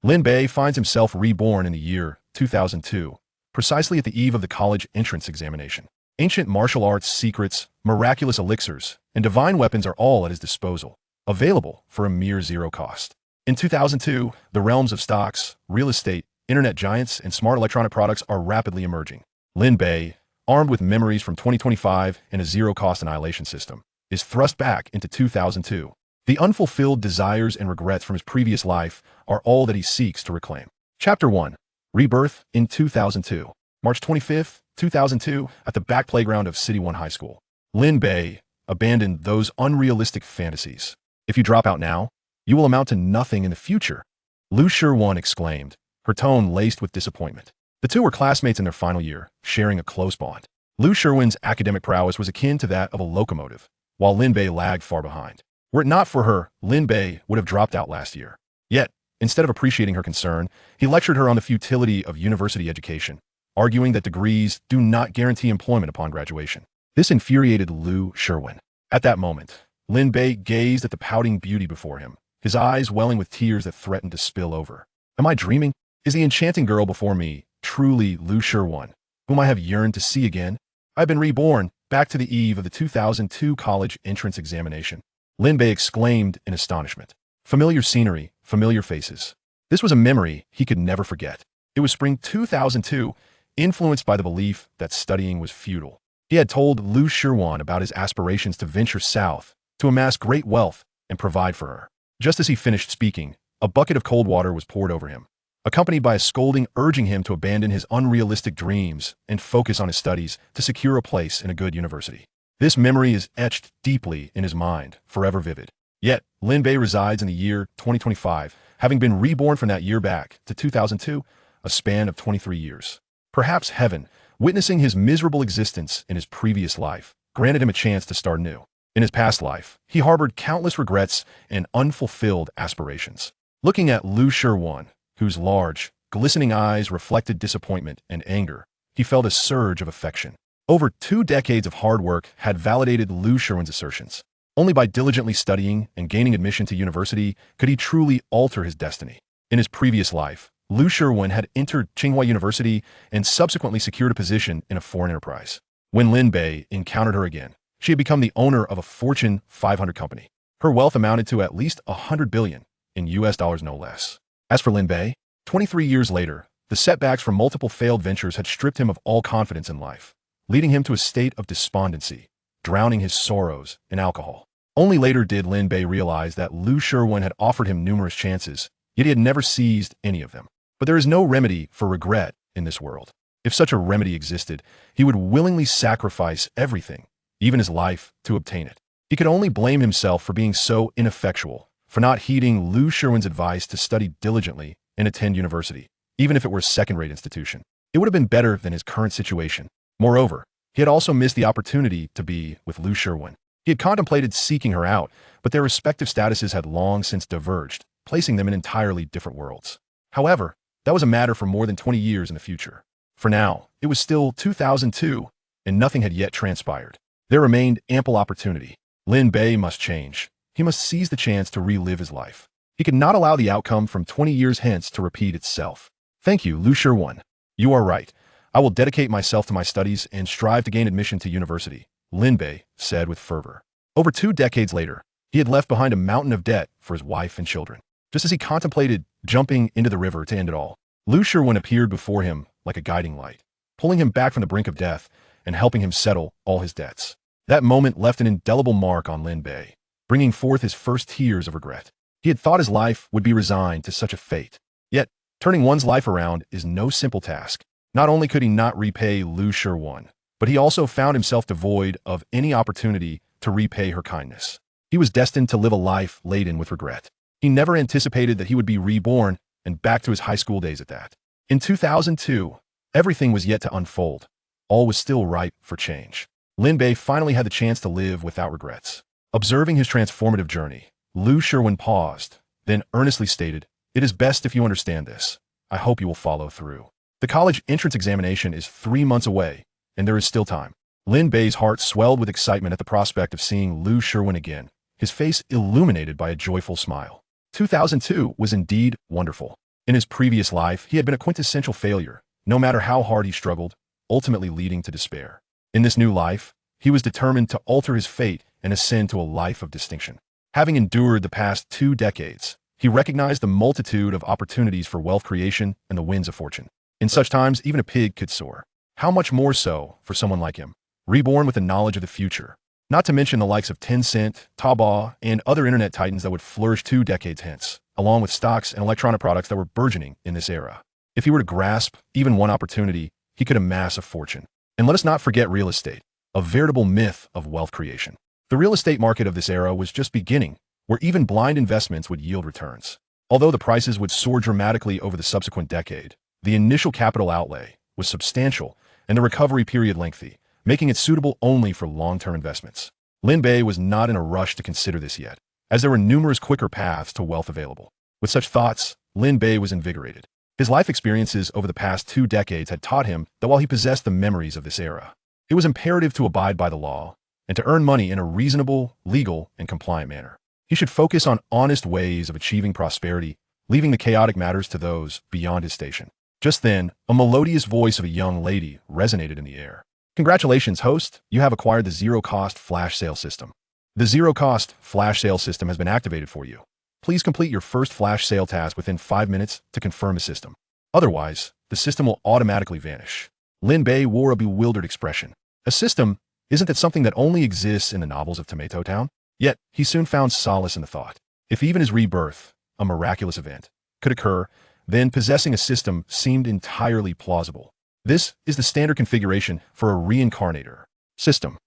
Lin Bei finds himself reborn in the year 2002, precisely at the eve of the college entrance examination. Ancient martial arts secrets, miraculous elixirs, and divine weapons are all at his disposal, available for a mere zero cost. In 2002, the realms of stocks, real estate, internet giants, and smart electronic products are rapidly emerging. Lin Bei, armed with memories from 2025 and a zero-cost annihilation system, is thrust back into 2002. The unfulfilled desires and regrets from his previous life are all that he seeks to reclaim. Chapter 1. Rebirth in 2002. March 25, 2002, at the back playground of City One High School. Lin Bei abandoned those unrealistic fantasies. If you drop out now, you will amount to nothing in the future, Lu Shiwen exclaimed, her tone laced with disappointment. The two were classmates in their final year, sharing a close bond. Lu Shiwen's academic prowess was akin to that of a locomotive, while Lin Bei lagged far behind. Were it not for her, Lin Bei would have dropped out last year. Yet, instead of appreciating her concern, he lectured her on the futility of university education, arguing that degrees do not guarantee employment upon graduation. This infuriated Lu Shiwen. At that moment, Lin Bei gazed at the pouting beauty before him, his eyes welling with tears that threatened to spill over. Am I dreaming? Is the enchanting girl before me truly Lu Shiwen, whom I have yearned to see again? I've been reborn, back to the eve of the 2002 college entrance examination. Lin Bei exclaimed in astonishment. Familiar scenery, familiar faces. This was a memory he could never forget. It was spring 2002, influenced by the belief that studying was futile. He had told Lu Shiwen about his aspirations to venture south, to amass great wealth, and provide for her. Just as he finished speaking, a bucket of cold water was poured over him, accompanied by a scolding urging him to abandon his unrealistic dreams and focus on his studies to secure a place in a good university. This memory is etched deeply in his mind, forever vivid. Yet, Lin Bei resides in the year 2025, having been reborn from that year back to 2002, a span of 23 years. Perhaps heaven, witnessing his miserable existence in his previous life, granted him a chance to start anew. In his past life, he harbored countless regrets and unfulfilled aspirations. Looking at Lu Shiwen, whose large, glistening eyes reflected disappointment and anger, he felt a surge of affection. Over 2 decades of hard work had validated Lu Shiwen's assertions. Only by diligently studying and gaining admission to university could he truly alter his destiny. In his previous life, Lu Shiwen had entered Tsinghua University and subsequently secured a position in a foreign enterprise. When Lin Bei encountered her again, she had become the owner of a Fortune 500 company. Her wealth amounted to at least $100 billion in US dollars, no less. As for Lin Bei, 23 years later, the setbacks from multiple failed ventures had stripped him of all confidence in life, leading him to a state of despondency, drowning his sorrows in alcohol. Only later did Lin Bei realize that Lu Shiwen had offered him numerous chances, yet he had never seized any of them. But there is no remedy for regret in this world. If such a remedy existed, he would willingly sacrifice everything, even his life, to obtain it. He could only blame himself for being so ineffectual, for not heeding Lu Shiwen's advice to study diligently and attend university, even if it were a second-rate institution. It would have been better than his current situation. Moreover, he had also missed the opportunity to be with Lu Shiwen. He had contemplated seeking her out, but their respective statuses had long since diverged, placing them in entirely different worlds. However, that was a matter for more than 20 years in the future. For now, it was still 2002, and nothing had yet transpired. There remained ample opportunity. Lin Bei must change. He must seize the chance to relive his life. He could not allow the outcome from 20 years hence to repeat itself. Thank you, Lu Shiwen. You are right. I will dedicate myself to my studies and strive to gain admission to university, Lin Bei said with fervor. Over 2 decades later, he had left behind a mountain of debt for his wife and children. Just as he contemplated jumping into the river to end it all, Lu Shiwen appeared before him like a guiding light, pulling him back from the brink of death and helping him settle all his debts. That moment left an indelible mark on Lin Bei, bringing forth his first tears of regret. He had thought his life would be resigned to such a fate. Yet, turning one's life around is no simple task. Not only could he not repay Lu Shiwen, but he also found himself devoid of any opportunity to repay her kindness. He was destined to live a life laden with regret. He never anticipated that he would be reborn and back to his high school days at that. In 2002, everything was yet to unfold. All was still ripe for change. Lin Bei finally had the chance to live without regrets. Observing his transformative journey, Lu Shiwen paused, then earnestly stated, "It is best if you understand this. I hope you will follow through. The college entrance examination is 3 months away, and there is still time." Lin Bei's heart swelled with excitement at the prospect of seeing Lu Shiwen again, his face illuminated by a joyful smile. 2002 was indeed wonderful. In his previous life, he had been a quintessential failure, no matter how hard he struggled, ultimately leading to despair. In this new life, he was determined to alter his fate and ascend to a life of distinction. Having endured the past 2 decades, he recognized the multitude of opportunities for wealth creation and the winds of fortune. In such times, even a pig could soar. How much more so for someone like him, reborn with the knowledge of the future, not to mention the likes of Tencent, Taobao, and other internet titans that would flourish 2 decades hence, along with stocks and electronic products that were burgeoning in this era. If he were to grasp even one opportunity, he could amass a fortune. And let us not forget real estate, a veritable myth of wealth creation. The real estate market of this era was just beginning, where even blind investments would yield returns. Although the prices would soar dramatically over the subsequent decade, the initial capital outlay was substantial and the recovery period lengthy, making it suitable only for long-term investments. Lin Bei was not in a rush to consider this yet, as there were numerous quicker paths to wealth available. With such thoughts, Lin Bei was invigorated. His life experiences over the past 2 decades had taught him that while he possessed the memories of this era, it was imperative to abide by the law and to earn money in a reasonable, legal, and compliant manner. He should focus on honest ways of achieving prosperity, leaving the chaotic matters to those beyond his station. Just then, a melodious voice of a young lady resonated in the air. Congratulations, host! You have acquired the zero-cost flash sale system. The zero-cost flash sale system has been activated for you. Please complete your first flash sale task within 5 minutes to confirm the system. Otherwise, the system will automatically vanish. Lin Bei wore a bewildered expression. A system? Isn't that something that only exists in the novels of Tomato Town? Yet, he soon found solace in the thought. If even his rebirth, a miraculous event, could occur, then possessing a system seemed entirely plausible. This is the standard configuration for a reincarnator. System.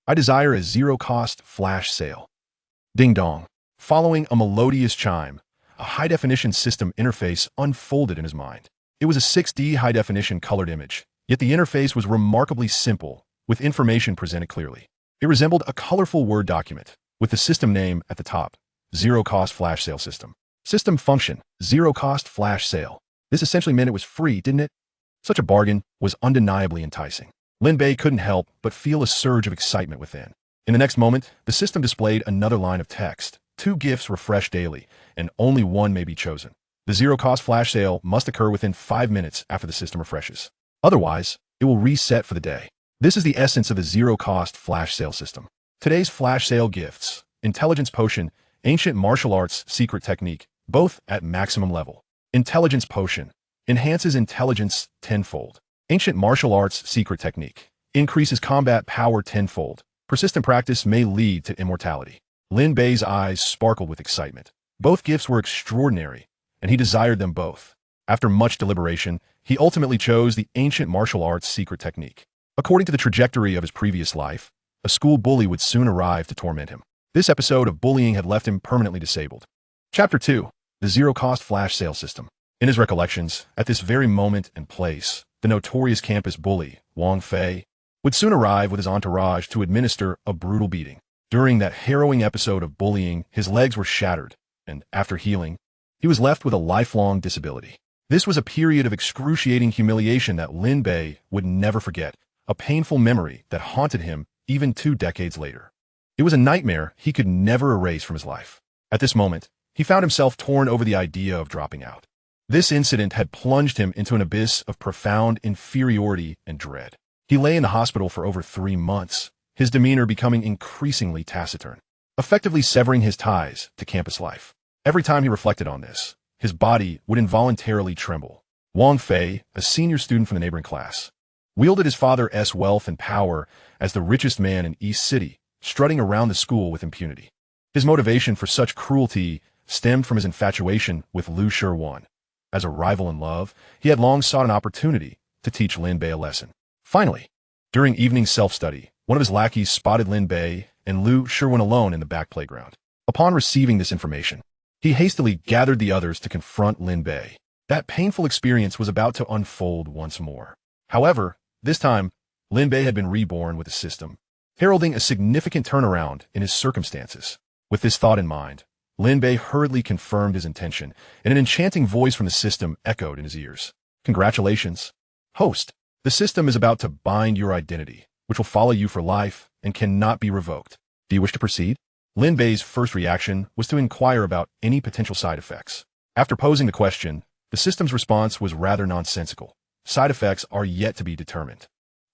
I desire a zero-cost flash sale. Ding dong. Following a melodious chime, a high-definition system interface unfolded in his mind. It was a 6D high-definition colored image, yet the interface was remarkably simple, with information presented clearly. It resembled a colorful Word document, with the system name at the top, Zero-Cost Flash Sale System. System function, zero-cost flash sale. This essentially meant it was free, didn't it? Such a bargain was undeniably enticing. Lin Bei couldn't help but feel a surge of excitement within. In the next moment, the system displayed another line of text. 2 gifts refresh daily, and only one may be chosen. The zero-cost flash sale must occur within 5 minutes after the system refreshes. Otherwise, it will reset for the day. This is the essence of the zero-cost flash sale system. Today's flash sale gifts: Intelligence Potion, Ancient Martial Arts Secret Technique, both at maximum level. Intelligence Potion enhances intelligence tenfold. Ancient Martial Arts Secret Technique increases combat power tenfold. Persistent practice may lead to immortality. Lin Bei's eyes sparkled with excitement. Both gifts were extraordinary, and he desired them both. After much deliberation, he ultimately chose the Ancient Martial Arts Secret Technique. According to the trajectory of his previous life, a school bully would soon arrive to torment him. This episode of bullying had left him permanently disabled. Chapter 2. The Zero-Cost Flash Sale System. In his recollections, at this very moment and place, the notorious campus bully, Wang Fei, would soon arrive with his entourage to administer a brutal beating. During that harrowing episode of bullying, his legs were shattered, and after healing, he was left with a lifelong disability. This was a period of excruciating humiliation that Lin Bei would never forget, a painful memory that haunted him even 2 decades later. It was a nightmare he could never erase from his life. At this moment, he found himself torn over the idea of dropping out. This incident had plunged him into an abyss of profound inferiority and dread. He lay in the hospital for over 3 months, his demeanor becoming increasingly taciturn, effectively severing his ties to campus life. Every time he reflected on this, his body would involuntarily tremble. Wang Fei, a senior student from the neighboring class, wielded his father's wealth and power as the richest man in East City, strutting around the school with impunity. His motivation for such cruelty stemmed from his infatuation with Liu Shiwan. As a rival in love, he had long sought an opportunity to teach Lin Bei a lesson. Finally, during evening self-study, one of his lackeys spotted Lin Bei and Liu Shiwan alone in the back playground. Upon receiving this information, he hastily gathered the others to confront Lin Bei. That painful experience was about to unfold once more. However, this time, Lin Bei had been reborn with a system, heralding a significant turnaround in his circumstances. With this thought in mind, Lin Bei hurriedly confirmed his intention, and an enchanting voice from the system echoed in his ears. Congratulations, host. The system is about to bind your identity, which will follow you for life and cannot be revoked. Do you wish to proceed? Lin Bei's first reaction was to inquire about any potential side effects. After posing the question, the system's response was rather nonsensical. Side effects are yet to be determined.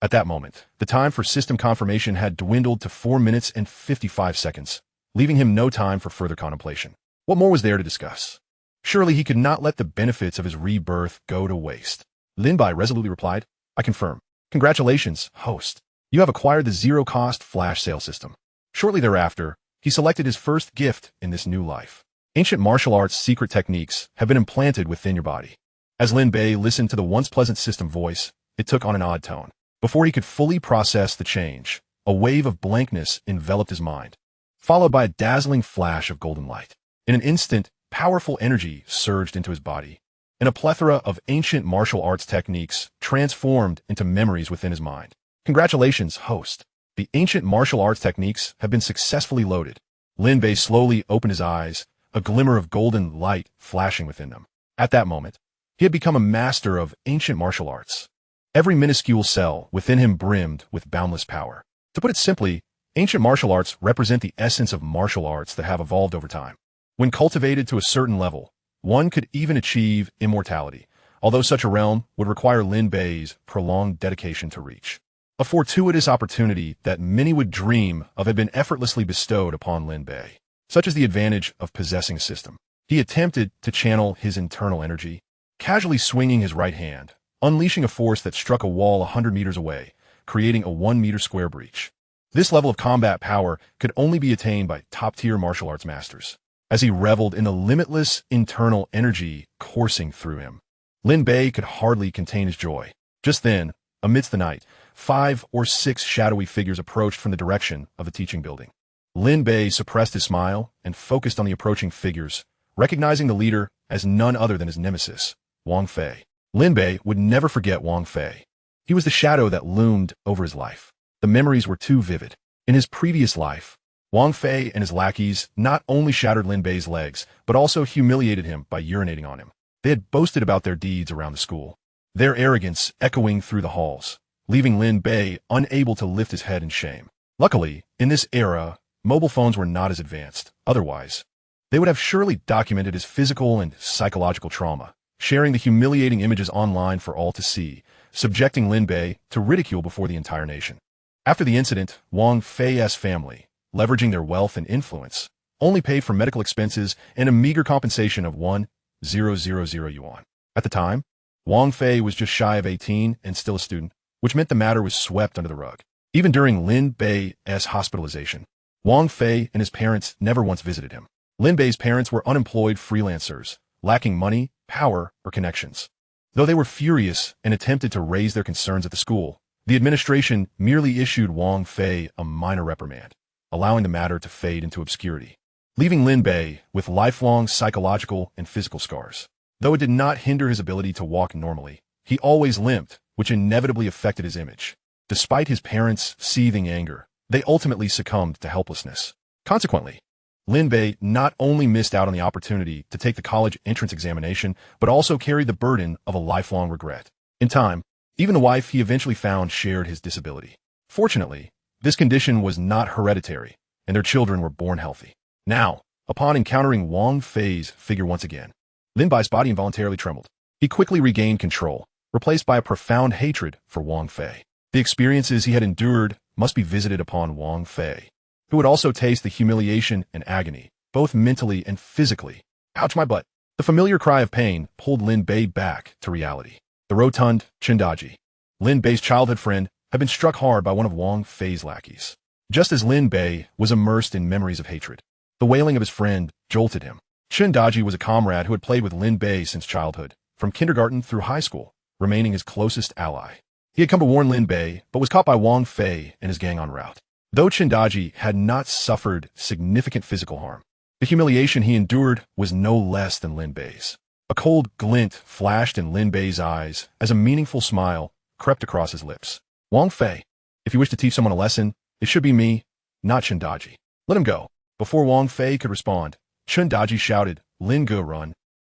At that moment, the time for system confirmation had dwindled to 4 minutes and 55 seconds, leaving him no time for further contemplation. What more was there to discuss? Surely he could not let the benefits of his rebirth go to waste. Lin Bei resolutely replied, "I confirm. Congratulations, host. You have acquired the zero-cost flash sale system." Shortly thereafter, he selected his first gift in this new life. Ancient martial arts secret techniques have been implanted within your body. As Lin Bei listened to the once pleasant system voice, it took on an odd tone. Before he could fully process the change, a wave of blankness enveloped his mind, followed by a dazzling flash of golden light. In an instant, powerful energy surged into his body, and a plethora of ancient martial arts techniques transformed into memories within his mind. Congratulations, host. The ancient martial arts techniques have been successfully loaded. Lin Bei slowly opened his eyes, a glimmer of golden light flashing within them. At that moment, he had become a master of ancient martial arts. Every minuscule cell within him brimmed with boundless power. To put it simply, ancient martial arts represent the essence of martial arts that have evolved over time. When cultivated to a certain level, one could even achieve immortality, although such a realm would require Lin Bei's prolonged dedication to reach. A fortuitous opportunity that many would dream of had been effortlessly bestowed upon Lin Bei. Such is the advantage of possessing a system. He attempted to channel his internal energy, casually swinging his right hand, unleashing a force that struck a wall 100 meters away, creating a 1-meter square breach. This level of combat power could only be attained by top-tier martial arts masters. As he reveled in the limitless internal energy coursing through him, Lin Bei could hardly contain his joy. Just then, amidst the night, 5 or 6 shadowy figures approached from the direction of the teaching building. Lin Bei suppressed his smile and focused on the approaching figures, recognizing the leader as none other than his nemesis, Wang Fei. Lin Bei would never forget Wang Fei. He was the shadow that loomed over his life. The memories were too vivid. In his previous life, Wang Fei and his lackeys not only shattered Lin Bei's legs, but also humiliated him by urinating on him. They had boasted about their deeds around the school, their arrogance echoing through the halls, leaving Lin Bei unable to lift his head in shame. Luckily, in this era, mobile phones were not as advanced. Otherwise, they would have surely documented his physical and psychological trauma, sharing the humiliating images online for all to see, subjecting Lin Bei to ridicule before the entire nation. After the incident, Wang Fei's family, leveraging their wealth and influence, only paid for medical expenses and a meager compensation of 1,000 yuan. At the time, Wang Fei was just shy of 18 and still a student, which meant the matter was swept under the rug. Even during Lin Bei's hospitalization, Wang Fei and his parents never once visited him. Lin Bei's parents were unemployed freelancers, lacking money, power, or connections. Though they were furious and attempted to raise their concerns at the school, the administration merely issued Wang Fei a minor reprimand, allowing the matter to fade into obscurity, leaving Lin Bei with lifelong psychological and physical scars. Though it did not hinder his ability to walk normally, he always limped, which inevitably affected his image. Despite his parents' seething anger, they ultimately succumbed to helplessness. Consequently, Lin Bei not only missed out on the opportunity to take the college entrance examination, but also carried the burden of a lifelong regret. In time, even the wife he eventually found shared his disability. Fortunately, this condition was not hereditary, and their children were born healthy. Now, upon encountering Wang Fei's figure once again, Lin Bei's body involuntarily trembled. He quickly regained control, replaced by a profound hatred for Wang Fei. The experiences he had endured must be visited upon Wang Fei, who would also taste the humiliation and agony, both mentally and physically. Ouch my butt. The familiar cry of pain pulled Lin Bei back to reality. The rotund Chindaji, Lin Bei's childhood friend, had been struck hard by one of Wang Fei's lackeys. Just as Lin Bei was immersed in memories of hatred, the wailing of his friend jolted him. Chindaji was a comrade who had played with Lin Bei since childhood, from kindergarten through high school, remaining his closest ally. He had come to warn Lin Bei, but was caught by Wang Fei and his gang en route. Though Chindaji had not suffered significant physical harm, the humiliation he endured was no less than Lin Bei's. A cold glint flashed in Lin Bei's eyes as a meaningful smile crept across his lips. Wang Fei, if you wish to teach someone a lesson, it should be me, not Chindaji. Let him go. Before Wang Fei could respond, Chindaji shouted, Lin Ge run.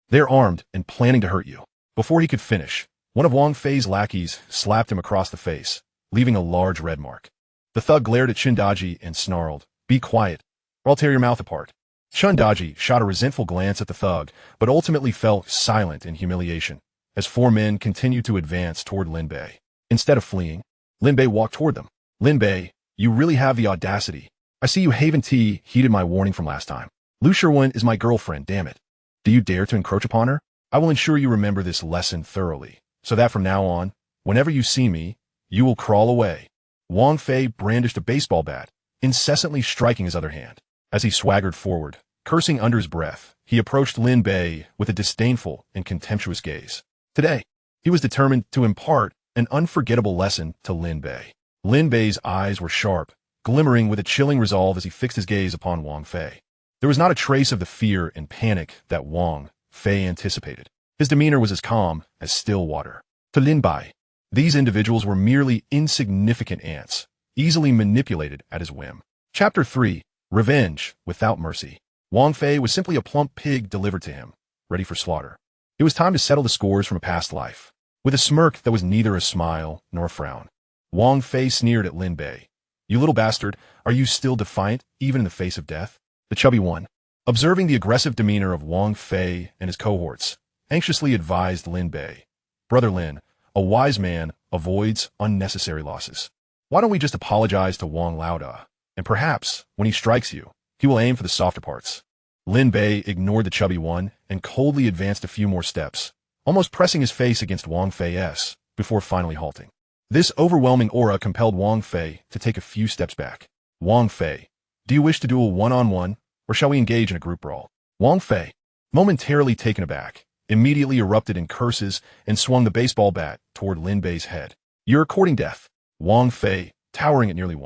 They're armed and planning to hurt you. Before he could finish, one of Wang Fei's lackeys slapped him across the face, leaving a large red mark. The thug glared at Chindaji and snarled, Be quiet, or I'll tear your mouth apart. Shundaji shot a resentful glance at the thug, but ultimately fell silent in humiliation, as four men continued to advance toward Lin Bei. Instead of fleeing, Lin Bei walked toward them. Lin Bei, you really have the audacity. I see you Haven T heeded my warning from last time. Lu Sherwin is my girlfriend, damn it. Do you dare to encroach upon her? I will ensure you remember this lesson thoroughly, so that from now on, whenever you see me, you will crawl away. Wang Fei brandished a baseball bat, incessantly striking his other hand. As he swaggered forward, cursing under his breath, he approached Lin Bei with a disdainful and contemptuous gaze. Today, he was determined to impart an unforgettable lesson to Lin Bei. Lin Bei's eyes were sharp, glimmering with a chilling resolve as he fixed his gaze upon Wang Fei. There was not a trace of the fear and panic that Wang Fei anticipated. His demeanor was as calm as still water. To Lin Bei, these individuals were merely insignificant ants, easily manipulated at his whim. Chapter 3. Revenge Without Mercy. Wang Fei was simply a plump pig delivered to him, ready for slaughter. It was time to settle the scores from a past life. With a smirk that was neither a smile nor a frown, Wang Fei sneered at Lin Bei. You little bastard, are you still defiant, even in the face of death? The chubby one, observing the aggressive demeanor of Wang Fei and his cohorts, anxiously advised Lin Bei. Brother Lin, a wise man avoids unnecessary losses. Why don't we just apologize to Wang Lauda, and perhaps, when he strikes you, he will aim for the softer parts. Lin Bei ignored the chubby one and coldly advanced a few more steps, almost pressing his face against Wang Fei's, before finally halting. This overwhelming aura compelled Wang Fei to take a few steps back. Wang Fei, do you wish to duel one-on-one, or shall we engage in a group brawl? Wang Fei, momentarily taken aback, immediately erupted in curses and swung the baseball bat toward Lin Bei's head. You're courting death. Wang Fei, towering at nearly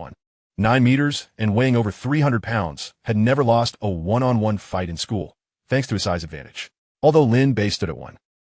9 meters and weighing over 300 pounds, had never lost a one-on-one fight in school, thanks to his size advantage. Although Lin Bei stood at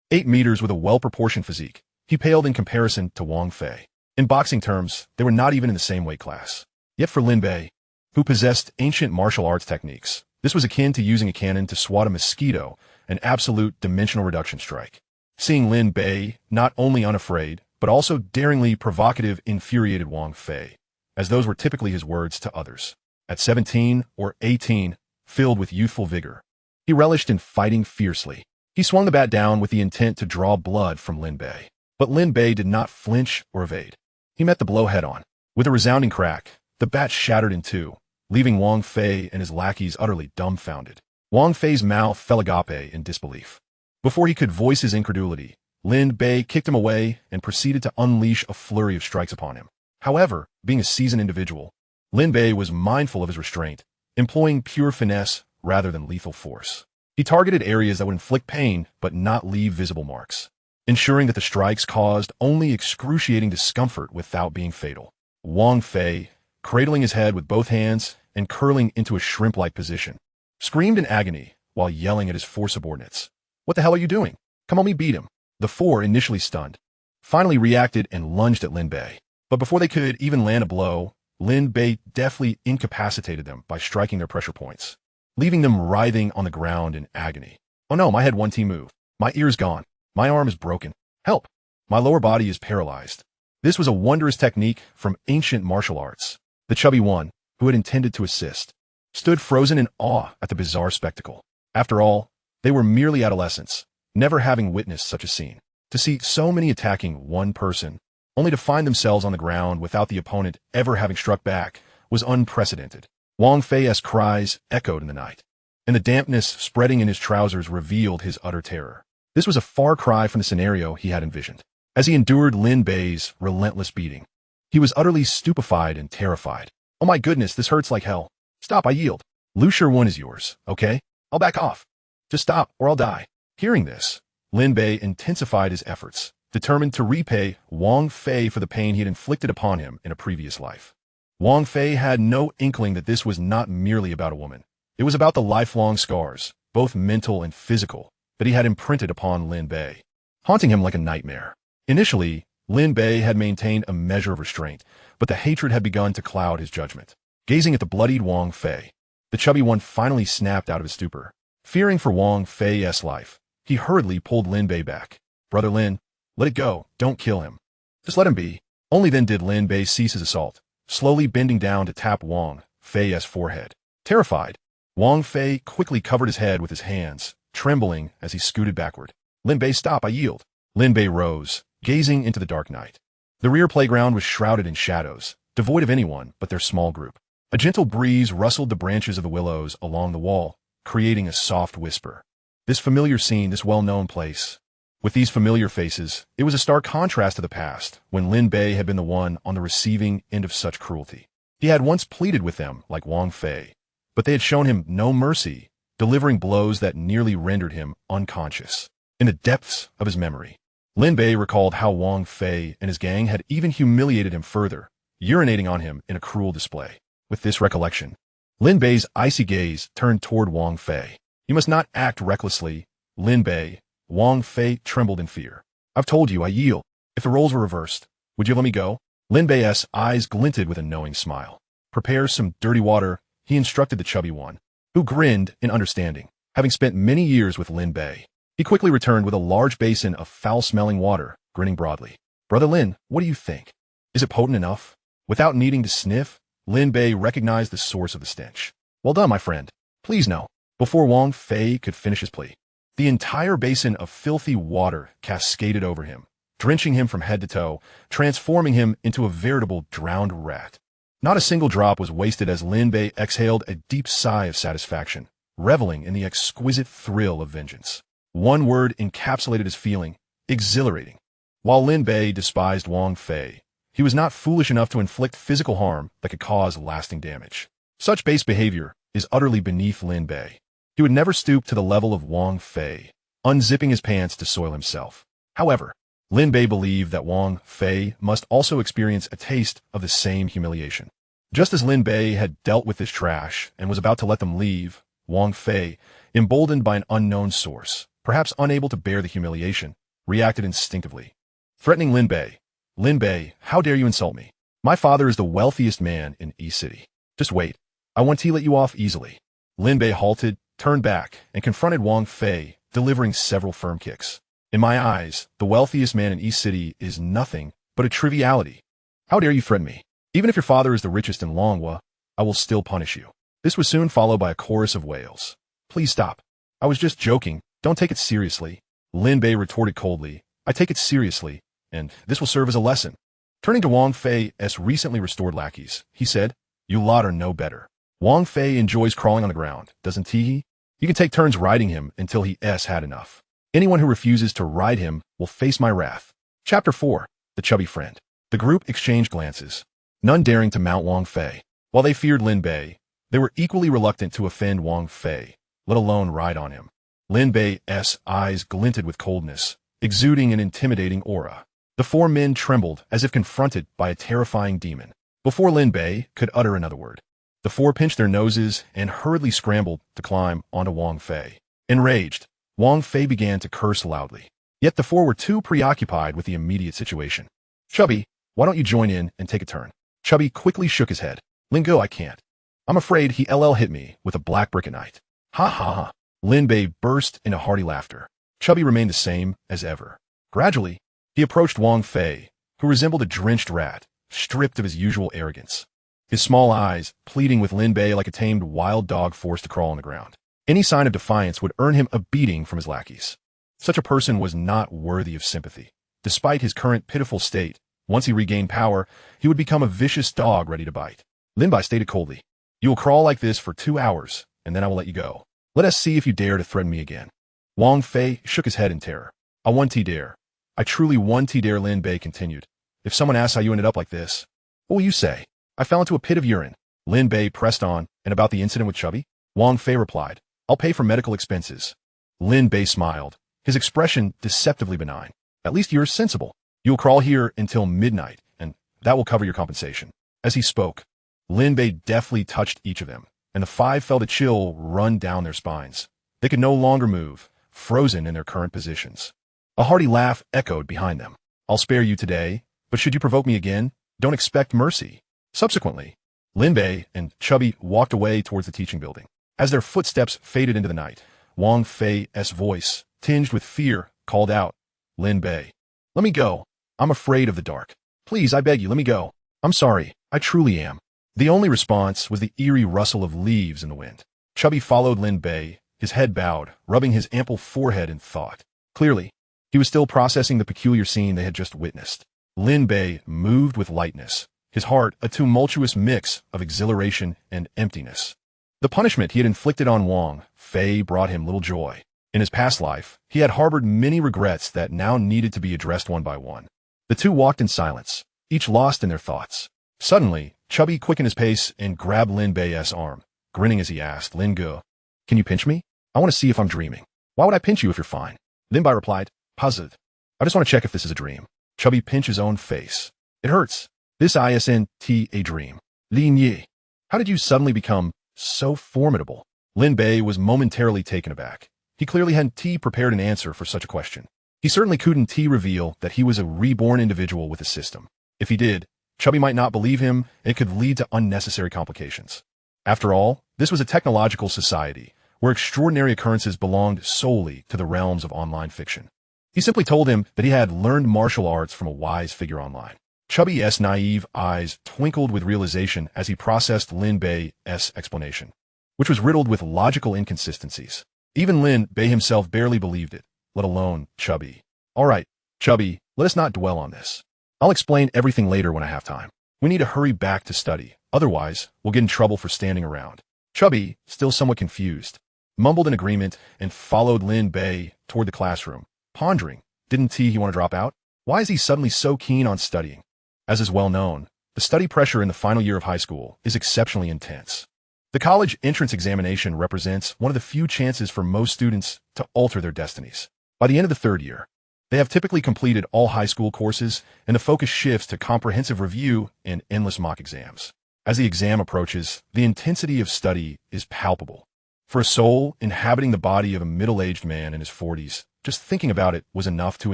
8 meters with a well-proportioned physique, he paled in comparison to Wang Fei. In boxing terms, they were not even in the same weight class. Yet for Lin Bei, who possessed ancient martial arts techniques, this was akin to using a cannon to swat a mosquito, an absolute dimensional reduction strike. Seeing Lin Bei not only unafraid, but also daringly provocative infuriated Wang Fei, as those were typically his words to others. At 17 or 18, filled with youthful vigor, he relished in fighting fiercely. He swung the bat down with the intent to draw blood from Lin Bei. But Lin Bei did not flinch or evade. He met the blow head-on. With a resounding crack, the bat shattered in two, leaving Wang Fei and his lackeys utterly dumbfounded. Wang Fei's mouth fell agape in disbelief. Before he could voice his incredulity, Lin Bei kicked him away and proceeded to unleash a flurry of strikes upon him. However, being a seasoned individual, Lin Bei was mindful of his restraint, employing pure finesse rather than lethal force. He targeted areas that would inflict pain but not leave visible marks, ensuring that the strikes caused only excruciating discomfort without being fatal. Wang Fei, cradling his head with both hands and curling into a shrimp-like position, screamed in agony while yelling at his four subordinates. What the hell are you doing? Come on me, beat him. The four, initially stunned, finally reacted and lunged at Lin Bei. But before they could even land a blow, Lin Bei deftly incapacitated them by striking their pressure points, leaving them writhing on the ground in agony. Oh no, my head one team move. My ear's gone. My arm is broken. Help! My lower body is paralyzed. This was a wondrous technique from ancient martial arts. The chubby one, who had intended to assist, stood frozen in awe at the bizarre spectacle. After all, they were merely adolescents, never having witnessed such a scene. To see so many attacking one person, only to find themselves on the ground without the opponent ever having struck back, was unprecedented. Wang Fei's cries echoed in the night, and the dampness spreading in his trousers revealed his utter terror. This was a far cry from the scenario he had envisioned. As he endured Lin Bei's relentless beating, he was utterly stupefied and terrified. Oh my goodness, this hurts like hell. Stop, I yield. Lu Sherwin is yours, okay? I'll back off. Just stop, or I'll die. Hearing this, Lin Bei intensified his efforts, determined to repay Wang Fei for the pain he had inflicted upon him in a previous life. Wang Fei had no inkling that this was not merely about a woman. It was about the lifelong scars, both mental and physical, that he had imprinted upon Lin Bei, haunting him like a nightmare. Initially, Lin Bei had maintained a measure of restraint, but the hatred had begun to cloud his judgment. Gazing at the bloodied Wang Fei, the chubby one finally snapped out of his stupor. Fearing for Wang Fei's life, he hurriedly pulled Lin Bei back. Brother Lin, let it go, don't kill him. Just let him be. Only then did Lin Bei cease his assault, slowly bending down to tap Wang Fei's forehead. Terrified, Wang Fei quickly covered his head with his hands, trembling as he scooted backward. Lin Bei, stop, I yield. Lin Bei rose, gazing into the dark night. The rear playground was shrouded in shadows, devoid of anyone but their small group. A gentle breeze rustled the branches of the willows along the wall, creating a soft whisper. This familiar scene, this well-known place. With these familiar faces, it was a stark contrast to the past, when Lin Bei had been the one on the receiving end of such cruelty. He had once pleaded with them like Wang Fei, but they had shown him no mercy, delivering blows that nearly rendered him unconscious. In the depths of his memory, Lin Bei recalled how Wang Fei and his gang had even humiliated him further, urinating on him in a cruel display. With this recollection, Lin Bei's icy gaze turned toward Wang Fei. You must not act recklessly, Lin Bei. Wang Fei trembled in fear. I've told you, I yield. If the roles were reversed, would you let me go? Lin Bei's eyes glinted with a knowing smile. Prepare some dirty water, he instructed the chubby one, who grinned in understanding, having spent many years with Lin Bei. He quickly returned with a large basin of foul-smelling water, grinning broadly. Brother Lin, what do you think? Is it potent enough? Without needing to sniff, Lin Bei recognized the source of the stench. Well done, my friend. Please no. Before Wang Fei could finish his plea, the entire basin of filthy water cascaded over him, drenching him from head to toe, transforming him into a veritable drowned rat. Not a single drop was wasted as Lin Bei exhaled a deep sigh of satisfaction, reveling in the exquisite thrill of vengeance. One word encapsulated his feeling: exhilarating. While Lin Bei despised Wang Fei, he was not foolish enough to inflict physical harm that could cause lasting damage. Such base behavior is utterly beneath Lin Bei. He would never stoop to the level of Wang Fei, unzipping his pants to soil himself. However, Lin Bei believed that Wang Fei must also experience a taste of the same humiliation. Just as Lin Bei had dealt with this trash and was about to let them leave, Wang Fei, emboldened by an unknown source, perhaps unable to bear the humiliation, reacted instinctively. Threatening Lin Bei, how dare you insult me? My father is the wealthiest man in East City. Just wait. I want to let you off easily. Lin Bei halted, turned back, and confronted Wang Fei, delivering several firm kicks. In my eyes, the wealthiest man in East City is nothing but a triviality. How dare you threaten me? Even if your father is the richest in Longhua, I will still punish you. This was soon followed by a chorus of wails. Please stop. I was just joking. Don't take it seriously. Lin Bei retorted coldly. I take it seriously, and this will serve as a lesson. Turning to Wang Fei's recently restored lackeys, he said, You lot are no better. Wang Fei enjoys crawling on the ground, doesn't he? You can take turns riding him until he's had enough. Anyone who refuses to ride him will face my wrath. Chapter 4. The Chubby Friend. The group exchanged glances, none daring to mount Wang Fei. While they feared Lin Bei, they were equally reluctant to offend Wang Fei, let alone ride on him. Lin Bei's eyes glinted with coldness, exuding an intimidating aura. The four men trembled as if confronted by a terrifying demon. Before Lin Bei could utter another word, the four pinched their noses and hurriedly scrambled to climb onto Wang Fei. Enraged, Wang Fei began to curse loudly. Yet the four were too preoccupied with the immediate situation. Chubby, why don't you join in and take a turn? Chubby quickly shook his head. Lingo, I can't. I'm afraid he hit me with a black brick at night. Ha ha ha. Lin Bei burst into hearty laughter. Chubby remained the same as ever. Gradually, he approached Wang Fei, who resembled a drenched rat, stripped of his usual arrogance. His small eyes pleading with Lin Bei like a tamed wild dog forced to crawl on the ground. Any sign of defiance would earn him a beating from his lackeys. Such a person was not worthy of sympathy. Despite his current pitiful state, once he regained power, he would become a vicious dog ready to bite. Lin Bei stated coldly, You will crawl like this for 2 hours, and then I will let you go. Let us see if you dare to threaten me again. Wang Fei shook his head in terror. I 1T dare. I truly 1T dare, Lin Bei continued. If someone asks how you ended up like this, what will you say? I fell into a pit of urine. Lin Bei pressed on, and about the incident with Chubby? Wang Fei replied, I'll pay for medical expenses. Lin Bei smiled, his expression deceptively benign. At least you're sensible. You'll crawl here until midnight, and that will cover your compensation. As he spoke, Lin Bei deftly touched each of them, and the 5 felt a chill run down their spines. They could no longer move, frozen in their current positions. A hearty laugh echoed behind them. I'll spare you today, but should you provoke me again, don't expect mercy. Subsequently, Lin Bei and Chubby walked away towards the teaching building. As their footsteps faded into the night, Wang Fei's voice, tinged with fear, called out, Lin Bei, let me go. I'm afraid of the dark. Please, I beg you, let me go. I'm sorry, I truly am. The only response was the eerie rustle of leaves in the wind. Chubby followed Lin Bei, his head bowed, rubbing his ample forehead in thought. Clearly, he was still processing the peculiar scene they had just witnessed. Lin Bei moved with lightness, his heart a tumultuous mix of exhilaration and emptiness. The punishment he had inflicted on Wang Fei brought him little joy. In his past life, he had harbored many regrets that now needed to be addressed one by one. The two walked in silence, each lost in their thoughts. Suddenly, Chubby quickened his pace and grabbed Lin Bei's arm, grinning as he asked, "Lin Ge, can you pinch me? I want to see if I'm dreaming." "Why would I pinch you if you're fine?" Lin Bei replied, "Puzzled. I just want to check if this is a dream." Chubby pinched his own face. "It hurts. This isn't a dream. Lin Yi, how did you suddenly become so formidable?" Lin Bei was momentarily taken aback. He clearly hadn't prepared an answer for such a question. He certainly couldn't reveal that he was a reborn individual with a system. If he did, Chubby might not believe him, and it could lead to unnecessary complications. After all, this was a technological society, where extraordinary occurrences belonged solely to the realms of online fiction. He simply told him that he had learned martial arts from a wise figure online. Chubby's naive eyes twinkled with realization as he processed Lin Bei's explanation, which was riddled with logical inconsistencies. Even Lin Bei himself barely believed it, let alone Chubby. "All right, Chubby, let us not dwell on this. I'll explain everything later when I have time. We need to hurry back to study, otherwise we'll get in trouble for standing around." Chubby, still somewhat confused, mumbled an agreement and followed Lin Bei toward the classroom, pondering, didn't he want to drop out? Why is he suddenly so keen on studying? As is well known, the study pressure in the final year of high school is exceptionally intense. The college entrance examination represents one of the few chances for most students to alter their destinies. By the end of the third year, they have typically completed all high school courses, and the focus shifts to comprehensive review and endless mock exams. As the exam approaches, the intensity of study is palpable. For a soul inhabiting the body of a middle-aged man in his 40s, just thinking about it was enough to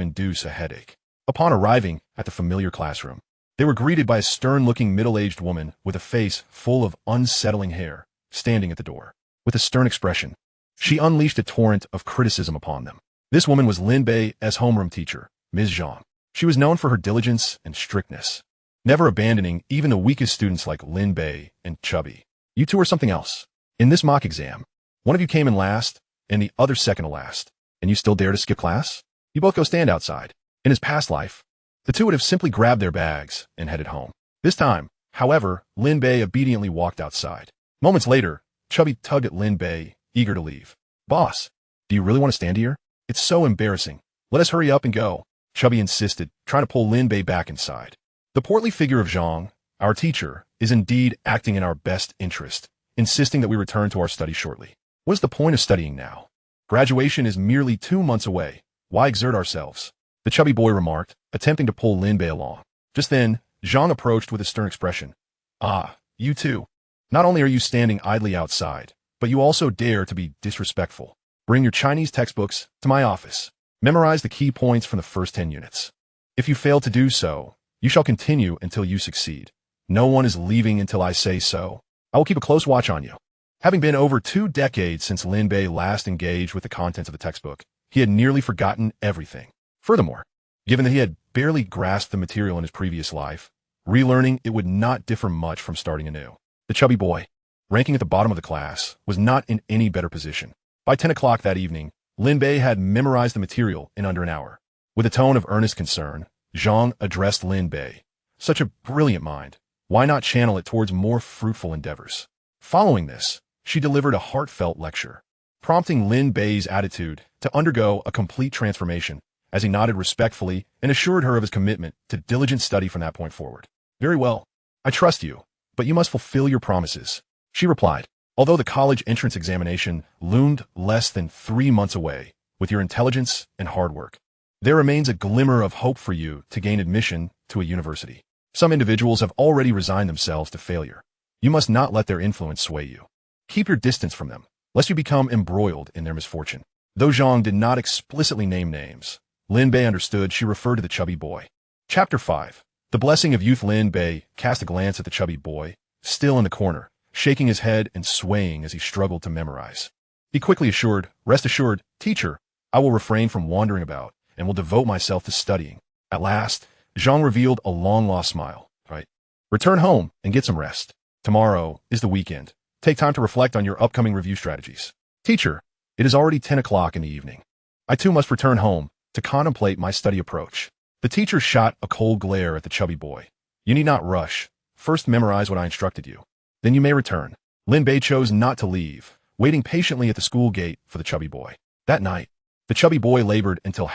induce a headache. Upon arriving at the familiar classroom, they were greeted by a stern-looking middle-aged woman with a face full of unsettling hair, standing at the door. With a stern expression, she unleashed a torrent of criticism upon them. This woman was Lin Bei's homeroom teacher, Ms. Zhang. She was known for her diligence and strictness, never abandoning even the weakest students like Lin Bei and Chubby. "You two are something else. In this mock exam, one of you came in last and the other second to last, and you still dare to skip class? You both go stand outside." In his past life, the two would have simply grabbed their bags and headed home. This time, however, Lin Bei obediently walked outside. Moments later, Chubby tugged at Lin Bei, eager to leave. "Boss, do you really want to stand here? It's so embarrassing. Let us hurry up and go," Chubby insisted, trying to pull Lin Bei back inside. The portly figure of Zhang, our teacher, is indeed acting in our best interest, insisting that we return to our study shortly. What is the point of studying now? Graduation is merely 2 months away. Why exert ourselves? The chubby boy remarked, attempting to pull Lin Bei along. Just then, Zhang approached with a stern expression. "Ah, you too. Not only are you standing idly outside, but you also dare to be disrespectful. Bring your Chinese textbooks to my office. Memorize the key points from the first 10 units. If you fail to do so, you shall continue until you succeed. No one is leaving until I say so. I will keep a close watch on you." Having been over 2 decades since Lin Bei last engaged with the contents of the textbook, he had nearly forgotten everything. Furthermore, given that he had barely grasped the material in his previous life, relearning it would not differ much from starting anew. The chubby boy, ranking at the bottom of the class, was not in any better position. By 10 o'clock that evening, Lin Bei had memorized the material in under an hour. With a tone of earnest concern, Zhang addressed Lin Bei. "Such a brilliant mind. Why not channel it towards more fruitful endeavors?" Following this, she delivered a heartfelt lecture, prompting Lin Bei's attitude to undergo a complete transformation as he nodded respectfully and assured her of his commitment to diligent study from that point forward. "Very well. I trust you, but you must fulfill your promises," she replied. "Although the college entrance examination loomed less than 3 months away, with your intelligence and hard work, there remains a glimmer of hope for you to gain admission to a university. Some individuals have already resigned themselves to failure. You must not let their influence sway you. Keep your distance from them, lest you become embroiled in their misfortune." Though Zhang did not explicitly name names, Lin Bei understood she referred to the chubby boy. Chapter 5. The Blessing of Youth. Lin Bei cast a glance at the chubby boy, still in the corner, shaking his head and swaying as he struggled to memorize. He quickly assured, "Rest assured, teacher, I will refrain from wandering about and will devote myself to studying." At last, Zhang revealed a long-lost smile. "Right. Return home and get some rest. Tomorrow is the weekend. Take time to reflect on your upcoming review strategies. Teacher, it is already 10 o'clock in the evening. I too must return home to contemplate my study approach. The teacher shot a cold glare at the chubby boy. You need not rush. First memorize what I instructed you. Then you may return. Lin Bei chose not to leave, waiting patiently at the school gate for the chubby boy. That night, the chubby boy labored until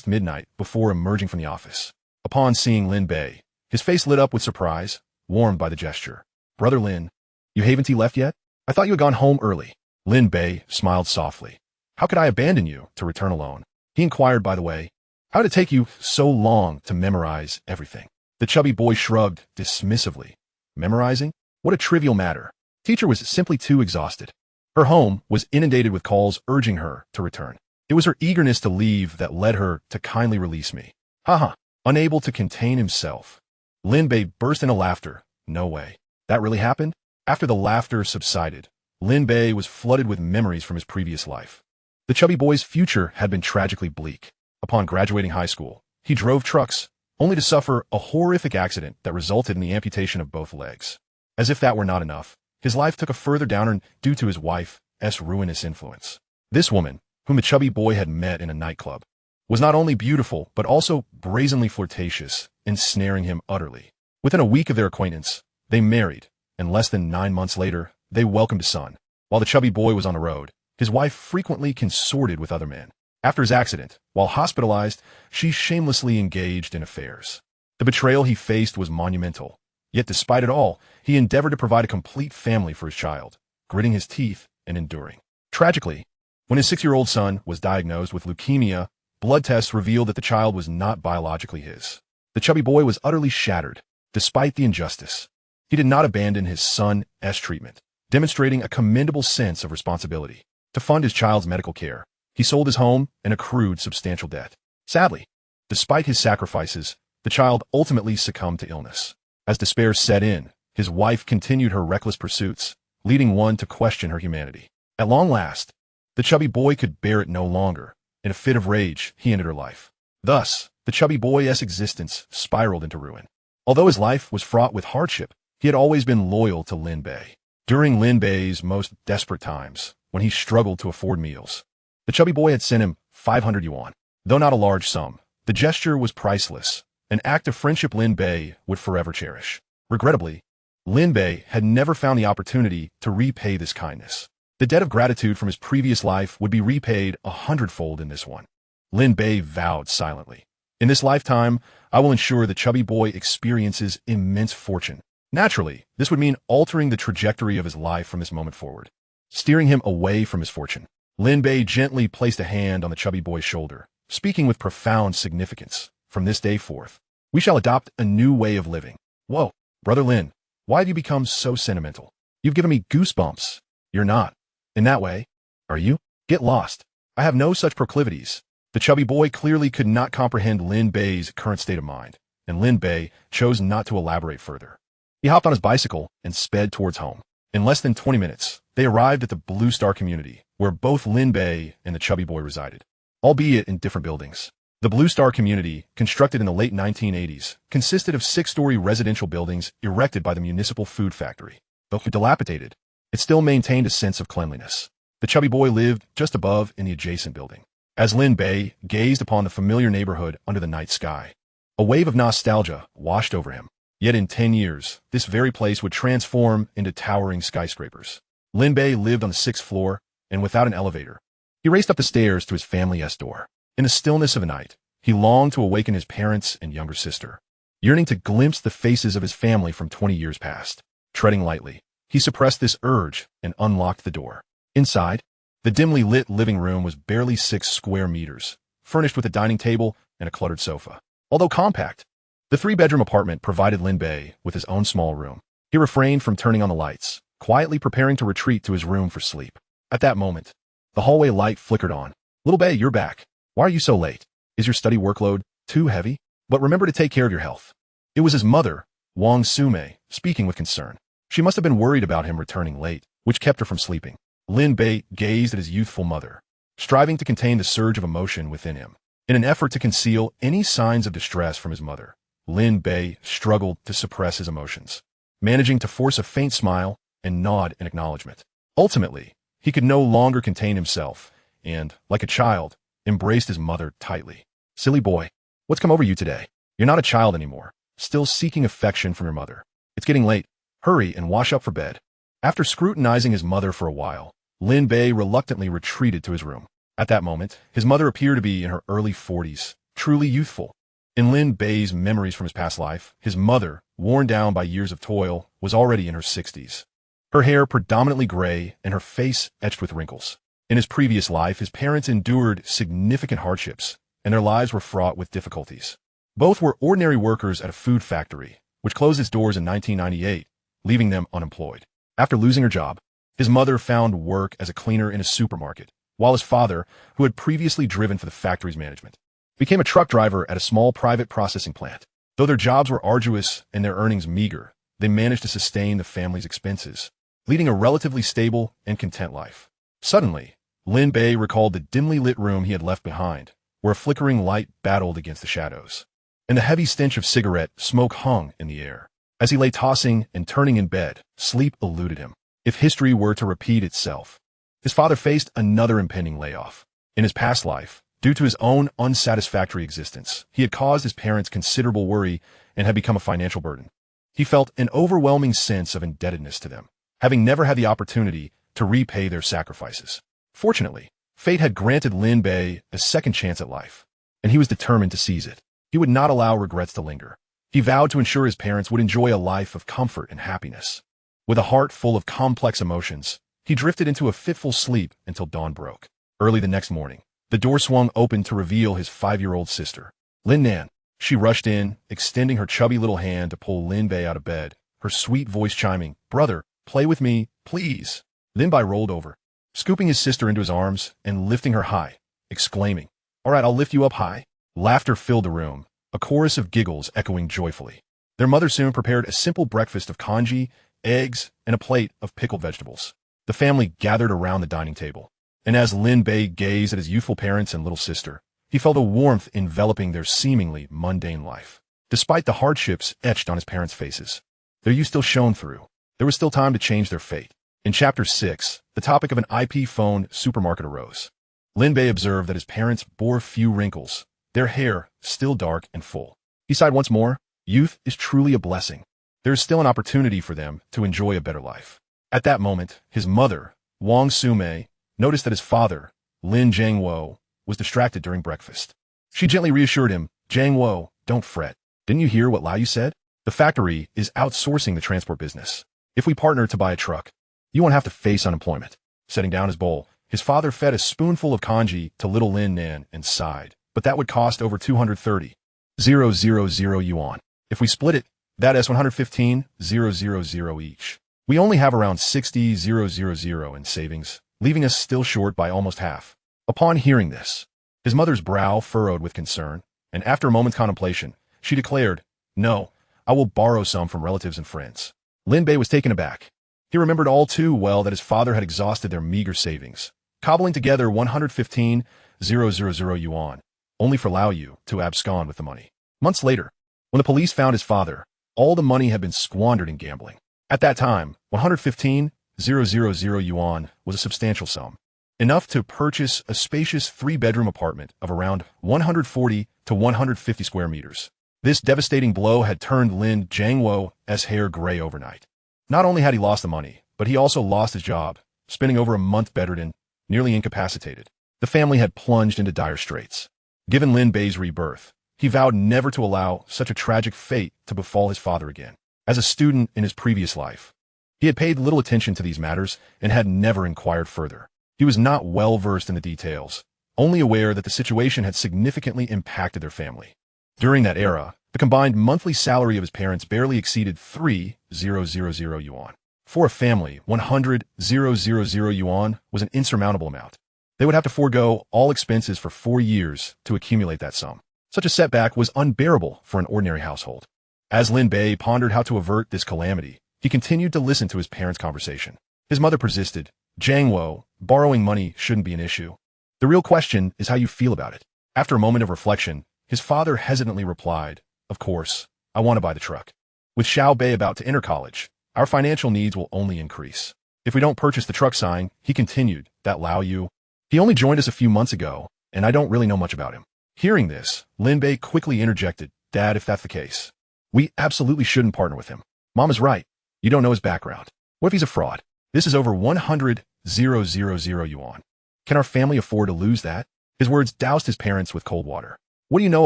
midnight before emerging from the office. Upon seeing Lin Bei, his face lit up with surprise, warmed by the gesture. Brother Lin, you haven't left yet? I thought you had gone home early. Lin Bei smiled softly. How could I abandon you to return alone? He inquired, by the way. How did it take you so long to memorize everything? The chubby boy shrugged dismissively. Memorizing? What a trivial matter. Teacher was simply too exhausted. Her home was inundated with calls urging her to return. It was her eagerness to leave that led her to kindly release me. Haha. Unable to contain himself, Lin Bei burst into laughter. No way. That really happened? After the laughter subsided, Lin Bei was flooded with memories from his previous life. The chubby boy's future had been tragically bleak. Upon graduating high school, he drove trucks, only to suffer a horrific accident that resulted in the amputation of both legs. As if that were not enough, his life took a further downturn due to his wife's ruinous influence. This woman, whom the chubby boy had met in a nightclub, was not only beautiful, but also brazenly flirtatious, ensnaring him utterly. Within a week of their acquaintance, they married, and less than 9 months later, they welcomed a son. While the chubby boy was on the road, his wife frequently consorted with other men. After his accident, while hospitalized, she shamelessly engaged in affairs. The betrayal he faced was monumental. Yet despite it all, he endeavored to provide a complete family for his child, gritting his teeth and enduring. Tragically, when his 6-year-old son was diagnosed with leukemia, blood tests revealed that the child was not biologically his. The chubby boy was utterly shattered. Despite the injustice, he did not abandon his son's treatment, demonstrating a commendable sense of responsibility. To fund his child's medical care, he sold his home and accrued substantial debt. Sadly, despite his sacrifices, the child ultimately succumbed to illness. As despair set in, his wife continued her reckless pursuits, leading one to question her humanity. At long last, the chubby boy could bear it no longer. In a fit of rage, he ended her life. Thus, the chubby boy's existence spiraled into ruin. Although his life was fraught with hardship, he had always been loyal to Lin Bei. During Lin Bei's most desperate times, when he struggled to afford meals, the chubby boy had sent him 500 yuan. Though not a large sum, the gesture was priceless, an act of friendship Lin Bei would forever cherish. Regrettably, Lin Bei had never found the opportunity to repay this kindness. The debt of gratitude from his previous life would be repaid 100-fold in this one. Lin Bei vowed silently. In this lifetime, I will ensure the chubby boy experiences immense fortune. Naturally, this would mean altering the trajectory of his life from this moment forward, steering him away from misfortune. Lin Bei gently placed a hand on the chubby boy's shoulder, speaking with profound significance. From this day forth, we shall adopt a new way of living. Whoa, Brother Lin, why have you become so sentimental? You've given me goosebumps. You're not. In that way, are you? Get lost. I have no such proclivities. The chubby boy clearly could not comprehend Lin Bei's current state of mind, and Lin Bei chose not to elaborate further. He hopped on his bicycle and sped towards home. In less than 20 minutes, they arrived at the Blue Star community, where both Lin Bei and the chubby boy resided, albeit in different buildings. The Blue Star community, constructed in the late 1980s, consisted of 6-story residential buildings erected by the municipal food factory. Though dilapidated, it still maintained a sense of cleanliness. The chubby boy lived just above in the adjacent building. As Lin Bei gazed upon the familiar neighborhood under the night sky, a wave of nostalgia washed over him. Yet in 10 years, this very place would transform into towering skyscrapers. Lin Bei lived on the 6th floor, and without an elevator, he raced up the stairs to his family's door. In the stillness of the night, he longed to awaken his parents and younger sister, yearning to glimpse the faces of his family from 20 years past. Treading lightly, he suppressed this urge and unlocked the door. Inside, the dimly lit living room was barely 6 square meters, furnished with a dining table and a cluttered sofa. Although compact, the 3-bedroom apartment provided Lin Bei with his own small room. He refrained from turning on the lights, quietly preparing to retreat to his room for sleep. At that moment, the hallway light flickered on. Little Bei, you're back. Why are you so late? Is your study workload too heavy? But remember to take care of your health. It was his mother, Wang Sumei, speaking with concern. She must have been worried about him returning late, which kept her from sleeping. Lin Bei gazed at his youthful mother, striving to contain the surge of emotion within him. In an effort to conceal any signs of distress from his mother, Lin Bei struggled to suppress his emotions. Managing to force a faint smile, and nod in acknowledgement. Ultimately, he could no longer contain himself and, like a child, embraced his mother tightly. "Silly boy, what's come over you today? You're not a child anymore, still seeking affection from your mother. It's getting late. Hurry and wash up for bed." After scrutinizing his mother for a while, Lin Bei reluctantly retreated to his room. At that moment, his mother appeared to be in her early 40s, truly youthful. In Lin Bei's memories from his past life, his mother, worn down by years of toil, was already in her 60s. Her hair predominantly gray and her face etched with wrinkles. In his previous life, his parents endured significant hardships, and their lives were fraught with difficulties. Both were ordinary workers at a food factory, which closed its doors in 1998, leaving them unemployed. After losing her job, his mother found work as a cleaner in a supermarket, while his father, who had previously driven for the factory's management, became a truck driver at a small private processing plant. Though their jobs were arduous and their earnings meager, they managed to sustain the family's expenses, leading a relatively stable and content life. Suddenly, Lin Bei recalled the dimly lit room he had left behind, where a flickering light battled against the shadows, and the heavy stench of cigarette smoke hung in the air. As he lay tossing and turning in bed, sleep eluded him. If history were to repeat itself, his father faced another impending layoff. In his past life, due to his own unsatisfactory existence, he had caused his parents considerable worry and had become a financial burden. He felt an overwhelming sense of indebtedness to them, having never had the opportunity to repay their sacrifices. Fortunately, fate had granted Lin Bei a second chance at life, and he was determined to seize it. He would not allow regrets to linger. He vowed to ensure his parents would enjoy a life of comfort and happiness. With a heart full of complex emotions, he drifted into a fitful sleep until dawn broke. Early the next morning, the door swung open to reveal his 5-year-old sister, Lin Nan. She rushed in, extending her chubby little hand to pull Lin Bei out of bed, her sweet voice chiming, "Brother, play with me, please." Lin Bei rolled over, scooping his sister into his arms and lifting her high, exclaiming, "All right, I'll lift you up high." Laughter filled the room, a chorus of giggles echoing joyfully. Their mother soon prepared a simple breakfast of congee, eggs, and a plate of pickled vegetables. The family gathered around the dining table, and as Lin Bei gazed at his youthful parents and little sister, he felt a warmth enveloping their seemingly mundane life. Despite the hardships etched on his parents' faces, their youth still shone through. There was still time to change their fate. In Chapter 6, the topic of an IP phone supermarket arose. Lin Bei observed that his parents bore few wrinkles, their hair still dark and full. He sighed once more. Youth is truly a blessing. There is still an opportunity for them to enjoy a better life. At that moment, his mother, Wang Su-mei, noticed that his father, Lin Jiangwo, was distracted during breakfast. She gently reassured him, "Jiangwo, don't fret. Didn't you hear what Liu said? The factory is outsourcing the transport business. If we partner to buy a truck, you won't have to face unemployment." Setting down his bowl, his father fed a spoonful of congee to little Lin Nan and sighed. "But that would cost over 230,000 yuan. If we split it, that is 115,000 each. We only have around 60,000 in savings, leaving us still short by almost half." Upon hearing this, his mother's brow furrowed with concern, and after a moment's contemplation, she declared, "No, I will borrow some from relatives and friends." Lin Bei was taken aback. He remembered all too well that his father had exhausted their meager savings, cobbling together 115,000 yuan, only for Liu to abscond with the money. Months later, when the police found his father, all the money had been squandered in gambling. At that time, 115,000 yuan was a substantial sum, enough to purchase a spacious 3-bedroom apartment of around 140 to 150 square meters. This devastating blow had turned Lin Jiangwo's hair gray overnight. Not only had he lost the money, but he also lost his job, spending over a month bedridden, nearly incapacitated. The family had plunged into dire straits. Given Lin Bei's rebirth, he vowed never to allow such a tragic fate to befall his father again. As a student in his previous life, he had paid little attention to these matters and had never inquired further. He was not well versed in the details, only aware that the situation had significantly impacted their family. During that era, the combined monthly salary of his parents barely exceeded 3,000 yuan. For a family, 100,000 yuan was an insurmountable amount. They would have to forego all expenses for 4 years to accumulate that sum. Such a setback was unbearable for an ordinary household. As Lin Bei pondered how to avert this calamity, he continued to listen to his parents' conversation. His mother persisted, "Jiangwo, borrowing money shouldn't be an issue. The real question is how you feel about it." After a moment of reflection, his father hesitantly replied, "Of course, I want to buy the truck." With Xiao Bei about to enter college, our financial needs will only increase. If we don't purchase the truck sign, he continued, that Lao Yu. He only joined us a few months ago, and I don't really know much about him. Hearing this, Lin Bei quickly interjected, Dad, if that's the case, we absolutely shouldn't partner with him. Mom is right. You don't know his background. What if he's a fraud? This is over 100,000 yuan. Can our family afford to lose that? His words doused his parents with cold water. What do you know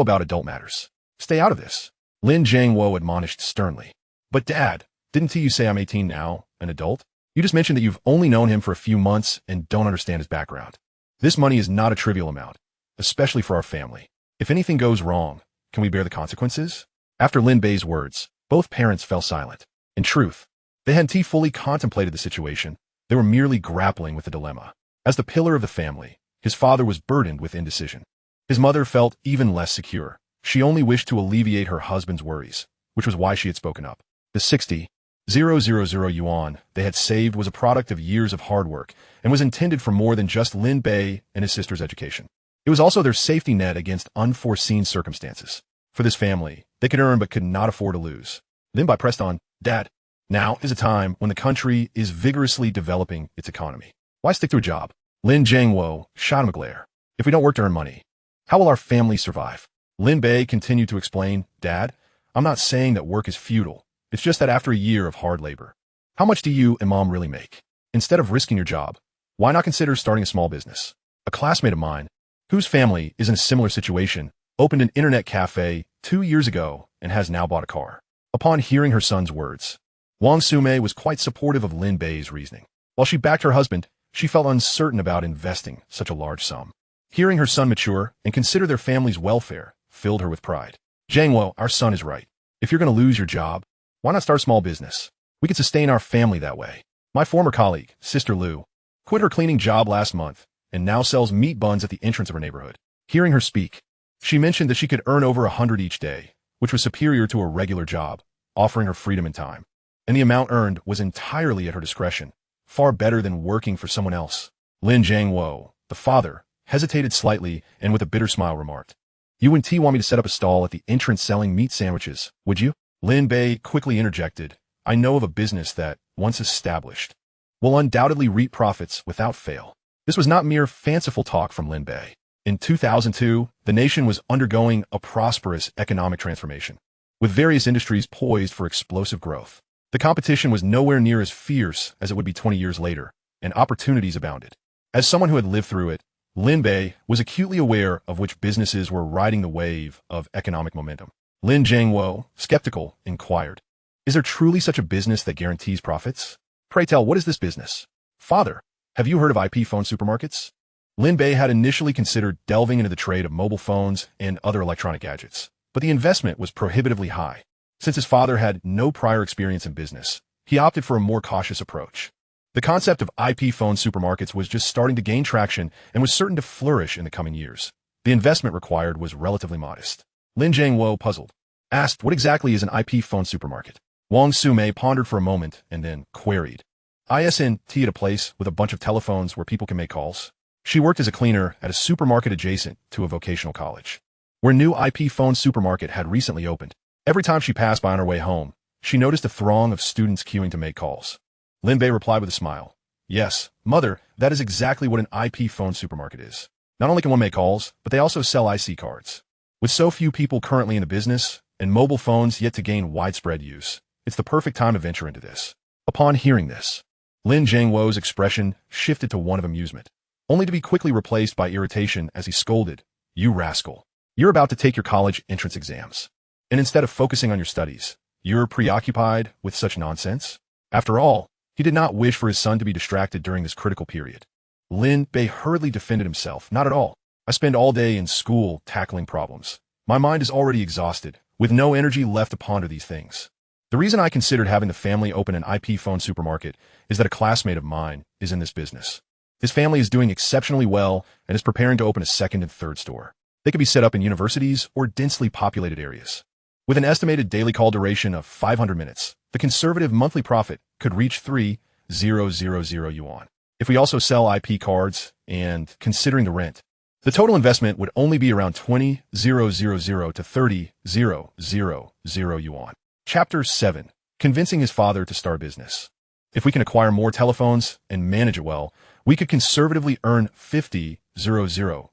about adult matters? Stay out of this. Lin Jiangwo admonished sternly. But Dad, didn't you say I'm 18 now, an adult? You just mentioned that you've only known him for a few months and don't understand his background. This money is not a trivial amount, especially for our family. If anything goes wrong, can we bear the consequences? After Lin Bei's words, both parents fell silent. In truth, they hadn't fully contemplated the situation. They were merely grappling with the dilemma. As the pillar of the family, his father was burdened with indecision. His mother felt even less secure. She only wished to alleviate her husband's worries, which was why she had spoken up. The 60,000 yuan they had saved was a product of years of hard work and was intended for more than just Lin Bei and his sister's education. It was also their safety net against unforeseen circumstances. For this family, they could earn but could not afford to lose. Lin Bei pressed on, Dad, now is a time when the country is vigorously developing its economy. Why stick to a job? Lin Jiangwo shot him a glare. If we don't work to earn money, how will our family survive? Lin Bei continued to explain, Dad, I'm not saying that work is futile. It's just that after a year of hard labor, how much do you and Mom really make? Instead of risking your job, why not consider starting a small business? A classmate of mine, whose family is in a similar situation, opened an internet cafe 2 years ago and has now bought a car. Upon hearing her son's words, Wang Sumei was quite supportive of Lin Bei's reasoning. While she backed her husband, she felt uncertain about investing such a large sum. Hearing her son mature and consider their family's welfare filled her with pride. Jiangwo, our son is right. If you're going to lose your job, why not start a small business? We could sustain our family that way. My former colleague, Sister Lu, quit her cleaning job last month and now sells meat buns at the entrance of her neighborhood. Hearing her speak, she mentioned that she could earn over 100 each day, which was superior to a regular job, offering her freedom and time. And the amount earned was entirely at her discretion, far better than working for someone else. Lin Jiangwo, the father, hesitated slightly and with a bitter smile remarked, You and T want me to set up a stall at the entrance selling meat sandwiches, would you? Lin Bei quickly interjected, I know of a business that, once established, will undoubtedly reap profits without fail. This was not mere fanciful talk from Lin Bei. In 2002, the nation was undergoing a prosperous economic transformation, with various industries poised for explosive growth. The competition was nowhere near as fierce as it would be 20 years later, and opportunities abounded. As someone who had lived through it, Lin Bei was acutely aware of which businesses were riding the wave of economic momentum. Lin Jiangwo, skeptical, inquired, Is there truly such a business that guarantees profits? Pray tell, what is this business? Father, have you heard of IP phone supermarkets? Lin Bei had initially considered delving into the trade of mobile phones and other electronic gadgets, but the investment was prohibitively high. Since his father had no prior experience in business, he opted for a more cautious approach. The concept of IP phone supermarkets was just starting to gain traction and was certain to flourish in the coming years. The investment required was relatively modest. Lin Jiangwo, puzzled, asked, What exactly is an IP phone supermarket? Wang Sumei pondered for a moment and then queried, Isn't at a place with a bunch of telephones where people can make calls? She worked as a cleaner at a supermarket adjacent to a vocational college, where a new IP phone supermarket had recently opened. Every time she passed by on her way home, she noticed a throng of students queuing to make calls. Lin Bei replied with a smile, Yes, mother, that is exactly what an IP phone supermarket is. Not only can one make calls, but they also sell IC cards. With so few people currently in the business, and mobile phones yet to gain widespread use, it's the perfect time to venture into this. Upon hearing this, Lin Jiangwo's expression shifted to one of amusement, only to be quickly replaced by irritation as he scolded, You rascal. You're about to take your college entrance exams. And instead of focusing on your studies, you're preoccupied with such nonsense? After all, he did not wish for his son to be distracted during this critical period. Lin Bei hurriedly defended himself. Not at all. I spend all day in school tackling problems. My mind is already exhausted, with no energy left to ponder these things. The reason I considered having the family open an IP phone supermarket is that a classmate of mine is in this business. His family is doing exceptionally well and is preparing to open a second and third store. They could be set up in universities or densely populated areas. With an estimated daily call duration of 500 minutes, the conservative monthly profit could reach 3,000 yuan. If we also sell IP cards and, considering the rent, the total investment would only be around 20,000 to 30,000 yuan. Chapter 7. convincing his father to start a business. If we can acquire more telephones and manage it well, we could conservatively earn 50,000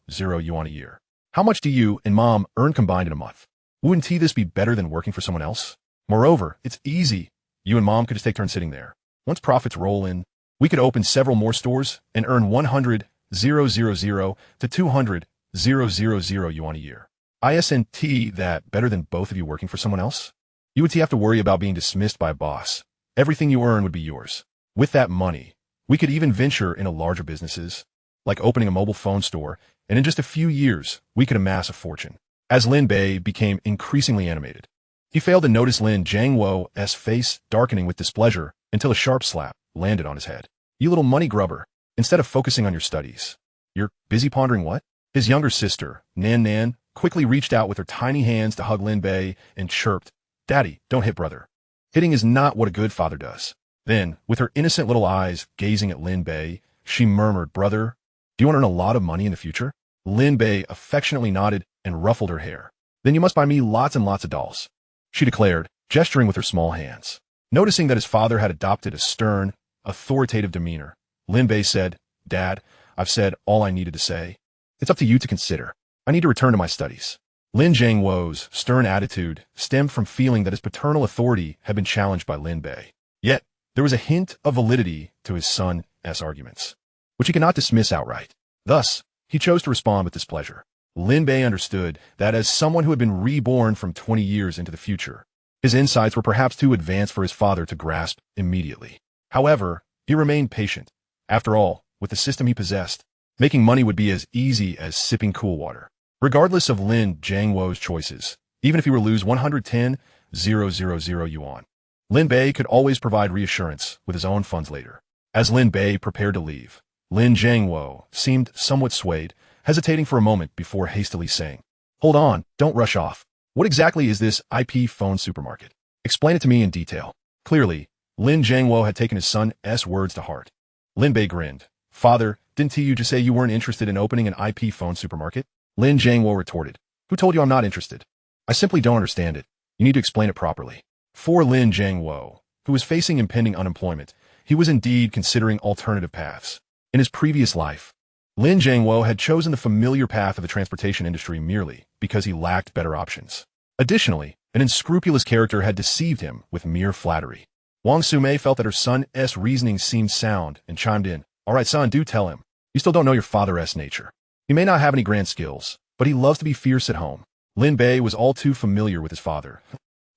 yuan a year. How much do you and mom earn combined in a month? Wouldn't this be better than working for someone else? Moreover, it's easy. You and mom could just take turns sitting there. Once profits roll in, we could open several more stores and earn 100,000 to 200,000 yuan a year. Isn't that better than both of you working for someone else? You would have to worry about being dismissed by a boss. Everything you earn would be yours. With that money, we could even venture into larger businesses, like opening a mobile phone store, and in just a few years, we could amass a fortune. As Lin Bei became increasingly animated, he failed to notice Lin Jiangwo's face darkening with displeasure until a sharp slap landed on his head. You little money grubber, instead of focusing on your studies, you're busy pondering what? His younger sister, Nan, quickly reached out with her tiny hands to hug Lin Bei and chirped, "Daddy, don't hit brother. Hitting is not what a good father does." Then, with her innocent little eyes gazing at Lin Bei, she murmured, "Brother, do you want to earn a lot of money in the future?" Lin Bei affectionately nodded and ruffled her hair. "Then you must buy me lots and lots of dolls," she declared, gesturing with her small hands. Noticing that his father had adopted a stern, authoritative demeanor, Lin Bei said, "Dad, I've said all I needed to say. It's up to you to consider. I need to return to my studies." Lin Jiangwo's stern attitude stemmed from feeling that his paternal authority had been challenged by Lin Bei. Yet, there was a hint of validity to his son's arguments, which he could not dismiss outright. Thus, he chose to respond with displeasure. Lin Bei understood that as someone who had been reborn from 20 years into the future, his insights were perhaps too advanced for his father to grasp immediately. However, he remained patient. After all, with the system he possessed, making money would be as easy as sipping cool water. Regardless of Lin Jiangwo's choices, even if he were to lose 110,000 yuan, Lin Bei could always provide reassurance with his own funds later. As Lin Bei prepared to leave, Lin Jiangwo seemed somewhat swayed, hesitating for a moment before hastily saying, "Hold on, don't rush off. What exactly is this IP phone supermarket? Explain it to me in detail." Clearly, Lin Jiangwo had taken his son's words to heart. Lin Bei grinned. "Father, didn't you just say you weren't interested in opening an IP phone supermarket?" Lin Jiangwo retorted, "Who told you I'm not interested? I simply don't understand it. You need to explain it properly." For Lin Jiangwo, who was facing impending unemployment, he was indeed considering alternative paths. In his previous life, Lin Jiangwo had chosen the familiar path of the transportation industry merely because he lacked better options. Additionally, an unscrupulous character had deceived him with mere flattery. Wang Sumei felt that her son's reasoning seemed sound and chimed in, "All right, son, do tell him. You still don't know your father's nature. He may not have any grand skills, but he loves to be fierce at home." Lin Bei was all too familiar with his father.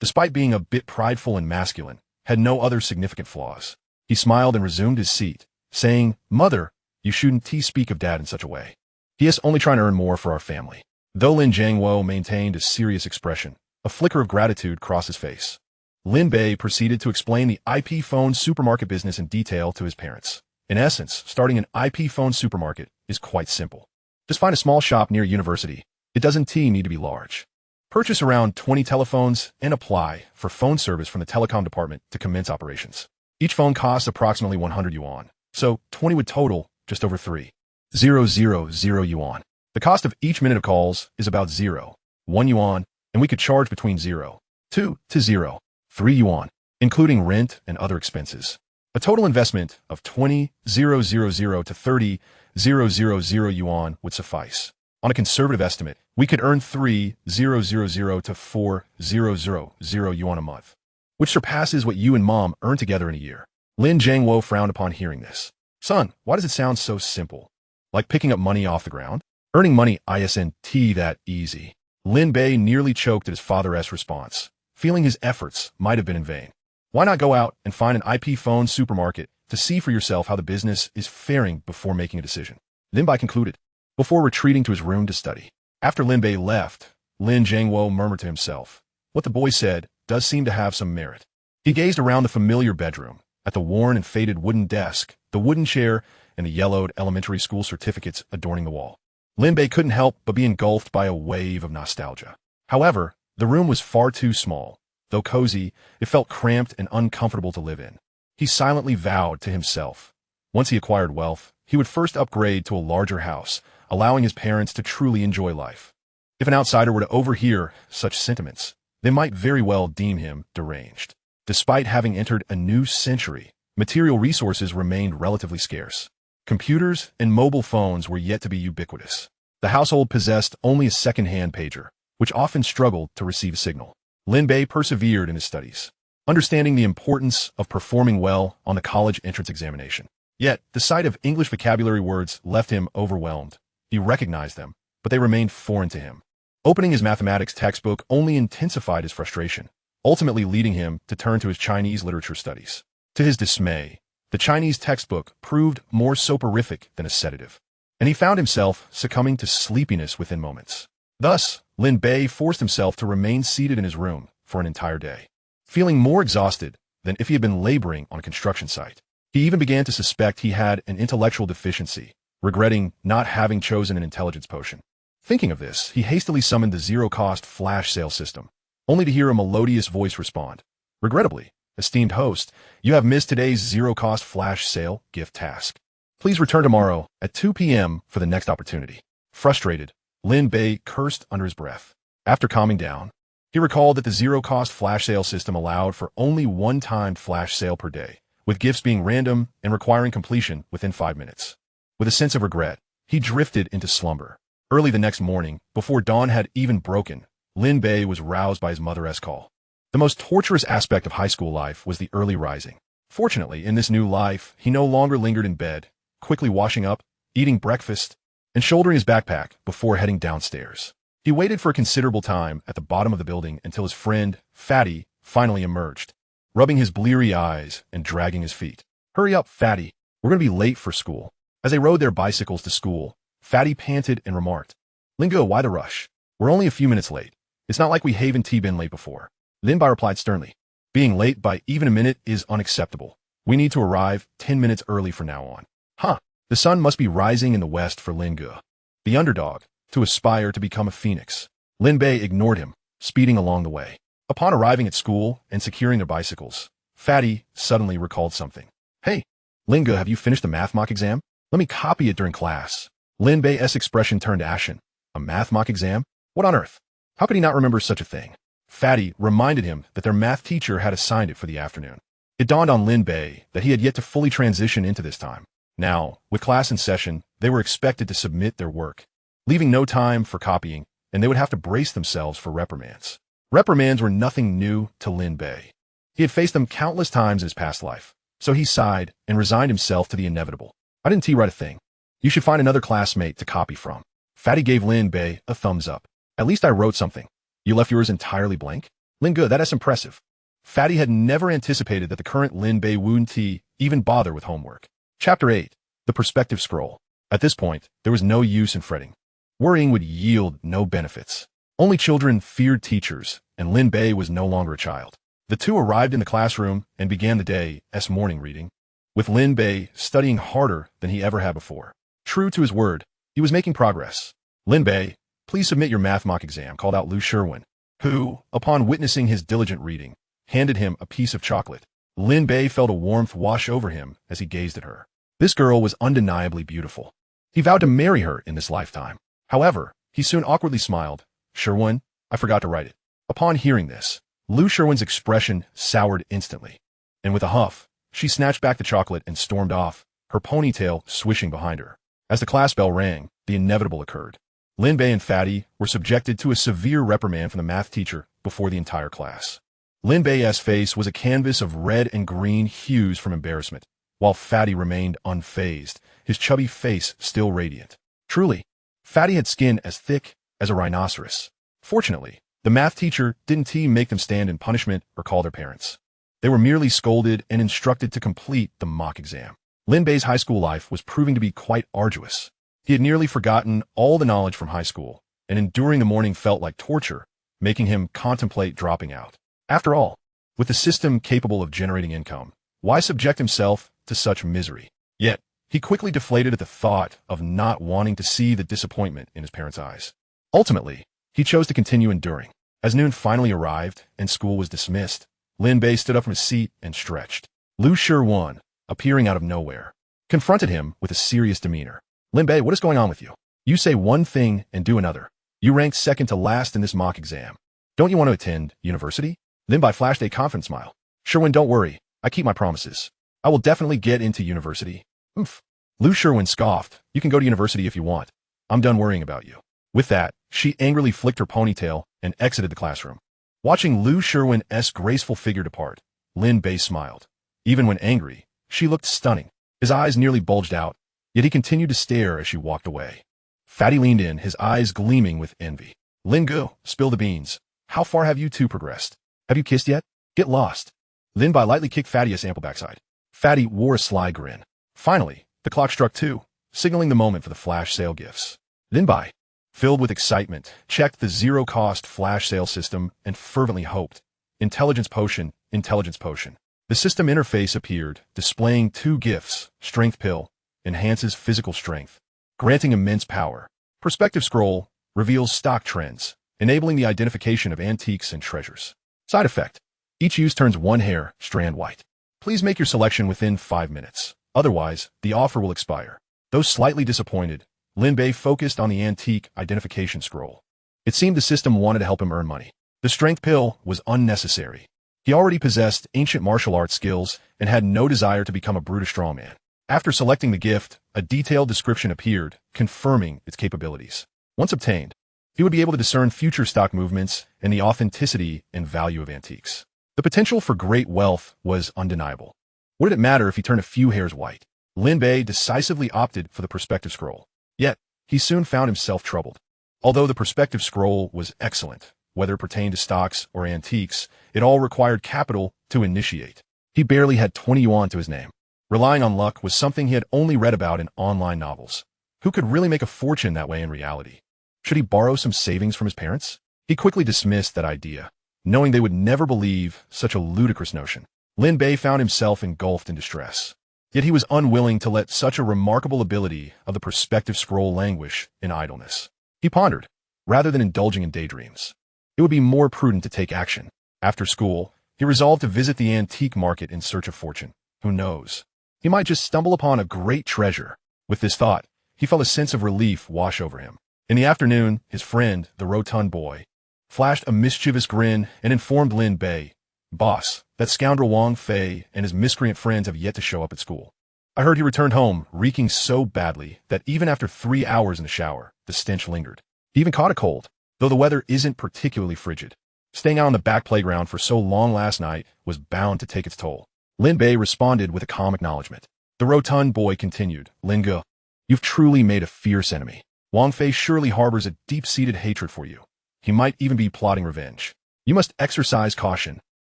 Despite being a bit prideful and masculine, had no other significant flaws. He smiled and resumed his seat, saying, "Mother, you shouldn't speak of Dad in such a way. He is only trying to earn more for our family." Though Lin Jiangwo maintained a serious expression, a flicker of gratitude crossed his face. Lin Bei proceeded to explain the IP phone supermarket business in detail to his parents. In essence, starting an IP phone supermarket is quite simple. Just find a small shop near a university. It doesn't need to be large. Purchase around 20 telephones and apply for phone service from the telecom department to commence operations. Each phone costs approximately 100 yuan, so 20 would total just over 3,000 yuan. The cost of each minute of calls is about 0.1 yuan, and we could charge between 0.2 to 0.3 yuan, including rent and other expenses. A total investment of 20,000 to 30,000 yuan would suffice. On a conservative estimate, we could earn 3,000 to 4,000 yuan a month, which surpasses what you and mom earn together in a year. Lin Jiangwo frowned upon hearing this. "Son, why does it sound so simple? Like picking up money off the ground? Earning money isn't that easy." Lin Bei nearly choked at his father's response, feeling his efforts might have been in vain. Why not go out and find an IP phone supermarket to see for yourself how the business is faring before making a decision? Lin Bei concluded, before retreating to his room to study. After Lin Bei left, Lin Jiangwo murmured to himself, "What the boy said does seem to have some merit." He gazed around the familiar bedroom, at the worn and faded wooden desk, the wooden chair, and the yellowed elementary school certificates adorning the wall. Lin Bei couldn't help but be engulfed by a wave of nostalgia. However, the room was far too small. Though cozy, it felt cramped and uncomfortable to live in. He silently vowed to himself, once he acquired wealth, he would first upgrade to a larger house, allowing his parents to truly enjoy life. If an outsider were to overhear such sentiments, they might very well deem him deranged. Despite having entered a new century, material resources remained relatively scarce. Computers and mobile phones were yet to be ubiquitous. The household possessed only a second-hand pager, which often struggled to receive a signal. Lin Bei persevered in his studies, understanding the importance of performing well on the college entrance examination. Yet, the sight of English vocabulary words left him overwhelmed. He recognized them, but they remained foreign to him. Opening his mathematics textbook only intensified his frustration, ultimately leading him to turn to his Chinese literature studies. To his dismay, the Chinese textbook proved more soporific than a sedative, and he found himself succumbing to sleepiness within moments. Thus, Lin Bei forced himself to remain seated in his room for an entire day, feeling more exhausted than if he had been laboring on a construction site. He even began to suspect he had an intellectual deficiency, regretting not having chosen an intelligence potion. Thinking of this, he hastily summoned the zero-cost flash sale system, only to hear a melodious voice respond. "Regrettably, esteemed host, you have missed today's zero-cost flash sale gift task. Please return tomorrow at 2 p.m. for the next opportunity." Frustrated, Lin Bei cursed under his breath. After calming down, he recalled that the zero-cost flash sale system allowed for only one-time flash sale per day, with gifts being random and requiring completion within 5 minutes. With a sense of regret, he drifted into slumber. Early the next morning, before dawn had even broken, Lin Bei was roused by his mother's call. The most torturous aspect of high school life was the early rising. Fortunately, in this new life, he no longer lingered in bed, quickly washing up, eating breakfast, and shouldering his backpack before heading downstairs. He waited for a considerable time at the bottom of the building until his friend, Fatty, finally emerged, rubbing his bleary eyes and dragging his feet. "Hurry up, Fatty. We're going to be late for school." As they rode their bicycles to school, Fatty panted and remarked, "Lingo, why the rush? We're only a few minutes late. It's not like we haven't been late before." Lin Bei replied sternly, "Being late by even a minute is unacceptable. We need to arrive 10 minutes early from now on." Huh. The sun must be rising in the west for Lin Ge, the underdog, to aspire to become a phoenix. Lin Bei ignored him, speeding along the way. Upon arriving at school and securing their bicycles, Fatty suddenly recalled something. "Hey, Lin Ge, have you finished the math mock exam? Let me copy it during class." Lin Bei's expression turned ashen. A math mock exam? What on earth? How could he not remember such a thing? Fatty reminded him that their math teacher had assigned it for the afternoon. It dawned on Lin Bei that he had yet to fully transition into this time. Now, with class in session, they were expected to submit their work, leaving no time for copying, and they would have to brace themselves for reprimands. Reprimands were nothing new to Lin Bei. He had faced them countless times in his past life, so he sighed and resigned himself to the inevitable. "I didn't write a thing. You should find another classmate to copy from." Fatty gave Lin Bei a thumbs up. "At least I wrote something. You left yours entirely blank?" "Lin Ge, that's impressive." Fatty had never anticipated that the current Lin Bei wouldn't even bother with homework. Chapter 8. The Perspective Scroll. At this point, there was no use in fretting. Worrying would yield no benefits. Only children feared teachers, and Lin Bei was no longer a child. The two arrived in the classroom and began the day's morning reading, with Lin Bei studying harder than he ever had before. True to his word, he was making progress. "Lin Bei, please submit your math mock exam," called out Lu Sherwin, who, upon witnessing his diligent reading, handed him a piece of chocolate. Lin Bei felt a warmth wash over him as he gazed at her. This girl was undeniably beautiful. He vowed to marry her in this lifetime. However, he soon awkwardly smiled. "Sherwin, I forgot to write it." Upon hearing this, Lu Sherwin's expression soured instantly, and with a huff, she snatched back the chocolate and stormed off, her ponytail swishing behind her. As the class bell rang, the inevitable occurred. Lin Bei and Fatty were subjected to a severe reprimand from the math teacher before the entire class. Lin Bei's face was a canvas of red and green hues from embarrassment, while Fatty remained unfazed, his chubby face still radiant. Truly, Fatty had skin as thick as a rhinoceros. Fortunately, the math teacher didn't make them stand in punishment or call their parents. They were merely scolded and instructed to complete the mock exam. Lin Bei's high school life was proving to be quite arduous. He had nearly forgotten all the knowledge from high school, and enduring the morning felt like torture, making him contemplate dropping out. After all, with a system capable of generating income, why subject himself to such misery? Yet, he quickly deflated at the thought of not wanting to see the disappointment in his parents' eyes. Ultimately, he chose to continue enduring. As noon finally arrived and school was dismissed, Lin Bei stood up from his seat and stretched. Lu Sherwin, appearing out of nowhere, confronted him with a serious demeanor. "Lin Bei, what is going on with you? You say one thing and do another. You ranked second to last in this mock exam. Don't you want to attend university?" Lin Bei flashed a confident smile. Sherwin, don't worry. I keep my promises. I will definitely get into university. Oomph. Lou Sherwin scoffed. You can go to university if you want. I'm done worrying about you. With that, she angrily flicked her ponytail and exited the classroom. Watching Lou Sherwin's graceful figure depart, Lin Bei smiled. Even when angry, she looked stunning. His eyes nearly bulged out, yet he continued to stare as she walked away. Fatty leaned in, his eyes gleaming with envy. Lin Go, spill the beans. How far have you two progressed? Have you kissed yet? Get lost. Lin Bei lightly kicked Fatty's ample backside. Fatty wore a sly grin. Finally, the clock struck 2, signaling the moment for the flash sale gifts. Lin Bei, filled with excitement, checked the zero-cost flash sale system and fervently hoped. Intelligence potion, intelligence potion. The system interface appeared, displaying 2 gifts. Strength pill, enhances physical strength, granting immense power. Perspective scroll, reveals stock trends, enabling the identification of antiques and treasures. Side effect, each use turns 1 hair strand white. Please make your selection within 5 minutes. Otherwise, the offer will expire. Though slightly disappointed, Lin Bei focused on the antique identification scroll. It seemed the system wanted to help him earn money. The strength pill was unnecessary. He already possessed ancient martial arts skills and had no desire to become a brute strongman. After selecting the gift, a detailed description appeared, confirming its capabilities. Once obtained, he would be able to discern future stock movements and the authenticity and value of antiques. The potential for great wealth was undeniable. What did it matter if he turned a few hairs white? Lin Bei decisively opted for the perspective scroll. Yet, he soon found himself troubled. Although the perspective scroll was excellent, whether it pertained to stocks or antiques, it all required capital to initiate. He barely had 20 yuan to his name. Relying on luck was something he had only read about in online novels. Who could really make a fortune that way in reality? Should he borrow some savings from his parents? He quickly dismissed that idea, knowing they would never believe such a ludicrous notion. Lin Bei found himself engulfed in distress. Yet he was unwilling to let such a remarkable ability of the perspective scroll languish in idleness. He pondered, rather than indulging in daydreams. It would be more prudent to take action. After school, he resolved to visit the antique market in search of fortune. Who knows? He might just stumble upon a great treasure. With this thought, he felt a sense of relief wash over him. In the afternoon, his friend, the rotund boy, flashed a mischievous grin and informed Lin Bei, "Boss, that scoundrel Wang Fei and his miscreant friends have yet to show up at school. I heard he returned home, reeking so badly that even after 3 hours in the shower, the stench lingered. He even caught a cold, though the weather isn't particularly frigid. Staying out on the back playground for so long last night was bound to take its toll." Lin Bei responded with a calm acknowledgement. The rotund boy continued, "Lin Ge, you've truly made a fierce enemy. Wang Fei surely harbors a deep-seated hatred for you. He might even be plotting revenge. You must exercise caution."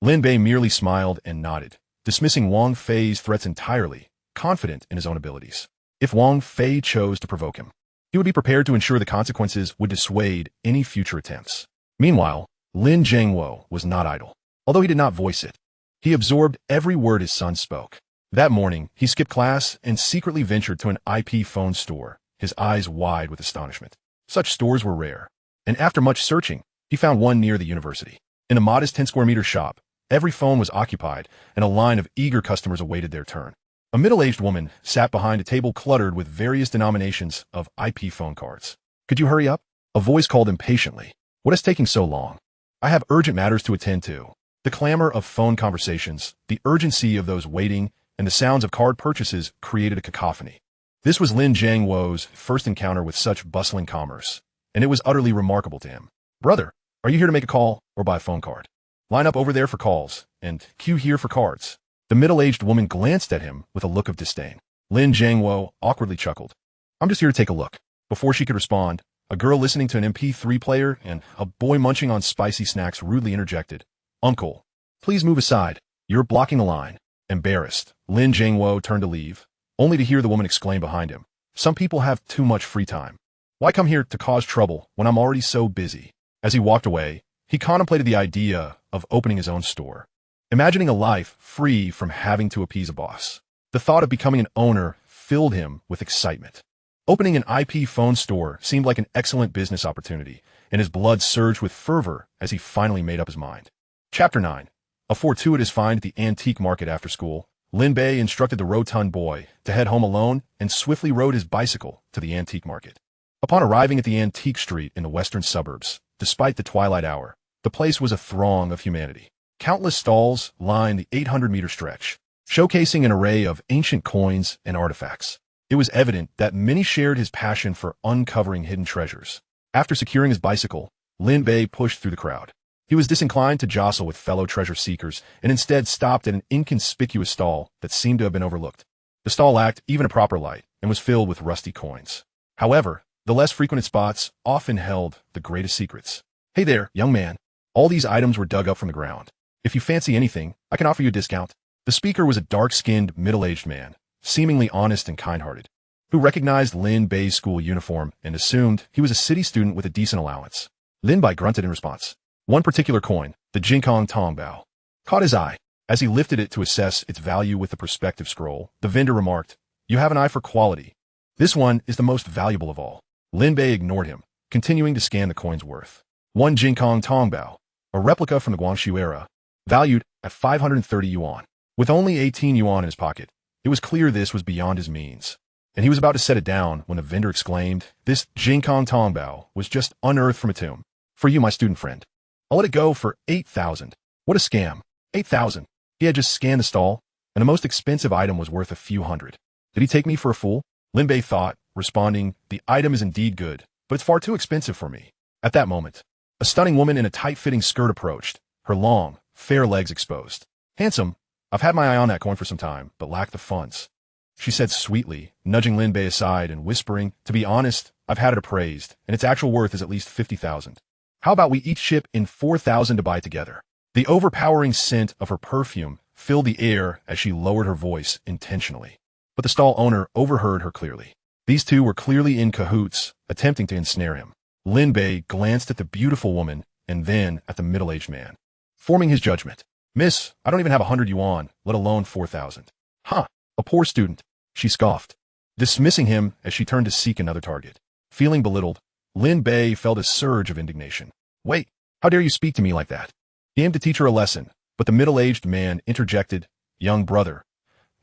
Lin Bei merely smiled and nodded, dismissing Wang Fei's threats entirely, confident in his own abilities. If Wang Fei chose to provoke him, he would be prepared to ensure the consequences would dissuade any future attempts. Meanwhile, Lin Zhengwo was not idle. Although he did not voice it, he absorbed every word his son spoke. That morning, he skipped class and secretly ventured to an IP phone store, his eyes wide with astonishment. Such stores were rare, and after much searching, he found one near the university. In a modest 10-square-meter shop, every phone was occupied, and a line of eager customers awaited their turn. A middle-aged woman sat behind a table cluttered with various denominations of IP phone cards. "Could you hurry up?" A voice called impatiently. "What is taking so long? I have urgent matters to attend to." The clamor of phone conversations, the urgency of those waiting, and the sounds of card purchases created a cacophony. This was Lin Zhengwo's first encounter with such bustling commerce, and it was utterly remarkable to him. "Brother, are you here to make a call or buy a phone card? Line up over there for calls, and queue here for cards." The middle-aged woman glanced at him with a look of disdain. Lin Zhengwo awkwardly chuckled. "I'm just here to take a look." Before she could respond, a girl listening to an MP3 player and a boy munching on spicy snacks rudely interjected, "Uncle, please move aside. You're blocking the line." Embarrassed, Lin Zhengwo turned to leave, only to hear the woman exclaim behind him, "Some people have too much free time. Why come here to cause trouble when I'm already so busy?" As he walked away, he contemplated the idea of opening his own store, imagining a life free from having to appease a boss. The thought of becoming an owner filled him with excitement. Opening an IP phone store seemed like an excellent business opportunity, and his blood surged with fervor as he finally made up his mind. Chapter 9. A fortuitous find at the antique market after school, Lin Bei instructed the rotund boy to head home alone and swiftly rode his bicycle to the antique market. Upon arriving at the antique street in the western suburbs, despite the twilight hour, the place was a throng of humanity. Countless stalls line the 800-meter stretch, showcasing an array of ancient coins and artifacts. It was evident that many shared his passion for uncovering hidden treasures. After securing his bicycle, Lin Bei pushed through the crowd. He was disinclined to jostle with fellow treasure seekers and instead stopped at an inconspicuous stall that seemed to have been overlooked. The stall lacked even a proper light and was filled with rusty coins. However, the less frequented spots often held the greatest secrets. "Hey there, young man. All these items were dug up from the ground. If you fancy anything, I can offer you a discount." The speaker was a dark-skinned, middle-aged man, seemingly honest and kind-hearted, who recognized Lin Bei's school uniform and assumed he was a city student with a decent allowance. Lin Bei grunted in response. One particular coin, the Jinkong Tongbao, caught his eye. As he lifted it to assess its value with the perspective scroll, the vendor remarked, "You have an eye for quality. This one is the most valuable of all." Lin Bei ignored him, continuing to scan the coin's worth. One Jinkong Tongbao, a replica from the Guangxu era, valued at 530 yuan. With only 18 yuan in his pocket, it was clear this was beyond his means, and he was about to set it down when the vendor exclaimed, "This Jinkong Tongbao was just unearthed from a tomb. For you, my student friend. I'll let it go for 8,000. What a scam. 8,000. He had just scanned the stall, and the most expensive item was worth a few hundred. Did he take me for a fool? Lin Bei thought, responding, "The item is indeed good, but it's far too expensive for me." At that moment, a stunning woman in a tight-fitting skirt approached, her long, fair legs exposed. "Handsome, I've had my eye on that coin for some time, but lack the funds," she said sweetly, nudging Lin Bei aside and whispering, "To be honest, I've had it appraised, and its actual worth is at least 50,000. How about we each chip in 4,000 to buy together?" The overpowering scent of her perfume filled the air as she lowered her voice intentionally. But the stall owner overheard her clearly. These two were clearly in cahoots, attempting to ensnare him. Lin Bei glanced at the beautiful woman and then at the middle-aged man, forming his judgment. "Miss, I don't even have 100 yuan, let alone 4,000. Huh, a poor student," she scoffed, dismissing him as she turned to seek another target. Feeling belittled, Lin Bei felt a surge of indignation. "Wait, how dare you speak to me like that?" He aimed to teach her a lesson, but the middle-aged man interjected, "Young brother,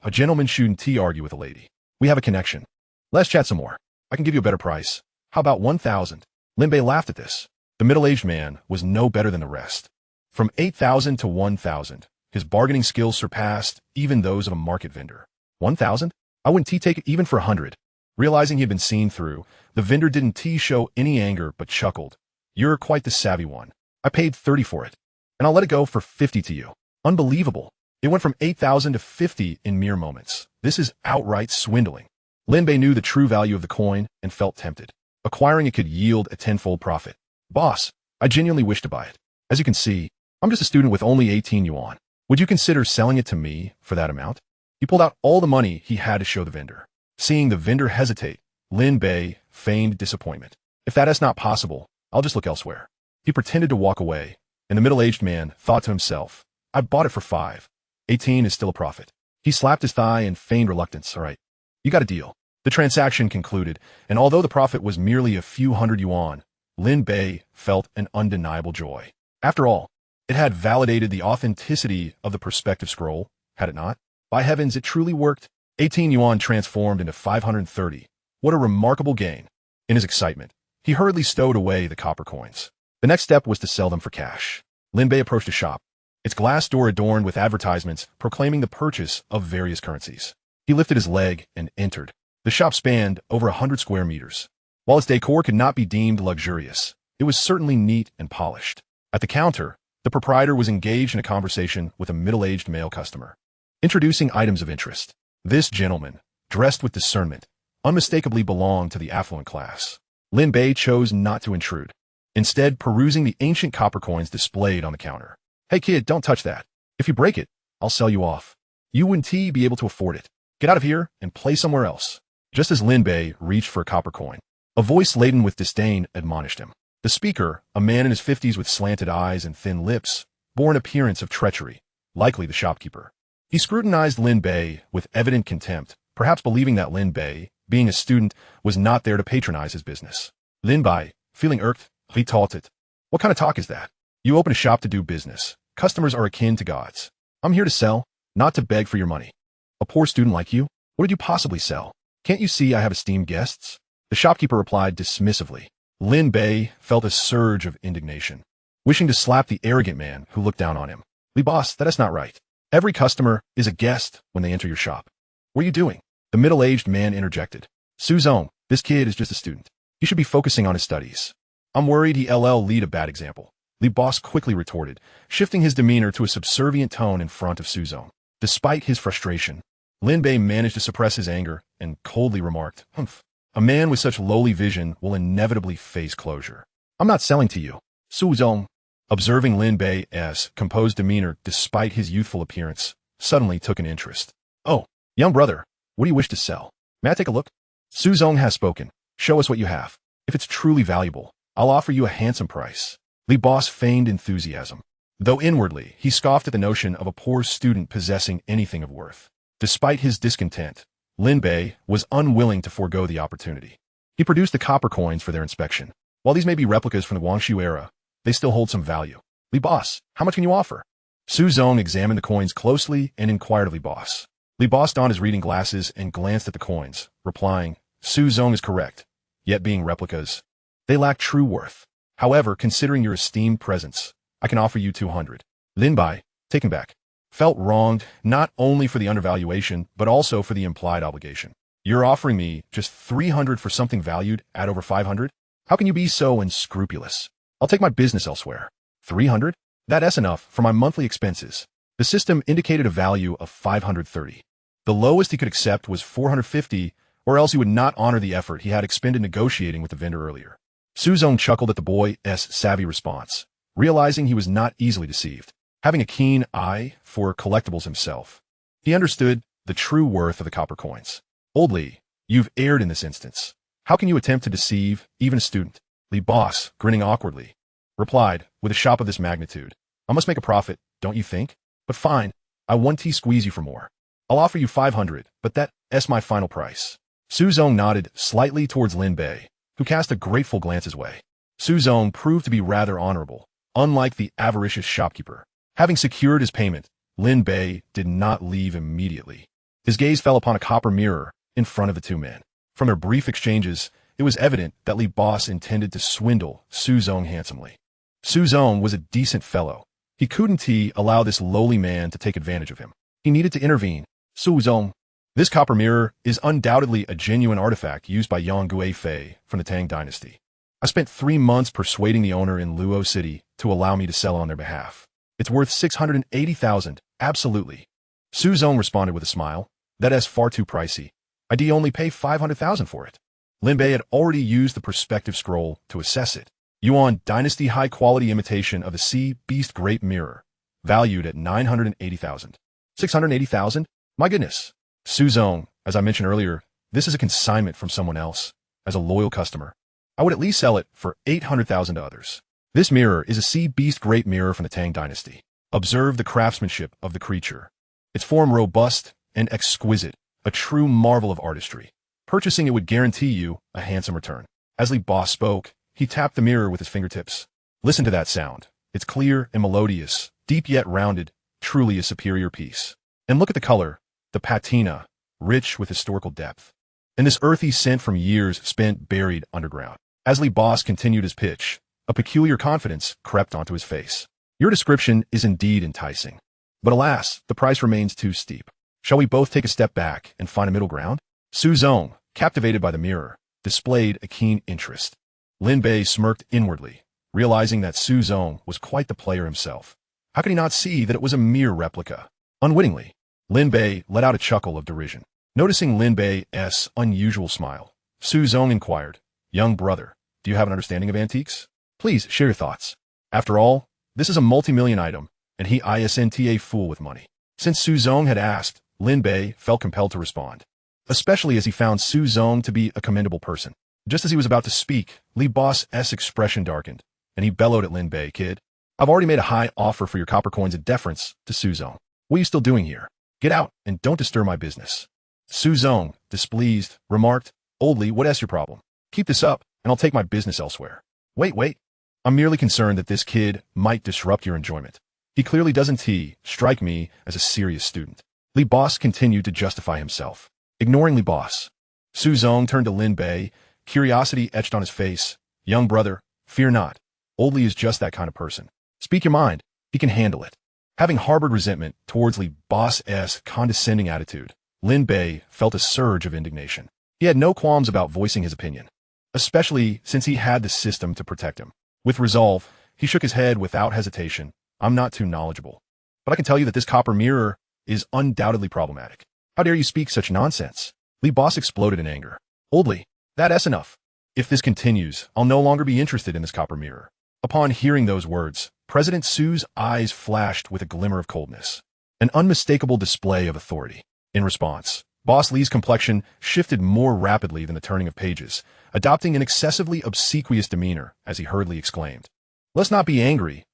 a gentleman shouldn't argue with a lady. We have a connection. Let's chat some more. I can give you a better price. How about 1,000? Lin Bei laughed at this. The middle-aged man was no better than the rest. From 8,000 to 1,000, his bargaining skills surpassed even those of a market vendor. 1,000? I wouldn't take it even for 100. Realizing he had been seen through, the vendor didn't show any anger but chuckled. "You're quite the savvy one. I paid 30 for it, and I'll let it go for 50 to you." Unbelievable. It went from 8,000 to 50 in mere moments. This is outright swindling. Lin Bei knew the true value of the coin and felt tempted. Acquiring it could yield a tenfold profit. "Boss, I genuinely wish to buy it. As you can see, I'm just a student with only 18 yuan. Would you consider selling it to me for that amount?" He pulled out all the money he had to show the vendor. Seeing the vendor hesitate, Lin Bei feigned disappointment. "If that is not possible, I'll just look elsewhere." He pretended to walk away, and the middle-aged man thought to himself, "I bought it for 5. 18 is still a profit." He slapped his thigh and feigned reluctance. "All right, you got a deal." The transaction concluded, and although the profit was merely a few hundred yuan, Lin Bei felt an undeniable joy. After all, it had validated the authenticity of the perspective scroll, had it not? By heavens, it truly worked. 18 yuan transformed into 530. What a remarkable gain. In his excitement, he hurriedly stowed away the copper coins. The next step was to sell them for cash. Lin Bei approached a shop, its glass door adorned with advertisements proclaiming the purchase of various currencies. He lifted his leg and entered. The shop spanned over 100 square meters. While its decor could not be deemed luxurious, it was certainly neat and polished. At the counter, the proprietor was engaged in a conversation with a middle-aged male customer, introducing items of interest. This gentleman, dressed with discernment, unmistakably belonged to the affluent class. Lin Bei chose not to intrude, instead perusing the ancient copper coins displayed on the counter. "Hey kid, don't touch that. If you break it, I'll sell you off. You wouldn't be able to afford it. Get out of here and play somewhere else." Just as Lin Bei reached for a copper coin, a voice laden with disdain admonished him. The speaker, a man in his 50s with slanted eyes and thin lips, bore an appearance of treachery, likely the shopkeeper. He scrutinized Lin Bei with evident contempt, perhaps believing that Lin Bei, being a student, was not there to patronize his business. Lin Bei, feeling irked, retorted, "What kind of talk is that? You open a shop to do business. Customers are akin to gods. I'm here to sell, not to beg for your money. A poor student like you? What did you possibly sell? Can't you see I have esteemed guests?" The shopkeeper replied dismissively. Lin Bei felt a surge of indignation, wishing to slap the arrogant man who looked down on him. Li boss, that is not right. Every customer is a guest when they enter your shop. What are you doing? The middle-aged man interjected. Suzong, this kid is just a student. He should be focusing on his studies. I'm worried he'll lead a bad example. Li boss quickly retorted, shifting his demeanor to a subservient tone in front of Suzong. Despite his frustration, Lin Bei managed to suppress his anger and coldly remarked, "Humph. A man with such lowly vision will inevitably face closure. I'm not selling to you." Suzong, observing Lin Bei's composed demeanor despite his youthful appearance, suddenly took an interest. "Oh, young brother, what do you wish to sell? May I take a look?" Suzong has spoken. "Show us what you have. If it's truly valuable, I'll offer you a handsome price." Li boss feigned enthusiasm, though inwardly he scoffed at the notion of a poor student possessing anything of worth. Despite his discontent, Lin Bei was unwilling to forego the opportunity. He produced the copper coins for their inspection. While these may be replicas from the Guangxu era, they still hold some value. "Li boss, how much can you offer?" Suzong examined the coins closely and inquired of Li boss. Li boss donned his reading glasses and glanced at the coins, replying, "Suzong is correct. Yet being replicas, they lack true worth. However, considering your esteemed presence, I can offer you 200. Lin Bei, taken back, felt wronged not only for the undervaluation, but also for the implied obligation. "You're offering me just 300 for something valued at over 500? How can you be so unscrupulous? I'll take my business elsewhere." 300? That's enough for my monthly expenses. The system indicated a value of 530. The lowest he could accept was 450, or else he would not honor the effort he had expended negotiating with the vendor earlier. Suzong chuckled at the boy's savvy response, realizing he was not easily deceived. Having a keen eye for collectibles himself, he understood the true worth of the copper coins. "Old Li, you've erred in this instance. How can you attempt to deceive even a student?" Li boss, grinning awkwardly, replied, "With a shop of this magnitude, I must make a profit, don't you think? But fine, I want to squeeze you for more. I'll offer you 500, but that's my final price." Suzong nodded slightly towards Lin Bei, who cast a grateful glance his way. Suzong proved to be rather honorable, unlike the avaricious shopkeeper. Having secured his payment, Lin Bei did not leave immediately. His gaze fell upon a copper mirror in front of the two men. From their brief exchanges, it was evident that Li boss intended to swindle Suzong handsomely. Suzong was a decent fellow. He couldn't allow this lowly man to take advantage of him. He needed to intervene. "Suzong, this copper mirror is undoubtedly a genuine artifact used by Yang Guifei from the Tang dynasty. I spent 3 months persuading the owner in Luo City to allow me to sell on their behalf. It's worth 680,000, absolutely." Suzong responded with a smile. "That's far too pricey. I'd only pay 500,000 for it." Lin Bei had already used the perspective scroll to assess it. Yuan Dynasty high-quality imitation of the Sea Beast Great Mirror, valued at 980,000. 680,000? My goodness. "Suzong, as I mentioned earlier, this is a consignment from someone else. As a loyal customer, I would at least sell it for 800,000 to others. This mirror is a Sea Beast Great Mirror from the Tang Dynasty. Observe the craftsmanship of the creature. Its form robust and exquisite, a true marvel of artistry. Purchasing it would guarantee you a handsome return." As Li boss spoke, he tapped the mirror with his fingertips. "Listen to that sound. It's clear and melodious, deep yet rounded, truly a superior piece. And look at the color, the patina, rich with historical depth. And this earthy scent from years spent buried underground." As Li boss continued his pitch, a peculiar confidence crept onto his face. "Your description is indeed enticing. But alas, the price remains too steep. Shall we both take a step back and find a middle ground?" Suzong, captivated by the mirror, displayed a keen interest. Lin Bei smirked inwardly, realizing that Suzong was quite the player himself. How could he not see that it was a mere replica? Unwittingly, Lin Bei let out a chuckle of derision. Noticing Lin Bei's unusual smile, Suzong inquired, "Young brother, do you have an understanding of antiques? Please share your thoughts. After all, this is a multi-million item, and he isn't a fool with money." Since Suzong had asked, Lin Bei felt compelled to respond, especially as he found Suzong to be a commendable person. Just as he was about to speak, Li boss's expression darkened, and he bellowed at Lin Bei, "Kid, I've already made a high offer for your copper coins in deference to Suzong. What are you still doing here? Get out and don't disturb my business." Suzong, displeased, remarked, "Old Li, what's your problem? Keep this up, and I'll take my business elsewhere." Wait. I'm merely concerned that this kid might disrupt your enjoyment. He clearly doesn't strike me as a serious student." Li boss continued to justify himself. Ignoring Li boss, Suzong turned to Lin Bei, curiosity etched on his face. "Young brother, fear not. Old Li is just that kind of person. Speak your mind. He can handle it." Having harbored resentment towards Li Boss's condescending attitude, Lin Bei felt a surge of indignation. He had no qualms about voicing his opinion, especially since he had the system to protect him. With resolve, he shook his head without hesitation. I'm not too knowledgeable, but I can tell you that this copper mirror is undoubtedly problematic. How dare you speak such nonsense? Li Boss exploded in anger. Oldly, that's enough. If this continues, I'll no longer be interested in this copper mirror. Upon hearing those words, President Su's eyes flashed with a glimmer of coldness, an unmistakable display of authority. In response, Boss Li's complexion shifted more rapidly than the turning of pages, adopting an excessively obsequious demeanor as he hurriedly exclaimed, let's not be angry.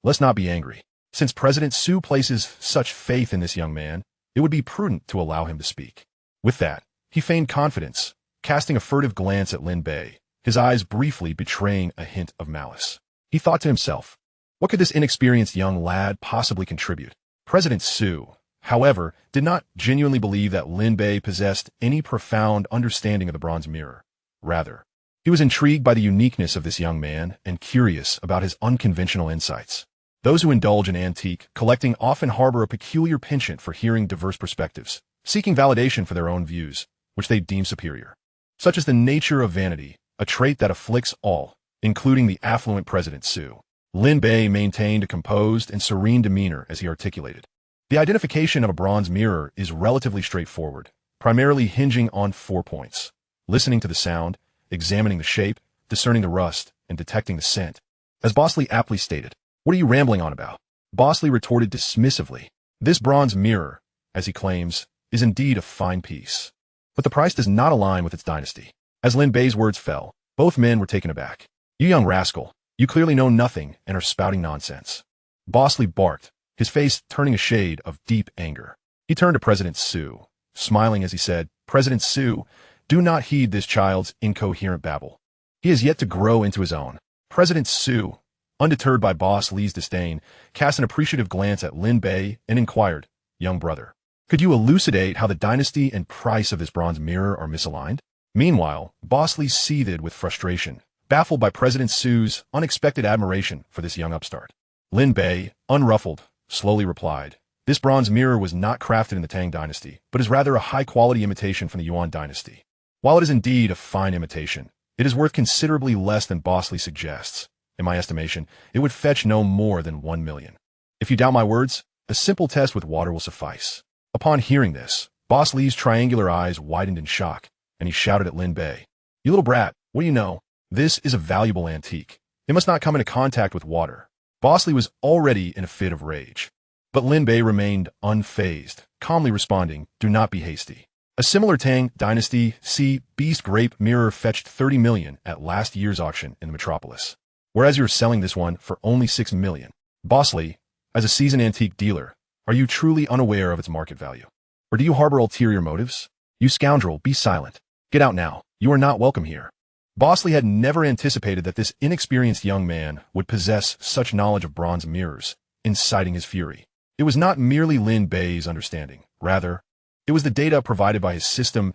Since President Su places such faith in this young man, it would be prudent to allow him to speak. With that, he feigned confidence, casting a furtive glance at Lin Bei, his eyes briefly betraying a hint of malice. He thought to himself, what could this inexperienced young lad possibly contribute? President Su, however, did not genuinely believe that Lin Bei possessed any profound understanding of the bronze mirror. Rather, he was intrigued by the uniqueness of this young man and curious about his unconventional insights. Those who indulge in antique collecting often harbor a peculiar penchant for hearing diverse perspectives, seeking validation for their own views, which they deem superior. Such is the nature of vanity, a trait that afflicts all, including the affluent President Su. Lin Bei maintained a composed and serene demeanor as he articulated. The identification of a bronze mirror is relatively straightforward, primarily hinging on 4 points: listening to the sound, examining the shape, discerning the rust, and detecting the scent. As Boss Li aptly stated, what are you rambling on about? Boss Li retorted dismissively. This bronze mirror, as he claims, is indeed a fine piece, but the price does not align with its dynasty. As Lin Bei's words fell, both men were taken aback. You young rascal, you clearly know nothing and are spouting nonsense. Boss Li barked, his face turning a shade of deep anger. He turned to President Su, smiling as he said, President Su, do not heed this child's incoherent babble. He has yet to grow into his own. President Su, undeterred by Boss Li's disdain, cast an appreciative glance at Lin Bei and inquired, young brother, could you elucidate how the dynasty and price of this bronze mirror are misaligned? Meanwhile, Boss Li seethed with frustration, baffled by President Su's unexpected admiration for this young upstart. Lin Bei, unruffled, slowly replied, this bronze mirror was not crafted in the Tang dynasty, but is rather a high-quality imitation from the Yuan dynasty. While it is indeed a fine imitation, it is worth considerably less than Boss Li suggests. In my estimation, it would fetch no more than 1 million. If you doubt my words, a simple test with water will suffice. Upon hearing this, Boss Li's triangular eyes widened in shock, and he shouted at Lin Bei, you little brat, what do you know? This is a valuable antique. It must not come into contact with water. Boss Li was already in a fit of rage, but Lin Bei remained unfazed, calmly responding, do not be hasty. A similar Tang dynasty beast grape mirror fetched 30 million at last year's auction in the metropolis, whereas you're selling this one for only 6 million. Boss Li, as a seasoned antique dealer, are you truly unaware of its market value? Or do you harbor ulterior motives? You scoundrel, be silent. Get out now. You are not welcome here. Boss Li had never anticipated that this inexperienced young man would possess such knowledge of bronze mirrors, inciting his fury. It was not merely Lin Bei's understanding. Rather, it was the data provided by his system's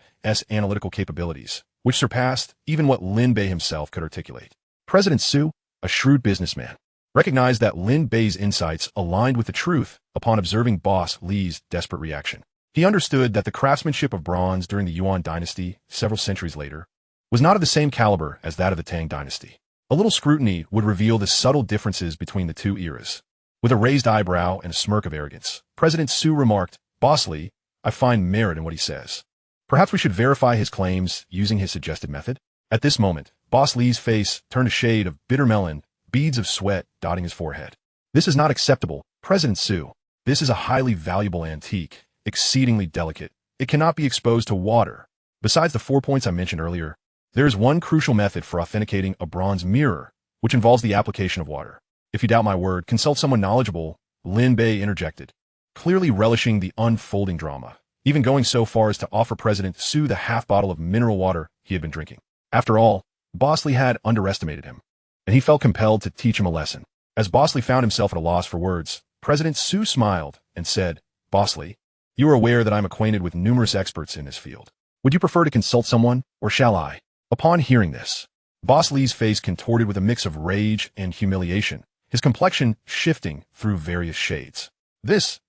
analytical capabilities, which surpassed even what Lin Bei himself could articulate. President Su, a shrewd businessman, recognized that Lin Bei's insights aligned with the truth upon observing Boss Li's desperate reaction. He understood that the craftsmanship of bronze during the Yuan dynasty, several centuries later, was not of the same caliber as that of the Tang dynasty. A little scrutiny would reveal the subtle differences between the two eras. With a raised eyebrow and a smirk of arrogance, President Su remarked, Boss Li, I find merit in what he says. Perhaps we should verify his claims using his suggested method? At this moment, Boss Li's face turned a shade of bitter melon, beads of sweat dotting his forehead. This is not acceptable, President Su. This is a highly valuable antique, exceedingly delicate. It cannot be exposed to water. Besides the 4 points I mentioned earlier, there is one crucial method for authenticating a bronze mirror, which involves the application of water. If you doubt my word, consult someone knowledgeable, Lin Bei interjected, clearly relishing the unfolding drama, even going so far as to offer President Su the half bottle of mineral water he had been drinking. After all, Boss Li had underestimated him, and he felt compelled to teach him a lesson. As Boss Li found himself at a loss for words, President Su smiled and said, Boss Li, you are aware that I am acquainted with numerous experts in this field. Would you prefer to consult someone, or shall I? Upon hearing this, Boss Li's face contorted with a mix of rage and humiliation, his complexion shifting through various shades. This.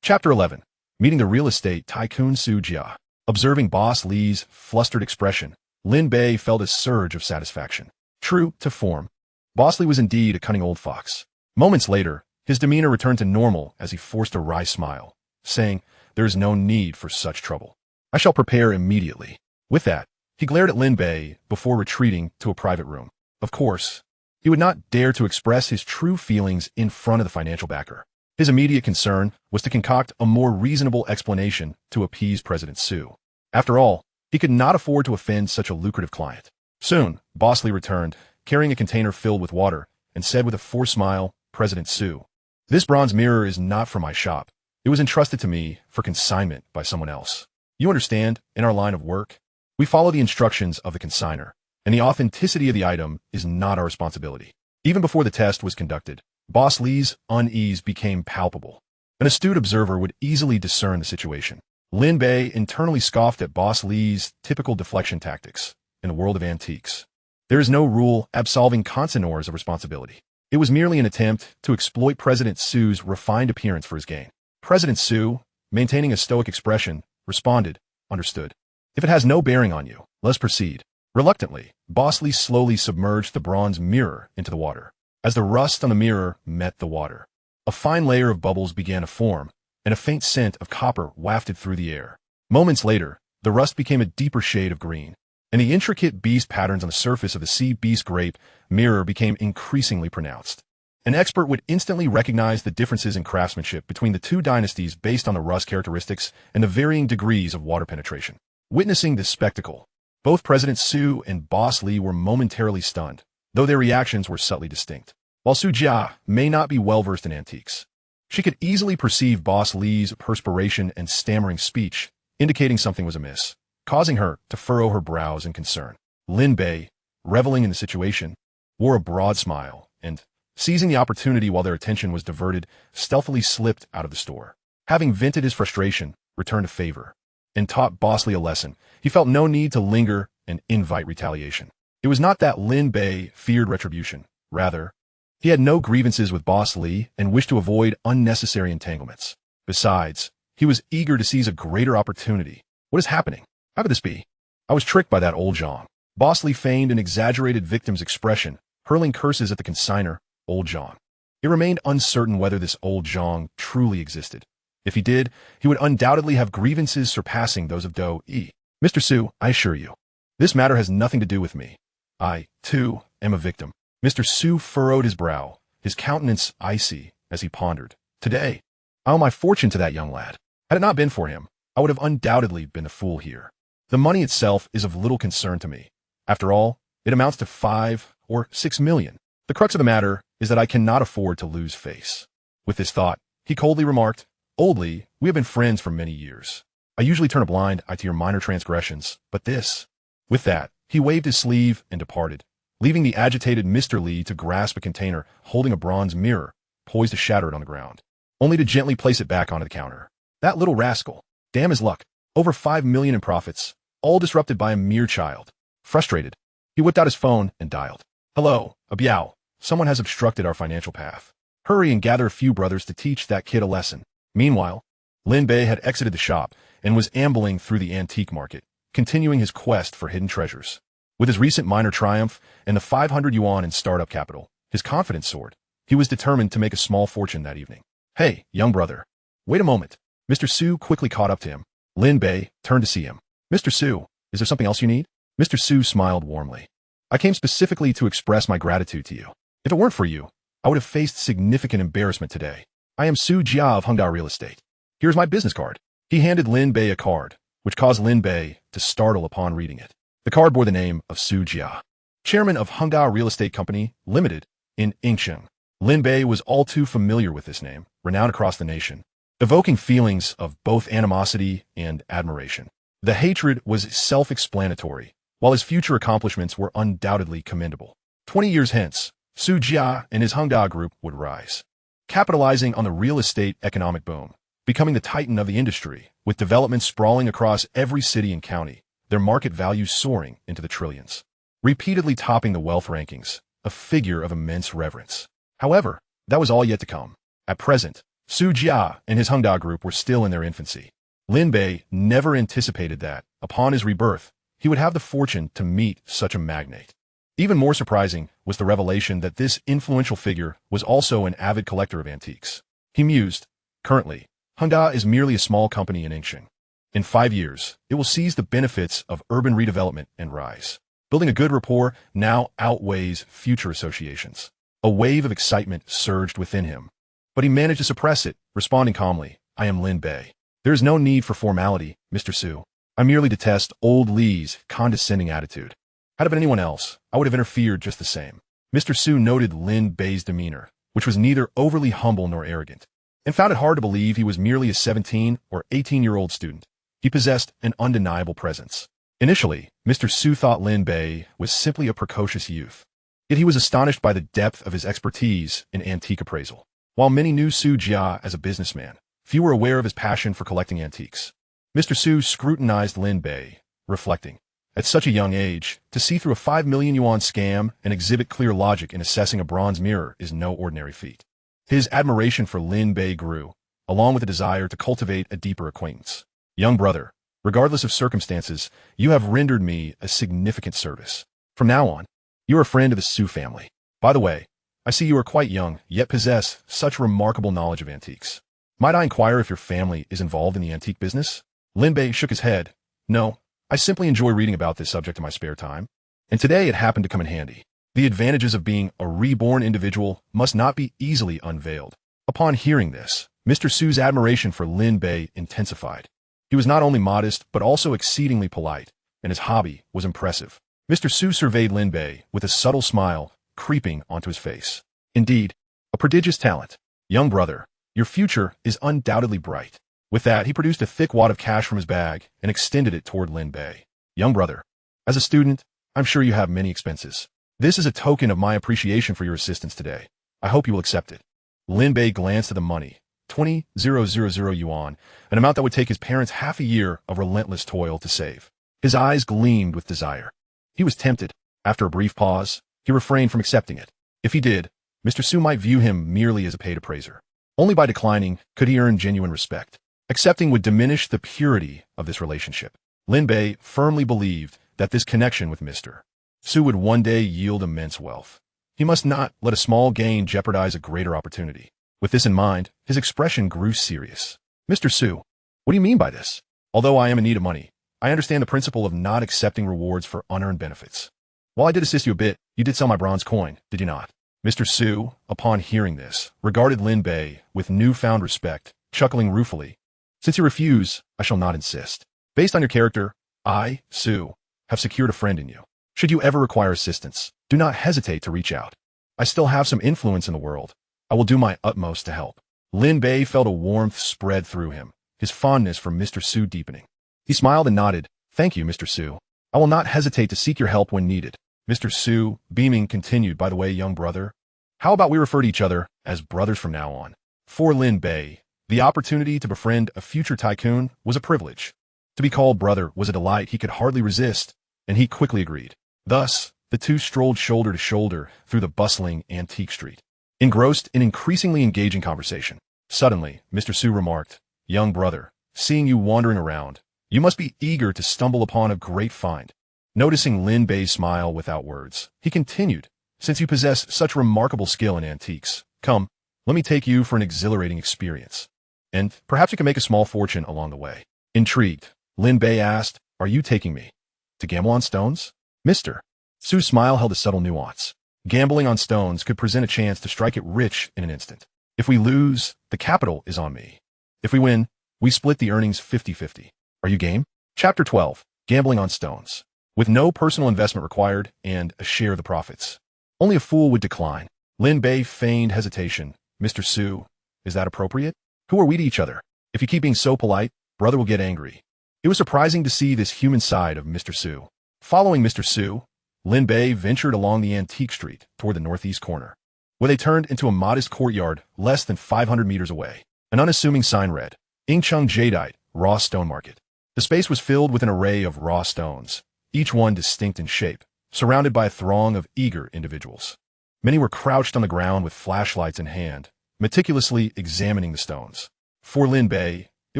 Chapter 11. Meeting the real estate tycoon Su Jia. Observing Boss Li's flustered expression, Lin Bei felt a surge of satisfaction. True to form, Boss Li was indeed a cunning old fox. Moments later, his demeanor returned to normal as he forced a wry smile, saying, "There is no need for such trouble. I shall prepare immediately." With that, he glared at Lin Bei before retreating to a private room. Of course, he would not dare to express his true feelings in front of the financial backer. His immediate concern was to concoct a more reasonable explanation to appease President Su. After all, he could not afford to offend such a lucrative client. Soon, Boss Li returned, carrying a container filled with water, and said with a forced smile, "President Su, this bronze mirror is not for my shop. It was entrusted to me for consignment by someone else. You understand, in our line of work, we follow the instructions of the consigner, and the authenticity of the item is not our responsibility." Even before the test was conducted, Boss Li's unease became palpable. An astute observer would easily discern the situation. Lin Bei internally scoffed at Boss Li's typical deflection tactics in the world of antiques. There is no rule absolving consignors of responsibility. It was merely an attempt to exploit President Su's refined appearance for his gain. President Su, maintaining a stoic expression, responded, "Understood. If it has no bearing on you, let's proceed." Reluctantly, Boss Li slowly submerged the bronze mirror into the water. As the rust on the mirror met the water, a fine layer of bubbles began to form, and a faint scent of copper wafted through the air. Moments later, the rust became a deeper shade of green, and the intricate beast patterns on the surface of the sea beast grape mirror became increasingly pronounced. An expert would instantly recognize the differences in craftsmanship between the two dynasties based on the rust characteristics and the varying degrees of water penetration. Witnessing this spectacle, both President Su and Boss Li were momentarily stunned, though their reactions were subtly distinct. While Su Jia may not be well-versed in antiques, she could easily perceive Boss Li's perspiration and stammering speech, indicating something was amiss, causing her to furrow her brows in concern. Lin Bei, reveling in the situation, wore a broad smile and, seizing the opportunity while their attention was diverted, stealthily slipped out of the store. Having vented his frustration, returned to favor, and taught Boss Li a lesson, he felt no need to linger and invite retaliation. It was not that Lin Bei feared retribution. Rather, he had no grievances with Boss Li and wished to avoid unnecessary entanglements. Besides, he was eager to seize a greater opportunity. What is happening? How could this be? I was tricked by that old Zhang. Boss Li feigned an exaggerated victim's expression, hurling curses at the consigner, old Zhang. It remained uncertain whether this old Zhang truly existed. If he did, he would undoubtedly have grievances surpassing those of Do Yi. "Mr. Su, I assure you, this matter has nothing to do with me. I, too, am a victim." Mr. Su furrowed his brow, his countenance icy as he pondered. "Today, I owe my fortune to that young lad. Had it not been for him, I would have undoubtedly been the fool here. The money itself is of little concern to me. After all, it amounts to 5 or 6 million. The crux of the matter is that I cannot afford to lose face." With this thought, he coldly remarked, "Old Li, we have been friends for many years. I usually turn a blind eye to your minor transgressions, but this..." With that, he waved his sleeve and departed, leaving the agitated Mr. Li to grasp a container holding a bronze mirror, poised to shatter it on the ground, only to gently place it back onto the counter. That little rascal. Damn his luck. Over 5 million in profits, all disrupted by a mere child. Frustrated, he whipped out his phone and dialed. "Hello, Biao. Someone has obstructed our financial path. Hurry and gather a few brothers to teach that kid a lesson." Meanwhile, Lin Bei had exited the shop and was ambling through the antique market, continuing his quest for hidden treasures. With his recent minor triumph and the 500 yuan in startup capital, his confidence soared. He was determined to make a small fortune that evening. "Hey, young brother. Wait a moment." Mr. Su quickly caught up to him. Lin Bei turned to see him. "Mr. Su, is there something else you need?" Mr. Su smiled warmly. "I came specifically to express my gratitude to you. If it weren't for you, I would have faced significant embarrassment today. I am Su Jia of Hengda Real Estate. Here's my business card." He handed Lin Bei a card, which caused Lin Bei to startle upon reading it. The card bore the name of Su Jia, chairman of Hengda Real Estate Company, Limited, in Yingcheng. Lin Bei was all too familiar with this name, renowned across the nation, evoking feelings of both animosity and admiration. The hatred was self-explanatory, while his future accomplishments were undoubtedly commendable. 20 years hence, Su Jia and his Hengda Group would rise, capitalizing on the real estate economic boom, becoming the titan of the industry, with developments sprawling across every city and county, their market value soaring into the trillions, repeatedly topping the wealth rankings, a figure of immense reverence. However, that was all yet to come. At present, Su Jia and his Hengda group were still in their infancy. Lin Bei never anticipated that, upon his rebirth, he would have the fortune to meet such a magnate. Even more surprising was the revelation that this influential figure was also an avid collector of antiques. He mused, currently, Hengda is merely a small company in Engsheng. In 5 years, it will seize the benefits of urban redevelopment and rise. Building a good rapport now outweighs future associations. A wave of excitement surged within him. But he managed to suppress it, responding calmly, I am Lin Bei. There is no need for formality, Mr. Su. I merely detest old Li's condescending attitude. Had it been anyone else, I would have interfered just the same. Mr. Su noted Lin Bei's demeanor, which was neither overly humble nor arrogant, and found it hard to believe he was merely a 17 or 18-year-old student. He possessed an undeniable presence. Initially, Mr. Su thought Lin Bei was simply a precocious youth. Yet he was astonished by the depth of his expertise in antique appraisal. While many knew Su Jia as a businessman, few were aware of his passion for collecting antiques. Mr. Su scrutinized Lin Bei, reflecting, at such a young age, to see through a 5 million yuan scam and exhibit clear logic in assessing a bronze mirror is no ordinary feat. His admiration for Lin Bei grew, along with a desire to cultivate a deeper acquaintance. Young brother, regardless of circumstances, you have rendered me a significant service. From now on, you are a friend of the Su family. By the way, I see you are quite young, yet possess such remarkable knowledge of antiques. Might I inquire if your family is involved in the antique business? Lin Bei shook his head. No, I simply enjoy reading about this subject in my spare time. And today it happened to come in handy. The advantages of being a reborn individual must not be easily unveiled. Upon hearing this, Mr. Su's admiration for Lin Bei intensified. He was not only modest, but also exceedingly polite, and his hobby was impressive. Mr. Su surveyed Lin Bei with a subtle smile creeping onto his face. Indeed, a prodigious talent. Young brother, your future is undoubtedly bright. With that, he produced a thick wad of cash from his bag and extended it toward Lin Bei. Young brother, as a student, I'm sure you have many expenses. This is a token of my appreciation for your assistance today. I hope you will accept it. Lin Bei glanced at the money, 20,000 yuan, an amount that would take his parents half a year of relentless toil to save. His eyes gleamed with desire. He was tempted. After a brief pause, he refrained from accepting it. If he did, Mr. Su might view him merely as a paid appraiser. Only by declining could he earn genuine respect. Accepting would diminish the purity of this relationship. Lin Bei firmly believed that this connection with Mr. Su would one day yield immense wealth. He must not let a small gain jeopardize a greater opportunity. With this in mind, his expression grew serious. Mr. Su, what do you mean by this? Although I am in need of money, I understand the principle of not accepting rewards for unearned benefits. While I did assist you a bit, you did sell my bronze coin, did you not? Mr. Su, upon hearing this, regarded Lin Bei with newfound respect, chuckling ruefully. Since you refuse, I shall not insist. Based on your character, I, Su, have secured a friend in you. Should you ever require assistance, do not hesitate to reach out. I still have some influence in the world. I will do my utmost to help. Lin Bei felt a warmth spread through him, his fondness for Mr. Su deepening. He smiled and nodded. Thank you, Mr. Su. I will not hesitate to seek your help when needed. Mr. Su, beaming, continued, by the way, young brother, how about we refer to each other as brothers from now on? For Lin Bei, the opportunity to befriend a future tycoon was a privilege. To be called brother was a delight he could hardly resist, and he quickly agreed. Thus, the two strolled shoulder to shoulder through the bustling antique street, engrossed in increasingly engaging conversation. Suddenly, Mr. Su remarked, young brother, seeing you wandering around, you must be eager to stumble upon a great find. Noticing Lin Bei's smile without words, he continued, since you possess such remarkable skill in antiques, come, let me take you for an exhilarating experience. And perhaps you can make a small fortune along the way. Intrigued, Lin Bei asked, are you taking me to gamble on stones? Mr. Su's smile held a subtle nuance. Gambling on stones could present a chance to strike it rich in an instant. If we lose, the capital is on me. If we win, we split the earnings 50-50. Are you game? Chapter 12, Gambling on Stones. With no personal investment required and a share of the profits. Only a fool would decline. Lin Bei feigned hesitation. Mr. Su, is that appropriate? Who are we to each other? If you keep being so polite, brother will get angry. It was surprising to see this human side of Mr. Su. Following Mr. Su, Lin Bei ventured along the antique street toward the northeast corner, where they turned into a modest courtyard less than 500 meters away. An unassuming sign read, Engsheng Jadeite, Raw Stone Market. The space was filled with an array of raw stones, each one distinct in shape, surrounded by a throng of eager individuals. Many were crouched on the ground with flashlights in hand, meticulously examining the stones. For Lin Bei, it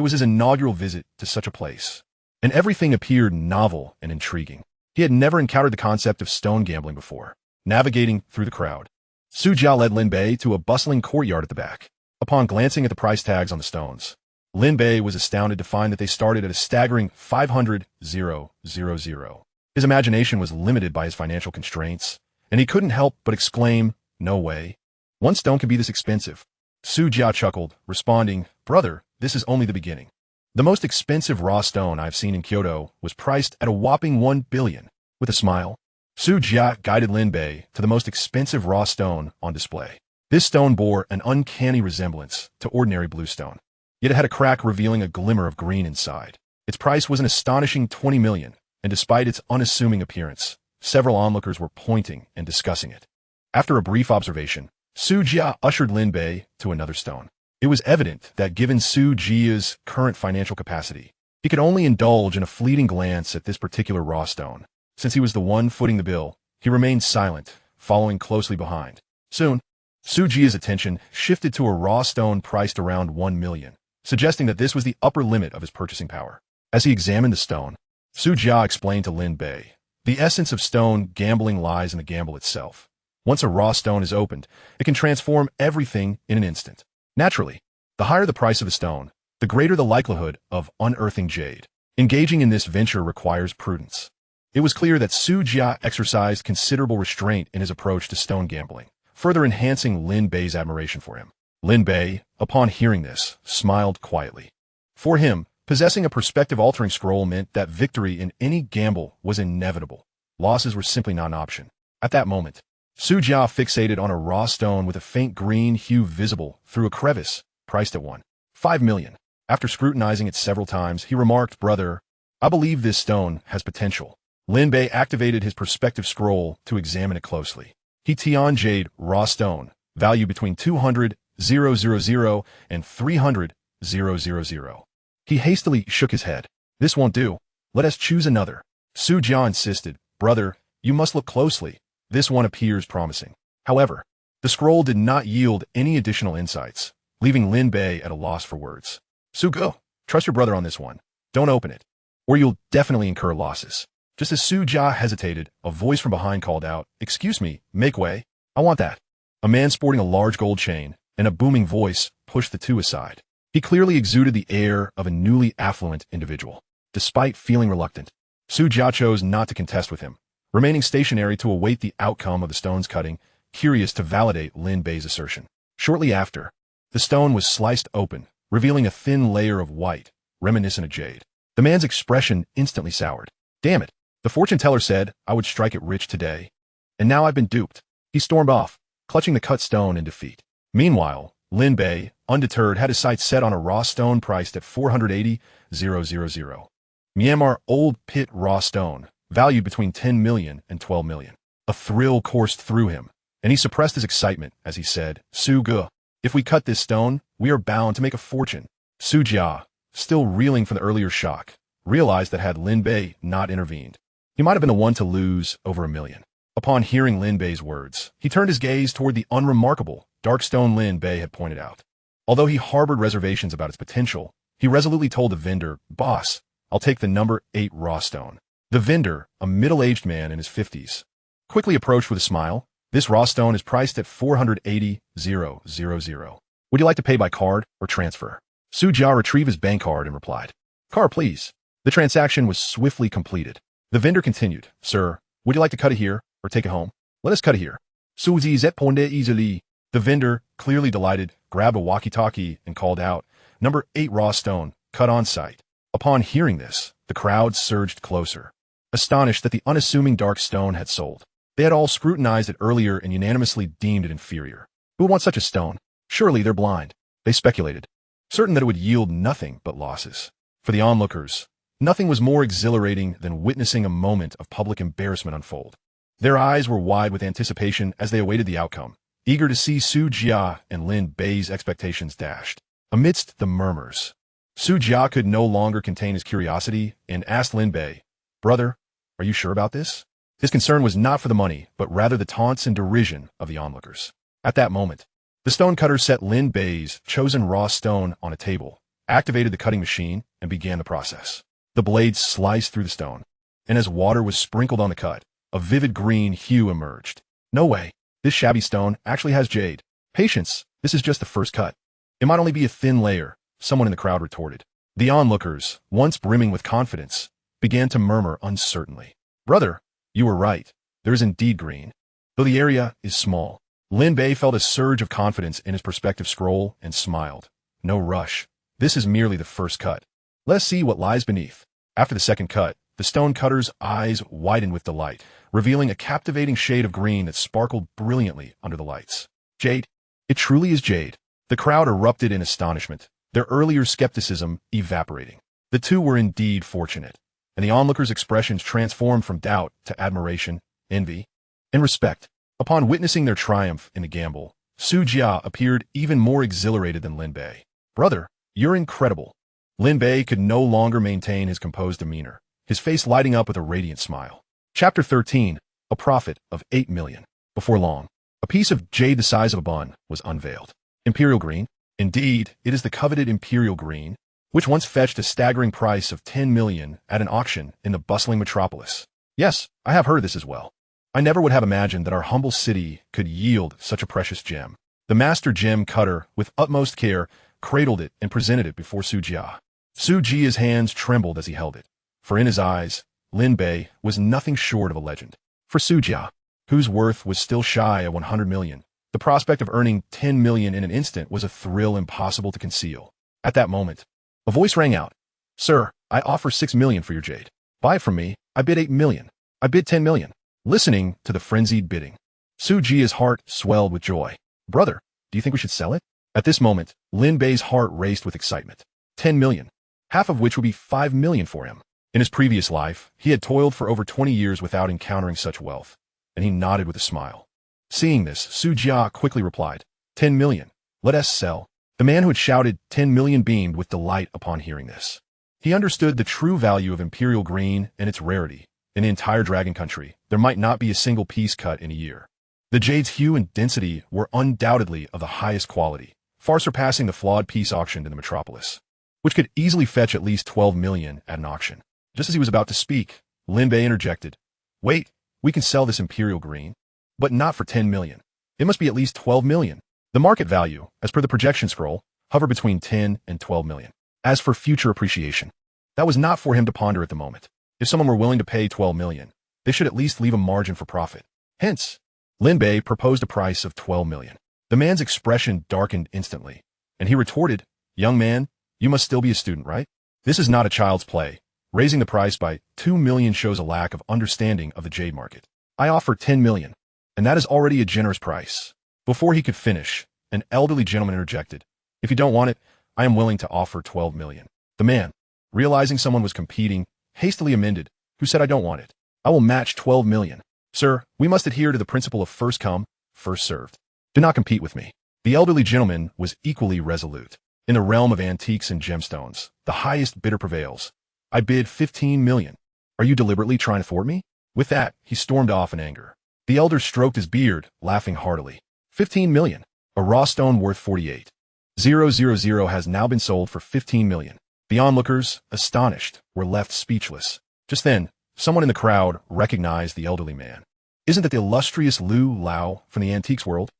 was his inaugural visit to such a place, and everything appeared novel and intriguing. He had never encountered the concept of stone gambling before. Navigating through the crowd, Su Jia led Lin Bei to a bustling courtyard at the back. Upon glancing at the price tags on the stones, Lin Bei was astounded to find that they started at a staggering 500,000. His imagination was limited by his financial constraints, and he couldn't help but exclaim, "No way. One stone can be this expensive." Su Jia chuckled, responding, "Brother, this is only the beginning. The most expensive raw stone I've seen in Kyoto was priced at a whopping 1 billion. With a smile, Su Jia guided Lin Bei to the most expensive raw stone on display. This stone bore an uncanny resemblance to ordinary bluestone, yet it had a crack revealing a glimmer of green inside. Its price was an astonishing 20 million, and despite its unassuming appearance, several onlookers were pointing and discussing it. After a brief observation, Su Jia ushered Lin Bei to another stone. It was evident that given Su Jia's current financial capacity, he could only indulge in a fleeting glance at this particular raw stone. Since he was the one footing the bill, he remained silent, following closely behind. Soon, Su Jia's attention shifted to a raw stone priced around 1 million, suggesting that this was the upper limit of his purchasing power. As he examined the stone, Su Jia explained to Lin Bei, "The essence of stone gambling lies in the gamble itself. Once a raw stone is opened, it can transform everything in an instant. Naturally, the higher the price of a stone, the greater the likelihood of unearthing jade. Engaging in this venture requires prudence." It was clear that Su Jia exercised considerable restraint in his approach to stone gambling, further enhancing Lin Bei's admiration for him. Lin Bei, upon hearing this, smiled quietly. For him, possessing a perspective-altering scroll meant that victory in any gamble was inevitable. Losses were simply not an option. At that moment, Su Jia fixated on a raw stone with a faint green hue visible through a crevice, priced at 1.5 million. After scrutinizing it several times, he remarked, "Brother, I believe this stone has potential." Lin Bei activated his perspective scroll to examine it closely. He Tian Jade raw stone, value between 200,000 and 300,000. He hastily shook his head. "This won't do. Let us choose another." Su Jia insisted, "Brother, you must look closely. This one appears promising." However, the scroll did not yield any additional insights, leaving Lin Bei at a loss for words. "Su Ge, trust your brother on this one. Don't open it, or you'll definitely incur losses." Just as Su Jia hesitated, a voice from behind called out, "Excuse me, make way. I want that." A man sporting a large gold chain and a booming voice pushed the two aside. He clearly exuded the air of a newly affluent individual. Despite feeling reluctant, Su Jia chose not to contest with him, remaining stationary to await the outcome of the stone's cutting, curious to validate Lin Bei's assertion. Shortly after, the stone was sliced open, revealing a thin layer of white, reminiscent of jade. The man's expression instantly soured. "Damn it. The fortune teller said I would strike it rich today, and now I've been duped." He stormed off, clutching the cut stone in defeat. Meanwhile, Lin Bei, undeterred, had his sights set on a raw stone priced at 480,000. Myanmar Old Pit raw stone, valued between 10 million and 12 million. A thrill coursed through him, and he suppressed his excitement as he said, "Su Ge, if we cut this stone, we are bound to make a fortune." Su Jia, still reeling from the earlier shock, realized that had Lin Bei not intervened, he might have been the one to lose over 1 million. Upon hearing Lin Bei's words, he turned his gaze toward the unremarkable, dark stone Lin Bei had pointed out. Although he harbored reservations about its potential, he resolutely told the vendor, "Boss, I'll take the number 8 raw stone." The vendor, a middle-aged man in his 50s, quickly approached with a smile. "This raw stone is priced at 480,000. Would you like to pay by card or transfer?" Su Jia retrieved his bank card and replied, "Card, please." The transaction was swiftly completed. The vendor continued, "Sir, would you like to cut it here or take it home?" "Let us cut it here." Su Ji ponde easily. The vendor, clearly delighted, grabbed a walkie-talkie and called out, "Number 8 raw stone, cut on site." Upon hearing this, the crowd surged closer, astonished that the unassuming dark stone had sold. They had all scrutinized it earlier and unanimously deemed it inferior. Who would want such a stone? Surely they're blind. They speculated, certain that it would yield nothing but losses. For the onlookers, nothing was more exhilarating than witnessing a moment of public embarrassment unfold. Their eyes were wide with anticipation as they awaited the outcome, eager to see Su Jia and Lin Bei's expectations dashed. Amidst the murmurs, Su Jia could no longer contain his curiosity and asked Lin Bei, "Brother, are you sure about this?" His concern was not for the money, but rather the taunts and derision of the onlookers. At that moment, The stonecutter set Lin Bei's chosen raw stone on a table, activated the cutting machine, and began the process. The blade sliced through the stone, and as water was sprinkled on the cut, a vivid green hue emerged. No way. This shabby stone actually has jade. Patience, this is just the first cut. It might only be a thin layer, someone in the crowd retorted. The onlookers, once brimming with confidence, began to murmur uncertainly. Brother, you were right. There is indeed green. Though the area is small. Lin Bei felt a surge of confidence in his perspective scroll and smiled. No rush. This is merely the first cut. Let's see what lies beneath. After the second cut, the stonecutter's eyes widened with delight, revealing a captivating shade of green that sparkled brilliantly under the lights. Jade. It truly is jade. The crowd erupted in astonishment, their earlier skepticism evaporating. The two were indeed fortunate, and the onlookers' expressions transformed from doubt to admiration, envy, and respect. Upon witnessing their triumph in the gamble, Su Jia appeared even more exhilarated than Lin Bei. Brother, you're incredible. Lin Bei could no longer maintain his composed demeanor, his face lighting up with a radiant smile. Chapter 13, A Profit of 8 million. Before long, a piece of jade the size of a bun was unveiled. Imperial green? Indeed, it is the coveted imperial green, which once fetched a staggering price of 10 million at an auction in the bustling metropolis. Yes, I have heard this as well. I never would have imagined that our humble city could yield such a precious gem. The master gem cutter, with utmost care, cradled it and presented it before Su Jia. Su Jia's hands trembled as he held it, for in his eyes, Lin Bei was nothing short of a legend. For Su Jia, whose worth was still shy of 100 million, the prospect of earning 10 million in an instant was a thrill impossible to conceal. At that moment, a voice rang out. Sir, I offer 6 million for your jade. Buy it from me. I bid 8 million. I bid 10 million. Listening to the frenzied bidding, Su Jia's heart swelled with joy. Brother, do you think we should sell it? At this moment, Lin Bei's heart raced with excitement. 10 million, half of which would be 5 million for him. In his previous life, he had toiled for over 20 years without encountering such wealth, and he nodded with a smile. Seeing this, Su Jia quickly replied, 10 million, let us sell. The man who had shouted 10 million beamed with delight upon hearing this. He understood the true value of imperial green and its rarity. In the entire dragon country, there might not be a single piece cut in a year. The jade's hue and density were undoubtedly of the highest quality, far surpassing the flawed piece auctioned in the metropolis, which could easily fetch at least 12 million at an auction. Just as he was about to speak, Lin Bei interjected, Wait, we can sell this imperial green, but not for 10 million. It must be at least 12 million. The market value, as per the projection scroll, hovered between 10 and 12 million. As for future appreciation, that was not for him to ponder at the moment. If someone were willing to pay 12 million, they should at least leave a margin for profit. Hence, Lin Bei proposed a price of 12 million. The man's expression darkened instantly, and he retorted, Young man, you must still be a student, right? This is not a child's play. Raising the price by 2 million shows a lack of understanding of the jade market. I offer 10 million, and that is already a generous price. Before he could finish, an elderly gentleman interjected, If you don't want it, I am willing to offer 12 million. The man, realizing someone was competing, hastily amended, who said I don't want it. I will match 12 million. Sir, we must adhere to the principle of first come, first served. Do not compete with me. The elderly gentleman was equally resolute. In the realm of antiques and gemstones, the highest bidder prevails. I bid 15 million. Are you deliberately trying to thwart me? With that, he stormed off in anger. The elder stroked his beard, laughing heartily. 15 million. A raw stone worth 48,000 has now been sold for 15 million. The onlookers, astonished, were left speechless. Just then, someone in the crowd recognized the elderly man. Isn't that the illustrious Lu Lao from the antiques world?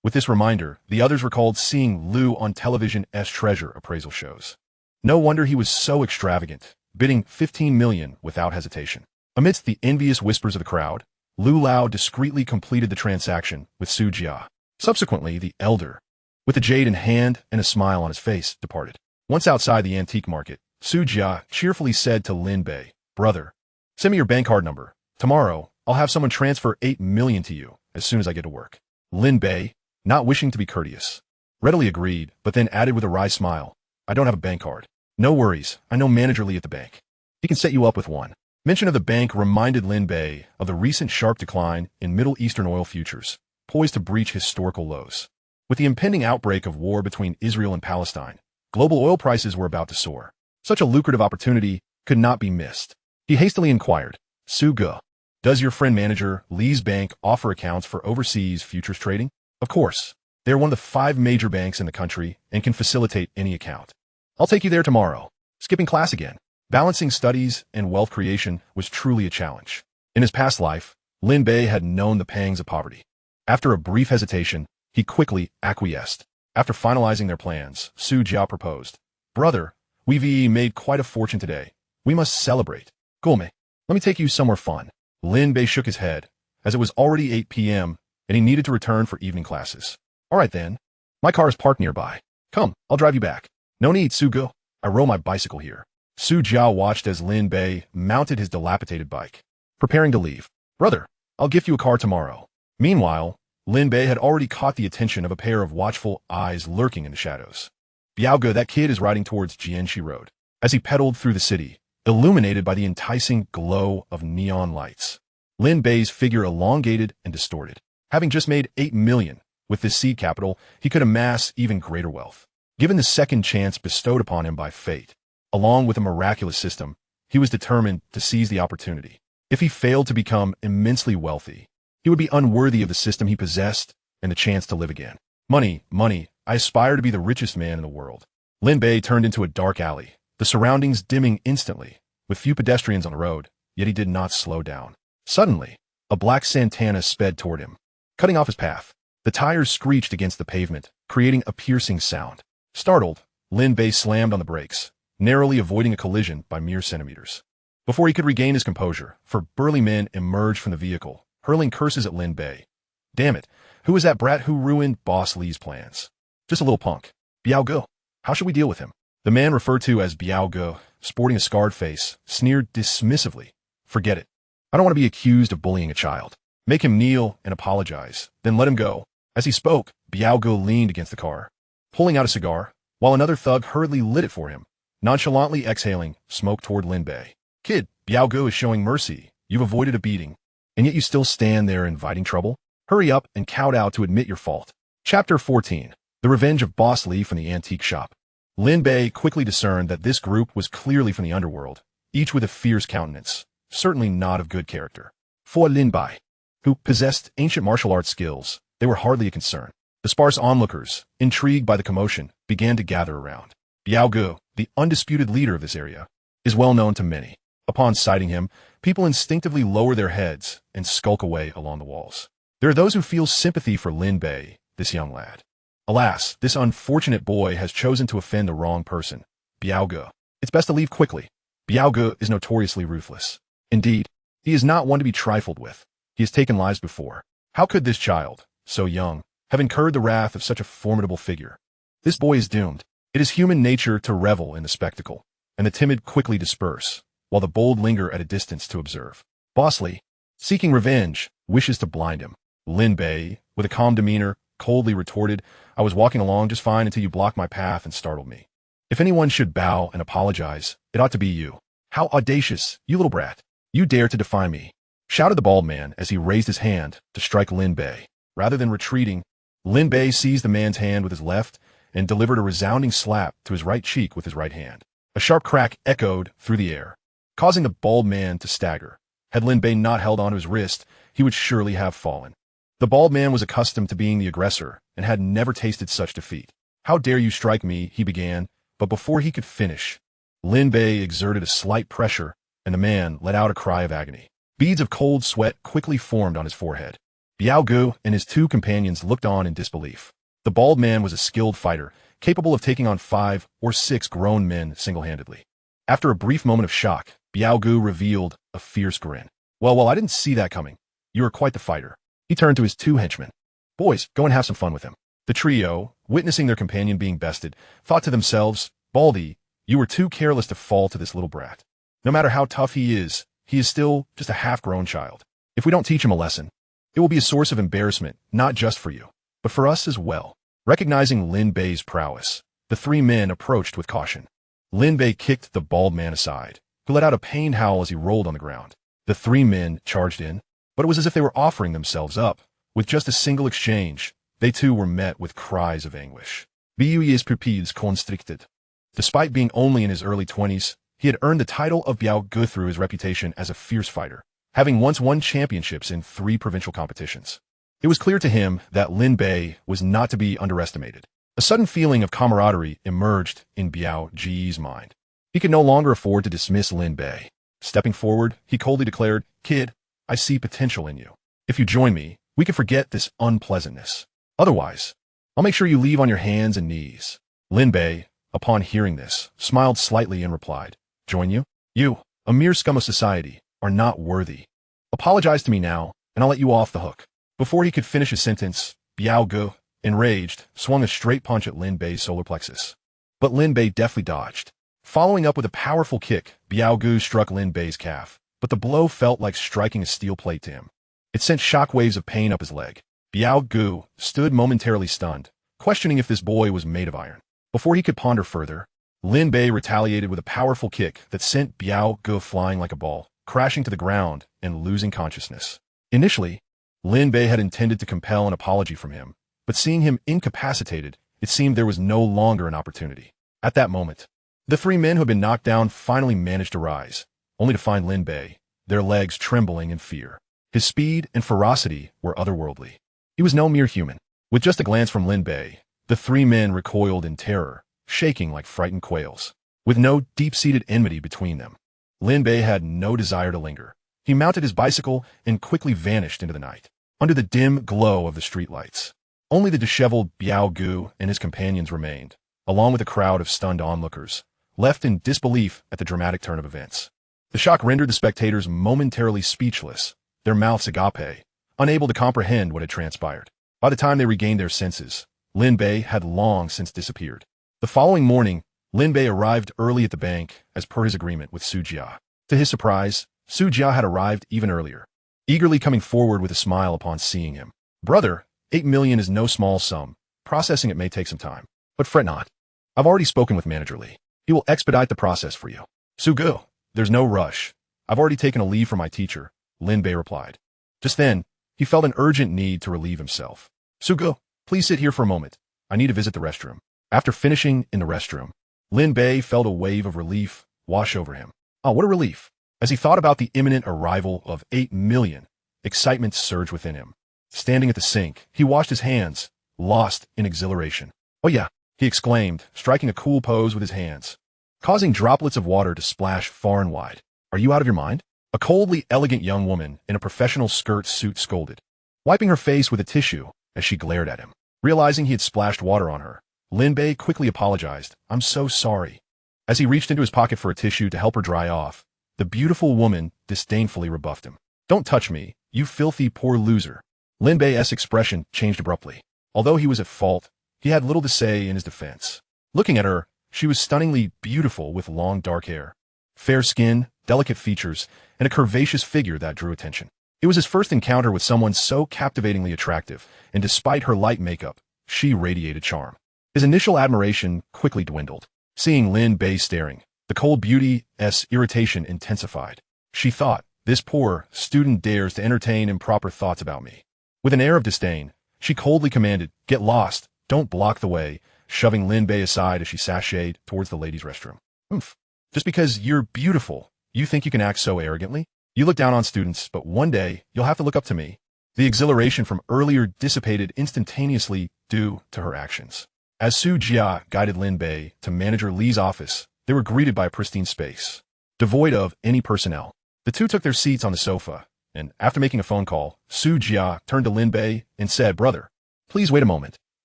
With this reminder, the others recalled seeing Lu on television's treasure appraisal shows. No wonder he was so extravagant, bidding 15 million without hesitation. Amidst the envious whispers of the crowd, Lu Lao discreetly completed the transaction with Su Jia. Subsequently, the elder, with the jade in hand and a smile on his face, departed. Once outside the antique market, Su Jia cheerfully said to Lin Bei, Brother, send me your bank card number. Tomorrow, I'll have someone transfer 8 million to you as soon as I get to work. Lin Bei, not wishing to be courteous, readily agreed, but then added with a wry smile, I don't have a bank card. No worries, I know Manager Lee at the bank. He can set you up with one. Mention of the bank reminded Lin Bei of the recent sharp decline in Middle Eastern oil futures, poised to breach historical lows. With the impending outbreak of war between Israel and Palestine, global oil prices were about to soar. Such a lucrative opportunity could not be missed. He hastily inquired, Su Ge, does your friend Manager Lee's bank offer accounts for overseas futures trading? Of course. They're one of the 5 major banks in the country and can facilitate any account. I'll take you there tomorrow. Skipping class again. Balancing studies and wealth creation was truly a challenge. In his past life, Lin Bei had known the pangs of poverty. After a brief hesitation, he quickly acquiesced. After finalizing their plans, Su Jiao proposed, "Brother, we've made quite a fortune today. We must celebrate. Gulme, let me take you somewhere fun." Lin Bei shook his head, as it was already 8 p.m., and he needed to return for evening classes. "All right then. My car is parked nearby. Come, I'll drive you back." "No need, Sugo. I row my bicycle here." Su Jiao watched as Lin Bei mounted his dilapidated bike, preparing to leave. "Brother, I'll gift you a car tomorrow." Meanwhile, Lin Bei had already caught the attention of a pair of watchful eyes lurking in the shadows. "Biaoge, that kid is riding towards Jianxi Road." As he pedaled through the city, illuminated by the enticing glow of neon lights, Lin Bei's figure elongated and distorted. Having just made 8 million, with this seed capital, he could amass even greater wealth. Given the second chance bestowed upon him by fate, along with a miraculous system, he was determined to seize the opportunity. If he failed to become immensely wealthy, he would be unworthy of the system he possessed and the chance to live again. Money, money, I aspire to be the richest man in the world. Lin Bei turned into a dark alley, the surroundings dimming instantly, with few pedestrians on the road, yet he did not slow down. Suddenly, a black Santana sped toward him, cutting off his path. The tires screeched against the pavement, creating a piercing sound. Startled, Lin Bei slammed on the brakes, narrowly avoiding a collision by mere centimeters. Before he could regain his composure, 4 burly men emerged from the vehicle, hurling curses at Lin Bei. "Damn it, who is that brat who ruined Boss Li's plans?" "Just a little punk. Biaoge. How should we deal with him?" The man referred to as Biaoge, sporting a scarred face, sneered dismissively. "Forget it. I don't want to be accused of bullying a child. Make him kneel and apologize, then let him go." As he spoke, Biaoge leaned against the car, pulling out a cigar, while another thug hurriedly lit it for him, nonchalantly exhaling smoke toward Lin Bei. "Kid, Biaoge is showing mercy. You've avoided a beating, and yet you still stand there inviting trouble? Hurry up and kowtow to admit your fault." Chapter 14. The Revenge of Boss Li from the Antique Shop. Lin Bei quickly discerned that this group was clearly from the underworld, each with a fierce countenance, certainly not of good character. For Lin Bei, who possessed ancient martial arts skills, they were hardly a concern. The sparse onlookers, intrigued by the commotion, began to gather around. Biaoge, the undisputed leader of this area, is well known to many. Upon sighting him, people instinctively lower their heads and skulk away along the walls. There are those who feel sympathy for Lin Bei, this young lad. Alas, this unfortunate boy has chosen to offend the wrong person. Biaoge. It's best to leave quickly. Biaoge is notoriously ruthless. Indeed, he is not one to be trifled with. He has taken lives before. How could this child, so young, have incurred the wrath of such a formidable figure? This boy is doomed. It is human nature to revel in the spectacle, and the timid quickly disperse, while the bold linger at a distance to observe. Boss Li, seeking revenge, wishes to blind him. Lin Bei, with a calm demeanor, coldly retorted, "I was walking along just fine until you blocked my path and startled me. If anyone should bow and apologize, it ought to be you. How audacious, you little brat. You dare to defy me," shouted the bald man as he raised his hand to strike Lin Bei. Rather than retreating, Lin Bei seized the man's hand with his left and delivered a resounding slap to his right cheek with his right hand. A sharp crack echoed through the air, causing the bald man to stagger. Had Lin Bei not held onto his wrist, he would surely have fallen. The bald man was accustomed to being the aggressor and had never tasted such defeat. "How dare you strike me?" he began, but before he could finish, Lin Bei exerted a slight pressure, and the man let out a cry of agony. Beads of cold sweat quickly formed on his forehead. Biaoge and his 2 companions looked on in disbelief. The bald man was a skilled fighter, capable of taking on 5 or 6 grown men single-handedly. After a brief moment of shock, Biaoge revealed a fierce grin. Well, I didn't see that coming. You are quite the fighter." He turned to his 2 henchmen. "Boys, go and have some fun with him." The trio, witnessing their companion being bested, thought to themselves, "Baldy, you were too careless to fall to this little brat. No matter how tough he is still just a half-grown child. If we don't teach him a lesson, it will be a source of embarrassment, not just for you, but for us as well." Recognizing Lin Bei's prowess, the 3 men approached with caution. Lin Bei kicked the bald man aside, who let out a pained howl as he rolled on the ground. The 3 men charged in, but it was as if they were offering themselves up. With just a single exchange, they too were met with cries of anguish. Bu's pupils constricted. Despite being only in his early 20s, he had earned the title of Biaoge through his reputation as a fierce fighter, having once won championships in 3 provincial competitions. It was clear to him that Lin Bei was not to be underestimated. A sudden feeling of camaraderie emerged in Biao Ji's mind. He could no longer afford to dismiss Lin Bei. Stepping forward, he coldly declared, "Kid, I see potential in you. If you join me, we can forget this unpleasantness. Otherwise, I'll make sure you leave on your hands and knees." Lin Bei, upon hearing this, smiled slightly and replied, "Join you? You, a mere scum of society, are not worthy. Apologize to me now, and I'll let you off the hook." Before he could finish his sentence, Biao Gu, enraged, swung a straight punch at Lin Bei's solar plexus. But Lin Bei deftly dodged. Following up with a powerful kick, Biao Gu struck Lin Bei's calf, but the blow felt like striking a steel plate to him. It sent shockwaves of pain up his leg. Biao Gu stood momentarily stunned, questioning if this boy was made of iron. Before he could ponder further, Lin Bei retaliated with a powerful kick that sent Biao Gu flying like a ball, crashing to the ground and losing consciousness. Initially, Lin Bei had intended to compel an apology from him, but seeing him incapacitated, it seemed there was no longer an opportunity. At that moment, the three men who had been knocked down finally managed to rise, only to find Lin Bei, their legs trembling in fear. His speed and ferocity were otherworldly. He was no mere human. With just a glance from Lin Bei, the three men recoiled in terror, shaking like frightened quails. With no deep-seated enmity between them, Lin Bei had no desire to linger. He mounted his bicycle and quickly vanished into the night, under the dim glow of the streetlights. Only the disheveled Biao Gu and his companions remained, along with a crowd of stunned onlookers, left in disbelief at the dramatic turn of events. The shock rendered the spectators momentarily speechless, their mouths agape, unable to comprehend what had transpired. By the time they regained their senses, Lin Bei had long since disappeared. The following morning, Lin Bei arrived early at the bank as per his agreement with Su Jia. To his surprise, Su Jia had arrived even earlier, eagerly coming forward with a smile upon seeing him. "Brother, 8 million is no small sum. Processing it may take some time. But fret not. I've already spoken with Manager Li. He will expedite the process for you." "Su Gu, there's no rush. I've already taken a leave from my teacher," Lin Bei replied. Just then, he felt an urgent need to relieve himself. "Su Gu, please sit here for a moment. I need to visit the restroom." After finishing in the restroom, Lin Bei felt a wave of relief wash over him. Oh, what a relief! As he thought about the imminent arrival of 8 million, excitement surged within him. Standing at the sink, he washed his hands, lost in exhilaration. "Oh yeah," he exclaimed, striking a cool pose with his hands, causing droplets of water to splash far and wide. "Are you out of your mind?" A coldly elegant young woman in a professional skirt suit scolded, wiping her face with a tissue as she glared at him. Realizing he had splashed water on her, Lin Bei quickly apologized. "I'm so sorry." As he reached into his pocket for a tissue to help her dry off, the beautiful woman disdainfully rebuffed him. "Don't touch me, you filthy poor loser." Lin Bei's expression changed abruptly. Although he was at fault, he had little to say in his defense. Looking at her, she was stunningly beautiful with long dark hair, fair skin, delicate features, and a curvaceous figure that drew attention. It was his first encounter with someone so captivatingly attractive, and despite her light makeup, she radiated charm. His initial admiration quickly dwindled. Seeing Lin Bei staring, the cold beauty's irritation intensified. She thought, "This poor student dares to entertain improper thoughts about me." With an air of disdain, she coldly commanded, "Get lost, don't block the way," shoving Lin Bei aside as she sashayed towards the ladies' restroom. "Oomph. Just because you're beautiful, you think you can act so arrogantly? You look down on students, but one day you'll have to look up to me." The exhilaration from earlier dissipated instantaneously due to her actions. As Su Jia guided Lin Bei to Manager Li's office, they were greeted by a pristine space, devoid of any personnel. The two took their seats on the sofa, and after making a phone call, Su Jia turned to Lin Bei and said, "Brother, please wait a moment.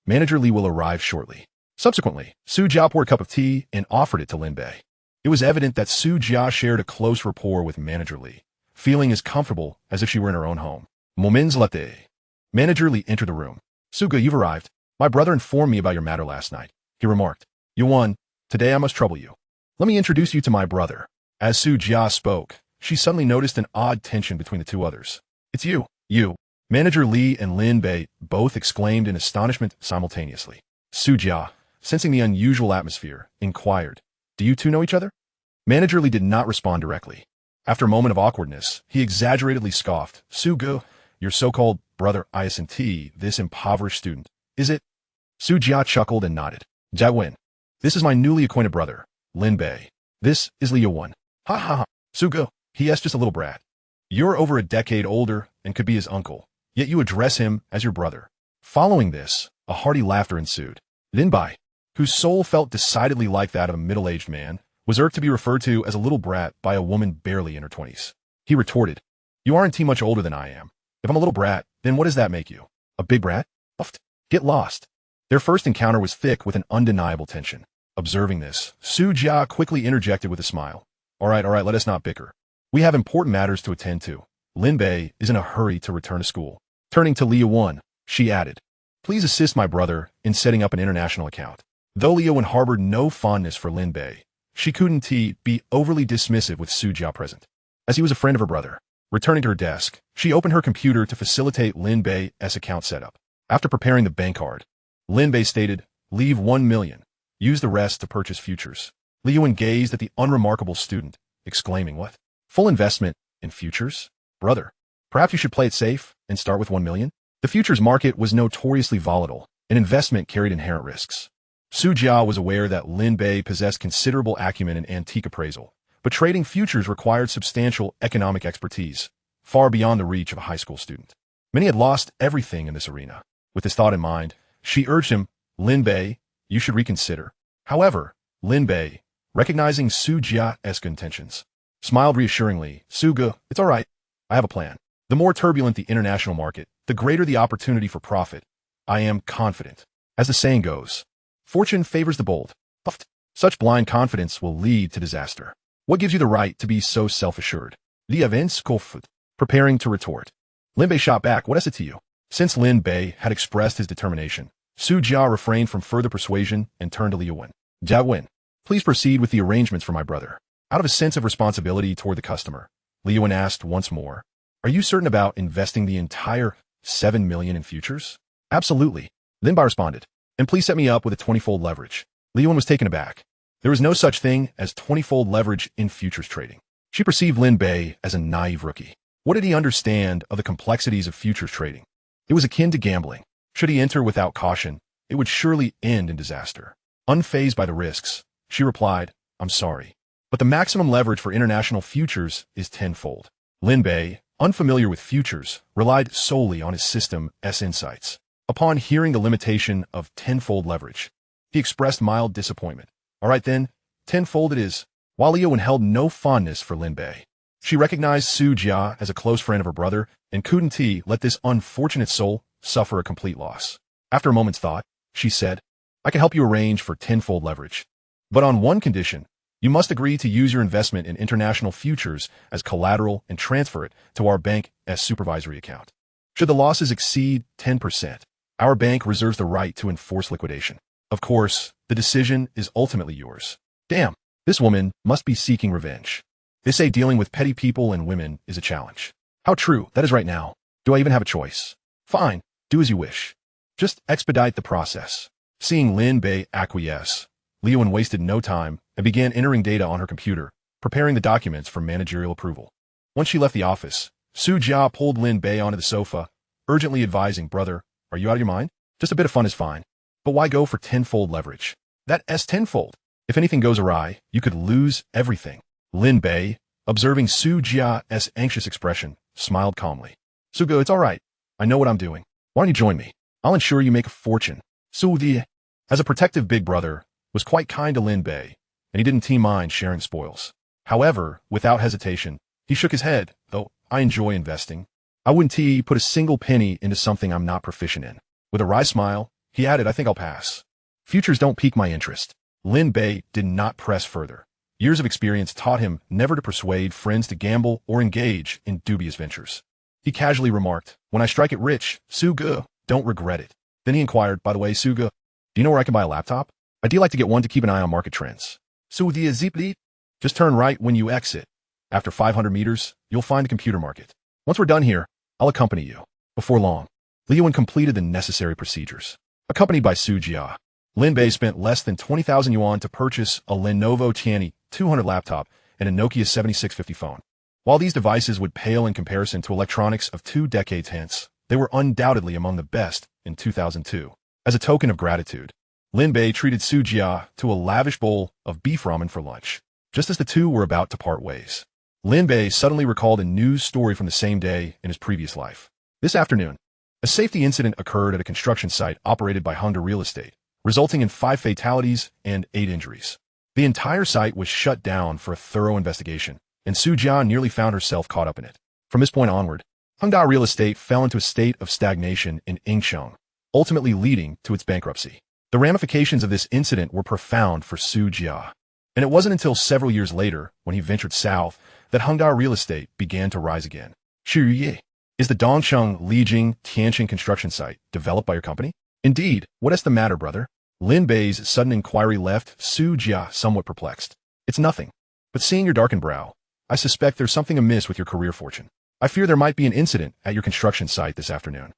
Manager Li will arrive shortly." Subsequently, Su Jia poured a cup of tea and offered it to Lin Bei. It was evident that Su Jia shared a close rapport with Manager Li, feeling as comfortable as if she were in her own home. Moments later, Manager Li entered the room. "Su Gu, you've arrived. My brother informed me about your matter last night," he remarked. "Yuan, today I must trouble you. Let me introduce you to my brother." As Su Jia spoke, she suddenly noticed an odd tension between the two others. "It's you." Manager Li and Lin Bei both exclaimed in astonishment simultaneously. Su Jia, sensing the unusual atmosphere, inquired, "Do you two know each other?" Manager Li did not respond directly. After a moment of awkwardness, he exaggeratedly scoffed. "Su Gu, your so-called brother isn't this impoverished student, is it?" Su Jia chuckled and nodded. "Jia Wen, this is my newly acquainted brother, Lin Bei. This is Li Yuan. Ha ha ha. Su Gu, he is just a little brat. You're over a decade older and could be his uncle. yet you address him as your brother. Following this, a hearty laughter ensued. Lin Bei, whose soul felt decidedly like that of a middle-aged man, was irked to be referred to as a little brat by a woman barely in her 20s. He retorted, "You aren't too much older than I am. If I'm a little brat, then what does that make you? A big brat? Uft. Get lost." Their first encounter was thick with an undeniable tension. Observing this, Su Jia quickly interjected with a smile. All right, let us not bicker. We have important matters to attend to. Lin Bei is in a hurry to return to school. Turning to Liu Wen, she added, "Please assist my brother in setting up an international account." Though Liu Wen harbored no fondness for Lin Bei, she couldn't be overly dismissive with Su Jia present. As he was a friend of her brother, returning to her desk, she opened her computer to facilitate Lin Bei's account setup. After preparing the bank card, Lin Bei stated, "Leave 1 million. Use the rest to purchase futures." Liu Wen gazed at the unremarkable student, exclaiming, "What? Full investment in futures? Brother, perhaps you should play it safe and start with 1 million? The futures market was notoriously volatile, and investment carried inherent risks. Su Jia was aware that Lin Bei possessed considerable acumen in antique appraisal, but trading futures required substantial economic expertise, far beyond the reach of a high school student. Many had lost everything in this arena. With this thought in mind, she urged him, "Lin Bei, you should reconsider." However, Lin Bei, recognizing Su Jia's good intentions, smiled reassuringly. "Suga, it's all right. I have a plan. The more turbulent the international market, the greater the opportunity for profit. I am confident. As the saying goes, fortune favors the bold. Puffed. Such blind confidence will lead to disaster. What gives you the right to be so self-assured?" The events Kofut, preparing to retort. Lin Bei shot back, "What is it to you?" Since Lin Bei had expressed his determination, Su Jia refrained from further persuasion and turned to Liu Wen. "Jia Wen, please proceed with the arrangements for my brother." Out of a sense of responsibility toward the customer, Liu Wen asked once more, "Are you certain about investing the entire 7 million in futures?" "Absolutely," Lin Bei responded. "And please set me up with a 20-fold leverage." Liu Wen was taken aback. There was no such thing as 20-fold leverage in futures trading. She perceived Lin Bei as a naive rookie. What did he understand of the complexities of futures trading? It was akin to gambling. Should he enter without caution, it would surely end in disaster. Unfazed by the risks, she replied, "I'm sorry, but the maximum leverage for international futures is 10-fold. Lin Bei, unfamiliar with futures, relied solely on his system's insights. Upon hearing the limitation of 10-fold leverage, he expressed mild disappointment. "All right then, 10-fold it is." While Liu Wen held no fondness for Lin Bei, she recognized Su Jia as a close friend of her brother and couldn't let this unfortunate soul suffer a complete loss. After a moment's thought, she said, "I can help you arrange for 10-fold leverage, but on one condition. You must agree to use your investment in international futures as collateral and transfer it to our bank's supervisory account. Should the losses exceed 10%, our bank reserves the right to enforce liquidation. Of course, the decision is ultimately yours." Damn, this woman must be seeking revenge. They say dealing with petty people and women is a challenge. How true, that is right now. Do I even have a choice? Fine, do as you wish. Just expedite the process. Seeing Lin Bei acquiesce, Liu Wen wasted no time and began entering data on her computer, preparing the documents for managerial approval. Once she left the office, Su Jia pulled Lin Bei onto the sofa, urgently advising, "Brother, are you out of your mind? Just a bit of fun is fine. But why go for 10-fold leverage? That's 10-fold. If anything goes awry, you could lose everything." Lin Bei, observing Su Jia's anxious expression, smiled calmly. "Sugo, it's all right. I know what I'm doing. Why don't you join me? I'll ensure you make a fortune." Su Di, as a protective big brother, was quite kind to Lin Bei, and he didn't mind sharing spoils. However, without hesitation, he shook his head. "Though I enjoy investing, I wouldn't put a single penny into something I'm not proficient in." With a wry smile, he added, "I think I'll pass. Futures don't pique my interest." Lin Bei did not press further. Years of experience taught him never to persuade friends to gamble or engage in dubious ventures. He casually remarked, "When I strike it rich, Suga, don't regret it." Then he inquired, "By the way, Suga, do you know where I can buy a laptop? I'd like to get one to keep an eye on market trends." "Sudia zipli." "Just turn right when you exit. After 500 meters, you'll find the computer market. Once we're done here, I'll accompany you." Before long, Liu Wen completed the necessary procedures. Accompanied by Su Jia, Lin Bei spent less than 20,000 yuan to purchase a Lenovo Tianyi 200 laptop and a Nokia 7650 phone. While these devices would pale in comparison to electronics of 2 decades hence, they were undoubtedly among the best in 2002. As a token of gratitude, Lin Bei treated Su Jia to a lavish bowl of beef ramen for lunch. Just as the two were about to part ways, Lin Bei suddenly recalled a news story from the same day in his previous life. This afternoon, A safety incident occurred at a construction site operated by Honda Real Estate, resulting in 5 fatalities and 8 injuries. The entire site was shut down for a thorough investigation, and Su Jia nearly found herself caught up in it. From this point onward, Honda Real Estate fell into a state of stagnation in Yingxiong, ultimately leading to its bankruptcy. The ramifications of this incident were profound for Su Jia, and it wasn't until several years later, when he ventured south, that Honda Real Estate began to rise again. Shiye is the Dongsheng Lijing Tianqing construction site developed by your company? Indeed, what is the matter, brother? Lin Bei's sudden inquiry left Su Jia somewhat perplexed. It's nothing. But seeing your darkened brow, I suspect there's something amiss with your career fortune. I fear there might be an incident at your construction site this afternoon.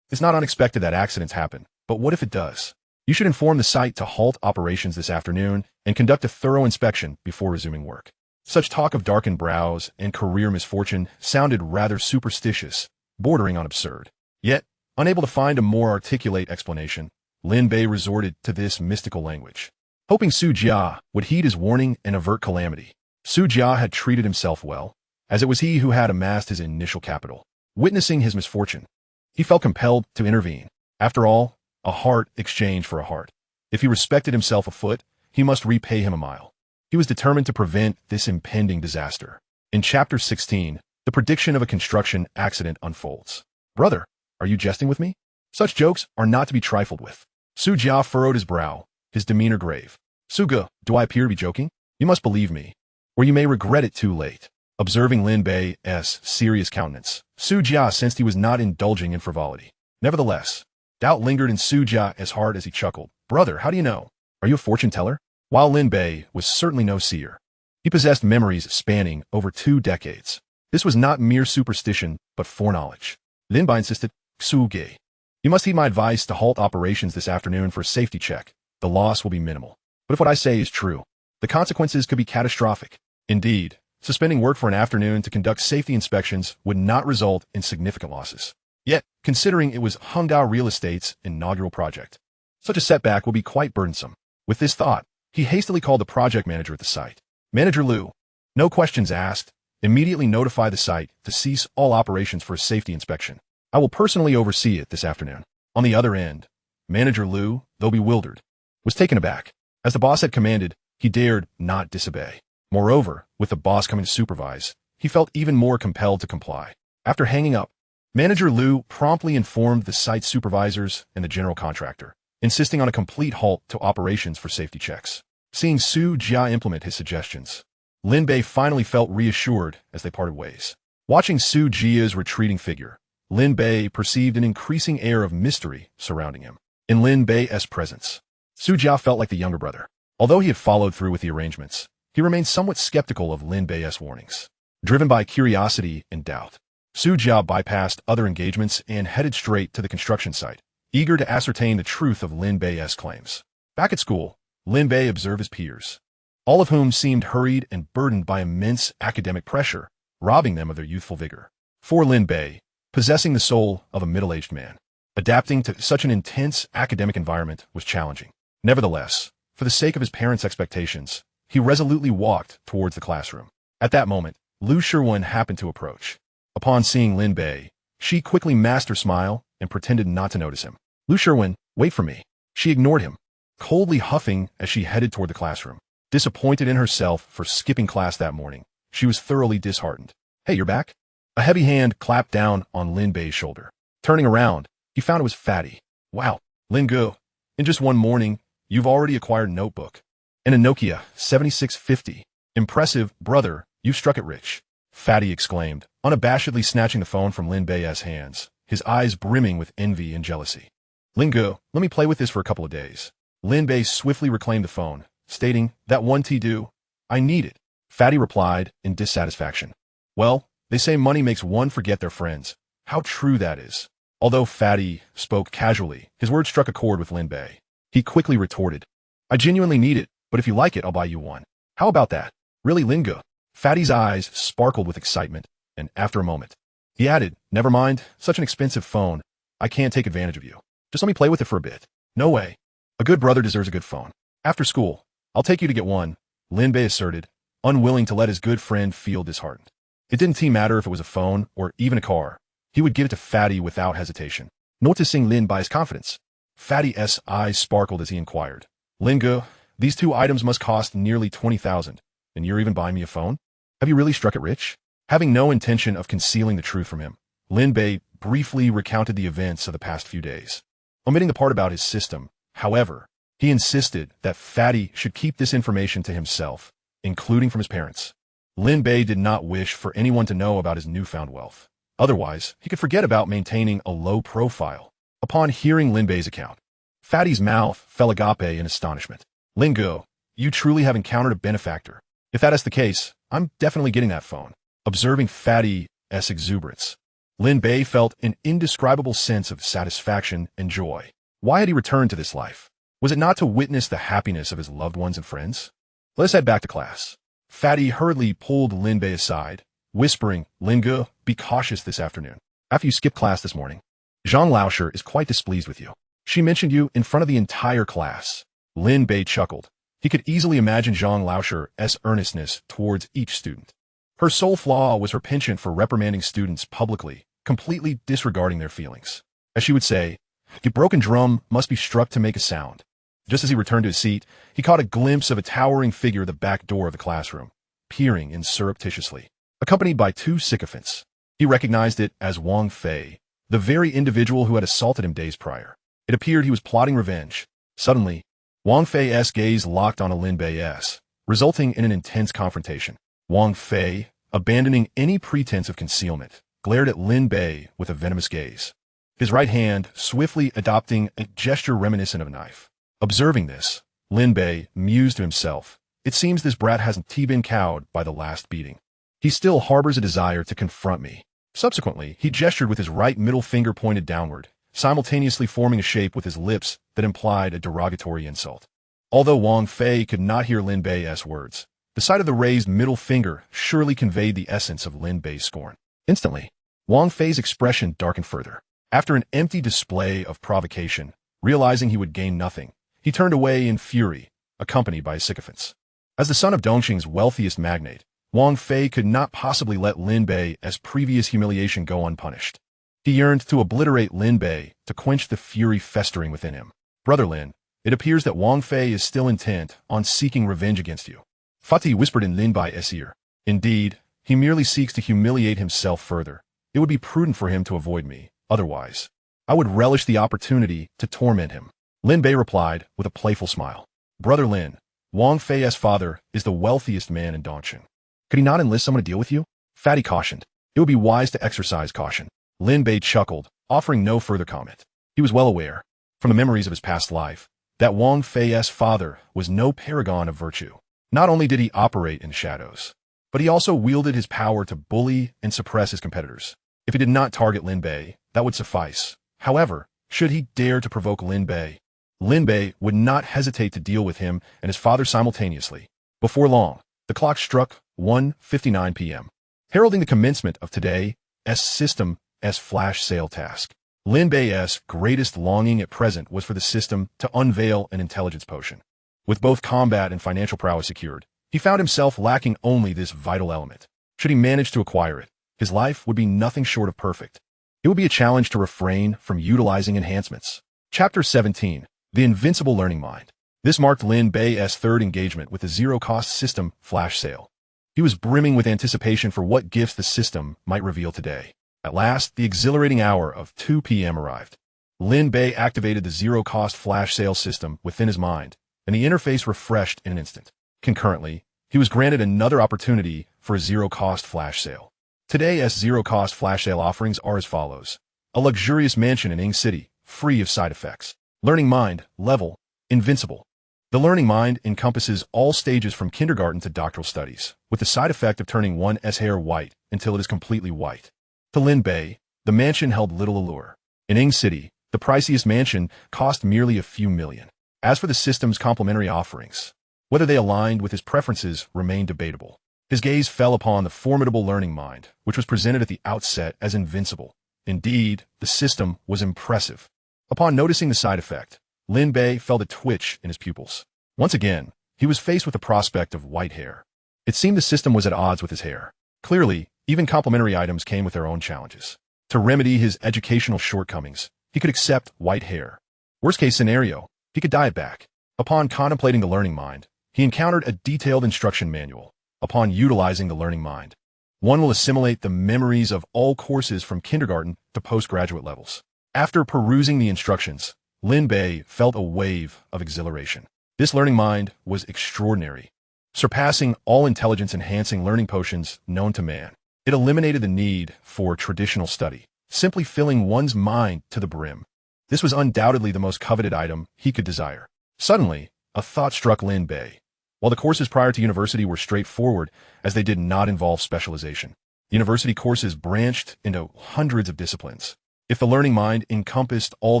It's not unexpected that accidents happen, but what if it does? You should inform the site to halt operations this afternoon and conduct a thorough inspection before resuming work. Such talk of darkened brows and career misfortune sounded rather superstitious, bordering on absurd. Yet, unable to find a more articulate explanation, Lin Bei resorted to this mystical language. Hoping Su Jia would heed his warning and avert calamity, Su Jia had treated himself well, as it was he who had amassed his initial capital. Witnessing his misfortune, he felt compelled to intervene. After all, a heart exchanged for a heart. If he respected himself a foot, he must repay him a mile. He was determined to prevent this impending disaster. In Chapter 16, the prediction of a construction accident unfolds. Brother, are you jesting with me? Such jokes are not to be trifled with. Su Jia furrowed his brow, his demeanor grave. Suga, do I appear to be joking? You must believe me, or you may regret it too late. Observing Lin Bei's serious countenance, Su Jia sensed he was not indulging in frivolity. Nevertheless, doubt lingered in Su Jia's heart as he chuckled. Brother, how do you know? Are you a fortune teller? While Lin Bei was certainly no seer, he possessed memories spanning over 2 decades. This was not mere superstition, but foreknowledge. Lin Bei insisted, Suge, you must heed my advice to halt operations this afternoon for a safety check. The loss will be minimal. But if what I say is true, the consequences could be catastrophic. Indeed, suspending work for an afternoon to conduct safety inspections would not result in significant losses. Yet, considering it was Hongdao Real Estate's inaugural project, such a setback will be quite burdensome. With this thought, he hastily called the project manager at the site. Manager Liu, no questions asked, immediately notify the site to cease all operations for a safety inspection. I will personally oversee it this afternoon. On the other end, Manager Liu, though bewildered, was taken aback. As the boss had commanded, he dared not disobey. Moreover, with the boss coming to supervise, he felt even more compelled to comply. After hanging up, Manager Liu promptly informed the site supervisors and the general contractor, insisting on a complete halt to operations for safety checks. Seeing Su Jia implement his suggestions, Lin Bei finally felt reassured as they parted ways. Watching Su Jia's retreating figure, Lin Bei perceived an increasing air of mystery surrounding him. In Lin Bei's presence, Su Jia felt like the younger brother. Although he had followed through with the arrangements, he remained somewhat skeptical of Lin Bei's warnings. Driven by curiosity and doubt, Su Jia bypassed other engagements and headed straight to the construction site, eager to ascertain the truth of Lin Bei's claims. Back at school, Lin Bei observed his peers, all of whom seemed hurried and burdened by immense academic pressure, robbing them of their youthful vigor. For Lin Bei, possessing the soul of a middle-aged man, adapting to such an intense academic environment was challenging. Nevertheless, for the sake of his parents' expectations, he resolutely walked towards the classroom. At that moment, Lu Shiwen happened to approach. Upon seeing Lin Bei, she quickly masked her smile and pretended not to notice him. Lu Shiwen, wait for me. She ignored him, coldly huffing as she headed toward the classroom. Disappointed in herself for skipping class that morning, she was thoroughly disheartened. Hey, you're back? A heavy hand clapped down on Lin Bei's shoulder. Turning around, he found it was Fatty. Wow, Lin Gu, in just one morning, you've already acquired a notebook and a Nokia 7650. Impressive, brother, you struck it rich. Fatty exclaimed, unabashedly snatching the phone from Lin Bei's hands, his eyes brimming with envy and jealousy. Lin Gu, let me play with this for a couple of days. Lin Bei swiftly reclaimed the phone, stating, that one do, I need it. Fatty replied in dissatisfaction. Well, they say money makes one forget their friends. How true that is. Although Fatty spoke casually, his words struck a chord with Lin Bei. He quickly retorted, I genuinely need it, but if you like it, I'll buy you one. How about that? Really, Lin Gu? Fatty's eyes sparkled with excitement, and after a moment, he added, never mind, such an expensive phone. I can't take advantage of you. Just let me play with it for a bit. No way. A good brother deserves a good phone. After school, I'll take you to get one, Lin Bei asserted, unwilling to let his good friend feel disheartened. It didn't matter if it was a phone or even a car. He would give it to Fatty without hesitation. Noticing Lin Bei's confidence, Fatty's eyes sparkled as he inquired, Lingo, these two items must cost nearly 20,000, and you're even buying me a phone? Have you really struck it rich? Having no intention of concealing the truth from him, Lin Bei briefly recounted the events of the past few days. Omitting the part about his system, however, he insisted that Fatty should keep this information to himself, including from his parents. Lin Bei did not wish for anyone to know about his newfound wealth. Otherwise, he could forget about maintaining a low profile. Upon hearing Lin Bei's account, Fatty's mouth fell agape in astonishment. Lingo, you truly have encountered a benefactor. If that is the case, I'm definitely getting that phone. Observing Fatty's exuberance, Lin Bei felt an indescribable sense of satisfaction and joy. Why had he returned to this life? Was it not to witness the happiness of his loved ones and friends? Let us head back to class. Fatty hurriedly pulled Lin Bei aside, whispering, Lingo, be cautious this afternoon. After you skipped class this morning, Zhang Laosher is quite displeased with you. She mentioned you in front of the entire class. Lin Bei chuckled. He could easily imagine Zhang Laosher's earnestness towards each student. Her sole flaw was her penchant for reprimanding students publicly, completely disregarding their feelings. As she would say, your broken drum must be struck to make a sound. Just as he returned to his seat, he caught a glimpse of a towering figure at the back door of the classroom, peering in surreptitiously. Accompanied by two sycophants, he recognized it as Wang Fei, the very individual who had assaulted him days prior. It appeared he was plotting revenge. Suddenly, Wang Fei's gaze locked on Lin Bei's, resulting in an intense confrontation. Wang Fei, abandoning any pretense of concealment, glared at Lin Bei with a venomous gaze, his right hand swiftly adopting a gesture reminiscent of a knife. Observing this, Lin Bei mused to himself, it seems this brat hasn't been cowed by the last beating. He still harbors a desire to confront me. Subsequently, he gestured with his right middle finger pointed downward, simultaneously forming a shape with his lips that implied a derogatory insult. Although Wang Fei could not hear Lin Bei's words, the sight of the raised middle finger surely conveyed the essence of Lin Bei's scorn. Instantly, Wang Fei's expression darkened further. After an empty display of provocation, realizing he would gain nothing, he turned away in fury, accompanied by his sycophants. As the son of Dongqing's wealthiest magnate, Wang Fei could not possibly let Lin Bei's previous humiliation go unpunished. He yearned to obliterate Lin Bei to quench the fury festering within him. Brother Lin, it appears that Wang Fei is still intent on seeking revenge against you. Fatty whispered in Lin Bei's ear. Indeed, he merely seeks to humiliate himself further. It would be prudent for him to avoid me. Otherwise, I would relish the opportunity to torment him. Lin Bei replied with a playful smile. Brother Lin, Wang Fei's father is the wealthiest man in Dongqing. Could he not enlist someone to deal with you? Fatty cautioned. It would be wise to exercise caution. Lin Bei chuckled, offering no further comment. He was well aware, from the memories of his past life, that Wang Fei's father was no paragon of virtue. Not only did he operate in the shadows, but he also wielded his power to bully and suppress his competitors. If he did not target Lin Bei, that would suffice. However, should he dare to provoke Lin Bei would not hesitate to deal with him and his father simultaneously. Before long, the clock struck 1:59 p.m., heralding the commencement of today's system's flash sale task. Lin Bei's greatest longing at present was for the system to unveil an intelligence potion. With both combat and financial prowess secured, he found himself lacking only this vital element. Should he manage to acquire it, his life would be nothing short of perfect. It would be a challenge to refrain from utilizing enhancements. Chapter 17, The Invincible Learning Mind. This marked Lin Bei's third engagement with the zero-cost system flash sale. He was brimming with anticipation for what gifts the system might reveal today. At last, the exhilarating hour of 2 p.m. arrived. Lin Bei activated the zero-cost flash sale system within his mind, and the interface refreshed in an instant. Concurrently, he was granted another opportunity for a zero-cost flash sale. Today's zero-cost flash sale offerings are as follows. A luxurious mansion in Ing City, free of side effects. Learning Mind, level, Invincible. The Learning Mind encompasses all stages from kindergarten to doctoral studies, with the side effect of turning one's hair white until it is completely white. To Lin Bei, the mansion held little allure. In Ing City, the priciest mansion cost merely a few million. As for the system's complimentary offerings, whether they aligned with his preferences remained debatable. His gaze fell upon the formidable Learning Mind, which was presented at the outset as invincible. Indeed, the system was impressive. Upon noticing the side effect, Lin Bei felt a twitch in his pupils. Once again, he was faced with the prospect of white hair. It seemed the system was at odds with his hair. Clearly, even complimentary items came with their own challenges. To remedy his educational shortcomings, he could accept white hair. Worst case scenario, he could dye it back. Upon contemplating the learning mind, he encountered a detailed instruction manual. Upon utilizing the learning mind, one will assimilate the memories of all courses from kindergarten to postgraduate levels. After perusing the instructions, Lin Bei felt a wave of exhilaration. This learning mind was extraordinary, surpassing all intelligence-enhancing learning potions known to man. It eliminated the need for traditional study, simply filling one's mind to the brim. This was undoubtedly the most coveted item he could desire. Suddenly, a thought struck Lin Bei. While the courses prior to university were straightforward, as they did not involve specialization, university courses branched into hundreds of disciplines. If the learning mind encompassed all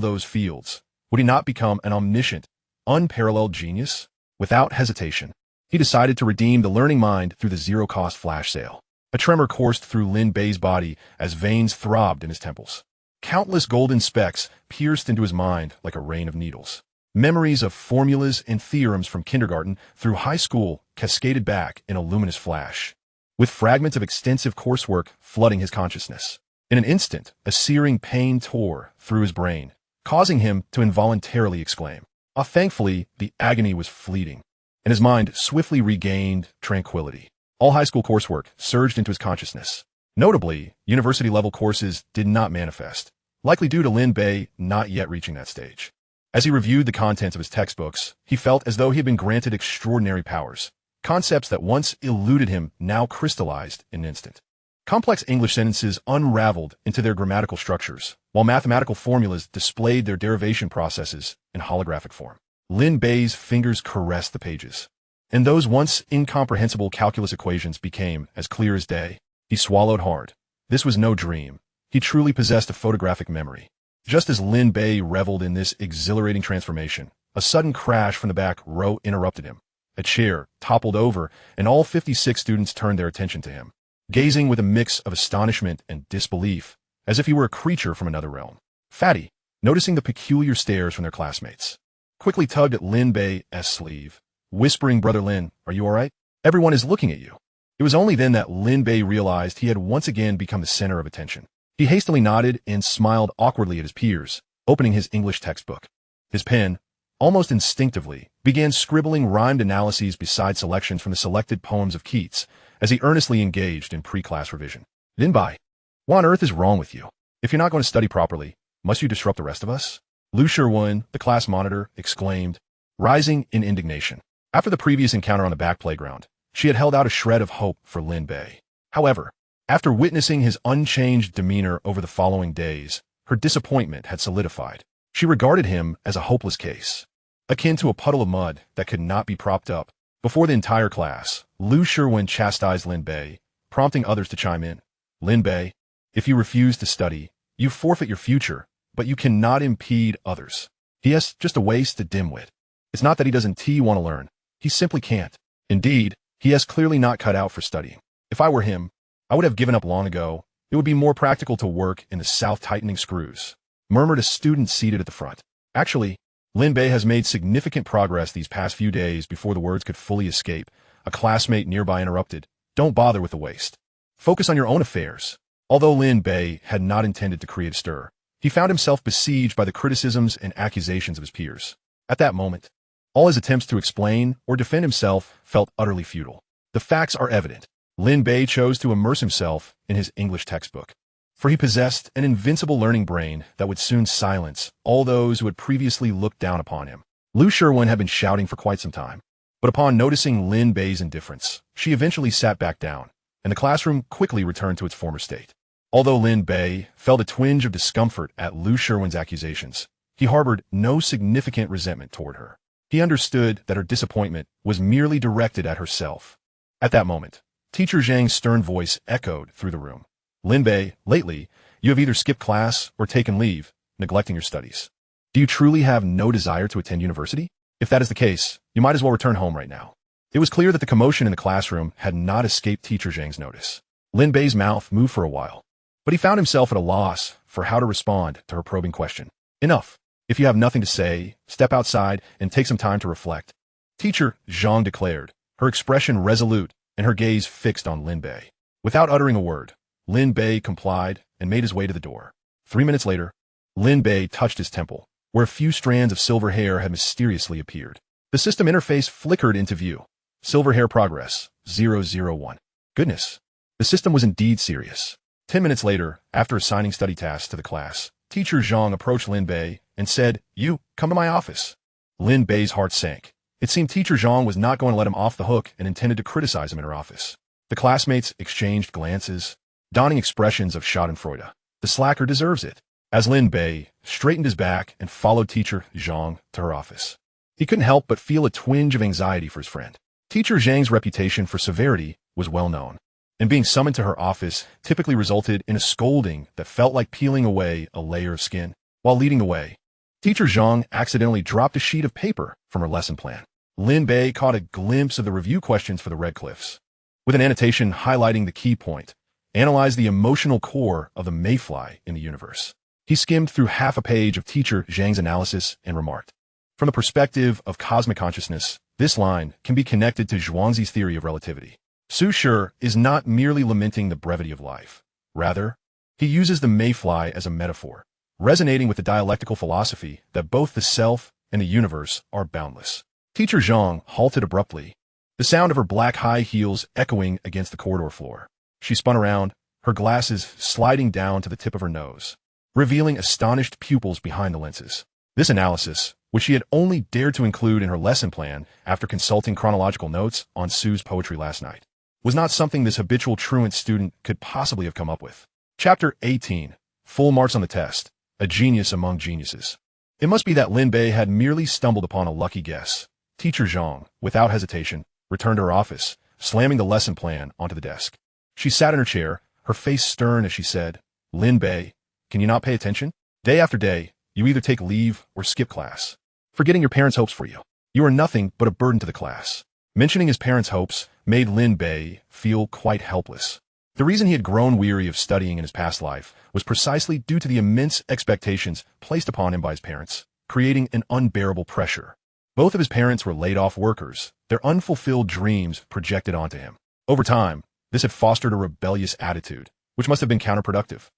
those fields, would he not become an omniscient, unparalleled genius? Without hesitation, he decided to redeem the learning mind through the zero-cost flash sale. A tremor coursed through Lin Bei's body as veins throbbed in his temples. Countless golden specks pierced into his mind like a rain of needles. Memories of formulas and theorems from kindergarten through high school cascaded back in a luminous flash, with fragments of extensive coursework flooding his consciousness. In an instant, a searing pain tore through his brain, causing him to involuntarily exclaim. Thankfully, the agony was fleeting, and his mind swiftly regained tranquility. All high school coursework surged into his consciousness. Notably, university-level courses did not manifest, likely due to Lin Bei not yet reaching that stage. As he reviewed the contents of his textbooks, he felt as though he had been granted extraordinary powers. Concepts that once eluded him now crystallized in an instant. Complex English sentences unraveled into their grammatical structures, while mathematical formulas displayed their derivation processes in holographic form. Lin Bei's fingers caressed the pages, and those once incomprehensible calculus equations became as clear as day. He swallowed hard. This was no dream. He truly possessed a photographic memory. Just as Lin Bei reveled in this exhilarating transformation, a sudden crash from the back row interrupted him. A chair toppled over, and all 56 students turned their attention to him, gazing with a mix of astonishment and disbelief, as if he were a creature from another realm. Fatty, noticing the peculiar stares from their classmates, quickly tugged at Lin Bei's sleeve, whispering, "Brother Lin, are you all right? Everyone is looking at you." It was only then that Lin Bei realized he had once again become the center of attention. He hastily nodded and smiled awkwardly at his peers, opening his English textbook. His pen, almost instinctively, began scribbling rhymed analyses beside selections from the selected poems of Keats, as he earnestly engaged in pre-class revision. Lin Bei, what on earth is wrong with you? If you're not going to study properly, must you disrupt the rest of us? Lu Sherwin, the class monitor, exclaimed, rising in indignation. After the previous encounter on the back playground, she had held out a shred of hope for Lin Bei. However, after witnessing his unchanged demeanor over the following days, her disappointment had solidified. She regarded him as a hopeless case, akin to a puddle of mud that could not be propped up. Before the entire class, Lu Sherwin chastised Lin Bei, prompting others to chime in. Lin Bei, if you refuse to study, you forfeit your future, but you cannot impede others. He.S. just a waste, a dimwit. It's not that he doesn't want to learn. He simply can't. Indeed, he has clearly not cut out for studying. If I were him, I would have given up long ago. It would be more practical to work in the south tightening screws, murmured a student seated at the front. Actually, Lin Bei has made significant progress these past few days. Before the words could fully escape, a classmate nearby interrupted. Don't bother with the waste. Focus on your own affairs. Although Lin Bei had not intended to create a stir, he found himself besieged by the criticisms and accusations of his peers. At that moment, all his attempts to explain or defend himself felt utterly futile. The facts are evident. Lin Bei chose to immerse himself in his English textbook, for he possessed an invincible learning brain that would soon silence all those who had previously looked down upon him. Lu Sherwin had been shouting for quite some time, but upon noticing Lin Bei's indifference, she eventually sat back down, and the classroom quickly returned to its former state. Although Lin Bei felt a twinge of discomfort at Lu Sherwin's accusations, he harbored no significant resentment toward her. He understood that her disappointment was merely directed at herself. At that moment, Teacher Zhang's stern voice echoed through the room. Lin Bei, lately, you have either skipped class or taken leave, neglecting your studies. Do you truly have no desire to attend university? If that is the case, you might as well return home right now. It was clear that the commotion in the classroom had not escaped Teacher Zhang's notice. Lin Bei's mouth moved for a while, but he found himself at a loss for how to respond to her probing question. Enough. If you have nothing to say, step outside and take some time to reflect. Teacher Zhang declared, her expression resolute and her gaze fixed on Lin Bei. Without uttering a word, Lin Bei complied and made his way to the door. 3 minutes later, Lin Bei touched his temple, where a few strands of silver hair had mysteriously appeared. The system interface flickered into view. Silver hair progress, 001. Goodness. The system was indeed serious. 10 minutes later, after assigning study tasks to the class, Teacher Zhang approached Lin Bei and said, "You, come to my office." Lin Bei's heart sank. It seemed Teacher Zhang was not going to let him off the hook and intended to criticize him in her office. The classmates exchanged glances, donning expressions of schadenfreude. The slacker deserves it. As Lin Bei straightened his back and followed Teacher Zhang to her office, he couldn't help but feel a twinge of anxiety for his friend. Teacher Zhang's reputation for severity was well known, and being summoned to her office typically resulted in a scolding that felt like peeling away a layer of skin. While leading the way, Teacher Zhang accidentally dropped a sheet of paper from her lesson plan. Lin Bei caught a glimpse of the review questions for the Red Cliffs, with an annotation highlighting the key point: analyze the emotional core of the mayfly in the universe. He skimmed through half a page of Teacher Zhang's analysis and remarked, "From the perspective of cosmic consciousness, this line can be connected to Zhuangzi's theory of relativity. Su Shi is not merely lamenting the brevity of life. Rather, he uses the mayfly as a metaphor, resonating with the dialectical philosophy that both the self and the universe are boundless." Teacher Zhang halted abruptly, the sound of her black high heels echoing against the corridor floor. She spun around, her glasses sliding down to the tip of her nose, revealing astonished pupils behind the lenses. This analysis, which she had only dared to include in her lesson plan after consulting chronological notes on Sue's poetry last night, was not something this habitual truant student could possibly have come up with. Chapter 18. Full marks on the test. A genius among geniuses. It must be that Lin Bei had merely stumbled upon a lucky guess. Teacher Zhang, without hesitation, returned to her office, slamming the lesson plan onto the desk. She sat in her chair, her face stern as she said, "Lin Bei, can you not pay attention? Day after day, you either take leave or skip class, forgetting your parents' hopes for you. You are nothing but a burden to the class." Mentioning his parents' hopes made Lin Bei feel quite helpless. The reason he had grown weary of studying in his past life was precisely due to the immense expectations placed upon him by his parents, creating an unbearable pressure. Both of his parents were laid-off workers, their unfulfilled dreams projected onto him. Over time, this had fostered a rebellious attitude, which must have been counterproductive.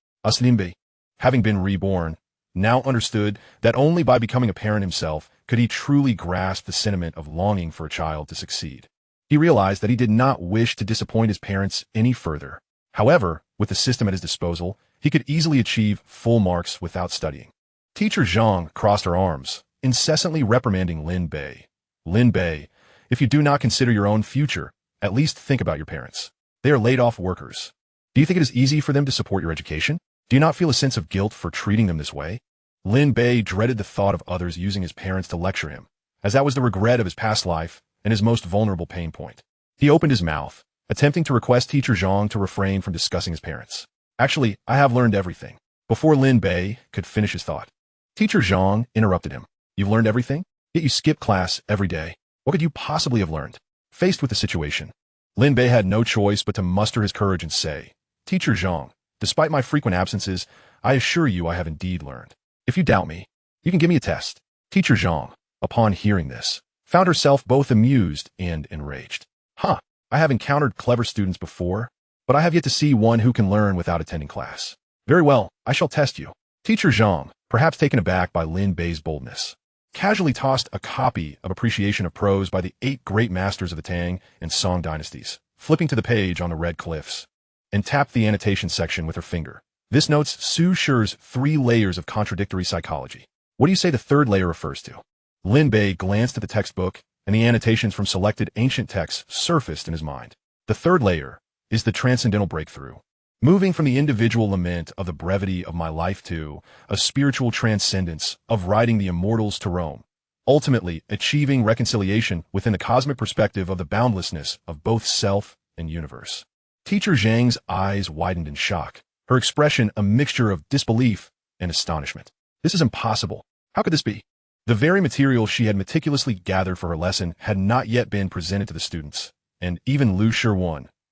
Lin Bei, having been reborn, now understood that only by becoming a parent himself could he truly grasp the sentiment of longing for a child to succeed. He realized that he did not wish to disappoint his parents any further. However, with the system at his disposal, he could easily achieve full marks without studying. Teacher Zhang crossed her arms, incessantly reprimanding Lin Bei. "Lin Bei, if you do not consider your own future, at least think about your parents. They are laid-off workers. Do you think it is easy for them to support your education? Do you not feel a sense of guilt for treating them this way?" Lin Bei dreaded the thought of others using his parents to lecture him, as that was the regret of his past life and his most vulnerable pain point. He opened his mouth, attempting to request Teacher Zhang to refrain from discussing his parents. "Actually, I have learned everything." Before Lin Bei could finish his thought, Teacher Zhang interrupted him. "You've learned everything? Yet you skip class every day. What could you possibly have learned?" Faced with the situation, Lin Bei had no choice but to muster his courage and say, "Teacher Zhang, despite my frequent absences, I assure you I have indeed learned. If you doubt me, you can give me a test." Teacher Zhang, upon hearing this, found herself both amused and enraged. "Huh, I have encountered clever students before, but I have yet to see one who can learn without attending class. Very well, I shall test you." Teacher Zhang, perhaps taken aback by Lin Bei's boldness, casually tossed a copy of Appreciation of Prose by the 8 great masters of the Tang and Song dynasties, flipping to the page on the Red Cliffs, and tapped the annotation section with her finger. "This notes Su Shi's 3 layers of contradictory psychology. What do you say the 3rd layer refers to?" Lin Bei glanced at the textbook, and the annotations from selected ancient texts surfaced in his mind. The 3rd layer is the transcendental breakthrough, moving from the individual lament of the brevity of my life to a spiritual transcendence of riding the immortals to Rome, ultimately achieving reconciliation within the cosmic perspective of the boundlessness of both self and universe. Teacher Zhang's eyes widened in shock, her expression a mixture of disbelief and astonishment. "This is impossible. How could this be?" The very material she had meticulously gathered for her lesson had not yet been presented to the students, and even Lu Shi,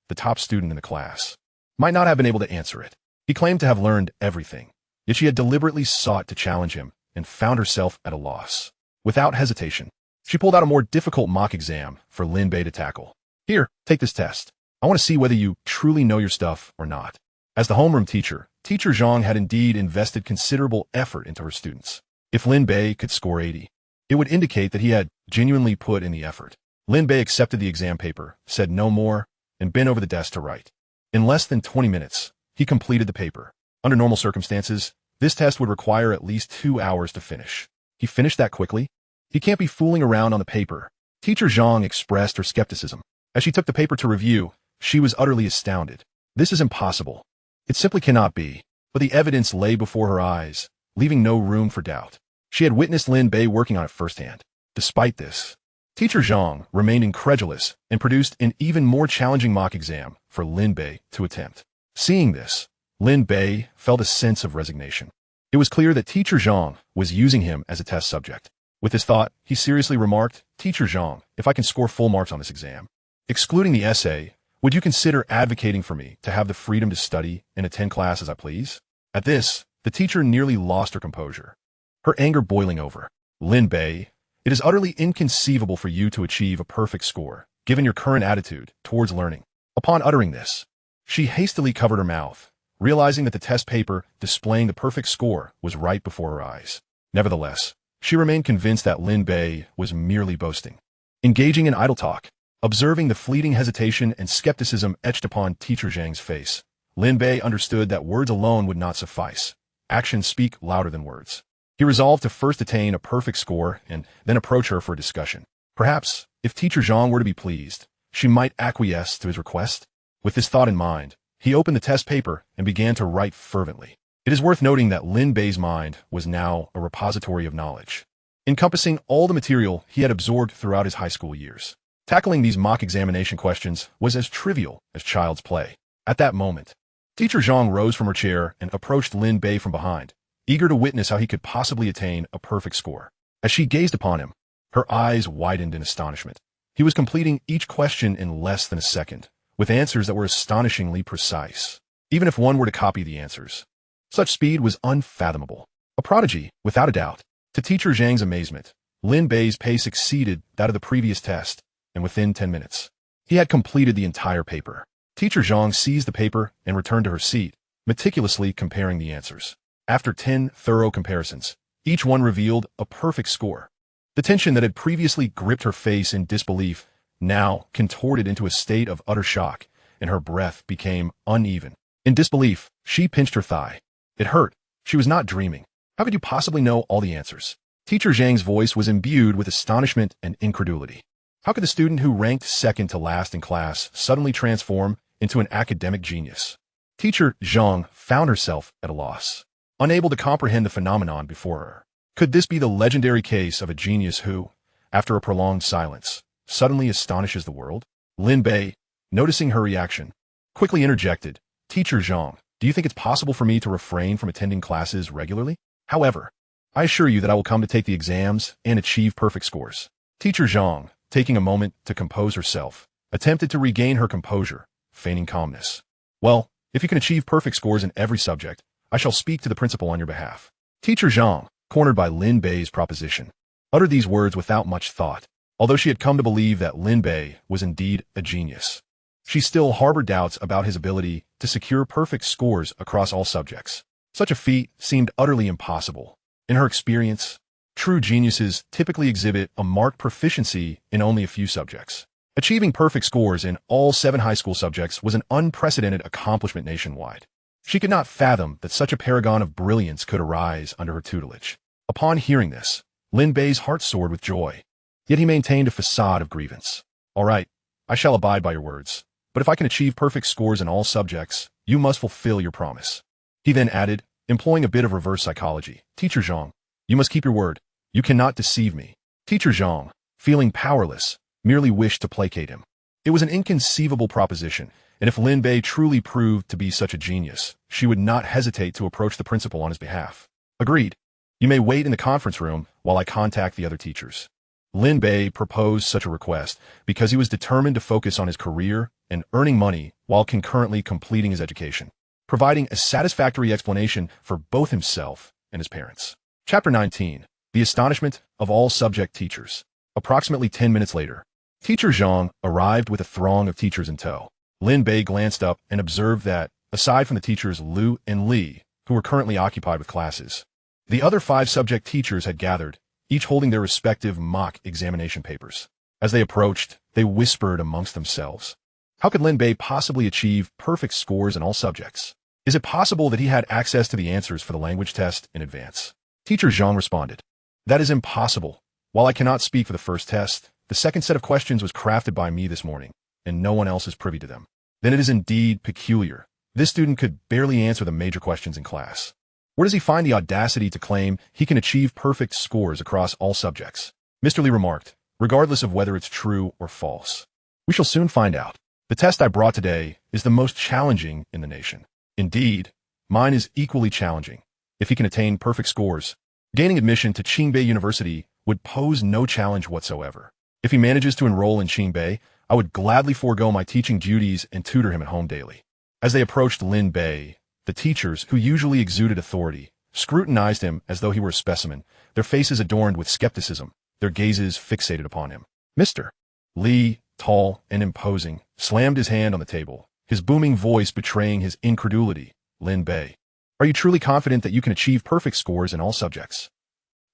the top student in the class, might not have been able to answer it. He claimed to have learned everything, yet she had deliberately sought to challenge him and found herself at a loss. Without hesitation, she pulled out a more difficult mock exam for Lin Bei to tackle. "Here, take this test. I want to see whether you truly know your stuff or not." As the homeroom teacher, Teacher Zhang had indeed invested considerable effort into her students. If Lin Bei could score 80, it would indicate that he had genuinely put in the effort. Lin Bei accepted the exam paper, said no more, and bent over the desk to write. In less than 20 minutes, he completed the paper. Under normal circumstances, this test would require at least 2 hours to finish. He finished that quickly? He can't be fooling around on the paper. Teacher Zhang expressed her skepticism. As she took the paper to review, she was utterly astounded. This is impossible. It simply cannot be. But the evidence lay before her eyes, leaving no room for doubt. She had witnessed Lin Bei working on it firsthand. Despite this, Teacher Zhang remained incredulous and produced an even more challenging mock exam for Lin Bei to attempt. Seeing this, Lin Bei felt a sense of resignation. It was clear that Teacher Zhang was using him as a test subject. With this thought, he seriously remarked, "Teacher Zhang, if I can score full marks on this exam, excluding the essay, would you consider advocating for me to have the freedom to study and attend class as I please?" At this, the teacher nearly lost her composure, her anger boiling over. "Lin Bei, it is utterly inconceivable for you to achieve a perfect score, given your current attitude towards learning." Upon uttering this, she hastily covered her mouth, realizing that the test paper displaying the perfect score was right before her eyes. Nevertheless, she remained convinced that Lin Bei was merely boasting. Engaging in idle talk, observing the fleeting hesitation and skepticism etched upon Teacher Zhang's face, Lin Bei understood that words alone would not suffice. Actions speak louder than words. He resolved to first attain a perfect score and then approach her for a discussion. Perhaps, if Teacher Zhang were to be pleased, she might acquiesce to his request. With this thought in mind, he opened the test paper and began to write fervently. It is worth noting that Lin Bei's mind was now a repository of knowledge, encompassing all the material he had absorbed throughout his high school years. Tackling these mock examination questions was as trivial as child's play. At that moment, Teacher Zhang rose from her chair and approached Lin Bei from behind, eager to witness how he could possibly attain a perfect score. As she gazed upon him, her eyes widened in astonishment. He was completing each question in less than a second, with answers that were astonishingly precise, even if one were to copy the answers. Such speed was unfathomable. A prodigy, without a doubt. To Teacher Zhang's amazement, Lin Bei's pace exceeded that of the previous test, and within 10 minutes, he had completed the entire paper. Teacher Zhang seized the paper and returned to her seat, meticulously comparing the answers. After 10 thorough comparisons, each one revealed a perfect score. The tension that had previously gripped her face in disbelief now contorted into a state of utter shock, and her breath became uneven. In disbelief, she pinched her thigh. It hurt. She was not dreaming. How could you possibly know all the answers? Teacher Zhang's voice was imbued with astonishment and incredulity. How could the student who ranked second to last in class suddenly transform into an academic genius? Teacher Zhang found herself at a loss, unable to comprehend the phenomenon before her. Could this be the legendary case of a genius who, after a prolonged silence, suddenly astonishes the world? Lin Bei, noticing her reaction, quickly interjected, "Teacher Zhang, do you think it's possible for me to refrain from attending classes regularly? However, I assure you that I will come to take the exams and achieve perfect scores." Teacher Zhang, taking a moment to compose herself, attempted to regain her composure, feigning calmness. "Well, if you can achieve perfect scores in every subject, I shall speak to the principal on your behalf." Teacher Zhang, cornered by Lin Bei's proposition, uttered these words without much thought. Although she had come to believe that Lin Bei was indeed a genius, she still harbored doubts about his ability to secure perfect scores across all subjects. Such a feat seemed utterly impossible. In her experience, true geniuses typically exhibit a marked proficiency in only a few subjects. Achieving perfect scores in all 7 high school subjects was an unprecedented accomplishment nationwide. She could not fathom that such a paragon of brilliance could arise under her tutelage. Upon hearing this, Lin Bei's heart soared with joy. Yet he maintained a facade of grievance. "All right, I shall abide by your words. But if I can achieve perfect scores in all subjects, you must fulfill your promise." He then added, employing a bit of reverse psychology, "Teacher Zhang, you must keep your word. You cannot deceive me." Teacher Zhang, feeling powerless, merely wished to placate him. It was an inconceivable proposition, and if Lin Bei truly proved to be such a genius, she would not hesitate to approach the principal on his behalf. "Agreed. You may wait in the conference room while I contact the other teachers." Lin Bei proposed such a request because he was determined to focus on his career and earning money while concurrently completing his education, providing a satisfactory explanation for both himself and his parents. Chapter 19. The Astonishment of All Subject Teachers. Approximately 10 minutes later, Teacher Zhang arrived with a throng of teachers in tow. Lin Bei glanced up and observed that, aside from the teachers Lu and Li, who were currently occupied with classes. The other 5 subject teachers had gathered, each holding their respective mock examination papers. As they approached, they whispered amongst themselves. How could Lin Bei possibly achieve perfect scores in all subjects? Is it possible that he had access to the answers for the language test in advance? Teacher Zhang responded. That is impossible. While I cannot speak for the first test, the second set of questions was crafted by me this morning, and no one else is privy to them. Then it is indeed peculiar. This student could barely answer the major questions in class. Where does he find the audacity to claim he can achieve perfect scores across all subjects? Mr. Li remarked, regardless of whether it's true or false. We shall soon find out. The test I brought today is the most challenging in the nation. Indeed, mine is equally challenging. If he can attain perfect scores, gaining admission to Qingbei University would pose no challenge whatsoever. If he manages to enroll in Qingbei, I would gladly forego my teaching duties and tutor him at home daily. As they approached Lin Bei, the teachers, who usually exuded authority, scrutinized him as though he were a specimen, their faces adorned with skepticism, their gazes fixated upon him. Mr. Li, tall and imposing, slammed his hand on the table, his booming voice betraying his incredulity. Lin Bei, are you truly confident that you can achieve perfect scores in all subjects?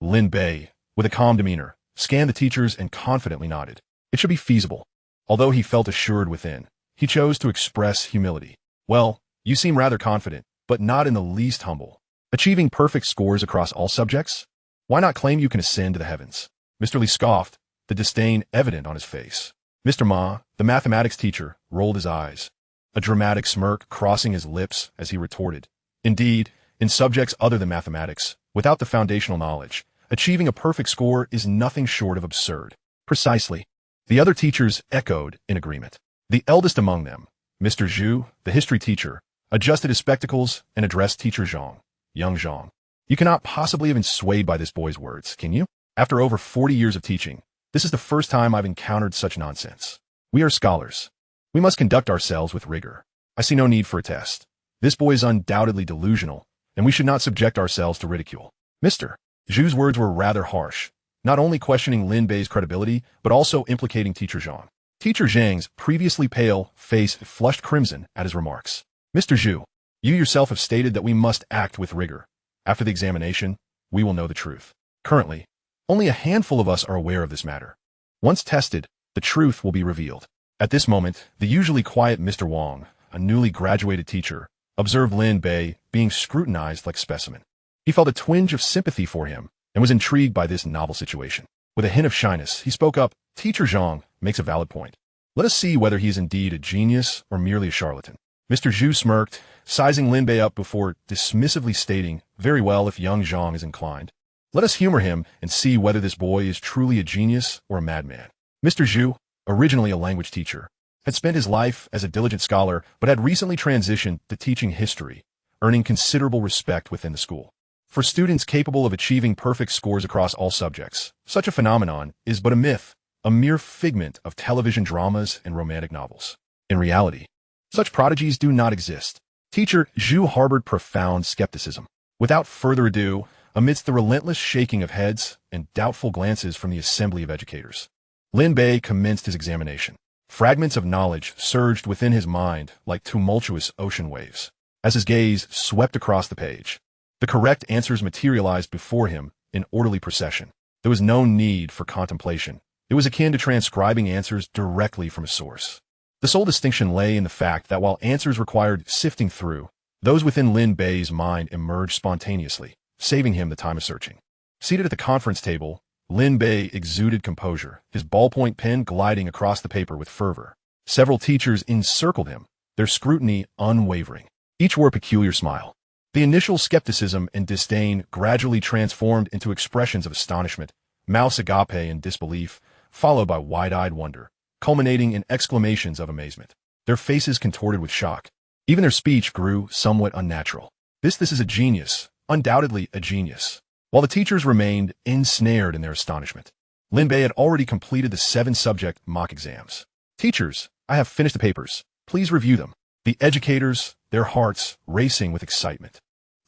Lin Bei, with a calm demeanor, scanned the teachers and confidently nodded. It should be feasible. Although he felt assured within, he chose to express humility. Well, you seem rather confident, but not in the least humble. Achieving perfect scores across all subjects? Why not claim you can ascend to the heavens? Mr. Li scoffed, the disdain evident on his face. Mr. Ma, the mathematics teacher, rolled his eyes, a dramatic smirk crossing his lips as he retorted. Indeed, in subjects other than mathematics, without the foundational knowledge, achieving a perfect score is nothing short of absurd. Precisely. The other teachers echoed in agreement. The eldest among them, Mr. Zhu, the history teacher, adjusted his spectacles and addressed Teacher Zhang. Young Zhang, you cannot possibly have been swayed by this boy's words, can you? After over 40 years of teaching, this is the first time I've encountered such nonsense. We are scholars. We must conduct ourselves with rigor. I see no need for a test. This boy is undoubtedly delusional, and we should not subject ourselves to ridicule. Mr. Zhu's words were rather harsh, not only questioning Lin Bei's credibility, but also implicating Teacher Zhang. Teacher Zhang's previously pale face flushed crimson at his remarks. Mr. Zhu, you yourself have stated that we must act with rigor. After the examination, we will know the truth. Currently, only a handful of us are aware of this matter. Once tested, the truth will be revealed. At this moment, the usually quiet Mr. Wang, a newly graduated teacher, observed Lin Bei being scrutinized like a specimen. He felt a twinge of sympathy for him and was intrigued by this novel situation. With a hint of shyness, he spoke up. Teacher Zhang makes a valid point. Let us see whether he is indeed a genius or merely a charlatan. Mr. Zhu smirked, sizing Lin Bei up before dismissively stating, very well if young Zhang is inclined. Let us humor him and see whether this boy is truly a genius or a madman. Mr. Zhu, originally a language teacher, had spent his life as a diligent scholar but had recently transitioned to teaching history, earning considerable respect within the school. For students capable of achieving perfect scores across all subjects, such a phenomenon is but a myth, a mere figment of television dramas and romantic novels. In reality, such prodigies do not exist. Teacher Zhu harbored profound skepticism. Without further ado, amidst the relentless shaking of heads and doubtful glances from the assembly of educators, Lin Bei commenced his examination. Fragments of knowledge surged within his mind like tumultuous ocean waves. As his gaze swept across the page, the correct answers materialized before him in orderly procession. There was no need for contemplation. It was akin to transcribing answers directly from a source. The sole distinction lay in the fact that while answers required sifting through, those within Lin Bei's mind emerged spontaneously, saving him the time of searching. Seated at the conference table, Lin Bei exuded composure, his ballpoint pen gliding across the paper with fervor. Several teachers encircled him, their scrutiny unwavering. Each wore a peculiar smile. The initial skepticism and disdain gradually transformed into expressions of astonishment, mouths agape in disbelief, followed by wide-eyed wonder, culminating in exclamations of amazement. Their faces contorted with shock. Even their speech grew somewhat unnatural. This is a genius, undoubtedly a genius. While the teachers remained ensnared in their astonishment, Lin Bei had already completed the 7-subject mock exams. Teachers, I have finished the papers. Please review them. The educators, their hearts racing with excitement,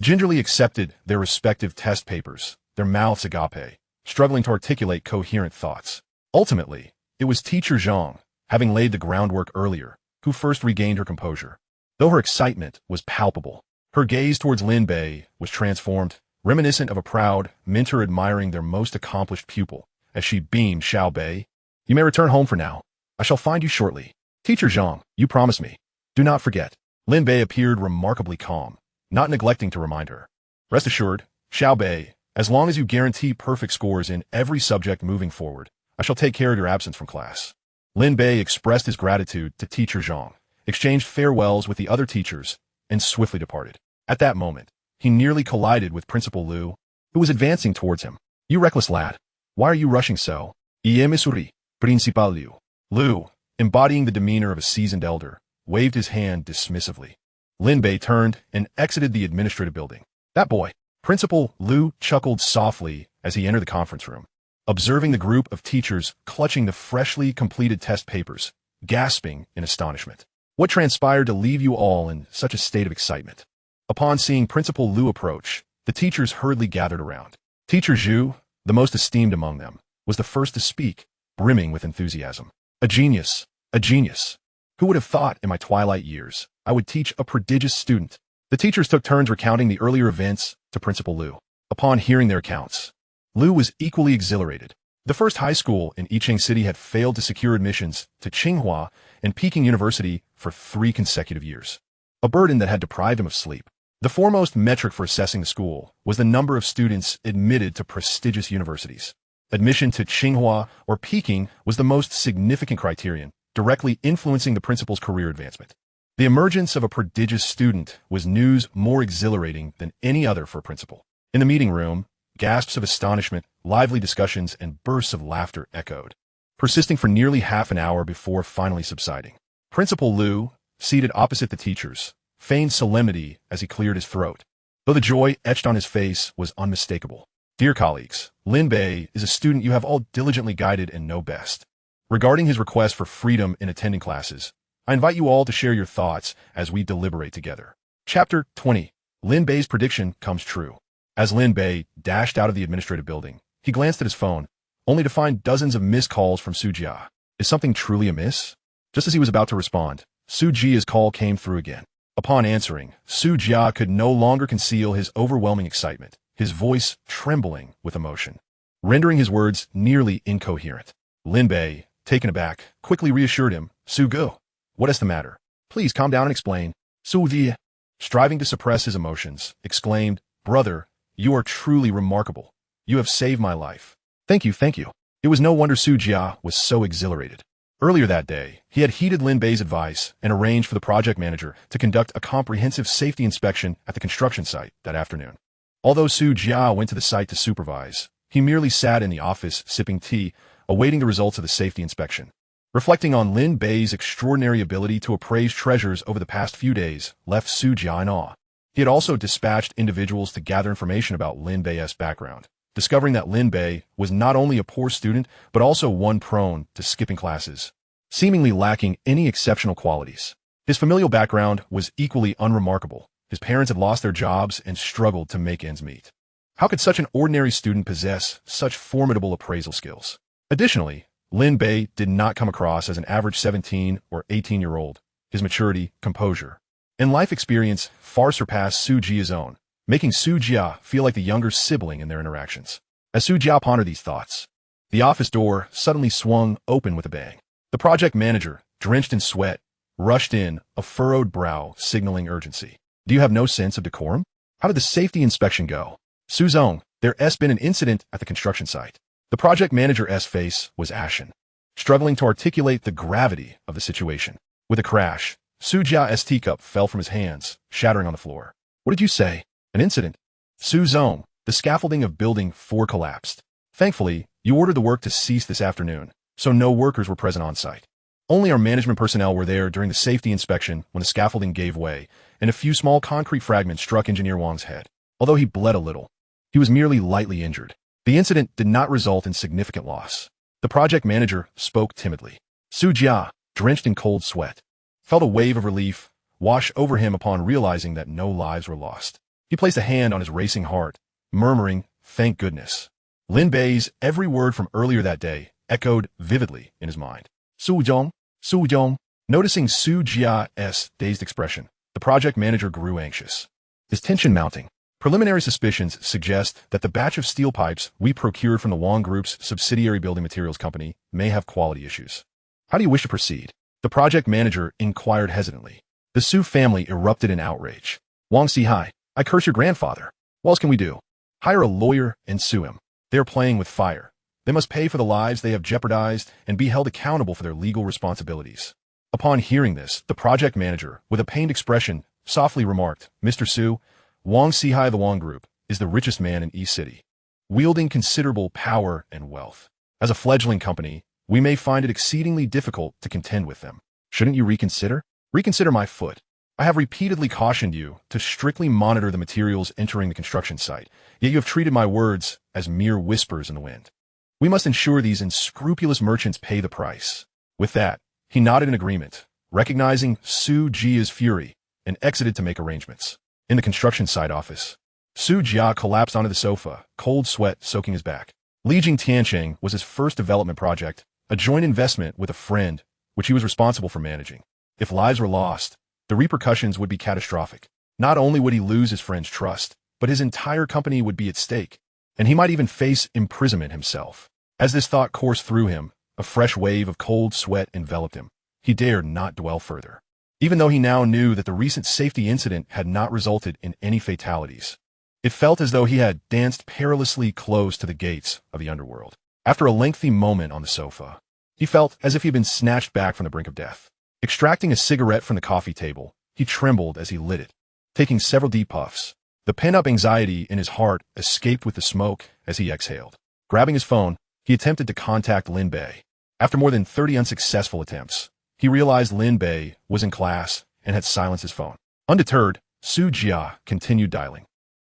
gingerly accepted their respective test papers, their mouths agape, struggling to articulate coherent thoughts. Ultimately, it was Teacher Zhang, having laid the groundwork earlier, who first regained her composure. though her excitement was palpable. Her gaze towards Lin Bei was transformed, reminiscent of a proud mentor admiring their most accomplished pupil, as she beamed Xiao Bei. You may return home for now. I shall find you shortly. Teacher Zhang, you promised me. Do not forget. Lin Bei appeared remarkably calm, not neglecting to remind her. Rest assured, Xiao Bei, as long as you guarantee perfect scores in every subject moving forward, I shall take care of your absence from class. Lin Bei expressed his gratitude to Teacher Zhang, exchanged farewells with the other teachers, and swiftly departed. At that moment, he nearly collided with Principal Liu, who was advancing towards him. You reckless lad, why are you rushing so? Misuri, Principal Liu. Liu, embodying the demeanor of a seasoned elder, waved his hand dismissively. Lin Bei turned and exited the administrative building. That boy. Principal Liu chuckled softly as he entered the conference room, observing the group of teachers clutching the freshly completed test papers, gasping in astonishment. What transpired to leave you all in such a state of excitement? Upon seeing Principal Liu approach, the teachers hurriedly gathered around. Teacher Zhu, the most esteemed among them, was the first to speak, brimming with enthusiasm. A genius, a genius. Who would have thought in my twilight years I would teach a prodigious student? The teachers took turns recounting the earlier events to Principal Liu. Upon hearing their accounts, Liu was equally exhilarated. The first high school in Yicheng City had failed to secure admissions to Tsinghua and Peking University for 3 consecutive years, a burden that had deprived him of sleep. The foremost metric for assessing the school was the number of students admitted to prestigious universities. Admission to Tsinghua or Peking was the most significant criterion, directly influencing the principal's career advancement. The emergence of a prodigious student was news more exhilarating than any other for a principal. In the meeting room, gasps of astonishment, lively discussions, and bursts of laughter echoed, persisting for nearly half an hour before finally subsiding. Principal Liu, seated opposite the teachers, feigned solemnity as he cleared his throat, though the joy etched on his face was unmistakable. Dear colleagues, Lin Bei is a student you have all diligently guided and know best. Regarding his request for freedom in attending classes, I invite you all to share your thoughts as we deliberate together. Chapter 20. Lin Bei's prediction comes true. As Lin Bei dashed out of the administrative building, he glanced at his phone, only to find dozens of missed calls from Su Jia. Is something truly amiss? Just as he was about to respond, Su Jia's call came through again. Upon answering, Su Jia could no longer conceal his overwhelming excitement, his voice trembling with emotion, rendering his words nearly incoherent. Lin Bei, taken aback, quickly reassured him. Su Ge, what is the matter? Please calm down and explain. Su Jia, striving to suppress his emotions, exclaimed, Brother, you are truly remarkable. You have saved my life. Thank you, thank you. It was no wonder Su Jia was so exhilarated. Earlier that day, he had heeded Lin Bei's advice and arranged for the project manager to conduct a comprehensive safety inspection at the construction site that afternoon. Although Su Jia went to the site to supervise, he merely sat in the office sipping tea, awaiting the results of the safety inspection. Reflecting on Lin Bei's extraordinary ability to appraise treasures over the past few days left Su Jia in awe. He had also dispatched individuals to gather information about Lin Bei's background, discovering that Lin Bei was not only a poor student, but also one prone to skipping classes, seemingly lacking any exceptional qualities. His familial background was equally unremarkable. His parents had lost their jobs and struggled to make ends meet. How could such an ordinary student possess such formidable appraisal skills? Additionally, Lin Bei did not come across as an average 17 or 18-year-old. His maturity, composure, and life experience far surpassed Su Jia's own, making Su Jia feel like the younger sibling in their interactions. As Su Jia pondered these thoughts, the office door suddenly swung open with a bang. The project manager, drenched in sweat, rushed in, a furrowed brow signaling urgency. Do you have no sense of decorum? How did the safety inspection go? Su Zong, there has been an incident at the construction site. The project manager's face was ashen, struggling to articulate the gravity of the situation. With a crash, Su Jia's teacup fell from his hands, shattering on the floor. What did you say? An incident? Su Zong, the scaffolding of Building 4 collapsed. Thankfully, you ordered the work to cease this afternoon, so no workers were present on site. Only our management personnel were there during the safety inspection when the scaffolding gave way, and a few small concrete fragments struck Engineer Wang's head. Although he bled a little, he was merely lightly injured. The incident did not result in significant loss. The project manager spoke timidly. Su Jia, drenched in cold sweat, felt a wave of relief wash over him upon realizing that no lives were lost. He placed a hand on his racing heart, murmuring, thank goodness. Lin Bei's every word from earlier that day echoed vividly in his mind. Su Zong, noticing Su Jia's dazed expression, The project manager grew anxious. His tension mounting. Preliminary suspicions suggest that the batch of steel pipes we procured from the Wong Group's subsidiary building materials company may have quality issues. How do you wish to proceed? The project manager inquired hesitantly. The Su family erupted in outrage. Wong Si-hai, I curse your grandfather. What else can we do? Hire a lawyer and sue him. They are playing with fire. They must pay for the lives they have jeopardized and be held accountable for their legal responsibilities. Upon hearing this, the project manager, with a pained expression, softly remarked, Mr. Su, Wong Si-hai of the Wong Group is the richest man in East City, wielding considerable power and wealth. As a fledgling company, we may find it exceedingly difficult to contend with them. Shouldn't you reconsider? Reconsider my foot. I have repeatedly cautioned you to strictly monitor the materials entering the construction site, yet you have treated my words as mere whispers in the wind. We must ensure these unscrupulous merchants pay the price. With that, he nodded in agreement, recognizing Su Jia's fury, and exited to make arrangements. In the construction site office, Su Jia collapsed onto the sofa, cold sweat soaking his back. Lijing Tiancheng was his first development project, a joint investment with a friend, which he was responsible for managing. If lives were lost, the repercussions would be catastrophic. Not only would he lose his friend's trust, but his entire company would be at stake, and he might even face imprisonment himself. As this thought coursed through him, a fresh wave of cold sweat enveloped him. He dared not dwell further. Even though he now knew that the recent safety incident had not resulted in any fatalities, it felt as though he had danced perilously close to the gates of the underworld. After a lengthy moment on the sofa, he felt as if he had been snatched back from the brink of death. Extracting a cigarette from the coffee table, he trembled as he lit it. Taking several deep puffs, the pent-up anxiety in his heart escaped with the smoke as he exhaled. Grabbing his phone, he attempted to contact Lin Bei. After more than 30 unsuccessful attempts, he realized Lin Bei was in class and had silenced his phone. Undeterred, Su Jia continued dialing,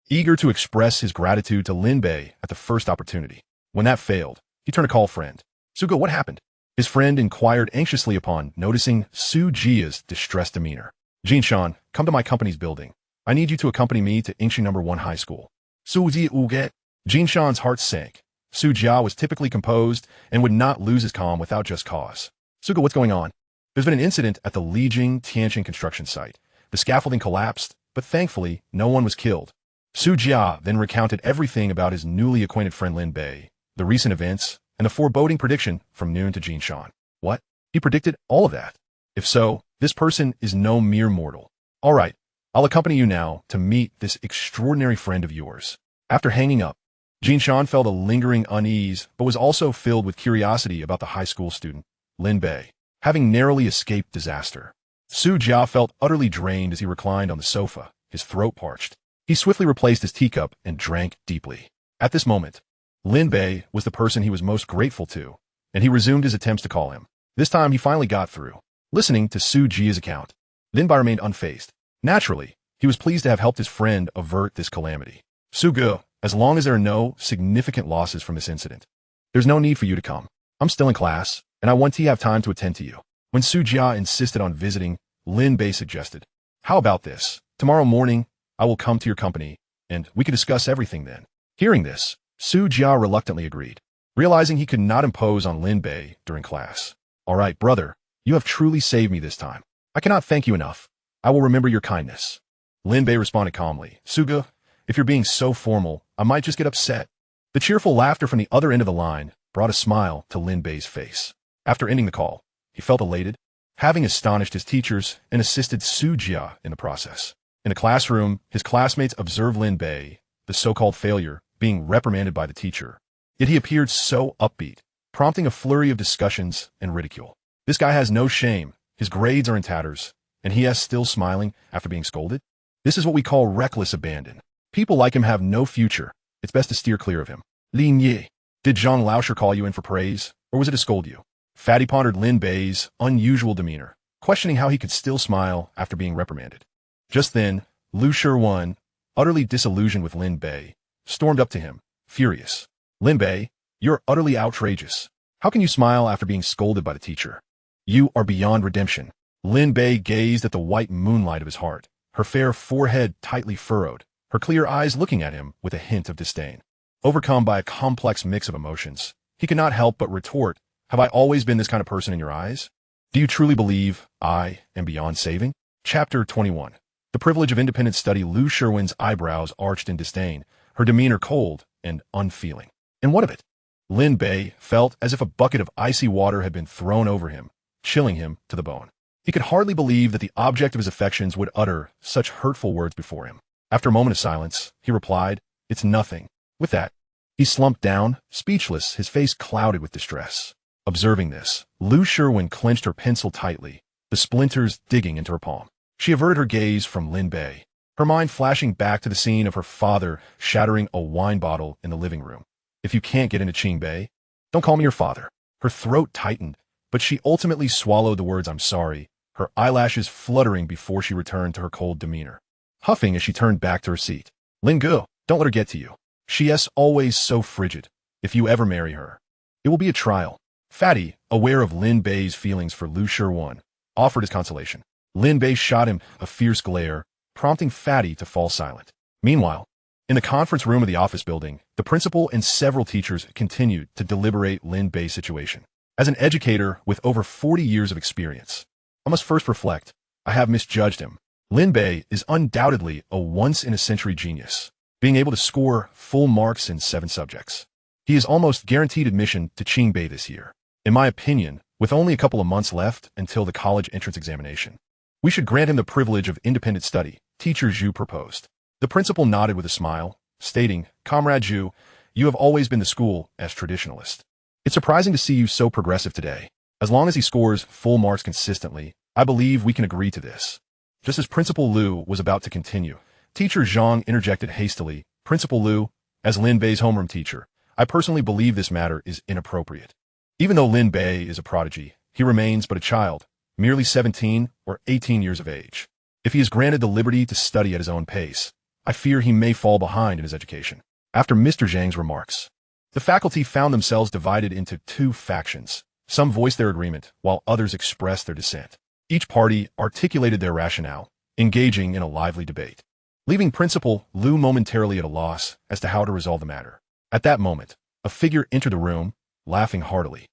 eager to express his gratitude to Lin Bei at the first opportunity. When that failed, he turned to call a friend. Sugo, what happened? His friend inquired anxiously upon noticing Su Jia's distressed demeanor. Jinshan, come to my company's building. I need you to accompany me to Engshi No. 1 High School. Su Ji Uge. Jinshan's heart sank. Su Jia was typically composed and would not lose his calm without just cause. Sugo, what's going on? There's been an incident at the Lijing Tiancheng construction site. The scaffolding collapsed, but thankfully, no one was killed. Su Jia then recounted everything about his newly acquainted friend Lin Bei, the recent events, and the foreboding prediction from noon to Jinshan. What? He predicted all of that? If so, this person is no mere mortal. All right, I'll accompany you now to meet this extraordinary friend of yours. After hanging up, Jinshan felt a lingering unease, but was also filled with curiosity about the high school student, Lin Bei, having narrowly escaped disaster. Su Jia felt utterly drained as he reclined on the sofa, his throat parched. He swiftly replaced his teacup and drank deeply. At this moment, Lin Bei was the person he was most grateful to, and he resumed his attempts to call him. This time he finally got through. Listening to Su Jia's account, Lin Bei remained unfazed. Naturally, he was pleased to have helped his friend avert this calamity. Sugo, as long as there are no significant losses from this incident, there's no need for you to come. I'm still in class, and I want to have time to attend to you. When Su Jia insisted on visiting, Lin Bei suggested, how about this? Tomorrow morning, I will come to your company, and we can discuss everything then. Hearing this, Su Jia reluctantly agreed, realizing he could not impose on Lin Bei during class. All right, brother, you have truly saved me this time. I cannot thank you enough. I will remember your kindness. Lin Bei responded calmly. Suga, if you're being so formal, I might just get upset. The cheerful laughter from the other end of the line brought a smile to Lin Bei's face. After ending the call, he felt elated, having astonished his teachers and assisted Su Jia in the process. In the classroom, his classmates observed Lin Bei, the so-called failure, being reprimanded by the teacher. Yet he appeared so upbeat, prompting a flurry of discussions and ridicule. This guy has no shame, his grades are in tatters, and he is still smiling after being scolded? This is what we call reckless abandon. People like him have no future. It's best to steer clear of him. Lin Yi, did Zhang Laosher call you in for praise, or was it to scold you? Fatty pondered Lin Bei's unusual demeanor, questioning how he could still smile after being reprimanded. Just then, Lu Shiwen, utterly disillusioned with Lin Bei, stormed up to him, furious. Lin Bei, you're utterly outrageous. How can you smile after being scolded by the teacher? You are beyond redemption. Lin Bei gazed at the white moonlight of his heart, her fair forehead tightly furrowed, her clear eyes looking at him with a hint of disdain. Overcome by a complex mix of emotions, he could not help but retort, have I always been this kind of person in your eyes? Do you truly believe I am beyond saving? Chapter 21. The privilege of independent study. Lu Sherwin's eyebrows arched in disdain, her demeanor cold and unfeeling. And what of it? Lin Bei felt as if a bucket of icy water had been thrown over him, chilling him to the bone. He could hardly believe that the object of his affections would utter such hurtful words before him. After a moment of silence, he replied, "It's nothing." With that, he slumped down, speechless, his face clouded with distress. Observing this, Lu Sherwin clenched her pencil tightly, the splinters digging into her palm. She averted her gaze from Lin Bei, her mind flashing back to the scene of her father shattering a wine bottle in the living room. "If you can't get into Qing Bei, don't call me your father." Her throat tightened, but she ultimately swallowed the words "I'm sorry," her eyelashes fluttering before she returned to her cold demeanor. Huffing as she turned back to her seat. "Lin Gu, don't let her get to you. She is always so frigid. If you ever marry her, it will be a trial." Fatty, aware of Lin Bei's feelings for Lu Sherwin, offered his consolation. Lin Bei shot him a fierce glare, prompting Fatty to fall silent. Meanwhile, in the conference room of the office building, the principal and several teachers continued to deliberate Lin Bei's situation. As an educator with over 40 years of experience, I must first reflect, I have misjudged him. Lin Bei is undoubtedly a once-in-a-century genius, being able to score full marks in 7 subjects. He is almost guaranteed admission to Qing Bei this year. In my opinion, with only a couple of months left until the college entrance examination, we should grant him the privilege of independent study, Teacher Zhu proposed. The principal nodded with a smile, stating, "Comrade Zhu, you have always been the school as traditionalist. It's surprising to see you so progressive today. As long as he scores full marks consistently, I believe we can agree to this." Just as Principal Liu was about to continue, Teacher Zhang interjected hastily, "Principal Liu, as Lin Bei's homeroom teacher, I personally believe this matter is inappropriate. Even though Lin Bei is a prodigy, he remains but a child, merely 17 or 18 years of age. If he is granted the liberty to study at his own pace, I fear he may fall behind in his education." After Mr. Zhang's remarks, the faculty found themselves divided into 2 factions. Some voiced their agreement, while others expressed their dissent. Each party articulated their rationale, engaging in a lively debate, leaving Principal Liu momentarily at a loss as to how to resolve the matter. At that moment, a figure entered the room, laughing heartily.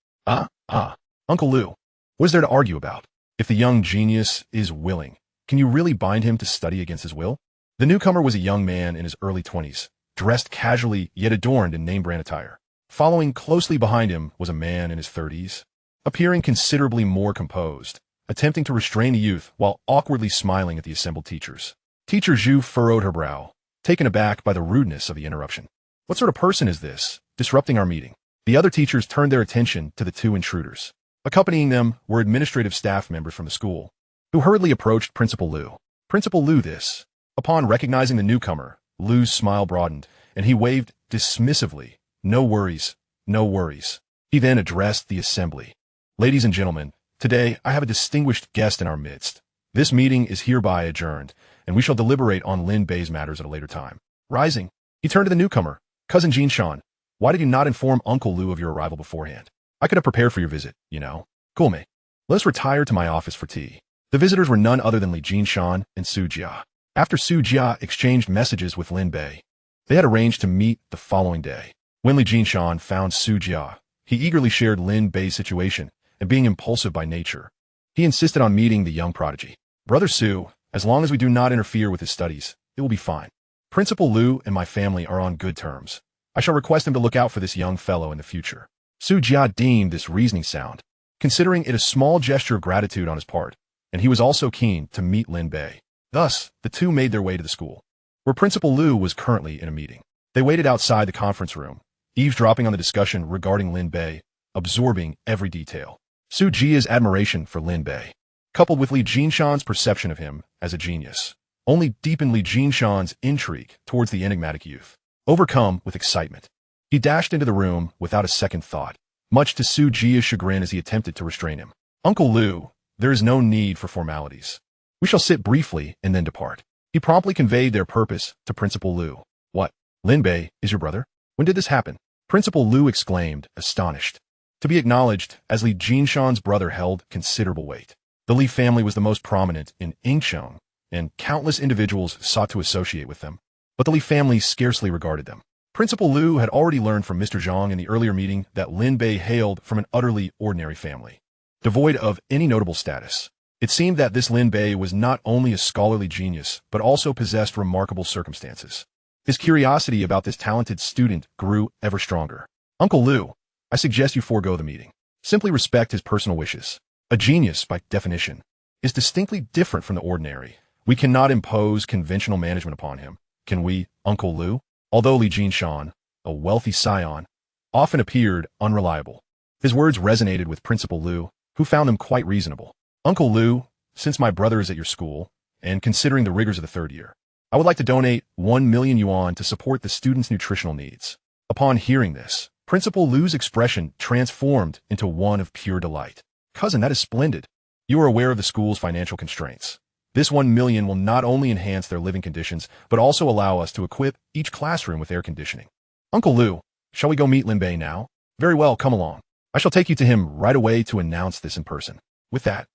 Uncle Liu, what is there to argue about? If the young genius is willing, can you really bind him to study against his will?" The newcomer was a young man in his early 20s, dressed casually yet adorned in name-brand attire. Following closely behind him was a man in his 30s, appearing considerably more composed, attempting to restrain the youth while awkwardly smiling at the assembled teachers. Teacher Zhu furrowed her brow, taken aback by the rudeness of the interruption. What sort of person is this, disrupting our meeting? The other teachers turned their attention to the 2 intruders. Accompanying them were administrative staff members from the school, who hurriedly approached Principal Liu. Principal Liu this. Upon recognizing the newcomer, Liu's smile broadened, and he waved dismissively. "No worries, no worries." He then addressed the assembly. "Ladies and gentlemen, today I have a distinguished guest in our midst. This meeting is hereby adjourned, and we shall deliberate on Lin Bei's matters at a later time." Rising, he turned to the newcomer. "Cousin Jinshan, why did you not inform Uncle Liu of your arrival beforehand? I could have prepared for your visit, you know." "Cool, mate. Let us retire to my office for tea." The visitors were none other than Li Jinshan and Su Jia. After Su Jia exchanged messages with Lin Bei, they had arranged to meet the following day. When Li Jinshan found Su Jia, he eagerly shared Lin Bei's situation, and being impulsive by nature, he insisted on meeting the young prodigy. "Brother Su, as long as we do not interfere with his studies, it will be fine. Principal Liu and my family are on good terms. I shall request him to look out for this young fellow in the future." Su Jia deemed this reasoning sound, considering it a small gesture of gratitude on his part, and he was also keen to meet Lin Bei. Thus, the 2 made their way to the school, where Principal Liu was currently in a meeting. They waited outside the conference room, eavesdropping on the discussion regarding Lin Bei, absorbing every detail. Su Jia's admiration for Lin Bei, coupled with Li Jinshan's perception of him as a genius, only deepened Li Jinshan's intrigue towards the enigmatic youth. Overcome with excitement, he dashed into the room without a second thought, much to Su Jia's chagrin as he attempted to restrain him. "Uncle Liu, there is no need for formalities. We shall sit briefly and then depart." He promptly conveyed their purpose to Principal Liu. "What? Lin Bei is your brother? When did this happen?" Principal Liu exclaimed, astonished. To be acknowledged as Li Jinshan's brother held considerable weight. The Li family was the most prominent in Yingqiang, and countless individuals sought to associate with them, but the Li family scarcely regarded them. Principal Liu had already learned from Mr. Zhang in the earlier meeting that Lin Bei hailed from an utterly ordinary family, devoid of any notable status. It seemed that this Lin Bei was not only a scholarly genius, but also possessed remarkable circumstances. His curiosity about this talented student grew ever stronger. Uncle Lu, I suggest you forego the meeting. Simply respect his personal wishes. A genius, by definition, is distinctly different from the ordinary. We cannot impose conventional management upon him. Can we, Uncle Lu? Although Li Jinshan, a wealthy scion, often appeared unreliable, his words resonated with Principal Lu, who found them quite reasonable. Uncle Lu, since my brother is at your school, and considering the rigors of the third year, I would like to donate 1 million yuan to support the student's nutritional needs. Upon hearing this, Principal Lu's expression transformed into one of pure delight. Cousin, that is splendid. You are aware of the school's financial constraints. This 1 million will not only enhance their living conditions, but also allow us to equip each classroom with air conditioning. Uncle Lu, shall we go meet Lin Bei now? Very well, come along. I shall take you to him right away to announce this in person. With that,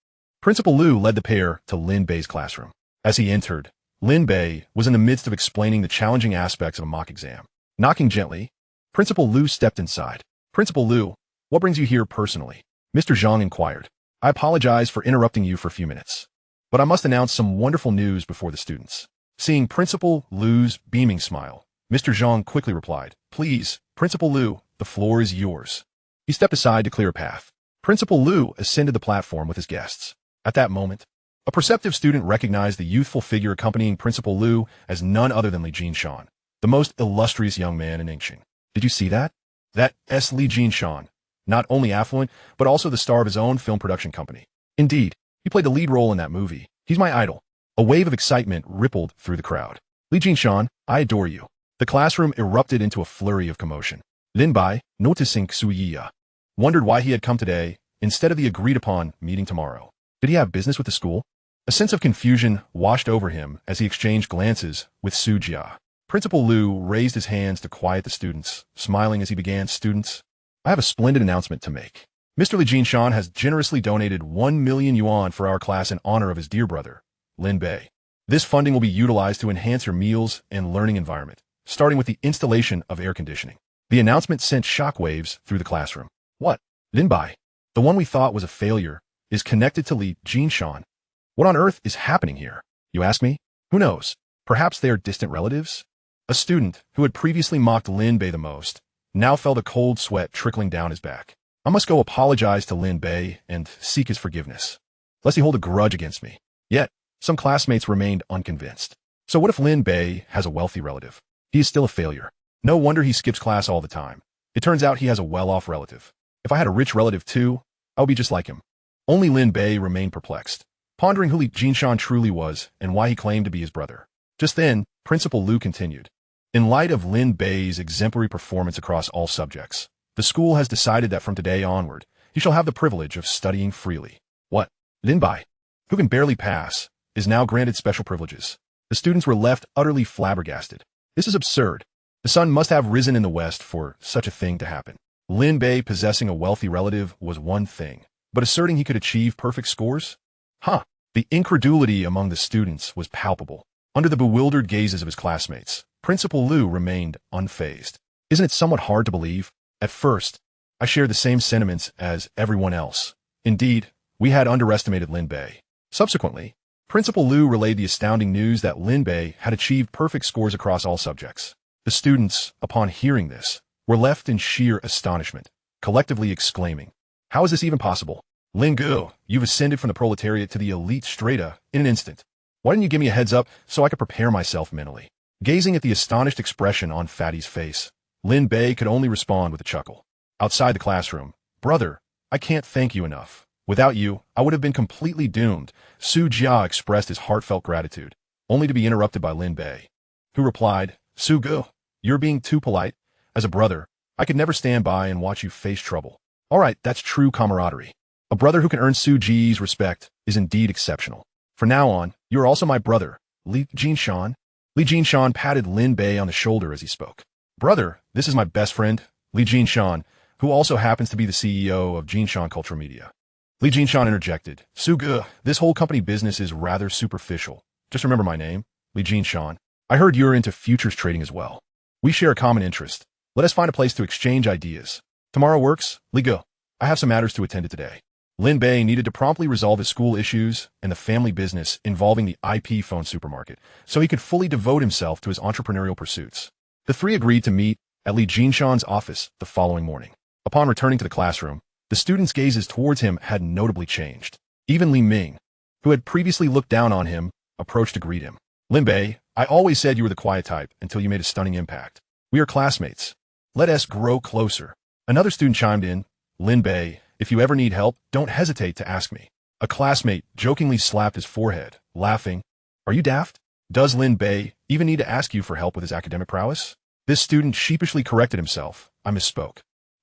Principal Lu led the pair to Lin Bei's classroom. As he entered, Lin Bei was in the midst of explaining the challenging aspects of a mock exam. Knocking gently, Principal Lu stepped inside. Principal Lu, what brings you here personally? Mr. Zhang inquired. I apologize for interrupting you for a few minutes, but I must announce some wonderful news before the students. Seeing Principal Lu's beaming smile, Mr. Zhang quickly replied, Please, Principal Lu, the floor is yours. He stepped aside to clear a path. Principal Lu ascended the platform with his guests. At that moment, a perceptive student recognized the youthful figure accompanying Principal Lu as none other than Li Jinshan, the most illustrious young man in England. Did you see that? That S. Li Jinshan, not only affluent, but also the star of his own film production company. Indeed, he played the lead role in that movie. He's my idol. A wave of excitement rippled through the crowd. Li Jinshan, I adore you. The classroom erupted into a flurry of commotion. Lin Bei, noticing Su Yiya, wondered why he had come today instead of the agreed-upon meeting tomorrow. Did he have business with the school? A sense of confusion washed over him as he exchanged glances with Su Jia. Principal Lu raised his hands to quiet the students, smiling as he began, Students, I have a splendid announcement to make. Mr. Li Jinshan has generously donated 1 million yuan for our class in honor of his dear brother, Lin Bei. This funding will be utilized to enhance your meals and learning environment, starting with the installation of air conditioning. The announcement sent shockwaves through the classroom. What? Lin Bei, the one we thought was a failure, is connected to Li Jinshan. What on earth is happening here? You ask me? Who knows? Perhaps they are distant relatives? A student who had previously mocked Lin Bei the most now felt a cold sweat trickling down his back. I must go apologize to Lin Bei and seek his forgiveness, lest he hold a grudge against me. Yet, some classmates remained unconvinced. So what if Lin Bei has a wealthy relative? He is still a failure. No wonder he skips class all the time. It turns out he has a well-off relative. If I had a rich relative too, I would be just like him. Only Lin Bei remained perplexed, pondering who Li Jinshan truly was and why he claimed to be his brother. Just then, Principal Lu continued. In light of Lin Bei's exemplary performance across all subjects, the school has decided that from today onward, he shall have the privilege of studying freely. What? Lin Bei, who can barely pass, is now granted special privileges. The students were left utterly flabbergasted. This is absurd. The sun must have risen in the west for such a thing to happen. Lin Bei possessing a wealthy relative was one thing, but asserting he could achieve perfect scores? The incredulity among the students was palpable. Under the bewildered gazes of his classmates, Principal Lu remained unfazed. Isn't it somewhat hard to believe? At first, I shared the same sentiments as everyone else. Indeed, we had underestimated Lin Bei. Subsequently, Principal Lu relayed the astounding news that Lin Bei had achieved perfect scores across all subjects. The students, upon hearing this, were left in sheer astonishment, collectively exclaiming, How is this even possible? Lin Gu, you've ascended from the proletariat to the elite strata in an instant. Why didn't you give me a heads up so I could prepare myself mentally? Gazing at the astonished expression on Fatty's face, Lin Bei could only respond with a chuckle. Outside the classroom, Brother, I can't thank you enough. Without you, I would have been completely doomed. Su Jia expressed his heartfelt gratitude, only to be interrupted by Lin Bei, who replied, Su Gu, you're being too polite. As a brother, I could never stand by and watch you face trouble. All right, that's true camaraderie. A brother who can earn Su Ji's respect is indeed exceptional. From now on, you are also my brother, Li Jinshan. Li Jinshan patted Lin Bei on the shoulder as he spoke. Brother, this is my best friend, Li Jinshan, who also happens to be the CEO of Jinshan Cultural Media. Li Jinshan interjected, Su Gu, this whole company business is rather superficial. Just remember my name, Li Jinshan. I heard you're into futures trading as well. We share a common interest. Let us find a place to exchange ideas. Tomorrow works, Li Gu. I have some matters to attend to today. Lin Bei needed to promptly resolve his school issues and the family business involving the IP phone supermarket, so he could fully devote himself to his entrepreneurial pursuits. The three agreed to meet at Li Jinshan's office the following morning. Upon returning to the classroom, the students' gazes towards him had notably changed. Even Li Ming, who had previously looked down on him, approached to greet him. Lin Bei, I always said you were the quiet type until you made a stunning impact. We are classmates. Let us grow closer. Another student chimed in, Lin Bei, if you ever need help, don't hesitate to ask me. A classmate jokingly slapped his forehead, laughing. Are you daft? Does Lin Bei even need to ask you for help with his academic prowess? This student sheepishly corrected himself. I misspoke.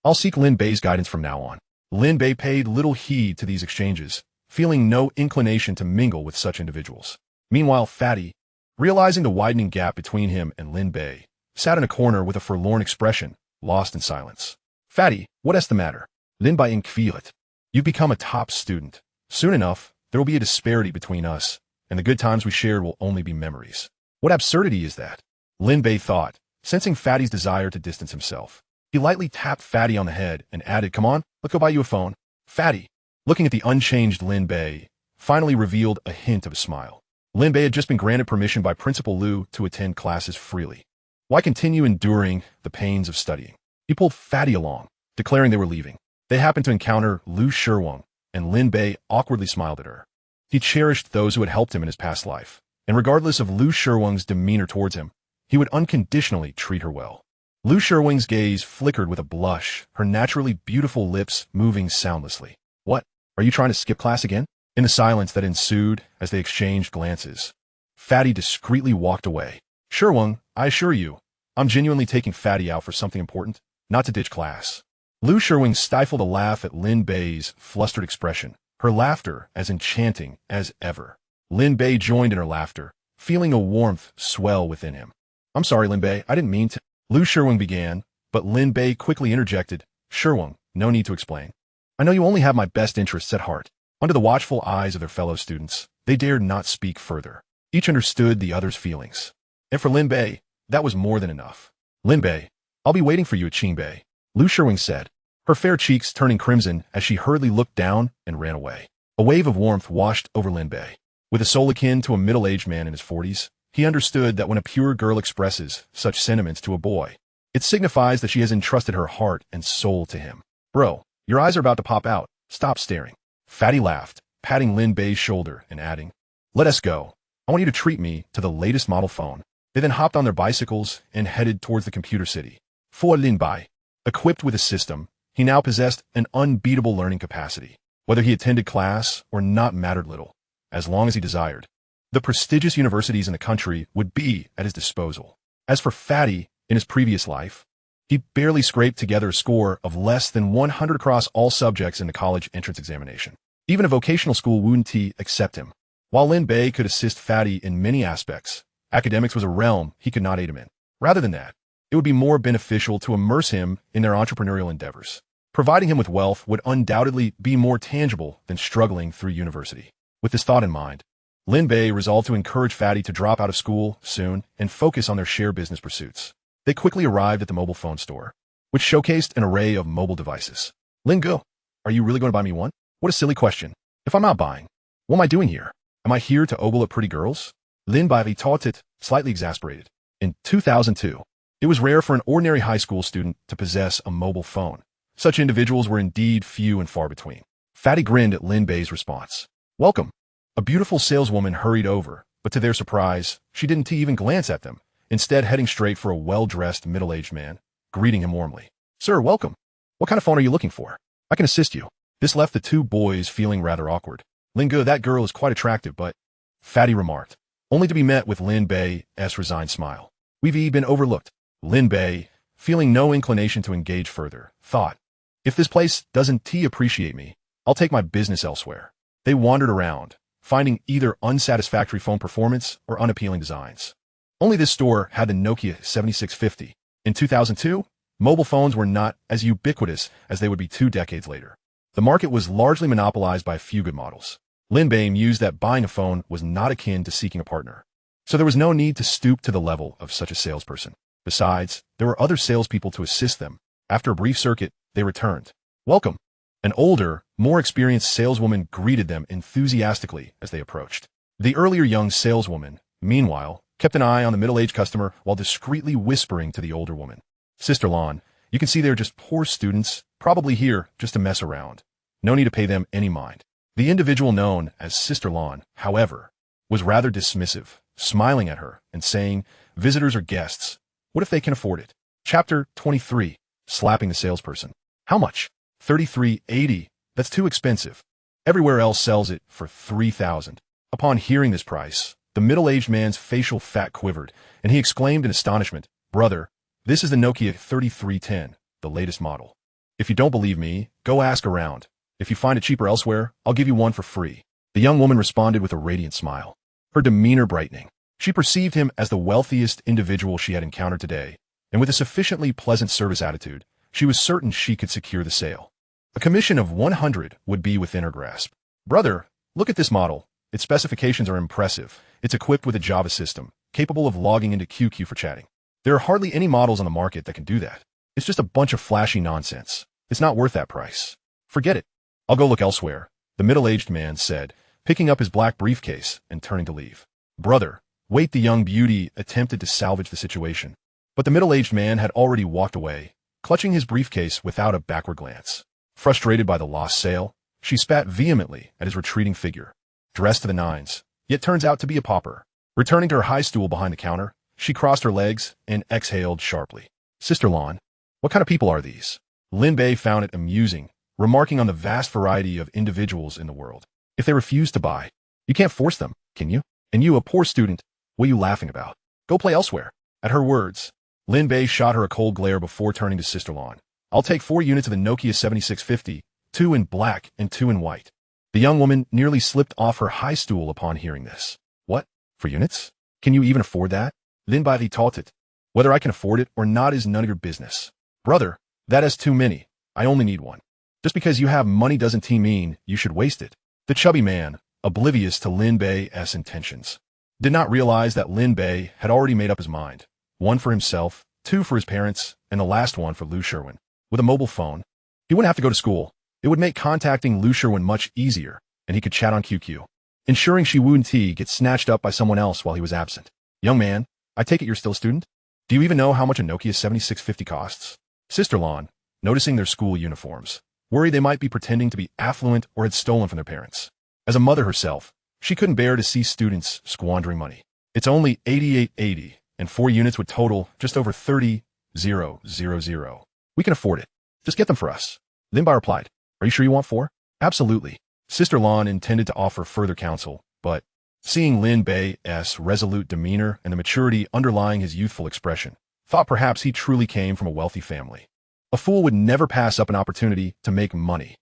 I'll seek Lin Bei's guidance from now on. Lin Bei paid little heed to these exchanges, feeling no inclination to mingle with such individuals. Meanwhile, Fatty, realizing the widening gap between him and Lin Bei, sat in a corner with a forlorn expression, lost in silence. Fatty, what is the matter? Lin Bei inquired. You've become a top student. Soon enough, there will be a disparity between us, and the good times we shared will only be memories. What absurdity is that? Lin Bei thought, sensing Fatty's desire to distance himself. He lightly tapped Fatty on the head and added, come on, let's go buy you a phone. Fatty, looking at the unchanged Lin Bei, finally revealed a hint of a smile. Lin Bei had just been granted permission by Principal Liu to attend classes freely. Why continue enduring the pains of studying? He pulled Fatty along, declaring they were leaving. They happened to encounter Liu Shiweng, and Lin Bei awkwardly smiled at her. He cherished those who had helped him in his past life, and regardless of Liu Shiweng's demeanor towards him, he would unconditionally treat her well. Liu Shiweng's gaze flickered with a blush, her naturally beautiful lips moving soundlessly. What? Are you trying to skip class again? In the silence that ensued as they exchanged glances, Fatty discreetly walked away. Shiweng, I assure you, I'm genuinely taking Fatty out for something important, not to ditch class. Liu Shiweng stifled a laugh at Lin Bei's flustered expression, her laughter as enchanting as ever. Lin Bei joined in her laughter, feeling a warmth swell within him. I'm sorry, Lin Bei, I didn't mean to. Liu Shiweng began, but Lin Bei quickly interjected, Shiweng, no need to explain. I know you only have my best interests at heart. Under the watchful eyes of their fellow students, they dared not speak further. Each understood the other's feelings. And for Lin Bei, that was more than enough. Lin Bei, I'll be waiting for you at Qingbei, Liu Shiweng said, her fair cheeks turning crimson as she hurriedly looked down and ran away. A wave of warmth washed over Lin Bei. With a soul akin to a middle-aged man in his 40s, he understood that when a pure girl expresses such sentiments to a boy, it signifies that she has entrusted her heart and soul to him. Bro, your eyes are about to pop out. Stop staring. Fatty laughed, patting Lin Bei's shoulder and adding, let us go. I want you to treat me to the latest model phone. They then hopped on their bicycles and headed towards the computer city. For Lin Bei, equipped with a system, he now possessed an unbeatable learning capacity. Whether he attended class or not mattered little, as long as he desired. The prestigious universities in the country would be at his disposal. As for Fatty, in his previous life, he barely scraped together a score of less than 100 across all subjects in the college entrance examination. Even a vocational school wouldn't accept him. While Lin Bei could assist Fatty in many aspects, academics was a realm he could not aid him in. Rather than that, it would be more beneficial to immerse him in their entrepreneurial endeavors. Providing him with wealth would undoubtedly be more tangible than struggling through university. With this thought in mind, Lin Bei resolved to encourage Fatty to drop out of school soon and focus on their shared business pursuits. They quickly arrived at the mobile phone store, which showcased an array of mobile devices. Lin Go, are you really going to buy me one? What a silly question. If I'm not buying, what am I doing here? Am I here to ogle at pretty girls? Lin Bei retorted, slightly exasperated. In 2002, it was rare for an ordinary high school student to possess a mobile phone. Such individuals were indeed few and far between. Fatty grinned at Lin Bei's response. Welcome. A beautiful saleswoman hurried over, but to their surprise, she didn't even glance at them, instead heading straight for a well-dressed middle-aged man, greeting him warmly. Sir, welcome. What kind of phone are you looking for? I can assist you. This left the two boys feeling rather awkward. Lin Go, that girl is quite attractive, but... Fatty remarked, only to be met with Lin Bei's resigned smile. We've been overlooked. Lin Bei, feeling no inclination to engage further, thought, if this place doesn't appreciate me, I'll take my business elsewhere. They wandered around, finding either unsatisfactory phone performance or unappealing designs. Only this store had the Nokia 7650. In 2002, mobile phones were not as ubiquitous as they would be 2 decades later. The market was largely monopolized by a few good models. Lin Bei mused that buying a phone was not akin to seeking a partner, so there was no need to stoop to the level of such a salesperson. Besides, there were other salespeople to assist them. After a brief circuit, they returned. Welcome. An older, more experienced saleswoman greeted them enthusiastically as they approached. The earlier young saleswoman, meanwhile, kept an eye on the middle-aged customer while discreetly whispering to the older woman. Sister Lon, you can see they're just poor students, probably here just to mess around. No need to pay them any mind. The individual known as Sister Lon, however, was rather dismissive, smiling at her and saying, visitors are guests. What if they can afford it? Chapter 23. Slapping the salesperson. How much? $33.80. That's too expensive. Everywhere else sells it for $3,000. Upon hearing this price, the middle-aged man's facial fat quivered, and he exclaimed in astonishment, Brother, this is the Nokia 3310, the latest model. If you don't believe me, go ask around. If you find it cheaper elsewhere, I'll give you one for free. The young woman responded with a radiant smile, her demeanor brightening. She perceived him as the wealthiest individual she had encountered today, and with a sufficiently pleasant service attitude, she was certain she could secure the sale. A commission of $100 would be within her grasp. Brother, look at this model. Its specifications are impressive. It's equipped with a Java system, capable of logging into QQ for chatting. There are hardly any models on the market that can do that. It's just a bunch of flashy nonsense. It's not worth that price. Forget it. I'll go look elsewhere, the middle-aged man said, picking up his black briefcase and turning to leave. Brother, wait, the young beauty attempted to salvage the situation. But the middle-aged man had already walked away, clutching his briefcase without a backward glance. Frustrated by the lost sale, she spat vehemently at his retreating figure. Dressed to the nines, yet turns out to be a pauper. Returning to her high stool behind the counter, she crossed her legs and exhaled sharply. Sister Lon, what kind of people are these? Lin Bei found it amusing, remarking on the vast variety of individuals in the world. If they refuse to buy, you can't force them, can you? And you, a poor student, what are you laughing about? Go play elsewhere. At her words, Lin Bei shot her a cold glare before turning to Sister Lon. I'll take 4 units of the Nokia 7650, 2 in black and 2 in white. The young woman nearly slipped off her high stool upon hearing this. What? For units? Can you even afford that? Lin Bei retorted. Whether I can afford it or not is none of your business. Brother, that is too many. I only need one. Just because you have money doesn't mean you should waste it. The chubby man, oblivious to Lin Bei's intentions, did not realize that Lin Bei had already made up his mind. 1 for himself, 2 for his parents, and the last one for Lou Sherwin. With a mobile phone, he wouldn't have to go to school. It would make contacting Lou Sherwin much easier, and he could chat on QQ, ensuring she wouldn't get snatched up by someone else while he was absent. Young man, I take it you're still a student? Do you even know how much a Nokia 7650 costs? Sister Lon, noticing their school uniforms, worried they might be pretending to be affluent or had stolen from their parents. As a mother herself, she couldn't bear to see students squandering money. It's only $88.80, and 4 units would total just over $30,000. We can afford it. Just get them for us. Lin Bei replied. Are you sure you want 4? Absolutely. Sister Lon intended to offer further counsel, but seeing Lin Bei's resolute demeanor and the maturity underlying his youthful expression, thought perhaps he truly came from a wealthy family. A fool would never pass up an opportunity to make money.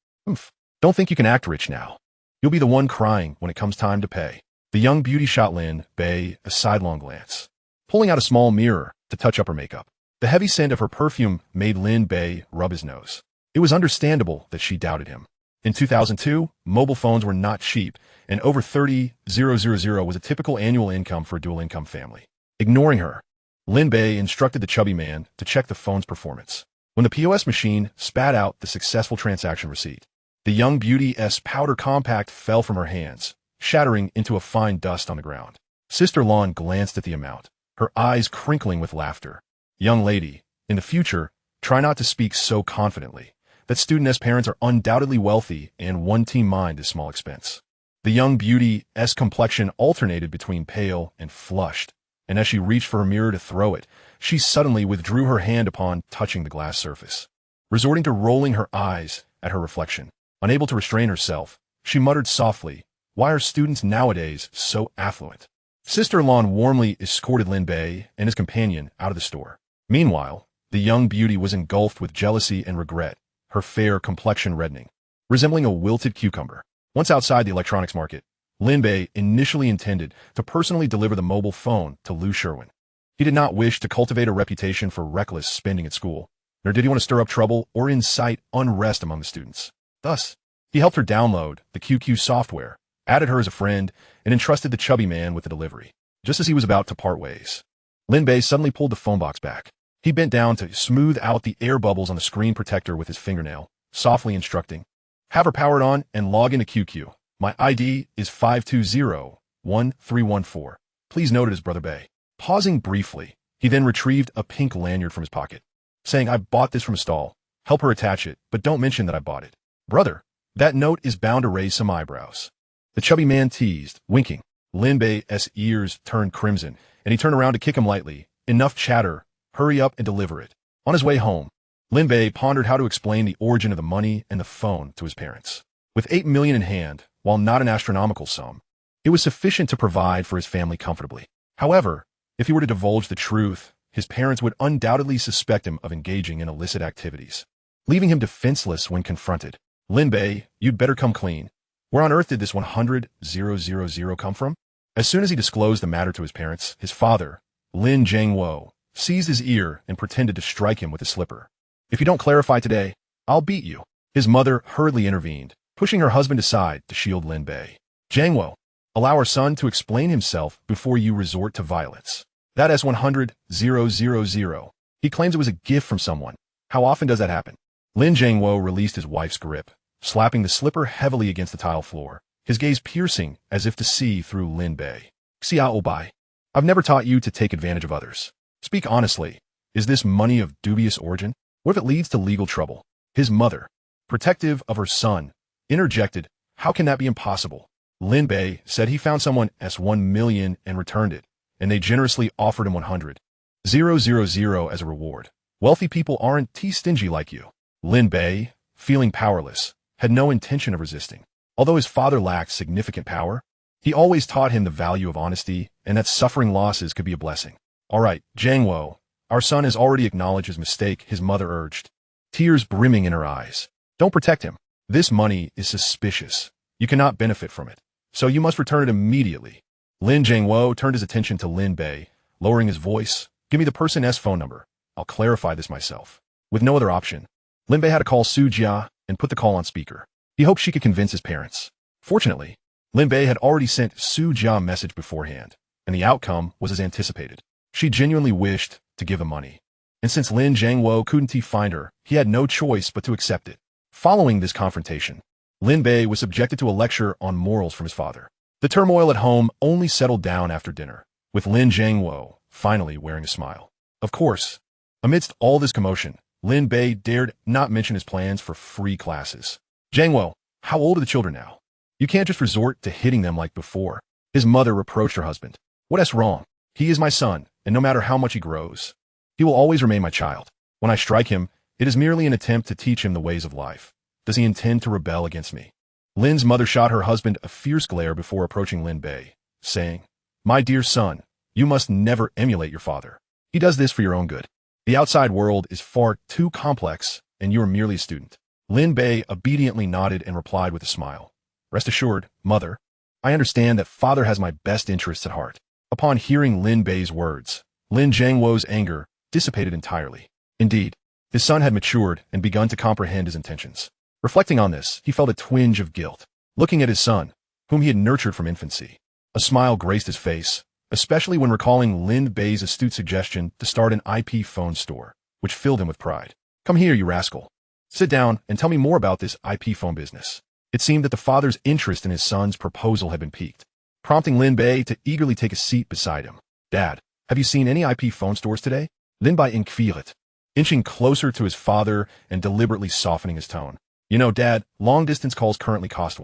Don't think you can act rich now. You'll be the one crying when it comes time to pay. The young beauty shot Lin Bei a sidelong glance, pulling out a small mirror to touch up her makeup. The heavy scent of her perfume made Lin Bei rub his nose. It was understandable that she doubted him. In 2002, mobile phones were not cheap, and over $30,000 was a typical annual income for a dual-income family. Ignoring her, Lin Bei instructed the chubby man to check the phone's performance. When the POS machine spat out the successful transaction receipt, the young beauty's powder compact fell from her hands, shattering into a fine dust on the ground. Sister Lon glanced at the amount, her eyes crinkling with laughter. Young lady, in the future, try not to speak so confidently. That student's parents are undoubtedly wealthy and one team mind is small expense. The young beauty's complexion alternated between pale and flushed, and as she reached for a mirror to throw it, she suddenly withdrew her hand upon touching the glass surface. Resorting to rolling her eyes at her reflection, unable to restrain herself, she muttered softly, why are students nowadays so affluent? Sister Lon warmly escorted Lin Bei and his companion out of the store. Meanwhile, the young beauty was engulfed with jealousy and regret, her fair complexion reddening, resembling a wilted cucumber. Once outside the electronics market, Lin Bei initially intended to personally deliver the mobile phone to Lou Sherwin. He did not wish to cultivate a reputation for reckless spending at school, nor did he want to stir up trouble or incite unrest among the students. Thus, he helped her download the QQ software, added her as a friend, and entrusted the chubby man with the delivery. Just as he was about to part ways, Lin Bei suddenly pulled the phone box back. He bent down to smooth out the air bubbles on the screen protector with his fingernail, softly instructing, Have her powered on and log into QQ. My ID is 520-1314. Please note it as Brother Bei. Pausing briefly, he then retrieved a pink lanyard from his pocket, saying, I bought this from a stall. Help her attach it, but don't mention that I bought it. Brother, that note is bound to raise some eyebrows. The chubby man teased, winking. Lin Bei's ears turned crimson, and he turned around to kick him lightly. Enough chatter. Hurry up and deliver it. On his way home, Lin Bei pondered how to explain the origin of the money and the phone to his parents. With $8 million in hand, while not an astronomical sum, it was sufficient to provide for his family comfortably. However, if he were to divulge the truth, his parents would undoubtedly suspect him of engaging in illicit activities, leaving him defenseless when confronted. Lin Bei, you'd better come clean. Where on earth did this 100,000 come from? As soon as he disclosed the matter to his parents, his father, Lin Jianguo, seized his ear and pretended to strike him with his slipper. If you don't clarify today, I'll beat you. His mother hurriedly intervened, pushing her husband aside to shield Lin Bei. Jianguo, allow our son to explain himself before you resort to violence. That S100,000. He claims it was a gift from someone. How often does that happen? Lin Jianguo released his wife's grip, slapping the slipper heavily against the tile floor, his gaze piercing as if to see through Lin Bei. Xiao Bai, I've never taught you to take advantage of others. Speak honestly. Is this money of dubious origin? What if it leads to legal trouble? His mother, protective of her son, interjected, how can that be impossible? Lin Bei said he found someone S1 million and returned it, and they generously offered him 100,000 as a reward. Wealthy people aren't stingy like you. Lin Bei, feeling powerless, had no intention of resisting. Although his father lacked significant power, he always taught him the value of honesty and that suffering losses could be a blessing. All right, Jianguo, our son has already acknowledged his mistake, his mother urged, tears brimming in her eyes. Don't protect him. This money is suspicious. You cannot benefit from it, so you must return it immediately. Lin Jianguo turned his attention to Lin Bei, lowering his voice. Give me the person's phone number. I'll clarify this myself. With no other option, Lin Bei had to call Su Jia and put the call on speaker. He hoped she could convince his parents. Fortunately, Lin Bei had already sent Su Jia a message beforehand, and the outcome was as anticipated. She genuinely wished to give him money, and since Lin Jianguo couldn't find her, he had no choice but to accept it. Following this confrontation, Lin Bei was subjected to a lecture on morals from his father. The turmoil at home only settled down after dinner, with Lin Jianguo finally wearing a smile. Of course, amidst all this commotion, Lin Bei dared not mention his plans for free classes. Jianguo, how old are the children now? You can't just resort to hitting them like before. His mother reproached her husband. What's wrong? He is my son, and no matter how much he grows, he will always remain my child. When I strike him, it is merely an attempt to teach him the ways of life. Does he intend to rebel against me? Lin's mother shot her husband a fierce glare before approaching Lin Bei, saying, My dear son, you must never emulate your father. He does this for your own good. The outside world is far too complex, and you are merely a student. Lin Bei obediently nodded and replied with a smile. Rest assured, mother, I understand that father has my best interests at heart. Upon hearing Lin Bei's words, Lin Jianguo's anger dissipated entirely. Indeed, his son had matured and begun to comprehend his intentions. Reflecting on this, he felt a twinge of guilt. Looking at his son, whom he had nurtured from infancy, a smile graced his face, especially when recalling Lin Bei's astute suggestion to start an IP phone store, which filled him with pride. Come here, you rascal. Sit down and tell me more about this IP phone business. It seemed that the father's interest in his son's proposal had been piqued, prompting Lin Bei to eagerly take a seat beside him. Dad, have you seen any IP phone stores today? Lin Bei inquired, inching closer to his father and deliberately softening his tone. You know, Dad, long-distance calls currently cost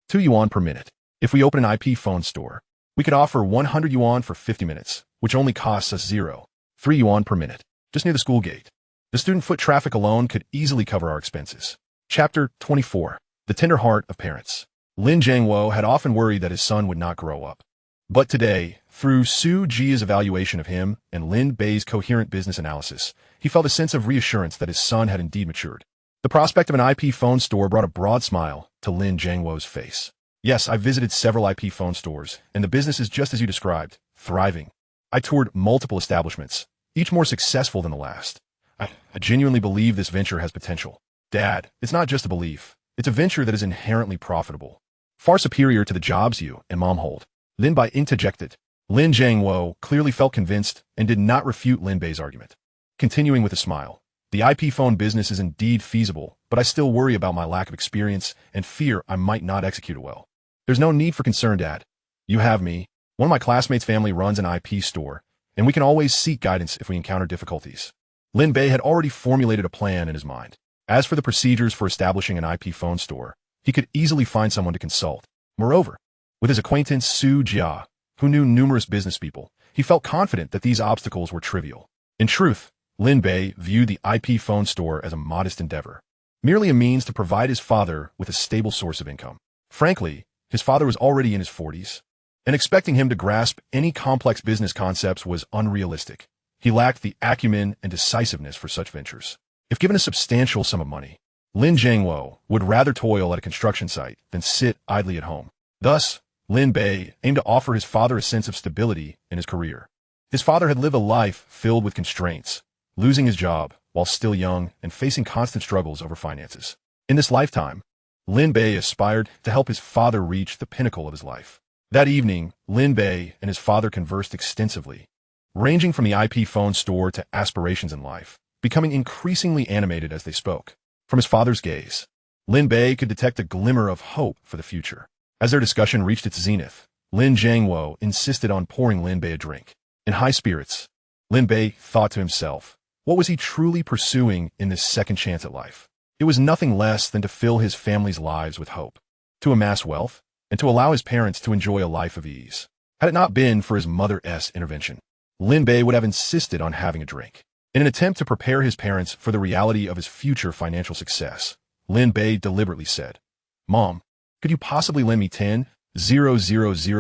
2 yuan per minute. If we open an IP phone store, we could offer 100 yuan for 50 minutes, which only costs us 3 yuan per minute, just near the school gate. The student foot traffic alone could easily cover our expenses. Chapter 24. The Tender Heart of Parents. Lin Jianguo had often worried that his son would not grow up. But today, through Su Jia's evaluation of him and Lin Bei's coherent business analysis, he felt a sense of reassurance that his son had indeed matured. The prospect of an IP phone store brought a broad smile to Lin Jianguo's face. Yes, I visited several IP phone stores, and the business is just as you described, thriving. I toured multiple establishments, each more successful than the last. I genuinely believe this venture has potential. Dad, it's not just a belief. It's a venture that is inherently profitable, far superior to the jobs you and Mom hold. Lin Bei interjected. Lin Jianguo clearly felt convinced and did not refute Lin Bei's argument. Continuing with a smile, The IP phone business is indeed feasible, but I still worry about my lack of experience and fear I might not execute it well. There's no need for concern, Dad. You have me. One of my classmates' family runs an IP store, and we can always seek guidance if we encounter difficulties. Lin Bei had already formulated a plan in his mind. As for the procedures for establishing an IP phone store, he could easily find someone to consult. Moreover, with his acquaintance Su Jia, who knew numerous business people, he felt confident that these obstacles were trivial. In truth, Lin Bei viewed the IP phone store as a modest endeavor, merely a means to provide his father with a stable source of income. Frankly, his father was already in his 40s, and expecting him to grasp any complex business concepts was unrealistic. He lacked the acumen and decisiveness for such ventures. If given a substantial sum of money, Lin Jiangwo would rather toil at a construction site than sit idly at home. Thus, Lin Bei aimed to offer his father a sense of stability in his career. His father had lived a life filled with constraints, losing his job while still young and facing constant struggles over finances. In this lifetime, Lin Bei aspired to help his father reach the pinnacle of his life. That evening, Lin Bei and his father conversed extensively, ranging from the IP phone store to aspirations in life, becoming increasingly animated as they spoke. From his father's gaze, Lin Bei could detect a glimmer of hope for the future. As their discussion reached its zenith, Lin Jiangwo insisted on pouring Lin Bei a drink. In high spirits, Lin Bei thought to himself, what was he truly pursuing in this second chance at life? It was nothing less than to fill his family's lives with hope, to amass wealth, and to allow his parents to enjoy a life of ease. Had it not been for his mother's intervention, Lin Bei would have insisted on having a drink. In an attempt to prepare his parents for the reality of his future financial success, Lin Bei deliberately said, Mom, could you possibly lend me 10,000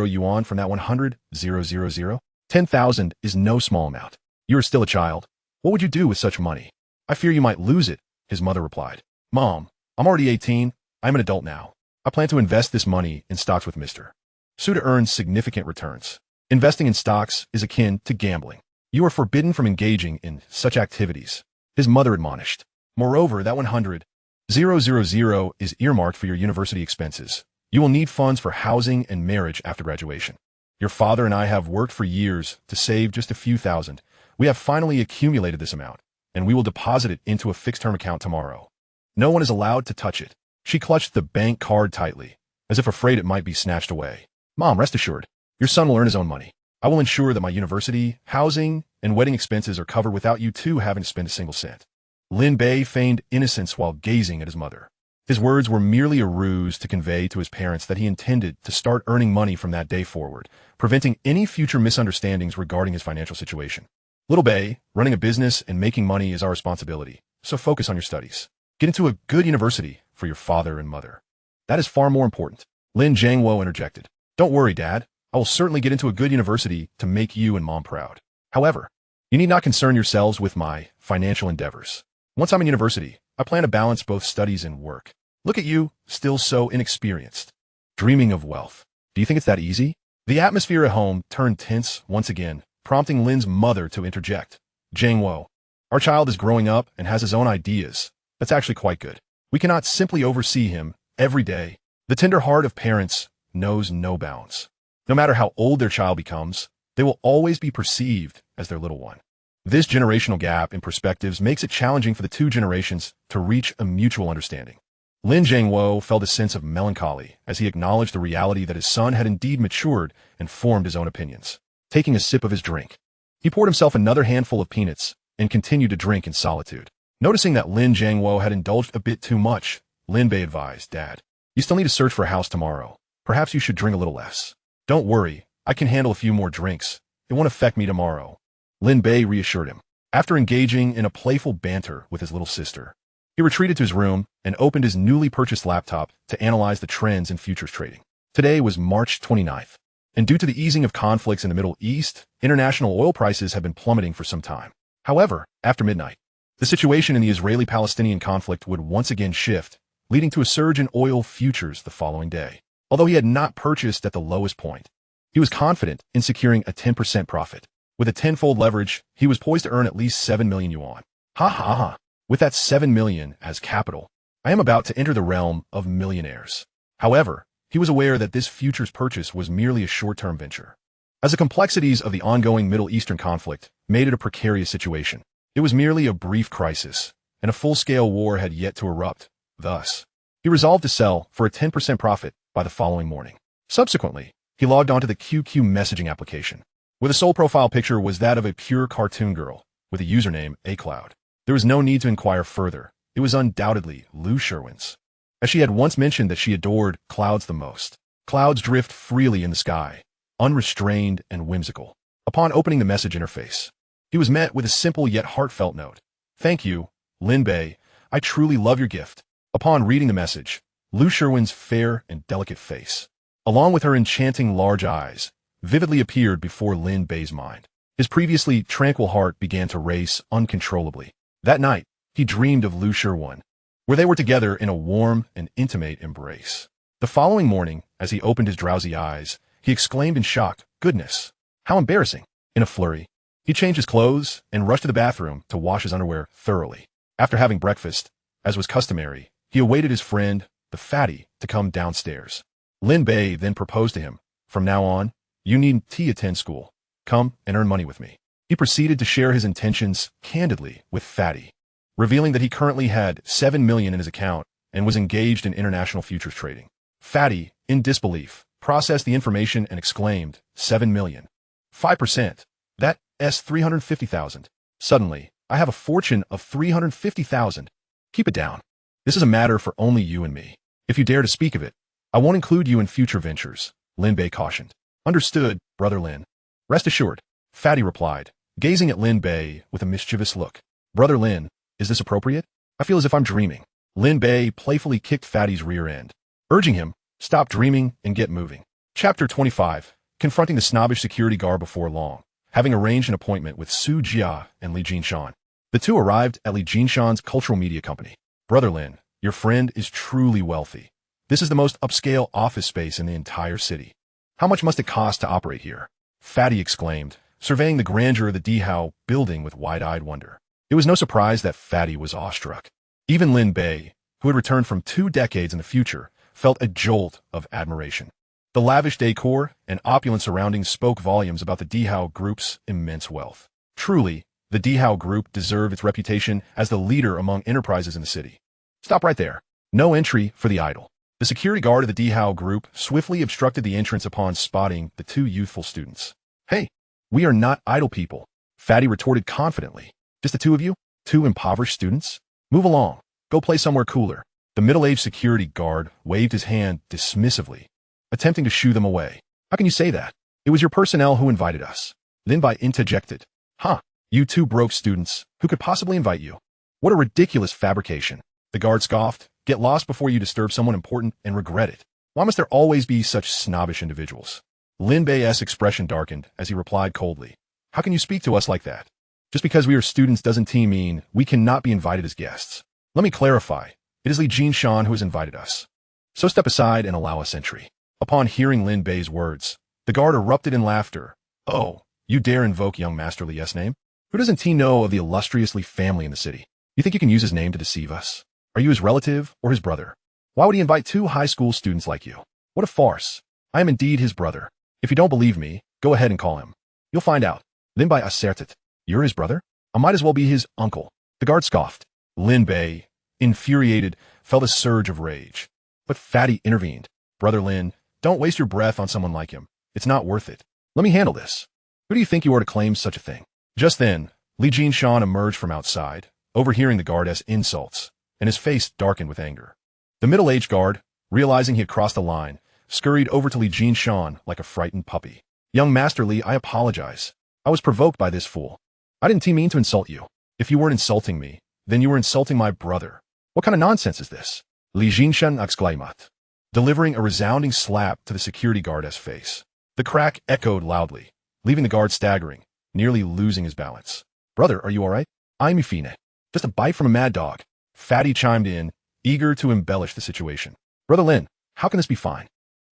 yuan from that 100,000? 10,000 is no small amount. You are still a child. What would you do with such money? I fear you might lose it, his mother replied. Mom, I'm already 18. I'm an adult now. I plan to invest this money in stocks with Mr. Su to earn significant returns. Investing in stocks is akin to gambling. You are forbidden from engaging in such activities, his mother admonished. Moreover, that 100,000 is earmarked for your university expenses. You will need funds for housing and marriage after graduation. Your father and I have worked for years to save just a few thousand. We have finally accumulated this amount, and we will deposit it into a fixed-term account tomorrow. No one is allowed to touch it. She clutched the bank card tightly, as if afraid it might be snatched away. Mom, rest assured, your son will earn his own money. I will ensure that my university, housing, and wedding expenses are covered without you two having to spend a single cent. Lin Bei feigned innocence while gazing at his mother. His words were merely a ruse to convey to his parents that he intended to start earning money from that day forward, preventing any future misunderstandings regarding his financial situation. Little Bei, running a business and making money is our responsibility, so focus on your studies. Get into a good university for your father and mother. That is far more important. Lin Jiangwo interjected. Don't worry, Dad. I will certainly get into a good university to make you and Mom proud. However, you need not concern yourselves with my financial endeavors. Once I'm in university, I plan to balance both studies and work. Look at you, still so inexperienced. Dreaming of wealth. Do you think it's that easy? The atmosphere at home turned tense once again, prompting Lin's mother to interject. Jiangwo, our child is growing up and has his own ideas. That's actually quite good. We cannot simply oversee him every day. The tender heart of parents knows no bounds. No matter how old their child becomes, they will always be perceived as their little one. This generational gap in perspectives makes it challenging for the two generations to reach a mutual understanding. Lin Jiangwo felt a sense of melancholy as he acknowledged the reality that his son had indeed matured and formed his own opinions. Taking a sip of his drink, he poured himself another handful of peanuts and continued to drink in solitude. Noticing that Lin Jiangwo had indulged a bit too much, Lin Bei advised, Dad, you still need to search for a house tomorrow. Perhaps you should drink a little less. Don't worry, I can handle a few more drinks. It won't affect me tomorrow. Lin Bei reassured him. After engaging in a playful banter with his little sister, he retreated to his room and opened his newly purchased laptop to analyze the trends in futures trading. Today was March 29th, and due to the easing of conflicts in the Middle East, international oil prices have been plummeting for some time. However, after midnight, the situation in the Israeli-Palestinian conflict would once again shift, leading to a surge in oil futures the following day. Although he had not purchased at the lowest point, he was confident in securing a 10% profit. With a tenfold leverage, he was poised to earn at least 7 million yuan. Ha ha ha. With that 7 million as capital, I am about to enter the realm of millionaires. However, he was aware that this futures purchase was merely a short-term venture, as the complexities of the ongoing Middle Eastern conflict made it a precarious situation. It was merely a brief crisis, and a full-scale war had yet to erupt. Thus, he resolved to sell for a 10% profit by the following morning. Subsequently, he logged onto the QQ messaging application, where the sole profile picture was that of a pure cartoon girl with a username acloud. There was no need to inquire further. It was undoubtedly Lou Sherwin's, as she had once mentioned that she adored clouds the most. Clouds drift freely in the sky, unrestrained and whimsical. Upon opening the message interface, he was met with a simple yet heartfelt note. "Thank you, Lin Bei. I truly love your gift." Upon reading the message, Lou Sherwin's fair and delicate face, along with her enchanting large eyes, vividly appeared before Lin Bei's mind. His previously tranquil heart began to race uncontrollably. That night, he dreamed of Lou Sherwin, where they were together in a warm and intimate embrace. The following morning, as he opened his drowsy eyes, he exclaimed in shock, "Goodness, how embarrassing." In a flurry, he changed his clothes and rushed to the bathroom to wash his underwear thoroughly. After having breakfast, as was customary, he awaited his friend, the fatty, to come downstairs. Lin Bei then proposed to him, "From now on, you needn't attend school. Come and earn money with me." He proceeded to share his intentions candidly with Fatty, revealing that he currently had $7 million in his account and was engaged in international futures trading. Fatty, in disbelief, processed the information and exclaimed, "7 million. 5%. That's 350,000. Suddenly, I have a fortune of 350,000. Keep it down. This is a matter for only you and me. If you dare to speak of it, I won't include you in future ventures," Lin Bei cautioned. "Understood, Brother Lin. Rest assured," Fatty replied, gazing at Lin Bei with a mischievous look. "Brother Lin, is this appropriate? I feel as if I'm dreaming." Lin Bei playfully kicked Fatty's rear end, urging him, "Stop dreaming and get moving." Chapter 25. Confronting the snobbish security guard before long. Having arranged an appointment with Su Jia and Li Jinshan, the two arrived at Li Jinshan's cultural media company. "Brother Lin, your friend is truly wealthy. This is the most upscale office space in the entire city. How much must it cost to operate here?" Fatty exclaimed, surveying the grandeur of the Dihao building with wide-eyed wonder. It was no surprise that Fatty was awestruck. Even Lin Bei, who had returned from 2 decades in the future, felt a jolt of admiration. The lavish decor and opulent surroundings spoke volumes about the Dihao Group's immense wealth. Truly, the Dihao Group deserved its reputation as the leader among enterprises in the city. "Stop right there. No entry for the idle." The security guard of the Dihao Group swiftly obstructed the entrance upon spotting the 2 youthful students. "Hey, we are not idle people," Fatty retorted confidently. "Just the 2 of you? 2 impoverished students? Move along. Go play somewhere cooler." The middle-aged security guard waved his hand dismissively, attempting to shoo them away. "How can you say that? It was your personnel who invited us." Lin Bei interjected. "Huh, you 2 broke students. Who could possibly invite you? What a ridiculous fabrication." The guard scoffed. "Get lost before you disturb someone important and regret it. Why must there always be such snobbish individuals?" Lin Bei's expression darkened as he replied coldly. "How can you speak to us like that? Just because we are students doesn't mean we cannot be invited as guests. Let me clarify. It is Li Jinshan who has invited us. So step aside and allow us entry." Upon hearing Lin Bei's words, the guard erupted in laughter. "Oh, you dare invoke young Master Li's name? Who doesn't know of the illustrious Li family in the city? You think you can use his name to deceive us? Are you his relative or his brother? Why would he invite 2 high school students like you? What a farce. I am indeed his brother. If you don't believe me, go ahead and call him. You'll find out." Lin Bei asserted. "You're his brother? I might as well be his uncle." The guard scoffed. Lin Bei, infuriated, felt a surge of rage. But Fatty intervened. "Brother Lin, don't waste your breath on someone like him. It's not worth it. Let me handle this. Who do you think you are to claim such a thing?" Just then, Li Jinshan emerged from outside, overhearing the guard's insults, and his face darkened with anger. The middle-aged guard, realizing he had crossed the line, scurried over to Li Jinshan like a frightened puppy. "Young Master Li, I apologize. I was provoked by this fool. I didn't mean to insult you. If you weren't insulting me, then you were insulting my brother. What kind of nonsense is this?" Li Jinshan exclaimed, delivering a resounding slap to the security guard's face. The crack echoed loudly, leaving the guard staggering, nearly losing his balance. "Brother, are you all right?" "I'm fine. Just a bite from a mad dog." Fatty chimed in, eager to embellish the situation. "Brother Lin, how can this be fine?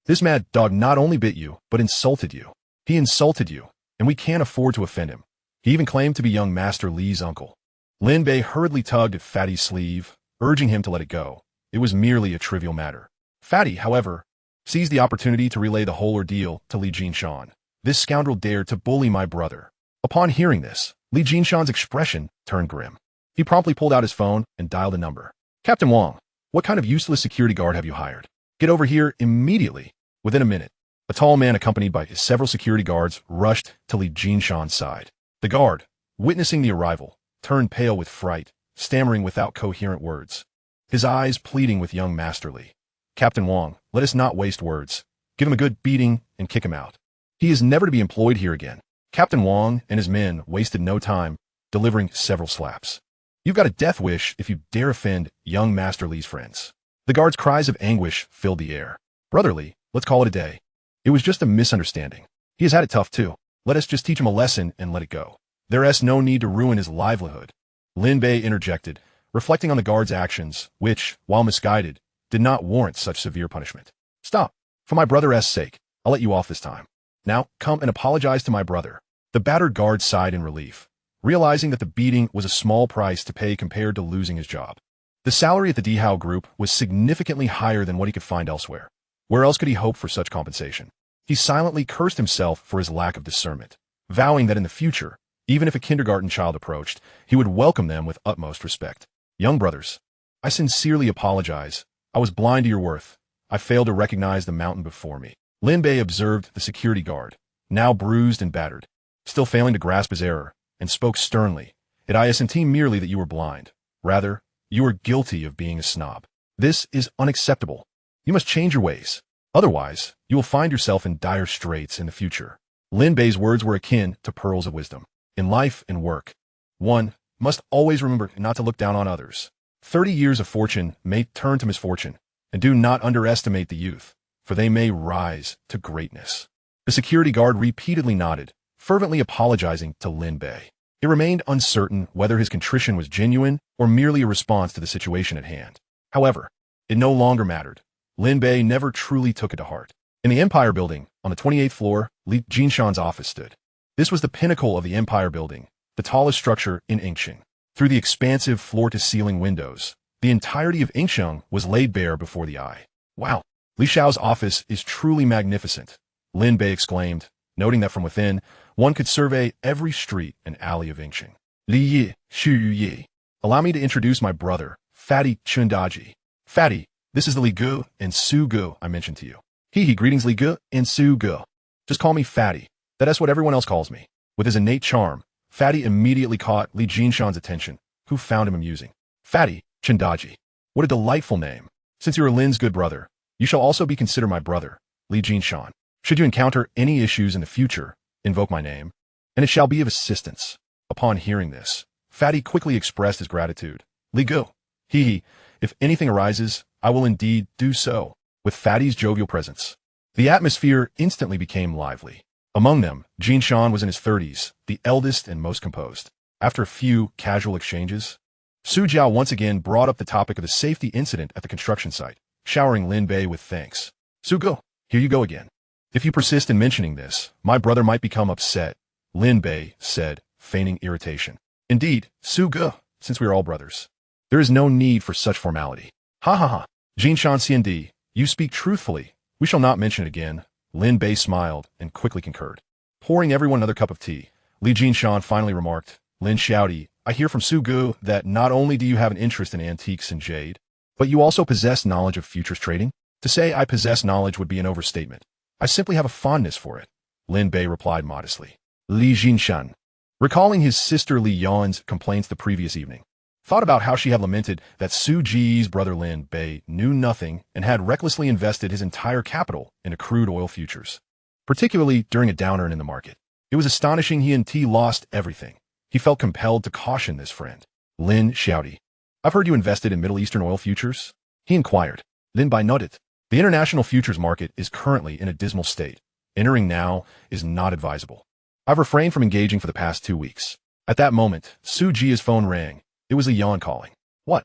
This mad dog not only bit you, but insulted you. He insulted you, and we can't afford to offend him. He even claimed to be young Master Li's uncle." Lin Bei hurriedly tugged at Fatty's sleeve, urging him to let it go. It was merely a trivial matter. Fatty, however, seized the opportunity to relay the whole ordeal to Li Jinshan. "This scoundrel dared to bully my brother." Upon hearing this, Li Jinshan's expression turned grim. He promptly pulled out his phone and dialed a number. Captain Wang, what kind of useless security guard have you hired? Get over here immediately. Within a minute, a tall man accompanied by several security guards rushed to Li Jinshan's side. The guard, witnessing the arrival, turned pale with fright, stammering without coherent words. His eyes pleading with young Master Li. Captain Wang, let us not waste words. Give him a good beating and kick him out. He is never to be employed here again. Captain Wang and his men wasted no time, delivering several slaps. You've got a death wish if you dare offend young Master Li's friends. The guard's cries of anguish filled the air. Brother Li, let's call it a day. It was just a misunderstanding. He has had it tough too. Let us just teach him a lesson and let it go. There's no need to ruin his livelihood. Lin Bei interjected, reflecting on the guard's actions, which, while misguided, did not warrant such severe punishment. Stop. For my brother's sake, I'll let you off this time. Now, come and apologize to my brother. The battered guard sighed in relief, realizing that the beating was a small price to pay compared to losing his job. The salary at the Dihao Group was significantly higher than what he could find elsewhere. Where else could he hope for such compensation? He silently cursed himself for his lack of discernment, vowing that in the future, even if a kindergarten child approached, he would welcome them with utmost respect. Young brothers, I sincerely apologize. I was blind to your worth. I failed to recognize the mountain before me. Lin Bei observed the security guard, now bruised and battered, still failing to grasp his error, and spoke sternly. It isn't merely that you were blind. Rather, you are guilty of being a snob. This is unacceptable. You must change your ways. Otherwise, you will find yourself in dire straits in the future. Lin Bei's words were akin to pearls of wisdom. In life and work, one must always remember not to look down on others. 30 years of fortune may turn to misfortune, and do not underestimate the youth, for they may rise to greatness. The security guard repeatedly nodded, fervently apologizing to Lin Bei. It remained uncertain whether his contrition was genuine or merely a response to the situation at hand. However, it no longer mattered. Lin Bei never truly took it to heart. In the Empire Building, on the 28th floor, Li Jinshan's office stood. This was the pinnacle of the Empire Building, the tallest structure in Yingxing. Through the expansive floor-to-ceiling windows, the entirety of Yingxing was laid bare before the eye. Wow, Li Xiao's office is truly magnificent, Lin Bei exclaimed, noting that from within, one could survey every street and alley of Yingxing. Li Yi, Xu Yu Yi. Allow me to introduce my brother, Fatty Chundaji. Fatty, this is the Li Gu and Su Gu I mentioned to you. Greetings Li Gu and Su Gu. Just call me Fatty. That's what everyone else calls me. With his innate charm, Fatty immediately caught Li Jinshan's attention, who found him amusing. Fatty Chundaji. What a delightful name. Since you are Lin's good brother, you shall also be considered my brother, Li Jinshan. Should you encounter any issues in the future, invoke my name, and it shall be of assistance. Upon hearing this, Fatty quickly expressed his gratitude. Li Gu. If anything arises, I will indeed do so. With Fatty's jovial presence, the atmosphere instantly became lively. Among them, Jinshan was in his 30s, the eldest and most composed. After a few casual exchanges, Su Jiao once again brought up the topic of the safety incident at the construction site, showering Lin Bei with thanks. Su Gu, here you go again. If you persist in mentioning this, my brother might become upset, Lin Bei said, feigning irritation. Indeed, Su Gu, since we are all brothers, there is no need for such formality. Ha ha ha. Jinshan Xiandi, you speak truthfully. We shall not mention it again. Lin Bei smiled and quickly concurred. Pouring everyone another cup of tea, Li Jinshan finally remarked, Lin Xiaodi, I hear from Su Gu that not only do you have an interest in antiques and jade, but you also possess knowledge of futures trading? To say I possess knowledge would be an overstatement. I simply have a fondness for it, Lin Bei replied modestly. Li Jinshan, recalling his sister Li Yan's complaints the previous evening, thought about how she had lamented that Su Ji's brother Lin Bei knew nothing and had recklessly invested his entire capital in crude oil futures, particularly during a downturn in the market. It was astonishing he and T lost everything. He felt compelled to caution this friend. Lin Xiaodi, I've heard you invested in Middle Eastern oil futures? He inquired. Lin Bei nodded. The international futures market is currently in a dismal state. Entering now is not advisable. I've refrained from engaging for the past 2 weeks. At that moment, Su Ji's phone rang. It was Li Yan calling. What?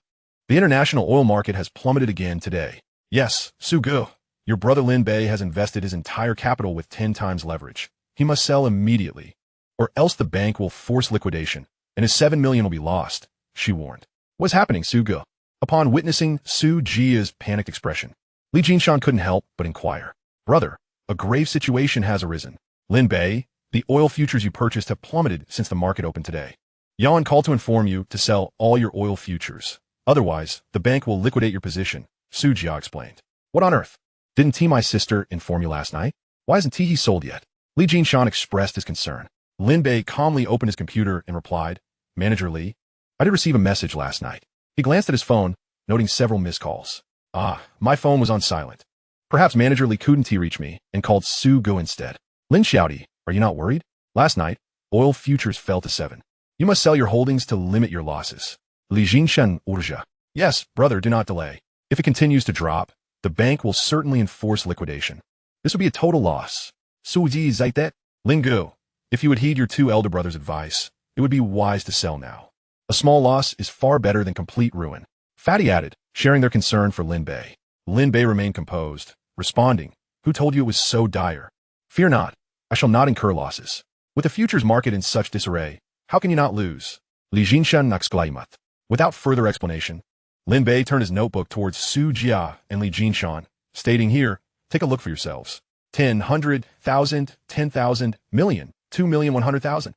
The international oil market has plummeted again today. Yes, Su Gu, your brother Lin Bei has invested his entire capital with 10 times leverage. He must sell immediately, or else the bank will force liquidation, and his 7 million will be lost, she warned. What's happening, Su Gu? Upon witnessing Su Ji's panicked expression, Li Jinshan couldn't help but inquire. Brother, a grave situation has arisen. Lin Bei, the oil futures you purchased have plummeted since the market opened today. Yan called to inform you to sell all your oil futures. Otherwise, the bank will liquidate your position, Su Jia explained. What on earth? Didn't T my sister inform you last night? Why isn't T he sold yet? Li Jinshan expressed his concern. Lin Bei calmly opened his computer and replied, Manager Li, I did receive a message last night. He glanced at his phone, noting several missed calls. Ah, my phone was on silent. Perhaps Manager Li couldn't reach me and called Su Go instead. Lin Xiaodi, are you not worried? Last night, oil futures fell to 7. You must sell your holdings to limit your losses. Li Jinshan urja. Yes, brother, do not delay. If it continues to drop, the bank will certainly enforce liquidation. This would be a total loss. Su Ji Zaitet? Ling Gu, if you would heed your 2 elder brothers' advice, it would be wise to sell now. A small loss is far better than complete ruin. Fatty added, sharing their concern for Lin Bei. Lin Bei remained composed, responding, Who told you it was so dire? Fear not, I shall not incur losses. With the futures market in such disarray, how can you not lose? Li Jinshan Naxglaimat. Without further explanation, Lin Bei turned his notebook towards Su Jia and Li Jinshan, stating here, take a look for yourselves. 10, 100, 1,000, 10,000, million, 2,100,000.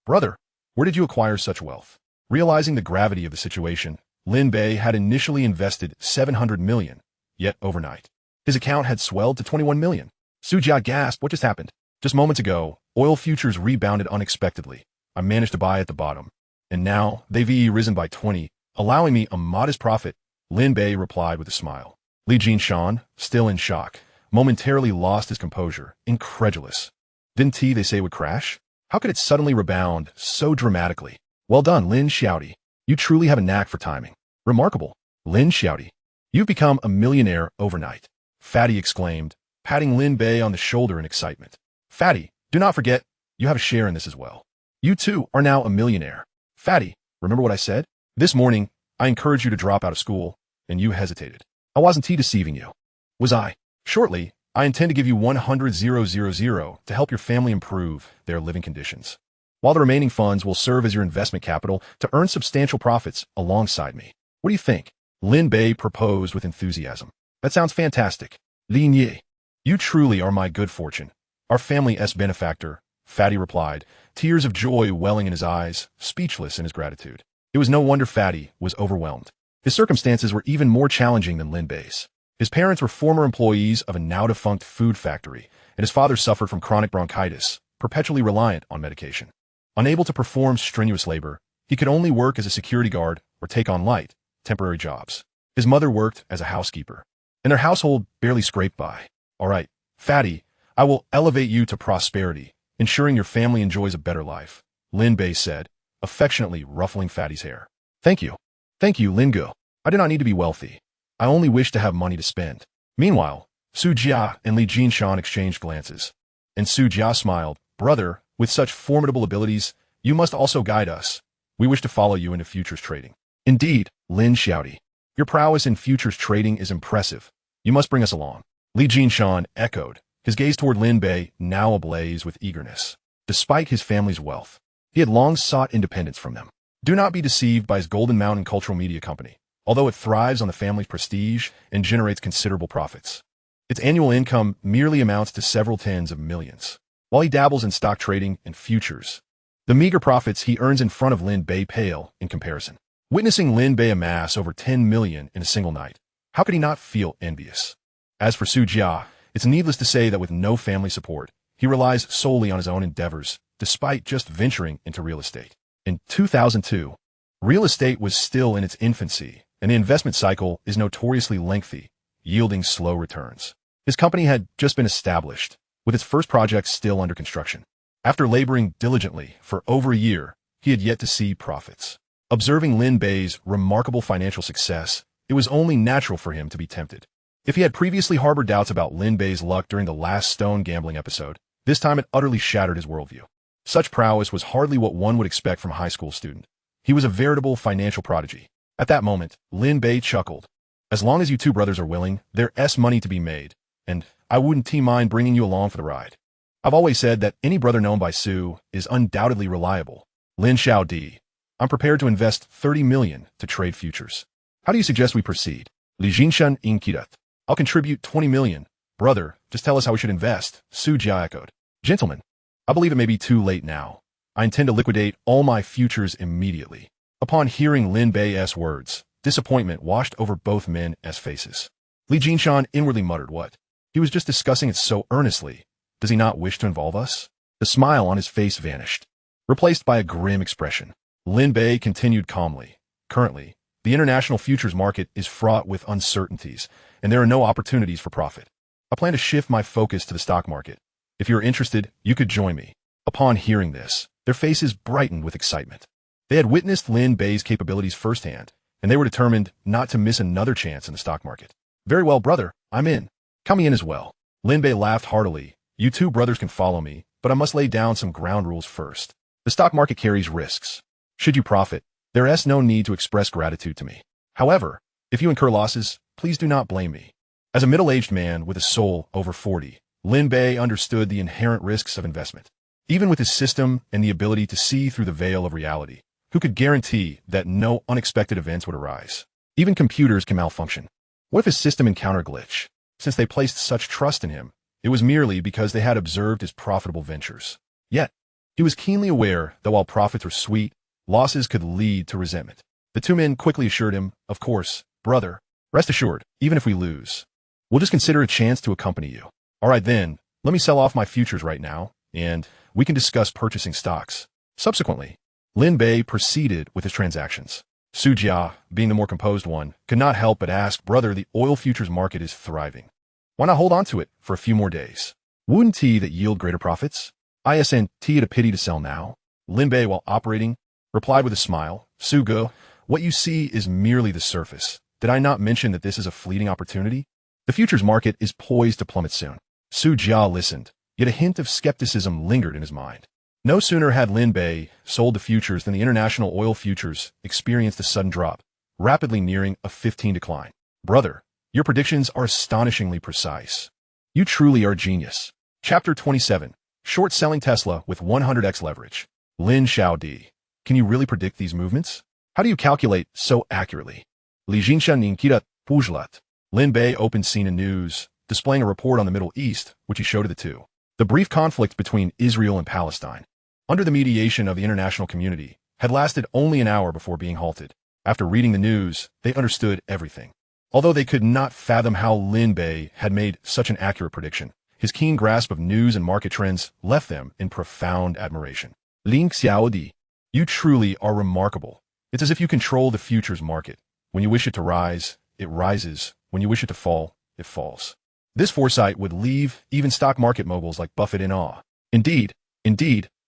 Brother, where did you acquire such wealth? Realizing the gravity of the situation, Lin Bei had initially invested 700 million, yet overnight, his account had swelled to 21 million. Su Jia gasped, what just happened? Just moments ago, oil futures rebounded unexpectedly. I managed to buy at the bottom, and now they've risen by 20, allowing me a modest profit, Lin Bei replied with a smile. Li Jinshan, still in shock, momentarily lost his composure, incredulous. Didn't they say it would crash? How could it suddenly rebound so dramatically? Well done, Lin Xiaodi. You truly have a knack for timing. Remarkable. Lin Xiaodi. You've become a millionaire overnight. Fatty exclaimed, patting Lin Bei on the shoulder in excitement. Fatty, do not forget, you have a share in this as well. You too are now a millionaire. Fatty, remember what I said? This morning, I encouraged you to drop out of school, and you hesitated. I wasn't deceiving you. Was I? Shortly, I intend to give you 100,000 to help your family improve their living conditions, while the remaining funds will serve as your investment capital to earn substantial profits alongside me. What do you think? Lin Bei proposed with enthusiasm. That sounds fantastic. Lin Yi, you truly are my good fortune. Our family's benefactor, Fatty replied, tears of joy welling in his eyes, speechless in his gratitude. It was no wonder Fatty was overwhelmed. His circumstances were even more challenging than Lin Bei's. His parents were former employees of a now-defunct food factory, and his father suffered from chronic bronchitis, perpetually reliant on medication. Unable to perform strenuous labor, he could only work as a security guard or take on light, temporary jobs. His mother worked as a housekeeper, and their household barely scraped by. All right, Fatty, I will elevate you to prosperity, ensuring your family enjoys a better life, Lin Bei said, affectionately ruffling Fatty's hair. Thank you. Thank you, Lin Gu. I do not need to be wealthy. I only wish to have money to spend. Meanwhile, Su Jia and Li Jinshan exchanged glances. And Su Jia smiled. Brother, with such formidable abilities, you must also guide us. We wish to follow you into futures trading. Indeed, Lin Xiaodi. Your prowess in futures trading is impressive. You must bring us along. Li Jinshan echoed, his gaze toward Lin Bei now ablaze with eagerness. Despite his family's wealth, he had long sought independence from them. Do not be deceived by his Golden Mountain Cultural Media Company. Although it thrives on the family's prestige and generates considerable profits, its annual income merely amounts to several tens of millions. While he dabbles in stock trading and futures, the meager profits he earns in front of Lin Bei pale in comparison. Witnessing Lin Bei amass over 10 million in a single night, how could he not feel envious? As for Su Jia, it's needless to say that with no family support, he relies solely on his own endeavors, despite just venturing into real estate. In 2002, real estate was still in its infancy, and the investment cycle is notoriously lengthy, yielding slow returns. His company had just been established, with its first project still under construction. After laboring diligently for over a year, he had yet to see profits. Observing Lin Bei's remarkable financial success, it was only natural for him to be tempted. If he had previously harbored doubts about Lin Bei's luck during the last stone gambling episode, this time it utterly shattered his worldview. Such prowess was hardly what one would expect from a high school student. He was a veritable financial prodigy. At that moment, Lin Bei chuckled. As long as you two brothers are willing, there's money to be made, and I wouldn't mind bringing you along for the ride. I've always said that any brother known by Su is undoubtedly reliable. Lin Xiaodi, I'm prepared to invest 30 million to trade futures. How do you suggest we proceed? Li Jinshan inquired. I'll contribute 20 million. Brother, just tell us how we should invest, Su Jia echoed. Gentlemen, I believe it may be too late now. I intend to liquidate all my futures immediately. Upon hearing Lin Bei's words, disappointment washed over both men's faces. Li Jinshan inwardly muttered, "What? He was just discussing it so earnestly. Does he not wish to involve us?" The smile on his face vanished, replaced by a grim expression. Lin Bei continued calmly. "Currently, the international futures market is fraught with uncertainties, and there are no opportunities for profit. I plan to shift my focus to the stock market. If you're interested, you could join me." Upon hearing this, their faces brightened with excitement. They had witnessed Lin Bei's capabilities firsthand, and they were determined not to miss another chance in the stock market. "Very well, brother, I'm in. Count me in as well." Lin Bei laughed heartily. "You two brothers can follow me, but I must lay down some ground rules first. The stock market carries risks. Should you profit, there is no need to express gratitude to me. However, if you incur losses, please do not blame me." As a middle-aged man with a soul over 40, Lin Bei understood the inherent risks of investment. Even with his system and the ability to see through the veil of reality, who could guarantee that no unexpected events would arise? Even computers can malfunction. What if his system encountered a glitch? Since they placed such trust in him, it was merely because they had observed his profitable ventures. Yet, he was keenly aware that while profits were sweet, losses could lead to resentment. The two men quickly assured him, "Of course, brother, rest assured, even if we lose, we'll just consider a chance to accompany you." "All right then, let me sell off my futures right now, and we can discuss purchasing stocks." Subsequently, Lin Bei proceeded with his transactions. Su Jia, being the more composed one, could not help but ask, "Brother, the oil futures market is thriving. Why not hold on to it for a few more days? Wouldn't tea that yield greater profits? Isn't it a pity to sell now?" Lin Bei, while operating, replied with a smile, "Su Ge, what you see is merely the surface. Did I not mention that this is a fleeting opportunity? The futures market is poised to plummet soon." Su Jia listened, yet a hint of skepticism lingered in his mind. No sooner had Lin Bei sold the futures than the international oil futures experienced a sudden drop, rapidly nearing a 15 decline. "Brother, your predictions are astonishingly precise. You truly are a genius." Chapter 27. Short-selling Tesla with 100x leverage. Lin Xiaodi. "Can you really predict these movements? How do you calculate so accurately?" Li Jinshan Ninkita Pujlat. Lin Bei opened CNN News, displaying a report on the Middle East, which he showed to the two. The brief conflict between Israel and Palestine, under the mediation of the international community, had lasted only an hour before being halted. After reading the news, they understood everything. Although they could not fathom how Lin Bei had made such an accurate prediction, his keen grasp of news and market trends left them in profound admiration. "Lin Xiaodi, you truly are remarkable. It's as if you control the futures market. When you wish it to rise, it rises. When you wish it to fall, it falls." This foresight would leave even stock market moguls like Buffett in awe. Indeed,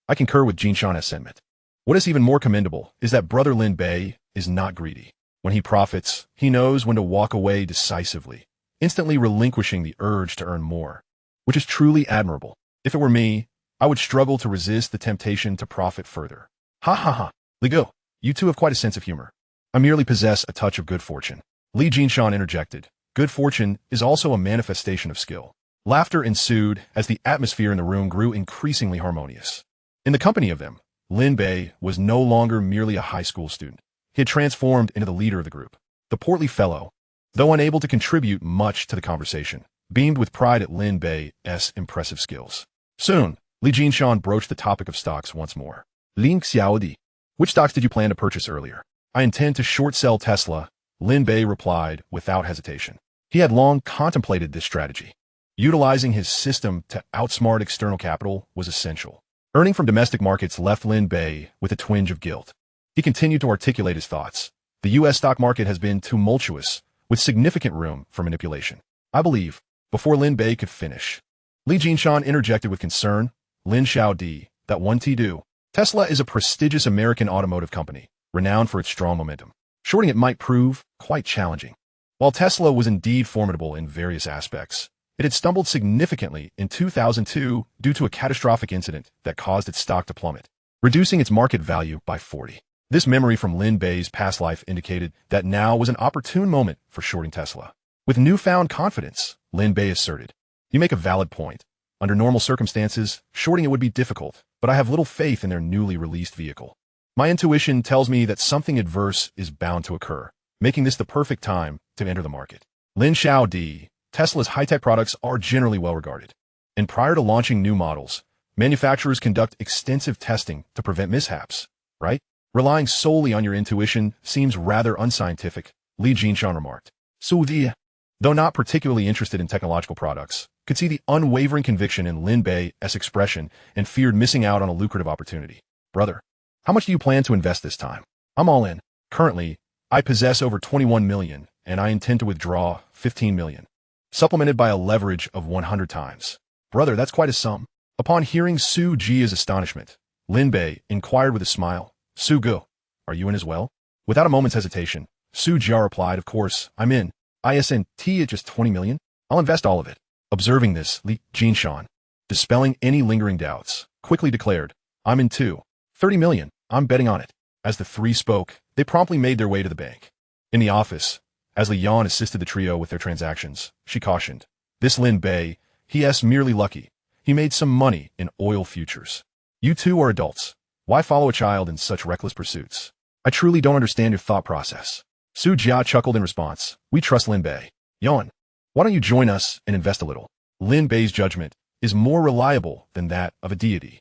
I concur with Jinshan's sentiment. What is even more commendable is that brother Lin Bei is not greedy. When he profits, he knows when to walk away decisively, instantly relinquishing the urge to earn more, which is truly admirable. If it were me, I would struggle to resist the temptation to profit further. "Ha ha ha, Li Go, you two have quite a sense of humor. I merely possess a touch of good fortune." Li Jinshan interjected. "Good fortune is also a manifestation of skill." Laughter ensued as the atmosphere in the room grew increasingly harmonious. In the company of them, Lin Bei was no longer merely a high school student. He had transformed into the leader of the group. The portly fellow, though unable to contribute much to the conversation, beamed with pride at Lin Bei's impressive skills. Soon, Li Jinshan broached the topic of stocks once more. "Lin Xiaodi, which stocks did you plan to purchase earlier?" "I intend to short sell Tesla," Lin Bei replied without hesitation. He had long contemplated this strategy. Utilizing his system to outsmart external capital was essential. Earning from domestic markets left Lin Bei with a twinge of guilt. He continued to articulate his thoughts. "The U.S. stock market has been tumultuous, with significant room for manipulation." "I believe," before Lin Bei could finish, Li Jinshan interjected with concern, "Lin Xiaodi, that one do. Tesla is a prestigious American automotive company, renowned for its strong momentum. Shorting it might prove quite challenging." While Tesla was indeed formidable in various aspects, it had stumbled significantly in 2002 due to a catastrophic incident that caused its stock to plummet, reducing its market value by 40. This memory from Lin Bei's past life indicated that now was an opportune moment for shorting Tesla. With newfound confidence, Lin Bei asserted, "You make a valid point. Under normal circumstances, shorting it would be difficult, but I have little faith in their newly released vehicle. My intuition tells me that something adverse is bound to occur, making this the perfect time to enter the market." Lin Xiaodi, Tesla's high-tech products are generally well regarded, and prior to launching new models, Manufacturers conduct extensive testing to prevent mishaps, right? Relying solely on your intuition seems rather unscientific, Li Jinshan remarked. Su Di, though not particularly interested in technological products, could see the unwavering conviction in Lin Bei's expression and feared missing out on a lucrative opportunity. Brother, how much do you plan to invest this time? I'm all in. Currently, I possess over 21 million, and I intend to withdraw 15 million, supplemented by a leverage of 100 times. Brother, that's quite a sum. Upon hearing Su Jia's astonishment, Lin Bei inquired with a smile, Su Gu, are you in as well? Without a moment's hesitation, Su Jia replied, of course, I'm in. ISNT at just 20 million? I'll invest all of it. Observing this, Li Jinshan, dispelling any lingering doubts, quickly declared, I'm in too. 30 million, I'm betting on it. As the three spoke, they promptly made their way to the bank. In the office, as Li Yan assisted the trio with their transactions, she cautioned, this Lin Bei, he's merely lucky. He made some money in oil futures. You two are adults. Why follow a child in such reckless pursuits? I truly don't understand your thought process. Su Jia chuckled in response. We trust Lin Bei. Yan, why don't you join us and invest a little? Lin Bei's judgment is more reliable than that of a deity.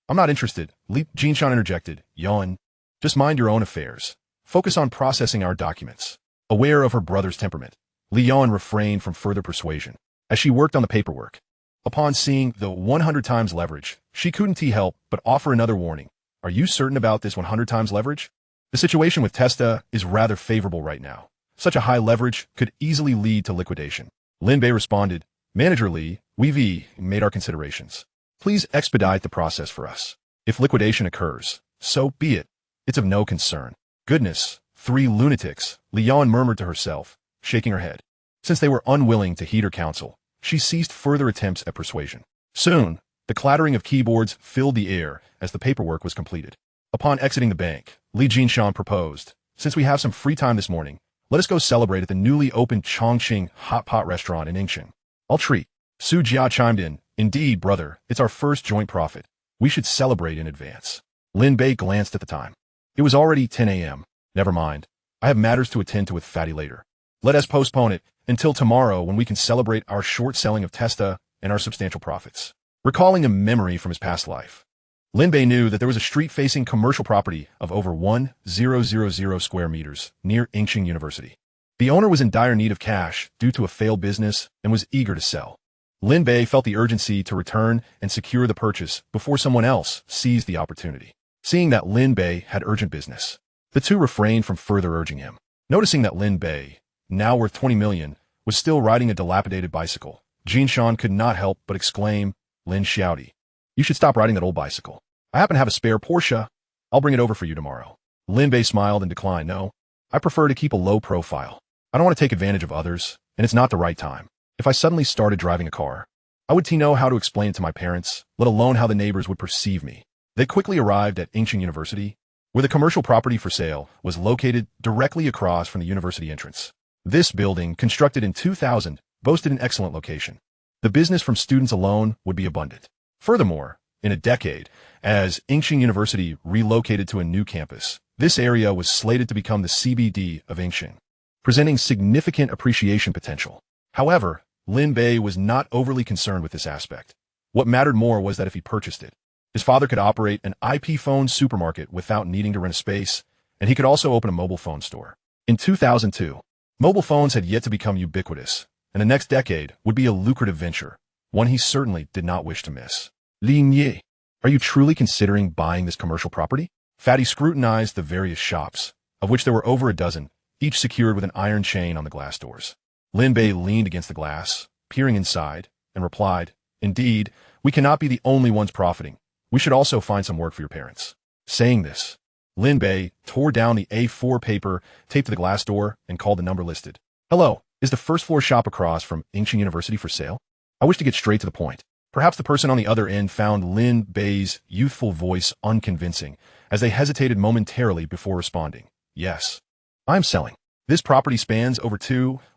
I'm not interested, Li Jinshan interjected. Yan, just mind your own affairs. Focus on processing our documents. Aware of her brother's temperament, Li Yan refrained from further persuasion as she worked on the paperwork. Upon seeing the 100 times leverage, she couldn't help but offer another warning. Are you certain about this 100 times leverage? The situation with Testa is rather favorable right now. Such a high leverage could easily lead to liquidation. Lin Bei responded, Manager Li, we've made our considerations. Please expedite the process for us. If liquidation occurs, so be it. It's of no concern. Goodness, three lunatics, Li Yan murmured to herself, shaking her head. Since they were unwilling to heed her counsel, she ceased further attempts at persuasion. Soon, the clattering of keyboards filled the air as the paperwork was completed. Upon exiting the bank, Li Jinshan proposed, since we have some free time this morning, let us go celebrate at the newly opened Chongqing hot pot restaurant in Yingxing. I'll treat. Su Jia chimed in, indeed, brother, it's our first joint profit. We should celebrate in advance. Lin Bei glanced at the time. It was already 10 a.m. Never mind. I have matters to attend to with Fatty later. Let us postpone it until tomorrow when we can celebrate our short selling of Testa and our substantial profits. Recalling a memory from his past life, Lin Bei knew that there was a street-facing commercial property of over 1,000 square meters near Yingxing University. The owner was in dire need of cash due to a failed business and was eager to sell. Lin Bei felt the urgency to return and secure the purchase before someone else seized the opportunity. Seeing that Lin Bei had urgent business, the two refrained from further urging him. Noticing that Lin Bei, now worth 20 million, was still riding a dilapidated bicycle, Jinshan could not help but exclaim, Lin Xiaodi, you should stop riding that old bicycle. I happen to have a spare Porsche. I'll bring it over for you tomorrow. Lin Bei smiled and declined. No, I prefer to keep a low profile. I don't want to take advantage of others, and it's not the right time. If I suddenly started driving a car, I would know how to explain it to my parents, let alone how the neighbors would perceive me. They quickly arrived at Yingxing University, where the commercial property for sale was located directly across from the university entrance. This building, constructed in 2000, boasted an excellent location. The business from students alone would be abundant. Furthermore, in a decade, as Yingxing University relocated to a new campus, this area was slated to become the CBD of Yingxing, presenting significant appreciation potential. However, Lin Bei was not overly concerned with this aspect. What mattered more was that if he purchased it, his father could operate an IP phone supermarket without needing to rent a space, and he could also open a mobile phone store. In 2002, mobile phones had yet to become ubiquitous, and the next decade would be a lucrative venture, one he certainly did not wish to miss. Lin Ye, are you truly considering buying this commercial property? Fatty scrutinized the various shops, of which there were over a dozen, each secured with an iron chain on the glass doors. Lin Bei leaned against the glass, peering inside, and replied, Indeed, we cannot be the only ones profiting. We should also find some work for your parents. Saying this, Lin Bei tore down the A4 paper taped to the glass door and called the number listed. Hello, is the first floor shop across from Yingxing University for sale? I wish to get straight to the point. Perhaps the person on the other end found Lin Bei's youthful voice unconvincing, as they hesitated momentarily before responding. Yes, I'm selling. This property spans over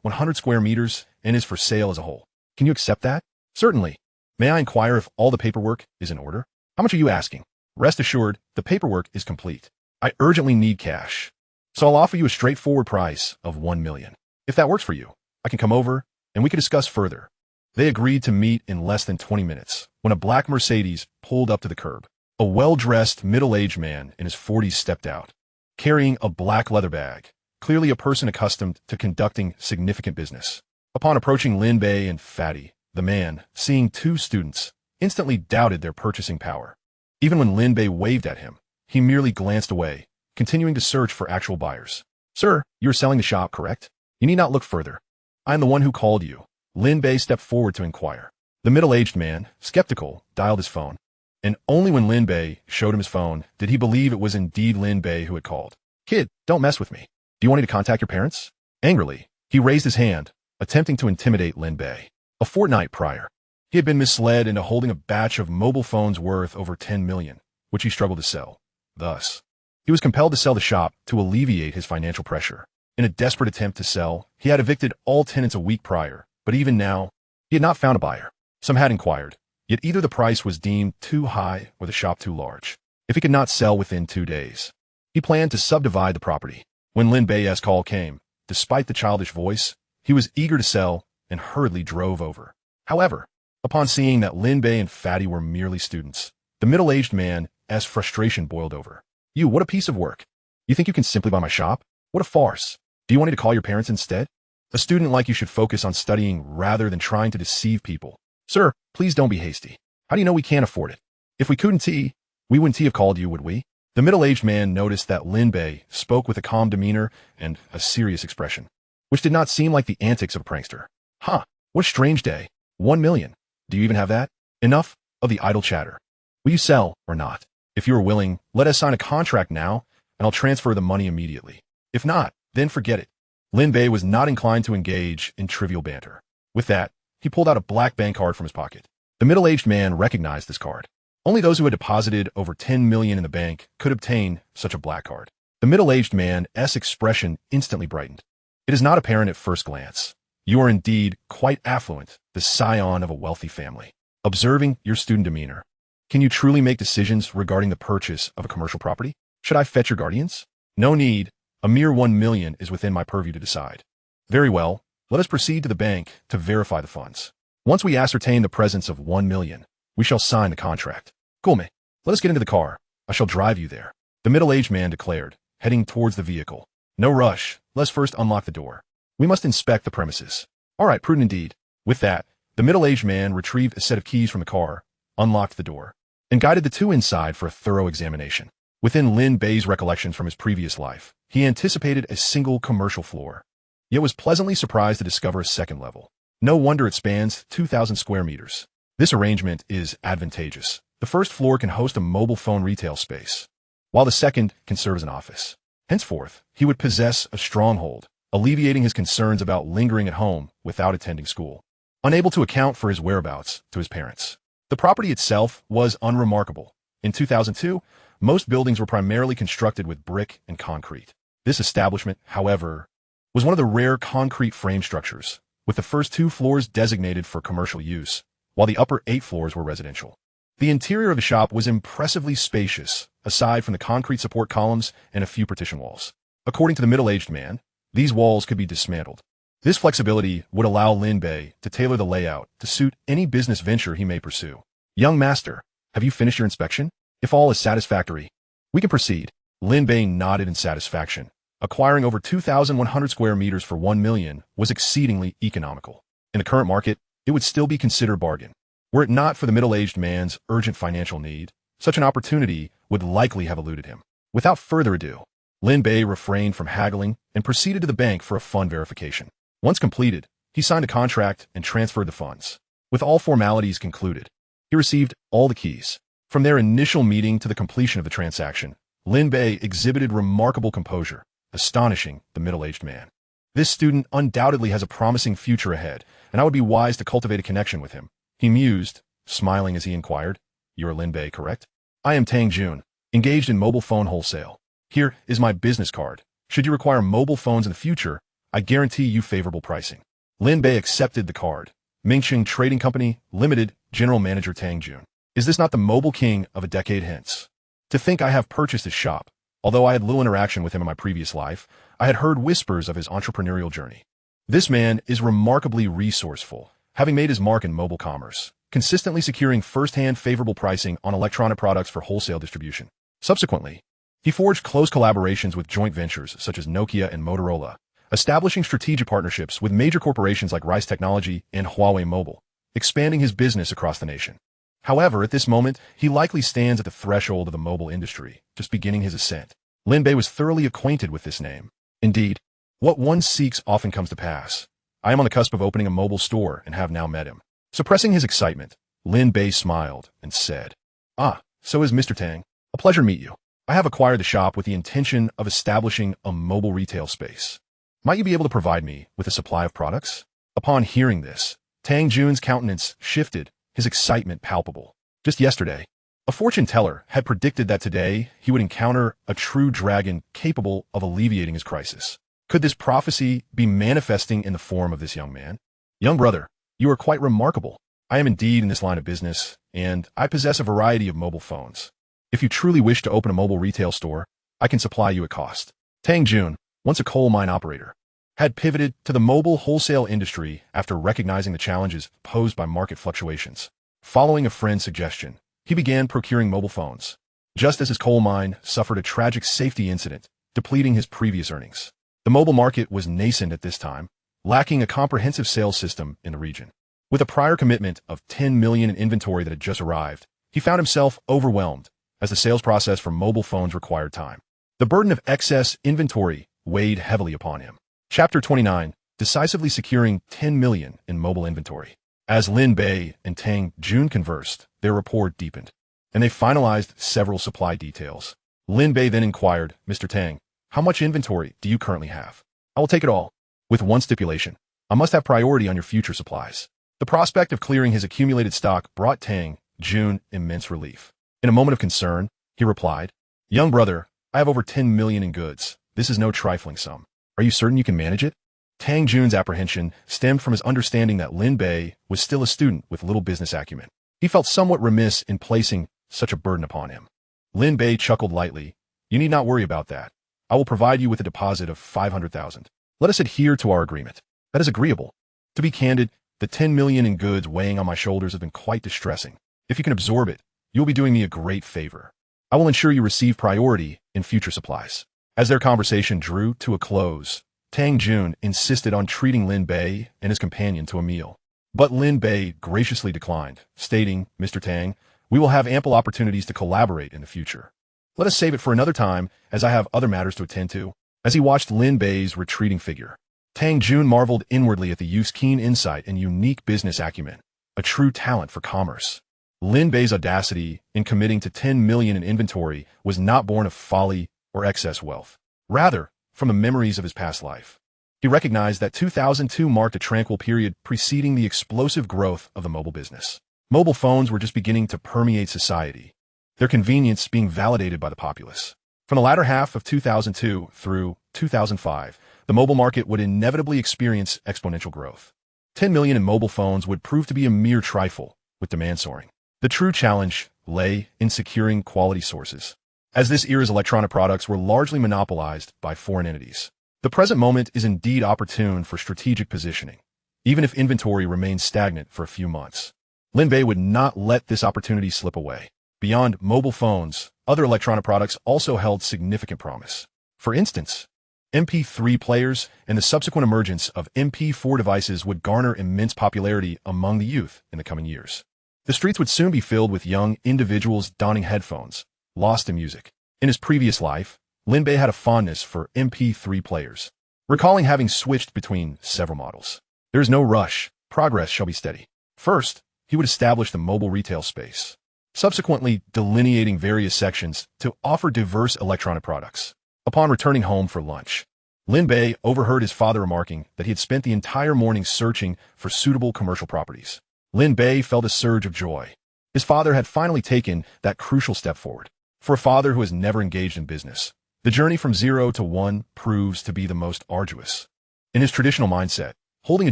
100 square meters and is for sale as a whole. Can you accept that? Certainly. May I inquire if all the paperwork is in order? How much are you asking? Rest assured, the paperwork is complete. I urgently need cash, so I'll offer you a straightforward price of 1 million. If that works for you, I can come over and we can discuss further. They agreed to meet in less than 20 minutes when a black Mercedes pulled up to the curb. A well-dressed, middle-aged man in his 40s stepped out, carrying a black leather bag, clearly a person accustomed to conducting significant business. Upon approaching Lin Bei and Fatty, the man, seeing two students, instantly doubted their purchasing power. Even when Lin Bei waved at him, he merely glanced away, continuing to search for actual buyers. "Sir, you are selling the shop, correct? You need not look further. I am the one who called you." Lin Bei stepped forward to inquire. The middle-aged man, skeptical, dialed his phone, and only when Lin Bei showed him his phone did he believe it was indeed Lin Bei who had called. "Kid, don't mess with me. Do you want me to contact your parents?" Angrily, he raised his hand, attempting to intimidate Lin Bei. A fortnight prior, he had been misled into holding a batch of mobile phones worth over 10 million, which he struggled to sell. Thus, he was compelled to sell the shop to alleviate his financial pressure. In a desperate attempt to sell, he had evicted all tenants a week prior, but even now, he had not found a buyer. Some had inquired, yet either the price was deemed too high or the shop too large. If he could not sell within 2 days, he planned to subdivide the property. When Lin Bei's call came, despite the childish voice, he was eager to sell and hurriedly drove over. However, upon seeing that Lin Bei and Fatty were merely students, the middle-aged man's frustration boiled over. "You, what a piece of work. You think you can simply buy my shop? What a farce. Do you want me to call your parents instead? A student like you should focus on studying rather than trying to deceive people." "Sir, please don't be hasty. How do you know we can't afford it? If we couldn't, we wouldn't have called you, would we?" The middle-aged man noticed that Lin Bei spoke with a calm demeanor and a serious expression, which did not seem like the antics of a prankster. "Huh, what a strange day. 1 million. Do you even have that? Enough of the idle chatter. Will you sell or not? If you are willing, let us sign a contract now, and I'll transfer the money immediately. If not, then forget it." Lin Bei was not inclined to engage in trivial banter. With that, he pulled out a black bank card from his pocket. The middle-aged man recognized this card. Only those who had deposited over 10 million in the bank could obtain such a black card. The middle-aged man's expression instantly brightened. "It is not apparent at first glance. You are indeed quite affluent, the scion of a wealthy family. Observing your student demeanor, can you truly make decisions regarding the purchase of a commercial property? Should I fetch your guardians?" "No need. A mere 1 million is within my purview to decide." "Very well. Let us proceed to the bank to verify the funds. Once we ascertain the presence of 1 million, we shall sign the contract." "Come, let us get into the car. I shall drive you there," the middle-aged man declared, heading towards the vehicle. "No rush. Let's first unlock the door. We must inspect the premises." "All right, prudent indeed." With that, the middle-aged man retrieved a set of keys from the car, unlocked the door, and guided the two inside for a thorough examination. Within Lin Bei's recollections from his previous life, he anticipated a single commercial floor, yet was pleasantly surprised to discover a second level. No wonder it spans 2,000 square meters. This arrangement is advantageous. The first floor can host a mobile phone retail space, while the second can serve as an office. Henceforth, he would possess a stronghold, alleviating his concerns about lingering at home without attending school. Unable to account for his whereabouts to his parents, the property itself was unremarkable. In 2002, most buildings were primarily constructed with brick and concrete. This establishment, however, was one of the rare concrete frame structures, with the first 2 floors designated for commercial use, while the upper 8 floors were residential. The interior of the shop was impressively spacious, aside from the concrete support columns and a few partition walls. According to the middle-aged man, these walls could be dismantled. This flexibility would allow Lin Bei to tailor the layout to suit any business venture he may pursue. "Young master, have you finished your inspection? If all is satisfactory, we can proceed." Lin Bei nodded in satisfaction. Acquiring over 2,100 square meters for 1 million was exceedingly economical. In the current market, it would still be considered a bargain. Were it not for the middle-aged man's urgent financial need, such an opportunity would likely have eluded him. Without further ado, Lin Bei refrained from haggling and proceeded to the bank for a fund verification. Once completed, he signed a contract and transferred the funds. With all formalities concluded, he received all the keys. From their initial meeting to the completion of the transaction, Lin Bei exhibited remarkable composure, astonishing the middle-aged man. This student undoubtedly has a promising future ahead, and I would be wise to cultivate a connection with him, he mused, smiling as he inquired. "You are Lin Bei, correct?" "I am Tang Jun, engaged in mobile phone wholesale. Here is my business card. Should you require mobile phones in the future, I guarantee you favorable pricing." Lin Bei accepted the card. "Mingqing Trading Company, Limited, General Manager Tang Jun. Is this not the mobile king of a decade hence? To think I have purchased his shop. Although I had little interaction with him in my previous life, I had heard whispers of his entrepreneurial journey. This man is remarkably resourceful. having made his mark in mobile commerce, consistently securing first-hand favorable pricing on electronic products for wholesale distribution. Subsequently, he forged close collaborations with joint ventures such as Nokia and Motorola, establishing strategic partnerships with major corporations like Rice Technology and Huawei Mobile, expanding his business across the nation. However, at this moment, he likely stands at the threshold of the mobile industry, just beginning his ascent. Lin Bei was thoroughly acquainted with this name. Indeed, what one seeks often comes to pass. I am on the cusp of opening a mobile store and have now met him. Suppressing his excitement, Lin Bei smiled and said, "Ah, so is Mr. Tang. A pleasure to meet you. I have acquired the shop with the intention of establishing a mobile retail space. Might you be able to provide me with a supply of products?" Upon hearing this, Tang Jun's countenance shifted, his excitement palpable. Just yesterday, a fortune teller had predicted that today he would encounter a true dragon capable of alleviating his crisis. Could this prophecy be manifesting in the form of this young man? "Young brother, you are quite remarkable. I am indeed in this line of business, and I possess a variety of mobile phones. If you truly wish to open a mobile retail store, I can supply you at cost." Tang Jun, once a coal mine operator, had pivoted to the mobile wholesale industry after recognizing the challenges posed by market fluctuations. Following a friend's suggestion, he began procuring mobile phones, just as his coal mine suffered a tragic safety incident, depleting his previous earnings. The mobile market was nascent at this time, lacking a comprehensive sales system in the region. With a prior commitment of 10 million in inventory that had just arrived, he found himself overwhelmed, as the sales process for mobile phones required time. The burden of excess inventory weighed heavily upon him. Chapter 29, Decisively Securing 10 Million in Mobile Inventory. As Lin Bei and Tang Jun conversed, their rapport deepened, and they finalized several supply details. Lin Bei then inquired, "Mr. Tang, how much inventory do you currently have?" "I will take it all, with one stipulation. I must have priority on your future supplies." The prospect of clearing his accumulated stock brought Tang Jun immense relief. In a moment of concern, he replied, "Young brother, I have over 10 million in goods. This is no trifling sum. Are you certain you can manage it?" Tang Jun's apprehension stemmed from his understanding that Lin Bei was still a student with little business acumen. He felt somewhat remiss in placing such a burden upon him. Lin Bei chuckled lightly. "You need not worry about that. I will provide you with a deposit of 500,000. Let us adhere to our agreement." "That is agreeable. To be candid, the 10 million in goods weighing on my shoulders have been quite distressing. If you can absorb it, you will be doing me a great favor. I will ensure you receive priority in future supplies." As their conversation drew to a close, Tang Jun insisted on treating Lin Bei and his companion to a meal. But Lin Bei graciously declined, stating, "Mr. Tang, we will have ample opportunities to collaborate in the future. Let us save it for another time, as I have other matters to attend to." As he watched Lin Bei's retreating figure, Tang Jun marveled inwardly at the youth's keen insight and unique business acumen, a true talent for commerce. Lin Bei's audacity in committing to 10 million in inventory was not born of folly or excess wealth. Rather, from the memories of his past life. He recognized that 2002 marked a tranquil period preceding the explosive growth of the mobile business. Mobile phones were just beginning to permeate society, their convenience being validated by the populace. From the latter half of 2002 through 2005, the mobile market would inevitably experience exponential growth. 10 million in mobile phones would prove to be a mere trifle, with demand soaring. The true challenge lay in securing quality sources, as this era's electronic products were largely monopolized by foreign entities. The present moment is indeed opportune for strategic positioning, even if inventory remains stagnant for a few months. Lin Bei would not let this opportunity slip away. Beyond mobile phones, other electronic products also held significant promise. For instance, MP3 players and the subsequent emergence of MP4 devices would garner immense popularity among the youth in the coming years. The streets would soon be filled with young individuals donning headphones, lost in music. In his previous life, Lin Bei had a fondness for MP3 players, recalling having switched between several models. "There is no rush. Progress shall be steady." First, he would establish the mobile retail space, subsequently delineating various sections to offer diverse electronic products. Upon returning home for lunch, Lin Bei overheard his father remarking that he had spent the entire morning searching for suitable commercial properties. Lin Bei felt a surge of joy. His father had finally taken that crucial step forward. For a father who has never engaged in business, the journey from 0 to 1 proves to be the most arduous. In his traditional mindset, holding a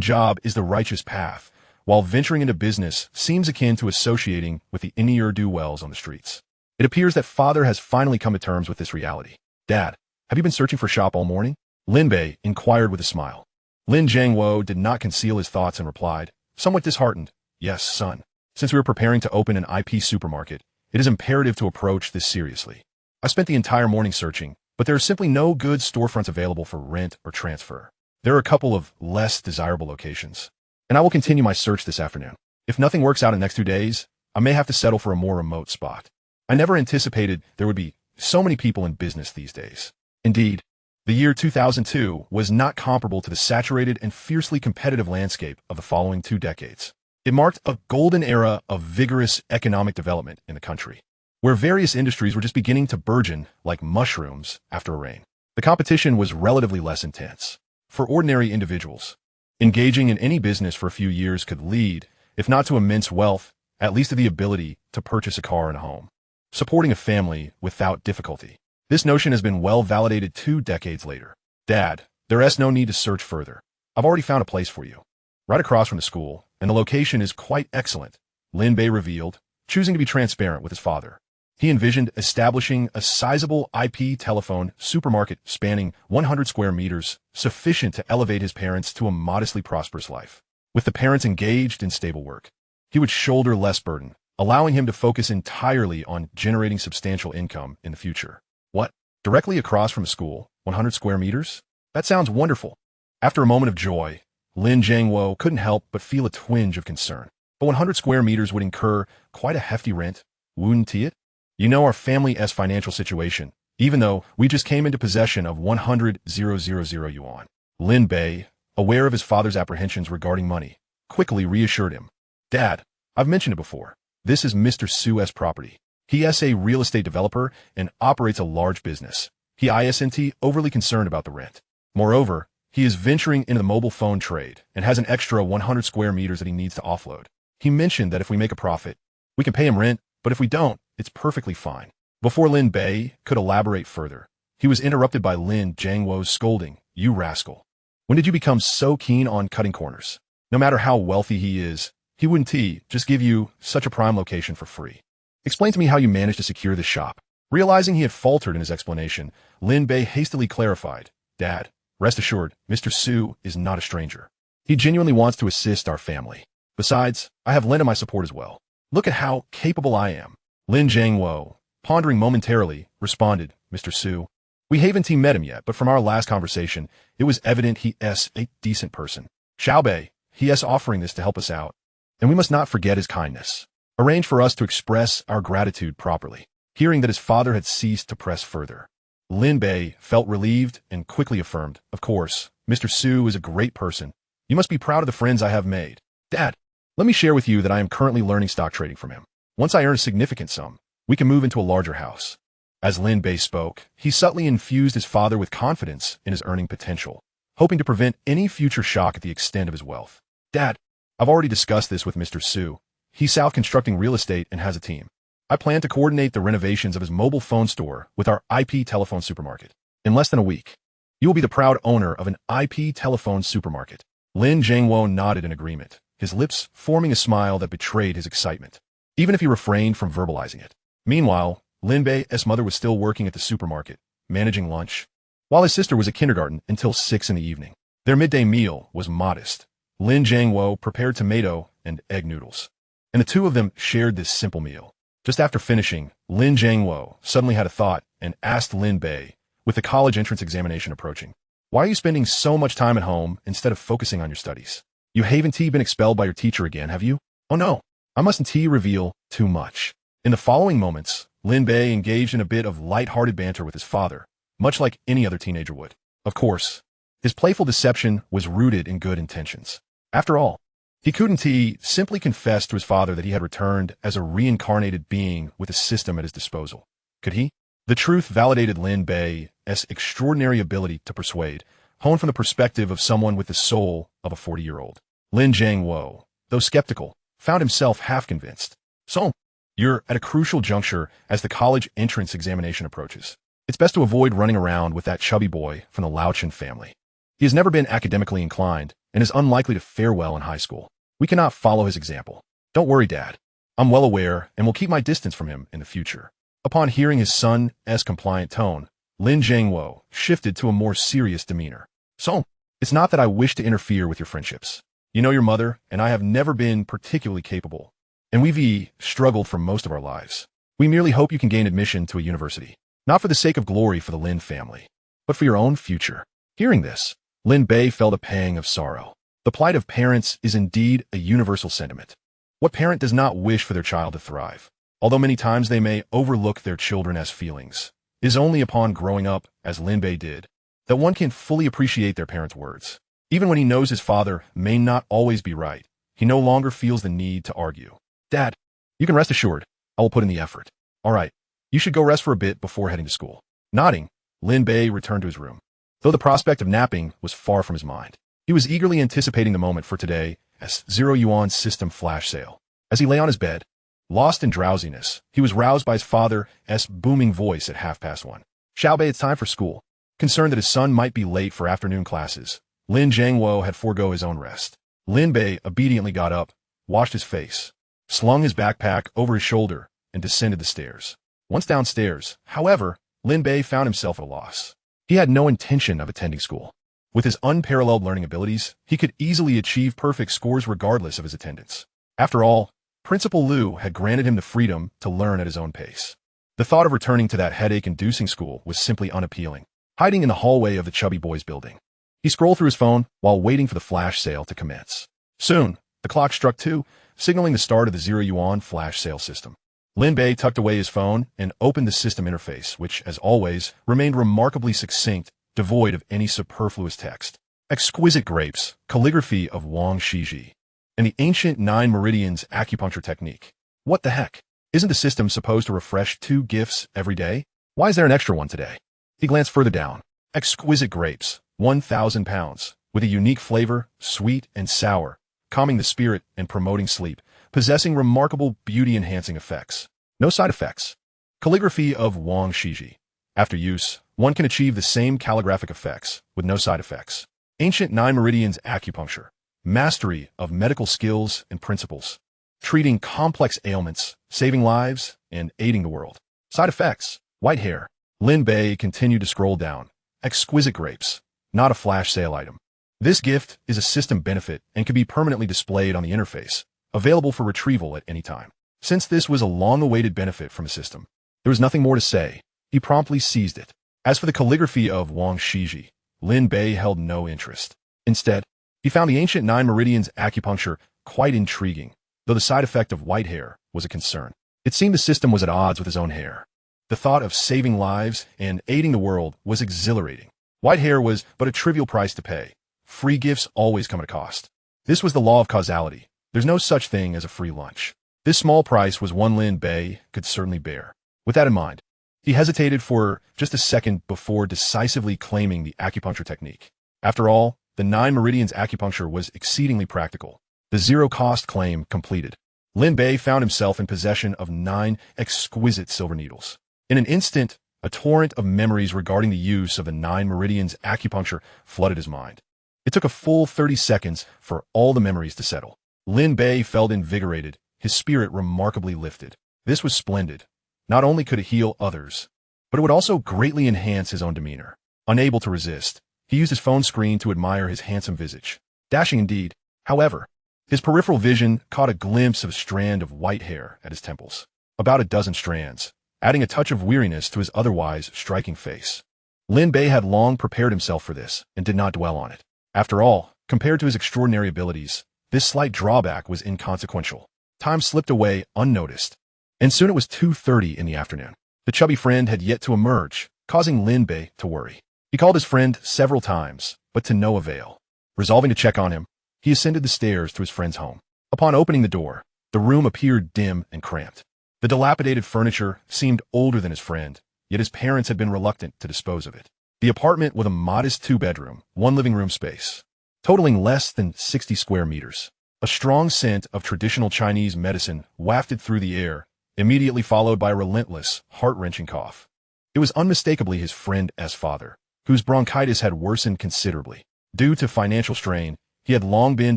job is the righteous path, while venturing into business seems akin to associating with the ne'er-do-wells on the streets. It appears that father has finally come to terms with this reality. "Dad, have you been searching for a shop all morning?" Lin Bei inquired with a smile. Lin Jiangwo did not conceal his thoughts and replied, somewhat disheartened. Yes, son. Since we are preparing to open an IP supermarket, it is imperative to approach this seriously. I spent the entire morning searching, but there are simply no good storefronts available for rent or transfer. There are a couple of less desirable locations, and I will continue my search this afternoon. If nothing works out in the next 2 days, I may have to settle for a more remote spot. I never anticipated there would be so many people in business these days. Indeed, the year 2002 was not comparable to the saturated and fiercely competitive landscape of the following 2 decades. It marked a golden era of vigorous economic development in the country, where various industries were just beginning to burgeon like mushrooms after a rain. The competition was relatively less intense. For ordinary individuals, engaging in any business for a few years could lead, if not to immense wealth, at least to the ability to purchase a car and a home, supporting a family without difficulty. This notion has been well validated 2 decades later. Dad, there's no need to search further. I've already found a place for you, right across from the school, and the location is quite excellent, Lin Bei revealed, choosing to be transparent with his father. He envisioned establishing a sizable IP telephone supermarket spanning 100 square meters, sufficient to elevate his parents to a modestly prosperous life. With the parents engaged in stable work, he would shoulder less burden, allowing him to focus entirely on generating substantial income in the future. What? Directly across from a school, 100 square meters? That sounds wonderful. After a moment of joy, Lin Jiangwo couldn't help but feel a twinge of concern. But 100 square meters would incur quite a hefty rent, wouldn't it? You know our family's financial situation, even though we just came into possession of 100,000 yuan. Lin Bei, aware of his father's apprehensions regarding money, quickly reassured him. Dad, I've mentioned it before. This is Mr. Su's property. He is a real estate developer and operates a large business. He isn't overly concerned about the rent. Moreover, he is venturing into the mobile phone trade and has an extra 100 square meters that he needs to offload. He mentioned that if we make a profit, we can pay him rent, but if we don't, it's perfectly fine. Before Lin Bei could elaborate further, he was interrupted by Lin Jiangwo's scolding. You rascal. When did you become so keen on cutting corners? No matter how wealthy he is, he wouldn't just give you such a prime location for free. Explain to me how you managed to secure this shop. Realizing he had faltered in his explanation, Lin Bei hastily clarified. Dad, rest assured, Mr. Su is not a stranger. He genuinely wants to assist our family. Besides, I have lent him my support as well. Look at how capable I am. Lin Jiangwo, pondering momentarily, responded, Mr. Su, we haven't met him yet, but from our last conversation, it was evident he is a decent person. Xiaobei, he is offering this to help us out, and we must not forget his kindness. Arrange for us to express our gratitude properly. Hearing that his father had ceased to press further, Lin Bei felt relieved and quickly affirmed, of course, Mr. Su is a great person. You must be proud of the friends I have made. Dad, let me share with you that I am currently learning stock trading from him. Once I earn a significant sum, we can move into a larger house. As Lin Bei spoke, he subtly infused his father with confidence in his earning potential, hoping to prevent any future shock at the extent of his wealth. Dad, I've already discussed this with Mr. Su. He's south constructing real estate and has a team. I plan to coordinate the renovations of his mobile phone store with our IP telephone supermarket. In less than a week, you will be the proud owner of an IP telephone supermarket. Lin Jiangwo nodded in agreement, his lips forming a smile that betrayed his excitement, even if he refrained from verbalizing it. Meanwhile, Lin Bei's mother was still working at the supermarket, managing lunch, while his sister was at kindergarten until 6 in the evening. Their midday meal was modest. Lin Jiangwo prepared tomato and egg noodles, and the two of them shared this simple meal. Just after finishing, Lin Jiangwo suddenly had a thought and asked Lin Bei, with the college entrance examination approaching, why are you spending so much time at home instead of focusing on your studies? You haven't been expelled by your teacher again, have you? Oh no, I mustn't reveal too much. In the following moments, Lin Bei engaged in a bit of light-hearted banter with his father, much like any other teenager would. Of course, his playful deception was rooted in good intentions. After all, he couldn't simply confess to his father that he had returned as a reincarnated being with a system at his disposal. Could he? The truth validated Lin Bei's extraordinary ability to persuade, honed from the perspective of someone with the soul of a 40-year-old. Lin Jiangwo, though skeptical, found himself half convinced. So, you're at a crucial juncture as the college entrance examination approaches. It's best to avoid running around with that chubby boy from the Lauchen family. He has never been academically inclined and is unlikely to fare well in high school. We cannot follow his example. Don't worry, Dad. I'm well aware and will keep my distance from him in the future. Upon hearing his son's compliant tone, Lin Jiangwo shifted to a more serious demeanor. So, it's not that I wish to interfere with your friendships. You know your mother, and I have never been particularly capable. And we've struggled for most of our lives. We merely hope you can gain admission to a university. Not for the sake of glory for the Lin family, but for your own future. Hearing this, Lin Bei felt a pang of sorrow. The plight of parents is indeed a universal sentiment. What parent does not wish for their child to thrive? Although many times they may overlook their children as feelings, it is only upon growing up, as Lin Bei did, that one can fully appreciate their parents' words. Even when he knows his father may not always be right, he no longer feels the need to argue. Dad, you can rest assured, I will put in the effort. All right, you should go rest for a bit before heading to school. Nodding, Lin Bei returned to his room. Though the prospect of napping was far from his mind, he was eagerly anticipating the moment for today as 0 yuan system flash sale. As he lay on his bed, lost in drowsiness, he was roused by his father's booming voice at 1:30. Xiaobei, it's time for school. Concerned that his son might be late for afternoon classes, Lin Zhangwo had forego his own rest. Lin Bei obediently got up, washed his face, slung his backpack over his shoulder, and descended the stairs. Once downstairs, however, Lin Bei found himself at a loss. He had no intention of attending school. With his unparalleled learning abilities, he could easily achieve perfect scores regardless of his attendance. After all, Principal Liu had granted him the freedom to learn at his own pace. The thought of returning to that headache-inducing school was simply unappealing. Hiding in the hallway of the Chubby Boys building, he scrolled through his phone while waiting for the flash sale to commence. Soon, the clock struck 2, signaling the start of the 0 yuan flash sale system. Lin Bei tucked away his phone and opened the system interface, which, as always, remained remarkably succinct, devoid of any superfluous text. Exquisite grapes, calligraphy of Wang Shiji, and the ancient 9 meridians acupuncture technique. What the heck? Isn't the system supposed to refresh 2 gifts every day? Why is there an extra one today? He glanced further down. Exquisite grapes, 1,000 pounds, with a unique flavor, sweet and sour, calming the spirit and promoting sleep, possessing remarkable beauty-enhancing effects. No side effects. Calligraphy of Wang Shiji. After use, one can achieve the same calligraphic effects, with no side effects. Ancient 9 meridians acupuncture. Mastery of medical skills and principles. Treating complex ailments, saving lives, and aiding the world. Side effects. White hair. Lin Bei continued to scroll down. Exquisite grapes. Not a flash sale item. This gift is a system benefit and can be permanently displayed on the interface, available for retrieval at any time. Since this was a long-awaited benefit from the system, there was nothing more to say. He promptly seized it. As for the calligraphy of Wang Shiji, Lin Bei held no interest. Instead, he found the ancient 9 meridians acupuncture quite intriguing, though the side effect of white hair was a concern. It seemed the system was at odds with his own hair. The thought of saving lives and aiding the world was exhilarating. White hair was but a trivial price to pay. Free gifts always come at a cost. This was the law of causality. There's no such thing as a free lunch. This small price was one Lin Bei could certainly bear. With that in mind, he hesitated for just a second before decisively claiming the acupuncture technique. After all, the 9 meridians acupuncture was exceedingly practical. The zero-cost claim completed. Lin Bei found himself in possession of 9 exquisite silver needles. In an instant, a torrent of memories regarding the use of the 9 meridians acupuncture flooded his mind. It took a full 30 seconds for all the memories to settle. Lin Bei felt invigorated, his spirit remarkably lifted. This was splendid. Not only could it heal others, but it would also greatly enhance his own demeanor. Unable to resist, he used his phone screen to admire his handsome visage. Dashing indeed. However, his peripheral vision caught a glimpse of a strand of white hair at his temples. About a dozen strands, adding a touch of weariness to his otherwise striking face. Lin Bei had long prepared himself for this and did not dwell on it. After all, compared to his extraordinary abilities, this slight drawback was inconsequential. Time slipped away unnoticed, and soon it was 2:30 in the afternoon. The chubby friend had yet to emerge, causing Lin Bei to worry. He called his friend several times, but to no avail. Resolving to check on him, he ascended the stairs to his friend's home. Upon opening the door, the room appeared dim and cramped. The dilapidated furniture seemed older than his friend, yet his parents had been reluctant to dispose of it. The apartment with a modest 2-bedroom, 1 living room space, totaling less than 60 square meters. A strong scent of traditional Chinese medicine wafted through the air, immediately followed by a relentless, heart-wrenching cough. It was unmistakably his friend's father, whose bronchitis had worsened considerably. Due to financial strain, he had long been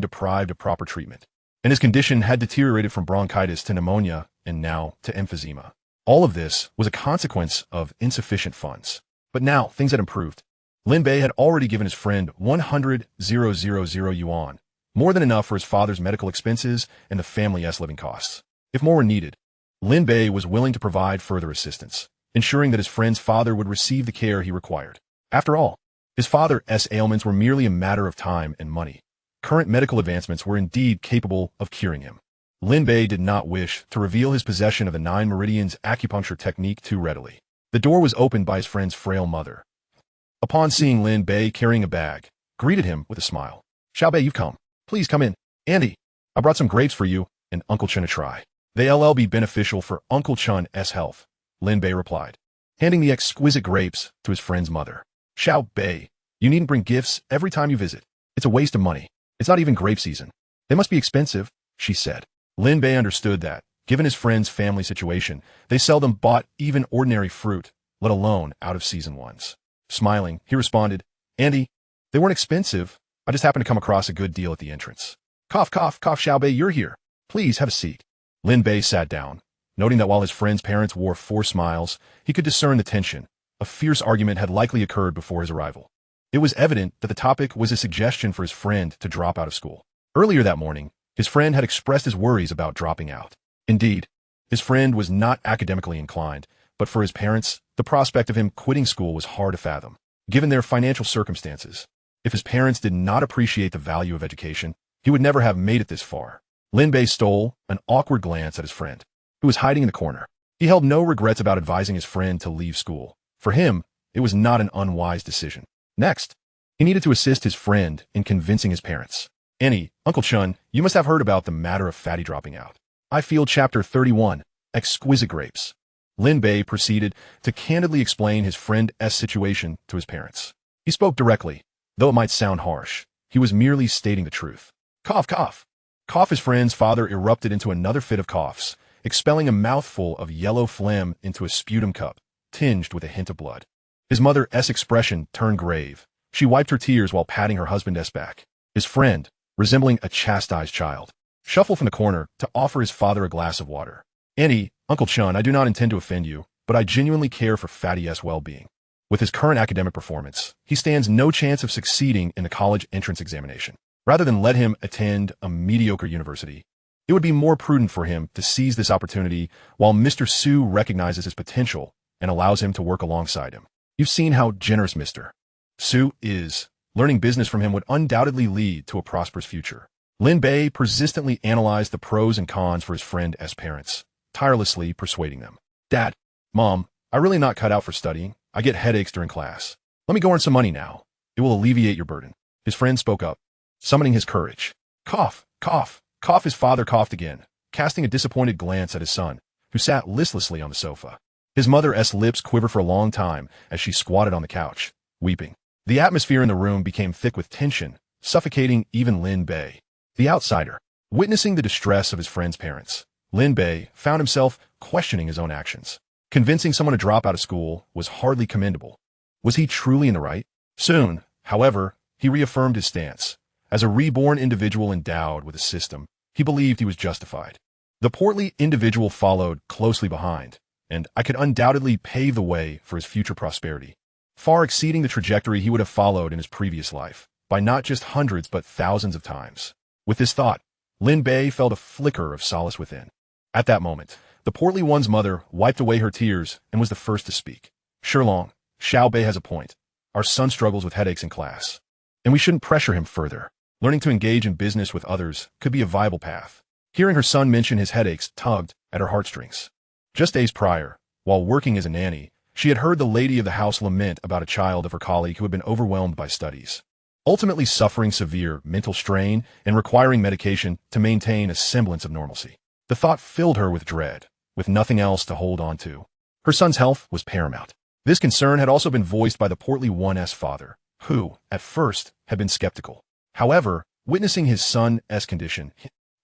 deprived of proper treatment, and his condition had deteriorated from bronchitis to pneumonia and now to emphysema. All of this was a consequence of insufficient funds. But now, things had improved. Lin Bei had already given his friend 100,000 yuan, more than enough for his father's medical expenses and the family's living costs. If more were needed, Lin Bei was willing to provide further assistance, ensuring that his friend's father would receive the care he required. After all, his father's ailments were merely a matter of time and money. Current medical advancements were indeed capable of curing him. Lin Bei did not wish to reveal his possession of the 9 meridians acupuncture technique too readily. The door was opened by his friend's frail mother. Upon seeing Lin Bei carrying a bag, greeted him with a smile. "Xiaobei, you've come. Please come in. Andy, I brought some grapes for you and Uncle Chen to try. They'll be beneficial for Uncle Chen's health," Lin Bei replied, handing the exquisite grapes to his friend's mother. "Xiaobei, you needn't bring gifts every time you visit. It's a waste of money. It's not even grape season. They must be expensive," she said. Lin Bei understood that, given his friend's family situation, they seldom bought even ordinary fruit, let alone out-of-season ones. Smiling, he responded, "Andy, they weren't expensive. I just happened to come across a good deal at the entrance." "Cough, cough, cough, Xiaobei, you're here. Please have a seat." Lin Bei sat down, noting that while his friend's parents wore forced smiles, he could discern the tension. A fierce argument had likely occurred before his arrival. It was evident that the topic was a suggestion for his friend to drop out of school. Earlier that morning, his friend had expressed his worries about dropping out. Indeed, his friend was not academically inclined, but for his parents, the prospect of him quitting school was hard to fathom. Given their financial circumstances, if his parents did not appreciate the value of education, he would never have made it this far. Lin Bei stole an awkward glance at his friend, who was hiding in the corner. He held no regrets about advising his friend to leave school. For him, it was not an unwise decision. Next, he needed to assist his friend in convincing his parents. "Annie, Uncle Chen, you must have heard about the matter of Fatty dropping out. I feel Chapter 31, Exquisite Grapes." Lin Bei proceeded to candidly explain his friend's situation to his parents. He spoke directly, though it might sound harsh. He was merely stating the truth. "Cough, cough." Cough. His friend's father erupted into another fit of coughs, expelling a mouthful of yellow phlegm into a sputum cup, tinged with a hint of blood. His mother's expression turned grave. She wiped her tears while patting her husband's back. His friend, resembling a chastised child, shuffled from the corner to offer his father a glass of water. "Annie, Uncle Chen, I do not intend to offend you, but I genuinely care for Fatty's well-being. With his current academic performance, he stands no chance of succeeding in the college entrance examination. Rather than let him attend a mediocre university, it would be more prudent for him to seize this opportunity while Mr. Su recognizes his potential and allows him to work alongside him. You've seen how generous Mr. Su is. Learning business from him would undoubtedly lead to a prosperous future." Lin Bei persistently analyzed the pros and cons for his friend's parents, tirelessly persuading them. "Dad, Mom, I'm really not cut out for studying. I get headaches during class. Let me go earn some money now. It will alleviate your burden." His friend spoke up, summoning his courage. "Cough, cough, cough." His father coughed again, casting a disappointed glance at his son, who sat listlessly on the sofa. His mother's lips quivered for a long time as she squatted on the couch, weeping. The atmosphere in the room became thick with tension, suffocating even Lin Bei. The outsider, witnessing the distress of his friend's parents, Lin Bei found himself questioning his own actions. Convincing someone to drop out of school was hardly commendable. Was he truly in the right? Soon, however, he reaffirmed his stance. As a reborn individual endowed with a system, he believed he was justified. The portly individual followed closely behind, and I could undoubtedly pave the way for his future prosperity, far exceeding the trajectory he would have followed in his previous life, by not just hundreds but thousands of times. With this thought, Lin Bei felt a flicker of solace within. At that moment, the portly one's mother wiped away her tears and was the first to speak. "Shirlong, Xiaobei has a point. Our son struggles with headaches in class, and we shouldn't pressure him further. Learning to engage in business with others could be a viable path." Hearing her son mention his headaches tugged at her heartstrings. Just days prior, while working as a nanny, she had heard the lady of the house lament about a child of her colleague who had been overwhelmed by studies, ultimately suffering severe mental strain and requiring medication to maintain a semblance of normalcy. The thought filled her with dread, with nothing else to hold on to. Her son's health was paramount. This concern had also been voiced by the portly one's father, who, at first, had been skeptical. However, witnessing his son's condition,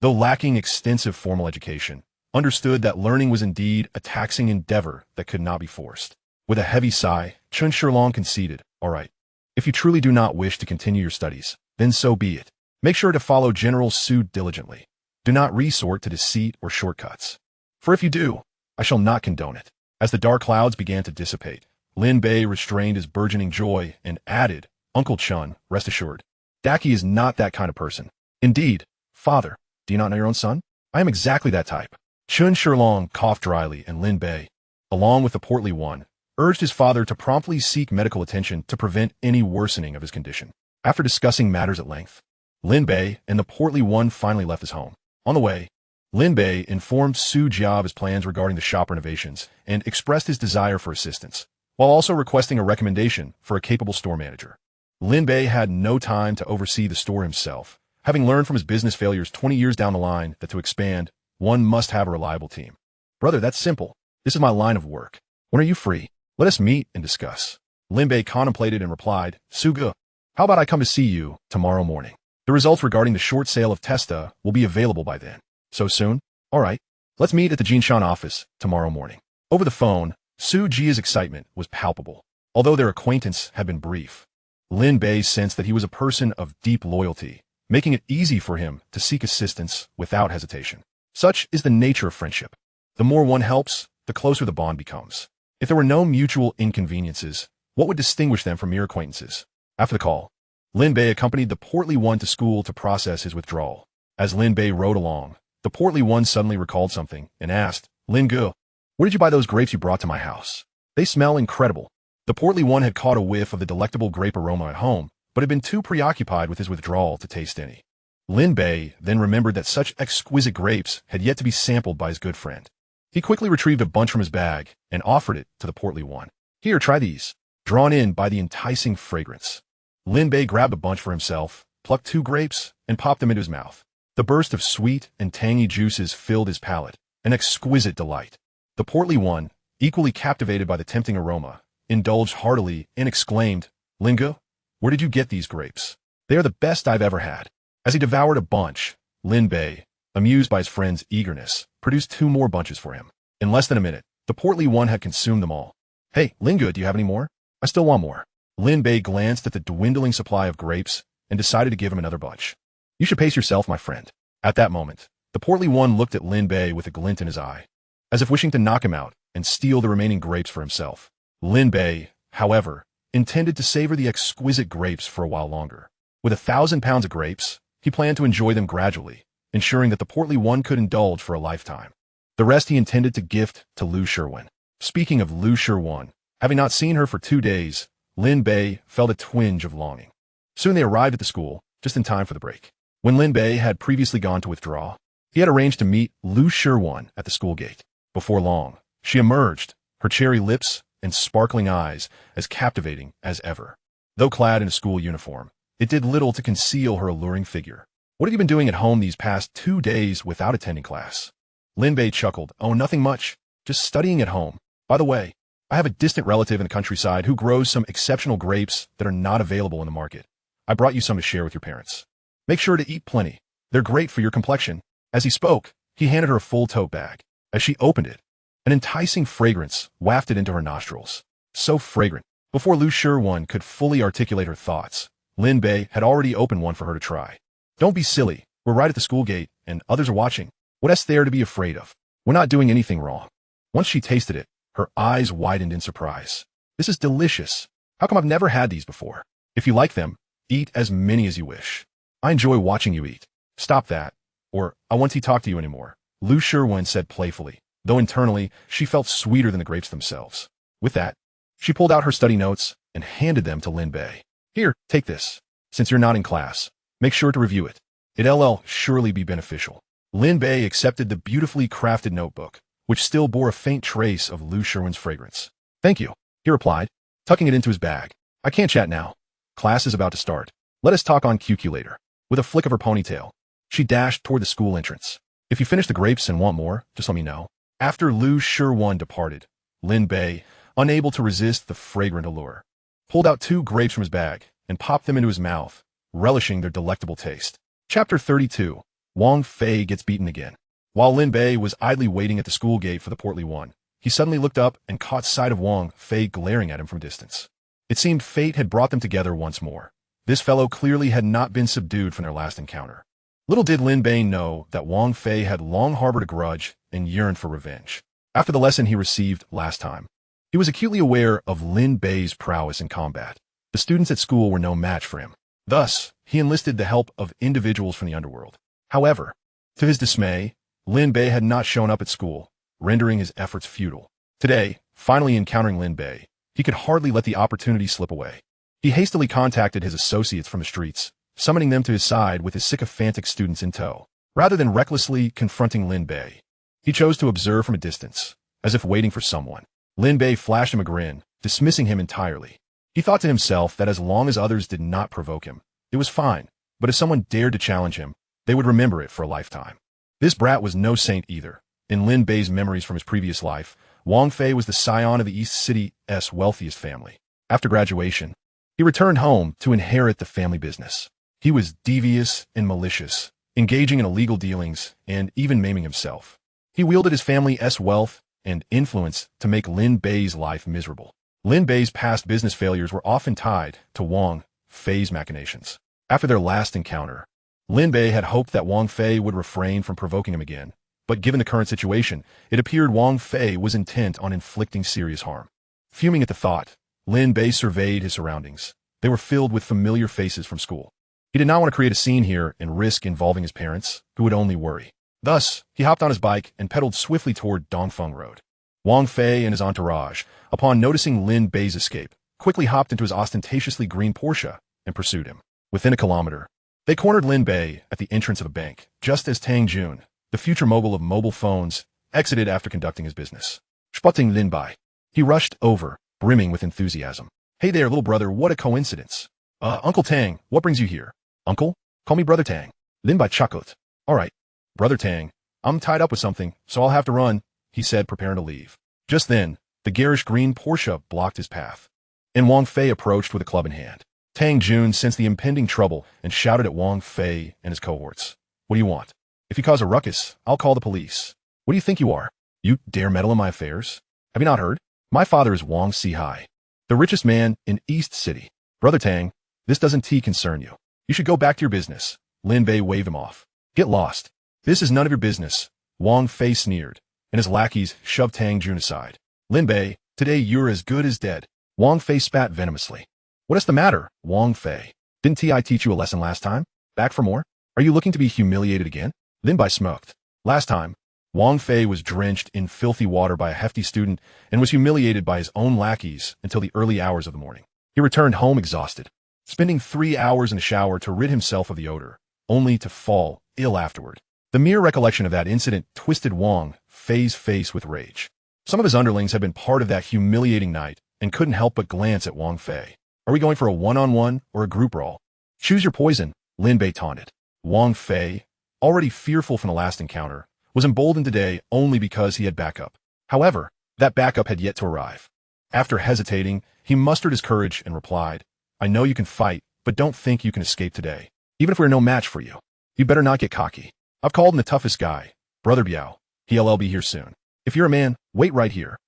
though lacking extensive formal education, understood that learning was indeed a taxing endeavor that could not be forced. With a heavy sigh, Chun Shirlong conceded, "All right. If you truly do not wish to continue your studies, then so be it. Make sure to follow General Su diligently. Do not resort to deceit or shortcuts. For if you do, I shall not condone it." As the dark clouds began to dissipate, Lin Bei restrained his burgeoning joy and added, "Uncle Chun, rest assured, Daki is not that kind of person. Indeed, father, do you not know your own son? I am exactly that type. Chun Shilong coughed dryly, and Lin Bei, along with the portly one, urged his father to promptly seek medical attention to prevent any worsening of his condition. After discussing matters at length, Lin Bei and the portly one finally left his home. On the way, Lin Bei informed Su Jia of his plans regarding the shop renovations and expressed his desire for assistance, while also requesting a recommendation for a capable store manager. Lin Bei had no time to oversee the store himself, having learned from his business failures 20 years down the line that to expand, one must have a reliable team. Brother, that's simple. This is my line of work. When are you free? Let us meet and discuss. Lin Bei contemplated and replied, Suga, how about I come to see you tomorrow morning? The results regarding the short sale of Testa will be available by then. So soon? All right. Let's meet at the Jinshan office tomorrow morning. Over the phone, Su Jia's excitement was palpable. Although their acquaintance had been brief, Lin Bei sensed that he was a person of deep loyalty, making it easy for him to seek assistance without hesitation. Such is the nature of friendship. The more one helps, the closer the bond becomes. If there were no mutual inconveniences, what would distinguish them from mere acquaintances? After the call, Lin Bei accompanied the portly one to school to process his withdrawal. As Lin Bei rode along, the portly one suddenly recalled something and asked, Lin Gu, where did you buy those grapes you brought to my house? They smell incredible. The portly one had caught a whiff of the delectable grape aroma at home, but had been too preoccupied with his withdrawal to taste any. Lin Bei then remembered that such exquisite grapes had yet to be sampled by his good friend. He quickly retrieved a bunch from his bag and offered it to the portly one. Here, try these. Drawn in by the enticing fragrance, Lin Bei grabbed a bunch for himself, plucked 2 grapes, and popped them into his mouth. The burst of sweet and tangy juices filled his palate, an exquisite delight. The portly one, equally captivated by the tempting aroma, indulged heartily and exclaimed, Lingu, where did you get these grapes? They are the best I've ever had. As he devoured a bunch, Lin Bei, amused by his friend's eagerness, produced 2 more bunches for him. In less than a minute, the portly one had consumed them all. Hey, Lingu, do you have any more? I still want more. Lin Bei glanced at the dwindling supply of grapes and decided to give him another bunch. You should pace yourself, my friend. At that moment, the portly one looked at Lin Bei with a glint in his eye, as if wishing to knock him out and steal the remaining grapes for himself. Lin Bei, however, intended to savor the exquisite grapes for a while longer. With 1,000 pounds of grapes, he planned to enjoy them gradually, ensuring that the portly one could indulge for a lifetime. The rest he intended to gift to Lu Sherwan. Speaking of Lu Sherwan, having not seen her for 2 days, Lin Bei felt a twinge of longing. Soon they arrived at the school, just in time for the break. When Lin Bei had previously gone to withdraw, he had arranged to meet Lu Sherwan at the school gate. Before long, she emerged, her cherry lips and sparkling eyes as captivating as ever. Though clad in a school uniform, it did little to conceal her alluring figure. What have you been doing at home these past 2 days without attending class? Lin Bei chuckled. Oh, nothing much. Just studying at home. By the way, I have a distant relative in the countryside who grows some exceptional grapes that are not available in the market. I brought you some to share with your parents. Make sure to eat plenty. They're great for your complexion. As he spoke, he handed her a full tote bag. As she opened it, an enticing fragrance wafted into her nostrils. So fragrant. Before Lu Sherwan could fully articulate her thoughts, Lin Bei had already opened one for her to try. Don't be silly. We're right at the school gate, and others are watching. What's there to be afraid of? We're not doing anything wrong. Once she tasted it, her eyes widened in surprise. This is delicious. How come I've never had these before? If you like them, eat as many as you wish. I enjoy watching you eat. Stop that. Or, I won't talk to you anymore, Lu Sherwan said playfully, though internally, she felt sweeter than the grapes themselves. With that, she pulled out her study notes and handed them to Lin Bei. Here, take this. Since you're not in class, make sure to review it. It'll surely be beneficial. Lin Bei accepted the beautifully crafted notebook, which still bore a faint trace of Lu Sherwan's fragrance. Thank you, he replied, tucking it into his bag. I can't chat now. Class is about to start. Let us talk on QQ later. With a flick of her ponytail, she dashed toward the school entrance. If you finish the grapes and want more, just let me know. After Lu Sherwan departed, Lin Bei, unable to resist the fragrant allure, pulled out 2 grapes from his bag and popped them into his mouth, relishing their delectable taste. Chapter 32. Wang Fei Gets Beaten Again. While Lin Bei was idly waiting at the school gate for the portly one, he suddenly looked up and caught sight of Wang Fei glaring at him from a distance. It seemed fate had brought them together once more. This fellow clearly had not been subdued from their last encounter. Little did Lin Bei know that Wang Fei had long harbored a grudge and yearned for revenge. After the lesson he received last time, he was acutely aware of Lin Bei's prowess in combat. The students at school were no match for him. Thus, he enlisted the help of individuals from the underworld. However, to his dismay, Lin Bei had not shown up at school, rendering his efforts futile. Today, finally encountering Lin Bei, he could hardly let the opportunity slip away. He hastily contacted his associates from the streets, summoning them to his side with his sycophantic students in tow. Rather than recklessly confronting Lin Bei, he chose to observe from a distance, as if waiting for someone. Lin Bei flashed him a grin, dismissing him entirely. He thought to himself that as long as others did not provoke him, it was fine, but if someone dared to challenge him, they would remember it for a lifetime. This brat was no saint either. In Lin Bei's memories from his previous life, Wang Fei was the scion of the East City's wealthiest family. After graduation, he returned home to inherit the family business. He was devious and malicious, engaging in illegal dealings and even maiming himself. He wielded his family's wealth and influence to make Lin Bei's life miserable. Lin Bei's past business failures were often tied to Wang Fei's machinations. After their last encounter, Lin Bei had hoped that Wang Fei would refrain from provoking him again, but given the current situation, it appeared Wang Fei was intent on inflicting serious harm. Fuming at the thought, Lin Bei surveyed his surroundings. They were filled with familiar faces from school. He did not want to create a scene here and risk involving his parents, who would only worry. Thus, he hopped on his bike and pedaled swiftly toward Dongfeng Road. Wang Fei and his entourage, upon noticing Lin Bei's escape, quickly hopped into his ostentatiously green Porsche and pursued him. Within a kilometer, they cornered Lin Bei at the entrance of a bank, just as Tang Jun, the future mogul of mobile phones, exited after conducting his business. Spotting Lin Bei, he rushed over, brimming with enthusiasm. Hey there, little brother, what a coincidence. Uncle Tang, what brings you here? Uncle? Call me Brother Tang. Lin Bei chuckled. All right, Brother Tang, I'm tied up with something, so I'll have to run, he said, preparing to leave. Just then, the garish green Porsche blocked his path, and Wang Fei approached with a club in hand. Tang Jun sensed the impending trouble and shouted at Wang Fei and his cohorts. What do you want? If you cause a ruckus, I'll call the police. What do you think you are? You dare meddle in my affairs? Have you not heard? My father is Wang Sihai, the richest man in East City. Brother Tang, this doesn't concern you. You should go back to your business. Lin Bei waved him off. Get lost. This is none of your business. Wang Fei sneered, and his lackeys shoved Tang Jun aside. Lin Bei, today you're as good as dead. Wang Fei spat venomously. What is the matter, Wang Fei? Didn't I teach you a lesson last time? Back for more? Are you looking to be humiliated again? Lin Bei smoked. Last time, Wang Fei was drenched in filthy water by a hefty student and was humiliated by his own lackeys until the early hours of the morning. He returned home exhausted, spending 3 hours in the shower to rid himself of the odor, only to fall ill afterward. The mere recollection of that incident twisted Wang Fei's face with rage. Some of his underlings had been part of that humiliating night and couldn't help but glance at Wang Fei. Are we going for a one-on-one or a group brawl? Choose your poison, Lin Bei taunted. Wang Fei, already fearful from the last encounter, was emboldened today only because he had backup. However, that backup had yet to arrive. After hesitating, he mustered his courage and replied, I know you can fight, but don't think you can escape today. Even if we're no match for you, you better not get cocky. I've called in the toughest guy, Brother Biao. He'll be here soon. If you're a man, wait right here.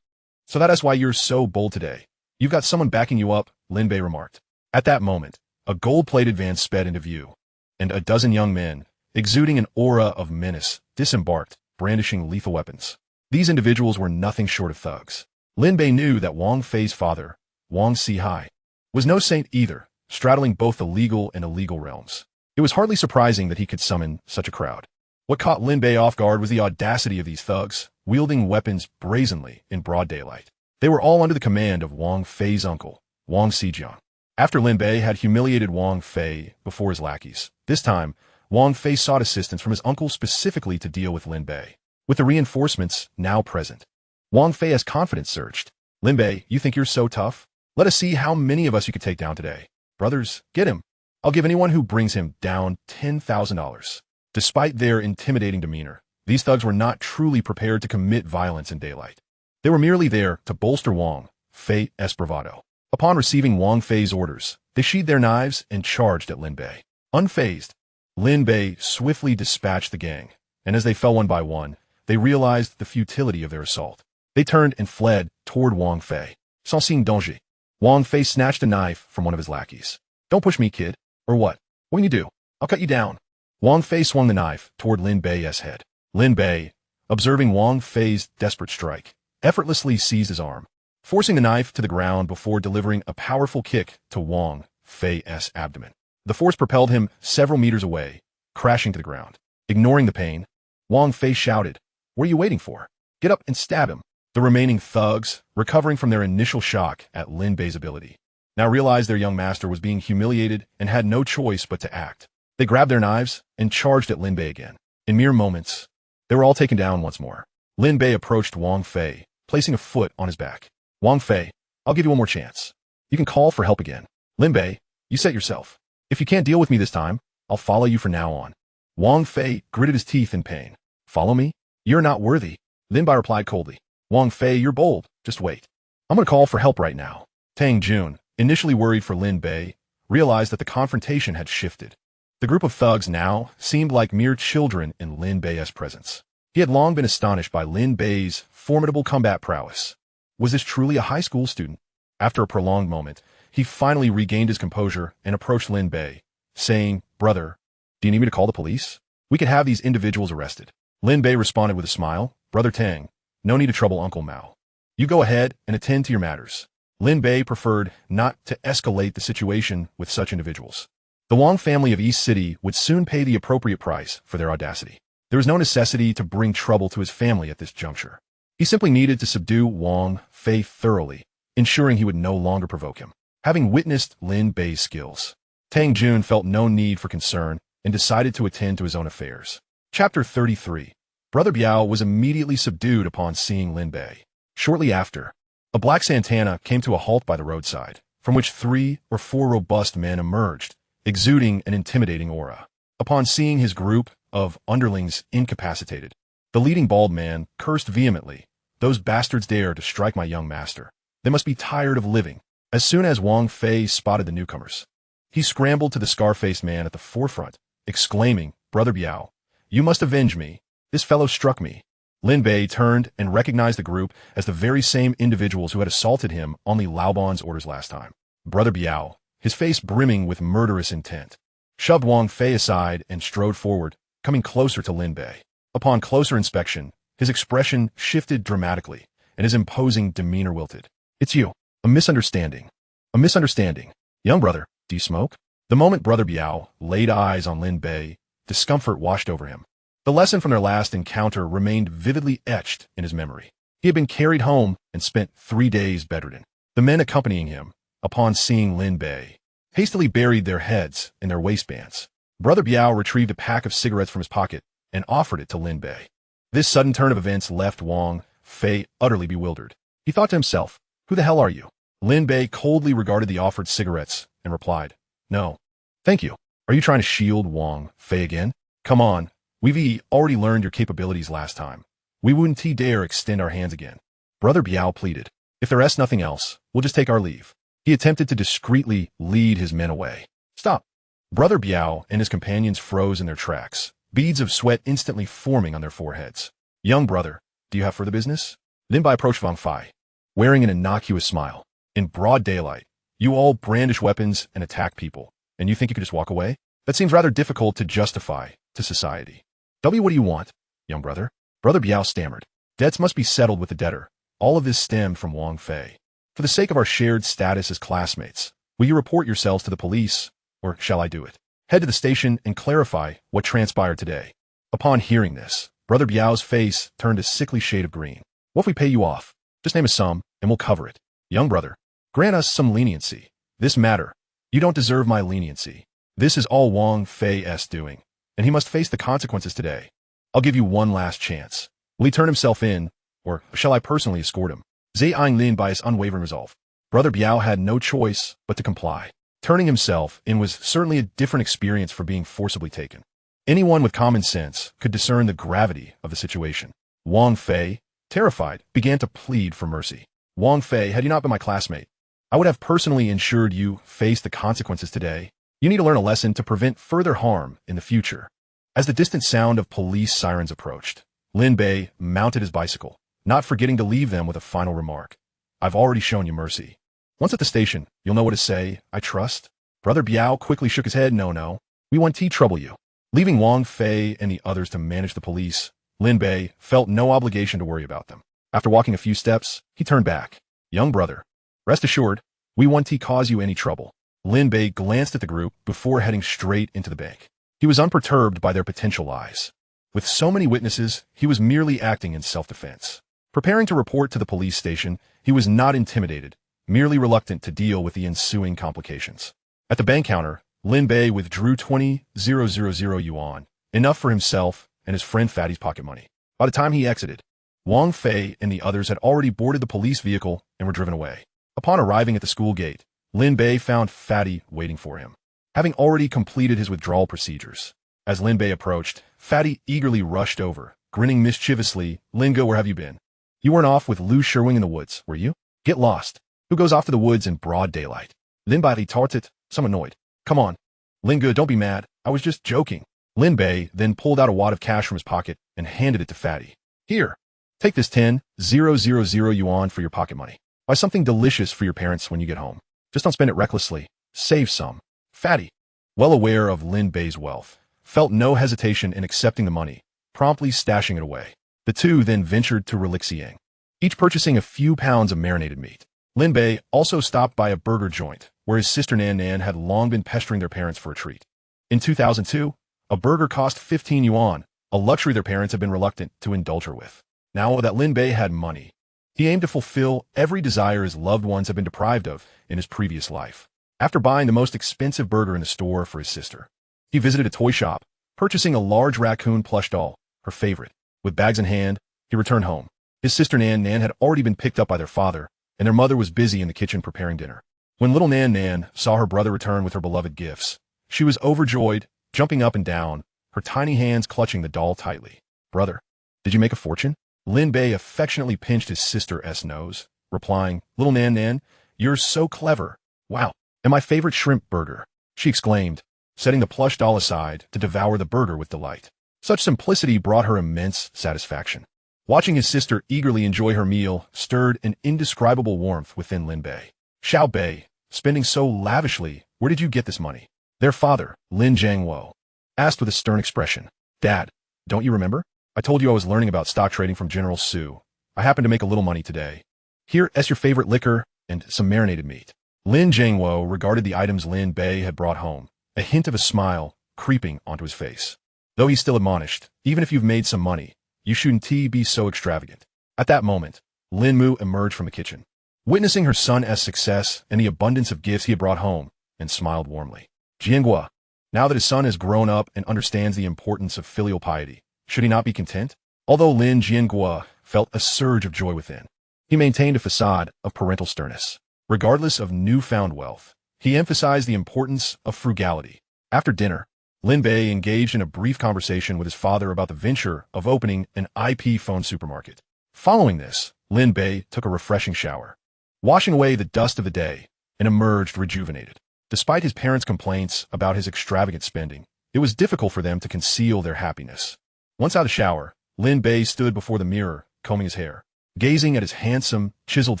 So that is why you're so bold today. You've got someone backing you up, Lin Bei remarked. At that moment, a gold-plated van sped into view, and a dozen young men, exuding an aura of menace, disembarked, brandishing lethal weapons. These individuals were nothing short of thugs. Lin Bei knew that Wang Fei's father, Wang Sihai, was no saint either, straddling both the legal and illegal realms. It was hardly surprising that he could summon such a crowd. What caught Lin Bei off guard was the audacity of these thugs, wielding weapons brazenly in broad daylight. They were all under the command of Wang Fei's uncle, Wang Xijiang. After Lin Bei had humiliated Wang Fei before his lackeys, this time, Wang Fei sought assistance from his uncle specifically to deal with Lin Bei. With the reinforcements now present, Wang Fei's confidence surged. Lin Bei, you think you're so tough? Let us see how many of us you could take down today. Brothers, get him. I'll give anyone who brings him down $10,000. Despite their intimidating demeanor, these thugs were not truly prepared to commit violence in daylight. They were merely there to bolster Wang Fei's bravado. Upon receiving Wang Fei's orders, they sheathed their knives and charged at Lin Bei. Unfazed, Lin Bei swiftly dispatched the gang, and as they fell one by one, they realized the futility of their assault. They turned and fled toward Wang Fei. Sans signe danger. Wang Fei snatched a knife from one of his lackeys. Don't push me, kid. Or what? What can you do? I'll cut you down. Wang Fei swung the knife toward Lin Bei's head. Lin Bei, observing Wang Fei's desperate strike, effortlessly seized his arm, forcing the knife to the ground before delivering a powerful kick to Wang Fei's abdomen. The force propelled him several meters away, crashing to the ground. Ignoring the pain, Wang Fei shouted, "What are you waiting for? Get up and stab him." The remaining thugs, recovering from their initial shock at Lin Bei's ability, now realized their young master was being humiliated and had no choice but to act. They grabbed their knives and charged at Lin Bei again. In mere moments, they were all taken down once more. Lin Bei approached Wang Fei, placing a foot on his back. "Wang Fei, I'll give you one more chance. You can call for help again. Lin Bei, you said yourself. If you can't deal with me this time, I'll follow you from now on." Wang Fei gritted his teeth in pain. "Follow me? You're not worthy." Lin Bei replied coldly. "Wang Fei, you're bold. Just wait. I'm going to call for help right now." Tang Jun, initially worried for Lin Bei, realized that the confrontation had shifted. The group of thugs now seemed like mere children in Lin Bei's presence. He had long been astonished by Lin Bei's formidable combat prowess. Was this truly a high school student? After a prolonged moment, he finally regained his composure and approached Lin Bei, saying, "Brother, do you need me to call the police? We could have these individuals arrested." Lin Bei responded with a smile, "Brother Tang, no need to trouble Uncle Mao. You go ahead and attend to your matters." Lin Bei preferred not to escalate the situation with such individuals. The Wang family of East City would soon pay the appropriate price for their audacity. There was no necessity to bring trouble to his family at this juncture. He simply needed to subdue Wang Fei thoroughly, ensuring he would no longer provoke him. Having witnessed Lin Bei's skills, Tang Jun felt no need for concern and decided to attend to his own affairs. Chapter 33. Brother Biao was immediately subdued upon seeing Lin Bei. Shortly after, a black Santana came to a halt by the roadside, from which 3 or 4 robust men emerged, exuding an intimidating aura. Upon seeing his group of underlings incapacitated, the leading bald man cursed vehemently, "Those bastards dare to strike my young master. They must be tired of living." As soon as Wang Fei spotted the newcomers, he scrambled to the scar-faced man at the forefront, exclaiming, "Brother Biao, you must avenge me. This fellow struck me." Lin Bei turned and recognized the group as the very same individuals who had assaulted him on Li Laoban's orders last time. Brother Biao, his face brimming with murderous intent, shoved Wang Fei aside and strode forward, coming closer to Lin Bei. Upon closer inspection, his expression shifted dramatically, and his imposing demeanor wilted. "It's you. A misunderstanding. A misunderstanding. Young brother, do you smoke?" The moment Brother Biao laid eyes on Lin Bei, discomfort washed over him. The lesson from their last encounter remained vividly etched in his memory. He had been carried home and spent 3 days bedridden. The men accompanying him, upon seeing Lin Bei, hastily buried their heads in their waistbands. Brother Biao retrieved a pack of cigarettes from his pocket and offered it to Lin Bei. This sudden turn of events left Wang Fei utterly bewildered. He thought to himself, "Who the hell are you?" Lin Bei coldly regarded the offered cigarettes and replied, "No, thank you." "Are you trying to shield Wang Fei again? Come on, we've already learned your capabilities last time. We wouldn't dare extend our hands again." Brother Biao pleaded, "If there is nothing else, we'll just take our leave." He attempted to discreetly lead his men away. "Stop." Brother Biao and his companions froze in their tracks, beads of sweat instantly forming on their foreheads. "Young brother, do you have further business?" Lin Bei approached Wang Fei, wearing an innocuous smile. "In broad daylight, you all brandish weapons and attack people, and you think you could just walk away? That seems rather difficult to justify to society. Tell me, what do you want, young brother?" Brother Biao stammered. "Debts must be settled with the debtor." All of this stemmed from Wang Fei. "For the sake of our shared status as classmates, will you report yourselves to the police, or shall I do it? Head to the station and clarify what transpired today." Upon hearing this, Brother Biao's face turned a sickly shade of green. "What if we pay you off? Just name a sum, and we'll cover it. Young brother, grant us some leniency. This matter, you don't deserve my leniency. This is all Wang Fei's doing, and he must face the consequences today. I'll give you one last chance. Will he turn himself in, or shall I personally escort him?" Zai Lin by his unwavering resolve. Brother Biao had no choice but to comply. Turning himself in was certainly a different experience for being forcibly taken. Anyone with common sense could discern the gravity of the situation. Wang Fei, terrified, began to plead for mercy. "Wang Fei, had you not been my classmate, I would have personally ensured you face the consequences today. You need to learn a lesson to prevent further harm in the future." As the distant sound of police sirens approached, Lin Bei mounted his bicycle, not forgetting to leave them with a final remark. "I've already shown you mercy. Once at the station, you'll know what to say, I trust." Brother Biao quickly shook his head. No, we won't trouble you." Leaving Wang Fei and the others to manage the police, Lin Bei felt no obligation to worry about them. After walking a few steps, he turned back. "Young brother, rest assured, we won't cause you any trouble." Lin Bei glanced at the group before heading straight into the bank. He was unperturbed by their potential lies. With so many witnesses, he was merely acting in self-defense. Preparing to report to the police station, he was not intimidated, merely reluctant to deal with the ensuing complications. At the bank counter, Lin Bei withdrew 20,000 yuan, enough for himself and his friend Fatty's pocket money. By the time he exited, Wang Fei and the others had already boarded the police vehicle and were driven away. Upon arriving at the school gate, Lin Bei found Fatty waiting for him, having already completed his withdrawal procedures. As Lin Bei approached, Fatty eagerly rushed over, grinning mischievously. "Lingo, where have you been? You weren't off with Lu Sherwing in the woods, were you? Get lost. Who goes off to the woods in broad daylight?" Lin Bei retorted, some annoyed. "Come on. Lingo, don't be mad. I was just joking." Lin Bei then pulled out a wad of cash from his pocket and handed it to Fatty. "Here, take this 10,000 yuan for your pocket money. Buy something delicious for your parents when you get home. Just don't spend it recklessly. Save some." Fatty, well aware of Lin Bei's wealth, felt no hesitation in accepting the money, promptly stashing it away. The two then ventured to Relixiang, each purchasing a few pounds of marinated meat. Lin Bei also stopped by a burger joint, where his sister Nan Nan had long been pestering their parents for a treat. In 2002, a burger cost 15 yuan, a luxury their parents had been reluctant to indulge her with. Now that Lin Bei had money, he aimed to fulfill every desire his loved ones had been deprived of in his previous life. After buying the most expensive burger in the store for his sister, he visited a toy shop, purchasing a large raccoon plush doll, her favorite. With bags in hand, he returned home. His sister Nan Nan had already been picked up by their father, and their mother was busy in the kitchen preparing dinner. When little Nan Nan saw her brother return with her beloved gifts, she was overjoyed, jumping up and down, her tiny hands clutching the doll tightly. "Brother, did you make a fortune?" Lin Bei affectionately pinched his sister's nose, replying, "Little Nan Nan, you're so clever. Wow, and my favorite shrimp burger," she exclaimed, setting the plush doll aside to devour the burger with delight. Such simplicity brought her immense satisfaction. Watching his sister eagerly enjoy her meal stirred an indescribable warmth within Lin Bei. "Xiao Bei, spending so lavishly, where did you get this money?" Their father, Lin Jiangwo, asked with a stern expression. "Dad, don't you remember? I told you I was learning about stock trading from General Su. I happened to make a little money today. Here's your favorite liquor and some marinated meat." Lin Jiangwo regarded the items Lin Bei had brought home, a hint of a smile creeping onto his face. Though he still admonished, "Even if you've made some money, you shouldn't be so extravagant." At that moment, Lin Mu emerged from the kitchen, witnessing her son's success and the abundance of gifts he had brought home, and smiled warmly. Jiangwa, now that his son has grown up and understands the importance of filial piety, should he not be content? Although Lin Jiangwa felt a surge of joy within, he maintained a facade of parental sternness. Regardless of newfound wealth, he emphasized the importance of frugality. After dinner, Lin Bei engaged in a brief conversation with his father about the venture of opening an IP phone supermarket. Following this, Lin Bei took a refreshing shower, washing away the dust of the day, and emerged rejuvenated. Despite his parents' complaints about his extravagant spending, it was difficult for them to conceal their happiness. Once out of the shower, Lin Bei stood before the mirror, combing his hair. Gazing at his handsome, chiseled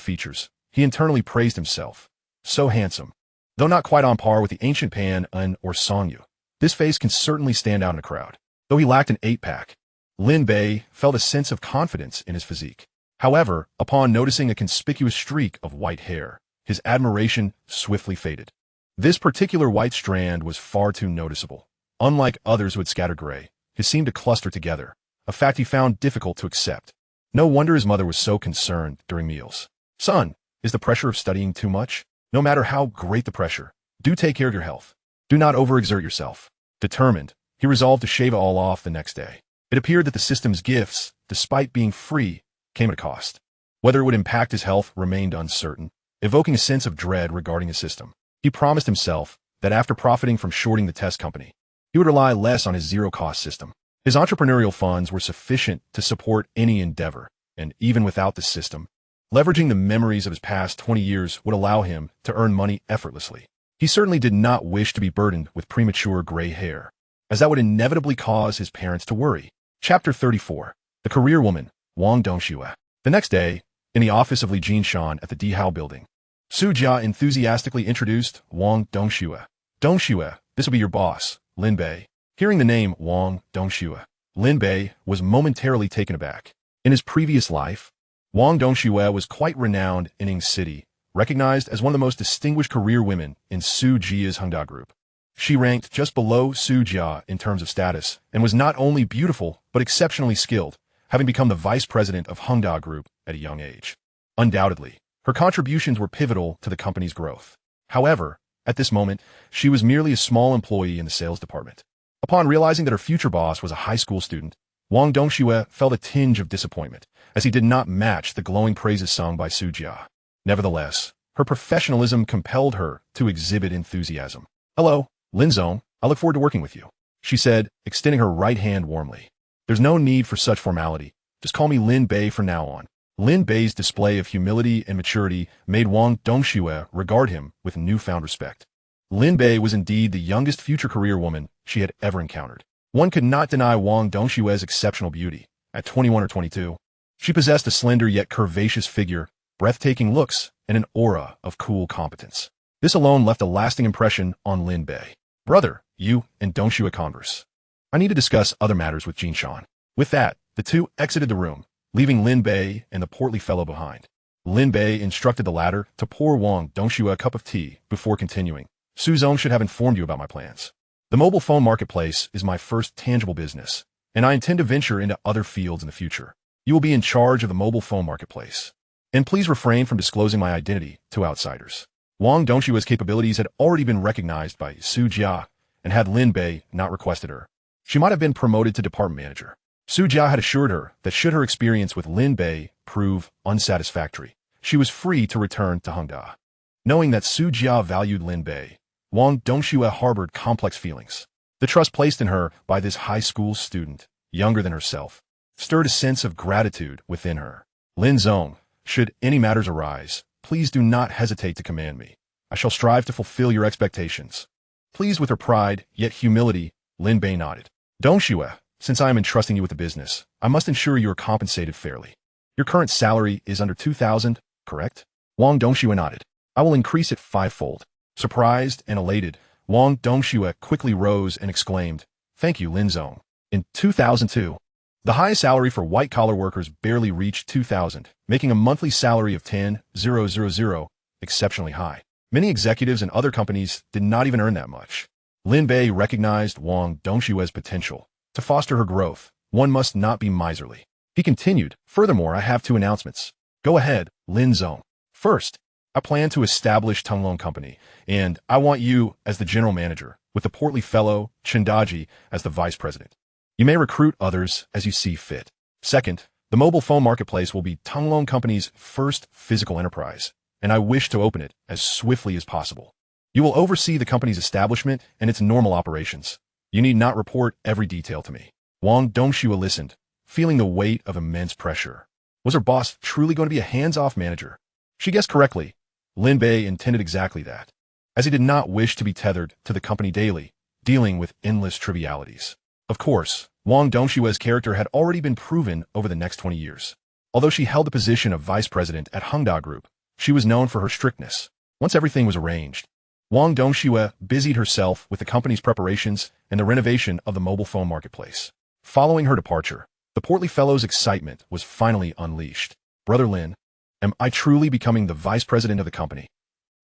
features, he internally praised himself. So handsome. Though not quite on par with the ancient Pan Un or Song Yu, this face can certainly stand out in a crowd. Though he lacked an 8-pack, Lin Bei felt a sense of confidence in his physique. However, upon noticing a conspicuous streak of white hair, his admiration swiftly faded. This particular white strand was far too noticeable. Unlike others who had scattered gray, his seemed to cluster together, a fact he found difficult to accept. No wonder his mother was so concerned during meals. "Son, is the pressure of studying too much? No matter how great the pressure, do take care of your health. Do not overexert yourself." Determined, he resolved to shave it all off the next day. It appeared that the system's gifts, despite being free, came at a cost. Whether it would impact his health remained uncertain, evoking a sense of dread regarding his system. He promised himself that after profiting from shorting the test company, he would rely less on his zero-cost system. His entrepreneurial funds were sufficient to support any endeavor, and even without the system, leveraging the memories of his past 20 years would allow him to earn money effortlessly. He certainly did not wish to be burdened with premature gray hair, as that would inevitably cause his parents to worry. Chapter 34. The Career Woman, Wang Dongxue. The next day, in the office of Li Jinshan at the Dihao building, Su Jia enthusiastically introduced Wang Dongxue. "Dongxue, this will be your boss, Lin Bei." Hearing the name Wang Dongxue, Lin Bei was momentarily taken aback. In his previous life, Wang Dongxue was quite renowned in Ing City, recognized as one of the most distinguished career women in Su Jia's Hongda group. She ranked just below Su Jia in terms of status and was not only beautiful but exceptionally skilled, having become the vice president of Hongda Group at a young age. Undoubtedly, her contributions were pivotal to the company's growth. However, at this moment, she was merely a small employee in the sales department. Upon realizing that her future boss was a high school student, Wang Dongxue felt a tinge of disappointment, as he did not match the glowing praises sung by Su Jia. Nevertheless, her professionalism compelled her to exhibit enthusiasm. "Hello, Lin Zong, I look forward to working with you," she said, extending her right hand warmly. "There's no need for such formality. Just call me Lin Bei from now on." Lin Bei's display of humility and maturity made Wang Dongxue regard him with newfound respect. Lin Bei was indeed the youngest future career woman she had ever encountered. One could not deny Wang Dongxue's exceptional beauty. At 21 or 22, she possessed a slender yet curvaceous figure, breathtaking looks, and an aura of cool competence. This alone left a lasting impression on Lin Bei. "Brother, you and Dongxue converse. I need to discuss other matters with Jinshan." With that, the two exited the room, leaving Lin Bei and the portly fellow behind. Lin Bei instructed the latter to pour Wang Dongxue a cup of tea before continuing. "Su Zong should have informed you about my plans. The mobile phone marketplace is my first tangible business, and I intend to venture into other fields in the future. You will be in charge of the mobile phone marketplace. And please refrain from disclosing my identity to outsiders." Wang Dongxue's capabilities had already been recognized by Su Jia, and had Lin Bei not requested her, she might have been promoted to department manager. Su Jia had assured her that should her experience with Lin Bei prove unsatisfactory, she was free to return to Hongda. Knowing that Su Jia valued Lin Bei, Wang Dongxue harbored complex feelings. The trust placed in her by this high school student, younger than herself, stirred a sense of gratitude within her. "Lin Zong, should any matters arise, please do not hesitate to command me. I shall strive to fulfill your expectations." Pleased with her pride, yet humility, Lin Bei nodded. "Dongxue, since I am entrusting you with the business, I must ensure you are compensated fairly. Your current salary is under 2,000, correct?" Wang Dongxue nodded. "I will increase it fivefold." Surprised and elated, Wang Dongxue quickly rose and exclaimed, "Thank you, Lin Zong." In 2002, the highest salary for white-collar workers barely reached 2,000, making a monthly salary of 10,000 exceptionally high. Many executives in other companies did not even earn that much. Lin Bei recognized Wang Dongxue's potential. To foster her growth, one must not be miserly. He continued, "Furthermore, I have two announcements." "Go ahead, Lin Zong." "First, I plan to establish Tunglong Company, and I want you as the general manager, with the portly fellow, Chendaji, as the vice president. You may recruit others as you see fit. Second, the mobile phone marketplace will be Tunglong Company's first physical enterprise, and I wish to open it as swiftly as possible. You will oversee the company's establishment and its normal operations. You need not report every detail to me." Wang Dongxue listened, feeling the weight of immense pressure. Was her boss truly going to be a hands-off manager? She guessed correctly. Lin Bei intended exactly that, as he did not wish to be tethered to the company daily, dealing with endless trivialities. Of course, Wang Dongxue's character had already been proven over the next 20 years. Although she held the position of vice president at Hongda Group, she was known for her strictness. Once everything was arranged, Wang Dongxue busied herself with the company's preparations and the renovation of the mobile phone marketplace. Following her departure, the portly fellow's excitement was finally unleashed. "Brother Lin, am I truly becoming the vice president of the company?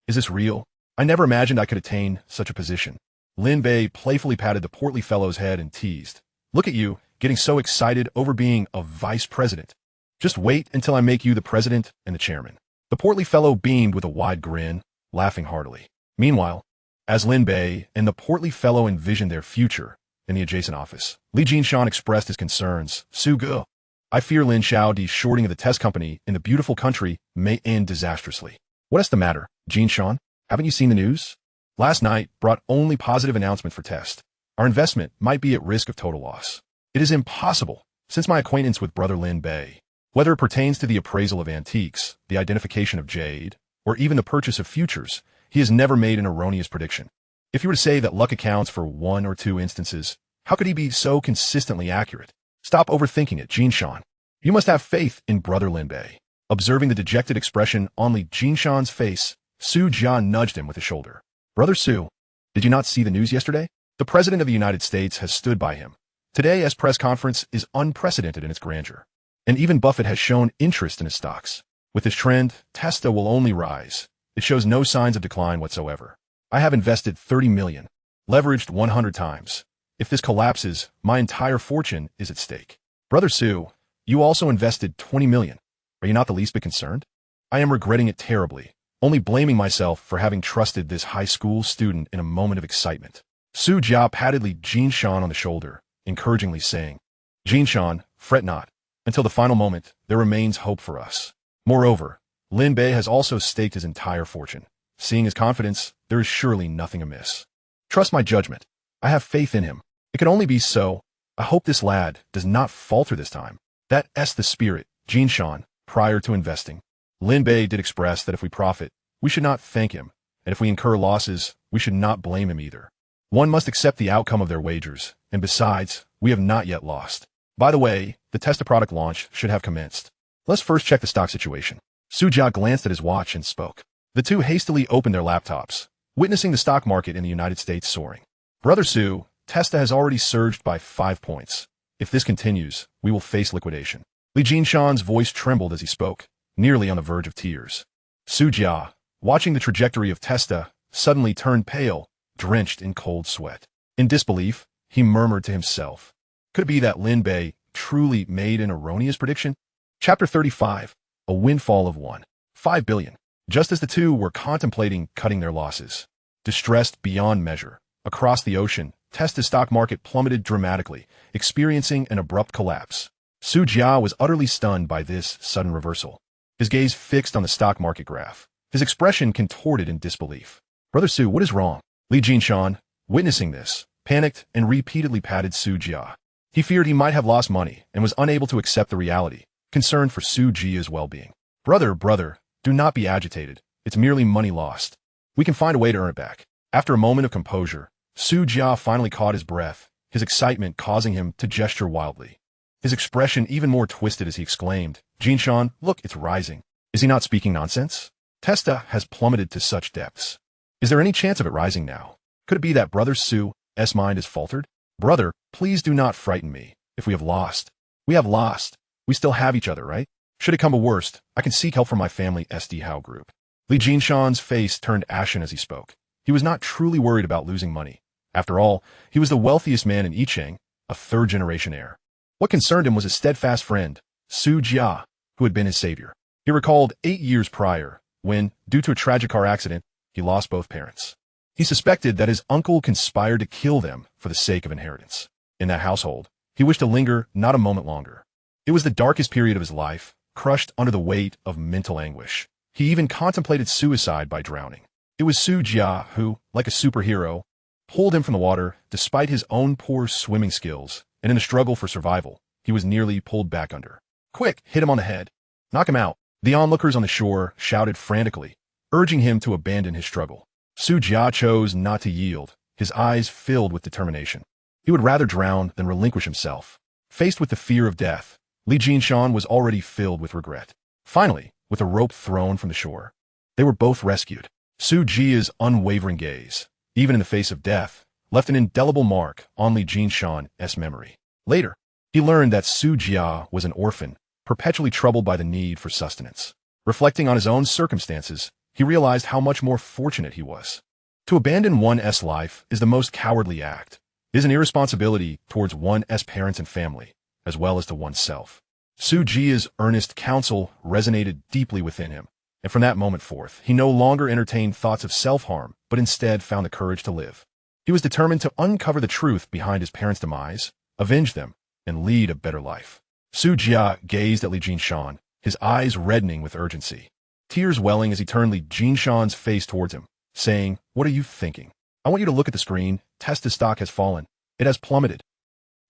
Is this real? I never imagined I could attain such a position." Lin Bei playfully patted the portly fellow's head and teased, "Look at you, getting so excited over being a vice president. Just wait until I make you the president and the chairman." The portly fellow beamed with a wide grin, laughing heartily. Meanwhile, as Lin Bei and the portly fellow envisioned their future in the adjacent office, Li Jinshan expressed his concerns. "Su Ge, I fear Lin Xiaodi's shorting of the test company in the beautiful country may end disastrously." "What is the matter, Jinshan? Haven't you seen the news? Last night brought only positive announcement for test. Our investment might be at risk of total loss. It is impossible, since my acquaintance with brother Lin Bei, whether it pertains to the appraisal of antiques, the identification of jade, or even the purchase of futures, he has never made an erroneous prediction. If you were to say that luck accounts for one or two instances, how could he be so consistently accurate? Stop overthinking it, Jinshan. You must have faith in brother Lin Bei." Observing the dejected expression on Li Jinshan's face, Su Jia nudged him with a shoulder. "Brother Su, did you not see the news yesterday? The President of the United States has stood by him. Today's press conference is unprecedented in its grandeur. And even Buffett has shown interest in his stocks. With this trend, Tesla will only rise, It shows no signs of decline whatsoever. I have invested 30 million, leveraged 100 times. If this collapses, my entire fortune is at stake. Brother Sue, you also invested 20 million. Are you not the least bit concerned? I am regretting it terribly, only blaming myself for having trusted this high school student in a moment of excitement. Su Jia patted Li Jinshan on the shoulder, encouragingly saying, Jinshan, fret not. Until the final moment, there remains hope for us. Moreover, Lin Bei has also staked his entire fortune. Seeing his confidence, there is surely nothing amiss. Trust my judgment. I have faith in him. It can only be so. I hope this lad does not falter this time. That's the spirit, Jinshan, prior to investing. Lin Bei did express that if we profit, we should not thank him, and if we incur losses, we should not blame him either. One must accept the outcome of their wagers, and besides, we have not yet lost. By the way, the test of product launch should have commenced. Let's first check the stock situation. Su Jia glanced at his watch and spoke. The two hastily opened their laptops, witnessing the stock market in the United States soaring. Brother Su, Tesla has already surged by 5 points. If this continues, we will face liquidation. Li Jinshan's voice trembled as he spoke, nearly on the verge of tears. Su Jia, watching the trajectory of Tesla, suddenly turned pale, drenched in cold sweat. In disbelief, he murmured to himself. Could it be that Lin Bei truly made an erroneous prediction? Chapter 35. A windfall of 1.5 billion. Just as the two were contemplating cutting their losses, distressed beyond measure, across the ocean, Tesla's stock market plummeted dramatically, experiencing an abrupt collapse. Su Jia was utterly stunned by this sudden reversal. His gaze fixed on the stock market graph, his expression contorted in disbelief. Brother Su, what is wrong? Li Jinshan, witnessing this, panicked and repeatedly patted Su Jia. He feared he might have lost money and was unable to accept the reality, concerned for Su Jia's well-being. Brother, do not be agitated. It's merely money lost. We can find a way to earn it back. After a moment of composure, Su Jia finally caught his breath, his excitement causing him to gesture wildly. His expression even more twisted as he exclaimed, Jinshan, look, it's rising. Is he not speaking nonsense? Tesla has plummeted to such depths. Is there any chance of it rising now? Could it be that Brother Su's mind has faltered? Brother, please do not frighten me. If we have lost, we have lost. We still have each other, right? Should it come to worst, I can seek help from my family SD Hao group. Li Jinshan's face turned ashen as he spoke. He was not truly worried about losing money. After all, he was the wealthiest man in Yicheng, a third-generation heir. What concerned him was his steadfast friend, Su Jia, who had been his savior. He recalled 8 years prior, when, due to a tragic car accident, he lost both parents. He suspected that his uncle conspired to kill them for the sake of inheritance. In that household, he wished to linger not a moment longer. It was the darkest period of his life, crushed under the weight of mental anguish. He even contemplated suicide by drowning. It was Su Jia who, like a superhero, pulled him from the water despite his own poor swimming skills, and in a struggle for survival, he was nearly pulled back under. Quick, hit him on the head. Knock him out. The onlookers on the shore shouted frantically, urging him to abandon his struggle. Su Jia chose not to yield, his eyes filled with determination. He would rather drown than relinquish himself. Faced with the fear of death, Li Jinshan was already filled with regret. Finally, with a rope thrown from the shore, they were both rescued. Su Jia's unwavering gaze, even in the face of death, left an indelible mark on Li Jinshan's memory. Later, he learned that Su Jia was an orphan, perpetually troubled by the need for sustenance. Reflecting on his own circumstances, he realized how much more fortunate he was. To abandon one's life is the most cowardly act. It is an irresponsibility towards one's parents and family, as well as to oneself. Su Jia's earnest counsel resonated deeply within him, and from that moment forth, he no longer entertained thoughts of self-harm, but instead found the courage to live. He was determined to uncover the truth behind his parents' demise, avenge them, and lead a better life. Su Jia gazed at Li Jinshan, his eyes reddening with urgency, tears welling as he turned Li Jinshan's face towards him, saying, "What are you thinking? I want you to look at the screen. Tesla's stock has fallen. It has plummeted."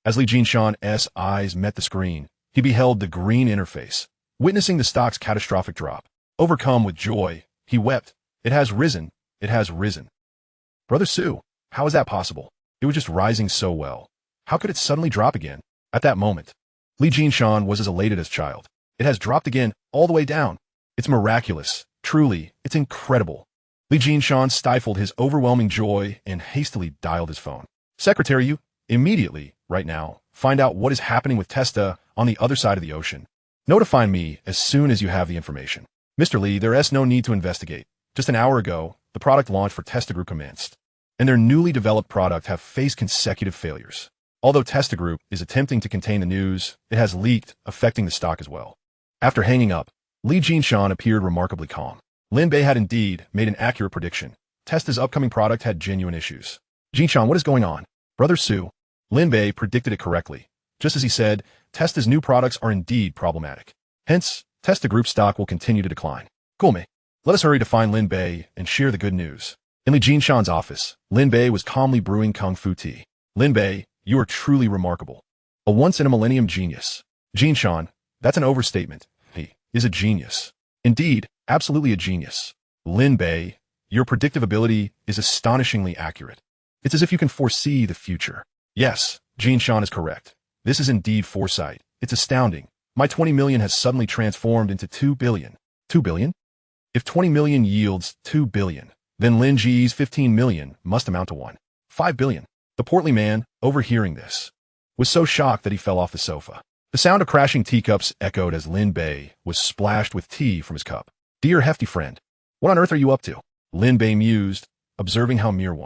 As Li Jinshan's eyes met the screen, he beheld the green interface, witnessing the stock's catastrophic drop. Overcome with joy, he wept. "It has risen. It has risen." Brother Su, how is that possible? It was just rising so well. How could it suddenly drop again? At that moment, Li Jinshan was as elated as a child. It has dropped again, all the way down. It's miraculous. Truly, it's incredible. Li Jinshan stifled his overwhelming joy and hastily dialed his phone. "Secretary, you, immediately, right now, find out what is happening with Tesla on the other side of the ocean. Notify me as soon as you have the information. Mr. Li, there is no need to investigate. Just an hour ago, the product launch for Testa Group commenced, and their newly developed product have faced consecutive failures. Although Testa Group is attempting to contain the news, it has leaked, affecting the stock as well. After hanging up, Li Jinshan appeared remarkably calm. Lin Bei had indeed made an accurate prediction. Testa's upcoming product had genuine issues. Jinshan, what is going on? Brother Su. Lin Bei predicted it correctly. Just as he said, Testa's new products are indeed problematic. Hence, Testa Group stock will continue to decline. Gulme. Let us hurry to find Lin Bei and share the good news. In Li Jinshan's office, Lin Bei was calmly brewing kung fu tea. Lin Bei, you are truly remarkable. A once-in-a-millennium genius. Jinshan, that's an overstatement. He is a genius. Indeed, absolutely a genius. Lin Bei, your predictive ability is astonishingly accurate. It's as if you can foresee the future. Yes, Jinshan is correct. This is indeed foresight. It's astounding. My 20 million has suddenly transformed into 2 billion. 2 billion? If 20 million yields 2 billion, then Lin Ji's 15 million must amount to 5 billion. The portly man, overhearing this, was so shocked that he fell off the sofa. The sound of crashing teacups echoed as Lin Bei was splashed with tea from his cup. Dear hefty friend, what on earth are you up to? Lin Bei mused, observing how mere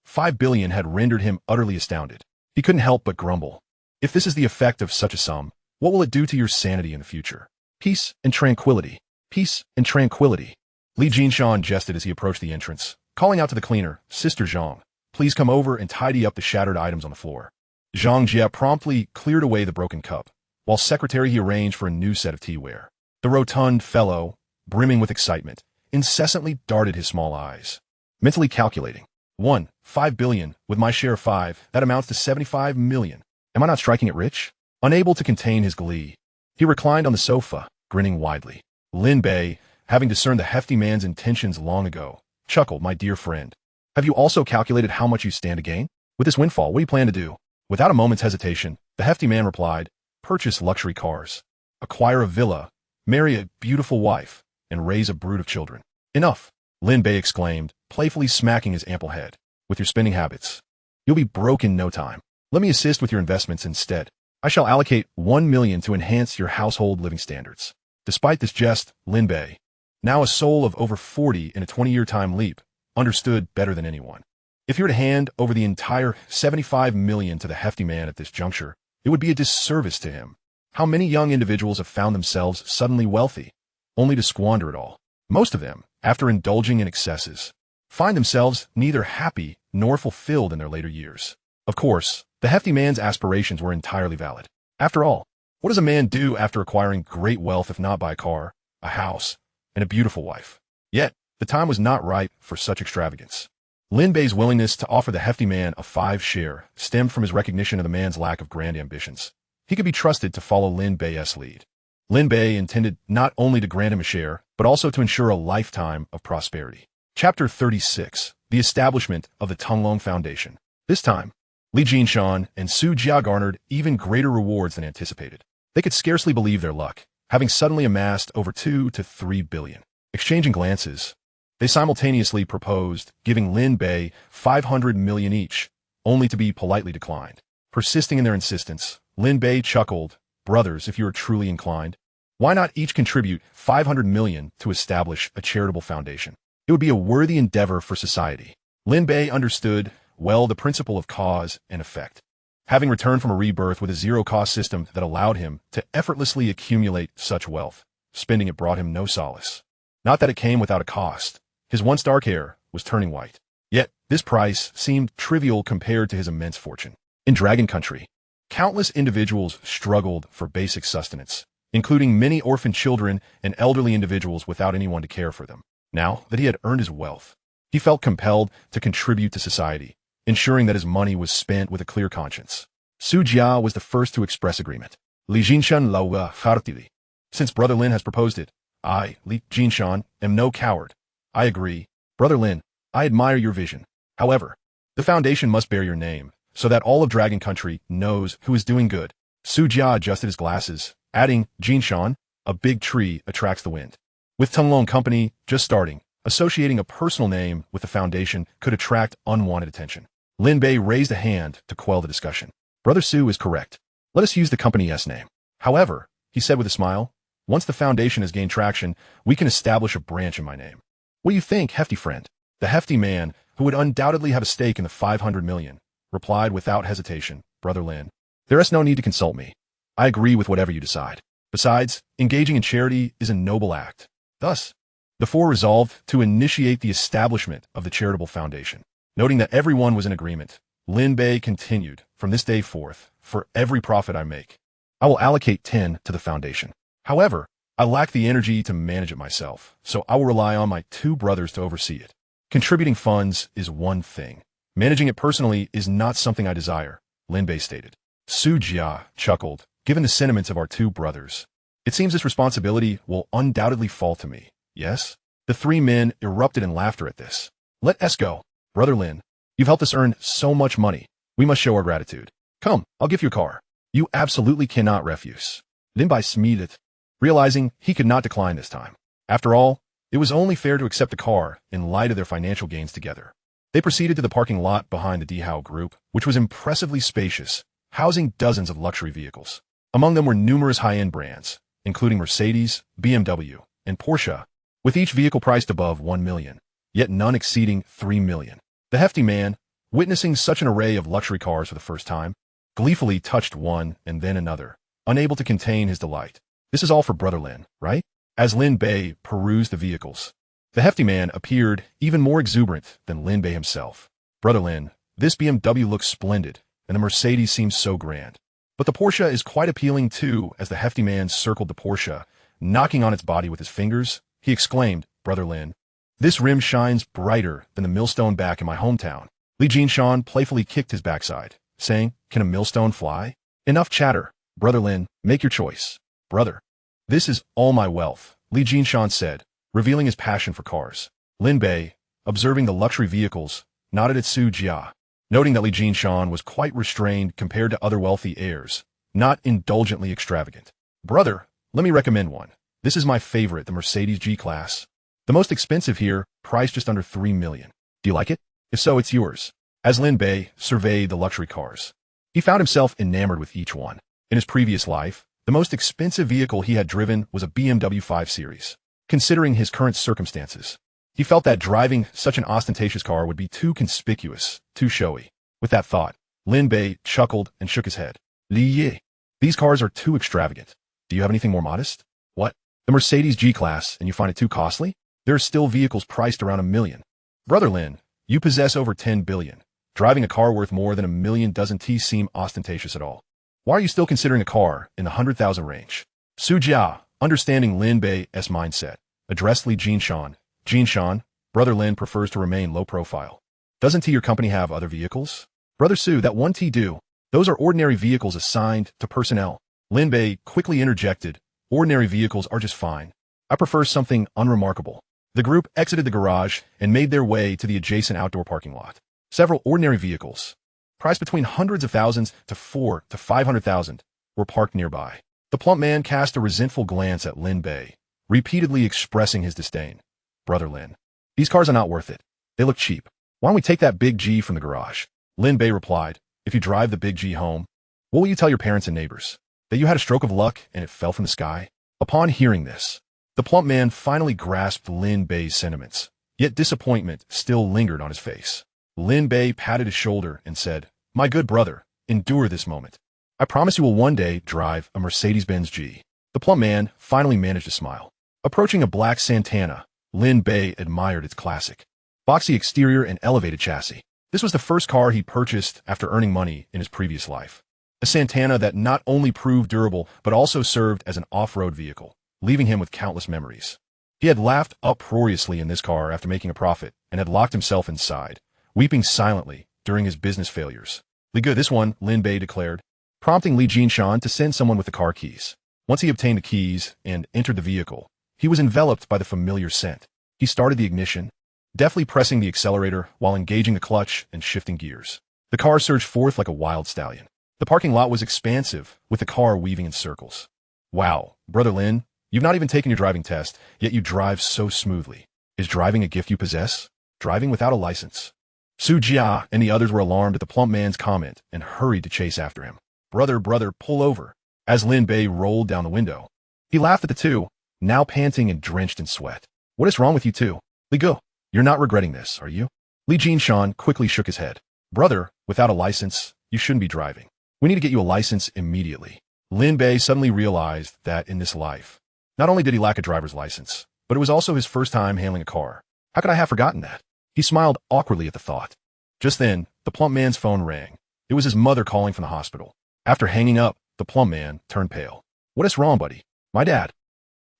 5 billion had rendered him utterly astounded. He couldn't help but grumble. If this is the effect of such a sum, what will it do to your sanity in the future? Peace and tranquility. Peace and tranquility. Li Jinshan jested as he approached the entrance, calling out to the cleaner, Sister Zhang, please come over and tidy up the shattered items on the floor. Zhang Jia promptly cleared away the broken cup, while secretary he arranged for a new set of teaware. The rotund fellow, brimming with excitement, incessantly darted his small eyes. Mentally calculating. 5 billion, with my share of 5, that amounts to 75 million. Am I not striking it rich? Unable to contain his glee, he reclined on the sofa, grinning widely. Lin Bei, having discerned the hefty man's intentions long ago, chuckled, my dear friend. Have you also calculated how much you stand to gain? With this windfall, what do you plan to do? Without a moment's hesitation, the hefty man replied, purchase luxury cars, acquire a villa, marry a beautiful wife, and raise a brood of children. Enough, Lin Bei exclaimed, playfully smacking his ample head. With your spending habits, you'll be broke in no time. Let me assist with your investments instead. I shall allocate 1 million to enhance your household living standards. Despite this jest, Lin Bei, now a soul of over 40 in a 20-year time leap, understood better than anyone. If he were to hand over the entire 75 million to the hefty man at this juncture, it would be a disservice to him. How many young individuals have found themselves suddenly wealthy, only to squander it all? Most of them, after indulging in excesses, find themselves neither happy nor fulfilled in their later years. Of course, the hefty man's aspirations were entirely valid. After all, what does a man do after acquiring great wealth if not buy a car, a house, and a beautiful wife? Yet, the time was not ripe for such extravagance. Lin Bei's willingness to offer the hefty man a 5 share stemmed from his recognition of the man's lack of grand ambitions. He could be trusted to follow Lin Bei's lead. Lin Bei intended not only to grant him a share, but also to ensure a lifetime of prosperity. Chapter 36. The Establishment of the Tunglong Foundation. This time, Li Jinshan and Su Jia garnered even greater rewards than anticipated. They could scarcely believe their luck, having suddenly amassed over 2 to 3 billion. Exchanging glances, they simultaneously proposed giving Lin Bei 500 million each, only to be politely declined. Persisting in their insistence, Lin Bei chuckled, brothers, if you are truly inclined, why not each contribute 500 million to establish a charitable foundation? It would be a worthy endeavor for society. Lin Bei understood well the principle of cause and effect. Having returned from a rebirth with a zero-cost system that allowed him to effortlessly accumulate such wealth, spending it brought him no solace. Not that it came without a cost. His once dark hair was turning white. Yet, this price seemed trivial compared to his immense fortune. In Dragon Country, countless individuals struggled for basic sustenance, including many orphan children and elderly individuals without anyone to care for them. Now that he had earned his wealth, he felt compelled to contribute to society, ensuring that his money was spent with a clear conscience. Su Jia was the first to express agreement. Li Jinshan laua hartili. Since Brother Lin has proposed it, I, Li Jinshan, am no coward. I agree. Brother Lin, I admire your vision. However, the foundation must bear your name, so that all of Dragon Country knows who is doing good. Su Jia adjusted his glasses, adding, Jinshan, a big tree attracts the wind. With Tunglong Company just starting, associating a personal name with the foundation could attract unwanted attention. Lin Bei raised a hand to quell the discussion. Brother Su is correct. Let us use the company's name. However, he said with a smile, once the foundation has gained traction, we can establish a branch in my name. What do you think, hefty friend? The hefty man, who would undoubtedly have a stake in the 500 million, replied without hesitation, Brother Lin. There is no need to consult me. I agree with whatever you decide. Besides, engaging in charity is a noble act. Thus, the four resolved to initiate the establishment of the charitable foundation. Noting that everyone was in agreement, Lin Bei continued, from this day forth, for every profit I make, I will allocate 10 to the foundation. However, I lack the energy to manage it myself, so I will rely on my two brothers to oversee it. Contributing funds is one thing. Managing it personally is not something I desire, Lin Bei stated. Su Jia chuckled, given the sentiments of our two brothers. It seems this responsibility will undoubtedly fall to me, yes? The three men erupted in laughter at this. Let us go. Brother Lin, you've helped us earn so much money. We must show our gratitude. Come, I'll give you a car. You absolutely cannot refuse. Lin Bei smiled, realizing he could not decline this time. After all, it was only fair to accept the car in light of their financial gains together. They proceeded to the parking lot behind the Dihao Group, which was impressively spacious, housing dozens of luxury vehicles. Among them were numerous high-end brands, including Mercedes, BMW, and Porsche, with each vehicle priced above 1 million, yet none exceeding 3 million. The hefty man, witnessing such an array of luxury cars for the first time, gleefully touched one and then another, unable to contain his delight. This is all for Brother Lin, right? As Lin Bei perused the vehicles, the hefty man appeared even more exuberant than Lin Bei himself. Brother Lin, this BMW looks splendid, and the Mercedes seems so grand. But the Porsche is quite appealing too. As the hefty man circled the Porsche, knocking on its body with his fingers, he exclaimed, Brother Lin, this rim shines brighter than the millstone back in my hometown. Li Jinshan playfully kicked his backside, saying, can a millstone fly? Enough chatter. Brother Lin, make your choice. Brother, this is all my wealth, Li Jinshan said, revealing his passion for cars. Lin Bei, observing the luxury vehicles, nodded at Su Jia, noting that Li Jinshan was quite restrained compared to other wealthy heirs, not indulgently extravagant. Brother, let me recommend one. This is my favorite, the Mercedes G-Class. The most expensive here, priced just under 3 million. Do you like it? If so, it's yours. As Lin Bei surveyed the luxury cars, he found himself enamored with each one. In his previous life, the most expensive vehicle he had driven was a BMW 5 Series. Considering his current circumstances, he felt that driving such an ostentatious car would be too conspicuous, too showy. With that thought, Lin Bei chuckled and shook his head. Li Yi, these cars are too extravagant. Do you have anything more modest? What? The Mercedes G-Class, and you find it too costly? There are still vehicles priced around 1 million. Brother Lin, you possess over 10 billion. Driving a car worth more than 1 million doesn't seem ostentatious at all. Why are you still considering a car in the 100,000 range? Su Jia, understanding Lin Bei's mindset, addressed Li Jinshan. Jinshan, Brother Lin prefers to remain low profile. Doesn't your company have other vehicles? Brother Su, that one do. Those are ordinary vehicles assigned to personnel. Lin Bei quickly interjected, ordinary vehicles are just fine. I prefer something unremarkable. The group exited the garage and made their way to the adjacent outdoor parking lot. Several ordinary vehicles, priced between hundreds of thousands to 400,000 to 500,000, were parked nearby. The plump man cast a resentful glance at Lin Bei, repeatedly expressing his disdain. Brother Lin, these cars are not worth it. They look cheap. Why don't we take that big G from the garage? Lin Bei replied, if you drive the big G home, what will you tell your parents and neighbors? That you had a stroke of luck and it fell from the sky? Upon hearing this, the plump man finally grasped Lin Bei's sentiments, yet disappointment still lingered on his face. Lin Bei patted his shoulder and said, my good brother, endure this moment. I promise you will one day drive a Mercedes-Benz G. The plump man finally managed to smile. Approaching a black Santana, Lin Bei admired its classic, boxy exterior and elevated chassis. This was the first car he purchased after earning money in his previous life. A Santana that not only proved durable, but also served as an off-road vehicle, leaving him with countless memories. He had laughed uproariously in this car after making a profit and had locked himself inside, weeping silently during his business failures. Li good this one, Lin Bei declared, prompting Li Jinshan to send someone with the car keys. Once he obtained the keys and entered the vehicle, he was enveloped by the familiar scent. He started the ignition, deftly pressing the accelerator while engaging the clutch and shifting gears. The car surged forth like a wild stallion. The parking lot was expansive, with the car weaving in circles. Wow, Brother Lin, you've not even taken your driving test, yet you drive so smoothly. Is driving a gift you possess? Driving without a license. Su Jia and the others were alarmed at the plump man's comment and hurried to chase after him. Brother, pull over. As Lin Bei rolled down the window, he laughed at the two, now panting and drenched in sweat. What is wrong with you two? Li go. You're not regretting this, are you? Li Jinshan quickly shook his head. Brother, without a license, you shouldn't be driving. We need to get you a license immediately. Lin Bei suddenly realized that in this life, not only did he lack a driver's license, but it was also his first time handling a car. How could I have forgotten that? He smiled awkwardly at the thought. Just then, the plump man's phone rang. It was his mother calling from the hospital. After hanging up, the plump man turned pale. What is wrong, buddy? My dad.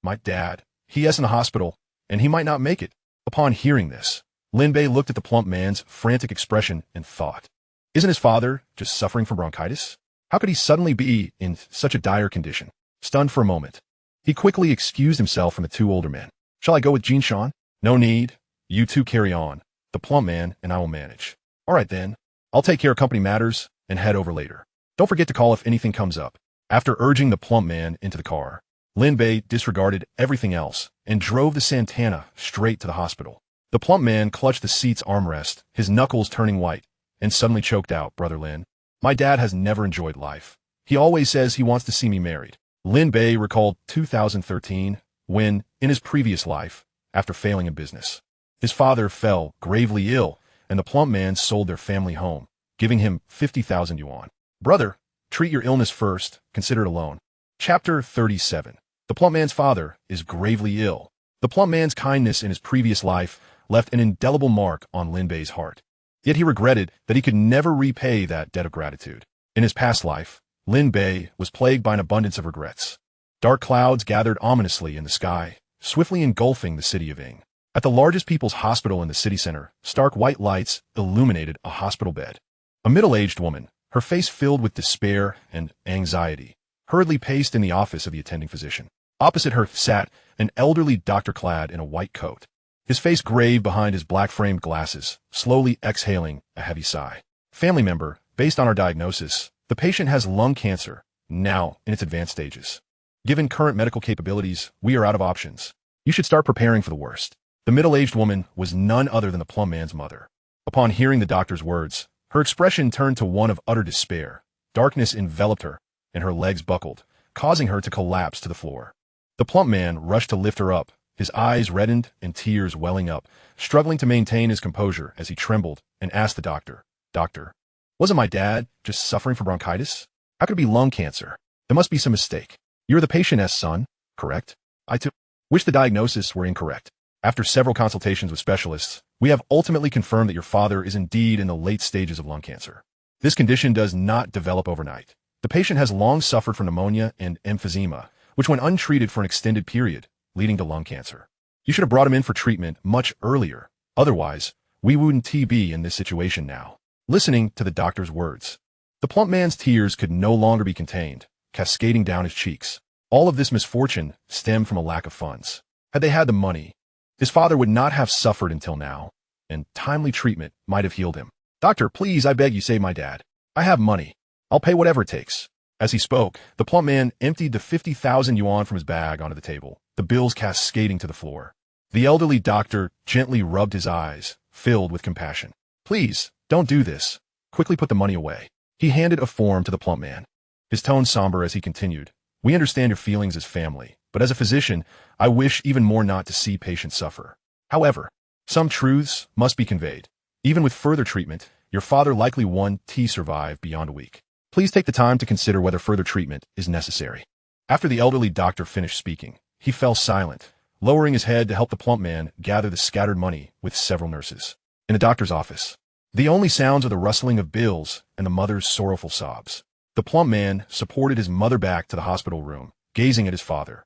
My dad. He is in the hospital, and he might not make it. Upon hearing this, Lin Bei looked at the plump man's frantic expression and thought, isn't his father just suffering from bronchitis? How could he suddenly be in such a dire condition? Stunned for a moment, he quickly excused himself from the two older men. Shall I go with Jinshan? No need. You two carry on. The plump man and I will manage. All right then. I'll take care of company matters and head over later. Don't forget to call if anything comes up. After urging the plump man into the car, Lin Bei disregarded everything else and drove the Santana straight to the hospital. The plump man clutched the seat's armrest, his knuckles turning white, and suddenly choked out, Brother Lin. My dad has never enjoyed life. He always says he wants to see me married. Lin Bei recalled 2013, when, in his previous life, after failing in business, his father fell gravely ill, and the plump man sold their family home, giving him 50,000 yuan. Brother, treat your illness first, consider it a loan. Chapter 37. The plump man's father is gravely ill. The plump man's kindness in his previous life left an indelible mark on Lin Bei's heart. Yet he regretted that he could never repay that debt of gratitude. In his past life, Lin Bei was plagued by an abundance of regrets. Dark clouds gathered ominously in the sky, swiftly engulfing the city of Ing. At the largest people's hospital in the city center, stark white lights illuminated a hospital bed. A middle-aged woman, her face filled with despair and anxiety, hurriedly paced in the office of the attending physician. Opposite her sat an elderly doctor clad in a white coat, his face grave behind his black-framed glasses, slowly exhaling a heavy sigh. Family member, based on our diagnosis, the patient has lung cancer, now in its advanced stages. Given current medical capabilities, we are out of options. You should start preparing for the worst. The middle-aged woman was none other than the plump man's mother. Upon hearing the doctor's words, her expression turned to one of utter despair. Darkness enveloped her, and her legs buckled, causing her to collapse to the floor. The plump man rushed to lift her up, his eyes reddened and tears welling up, struggling to maintain his composure as he trembled and asked the doctor, Doctor, wasn't my dad just suffering from bronchitis? How could it be lung cancer? There must be some mistake. You're the patient's son, correct? I too wish the diagnosis were incorrect. After several consultations with specialists, we have ultimately confirmed that your father is indeed in the late stages of lung cancer. This condition does not develop overnight. The patient has long suffered from pneumonia and emphysema, which went untreated for an extended period, leading to lung cancer. You should have brought him in for treatment much earlier. Otherwise, we wouldn't be in this situation now. Listening to the doctor's words, the plump man's tears could no longer be contained, cascading down his cheeks. All of this misfortune stemmed from a lack of funds. Had they had the money, his father would not have suffered until now, and timely treatment might have healed him. Doctor, please, I beg you, save my dad. I have money. I'll pay whatever it takes. As he spoke, the plump man emptied the 50,000 yuan from his bag onto the table, the bills cascading to the floor. The elderly doctor gently rubbed his eyes, filled with compassion. Please, don't do this. Quickly put the money away. He handed a form to the plump man, his tone somber as he continued. We understand your feelings as family, but as a physician, I wish even more not to see patients suffer. However, some truths must be conveyed. Even with further treatment, your father likely won't survive beyond a week. Please take the time to consider whether further treatment is necessary. After the elderly doctor finished speaking, he fell silent, lowering his head to help the plump man gather the scattered money with several nurses. In the doctor's office, the only sounds are the rustling of bills and the mother's sorrowful sobs. The plump man supported his mother back to the hospital room, gazing at his father,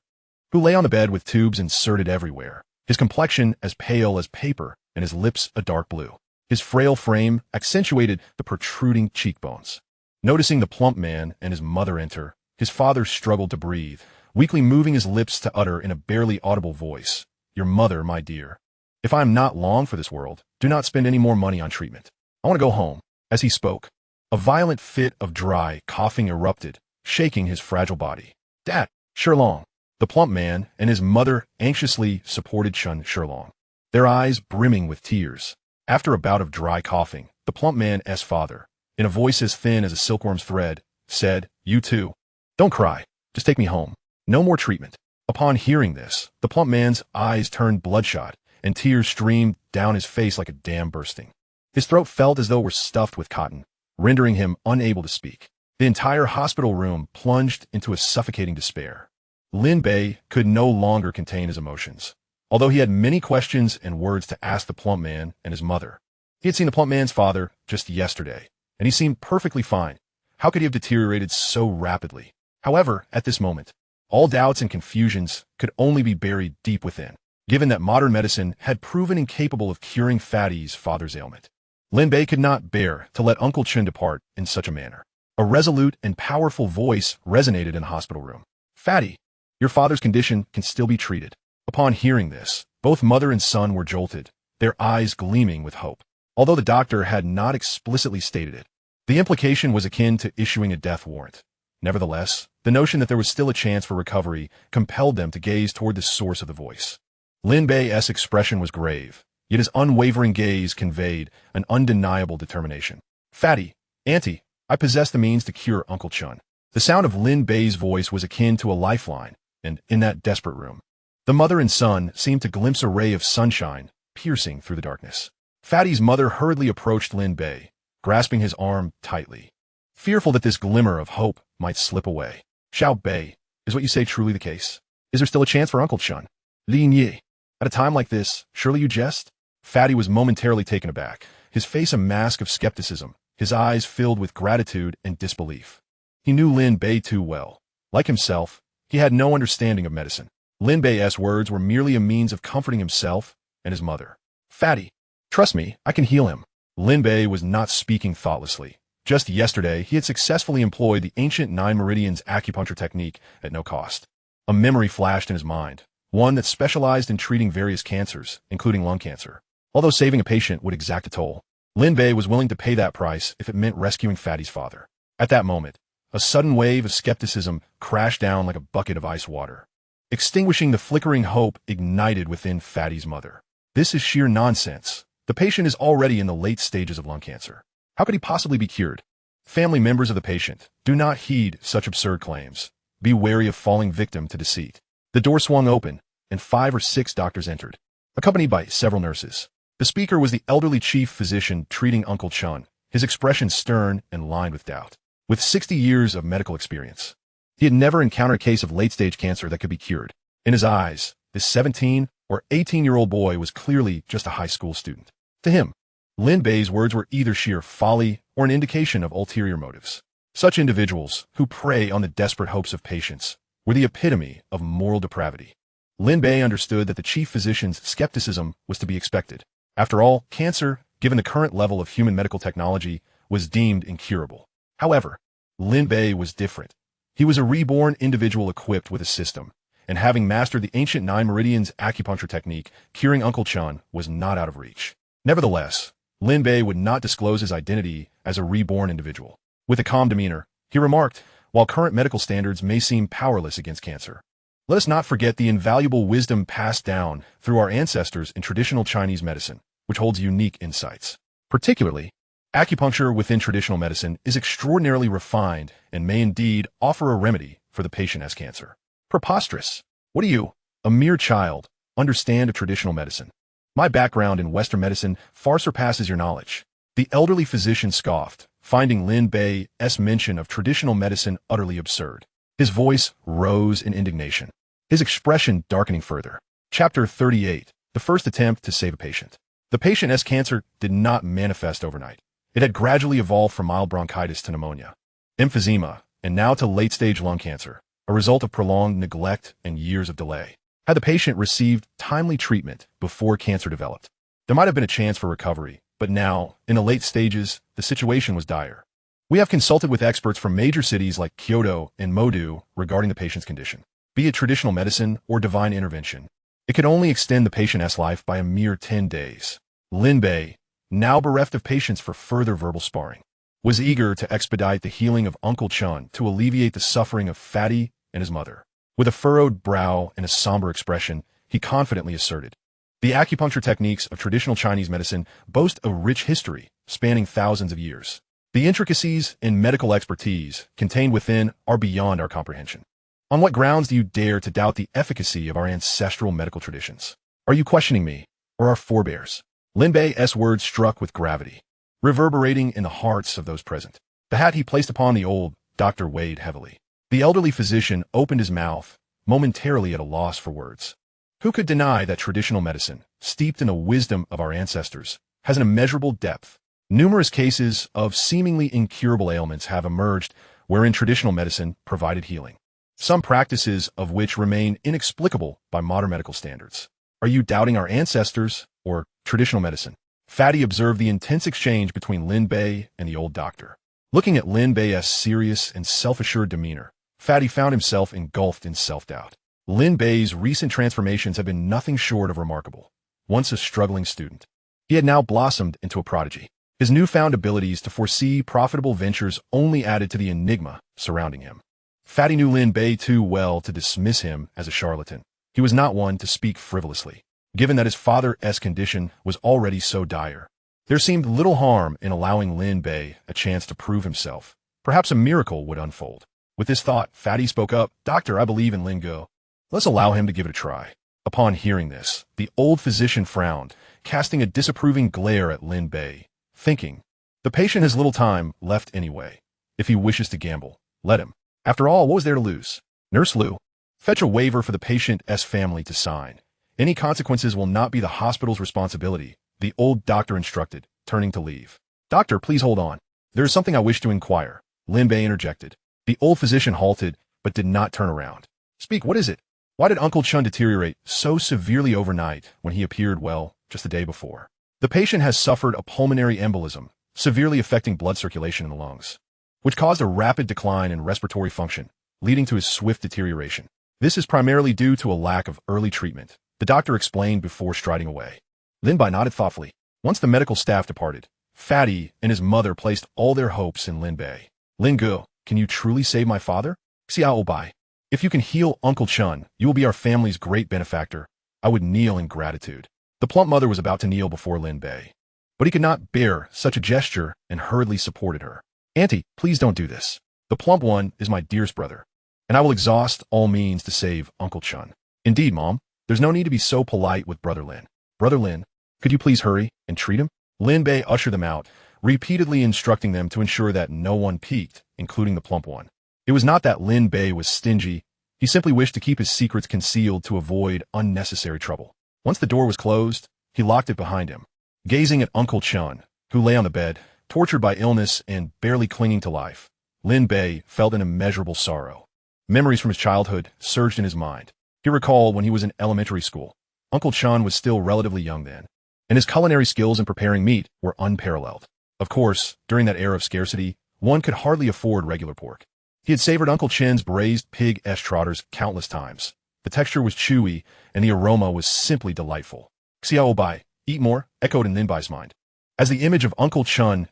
who lay on the bed with tubes inserted everywhere, his complexion as pale as paper and his lips a dark blue. His frail frame accentuated the protruding cheekbones. Noticing the plump man and his mother enter, his father struggled to breathe, weakly moving his lips to utter in a barely audible voice, Your mother, my dear. If I am not long for this world, do not spend any more money on treatment. I want to go home. As he spoke, a violent fit of dry coughing erupted, shaking his fragile body. Dad, Shirlong. The plump man and his mother anxiously supported Chun Shirlong, their eyes brimming with tears. After a bout of dry coughing, the plump man's father, in a voice as thin as a silkworm's thread, said, You too. Don't cry. Just take me home. No more treatment. Upon hearing this, the plump man's eyes turned bloodshot, and tears streamed down his face like a dam bursting. His throat felt as though it were stuffed with cotton, rendering him unable to speak. The entire hospital room plunged into a suffocating despair. Lin Bei could no longer contain his emotions. Although he had many questions and words to ask the plump man and his mother. He had seen the plump man's father just yesterday, and he seemed perfectly fine. How could he have deteriorated so rapidly? However, at this moment, all doubts and confusions could only be buried deep within, given that modern medicine had proven incapable of curing Fatty's father's ailment. Lin Bei could not bear to let Uncle Chen depart in such a manner. A resolute and powerful voice resonated in the hospital room. Fatty, your father's condition can still be treated. Upon hearing this, both mother and son were jolted, their eyes gleaming with hope. Although the doctor had not explicitly stated it, the implication was akin to issuing a death warrant. Nevertheless, the notion that there was still a chance for recovery compelled them to gaze toward the source of the voice. Lin Bei's expression was grave, yet his unwavering gaze conveyed an undeniable determination. Fatty, Auntie, I possess the means to cure Uncle Chun. The sound of Lin Bei's voice was akin to a lifeline, and in that desperate room, the mother and son seemed to glimpse a ray of sunshine piercing through the darkness. Fatty's mother hurriedly approached Lin Bei, grasping his arm tightly, fearful that this glimmer of hope might slip away. Xiao Bei, is what you say truly the case? Is there still a chance for Uncle Chun? Lin Yi, at a time like this, surely you jest? Fatty was momentarily taken aback, his face a mask of skepticism, his eyes filled with gratitude and disbelief. He knew Lin Bei too well. Like himself, he had no understanding of medicine. Lin Bei's words were merely a means of comforting himself and his mother. Fatty, trust me, I can heal him. Lin Bei was not speaking thoughtlessly. Just yesterday, he had successfully employed the ancient 9 meridians acupuncture technique at no cost. A memory flashed in his mind, one that specialized in treating various cancers, including lung cancer. Although saving a patient would exact a toll, Lin Bei was willing to pay that price if it meant rescuing Fatty's father. At that moment, a sudden wave of skepticism crashed down like a bucket of ice water, extinguishing the flickering hope ignited within Fatty's mother. This is sheer nonsense. The patient is already in the late stages of lung cancer. How could he possibly be cured? Family members of the patient, do not heed such absurd claims. Be wary of falling victim to deceit. The door swung open, and 5 or 6 doctors entered, accompanied by several nurses. The speaker was the elderly chief physician treating Uncle Chun, his expression stern and lined with doubt. With 60 years of medical experience, he had never encountered a case of late-stage cancer that could be cured. In his eyes, this 17 or 18-year-old boy was clearly just a high school student. To him, Lin Bei's words were either sheer folly or an indication of ulterior motives. Such individuals, who prey on the desperate hopes of patients, were the epitome of moral depravity. Lin Bei understood that the chief physician's skepticism was to be expected. After all, cancer, given the current level of human medical technology, was deemed incurable. However, Lin Bei was different. He was a reborn individual equipped with a system, and having mastered the ancient 9 meridians acupuncture technique, curing Uncle Chun was not out of reach. Nevertheless, Lin Bei would not disclose his identity as a reborn individual. With a calm demeanor, he remarked, while current medical standards may seem powerless against cancer, let us not forget the invaluable wisdom passed down through our ancestors in traditional Chinese medicine, which holds unique insights. Particularly, acupuncture within traditional medicine is extraordinarily refined and may indeed offer a remedy for the patient's cancer. Preposterous! What do you, a mere child, understand of traditional medicine? My background in Western medicine far surpasses your knowledge. The elderly physician scoffed, finding Lin Bei's mention of traditional medicine utterly absurd. His voice rose in indignation, his expression darkening further. Chapter 38. The first attempt to save a patient. The patient's cancer did not manifest overnight. It had gradually evolved from mild bronchitis to pneumonia, emphysema, and now to late-stage lung cancer, a result of prolonged neglect and years of delay. Had the patient received timely treatment before cancer developed, there might have been a chance for recovery, but now, in the late stages, the situation was dire. We have consulted with experts from major cities like Kyoto and Modu regarding the patient's condition. Be it traditional medicine or divine intervention, it could only extend the patient's life by a mere 10 days. Lin Bei, now bereft of patience for further verbal sparring, was eager to expedite the healing of Uncle Chun to alleviate the suffering of Fatty and his mother. With a furrowed brow and a somber expression, he confidently asserted, the acupuncture techniques of traditional Chinese medicine boast a rich history spanning thousands of years. The intricacies and medical expertise contained within are beyond our comprehension. On what grounds do you dare to doubt the efficacy of our ancestral medical traditions? Are you questioning me, or our forebears? Lin Bei's words struck with gravity, reverberating in the hearts of those present. The hat he placed upon the old doctor weighed heavily. The elderly physician opened his mouth, momentarily at a loss for words. Who could deny that traditional medicine, steeped in the wisdom of our ancestors, has an immeasurable depth? Numerous cases of seemingly incurable ailments have emerged wherein traditional medicine provided healing, some practices of which remain inexplicable by modern medical standards. Are you doubting our ancestors or traditional medicine? Fatty observed the intense exchange between Lin Bei and the old doctor. Looking at Lin Bei's serious and self-assured demeanor, Fatty found himself engulfed in self-doubt. Lin Bei's recent transformations have been nothing short of remarkable. Once a struggling student, he had now blossomed into a prodigy. His newfound abilities to foresee profitable ventures only added to the enigma surrounding him. Fatty knew Lin Bei too well to dismiss him as a charlatan. He was not one to speak frivolously, given that his father's condition was already so dire. There seemed little harm in allowing Lin Bei a chance to prove himself. Perhaps a miracle would unfold. With this thought, Fatty spoke up, "Doctor, I believe in Lin Go. Let's allow him to give it a try." Upon hearing this, the old physician frowned, casting a disapproving glare at Lin Bei, thinking, the patient has little time left anyway. If he wishes to gamble, let him. After all, what was there to lose? Nurse Liu, fetch a waiver for the patient's family to sign. Any consequences will not be the hospital's responsibility, the old doctor instructed, turning to leave. Doctor, please hold on. There is something I wish to inquire, Lin Bei interjected. The old physician halted, but did not turn around. Speak, what is it? Why did Uncle Chun deteriorate so severely overnight when he appeared well just the day before? The patient has suffered a pulmonary embolism, severely affecting blood circulation in the lungs, which caused a rapid decline in respiratory function, leading to his swift deterioration. This is primarily due to a lack of early treatment, the doctor explained before striding away. Lin Bei nodded thoughtfully. Once the medical staff departed, Fatty and his mother placed all their hopes in Lin Bei. Lin Go, can you truly save my father? Xiao Bai. If you can heal Uncle Chun, you will be our family's great benefactor. I would kneel in gratitude. The plump mother was about to kneel before Lin Bei, but he could not bear such a gesture and hurriedly supported her. Auntie, please don't do this. The plump one is my dearest brother, and I will exhaust all means to save Uncle Chun. Indeed, Mom, there's no need to be so polite with Brother Lin. Brother Lin, could you please hurry and treat him? Lin Bei ushered them out, repeatedly instructing them to ensure that no one peeked, including the plump one. It was not that Lin Bei was stingy. He simply wished to keep his secrets concealed to avoid unnecessary trouble. Once the door was closed, he locked it behind him. Gazing at Uncle Chun, who lay on the bed, tortured by illness and barely clinging to life, Lin Bei felt an immeasurable sorrow. Memories from his childhood surged in his mind. He recalled when he was in elementary school. Uncle Chun was still relatively young then, and his culinary skills in preparing meat were unparalleled. Of course, during that era of scarcity, one could hardly afford regular pork. He had savored Uncle Chin's braised pig-esh trotters countless times. The texture was chewy, and the aroma was simply delightful. Xiao Bai, eat more, echoed in Lin Bai's mind, as the image of Uncle Chun's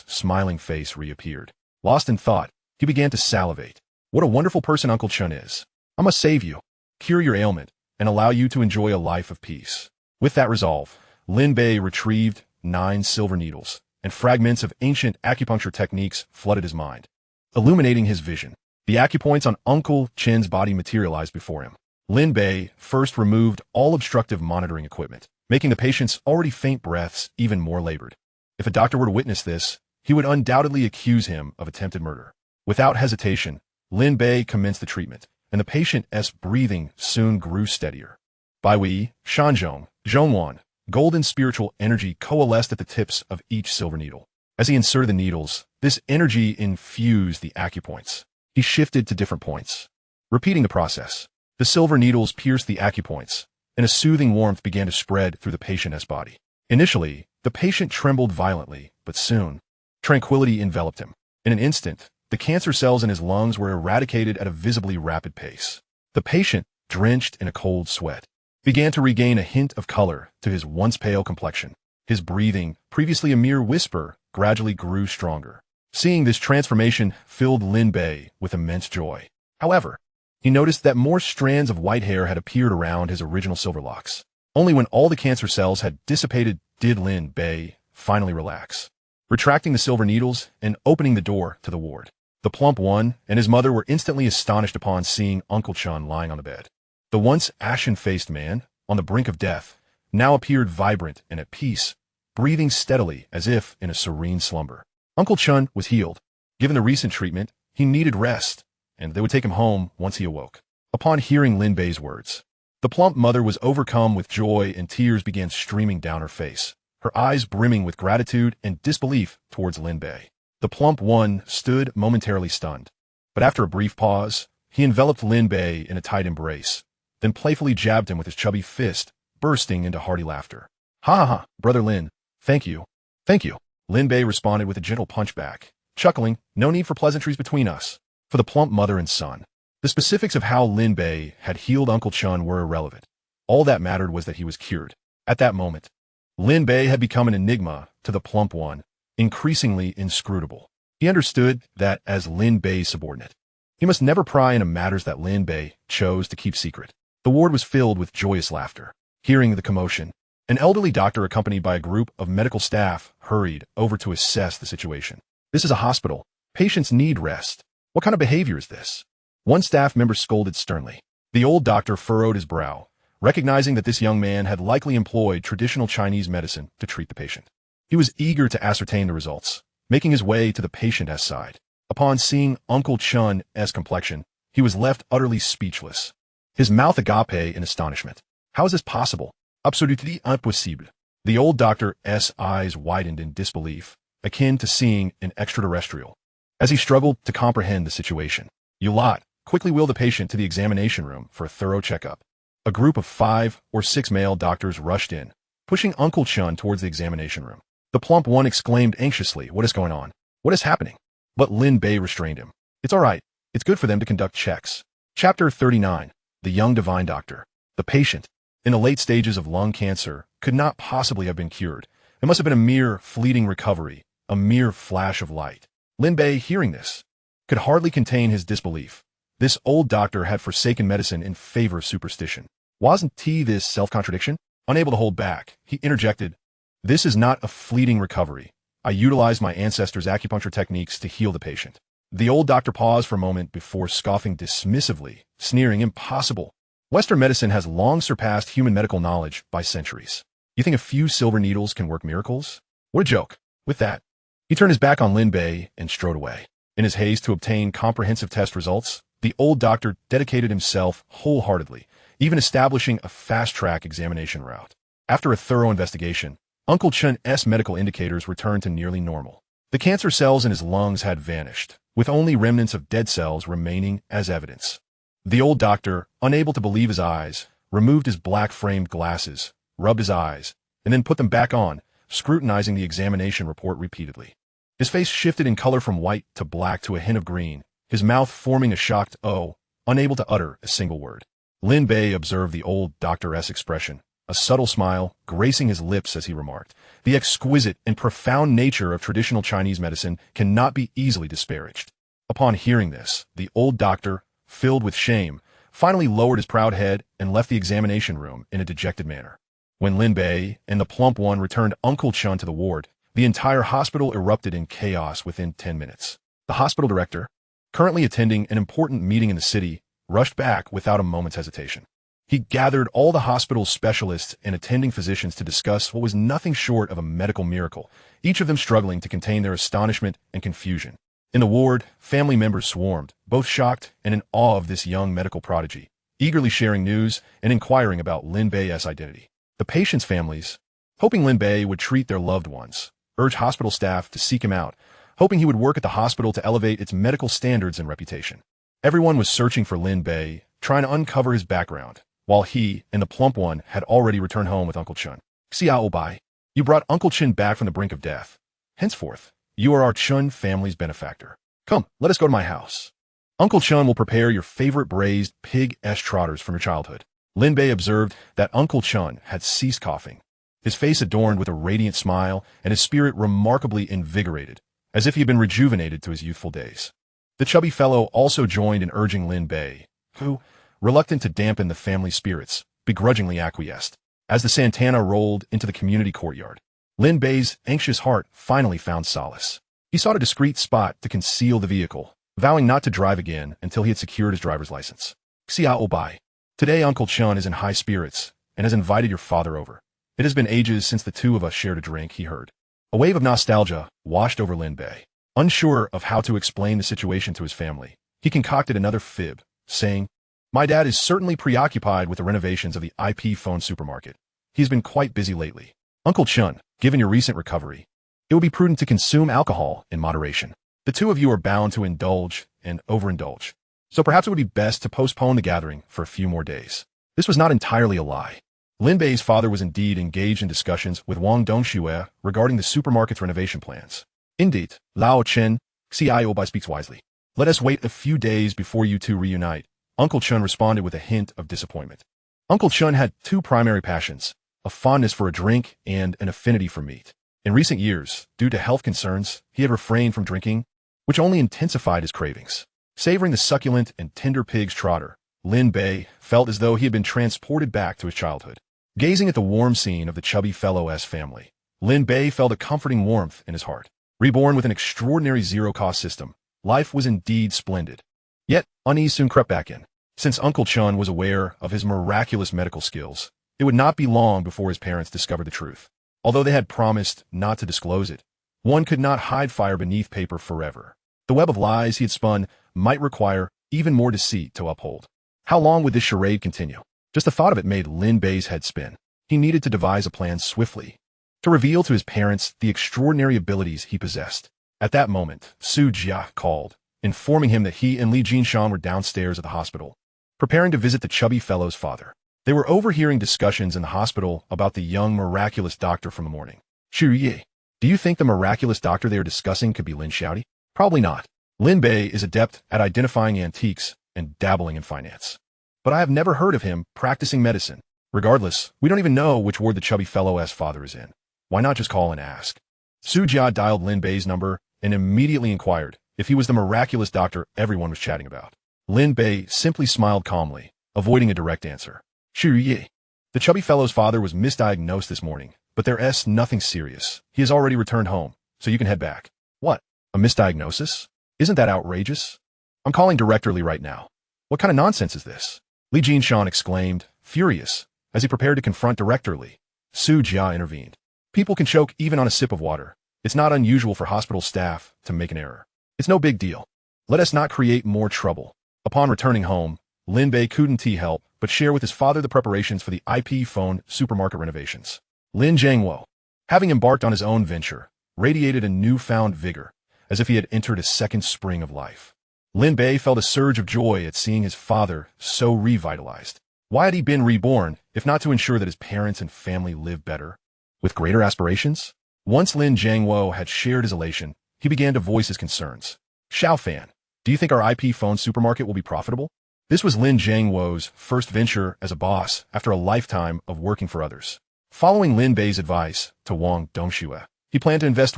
smiling face reappeared. Lost in thought, he began to salivate. What a wonderful person Uncle Chun is. I must save you, cure your ailment, and allow you to enjoy a life of peace. With that resolve, Lin Bei retrieved 9 silver needles, and fragments of ancient acupuncture techniques flooded his mind, illuminating his vision. The acupoints on Uncle Chin's body materialized before him. Lin Bei first removed all obstructive monitoring equipment, making the patient's already faint breaths even more labored. If a doctor were to witness this, he would undoubtedly accuse him of attempted murder. Without hesitation, Lin Bei commenced the treatment, and the patient's breathing soon grew steadier. Bai Wei, Shanzhong, Zhongwan, golden spiritual energy coalesced at the tips of each silver needle. As he inserted the needles, this energy infused the acupoints. He shifted to different points, repeating the process. The silver needles pierced the acupoints, and a soothing warmth began to spread through the patient's body. Initially, the patient trembled violently, but soon, tranquility enveloped him. In an instant, the cancer cells in his lungs were eradicated at a visibly rapid pace. The patient, drenched in a cold sweat, began to regain a hint of color to his once pale complexion. His breathing, previously a mere whisper, gradually grew stronger. Seeing this transformation filled Lin Bei with immense joy. However, he noticed that more strands of white hair had appeared around his original silver locks. Only when all the cancer cells had dissipated did Lin Bei finally relax, retracting the silver needles and opening the door to the ward. The plump one and his mother were instantly astonished upon seeing Uncle Chun lying on the bed. The once ashen-faced man, on the brink of death, now appeared vibrant and at peace, breathing steadily as if in a serene slumber. Uncle Chun was healed. Given the recent treatment, he needed rest, and they would take him home once he awoke. Upon hearing Lin Bei's words, the plump mother was overcome with joy and tears began streaming down her face, her eyes brimming with gratitude and disbelief towards Lin Bei. The plump one stood momentarily stunned, but after a brief pause, he enveloped Lin Bei in a tight embrace, then playfully jabbed him with his chubby fist, bursting into hearty laughter. Ha ha ha, Brother Lin, thank you. Thank you. Lin Bei responded with a gentle punchback, chuckling, no need for pleasantries between us. For the plump mother and son, the specifics of how Lin Bei had healed Uncle Chun were irrelevant. All that mattered was that he was cured. At that moment, Lin Bei had become an enigma to the plump one, increasingly inscrutable. He understood that as Lin Bei's subordinate, he must never pry into matters that Lin Bei chose to keep secret. The ward was filled with joyous laughter. Hearing the commotion, an elderly doctor accompanied by a group of medical staff hurried over to assess the situation. This is a hospital. Patients need rest. What kind of behavior is this? One staff member scolded sternly. The old doctor furrowed his brow, recognizing that this young man had likely employed traditional Chinese medicine to treat the patient. He was eager to ascertain the results, making his way to the patient's side. Upon seeing Uncle Chun's complexion, he was left utterly speechless, his mouth agape in astonishment. How is this possible? Absolutely impossible. The old doctor's eyes widened in disbelief, akin to seeing an extraterrestrial, as he struggled to comprehend the situation. You lot, quickly wheel the patient to the examination room for a thorough checkup. A group of 5 or 6 male doctors rushed in, pushing Uncle Chun towards the examination room. The plump one exclaimed anxiously, what is going on? What is happening? But Lin Bei restrained him. It's all right. It's good for them to conduct checks. Chapter 39. The Young Divine Doctor. The patient, in the late stages of lung cancer, could not possibly have been cured. It must have been a mere fleeting recovery, a mere flash of light. Lin Bei, hearing this, could hardly contain his disbelief. This old doctor had forsaken medicine in favor of superstition. Wasn't this self-contradiction? Unable to hold back, he interjected, this is not a fleeting recovery. I utilized my ancestors' acupuncture techniques to heal the patient. The old doctor paused for a moment before scoffing dismissively, sneering, impossible. Western medicine has long surpassed human medical knowledge by centuries. You think a few silver needles can work miracles? What a joke. With that, he turned his back on Lin Bei and strode away. In his haste to obtain comprehensive test results, the old doctor dedicated himself wholeheartedly, even establishing a fast-track examination route. After a thorough investigation, Uncle Chun's medical indicators returned to nearly normal. The cancer cells in his lungs had vanished, with only remnants of dead cells remaining as evidence. The old doctor, unable to believe his eyes, removed his black-framed glasses, rubbed his eyes, and then put them back on, scrutinizing the examination report repeatedly. His face shifted in color from white to black to a hint of green, his mouth forming a shocked O, unable to utter a single word. Lin Bei observed the old doctor's expression, a subtle smile gracing his lips as he remarked, the exquisite and profound nature of traditional Chinese medicine cannot be easily disparaged. Upon hearing this, the old doctor, filled with shame, finally lowered his proud head and left the examination room in a dejected manner. When Lin Bei and the plump one returned Uncle Chun to the ward, the entire hospital erupted in chaos within 10 minutes. The hospital director, currently attending an important meeting in the city, rushed back without a moment's hesitation. He gathered all the hospital's specialists and attending physicians to discuss what was nothing short of a medical miracle, each of them struggling to contain their astonishment and confusion. In the ward, family members swarmed, both shocked and in awe of this young medical prodigy, eagerly sharing news and inquiring about Lin Bei's identity. The patients' families, hoping Lin Bei would treat their loved ones, urged hospital staff to seek him out, hoping he would work at the hospital to elevate its medical standards and reputation. Everyone was searching for Lin Bei, trying to uncover his background, while he and the plump one had already returned home with Uncle Chun. Xiao Bai, you brought Uncle Chun back from the brink of death. Henceforth, you are our Chun family's benefactor. Come, let us go to my house. Uncle Chun will prepare your favorite braised pig-esh trotters from your childhood. Lin Bei observed that Uncle Chun had ceased coughing, his face adorned with a radiant smile and his spirit remarkably invigorated, as if he had been rejuvenated to his youthful days. The chubby fellow also joined in urging Lin Bei, who, reluctant to dampen the family spirits, begrudgingly acquiesced. As the Santana rolled into the community courtyard, Lin Bei's anxious heart finally found solace. He sought a discreet spot to conceal the vehicle, vowing not to drive again until he had secured his driver's license. Xiao Bai, today Uncle Chun is in high spirits and has invited your father over. It has been ages since the two of us shared a drink, he heard. A wave of nostalgia washed over Lin Bei. Unsure of how to explain the situation to his family, he concocted another fib, saying, "My dad is certainly preoccupied with the renovations of the IP phone supermarket. He's been quite busy lately. Uncle Chun, given your recent recovery, it would be prudent to consume alcohol in moderation. The two of you are bound to indulge and overindulge. So perhaps it would be best to postpone the gathering for a few more days." This was not entirely a lie. Lin Bei's father was indeed engaged in discussions with Wang Dongxue regarding the supermarket's renovation plans. "Indeed, Lao Chen, CIO Bai speaks wisely. Let us wait a few days before you two reunite," Uncle Chun responded with a hint of disappointment. Uncle Chun had two primary passions, a fondness for a drink and an affinity for meat. In recent years, due to health concerns, he had refrained from drinking, which only intensified his cravings. Savoring the succulent and tender pig's trotter, Lin Bei felt as though he had been transported back to his childhood. Gazing at the warm scene of the chubby fellow's family, Lin Bei felt a comforting warmth in his heart. Reborn with an extraordinary zero-cost system, life was indeed splendid. Yet, unease soon crept back in. Since Uncle Chun was aware of his miraculous medical skills, it would not be long before his parents discovered the truth. Although they had promised not to disclose it, one could not hide fire beneath paper forever. The web of lies he had spun might require even more deceit to uphold. How long would this charade continue? Just the thought of it made Lin Bei's head spin. He needed to devise a plan swiftly, to reveal to his parents the extraordinary abilities he possessed. At that moment, Su Jia called, informing him that he and Li Jinshan were downstairs at the hospital, preparing to visit the chubby fellow's father. They were overhearing discussions in the hospital about the young miraculous doctor from the morning. "Xu Yi, do you think the miraculous doctor they are discussing could be Lin Xiaodi?" "Probably not. Lin Bei is adept at identifying antiques and dabbling in finance. But I have never heard of him practicing medicine. Regardless, we don't even know which ward the chubby fellow's father is in. Why not just call and ask?" Su Jia dialed Lin Bei's number and immediately inquired if he was the miraculous doctor everyone was chatting about. Lin Bei simply smiled calmly, avoiding a direct answer. "Xu Yi, the chubby fellow's father was misdiagnosed this morning, but there's nothing serious. He has already returned home, so you can head back." "What? A misdiagnosis? Isn't that outrageous? I'm calling directorly right now. What kind of nonsense is this?" Li Jinshan exclaimed, furious, as he prepared to confront Director Li. Su Jia intervened. "People can choke even on a sip of water. It's not unusual for hospital staff to make an error. It's no big deal. Let us not create more trouble." Upon returning home, Lin Bei couldn't help but share with his father the preparations for the IP phone supermarket renovations. Lin Jiangwo, having embarked on his own venture, radiated a newfound vigor, as if he had entered a second spring of life. Lin Bei felt a surge of joy at seeing his father so revitalized. Why had he been reborn, if not to ensure that his parents and family lived better, with greater aspirations? Once Lin Jiangwo had shared his elation, he began to voice his concerns. "Xiao Fan, do you think our IP phone supermarket will be profitable?" This was Lin Jiangwo's first venture as a boss after a lifetime of working for others. Following Lin Bei's advice to Wang Dongxue, he planned to invest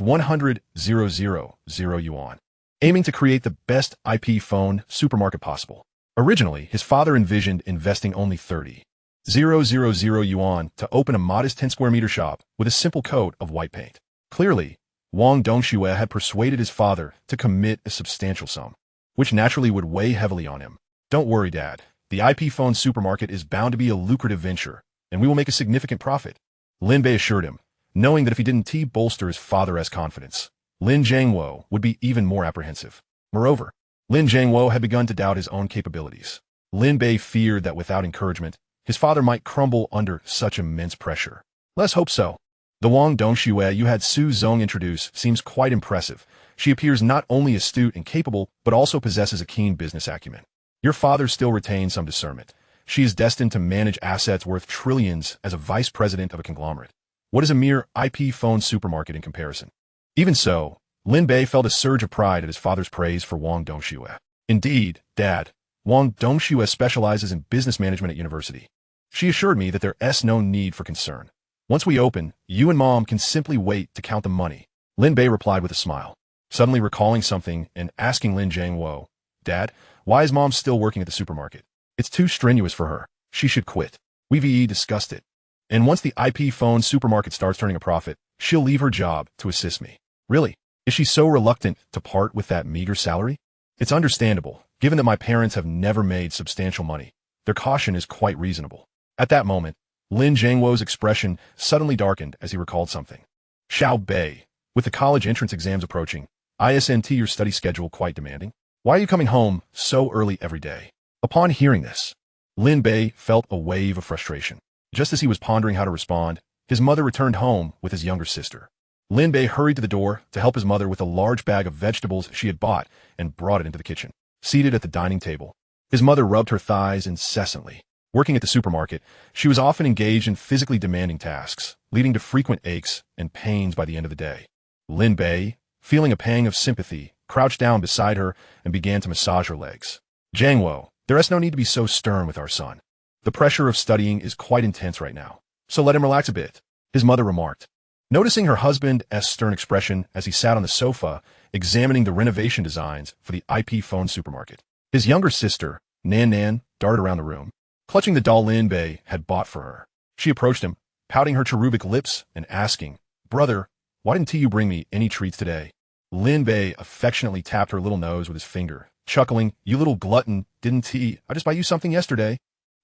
100,000 yuan, aiming to create the best IP phone supermarket possible. Originally, his father envisioned investing only 30,000 yuan to open a modest 10-square-meter shop with a simple coat of white paint. Clearly, Wang Dongxue had persuaded his father to commit a substantial sum, which naturally would weigh heavily on him. "Don't worry, Dad. The IP phone supermarket is bound to be a lucrative venture, and we will make a significant profit," Lin Bei assured him, knowing that if he didn't bolster his father's confidence, Lin Jiangwo would be even more apprehensive. Moreover, Lin Jiangwo had begun to doubt his own capabilities. Lin Bei feared that without encouragement, his father might crumble under such immense pressure. "Let's hope so. The Wang Dongxue you had Su Zong introduce seems quite impressive. She appears not only astute and capable, but also possesses a keen business acumen. Your father still retains some discernment. She is destined to manage assets worth trillions as a vice president of a conglomerate. What is a mere IP phone supermarket in comparison?" Even so, Lin Bei felt a surge of pride at his father's praise for Wang Dongxue. "Indeed, Dad, Wang Dongxue specializes in business management at university. She assured me that there's no need for concern. Once we open, you and Mom can simply wait to count the money." Lin Bei replied with a smile, suddenly recalling something and asking Lin Jiangwo, "Dad, why is Mom still working at the supermarket? It's too strenuous for her. She should quit. We've discussed it. And once the IP phone supermarket starts turning a profit, she'll leave her job to assist me." "Really? Is she so reluctant to part with that meager salary?" "It's understandable, given that my parents have never made substantial money. Their caution is quite reasonable." At that moment, Lin Jiangwo's expression suddenly darkened as he recalled something. Xiao Bei, with the college entrance exams approaching, isn't your study schedule quite demanding? Why are you coming home so early every day? Upon hearing this, Lin Bei felt a wave of frustration. Just as he was pondering how to respond, his mother returned home with his younger sister. Lin Bei hurried to the door to help his mother with a large bag of vegetables she had bought and brought it into the kitchen. Seated at the dining table, his mother rubbed her thighs incessantly. Working at the supermarket, she was often engaged in physically demanding tasks, leading to frequent aches and pains by the end of the day. Lin Bei, feeling a pang of sympathy, crouched down beside her and began to massage her legs. Jiangwo, there's no need to be so stern with our son. The pressure of studying is quite intense right now, so let him relax a bit, his mother remarked. Noticing her husband's stern expression as he sat on the sofa, examining the renovation designs for the IP phone supermarket, his younger sister, Nan, darted around the room, clutching the doll Lin Bei had bought for her. She approached him, pouting her cherubic lips and asking, "Brother, why didn't you bring me any treats today?" Lin Bei affectionately tapped her little nose with his finger, chuckling, "You little glutton, didn't I just buy you something yesterday?"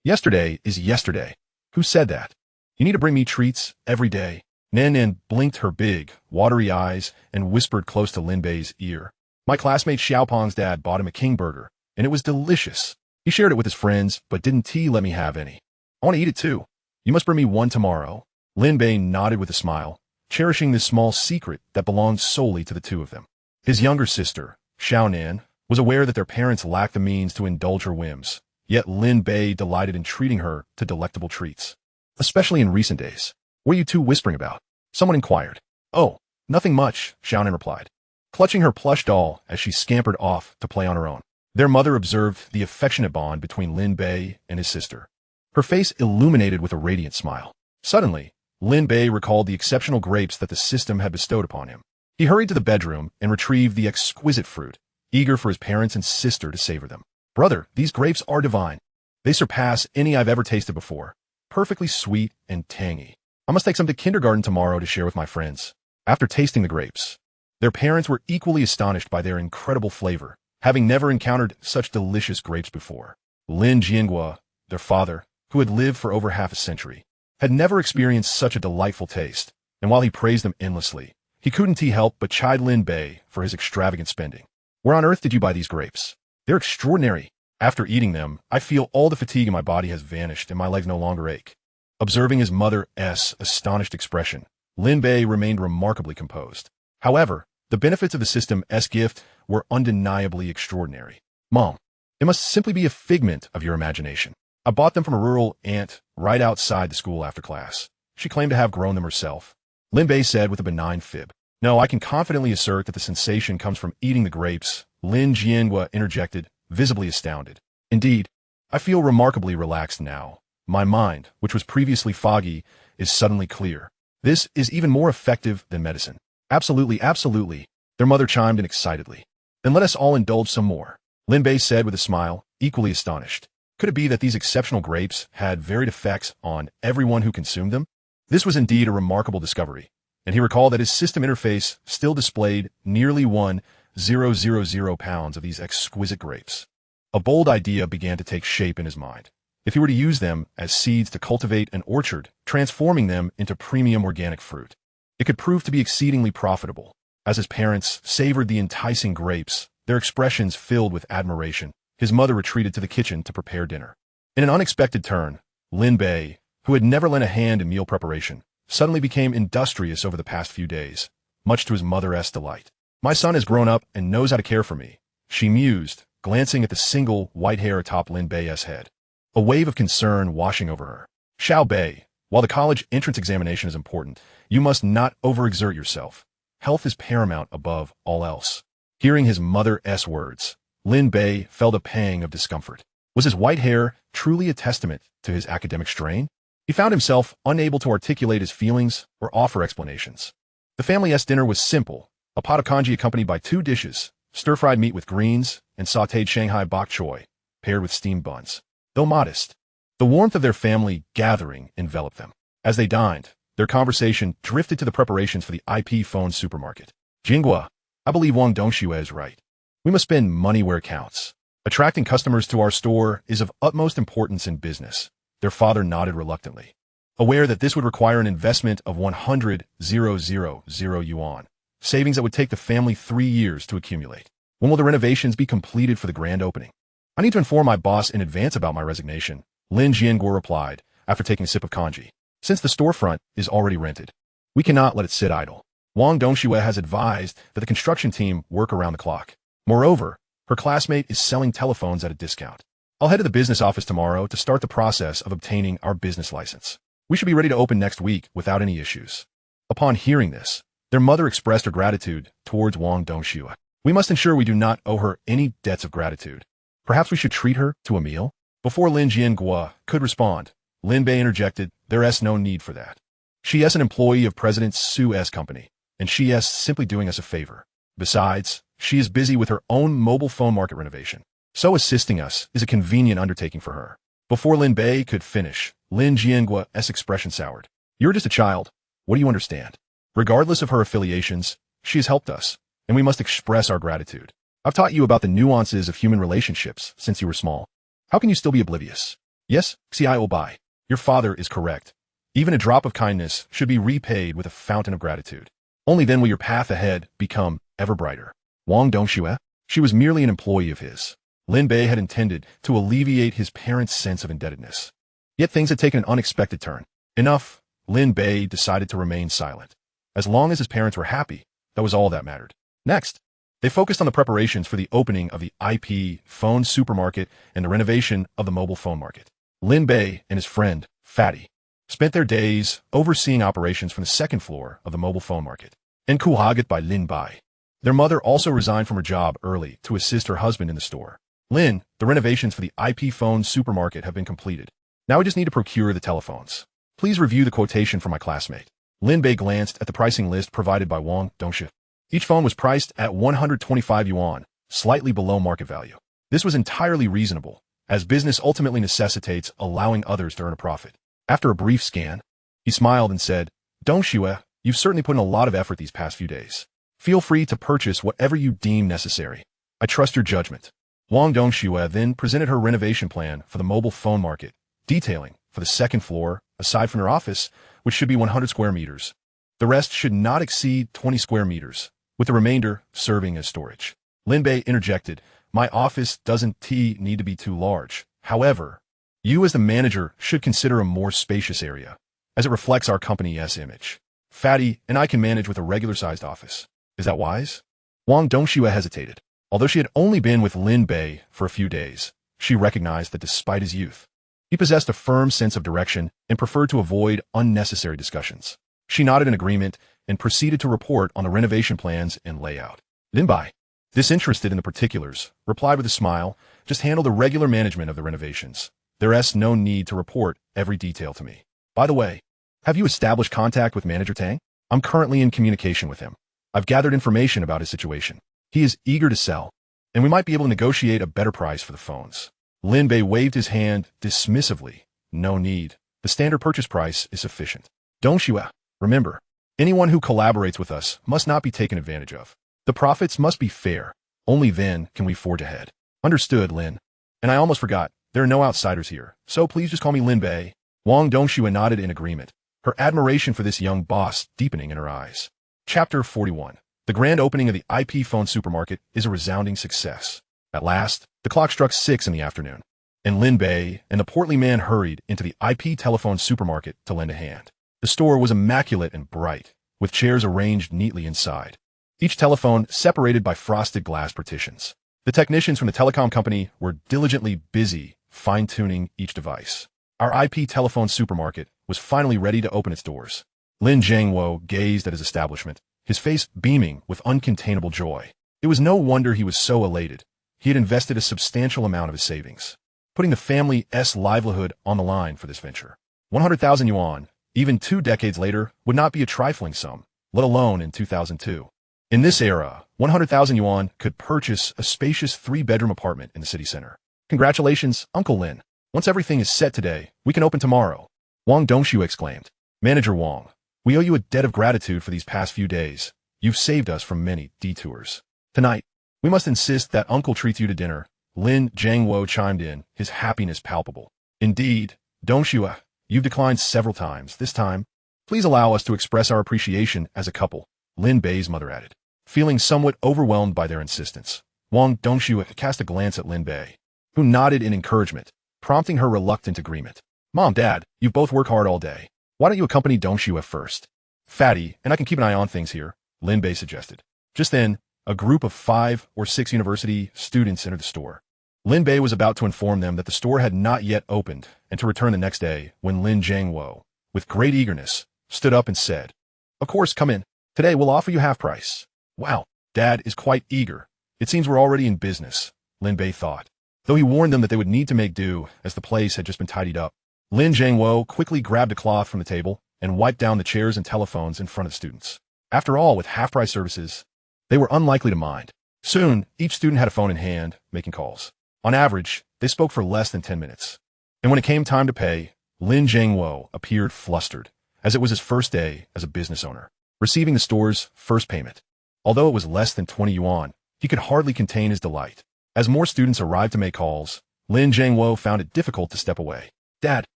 Yesterday is yesterday. Who said that? You need to bring me treats every day. Nan blinked her big, watery eyes and whispered close to Lin Bei's ear. My classmate Xiaopong's dad bought him a king burger, and it was delicious. He shared it with his friends, but didn't he let me have any? I want to eat it too. You must bring me one tomorrow. Lin Bei nodded with a smile, cherishing this small secret that belonged solely to the two of them. His younger sister, Xiaonan, was aware that their parents lacked the means to indulge her whims, yet Lin Bei delighted in treating her to delectable treats. Especially in recent days. What are you two whispering about? Someone inquired. Oh, nothing much, Xiaonan replied, clutching her plush doll as she scampered off to play on her own. Their mother observed the affectionate bond between Lin Bei and his sister. Her face illuminated with a radiant smile. Suddenly, Lin Bei recalled the exceptional grapes that the system had bestowed upon him. He hurried to the bedroom and retrieved the exquisite fruit, eager for his parents and sister to savor them. Brother, these grapes are divine. They surpass any I've ever tasted before. Perfectly sweet and tangy. I must take some to kindergarten tomorrow to share with my friends. After tasting the grapes, their parents were equally astonished by their incredible flavor, having never encountered such delicious grapes before. Lin Jiangwo, their father, who had lived for over half a century, had never experienced such a delightful taste, and while he praised them endlessly, he couldn't help but chide Lin Bei for his extravagant spending. Where on earth did you buy these grapes? They're extraordinary. After eating them, I feel all the fatigue in my body has vanished and my legs no longer ache. Observing his mother's astonished expression, Lin Bei remained remarkably composed. However, the benefits of the system's gift were undeniably extraordinary. Mom, it must simply be a figment of your imagination. I bought them from a rural aunt right outside the school after class. She claimed to have grown them herself. Lin Bei said with a benign fib. No, I can confidently assert that the sensation comes from eating the grapes, Lin Jiangwo interjected, visibly astounded. Indeed, I feel remarkably relaxed now. My mind, which was previously foggy, is suddenly clear. This is even more effective than medicine. Absolutely, absolutely, their mother chimed in excitedly. Then let us all indulge some more, Lin Bei said with a smile, equally astonished. Could it be that these exceptional grapes had varied effects on everyone who consumed them? This was indeed a remarkable discovery, and he recalled that his system interface still displayed nearly 1,000 pounds of these exquisite grapes. A bold idea began to take shape in his mind. If he were to use them as seeds to cultivate an orchard, transforming them into premium organic fruit, it could prove to be exceedingly profitable. As his parents savored the enticing grapes, their expressions filled with admiration, his mother retreated to the kitchen to prepare dinner. In an unexpected turn, Lin Bei, who had never lent a hand in meal preparation, suddenly became industrious over the past few days, much to his mother's delight. My son has grown up and knows how to care for me, she mused, glancing at the single white hair atop Lin Bei's head. A wave of concern washing over her. Xiao Bei, while the college entrance examination is important, you must not overexert yourself. Health is paramount above all else. Hearing his mother's words, Lin Bei felt a pang of discomfort. Was his white hair truly a testament to his academic strain? He found himself unable to articulate his feelings or offer explanations. The family's dinner was simple, a pot of congee accompanied by 2 dishes, stir-fried meat with greens and sautéed Shanghai bok choy, paired with steamed buns. Though modest, the warmth of their family gathering enveloped them. As they dined, their conversation drifted to the preparations for the IP phone supermarket. Jingwa, I believe Wang Dongxue is right. We must spend money where it counts. Attracting customers to our store is of utmost importance in business. Their father nodded reluctantly. aware that this would require an investment of 100,000 yuan, savings that would take the family 3 years to accumulate. When will the renovations be completed for the grand opening? I need to inform my boss in advance about my resignation, Lin Jianguo replied, after taking a sip of kanji. Since the storefront is already rented, we cannot let it sit idle. Wang Dongxue has advised that the construction team work around the clock. Moreover, her classmate is selling telephones at a discount. I'll head to the business office tomorrow to start the process of obtaining our business license. We should be ready to open next week without any issues. Upon hearing this, their mother expressed her gratitude towards Wang Dongxue. We must ensure we do not owe her any debts of gratitude. Perhaps we should treat her to a meal? Before Lin Jianguo could respond, Lin Bei interjected, "There's no need for that. She is an employee of President Su's company, and she is simply doing us a favor. Besides, she is busy with her own mobile phone market renovation, so assisting us is a convenient undertaking for her." Before Lin Bei could finish, Lin Jianguo's expression soured. "You're just a child. What do you understand? Regardless of her affiliations, she has helped us, and we must express our gratitude. I've taught you about the nuances of human relationships since you were small. How can you still be oblivious? Yes, Lin Bei, your father is correct. Even a drop of kindness should be repaid with a fountain of gratitude. Only then will your path ahead become ever brighter." Wang Dongxue? She was merely an employee of his. Lin Bei had intended to alleviate his parents' sense of indebtedness. Yet things had taken an unexpected turn. Enough, Lin Bei decided to remain silent. As long as his parents were happy, that was all that mattered. Next, they focused on the preparations for the opening of the IP phone supermarket and the renovation of the mobile phone market. Lin Bei and his friend, Fatty, spent their days overseeing operations from the second floor of the mobile phone market. Encouraged by Lin Bei, their mother also resigned from her job early to assist her husband in the store. Lin, the renovations for the IP phone supermarket have been completed. Now we just need to procure the telephones. Please review the quotation from my classmate. Lin Bei glanced at the pricing list provided by Wang Dongxue. Each phone was priced at 125 yuan, slightly below market value. This was entirely reasonable, as business ultimately necessitates allowing others to earn a profit. After a brief scan, he smiled and said, "Dongxue, you've certainly put in a lot of effort these past few days. Feel free to purchase whatever you deem necessary. I trust your judgment." Wang Dongxue then presented her renovation plan for the mobile phone market, detailing, for the second floor, aside from her office, which should be 100 square meters, the rest should not exceed 20 square meters, with the remainder serving as storage. Lin Bei interjected, "My office doesn't need to be too large. However, you as the manager should consider a more spacious area, as it reflects our company's image. Fatty and I can manage with a regular-sized office. Is that wise?" Wang Dongxue hesitated. Although she had only been with Lin Bei for a few days, she recognized that despite his youth, he possessed a firm sense of direction and preferred to avoid unnecessary discussions. She nodded in agreement and proceeded to report on the renovation plans and layout. Lin Bei, disinterested in the particulars, replied with a smile, "Just handle the regular management of the renovations. There's no need to report every detail to me. By the way, have you established contact with Manager Tang? I'm currently in communication with him. I've gathered information about his situation. He is eager to sell, and we might be able to negotiate a better price for the phones." Lin Bei waved his hand dismissively. "No need. The standard purchase price is sufficient. Dongxue, remember, anyone who collaborates with us must not be taken advantage of. The profits must be fair. Only then can we forge ahead." "Understood, Lin. And I almost forgot, there are no outsiders here, so please just call me Lin Bei." Wang Dongxue nodded in agreement, her admiration for this young boss deepening in her eyes. Chapter 41. The grand opening of the IP phone supermarket is a resounding success. At last, the clock struck 6 in the afternoon, and Lin Bei and the portly man hurried into the IP telephone supermarket to lend a hand. The store was immaculate and bright, with chairs arranged neatly inside, each telephone separated by frosted glass partitions. The technicians from the telecom company were diligently busy fine-tuning each device. Our IP telephone supermarket was finally ready to open its doors. Lin Jianguo gazed at his establishment, his face beaming with uncontainable joy. It was no wonder he was so elated. He had invested a substantial amount of his savings, putting the family's livelihood on the line for this venture. 100,000 yuan, even 2 decades later, would not be a trifling sum, let alone in 2002. In this era, 100,000 yuan could purchase a spacious 3-bedroom apartment in the city center. "Congratulations, Uncle Lin. Once everything is set today, we can open tomorrow," Wang Dongxue exclaimed. "Manager Wang, we owe you a debt of gratitude for these past few days. You've saved us from many detours. Tonight, we must insist that Uncle treats you to dinner." Lin Jianguo chimed in, his happiness palpable. "Indeed, Dongxue, You've declined several times. This time, please allow us to express our appreciation as a couple, Lin Bei's mother added. Feeling somewhat overwhelmed by their insistence, Wang Dongxue cast a glance at Lin Bei, who nodded in encouragement, prompting her reluctant agreement. Mom, Dad, you both work hard all day. Why don't you accompany Dongxue first? Fatty, and I can keep an eye on things here, Lin Bei suggested. Just then, a group of 5 or 6 university students entered the store. Lin Bei was about to inform them that the store had not yet opened and to return the next day when Lin Zhangwo, with great eagerness, stood up and said, "Of course, come in. Today we'll offer you half price." Wow, Dad is quite eager. It seems we're already in business, Lin Bei thought, though he warned them that they would need to make do as the place had just been tidied up. Lin Zhangwo quickly grabbed a cloth from the table and wiped down the chairs and telephones in front of the students. After all, with half-price services, they were unlikely to mind. Soon, each student had a phone in hand, making calls. On average, they spoke for less than 10 minutes. And when it came time to pay, Lin Zhangwo appeared flustered, as it was his first day as a business owner, receiving the store's first payment. Although it was less than 20 yuan, he could hardly contain his delight. As more students arrived to make calls, Lin Zhangwo found it difficult to step away. Dad,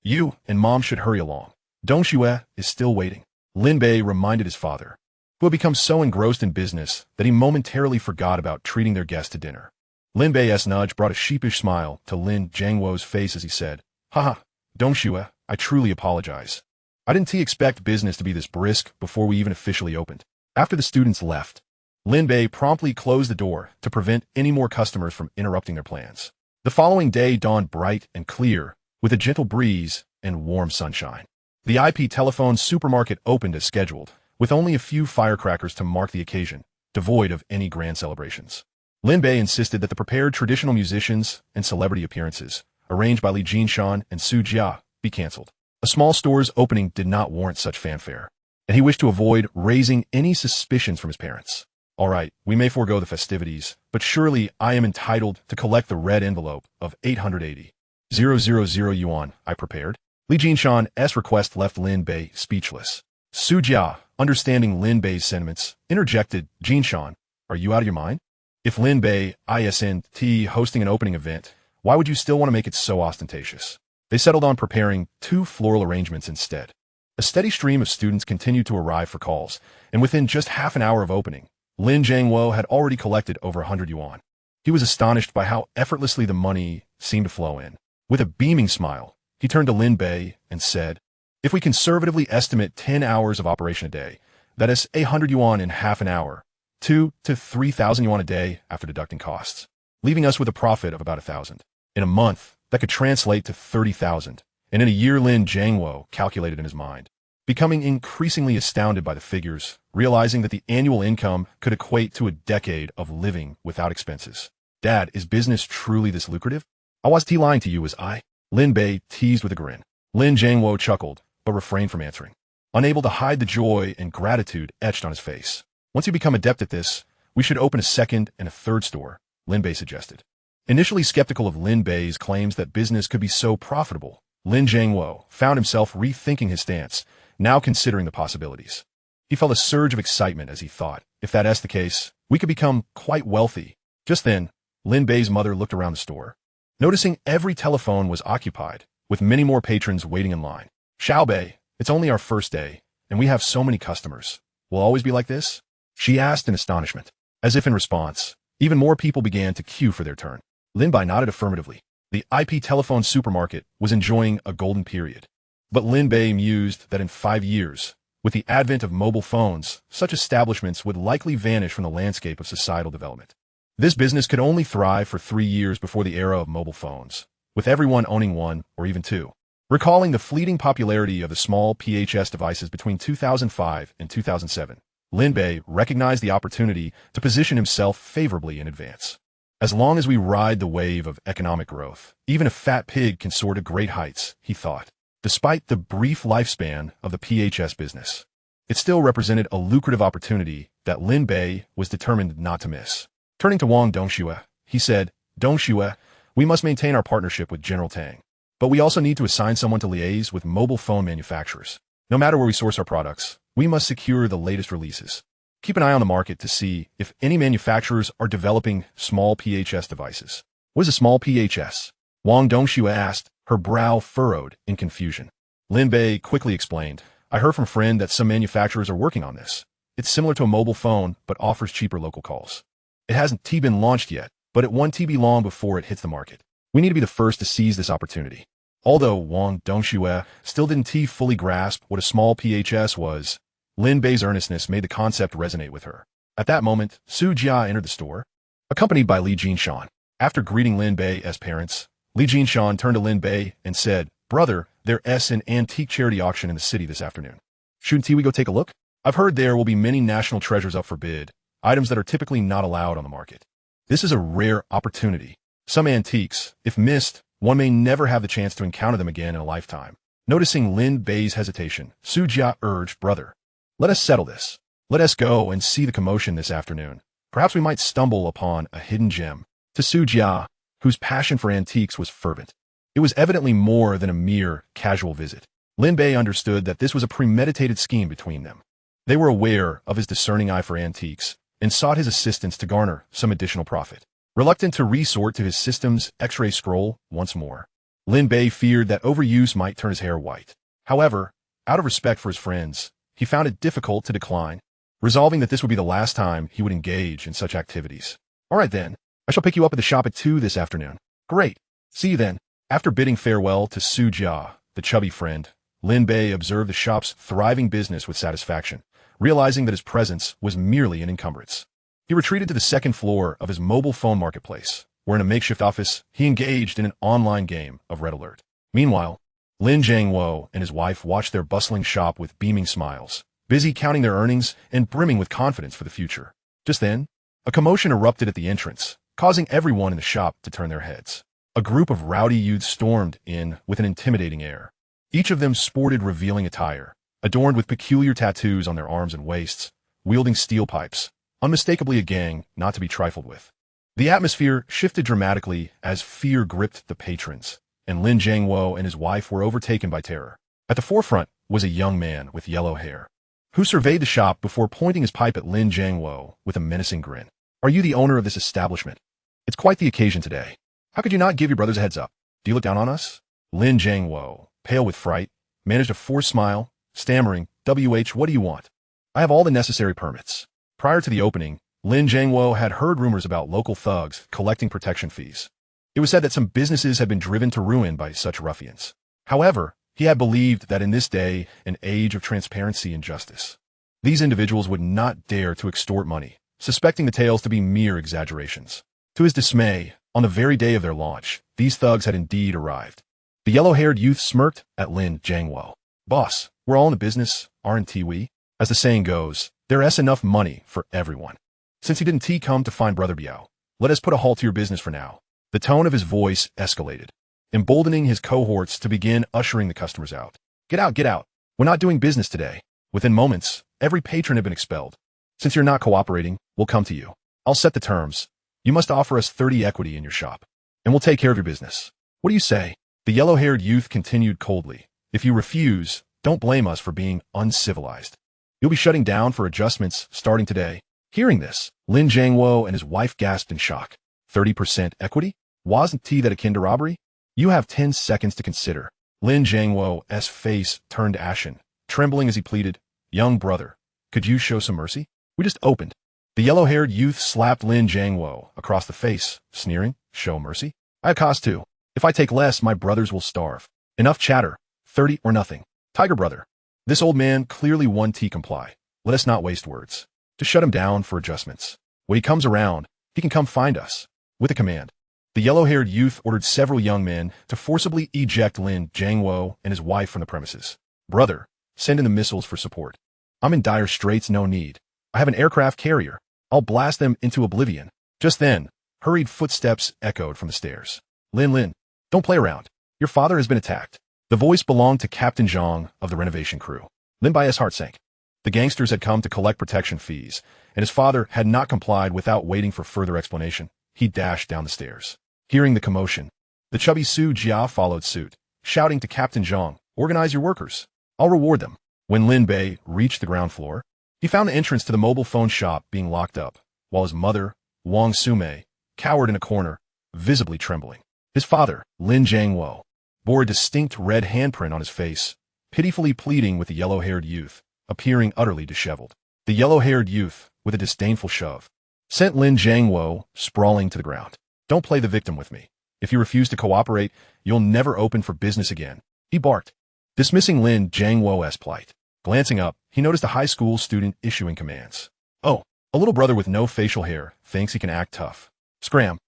you and Mom should hurry along. Dongxue is still waiting, Lin Bei reminded his father, who had become so engrossed in business that he momentarily forgot about treating their guests to dinner. Lin Bei's nudge brought a sheepish smile to Lin Zhangwo's face as he said, "Haha, Dongxue, I truly apologize. I didn't expect business to be this brisk before we even officially opened." After the students left, Lin Bei promptly closed the door to prevent any more customers from interrupting their plans. The following day dawned bright and clear, with a gentle breeze and warm sunshine. The IP telephone supermarket opened as scheduled, with only a few firecrackers to mark the occasion, devoid of any grand celebrations. Lin Bei insisted that the prepared traditional musicians and celebrity appearances, arranged by Li Jinshan and Su Jia, be cancelled. A small store's opening did not warrant such fanfare, and he wished to avoid raising any suspicions from his parents. All right, we may forego the festivities, but surely I am entitled to collect the red envelope of 880,000 yuan I prepared. Li Jinshan's request left Lin Bei speechless. Su Jia, understanding Lin Bei's sentiments, interjected, "Jinshan, are you out of your mind? If Lin Bei isn't hosting an opening event, why would you still want to make it so ostentatious?" They settled on preparing 2 floral arrangements instead. A steady stream of students continued to arrive for calls, and within just half an hour of opening, Lin Zhangwo had already collected over 100 yuan. He was astonished by how effortlessly the money seemed to flow in. With a beaming smile, he turned to Lin Bei and said, "If we conservatively estimate 10 hours of operation a day, that is 800 yuan in half an hour, 2 to 3,000 yuan a day after deducting costs, leaving us with a profit of about 1,000. In a month, that could translate to 30,000. And in a year, Lin Zhangwo calculated in his mind, becoming increasingly astounded by the figures, realizing that the annual income could equate to a decade of living without expenses. Dad, is business truly this lucrative? I was lying to you, was I? Lin Bei teased with a grin. Lin Zhangwo chuckled, but refrained from answering, unable to hide the joy and gratitude etched on his face. Once you become adept at this, we should open a second and a third store, Lin Bei suggested. Initially skeptical of Lin Bei's claims that business could be so profitable, Lin Zhangwo found himself rethinking his stance, now considering the possibilities. He felt a surge of excitement as he thought, if that is the case, we could become quite wealthy. Just then, Lin Bei's mother looked around the store, noticing every telephone was occupied, with many more patrons waiting in line. "Xiao Bei, it's only our first day, and we have so many customers. Will it always be like this?" she asked in astonishment. As if in response, even more people began to queue for their turn. Lin Bei nodded affirmatively. The IP telephone supermarket was enjoying a golden period. But Lin Bei mused that in 5 years, with the advent of mobile phones, such establishments would likely vanish from the landscape of societal development. This business could only thrive for 3 years before the era of mobile phones, with everyone owning one or even 2. Recalling the fleeting popularity of the small PHS devices between 2005 and 2007, Lin Bei recognized the opportunity to position himself favorably in advance. As long as we ride the wave of economic growth, even a fat pig can soar to great heights, he thought. Despite the brief lifespan of the PHS business, it still represented a lucrative opportunity that Lin Bei was determined not to miss. Turning to Wang Dongxue, he said, "Dongxue, we must maintain our partnership with General Tang, but we also need to assign someone to liaise with mobile phone manufacturers. No matter where we source our products, we must secure the latest releases. Keep an eye on the market to see if any manufacturers are developing small PHS devices." "What is a small PHS?" Wang Dongxue asked, her brow furrowed in confusion. Lin Bei quickly explained, I heard from a friend that some manufacturers are working on this. It's similar to a mobile phone, but offers cheaper local calls. It hasn't been launched yet, but it won't be long before it hits the market. We need to be the first to seize this opportunity. Although Wang Dongxue still didn't fully grasp what a small PHS was, Lin Bei's earnestness made the concept resonate with her. At that moment, Su Jia entered the store, accompanied by Li Jinshan. After greeting Lin Bei as parents, Li Jinshan turned to Lin Bei and said, Brother, there's an antique charity auction in the city this afternoon. Shouldn't we go take a look? I've heard there will be many national treasures up for bid, items that are typically not allowed on the market. This is a rare opportunity. Some antiques, if missed, one may never have the chance to encounter them again in a lifetime. Noticing Lin Bei's hesitation, Su Jia urged, Brother, let us settle this. Let us go and see the commotion this afternoon. Perhaps we might stumble upon a hidden gem. To Su Jia, whose passion for antiques was fervent, it was evidently more than a mere casual visit. Lin Bei understood that this was a premeditated scheme between them. They were aware of his discerning eye for antiques and sought his assistance to garner some additional profit. Reluctant to resort to his system's X-ray scroll once more, Lin Bei feared that overuse might turn his hair white. However, out of respect for his friends, he found it difficult to decline, resolving that this would be the last time he would engage in such activities. All right then, I shall pick you up at the shop at 2 this afternoon. Great. See you then. After bidding farewell to Su Jia, the chubby friend, Lin Bei observed the shop's thriving business with satisfaction, realizing that his presence was merely an encumbrance. He retreated to the second floor of his mobile phone marketplace, where in a makeshift office, he engaged in an online game of Red Alert. Meanwhile, Lin Jiangwo and his wife watched their bustling shop with beaming smiles, busy counting their earnings and brimming with confidence for the future. Just then, a commotion erupted at the entrance, causing everyone in the shop to turn their heads. A group of rowdy youths stormed in with an intimidating air. Each of them sported revealing attire, adorned with peculiar tattoos on their arms and waists, wielding steel pipes, unmistakably a gang not to be trifled with. The atmosphere shifted dramatically as fear gripped the patrons, and Lin Jiangwo and his wife were overtaken by terror. At the forefront was a young man with yellow hair, who surveyed the shop before pointing his pipe at Lin Jiangwo with a menacing grin. Are you the owner of this establishment? It's quite the occasion today. How could you not give your brothers a heads up? Do you look down on us? Lin Jiangwo, pale with fright, managed a forced smile, stammering, what do you want? I have all the necessary permits. Prior to the opening, Lin Jiangwo had heard rumors about local thugs collecting protection fees. It was said that some businesses had been driven to ruin by such ruffians. However, he had believed that in this day, an age of transparency and justice, these individuals would not dare to extort money, suspecting the tales to be mere exaggerations. To his dismay, on the very day of their launch, these thugs had indeed arrived. The yellow-haired youth smirked at Lin Jiangwo. Boss, we're all in the business, aren't we? As the saying goes, there's enough money for everyone. Since he didn't come to find Brother Biao, let us put a halt to your business for now. The tone of his voice escalated, emboldening his cohorts to begin ushering the customers out. Get out, get out. We're not doing business today. Within moments, every patron had been expelled. Since you're not cooperating, we'll come to you. I'll set the terms. You must offer us 30 equity in your shop, and we'll take care of your business. What do you say? The yellow-haired youth continued coldly. If you refuse, don't blame us for being uncivilized. You'll be shutting down for adjustments starting today. Hearing this, Lin Jiangwo and his wife gasped in shock. 30% equity? Wasn't that akin to robbery? You have 10 seconds to consider. Lin Jiangwo's face turned ashen, trembling as he pleaded, Young brother, could you show some mercy? We just opened. The yellow-haired youth slapped Lin Jiangwo across the face, sneering, Show mercy? I cost too. If I take less, my brothers will starve. Enough chatter. 30 or nothing. Tiger brother. This old man clearly won't comply. Let us not waste words. To shut him down for adjustments. When he comes around, he can come find us. With a command, the yellow-haired youth ordered several young men to forcibly eject Lin Jiangwo and his wife from the premises. Brother, send in the missiles for support. I'm in dire straits, no need. I have an aircraft carrier. I'll blast them into oblivion. Just then, hurried footsteps echoed from the stairs. Lin, don't play around. Your father has been attacked. The voice belonged to Captain Zhang of the renovation crew. Lin Bai's heart sank. The gangsters had come to collect protection fees, and his father had not complied without waiting for further explanation. He dashed down the stairs. Hearing the commotion, the chubby Su Jia followed suit, shouting to Captain Zhang, Organize your workers. I'll reward them. When Lin Bei reached the ground floor, he found the entrance to the mobile phone shop being locked up, while his mother, Wang Sumei, cowered in a corner, visibly trembling. His father, Lin Jiangwo, bore a distinct red handprint on his face, pitifully pleading with the yellow-haired youth, appearing utterly disheveled. The yellow-haired youth, with a disdainful shove, sent Lin Jiangwo sprawling to the ground. Don't play the victim with me. If you refuse to cooperate, you'll never open for business again, he barked, dismissing Lin Jiangwo's plight. Glancing up, he noticed a high school student issuing commands. Oh, a little brother with no facial hair thinks he can act tough. Scram.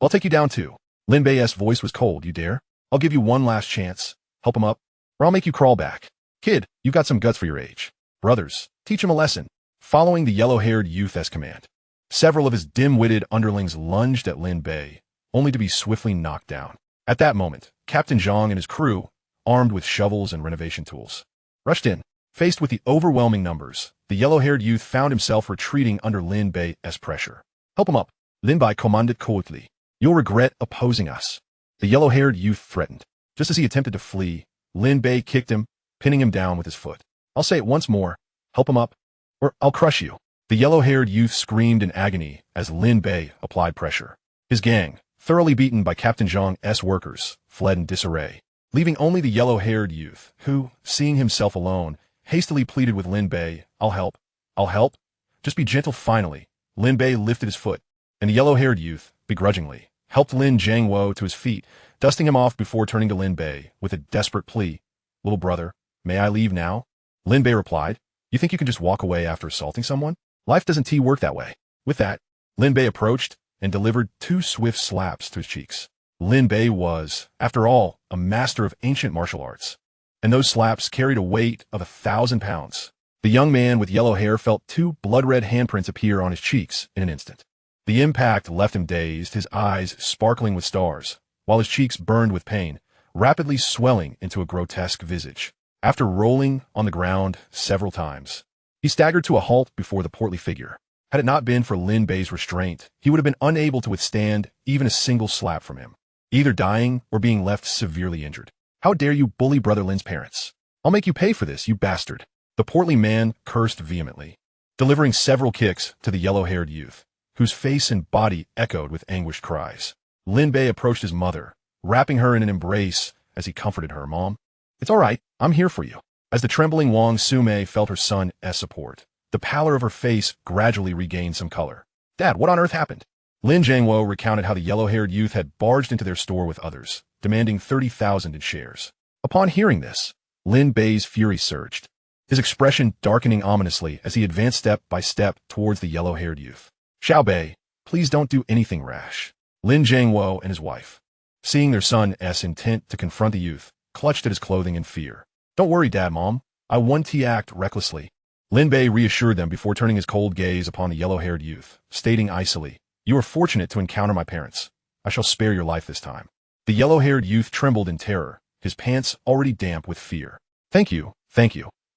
I'll take you down too. Lin Bei's voice was cold. You dare? I'll give you one last chance. Help him up, or I'll make you crawl back. Kid, you've got some guts for your age. Brothers, teach him a lesson. Following the yellow-haired youth's command, several of his dim-witted underlings lunged at Lin Bei, only to be swiftly knocked down. At that moment, Captain Zhang and his crew, armed with shovels and renovation tools, rushed in. Faced with the overwhelming numbers, the yellow-haired youth found himself retreating under Lin Bei's pressure. Help him up, Lin Bei commanded coldly. You'll regret opposing us, the yellow-haired youth threatened. Just as he attempted to flee, Lin Bei kicked him, pinning him down with his foot. I'll say it once more. Help him up, or I'll crush you. The yellow-haired youth screamed in agony as Lin Bei applied pressure. His gang, thoroughly beaten by Captain Zhang's workers, fled in disarray, leaving only the yellow-haired youth, who, seeing himself alone, hastily pleaded with Lin Bei. I'll help. I'll help. Just be gentle finally. Lin Bei lifted his foot, and the yellow-haired youth, begrudgingly, helped Lin Jiangwo to his feet, dusting him off before turning to Lin Bei with a desperate plea. Little brother, may I leave now? Lin Bei replied, you think you can just walk away after assaulting someone? Life doesn't work that way. With that, Lin Bei approached and delivered 2 swift slaps to his cheeks. Lin Bei was, after all, a master of ancient martial arts, and those slaps carried a weight of 1,000 pounds. The young man with yellow hair felt 2 blood-red handprints appear on his cheeks in an instant. The impact left him dazed, his eyes sparkling with stars, while his cheeks burned with pain, rapidly swelling into a grotesque visage. After rolling on the ground several times, he staggered to a halt before the portly figure. Had it not been for Lin Bei's restraint, he would have been unable to withstand even a single slap from him, either dying or being left severely injured. How dare you bully Brother Lin's parents? I'll make you pay for this, you bastard. The portly man cursed vehemently, delivering several kicks to the yellow-haired youth, whose face and body echoed with anguished cries. Lin Bei approached his mother, wrapping her in an embrace as he comforted her. Mom, it's all right, I'm here for you. As the trembling Wang Sume felt her son's support, the pallor of her face gradually regained some color. Dad, what on earth happened? Lin Jiangwo recounted how the yellow-haired youth had barged into their store with others, demanding 30,000 in shares. Upon hearing this, Lin Bei's fury surged, his expression darkening ominously as he advanced step by step towards the yellow-haired youth. Xiao Bei, please don't do anything rash. Lin Jiangwo and his wife, seeing their son's intent to confront the youth, clutched at his clothing in fear. Don't worry, Dad, Mom. I won't act recklessly. Lin Bei reassured them before turning his cold gaze upon the yellow-haired youth, stating icily, you are fortunate to encounter my parents. I shall spare your life this time. The yellow-haired youth trembled in terror, his pants already damp with fear. Thank you,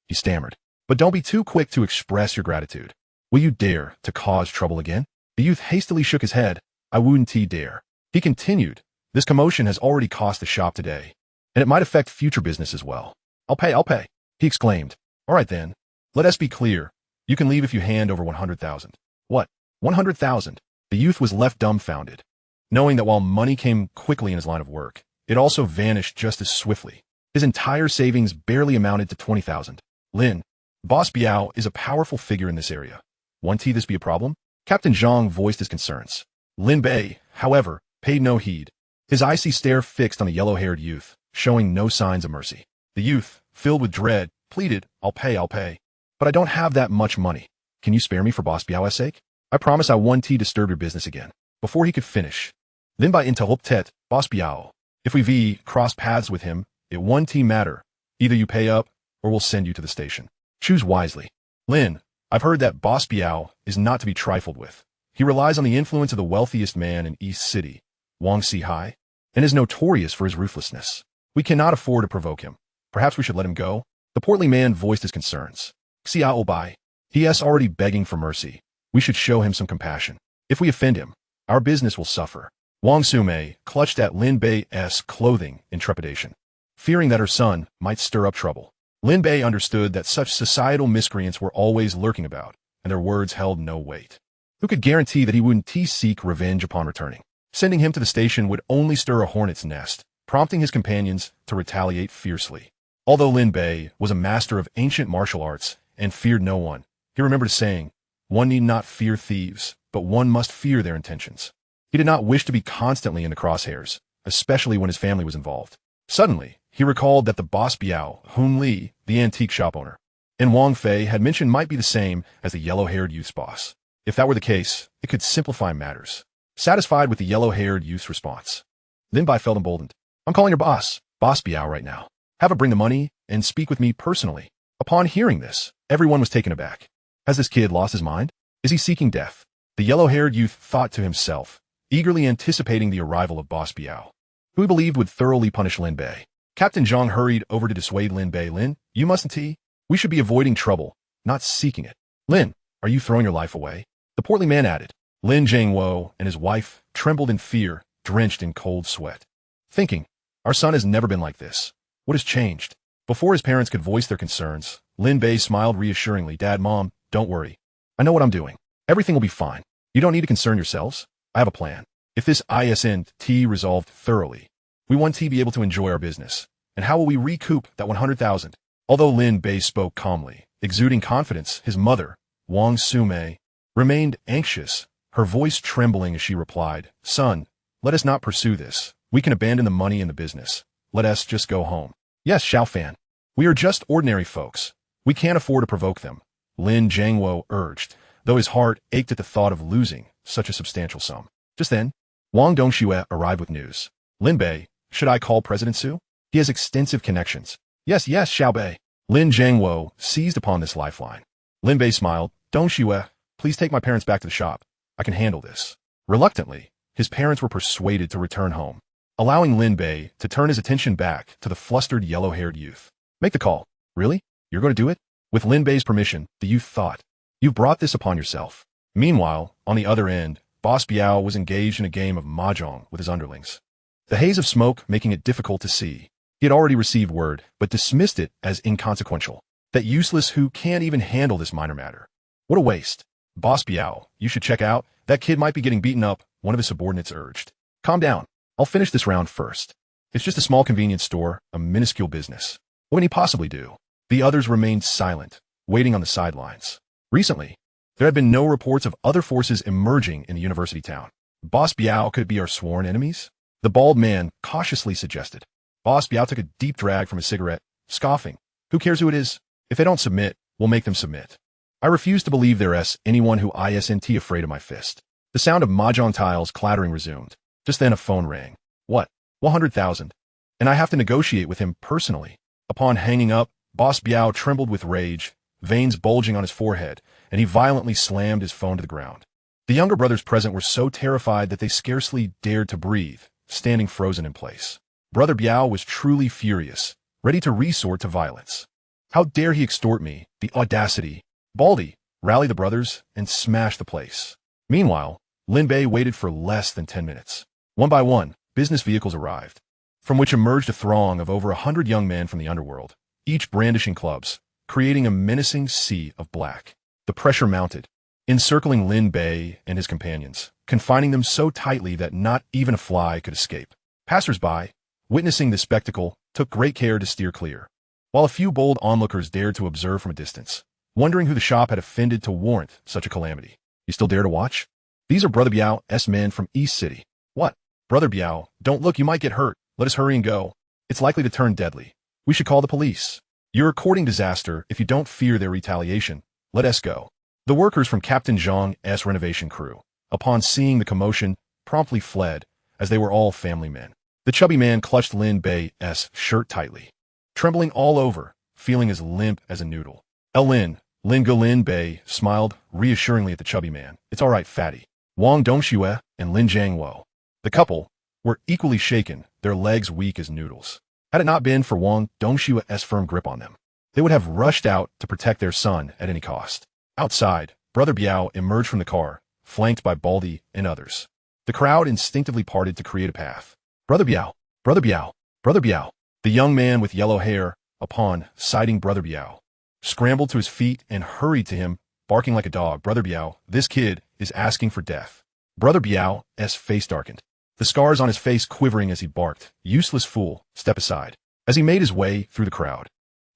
he stammered. But don't be too quick to express your gratitude. Will you dare to cause trouble again? The youth hastily shook his head. I wouldn't dare. He continued, this commotion has already cost the shop today, and it might affect future business as well. I'll pay, he exclaimed. All right then, let us be clear. You can leave if you hand over 100,000. What? 100,000? The youth was left dumbfounded, knowing that while money came quickly in his line of work, it also vanished just as swiftly. His entire savings barely amounted to 20,000. Lin, Boss Biao is a powerful figure in this area. Won't this be a problem? Captain Zhang voiced his concerns. Lin Bei, however, paid no heed, his icy stare fixed on the yellow-haired youth, showing no signs of mercy. The youth, filled with dread, pleaded, I'll pay. But I don't have that much money. Can you spare me for Boss Biao's sake? I promise I won't disturb your business again. Before he could finish, Lin Bei interrupted, Boss Biao. If we cross paths with him, it won't matter. Either you pay up, or we'll send you to the station. Choose wisely. Lin, I've heard that Boss Biao is not to be trifled with. He relies on the influence of the wealthiest man in East City, Wang Sihai, and is notorious for his ruthlessness. We cannot afford to provoke him. Perhaps we should let him go? The portly man voiced his concerns. Xiao Bai, he is already begging for mercy. We should show him some compassion. If we offend him, our business will suffer. Wang Sume clutched at Lin Bei's clothing in trepidation, fearing that her son might stir up trouble. Lin Bei understood that such societal miscreants were always lurking about, and their words held no weight. Who could guarantee that he wouldn't seek revenge upon returning? Sending him to the station would only stir a hornet's nest, prompting his companions to retaliate fiercely. Although Lin Bei was a master of ancient martial arts and feared no one, he remembered a saying, "One need not fear thieves, but one must fear their intentions." He did not wish to be constantly in the crosshairs, especially when his family was involved. Suddenly, he recalled that the boss Biao, Hun Li, the antique shop owner, and Wang Fei had mentioned might be the same as the yellow-haired youth's boss. If that were the case, it could simplify matters. Satisfied with the yellow-haired youth's response, Lin Bei felt emboldened. "I'm calling your boss, Boss Biao, right now. Have him bring the money and speak with me personally." Upon hearing this, everyone was taken aback. Has this kid lost his mind? Is he seeking death? The yellow-haired youth thought to himself, eagerly anticipating the arrival of Boss Biao, who he believed would thoroughly punish Lin Bei. Captain Zhang hurried over to dissuade Lin Bei. "Lin, you mustn't. We should be avoiding trouble, not seeking it." "Lin, are you throwing your life away?" the portly man added. Lin Zhangwo and his wife trembled in fear, drenched in cold sweat, thinking, "Our son has never been like this. What has changed?" Before his parents could voice their concerns, Lin Bei smiled reassuringly. "Dad, Mom, don't worry. I know what I'm doing. Everything will be fine. You don't need to concern yourselves. I have a plan. If this isn't resolved thoroughly, we want to be able to enjoy our business. And how will we recoup that 100,000? Although Lin Bei spoke calmly, exuding confidence, his mother, Wang Sumei, remained anxious, her voice trembling as she replied, "Son, let us not pursue this. We can abandon the money and the business. Let us just go home." "Yes, Xiao Fan. We are just ordinary folks. We can't afford to provoke them," Lin Zhangwo urged, though his heart ached at the thought of losing such a substantial sum. Just then, Wang Dongxue arrived with news. "Lin Bei, should I call President Su? He has extensive connections." Yes, Xiao Bei." Lin Zhangwo seized upon this lifeline. Lin Bei smiled. "Dongxue, please take my parents back to the shop. I can handle this." Reluctantly, his parents were persuaded to return home, allowing Lin Bei to turn his attention back to the flustered yellow-haired youth. "Make the call." "Really? You're going to do it?" With Lin Bei's permission, the youth thought, "You've brought this upon yourself." Meanwhile, on the other end, Boss Biao was engaged in a game of mahjong with his underlings, the haze of smoke making it difficult to see. He had already received word, but dismissed it as inconsequential. That useless who can't even handle this minor matter. What a waste. "Boss Biao, you should check out. That kid might be getting beaten up," one of his subordinates urged. "Calm down. I'll finish this round first. It's just a small convenience store, a minuscule business. What can he possibly do?" The others remained silent, waiting on the sidelines. Recently, there had been no reports of other forces emerging in the university town. "Boss Biao could be our sworn enemies?" the bald man cautiously suggested. Boss Biao took a deep drag from his cigarette, scoffing. "Who cares who it is? If they don't submit, we'll make them submit. I refuse to believe there's anyone who isn't afraid of my fist." The sound of mahjong tiles clattering resumed. Just then a phone rang. "What? 100,000. And I have to negotiate with him personally." Upon hanging up, Boss Biao trembled with rage, veins bulging on his forehead, and he violently slammed his phone to the ground. The younger brothers present were so terrified that they scarcely dared to breathe, standing frozen in place. Brother Biao was truly furious, ready to resort to violence. "How dare he extort me? The audacity!" "Baldy, rally the brothers and smash the place." Meanwhile, Lin Bei waited for less than 10 minutes. One by one, business vehicles arrived, from which emerged a throng of over 100 young men from the underworld, each brandishing clubs, creating a menacing sea of black. The pressure mounted, encircling Lin Bei and his companions, confining them so tightly that not even a fly could escape. Passers-by, witnessing this spectacle, took great care to steer clear, while a few bold onlookers dared to observe from a distance, wondering who the shop had offended to warrant such a calamity. "You still dare to watch? These are Brother Biao's men from East City." "What? Brother Biao, don't look, you might get hurt. Let us hurry and go. It's likely to turn deadly. We should call the police. You're courting disaster if you don't fear their retaliation. Let us go." The workers from Captain Zhang's renovation crew, upon seeing the commotion, promptly fled, as they were all family men. The chubby man clutched Lin Bei's shirt tightly, trembling all over, feeling as limp as a noodle. Lin Bei smiled reassuringly at the chubby man. "It's all right, fatty." Wang Dongxue and Lin Zhangwo, the couple, were equally shaken, their legs weak as noodles. Had it not been for Wang Dongxue's firm grip on them, they would have rushed out to protect their son at any cost. Outside, Brother Biao emerged from the car, flanked by Baldy and others. The crowd instinctively parted to create a path. "Brother Biao! Brother Biao! Brother Biao!" The young man with yellow hair, upon sighting Brother Biao, scrambled to his feet and hurried to him, barking like a dog. "Brother Biao, this kid is asking for death." Brother Biao's face darkened, the scars on his face quivering as he barked. "Useless fool, step aside." As he made his way through the crowd,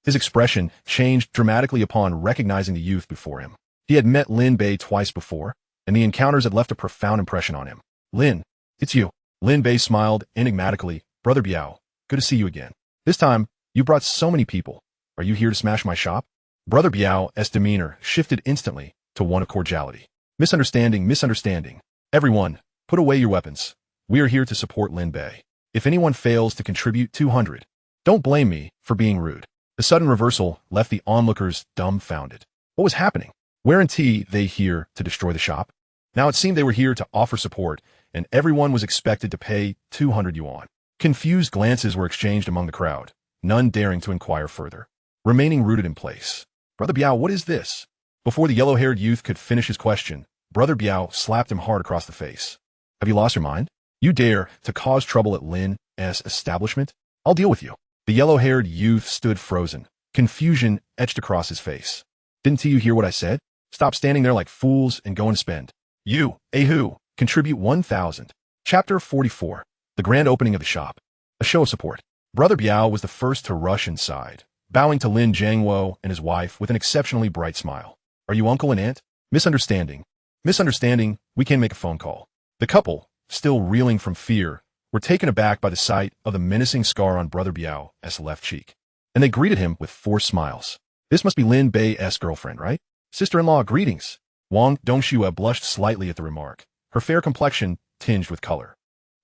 His expression changed dramatically upon recognizing the youth before him. He had met Lin Bei twice before, and the encounters had left a profound impression on him. Lin, it's you. Lin Bei smiled enigmatically. Brother Biao, good to see you again. This time, you brought so many people. Are you here to smash my shop? Brother Biao's demeanor shifted instantly to one of cordiality. Misunderstanding, misunderstanding. Everyone, put away your weapons. We are here to support Lin Bei. If anyone fails to contribute 200, don't blame me for being rude. The sudden reversal left the onlookers dumbfounded. What was happening? Weren't they here to destroy the shop? Now it seemed they were here to offer support, and everyone was expected to pay 200 yuan. Confused glances were exchanged among the crowd, none daring to inquire further. Remaining rooted in place. Brother Biao, what is this? Before the yellow-haired youth could finish his question, Brother Biao slapped him hard across the face. Have you lost your mind? You dare to cause trouble at Lin's establishment? I'll deal with you. The yellow-haired youth stood frozen. Confusion etched across his face. Didn't you hear what I said? Stop standing there like fools and go and spend. You, Ahu, contribute 1,000. Chapter 44. The grand opening of the shop. A show of support. Brother Biao was the first to rush inside, bowing to Lin Jiangwo and his wife with an exceptionally bright smile. Are you uncle and aunt? Misunderstanding. Misunderstanding, we can make a phone call. The couple, still reeling from fear, were taken aback by the sight of the menacing scar on Brother Biao's left cheek, and they greeted him with forced smiles. This must be Lin Bei's girlfriend, right? Sister-in-law, greetings. Wang Dongxue blushed slightly at the remark, her fair complexion tinged with color.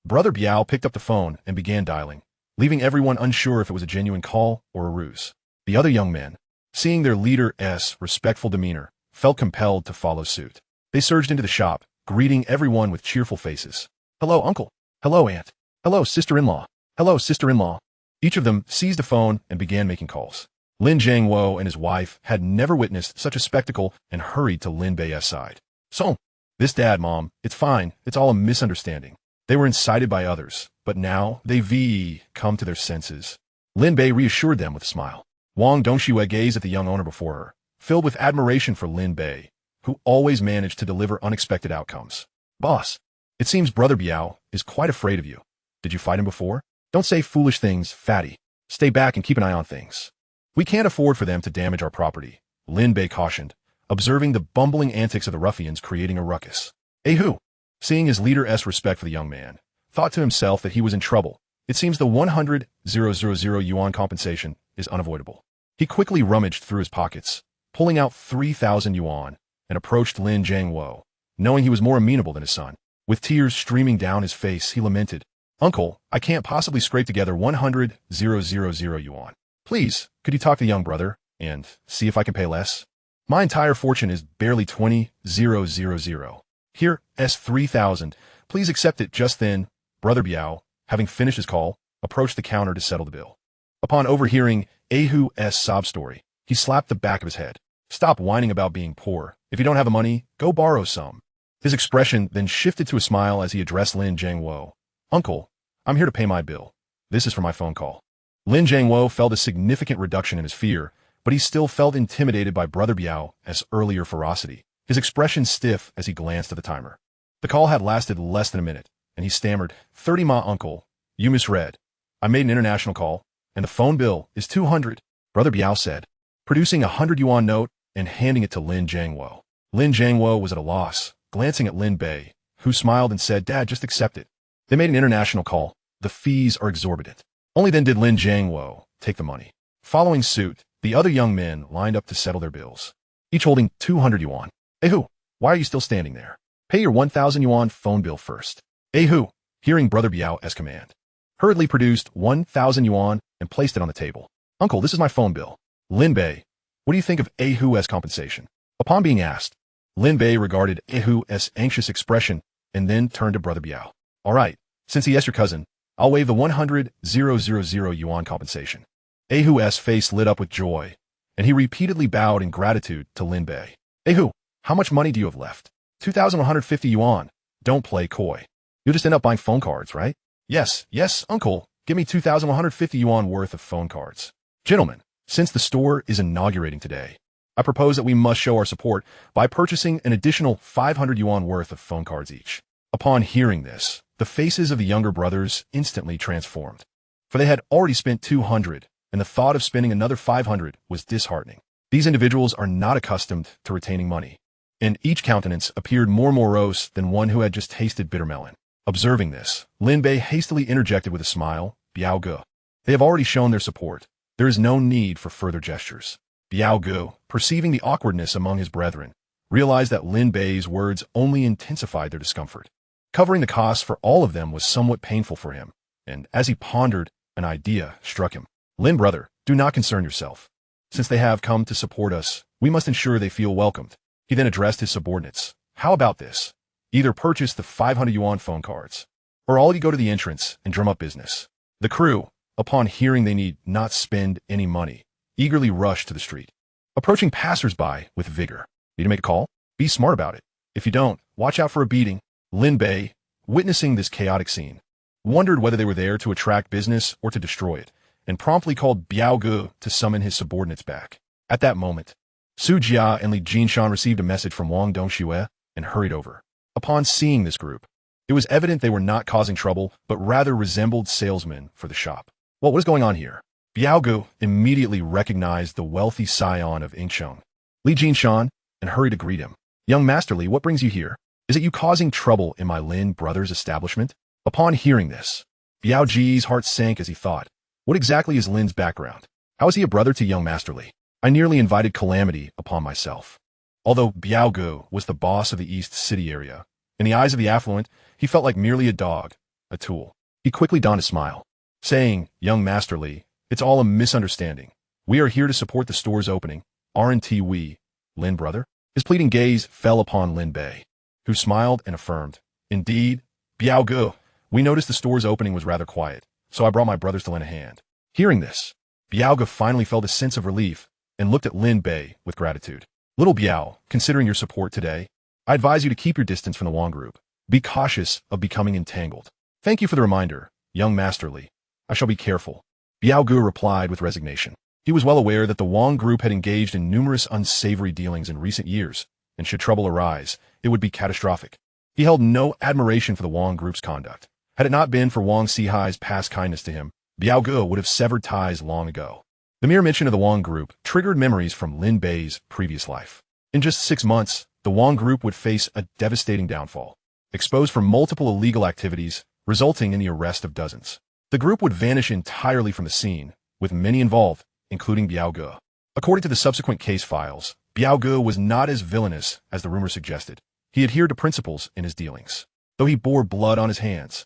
Brother Biao picked up the phone and began dialing, leaving everyone unsure if it was a genuine call or a ruse. The other young men, seeing their leader's respectful demeanor, felt compelled to follow suit. They surged into the shop, greeting everyone with cheerful faces. Hello, uncle. Hello, aunt. Hello, sister-in-law. Hello, sister-in-law. Each of them seized a phone and began making calls. Lin Jiangwo and his wife had never witnessed such a spectacle and hurried to Lin Bei's side. So, this dad, mom, it's fine. It's all a misunderstanding. They were incited by others, but now they've come to their senses. Lin Bei reassured them with a smile. Wang Dongxue gazed at the young owner before her, filled with admiration for Lin Bei, who always managed to deliver unexpected outcomes. Boss, it seems Brother Biao is quite afraid of you. Did you fight him before? Don't say foolish things, fatty. Stay back and keep an eye on things. We can't afford for them to damage our property, Lin Bei cautioned, observing the bumbling antics of the ruffians creating a ruckus. Ahu, seeing his leader's respect for the young man, thought to himself that he was in trouble. It seems the 100,000 yuan compensation is unavoidable. He quickly rummaged through his pockets, pulling out 3,000 yuan, and approached Lin Jiangwo, knowing he was more amenable than his son. With tears streaming down his face, he lamented, Uncle, I can't possibly scrape together 100,000 yuan. Please, could you talk to the young brother and see if I can pay less? My entire fortune is barely 20,000. Here, S3,000. Please accept it. Just then, Brother Biao, having finished his call, approached the counter to settle the bill. Upon overhearing Ahu's sob story, he slapped the back of his head. Stop whining about being poor. If you don't have the money, go borrow some. His expression then shifted to a smile as he addressed Lin Jiangwo. Uncle, I'm here to pay my bill. This is for my phone call. Lin Jiangwo felt a significant reduction in his fear, but he still felt intimidated by Brother Biao's earlier ferocity, his expression stiff as he glanced at the timer. The call had lasted less than a minute, and he stammered, 30 ma uncle, you misread. I made an international call, and the phone bill is 200, Brother Biao said, producing a 100 yuan note and handing it to Lin Jiangwo. Lin Jiangwo was at a loss, glancing at Lin Bei, who smiled and said, Dad, just accept it. They made an international call. The fees are exorbitant. Only then did Lin Jiangwo take the money. Following suit, the other young men lined up to settle their bills, each holding 200 yuan. Ahu, why are you still standing there? Pay your 1,000 yuan phone bill first. Ahu, hearing Brother Biao's command, hurriedly produced 1,000 yuan and placed it on the table. Uncle, this is my phone bill. Lin Bei, what do you think of Ahu's compensation? Upon being asked, Lin Bei regarded Ahu's anxious expression and then turned to Brother Biao. All right, since he is your cousin, I'll waive the 100,000 yuan compensation. Ahu's face lit up with joy, and he repeatedly bowed in gratitude to Lin Bei. Ahu, how much money do you have left? 2,150 yuan. Don't play coy. You'll just end up buying phone cards, right? Yes, uncle. Give me 2,150 yuan worth of phone cards. Gentlemen, since the store is inaugurating today, I propose that we must show our support by purchasing an additional 500 yuan worth of phone cards each. Upon hearing this, the faces of the younger brothers instantly transformed, for they had already spent 200, and the thought of spending another 500 was disheartening. These individuals are not accustomed to retaining money, and each countenance appeared more morose than one who had just tasted bitter melon. Observing this, Lin Bei hastily interjected with a smile, "Biao Ge. They have already shown their support. There is no need for further gestures." Biao Ge, perceiving the awkwardness among his brethren, realized that Lin Bei's words only intensified their discomfort. Covering the costs for all of them was somewhat painful for him, and as he pondered, an idea struck him. "Lin brother, do not concern yourself. Since they have come to support us, we must ensure they feel welcomed." He then addressed his subordinates. "How about this? Either purchase the 500 yuan phone cards, or all you go to the entrance and drum up business." The crew, upon hearing they need not spend any money, eagerly rushed to the street, approaching passers-by with vigor. "Need to make a call? Be smart about it. If you don't, watch out for a beating." Lin Bei, witnessing this chaotic scene, wondered whether they were there to attract business or to destroy it, and promptly called Biao Ge to summon his subordinates back. At that moment, Su Jia and Li Jinshan received a message from Wang Dongxue and hurried over. Upon seeing this group, it was evident they were not causing trouble, but rather resembled salesmen for the shop. "Well, what is going on here?" Biao Ge immediately recognized the wealthy scion of Ingsheng, Li Jinshan, and hurried to greet him. "Young Master Li, what brings you here? Is it you causing trouble in my Lin brother's establishment?" Upon hearing this, Biao Ji's heart sank as he thought, "What exactly is Lin's background? How is he a brother to young Master Li? I nearly invited calamity upon myself." Although Biao Ge was the boss of the East City area, in the eyes of the affluent, he felt like merely a dog, a tool. He quickly donned a smile, saying, "Young Master Li, it's all a misunderstanding. We are here to support the store's opening, aren't we, Lin brother?" His pleading gaze fell upon Lin Bei, who smiled and affirmed, "Indeed, Biao Ge, we noticed the store's opening was rather quiet, so I brought my brothers to lend a hand." Hearing this, Biao Ge finally felt a sense of relief and looked at Lin Bei with gratitude. "Little Biao, considering your support today, I advise you to keep your distance from the Wang group. Be cautious of becoming entangled." "Thank you for the reminder, young Master Li. I shall be careful." Biao Ge replied with resignation. He was well aware that the Wang group had engaged in numerous unsavory dealings in recent years, and should trouble arise, it would be catastrophic. He held no admiration for the Wang group's conduct. Had it not been for Wang Sihai's past kindness to him, Biao Ge would have severed ties long ago. The mere mention of the Wang group triggered memories from Lin Bei's previous life. In just 6 months, the Wang group would face a devastating downfall, exposed for multiple illegal activities, resulting in the arrest of dozens. The group would vanish entirely from the scene, with many involved, including Biao Ge. According to the subsequent case files, Biao Ge was not as villainous as the rumor suggested. He adhered to principles in his dealings, though he bore blood on his hands.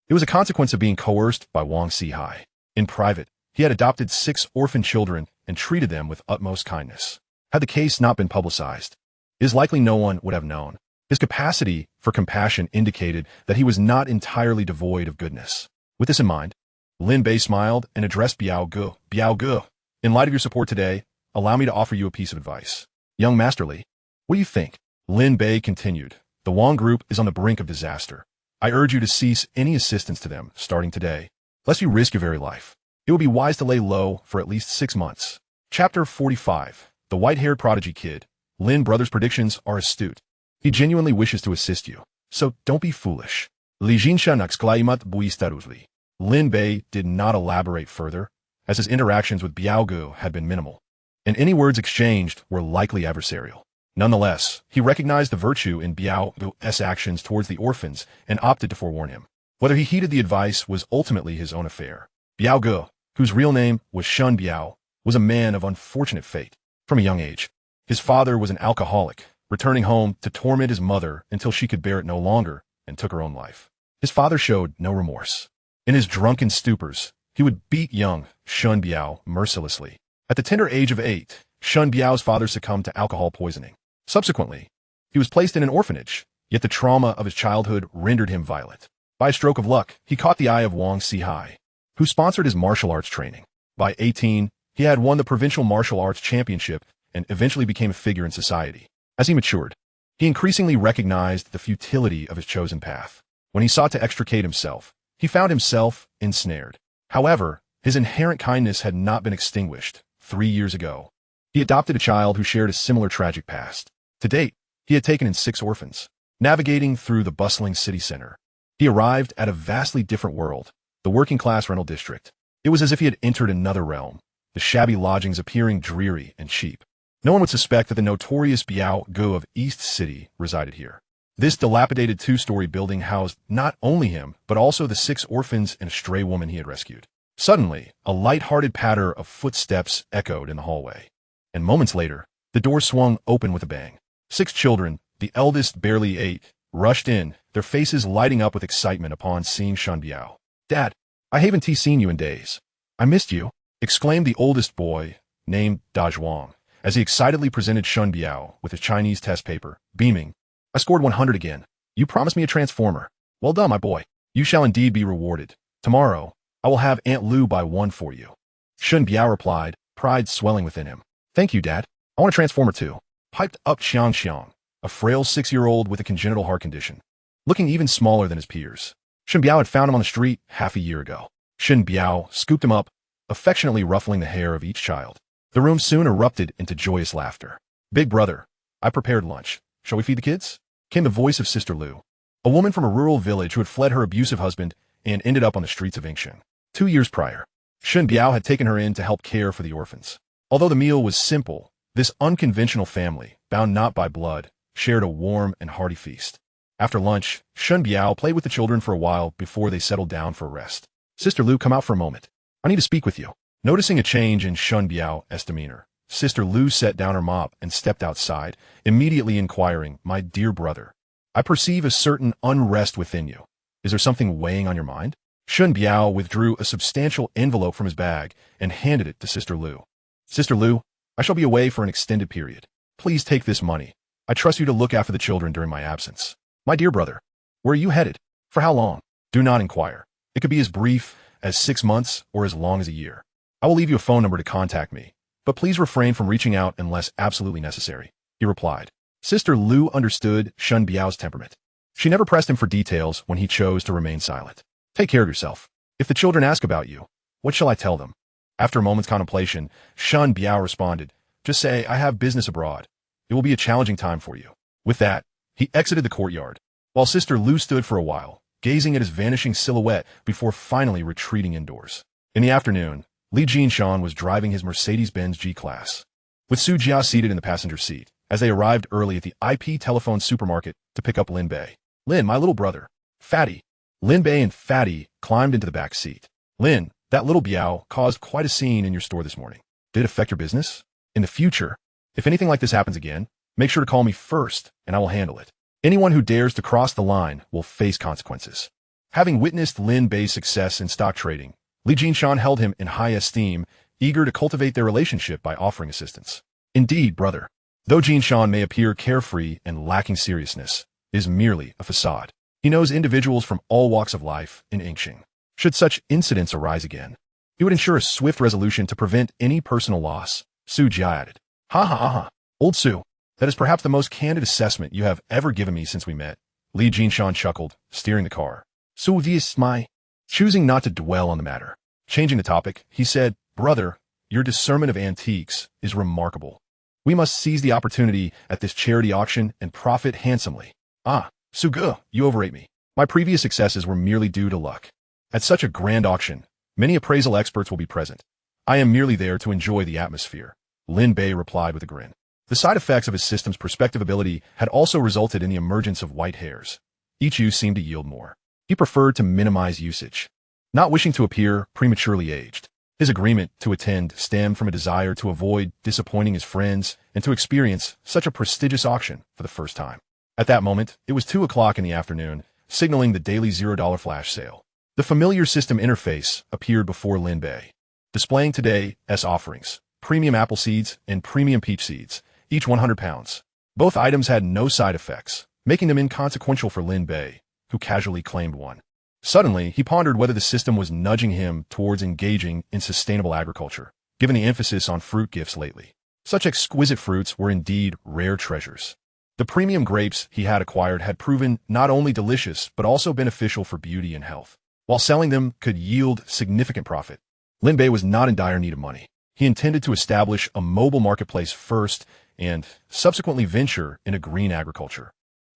It was a consequence of being coerced by Wang Sihai. In private, he had adopted 6 orphan children and treated them with utmost kindness. Had the case not been publicized, it is likely no one would have known. His capacity for compassion indicated that he was not entirely devoid of goodness. With this in mind, Lin Bei smiled and addressed Biao Ge. "Biao Ge, in light of your support today, allow me to offer you a piece of advice. Young Master Li, what do you think?" Lin Bei continued, "The Wang group is on the brink of disaster. I urge you to cease any assistance to them starting today, lest you risk your very life. It would be wise to lay low for at least 6 months. Chapter 45. The White-Haired Prodigy Kid. Lin brother's predictions are astute. He genuinely wishes to assist you, so don't be foolish. Li Jinshan exclaimat buistarusli. Lin Bei did not elaborate further, as his interactions with Biao Ge had been minimal, and any words exchanged were likely adversarial. Nonetheless, he recognized the virtue in Biao Ge's actions towards the orphans and opted to forewarn him. Whether he heeded the advice was ultimately his own affair. Biao Ge, whose real name was Shun Biao, was a man of unfortunate fate. From a young age, his father was an alcoholic, returning home to torment his mother until she could bear it no longer and took her own life. His father showed no remorse. In his drunken stupors, he would beat young Shun Biao mercilessly. At the tender age of 8, Shun Biao's father succumbed to alcohol poisoning. Subsequently, he was placed in an orphanage, yet the trauma of his childhood rendered him violent. By a stroke of luck, he caught the eye of Wang Sihai, who sponsored his martial arts training. By 18, he had won the provincial martial arts championship and eventually became a figure in society. As he matured, he increasingly recognized the futility of his chosen path. When he sought to extricate himself, he found himself ensnared. However, his inherent kindness had not been extinguished. 3 years ago, he adopted a child who shared a similar tragic past. To date, he had taken in 6 orphans. Navigating through the bustling city center, he arrived at a vastly different world, the working-class rental district. It was as if he had entered another realm, the shabby lodgings appearing dreary and cheap. No one would suspect that the notorious Biao Gu of East City resided here. This dilapidated two-story building housed not only him, but also the 6 orphans and a stray woman he had rescued. Suddenly, a light-hearted patter of footsteps echoed in the hallway. And moments later, the door swung open with a bang. 6 children, the eldest barely 8, rushed in, their faces lighting up with excitement upon seeing Shun Biao. "Dad, I haven't seen you in days. I missed you," exclaimed the oldest boy, named Da Zhuang, as he excitedly presented Shun Biao with his Chinese test paper, beaming. "I scored 100 again. You promised me a transformer. Well done, my boy. You shall indeed be rewarded. Tomorrow, I will have Aunt Lu buy one for you." Shun Biao replied, pride swelling within him. "Thank you, Dad. I want a transformer too," piped up Xiang Xiang, a frail 6-year-old with a congenital heart condition. Looking even smaller than his peers, Shun Biao had found him on the street half a year ago. Shun Biao scooped him up, affectionately ruffling the hair of each child. The room soon erupted into joyous laughter. "Big brother, I prepared lunch. Shall we feed the kids?" Came the voice of Sister Lu, a woman from a rural village who had fled her abusive husband and ended up on the streets of Yingxing. 2 years prior, Shun Biao had taken her in to help care for the orphans. Although the meal was simple, this unconventional family, bound not by blood, shared a warm and hearty feast. After lunch, Shun Biao played with the children for a while before they settled down for a rest. "Sister Lu, come out for a moment. I need to speak with you." Noticing a change in Shun Biao's demeanor, Sister Lu set down her mop and stepped outside, immediately inquiring, "My dear brother, I perceive a certain unrest within you. Is there something weighing on your mind?" Shun Biao withdrew a substantial envelope from his bag and handed it to Sister Lu. "Sister Lu, I shall be away for an extended period. Please take this money. I trust you to look after the children during my absence." "My dear brother, where are you headed? For how long?" "Do not inquire. It could be as brief as 6 months or as long as a year. I will leave you a phone number to contact me, but please refrain from reaching out unless absolutely necessary," he replied. Sister Lu understood Shun Biao's temperament. She never pressed him for details when he chose to remain silent. "Take care of yourself. If the children ask about you, what shall I tell them?" After a moment's contemplation, Shun Biao responded, "Just say I have business abroad. It will be a challenging time for you." With that, he exited the courtyard, while Sister Lu stood for a while, gazing at his vanishing silhouette before finally retreating indoors. In the afternoon, Li Jinshan was driving his Mercedes-Benz G-Class, with Su Jia seated in the passenger seat, as they arrived early at the IP Telephone supermarket to pick up Lin Bei. "Lin, my little brother. Fatty." Lin Bei and Fatty climbed into the back seat. "Lin, that little Biao caused quite a scene in your store this morning. Did it affect your business? In the future, if anything like this happens again, make sure to call me first, and I will handle it. Anyone who dares to cross the line will face consequences." Having witnessed Lin Bei's success in stock trading, Li Jinshan held him in high esteem, eager to cultivate their relationship by offering assistance. "Indeed, brother. Though Jinshan may appear carefree and lacking seriousness, it is merely a facade. He knows individuals from all walks of life in Yingxing. Should such incidents arise again, he would ensure a swift resolution to prevent any personal loss," Su Jia added. "Ha ha ha ha. Old Su, that is perhaps the most candid assessment you have ever given me since we met." Li Jinshan chuckled, steering the car. "So this my..." Choosing not to dwell on the matter. Changing the topic, he said, "Brother, your discernment of antiques is remarkable. We must seize the opportunity at this charity auction and profit handsomely." "Ah, Su Ge, you overrate me. My previous successes were merely due to luck. At such a grand auction, many appraisal experts will be present. I am merely there to enjoy the atmosphere," Lin Bei replied with a grin. The side effects of his system's perspective ability had also resulted in the emergence of white hairs. Each use seemed to yield more. He preferred to minimize usage, not wishing to appear prematurely aged. His agreement to attend stemmed from a desire to avoid disappointing his friends and to experience such a prestigious auction for the first time. At that moment, it was 2 o'clock in the afternoon, signaling the daily $0 flash sale. The familiar system interface appeared before Lin Bei, displaying today's offerings: premium apple seeds and premium peach seeds, each 100 pounds. Both items had no side effects, making them inconsequential for Lin Bei, who casually claimed one. Suddenly, he pondered whether the system was nudging him towards engaging in sustainable agriculture, given the emphasis on fruit gifts lately. Such exquisite fruits were indeed rare treasures. The premium grapes he had acquired had proven not only delicious but also beneficial for beauty and health, while selling them could yield significant profit. Lin Bei was not in dire need of money. He intended to establish a mobile marketplace first and subsequently venture into green agriculture,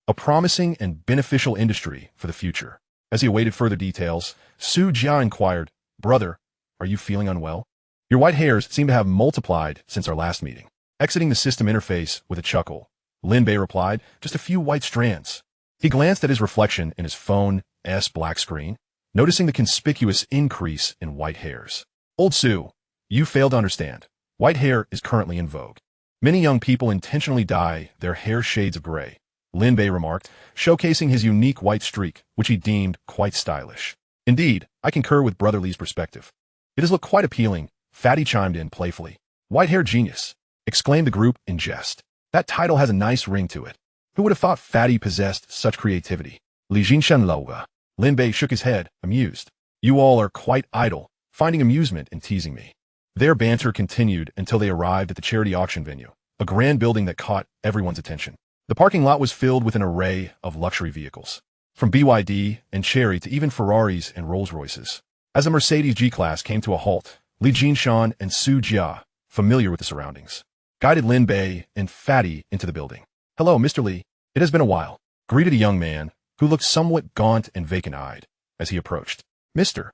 a promising and beneficial industry for the future. As he awaited further details, Su Jia inquired, "Brother, are you feeling unwell?" Your white hairs seem to have multiplied since our last meeting. Exiting the system interface with a chuckle, Lin Bei replied, just a few white strands. He glanced at his reflection in his phone's black screen, noticing the conspicuous increase in white hairs. Old Sue, you fail to understand. White hair is currently in vogue. Many young people intentionally dye their hair shades of gray, Lin Bei remarked, showcasing his unique white streak, which he deemed quite stylish. Indeed, I concur with Brother Lee's perspective. It does look quite appealing, Fatty chimed in playfully. White hair genius, exclaimed the group in jest. That title has a nice ring to it. Who would have thought Fatty possessed such creativity? Li Jinshan Loga. Lin Bei shook his head, amused. You all are quite idle, finding amusement in teasing me. Their banter continued until they arrived at the charity auction venue, a grand building that caught everyone's attention. The parking lot was filled with an array of luxury vehicles, from BYD and Chery to even Ferraris and Rolls-Royces. As a Mercedes G-Class came to a halt, Li Jinshan and Su Jia, familiar with the surroundings, guided Lin Bei and Fatty into the building. Hello, Mr. Li. It has been a while, greeted a young man who looked somewhat gaunt and vacant-eyed as he approached. Mr.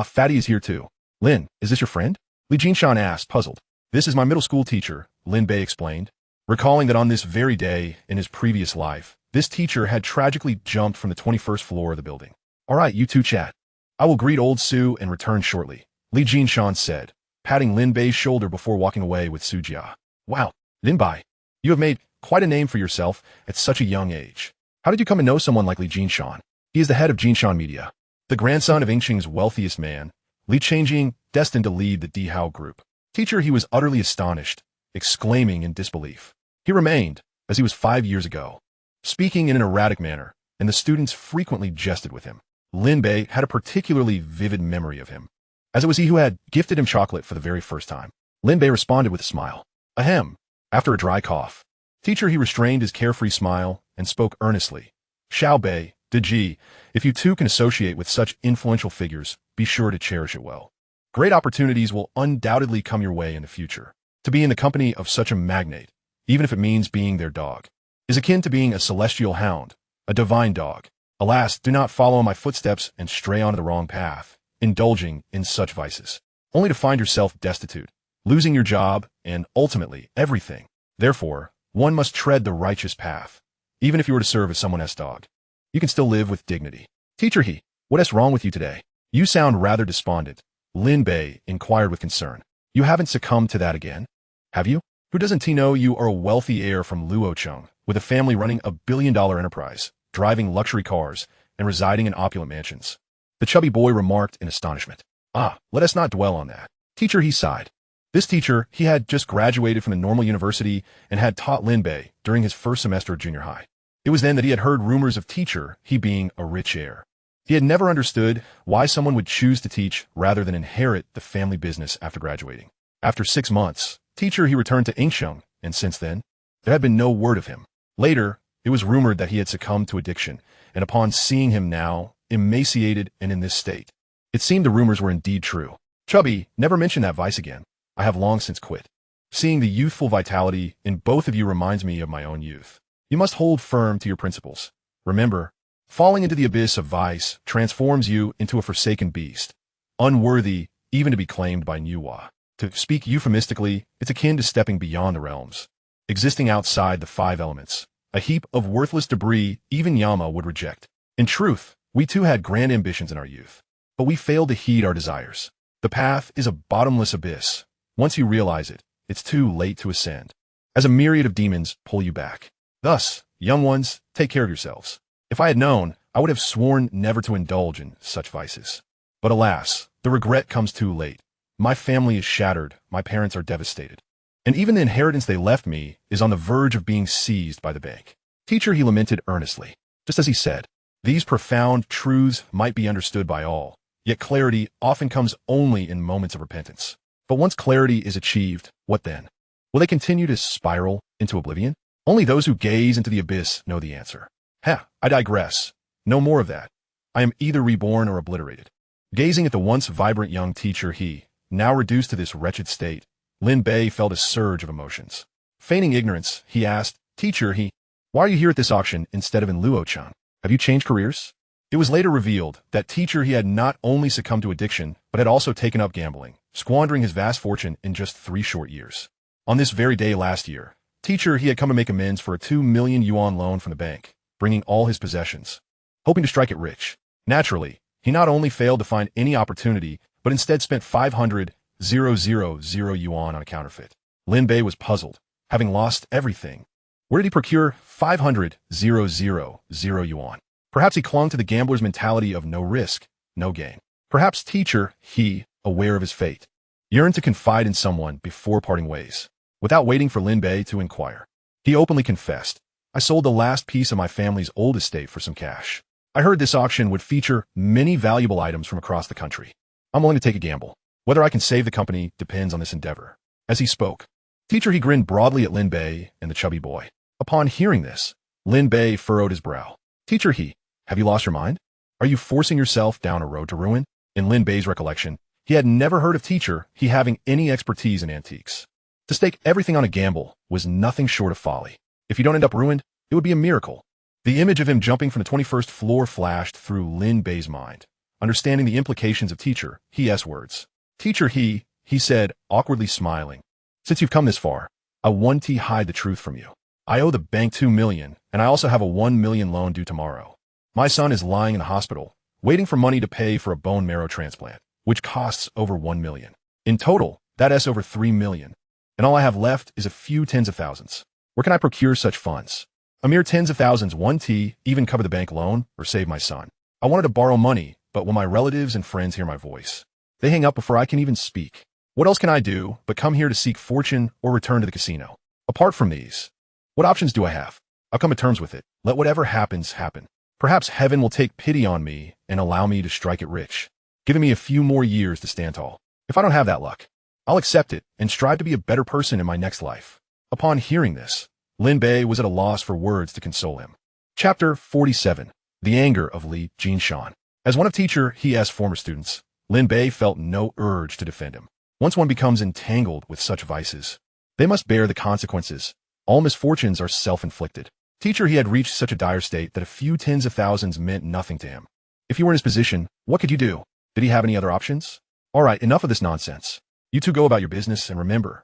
Fatty is here too. Lin, is this your friend? Li Jinshan asked, puzzled. This is my middle school teacher, Lin Bei explained, recalling that on this very day in his previous life, this teacher had tragically jumped from the 21st floor of the building. All right, you two chat. I will greet old Sue and return shortly, Li Jinshan said, patting Lin Bei's shoulder before walking away with Su Jia. Wow, Lin Bei, you have made quite a name for yourself at such a young age. How did you come to know someone like Li Jinshan? He is the head of Jinshan Media, the grandson of Yingqing's wealthiest man, Li Changjing, destined to lead the Dihao group. Teacher, he was utterly astonished, exclaiming in disbelief. He remained, as he was 5 years ago, speaking in an erratic manner, and the students frequently jested with him. Lin Bei had a particularly vivid memory of him, as it was he who had gifted him chocolate for the very first time. Lin Bei responded with a smile. Ahem. After a dry cough. Teacher, he restrained his carefree smile and spoke earnestly. Xiao Bei, Deji, if you two can associate with such influential figures, be sure to cherish it well. Great opportunities will undoubtedly come your way in the future. To be in the company of such a magnate, even if it means being their dog, is akin to being a celestial hound, a divine dog. Alas, do not follow in my footsteps and stray onto the wrong path, indulging in such vices, only to find yourself destitute, losing your job, and ultimately everything. Therefore, one must tread the righteous path. Even if you were to serve as someone else's dog, you can still live with dignity. Teacher, what is wrong with you today? You sound rather despondent, Lin Bei inquired with concern. You haven't succumbed to that again, have you? Who doesn't he know you are a wealthy heir from Luocheng, with a family running a billion-dollar enterprise, driving luxury cars, and residing in opulent mansions? The chubby boy remarked in astonishment. Let us not dwell on that. Teacher, he sighed. This teacher, he had just graduated from the normal university and had taught Lin Bei during his first semester of junior high. It was then that he had heard rumors of teacher, he being a rich heir. He had never understood why someone would choose to teach rather than inherit the family business after graduating. After 6 months, teacher, he returned to Yingqing, and since then, there had been no word of him. Later, it was rumored that he had succumbed to addiction, and upon seeing him now, emaciated and in this state, it seemed the rumors were indeed true. Chubby, never mention that vice again. I have long since quit. Seeing the youthful vitality in both of you reminds me of my own youth. You must hold firm to your principles. Remember, falling into the abyss of vice transforms you into a forsaken beast, unworthy even to be claimed by Nuwa. To speak euphemistically, it's akin to stepping beyond the realms, existing outside the 5 elements, a heap of worthless debris even Yama would reject. In truth, we too had grand ambitions in our youth, but we failed to heed our desires. The path is a bottomless abyss. Once you realize it, it's too late to ascend, as a myriad of demons pull you back. Thus, young ones, take care of yourselves. If I had known, I would have sworn never to indulge in such vices. But alas, the regret comes too late. My family is shattered, my parents are devastated, and even the inheritance they left me is on the verge of being seized by the bank. Teacher, he lamented earnestly. Just as he said, these profound truths might be understood by all, yet clarity often comes only in moments of repentance. But once clarity is achieved, what then? Will they continue to spiral into oblivion? Only those who gaze into the abyss know the answer. I digress. No more of that. I am either reborn or obliterated. Gazing at the once vibrant young teacher, he, now reduced to this wretched state, Lin Bei felt a surge of emotions. Feigning ignorance, he asked, Teacher, why are you here at this auction instead of in Luocheng? Have you changed careers? It was later revealed that teacher, he had not only succumbed to addiction, but had also taken up gambling, squandering his vast fortune in just 3 short years. On this very day last year, teacher he had come to make amends for a 2 million yuan loan from the bank, bringing all his possessions, hoping to strike it rich. Naturally, he not only failed to find any opportunity, but instead spent 500,000 yuan on a counterfeit. Lin Bei was puzzled, having lost everything. Where did he procure 500,000 yuan? Perhaps he clung to the gambler's mentality of no risk, no gain. Perhaps teacher, he, aware of his fate, yearned to confide in someone before parting ways. Without waiting for Lin Bei to inquire, he openly confessed, I sold the last piece of my family's old estate for some cash. I heard this auction would feature many valuable items from across the country. I'm willing to take a gamble. Whether I can save the company depends on this endeavor. As he spoke, teacher he grinned broadly at Lin Bei and the chubby boy. Upon hearing this, Lin Bei furrowed his brow. Teacher he, have you lost your mind? Are you forcing yourself down a road to ruin? In Lin Bei's recollection, he had never heard of teacher he having any expertise in antiques. To stake everything on a gamble was nothing short of folly. If you don't end up ruined, it would be a miracle. The image of him jumping from the 21st floor flashed through Lin Bei's mind, understanding the implications of teacher he's words. Teacher he said, awkwardly smiling. Since you've come this far, I want to hide the truth from you. I owe the bank 2 million, and I also have a 1 million loan due tomorrow. My son is lying in the hospital, waiting for money to pay for a bone marrow transplant, which costs over 1 million. In total, that's over 3 million. And all I have left is a few tens of thousands. Where can I procure such funds? A mere tens of thousands won't even cover the bank loan or save my son. I wanted to borrow money, but when my relatives and friends hear my voice, they hang up before I can even speak. What else can I do but come here to seek fortune or return to the casino? Apart from these, what options do I have? I'll come to terms with it. Let whatever happens happen. Perhaps heaven will take pity on me and allow me to strike it rich, giving me a few more years to stand tall. If I don't have that luck, I'll accept it and strive to be a better person in my next life. Upon hearing this, Lin Bei was at a loss for words to console him. Chapter 47. The Anger of Li Jinshan. As one of teacher he's former students, Lin Bei felt no urge to defend him. Once one becomes entangled with such vices, they must bear the consequences. All misfortunes are self-inflicted. Teacher he had reached such a dire state that a few tens of thousands meant nothing to him. If you were in his position, what could you do? Did he have any other options? All right, enough of this nonsense. You two go about your business and remember,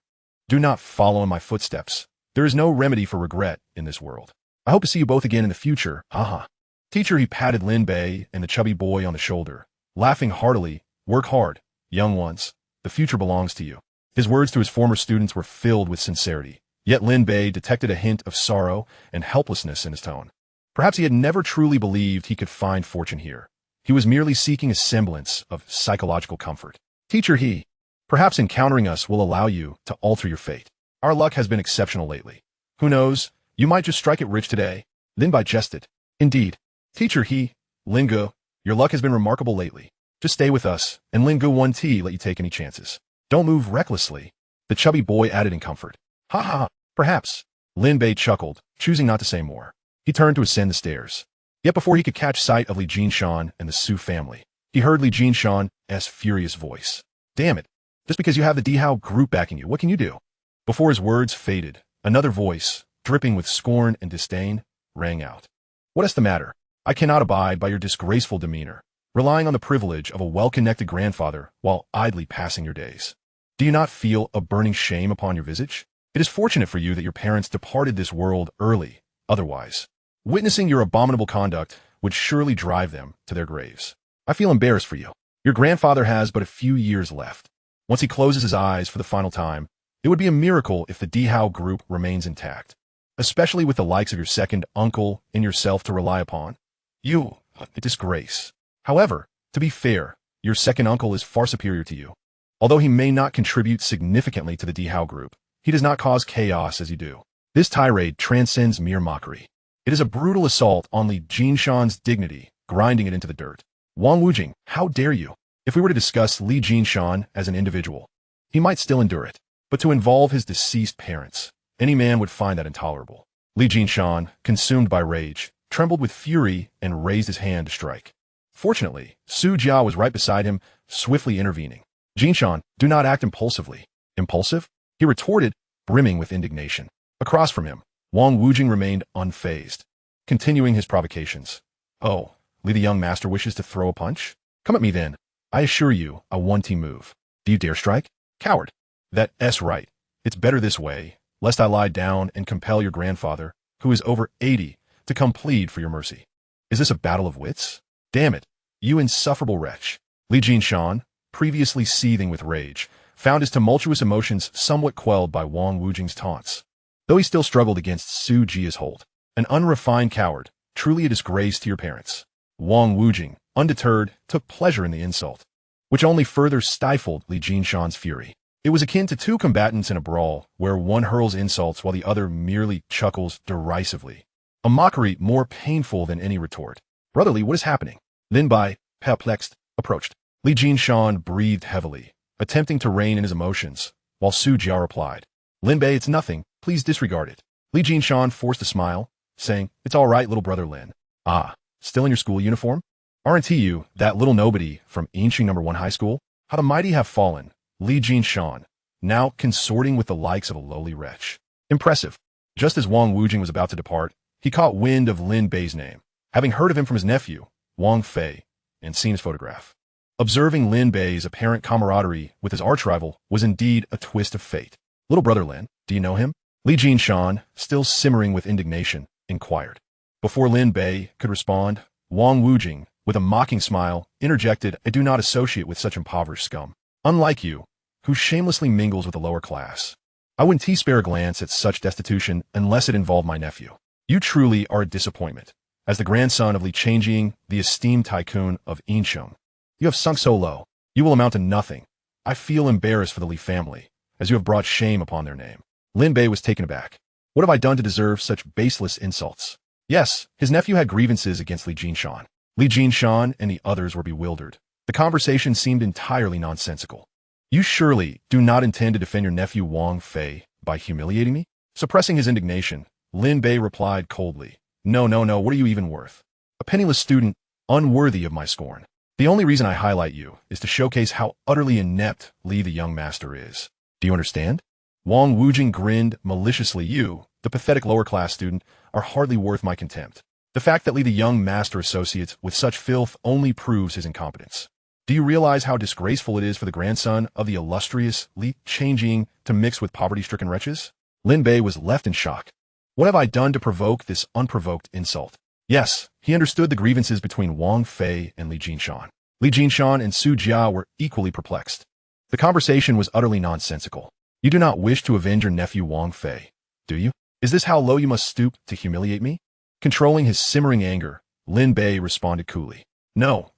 do not follow in my footsteps. There is no remedy for regret in this world. I hope to see you both again in the future. Haha. Teacher he patted Lin Bei and the chubby boy on the shoulder, laughing heartily. Work hard, young ones. The future belongs to you. His words to his former students were filled with sincerity, yet Lin Bei detected a hint of sorrow and helplessness in his tone. Perhaps he had never truly believed he could find fortune here. He was merely seeking a semblance of psychological comfort. Teacher he, perhaps encountering us will allow you to alter your fate. Our luck has been exceptional lately. Who knows, you might just strike it rich today. Lin Bei jested. Indeed. Teacher he, Lingo, your luck has been remarkable lately. Just stay with us, and Lingo won't let you take any chances. Don't move recklessly. The chubby boy added in comfort. Ha ha, perhaps. Lin Bei chuckled, choosing not to say more. He turned to ascend the stairs. Yet before he could catch sight of Li Jinshan and the Su family, he heard Li Jinshan's furious voice. Damn it. Just because you have the Dihao group backing you, what can you do? Before his words faded, another voice, dripping with scorn and disdain, rang out. What is the matter? I cannot abide by your disgraceful demeanor, relying on the privilege of a well-connected grandfather while idly passing your days. Do you not feel a burning shame upon your visage? It is fortunate for you that your parents departed this world early. Otherwise, witnessing your abominable conduct would surely drive them to their graves. I feel embarrassed for you. Your grandfather has but a few years left. Once he closes his eyes for the final time, it would be a miracle if the Dihao group remains intact, especially with the likes of your second uncle and yourself to rely upon. You, a disgrace. However, to be fair, your second uncle is far superior to you. Although he may not contribute significantly to the Dihao group, he does not cause chaos as you do. This tirade transcends mere mockery. It is a brutal assault on Li Jinshan's dignity, grinding it into the dirt. Wang Wujing, how dare you? If we were to discuss Li Jinshan as an individual, he might still endure it. But to involve his deceased parents, any man would find that intolerable. Li Jinshan, consumed by rage, trembled with fury and raised his hand to strike. Fortunately, Su Jia was right beside him, swiftly intervening. Jinshan, do not act impulsively. Impulsive? He retorted, brimming with indignation. Across from him, Wang Wujing remained unfazed, continuing his provocations. Oh, Li the young master wishes to throw a punch? Come at me then. I assure you, I want to move. Do you dare strike? Coward. That's right. It's better this way, lest I lie down and compel your grandfather, who is over 80, to come plead for your mercy. Is this a battle of wits? Damn it, you insufferable wretch. Li Jinshan, previously seething with rage, found his tumultuous emotions somewhat quelled by Wang Wujing's taunts. Though he still struggled against Su Jia's hold. An unrefined coward, truly a disgrace to your parents. Wang Wujing, undeterred, took pleasure in the insult, which only further stifled Li Jinshan's fury. It was akin to two combatants in a brawl, where one hurls insults while the other merely chuckles derisively. A mockery more painful than any retort. Brotherly, what is happening? Lin Bei, perplexed, approached. Li Jinshan breathed heavily, attempting to rein in his emotions, while Su Jia replied, Lin Bei, it's nothing, please disregard it. Li Jinshan forced a smile, saying, It's all right, little brother Lin. Ah, still in your school uniform? Aren't you, that little nobody from Yinxing No. 1 High School? How the mighty have fallen, Li Jinshan, now consorting with the likes of a lowly wretch. Impressive. Just as Wang Wujing was about to depart, he caught wind of Lin Bei's name, having heard of him from his nephew, Wang Fei, and seen his photograph. Observing Lin Bei's apparent camaraderie with his arch-rival was indeed a twist of fate. Little brother Lin, do you know him? Li Jinshan, still simmering with indignation, inquired. Before Lin Bei could respond, Wang Wujing, with a mocking smile, interjected, I do not associate with such impoverished scum. Unlike you, who shamelessly mingles with the lower class. I wouldn't spare a glance at such destitution unless it involved my nephew. You truly are a disappointment. As the grandson of Li Changjing, the esteemed tycoon of Yincheng, you have sunk so low, you will amount to nothing. I feel embarrassed for the Li family, as you have brought shame upon their name. Lin Bei was taken aback. What have I done to deserve such baseless insults? Yes, his nephew had grievances against Li Jinshan. Li Jinshan and the others were bewildered. The conversation seemed entirely nonsensical. You surely do not intend to defend your nephew Wang Fei by humiliating me? Suppressing his indignation, Lin Bei replied coldly, No, what are you even worth? A penniless student, unworthy of my scorn. The only reason I highlight you is to showcase how utterly inept Li the young master is. Do you understand? Wang Wujing grinned maliciously. You, the pathetic lower-class student, are hardly worth my contempt. The fact that Li the young master associates with such filth only proves his incompetence. Do you realize how disgraceful it is for the grandson of the illustrious Li Changjing to mix with poverty-stricken wretches? Lin Bei was left in shock. What have I done to provoke this unprovoked insult? Yes, he understood the grievances between Wang Fei and Li Jinshan. Li Jinshan and Su Jia were equally perplexed. The conversation was utterly nonsensical. You do not wish to avenge your nephew Wang Fei, do you? Is this how low you must stoop to humiliate me? Controlling his simmering anger, Lin Bei responded coolly. No.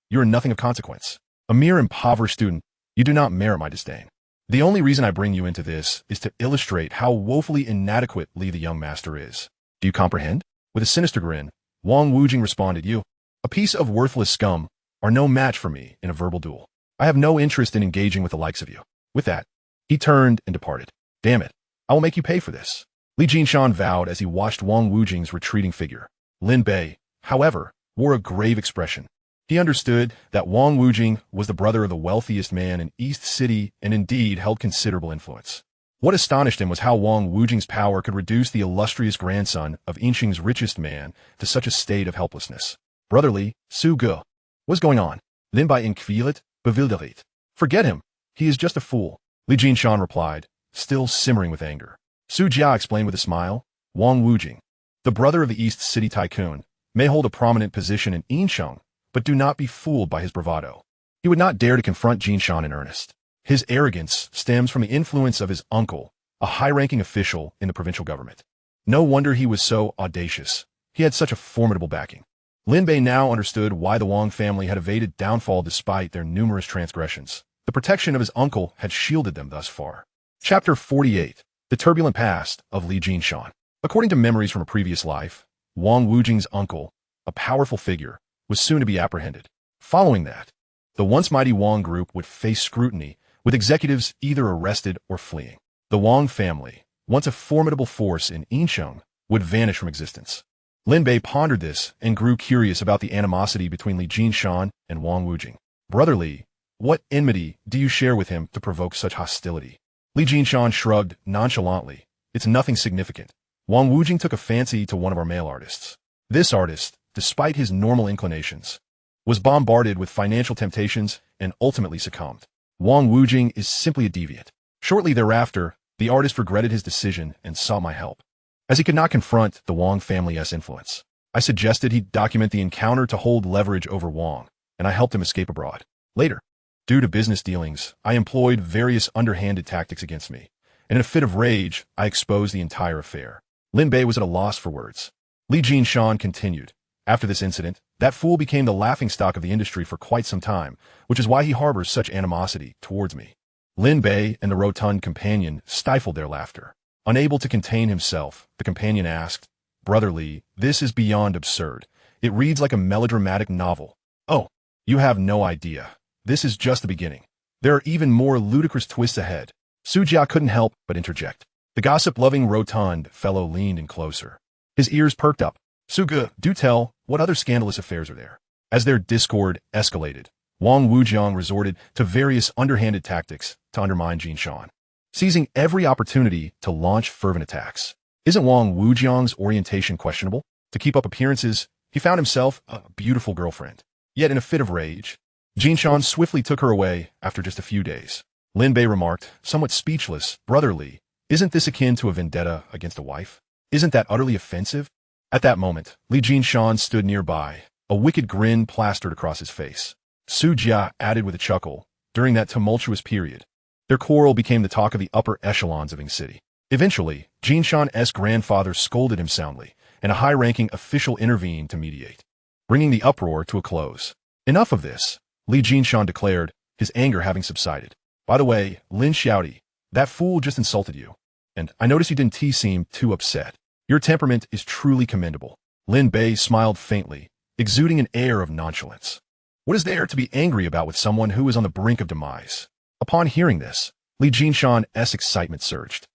You are nothing of consequence. A mere impoverished student, you do not merit my disdain. The only reason I bring you into this is to illustrate how woefully inadequate Li the young master is. Do you comprehend? With a sinister grin, Wang Wujing responded, You, a piece of worthless scum, are no match for me in a verbal duel. I have no interest in engaging with the likes of you. With that, he turned and departed. Damn it, I will make you pay for this. Li Jinshan vowed as he watched Wang Wujing's retreating figure. Lin Bei, however, wore a grave expression. He understood that Wang Wujing was the brother of the wealthiest man in East City and indeed held considerable influence. What astonished him was how Wang Wujing's power could reduce the illustrious grandson of Yinxing's richest man to such a state of helplessness. Brotherly, Su Ge. What's going on? Lin Bei inquirit, bewildert. Forget him. He is just a fool. Li Jinshan replied, still simmering with anger. Su Jia explained with a smile, Wang Wujing, the brother of the East City tycoon, may hold a prominent position in Yincheng, but do not be fooled by his bravado. He would not dare to confront Jinshan in earnest. His arrogance stems from the influence of his uncle, a high-ranking official in the provincial government. No wonder he was so audacious. He had such a formidable backing. Lin Bei now understood why the Wang family had evaded downfall despite their numerous transgressions. The protection of his uncle had shielded them thus far. Chapter 48. The Turbulent Past of Li Jinshan. According to memories from a previous life, Wang Wujing's uncle, a powerful figure, was soon to be apprehended. Following that, the once mighty Wang group would face scrutiny, with executives either arrested or fleeing. The Wang family, once a formidable force in Yincheng, would vanish from existence. Lin Bei pondered this and grew curious about the animosity between Li Jinshan and Wang Wujing. Brother Li, what enmity do you share with him to provoke such hostility? Li Jinshan shrugged nonchalantly. It's nothing significant. Wang Wujing took a fancy to one of our male artists. This artist, despite his normal inclinations, was bombarded with financial temptations and ultimately succumbed. Wang Wujing is simply a deviant. Shortly thereafter, the artist regretted his decision and sought my help. As he could not confront the Wang family's influence, I suggested he document the encounter to hold leverage over Wang, and I helped him escape abroad. Later, due to business dealings, I employed various underhanded tactics against me, and in a fit of rage, I exposed the entire affair. Lin Bei was at a loss for words. Li Jinshan continued. After this incident, that fool became the laughingstock of the industry for quite some time, which is why he harbors such animosity towards me. Lin Bei and the rotund companion stifled their laughter. Unable to contain himself, the companion asked, "Brother Li, this is beyond absurd. It reads like a melodramatic novel." "Oh, you have no idea. This is just the beginning. There are even more ludicrous twists ahead." Su Jia couldn't help but interject. The gossip-loving rotund fellow leaned in closer. His ears perked up. "Suge, do tell, what other scandalous affairs are there?" As their discord escalated, Wang Wujiang resorted to various underhanded tactics to undermine Jinshan, seizing every opportunity to launch fervent attacks. Isn't Wang Wujiang's orientation questionable? To keep up appearances, he found himself a beautiful girlfriend. Yet in a fit of rage, Jinshan swiftly took her away after just a few days. Lin Bei remarked, somewhat speechless, "Brother Li, isn't this akin to a vendetta against a wife? Isn't that utterly offensive?" At that moment, Li Jinshan stood nearby, a wicked grin plastered across his face. Su Jia added with a chuckle, during that tumultuous period, their quarrel became the talk of the upper echelons of Ing City. Eventually, Jinshan's grandfather scolded him soundly, and a high-ranking official intervened to mediate, bringing the uproar to a close. "Enough of this," Li Jinshan declared, his anger having subsided. "By the way, Lin Xiaodi, that fool just insulted you, and I notice you didn't seem too upset. Your temperament is truly commendable." Lin Bei smiled faintly, exuding an air of nonchalance. What is there to be angry about with someone who is on the brink of demise? Upon hearing this, Li Jinshan's excitement surged.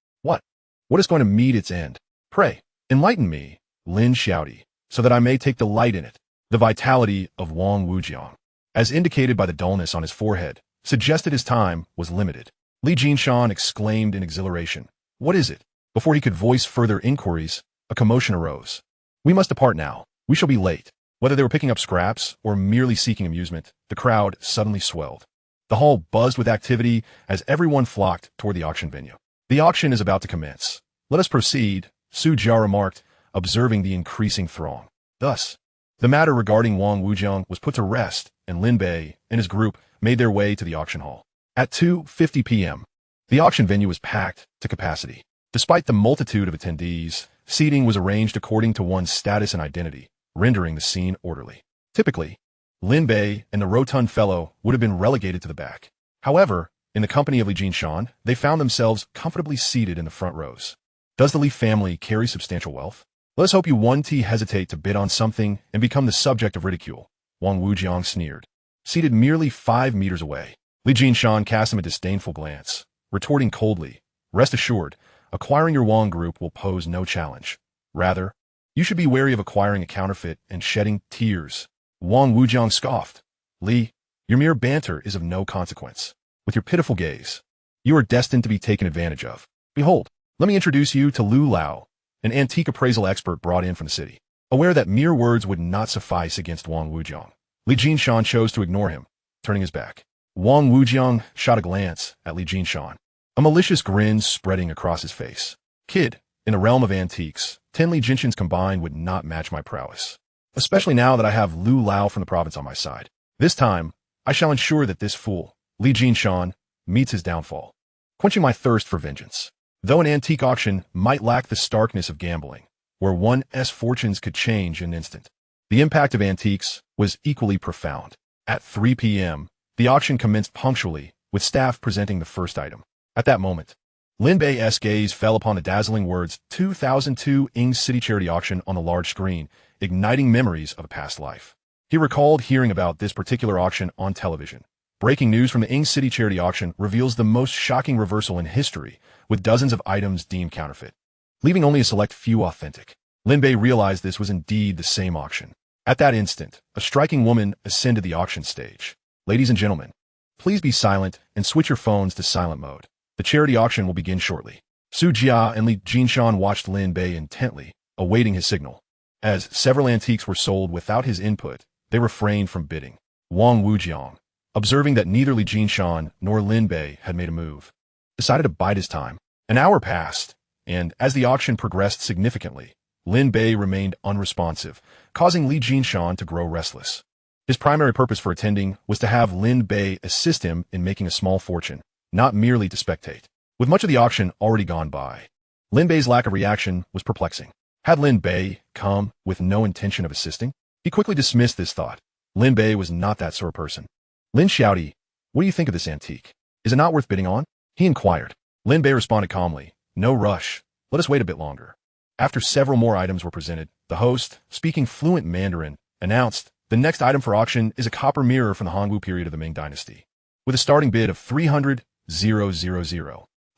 What is going to meet its end? Pray, enlighten me, Lin Xiaodi, so that I may take delight in it. The vitality of Wang Wujiang, as indicated by the dullness on his forehead, suggested his time was limited. Li Jinshan exclaimed in exhilaration, "What is it?" Before he could voice further inquiries, a commotion arose. "We must depart now. We shall be late." Whether they were picking up scraps or merely seeking amusement, the crowd suddenly swelled. The hall buzzed with activity as everyone flocked toward the auction venue. "The auction is about to commence. Let us proceed," Su Jia remarked, observing the increasing throng. Thus, the matter regarding Wang Wujiang was put to rest, and Lin Bei and his group made their way to the auction hall. At 2:50 p.m., the auction venue was packed to capacity. Despite the multitude of attendees, seating was arranged according to one's status and identity, rendering the scene orderly. Typically, Lin Bei and the rotund fellow would have been relegated to the back. However, in the company of Li Jinshan, they found themselves comfortably seated in the front rows. Does the Li family carry substantial wealth? Let us hope you won't hesitate to bid on something and become the subject of ridicule, Wang Wujiang sneered. Seated merely 5 meters away, Li Jinshan cast him a disdainful glance, retorting coldly, "Rest assured, acquiring your Wang group will pose no challenge. Rather, you should be wary of acquiring a counterfeit and shedding tears." Wang Wujiang scoffed. "Li, your mere banter is of no consequence. With your pitiful gaze, you are destined to be taken advantage of. Behold, let me introduce you to Lu Lao, an antique appraisal expert brought in from the city." Aware that mere words would not suffice against Wang Wujiang, Li Jinshan chose to ignore him, turning his back. Wang Wujiang shot a glance at Li Jinshan, a malicious grin spreading across his face. "Kid, in the realm of antiques, 10 Li Jinshans combined would not match my prowess, especially now that I have Lu Lao from the province on my side. This time, I shall ensure that this fool, Li Jinshan, meets his downfall, quenching my thirst for vengeance." Though an antique auction might lack the starkness of gambling, where one's fortunes could change in an instant, the impact of antiques was equally profound. At 3 p.m., the auction commenced punctually, with staff presenting the first item. At that moment, Lin Bei's gaze fell upon the dazzling words 2002 Ing City Charity Auction on the large screen, igniting memories of a past life. He recalled hearing about this particular auction on television. Breaking news from the Ing City Charity Auction reveals the most shocking reversal in history, with dozens of items deemed counterfeit, leaving only a select few authentic. Lin Bei realized this was indeed the same auction. At that instant, a striking woman ascended the auction stage. "Ladies and gentlemen, please be silent and switch your phones to silent mode. The charity auction will begin shortly." Su Jia and Li Jinshan watched Lin Bei intently, awaiting his signal. As several antiques were sold without his input, they refrained from bidding. Wang Wujiang, observing that neither Li Jinshan nor Lin Bei had made a move, decided to bide his time. An hour passed, and as the auction progressed significantly, Lin Bei remained unresponsive, causing Li Jinshan to grow restless. His primary purpose for attending was to have Lin Bei assist him in making a small fortune, not merely to spectate. With much of the auction already gone by, Lin Bei's lack of reaction was perplexing. Had Lin Bei come with no intention of assisting? He quickly dismissed this thought. Lin Bei was not that sort of person. Lin Xiaodi, what do you think of this antique? Is it not worth bidding on? He inquired. Lin Bei responded calmly. No rush. Let us wait a bit longer. After several more items were presented, the host, speaking fluent Mandarin, announced, the next item for auction is a copper mirror from the Hongwu period of the Ming Dynasty, with a starting bid of 300,000.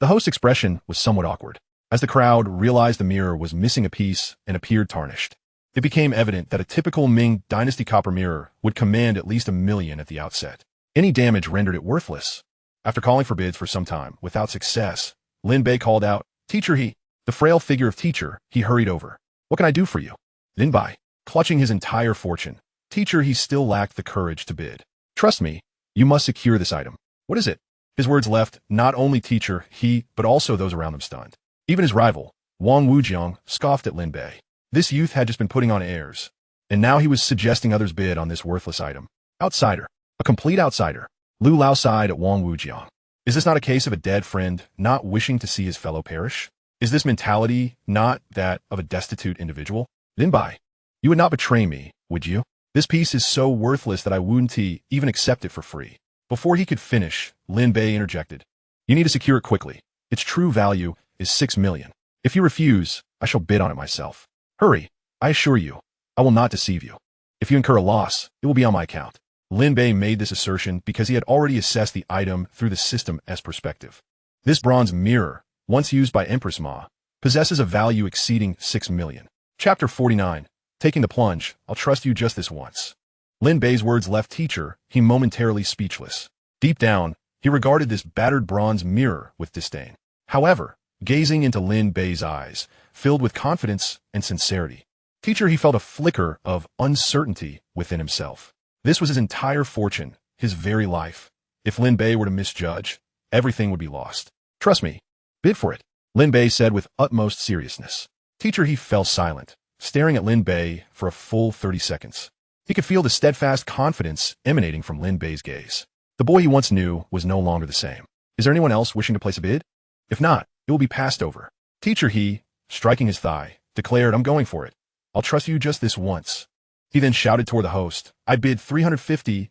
The host's expression was somewhat awkward, as the crowd realized the mirror was missing a piece and appeared tarnished. It became evident that a typical Ming Dynasty copper mirror would command at least $1 million at the outset. Any damage rendered it worthless. After calling for bids for some time, without success, Lin Bei called out, Teacher He. The frail figure of Teacher He hurried over. What can I do for you? Lin Bei, clutching his entire fortune. Teacher He still lacked the courage to bid. Trust me, you must secure this item. What is it? His words left not only Teacher He, but also those around him stunned. Even his rival, Wang Wujiang, scoffed at Lin Bei. This youth had just been putting on airs, and now he was suggesting others bid on this worthless item. Outsider. A complete outsider. Lu Lao sighed at Wang Wujiang. Is this not a case of a dead friend not wishing to see his fellow perish? Is this mentality not that of a destitute individual? Lin Bei, you would not betray me, would you? This piece is so worthless that I wouldn't even accept it for free. Before he could finish, Lin Bei interjected. You need to secure it quickly. Its true value is 6 million. If you refuse, I shall bid on it myself. Hurry, I assure you, I will not deceive you. If you incur a loss, it will be on my account. Lin Bei made this assertion because he had already assessed the item through the system's perspective. This bronze mirror, once used by Empress Ma, possesses a value exceeding 6 million. Chapter 49. Taking the plunge, I'll trust you just this once. Lin Bei's words left Teacher He momentarily speechless. Deep down, he regarded this battered bronze mirror with disdain. However, gazing into Lin Bei's eyes, filled with confidence and sincerity, Teacher He felt a flicker of uncertainty within himself. This was his entire fortune, his very life. If Lin Bei were to misjudge, everything would be lost. Trust me. Bid for it, Lin Bei said with utmost seriousness. Teacher He fell silent, staring at Lin Bei for a full 30 seconds. He could feel the steadfast confidence emanating from Lin Bei's gaze. The boy he once knew was no longer the same. Is there anyone else wishing to place a bid? If not, it will be passed over. Teacher He, striking his thigh, declared, I'm going for it. I'll trust you just this once. He then shouted toward the host, I bid 350,000.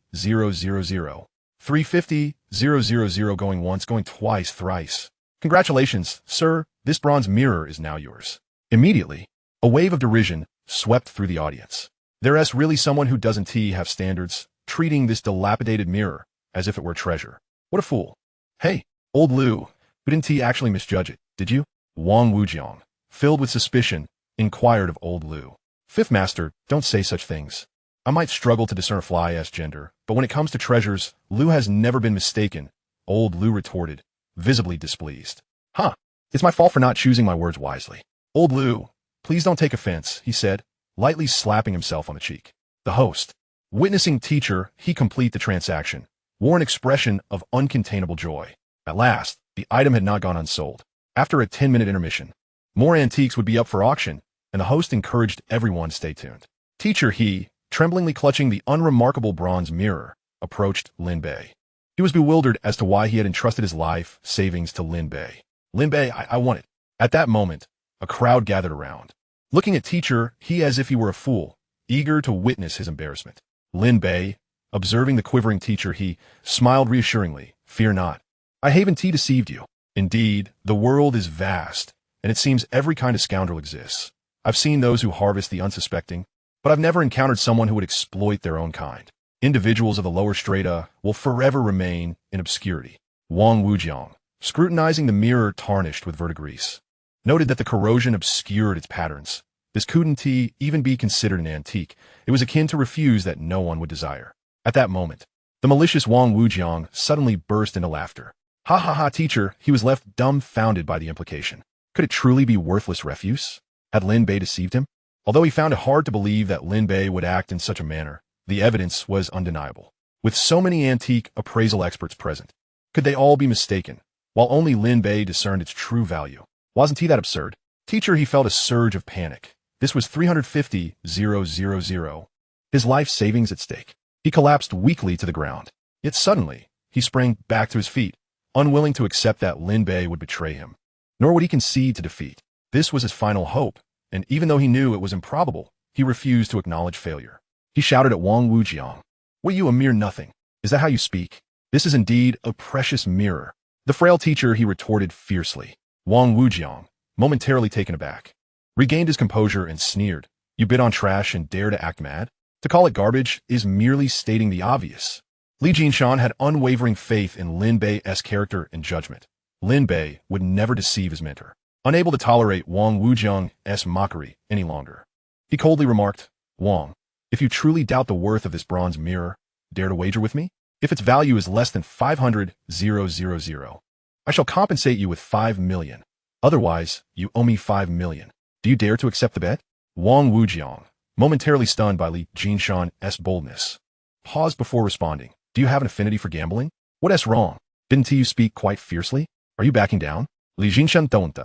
350,000 going once, going twice, thrice. Congratulations, sir, this bronze mirror is now yours. Immediately, a wave of derision swept through the audience. There's really someone who doesn't have standards, treating this dilapidated mirror as if it were a treasure. What a fool. Hey, old Lu, you didn't actually misjudge it, did you? Wang Wujiang, filled with suspicion, inquired of old Lu. Fifth Master, don't say such things. I might struggle to discern a fly's gender, but when it comes to treasures, Lu has never been mistaken, old Lu retorted, visibly displeased. Huh, it's my fault for not choosing my words wisely. Old Lu, please don't take offense, he said, lightly slapping himself on the cheek. The host, witnessing Teacher He complete the transaction, wore an expression of uncontainable joy. At last, the item had not gone unsold. After a 10-minute intermission, more antiques would be up for auction, and the host encouraged everyone to stay tuned. Teacher He, tremblingly clutching the unremarkable bronze mirror, approached Lin Bei. He was bewildered as to why he had entrusted his life savings to Lin Bei. Lin Bei, I want it. At that moment, a crowd gathered around, looking at Teacher He as if he were a fool, eager to witness his embarrassment. Lin Bei, observing the quivering Teacher He, smiled reassuringly. Fear not. I haven't deceived you. Indeed, the world is vast, and it seems every kind of scoundrel exists. I've seen those who harvest the unsuspecting, but I've never encountered someone who would exploit their own kind. Individuals of the lower strata will forever remain in obscurity. Wang Wujiang, scrutinizing the mirror tarnished with verdigris, noted that the corrosion obscured its patterns. This couldn't even be considered an antique. It was akin to refuse that no one would desire. At that moment, the malicious Wang Wujiang suddenly burst into laughter. Ha ha ha, Teacher, he was left dumbfounded by the implication. Could it truly be worthless refuse? Had Lin Bei deceived him? Although he found it hard to believe that Lin Bei would act in such a manner, the evidence was undeniable. With so many antique appraisal experts present, could they all be mistaken, while only Lin Bei discerned its true value? Wasn't he that absurd? Teacher, he felt a surge of panic. This was 350,000. His life savings at stake. He collapsed weakly to the ground. Yet suddenly, he sprang back to his feet, unwilling to accept that Lin Bei would betray him. Nor would he concede to defeat. This was his final hope, and even though he knew it was improbable, he refused to acknowledge failure. He shouted at Wang Wujiang, "What, you a mere nothing? Is that how you speak? This is indeed a precious mirror." The frail teacher, he retorted fiercely. Wang Wujiang, momentarily taken aback, regained his composure and sneered, "You bid on trash and dare to act mad? To call it garbage is merely stating the obvious." Li Jinshan had unwavering faith in Lin Bei's character and judgment. Lin Bei would never deceive his mentor. Unable to tolerate Wang Wujiang's mockery any longer, he coldly remarked, "Wang, if you truly doubt the worth of this bronze mirror, dare to wager with me? If its value is less than 500,000, I shall compensate you with 5 million. Otherwise, you owe me 5 million. Do you dare to accept the bet?" Wang Wujiang, momentarily stunned by Li Jinshan's boldness, paused before responding. "Do you have an affinity for gambling? What's wrong? Didn't you speak quite fiercely? Are you backing down?" Li Jinshan don't.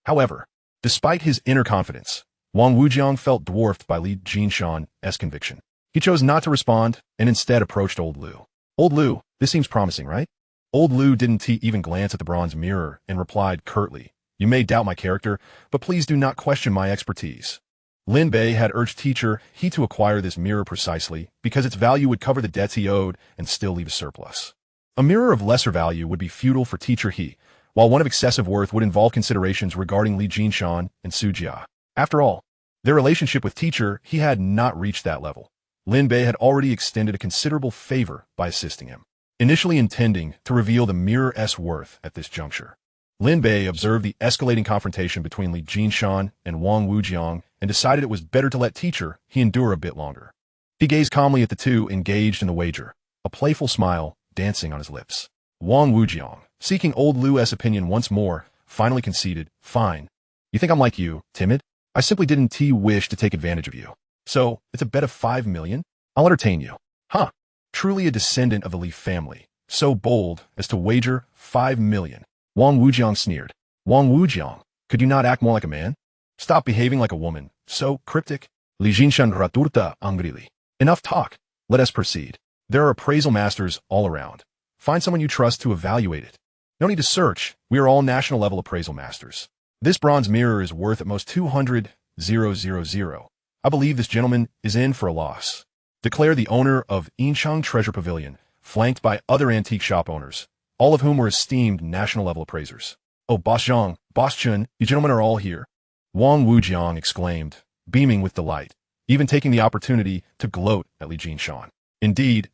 However, despite his inner confidence, Wang Wujiang felt dwarfed by Li Jinshan's conviction. He chose not to respond and instead approached Old Lu. "Old Lu, this seems promising, right?" Old Lu didn't even glance at the bronze mirror and replied curtly, "You may doubt my character, but please do not question my expertise." Lin Bei had urged teacher he to acquire this mirror precisely because its value would cover the debts he owed and still leave a surplus. A mirror of lesser value would be futile for teacher he, while one of excessive worth would involve considerations regarding Li Jinshan and Su Jia. After all, their relationship with teacher he had not reached that level. Lin Bei had already extended a considerable favor by assisting him, initially intending to reveal the mirror's worth at this juncture. Lin Bei observed the escalating confrontation between Li Jinshan and Wang Wujiang and decided it was better to let teacher he endure a bit longer. He gazed calmly at the two engaged in the wager, a playful smile dancing on his lips. Wang Wujiang, seeking Old Lu's opinion once more, finally conceded, "Fine. You think I'm like you, timid? I simply didn't wish to take advantage of you. So, it's a bet of 5 million? I'll entertain you." "Huh. Truly a descendant of the Li family, so bold as to wager 5 million. Wang Wujiang sneered. "Wang Wujiang, could you not act more like a man? Stop behaving like a woman, so cryptic." Li Jinshan raturta angrily. "Enough talk. Let us proceed. There are appraisal masters all around. Find someone you trust to evaluate it. No need to search. We are all national level appraisal masters. This bronze mirror is worth at most 200,000. I believe this gentleman is in for a loss," declared the owner of Yinchang Treasure Pavilion, flanked by other antique shop owners, all of whom were esteemed national-level appraisers. "Oh, Boss Zhang, Boss Chun, you gentlemen are all here," Wang Wujiang exclaimed, beaming with delight, even taking the opportunity to gloat at Li Jinshan. Indeed,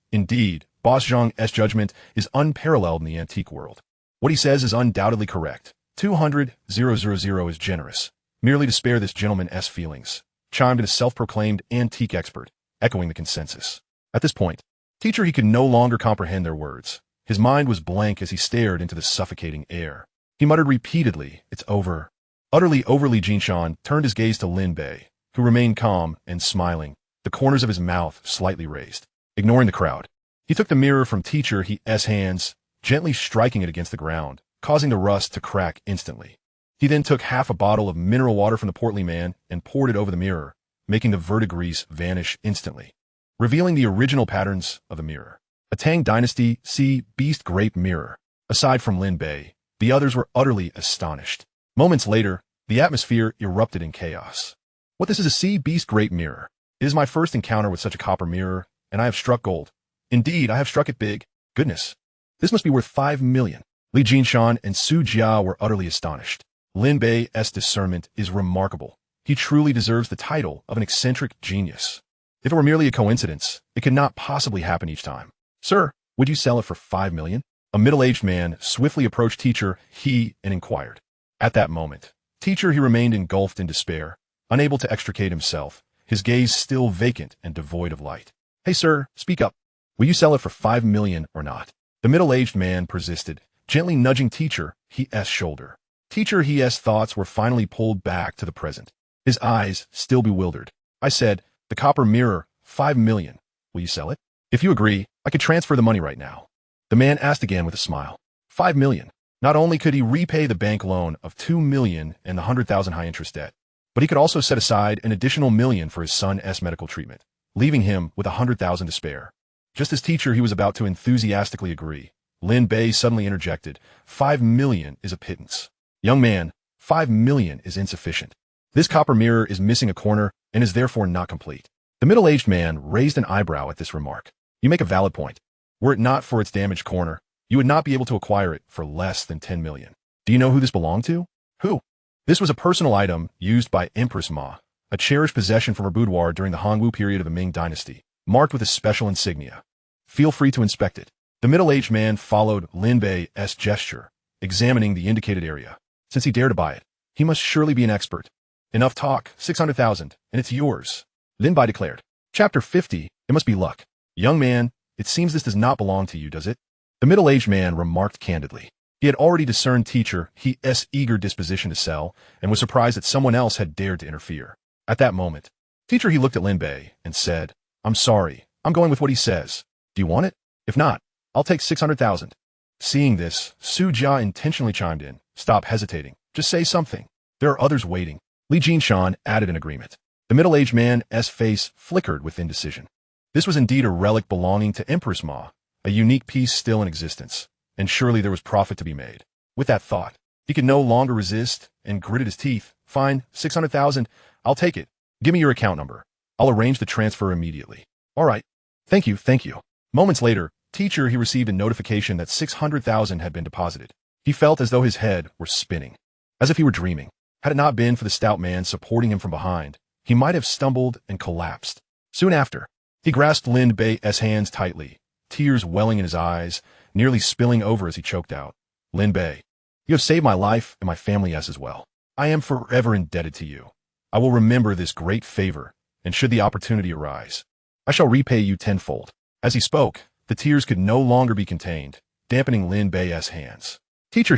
Boss Zhang's judgment is unparalleled in the antique world. What he says is undoubtedly correct. 200,000 is generous, merely to spare this gentleman's feelings, chimed in a self-proclaimed antique expert, echoing the consensus. At this point, teacher he could no longer comprehend their words. His mind was blank as he stared into the suffocating air. He muttered repeatedly, "It's over." Utterly overly, Jinshan turned his gaze to Lin Bei, who remained calm and smiling, the corners of his mouth slightly raised. Ignoring the crowd, he took the mirror from teacher he's hands, gently striking it against the ground, causing the rust to crack instantly. He then took half a bottle of mineral water from the portly man and poured it over the mirror, making the verdigris vanish instantly, revealing the original patterns of the mirror. A Tang Dynasty Sea Beast Grape mirror. Aside from Lin Bei, the others were utterly astonished. Moments later, the atmosphere erupted in chaos. "What, this is a Sea Beast Grape mirror? It is my first encounter with such a copper mirror, and I have struck gold. Indeed, I have struck it big. Goodness, this must be worth 5 million. Li Jinshan and Su Jia were utterly astonished. Lin Bei's discernment is remarkable. He truly deserves the title of an eccentric genius. If it were merely a coincidence, it could not possibly happen each time. "Sir, would you sell it for 5 million? A middle-aged man swiftly approached teacher he and inquired. At that moment, teacher he remained engulfed in despair, unable to extricate himself, his gaze still vacant and devoid of light. "Hey sir, speak up. Will you sell it for 5 million or not?" The middle-aged man persisted, gently nudging teacher he's shoulder. Teacher he's thoughts were finally pulled back to the present, his eyes still bewildered. "I said, the copper mirror, 5 million. Will you sell it? If you agree, I could transfer the money right now. The man asked again with a smile. 5 million. Not only could he repay the bank loan of 2 million and the 100,000 high-interest debt, but he could also set aside an additional million for his son's medical treatment, leaving him with 100,000 to spare. Just as teacher he was about to enthusiastically agree, Lin Bei suddenly interjected, 5 million is a pittance. Young man, 5 million is insufficient. This copper mirror is missing a corner and is therefore not complete. The middle-aged man raised an eyebrow at this remark. You make a valid point. Were it not for its damaged corner, you would not be able to acquire it for less than 10 million. Do you know who this belonged to? Who? This was a personal item used by Empress Ma, a cherished possession from her boudoir during the Hongwu period of the Ming dynasty, marked with a special insignia. Feel free to inspect it. The middle-aged man followed Lin Bei's gesture, examining the indicated area. Since he dared to buy it, he must surely be an expert. Enough talk, 600,000, and it's yours, Lin Bei declared. Chapter 50, it must be luck. Young man, it seems this does not belong to you, does it? The middle-aged man remarked candidly. He had already discerned teacher He's eager disposition to sell, and was surprised that someone else had dared to interfere. At that moment, teacher he looked at Lin Bei and said, I'm sorry, I'm going with what he says. Do you want it? If not, I'll take 600,000. Seeing this, Su Jia intentionally chimed in. Stop hesitating. Just say something. There are others waiting. Li Jinshan added an agreement. The middle-aged man's face flickered with indecision. This was indeed a relic belonging to Empress Ma, a unique piece still in existence, and surely there was profit to be made. With that thought, he could no longer resist and gritted his teeth. Fine, 600,000. I'll take it. Give me your account number. I'll arrange the transfer immediately. All right. Thank you, thank you. Moments later, teacher he received a notification that 600,000 had been deposited. He felt as though his head were spinning, as if he were dreaming. Had it not been for the stout man supporting him from behind, he might have stumbled and collapsed. Soon after, he grasped Lin Bei's hands tightly, tears welling in his eyes, nearly spilling over as he choked out. Lin Bei, you have saved my life and my family's as well. I am forever indebted to you. I will remember this great favor, and should the opportunity arise, I shall repay you tenfold. As he spoke, the tears could no longer be contained, dampening Lin Bei's hands. Teacher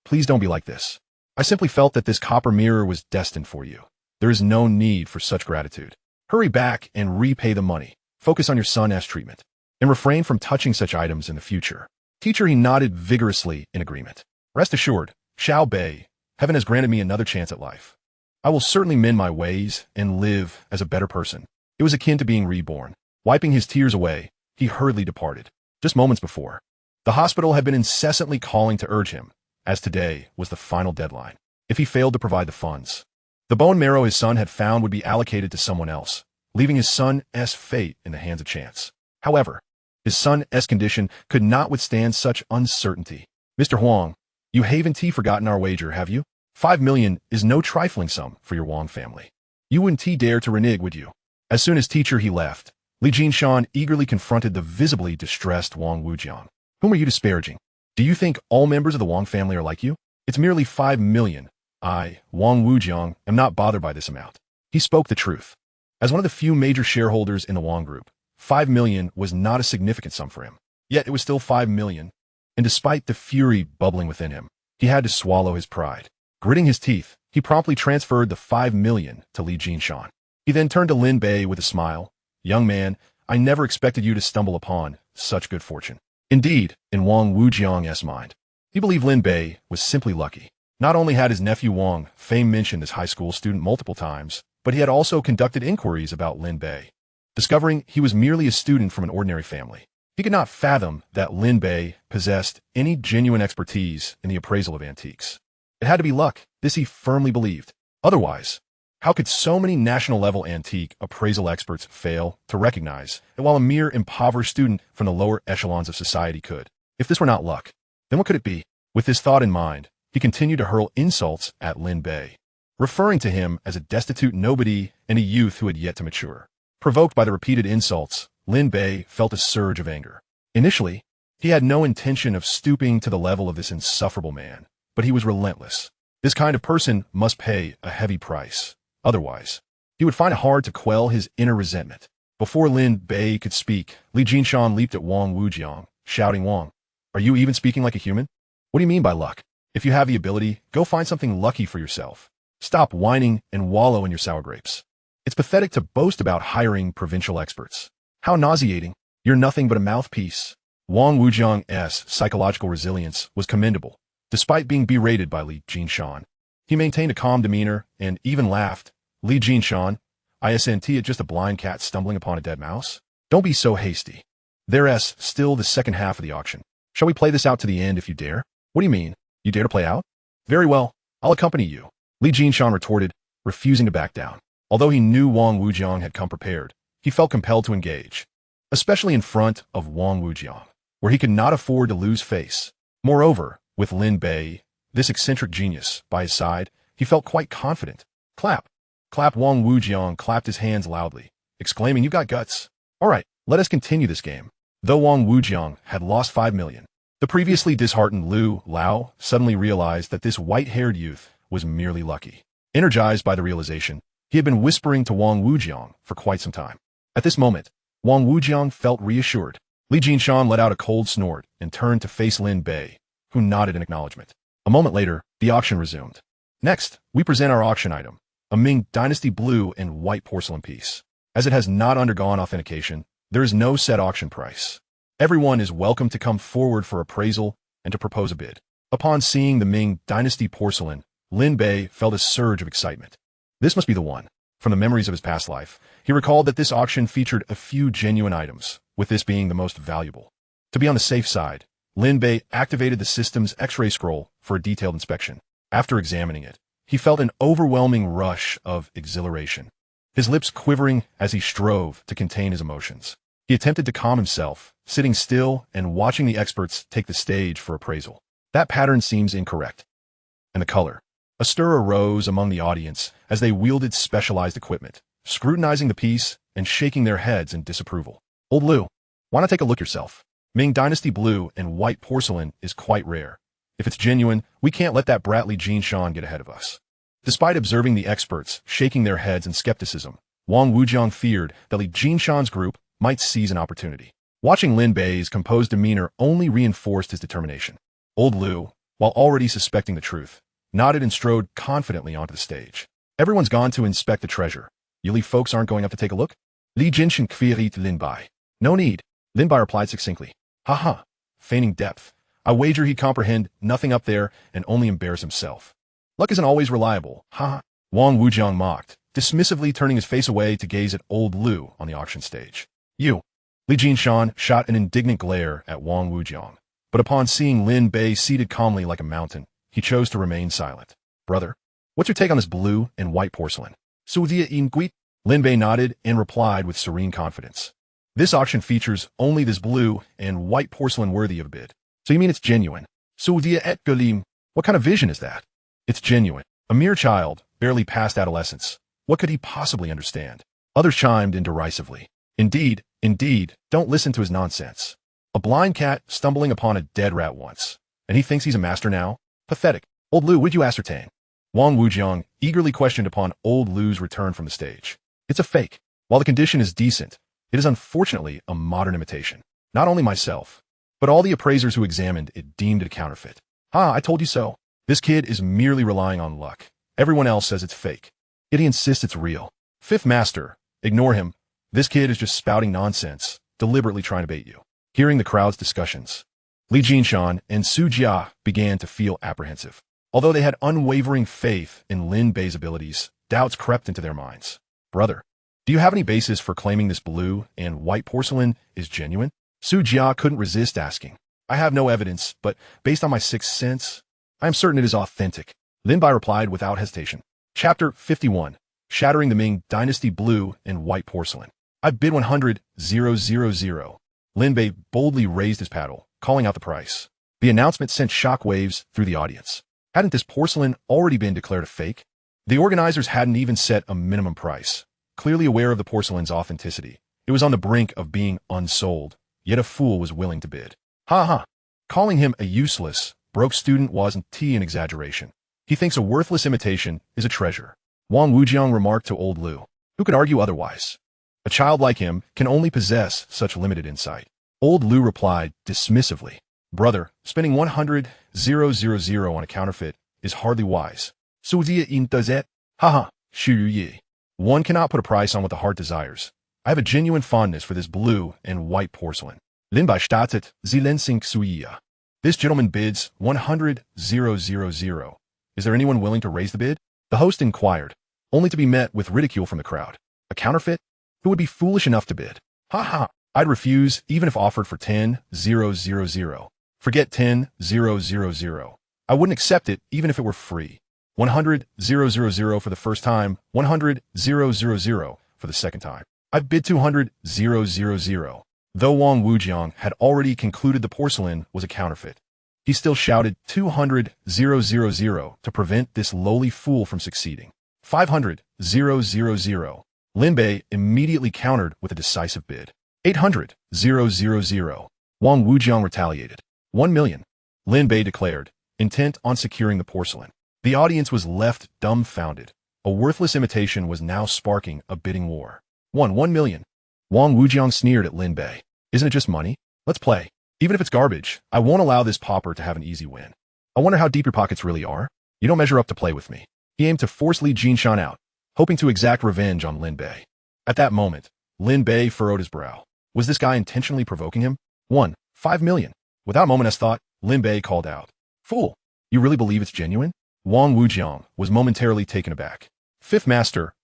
please don't be like this. I simply felt that this copper mirror was destined for you. There is no need for such gratitude. Hurry back and repay the money. Focus on your son's treatment, and refrain from touching such items in the future. Teacher he nodded vigorously in agreement. Rest assured, Xiao Bei, heaven has granted me another chance at life. I will certainly mend my ways and live as a better person. It was akin to being reborn. Wiping his tears away, he hurriedly departed. Just moments before, the hospital had been incessantly calling to urge him, as today was the final deadline. If he failed to provide the funds, the bone marrow his son had found would be allocated to someone else, leaving his son's fate in the hands of chance. However, his son's condition could not withstand such uncertainty. Mr. Huang, you haven't forgotten our wager, have you? 5 million is no trifling sum for your Huang family. You wouldn't dare to renege, would you? As soon as teacher he left, Li Jinshan eagerly confronted the visibly distressed Wang Wujiang. Whom are you disparaging? Do you think all members of the Wang family are like you? It's merely 5 million. I, Wang Wujiang, am not bothered by this amount. He spoke the truth. As one of the few major shareholders in the Wang Group, 5 million was not a significant sum for him. Yet it was still 5 million. And despite the fury bubbling within him, he had to swallow his pride. Gritting his teeth, he promptly transferred the 5 million to Li Jinshan. He then turned to Lin Bei with a smile. Young man, I never expected you to stumble upon such good fortune. Indeed, in Wang Wujiang's mind, he believed Lin Bei was simply lucky. Not only had his nephew Wang Fei mentioned his high school student multiple times, but he had also conducted inquiries about Lin Bei, discovering he was merely a student from an ordinary family. He could not fathom that Lin Bei possessed any genuine expertise in the appraisal of antiques. It had to be luck, this he firmly believed. Otherwise, how could so many national-level antique appraisal experts fail to recognize it while a mere impoverished student from the lower echelons of society could? If this were not luck, then what could it be? With this thought in mind, he continued to hurl insults at Lin Bei, referring to him as a destitute nobody and a youth who had yet to mature. Provoked by the repeated insults, Lin Bei felt a surge of anger. Initially, he had no intention of stooping to the level of this insufferable man, but he was relentless. This kind of person must pay a heavy price. Otherwise, he would find it hard to quell his inner resentment. Before Lin Bei could speak, Li Jinshan leaped at Wang Wujiang, shouting, Wang, are you even speaking like a human? What do you mean by luck? If you have the ability, go find something lucky for yourself. Stop whining and wallow in your sour grapes. It's pathetic to boast about hiring provincial experts. How nauseating. You're nothing but a mouthpiece. Wang Wujiang's psychological resilience was commendable. Despite being berated by Li Jinshan, he maintained a calm demeanor and even laughed. Li Jinshan, isn't it just a blind cat stumbling upon a dead mouse? Don't be so hasty. There's still the second half of the auction. Shall we play this out to the end if you dare? What do you mean? You dare to play out? Very well, I'll accompany you. Li Jinshan retorted, refusing to back down. Although he knew Wang Wujiang had come prepared, he felt compelled to engage, especially in front of Wang Wujiang, where he could not afford to lose face. Moreover, with Lin Bei, this eccentric genius, by his side, he felt quite confident. Clap. Clap. Wang Wujiang clapped his hands loudly, exclaiming, "You got guts. All right, let us continue this game." Though Wang Wujiang had lost 5 million, the previously disheartened Lu Lao suddenly realized that this white-haired youth was merely lucky. Energized by the realization, he had been whispering to Wang Wujiang for quite some time. At this moment, Wang Wujiang felt reassured. Li Jinshan let out a cold snort and turned to face Lin Bei, who nodded in acknowledgement. A moment later, the auction resumed. Next, we present our auction item, a Ming Dynasty blue and white porcelain piece. As it has not undergone authentication, there is no set auction price. Everyone is welcome to come forward for appraisal and to propose a bid. Upon seeing the Ming Dynasty porcelain, Lin Bei felt a surge of excitement. This must be the one. From the memories of his past life, he recalled that this auction featured a few genuine items, with this being the most valuable. To be on the safe side, Lin Bei activated the system's X-ray scroll for a detailed inspection. After examining it, he felt an overwhelming rush of exhilaration, his lips quivering as he strove to contain his emotions. He attempted to calm himself, sitting still and watching the experts take the stage for appraisal. That pattern seems incorrect. And the color. A stir arose among the audience as they wielded specialized equipment, scrutinizing the piece and shaking their heads in disapproval. Old Lu, why not take a look yourself? Ming Dynasty blue and white porcelain is quite rare. If it's genuine, we can't let that brat Li Jinshan get ahead of us. Despite observing the experts shaking their heads in skepticism, Wang Wujiang feared that Li Jinshan's group might seize an opportunity. Watching Lin Bei's composed demeanor only reinforced his determination. Old Lu, while already suspecting the truth, nodded and strode confidently onto the stage. Everyone's gone to inspect the treasure. You Li folks aren't going up to take a look? Li Jinshan queried Lin Bei. No need, Lin Bei replied succinctly. Haha, feigning depth. I wager he'd comprehend nothing up there and only embarrass himself. Luck isn't always reliable, haha. Wang Wujiang mocked, dismissively turning his face away to gaze at old Lu on the auction stage. You. Li Jinshan shot an indignant glare at Wang Wujiang, but upon seeing Lin Bei seated calmly like a mountain, he chose to remain silent. Brother, what's your take on this blue and white porcelain? Sudia in guit? Lin Bei nodded and replied with serene confidence. This auction features only this blue and white porcelain worthy of a bid. So you mean it's genuine? Sudia et galim. What kind of vision is that? It's genuine. A mere child, barely past adolescence. What could he possibly understand? Others chimed in derisively. Indeed, don't listen to his nonsense. A blind cat stumbling upon a dead rat once, and he thinks he's a master now? Pathetic. Old Lu, what'd you ascertain? Wang Wujiang eagerly questioned upon old Lu's return from the stage. It's a fake. While the condition is decent, it is unfortunately a modern imitation. Not only myself, but all the appraisers who examined it deemed it a counterfeit. I told you so. This kid is merely relying on luck. Everyone else says it's fake. Yet he insists it's real. Fifth Master, ignore him. This kid is just spouting nonsense, deliberately trying to bait you. Hearing the crowd's discussions, Li Jinshan and Su Jia began to feel apprehensive. Although they had unwavering faith in Lin Bei's abilities, doubts crept into their minds. Brother, do you have any basis for claiming this blue and white porcelain is genuine? Su Jia couldn't resist asking. I have no evidence, but based on my sixth sense, I am certain it is authentic. Lin Bei replied without hesitation. Chapter 51. Shattering the Ming Dynasty blue and white porcelain. I bid 100,000. Lin Bei boldly raised his paddle, calling out the price. The announcement sent shockwaves through the audience. Hadn't this porcelain already been declared a fake? The organizers hadn't even set a minimum price. Clearly aware of the porcelain's authenticity, it was on the brink of being unsold, yet a fool was willing to bid. Calling him a useless, broke student wasn't an exaggeration. He thinks a worthless imitation is a treasure. Wang Wujiang remarked to old Lu. Who could argue otherwise? A child like him can only possess such limited insight. Old Lu replied dismissively. Brother, spending 100,000 on a counterfeit is hardly wise. Sudia in does it? Shu Yi. One cannot put a price on what the heart desires. I have a genuine fondness for this blue and white porcelain. Lin Bei startet, Sie lensing suia. This gentleman bids 100,000. Is there anyone willing to raise the bid? The host inquired, only to be met with ridicule from the crowd. A counterfeit? Who would be foolish enough to bid? Ha ha! I'd refuse even if offered for 10,000. Forget 10,000. I wouldn't accept it even if it were free. 100,000 for the first time, 100,000 for the second time. I've bid 200,000. Though Wang Wujiang had already concluded the porcelain was a counterfeit, he still shouted 200,000 to prevent this lowly fool from succeeding. 500,000. Lin Bei immediately countered with a decisive bid. 800,000. Wang Wujiang retaliated. 1,000,000. Lin Bei declared, intent on securing the porcelain. The audience was left dumbfounded. A worthless imitation was now sparking a bidding war. 1,000,000. Wang Wujiang sneered at Lin Bei. Isn't it just money? Let's play. Even if it's garbage, I won't allow this pauper to have an easy win. I wonder how deep your pockets really are. You don't measure up to play with me. He aimed to force Li Jinshan out, hoping to exact revenge on Lin Bei. At that moment, Lin Bei furrowed his brow. Was this guy intentionally provoking him? 5,000,000. Without a moment's thought, Lin Bei called out. Fool! You really believe it's genuine? Wang Wujiang was momentarily taken aback. Fifth master,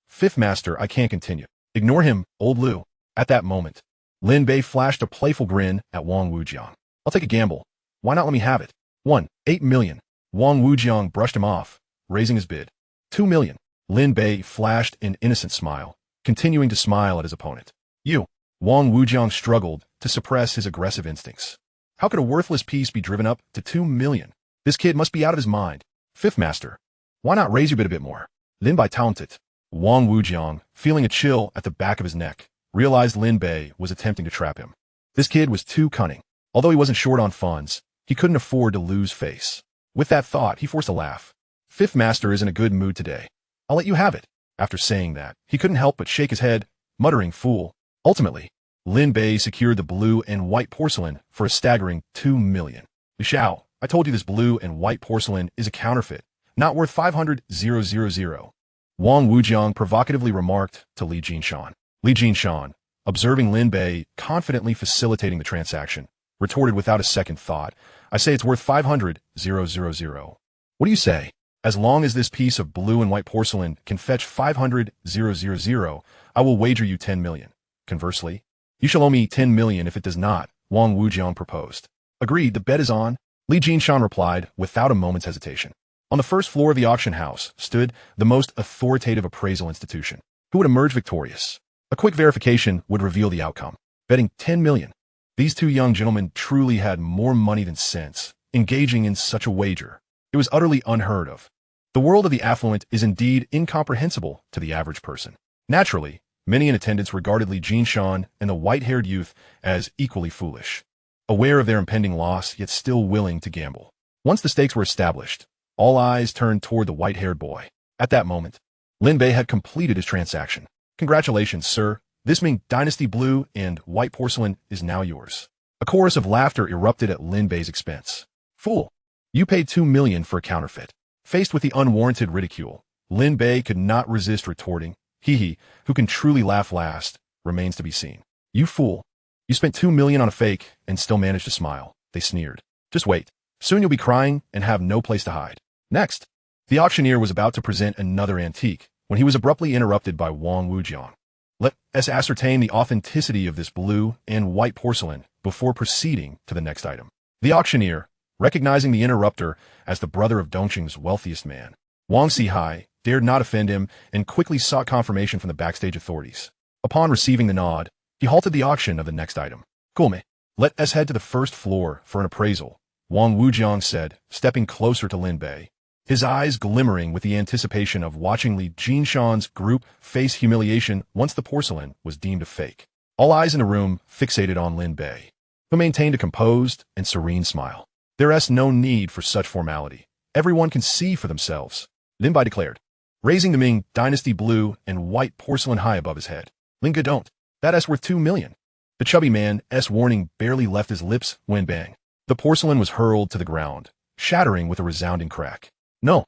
I can't continue. Ignore him, old Lu. At that moment, Lin Bei flashed a playful grin at Wang Wujiang. I'll take a gamble. Why not let me have it? 8,000,000. Wang Wujiang brushed him off, raising his bid. 2,000,000. Lin Bei flashed an innocent smile, continuing to smile at his opponent. You. Wang Wujiang struggled to suppress his aggressive instincts. How could a worthless piece be driven up to 2,000,000? This kid must be out of his mind. Fifth master, why not raise your bid a bit more? Lin Bei taunted. Wang Wujiang, feeling a chill at the back of his neck, realized Lin Bei was attempting to trap him. This kid was too cunning. Although he wasn't short on funds, he couldn't afford to lose face. With that thought, he forced a laugh. Fifth master is in a good mood today. I'll let you have it. After saying that, he couldn't help but shake his head, muttering fool. Ultimately, Lin Bei secured the blue and white porcelain for a staggering 2,000,000. Li Xiao, I told you this blue and white porcelain is a counterfeit, not worth 500,000. Wang Wujiang provocatively remarked to Li Jinshan. Li Jinshan, observing Lin Bei confidently facilitating the transaction, retorted without a second thought, I say it's worth 500,000. What do you say? As long as this piece of blue and white porcelain can fetch 500,000, I will wager you 10,000,000. Conversely, you shall owe me 10,000,000 if it does not, Wang Wujiang proposed. Agreed, the bet is on, Li Jinshan replied without a moment's hesitation. On the first floor of the auction house stood the most authoritative appraisal institution. Who would emerge victorious? A quick verification would reveal the outcome. Betting 10,000,000. These two young gentlemen truly had more money than sense, engaging in such a wager. It was utterly unheard of. The world of the affluent is indeed incomprehensible to the average person. Naturally, many in attendance regarded Li Jinshan and the white-haired youth as equally foolish, aware of their impending loss, yet still willing to gamble. Once the stakes were established, all eyes turned toward the white-haired boy. At that moment, Lin Bei had completed his transaction. Congratulations, sir. This Ming Dynasty blue and white porcelain is now yours. A chorus of laughter erupted at Lin Bei's expense. Fool! You paid 2,000,000 for a counterfeit. Faced with the unwarranted ridicule, Lin Bei could not resist retorting, he who can truly laugh last remains to be seen. You fool! You spent 2,000,000 on a fake and still managed to smile, they sneered. Just wait. Soon you'll be crying and have no place to hide. Next, the auctioneer was about to present another antique when he was abruptly interrupted by Wang Wujiang. Let us ascertain the authenticity of this blue and white porcelain before proceeding to the next item. The auctioneer, recognizing the interrupter as the brother of Dongqing's wealthiest man, Wang Sihai, dared not offend him and quickly sought confirmation from the backstage authorities. Upon receiving the nod, he halted the auction of the next item. Gulme, let us head to the first floor for an appraisal, Wang Wujiang said, stepping closer to Lin Bei, his eyes glimmering with the anticipation of watching Li Jinshan's group face humiliation once the porcelain was deemed a fake. All eyes in the room fixated on Lin Bei, who maintained a composed and serene smile. There is no need for such formality. Everyone can see for themselves, Lin Bei declared, raising the Ming Dynasty blue and white porcelain high above his head. Linga don't. That is worth 2,000,000. The chubby man's warning barely left his lips when bang. The porcelain was hurled to the ground, shattering with a resounding crack. No.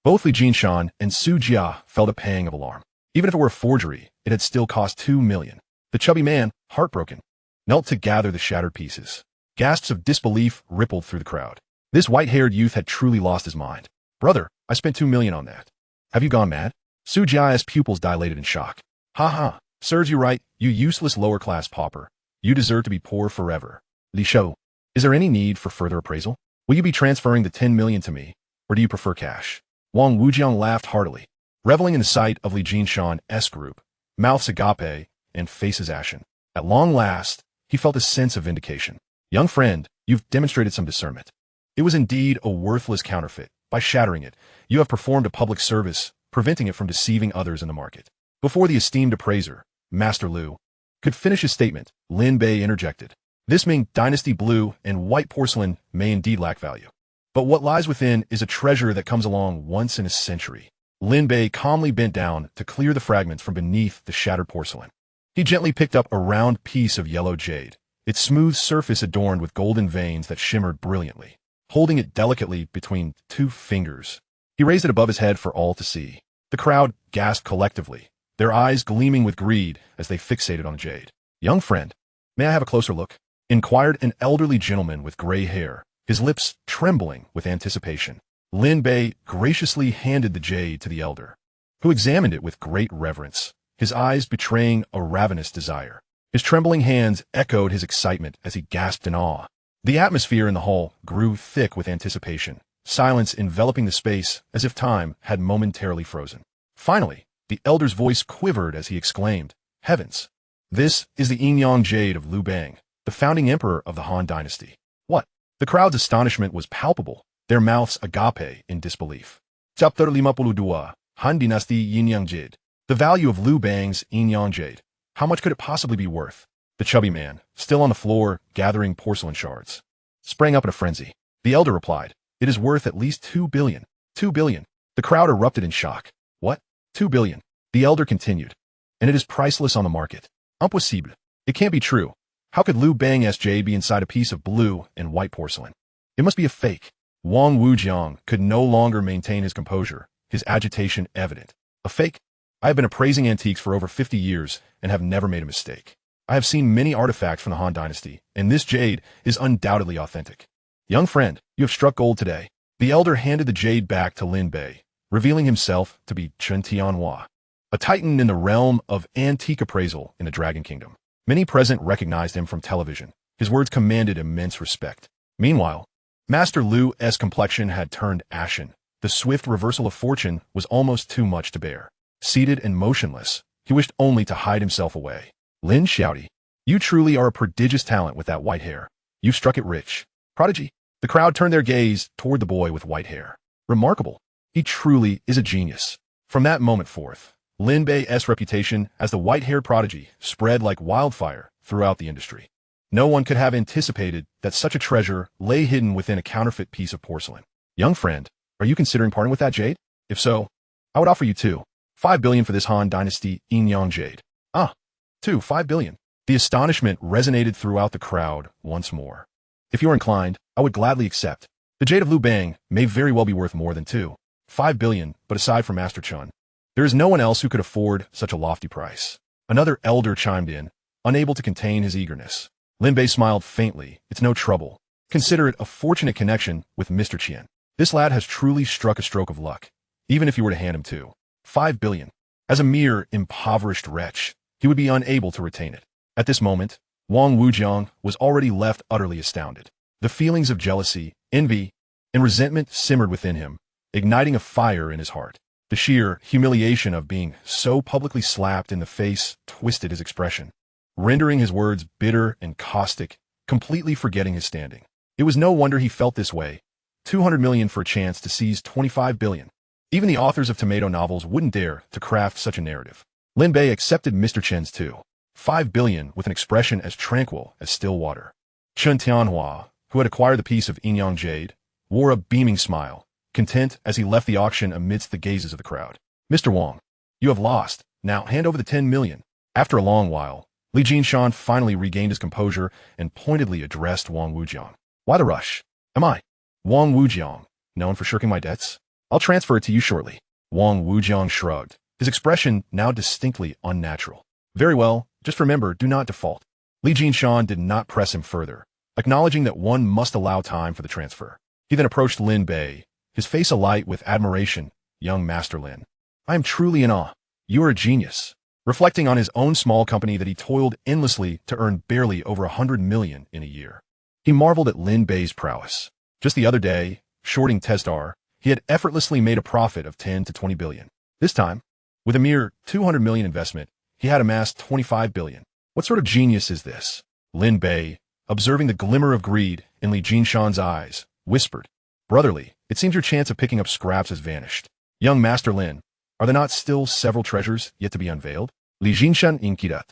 Both Li Jinshan and Su Jia felt a pang of alarm. Even if it were a forgery, it had still cost 2,000,000. The chubby man, heartbroken, knelt to gather the shattered pieces. Gasps of disbelief rippled through the crowd. This white-haired youth had truly lost his mind. Brother, I spent 2 million on that. Have you gone mad? Su Jia's pupils dilated in shock. Ha ha, serves you right, you useless lower-class pauper. You deserve to be poor forever. Li Shou, is there any need for further appraisal? Will you be transferring the 10 million to me, or do you prefer cash? Wang Wujiang laughed heartily, reveling in the sight of Li Jinshan's group, mouths agape and faces ashen. At long last, he felt a sense of vindication. Young friend, you've demonstrated some discernment. It was indeed a worthless counterfeit. By shattering it, you have performed a public service, preventing it from deceiving others in the market. Before the esteemed appraiser, Master Liu, could finish his statement, Lin Bei interjected. This Ming dynasty blue and white porcelain may indeed lack value. But what lies within is a treasure that comes along once in a century. Lin Bei calmly bent down to clear the fragments from beneath the shattered porcelain. He gently picked up a round piece of yellow jade, its smooth surface adorned with golden veins that shimmered brilliantly. Holding it delicately between 2 fingers, he raised it above his head for all to see. The crowd gasped collectively, their eyes gleaming with greed as they fixated on the jade. Young friend, may I have a closer look? Inquired an elderly gentleman with gray hair, his lips trembling with anticipation. Lin Bei graciously handed the jade to the elder, who examined it with great reverence, his eyes betraying a ravenous desire. His trembling hands echoed his excitement as he gasped in awe. The atmosphere in the hall grew thick with anticipation, silence enveloping the space as if time had momentarily frozen. Finally, the elder's voice quivered as he exclaimed, Heavens! This is the Yin-Yang Jade of Liu Bang, the founding emperor of the Han Dynasty. What? The crowd's astonishment was palpable, their mouths agape in disbelief. Chapter 52, Han Dynasty Yin-Yang Jade. The value of Liu Bang's Yin-Yang Jade. How much could it possibly be worth? The chubby man, still on the floor, gathering porcelain shards, sprang up in a frenzy. The elder replied, It is worth at least 2 billion. 2 billion. The crowd erupted in shock. What? 2 billion. The elder continued. And it is priceless on the market. Impossible. It can't be true. How could Liu Bang's jade be inside a piece of blue and white porcelain? It must be a fake. Wang Wujiang could no longer maintain his composure, his agitation evident. A fake? I have been appraising antiques for over 50 years and have never made a mistake. I have seen many artifacts from the Han Dynasty, and this jade is undoubtedly authentic. Young friend, you have struck gold today. The elder handed the jade back to Lin Bei, revealing himself to be Chen Tianhua, a titan in the realm of antique appraisal in the Dragon Kingdom. Many present recognized him from television. His words commanded immense respect. Meanwhile, Master Liu's complexion had turned ashen. The swift reversal of fortune was almost too much to bear. Seated and motionless, he wished only to hide himself away. Lin Shouty, you truly are a prodigious talent with that white hair. You struck it rich. Prodigy. The crowd turned their gaze toward the boy with white hair. Remarkable. He truly is a genius. From that moment forth, Lin Bei's reputation as the white-haired prodigy spread like wildfire throughout the industry. No one could have anticipated that such a treasure lay hidden within a counterfeit piece of porcelain. Young friend, are you considering parting with that jade? If so, I would offer you 5 billion for this Han Dynasty Yin-Yang Jade. 5 billion. The astonishment resonated throughout the crowd once more. If you are inclined, I would gladly accept. The jade of Liu Bang may very well be worth more than 5 billion, but aside from Master Chun, there is no one else who could afford such a lofty price. Another elder chimed in, unable to contain his eagerness. Lin Bei smiled faintly. It's no trouble. Consider it a fortunate connection with Mr. Qian. This lad has truly struck a stroke of luck, even if you were to hand him 5 billion. As a mere impoverished wretch, he would be unable to retain it. At this moment, Wang Wujiang was already left utterly astounded. The feelings of jealousy, envy, and resentment simmered within him, igniting a fire in his heart. The sheer humiliation of being so publicly slapped in the face twisted his expression, rendering his words bitter and caustic, completely forgetting his standing. It was no wonder he felt this way. 200 million for a chance to seize 25 billion. Even the authors of tomato novels wouldn't dare to craft such a narrative. Lin Bei accepted Mr. Chen's 5 billion with an expression as tranquil as still water. Chen Tianhua, who had acquired the piece of Yin-Yang Jade, wore a beaming smile, content as he left the auction amidst the gazes of the crowd. Mr. Wang, you have lost. Now hand over the 10 million. After a long while, Li Jinshan finally regained his composure and pointedly addressed Wang Wujiang. Why the rush? Am I Wang Wujiang, known for shirking my debts? I'll transfer it to you shortly. Wang Wujiang shrugged, his expression now distinctly unnatural. Very well, just remember, do not default. Li Jinshan did not press him further, acknowledging that one must allow time for the transfer. He then approached Lin Bei, his face alight with admiration. Young Master Lin, I am truly in awe. You are a genius. Reflecting on his own small company that he toiled endlessly to earn barely over 100 million in a year. He marveled at Lin Bei's prowess. Just the other day, shorting Tesdar, he had effortlessly made a profit of 10 to 20 billion. This time, with a mere 200 million investment, he had amassed 25 billion. What sort of genius is this? Lin Bei, observing the glimmer of greed in Li Jinshan's eyes, whispered, Brotherly, it seems your chance of picking up scraps has vanished. Young Master Lin, are there not still several treasures yet to be unveiled? Li Jinshan inquired.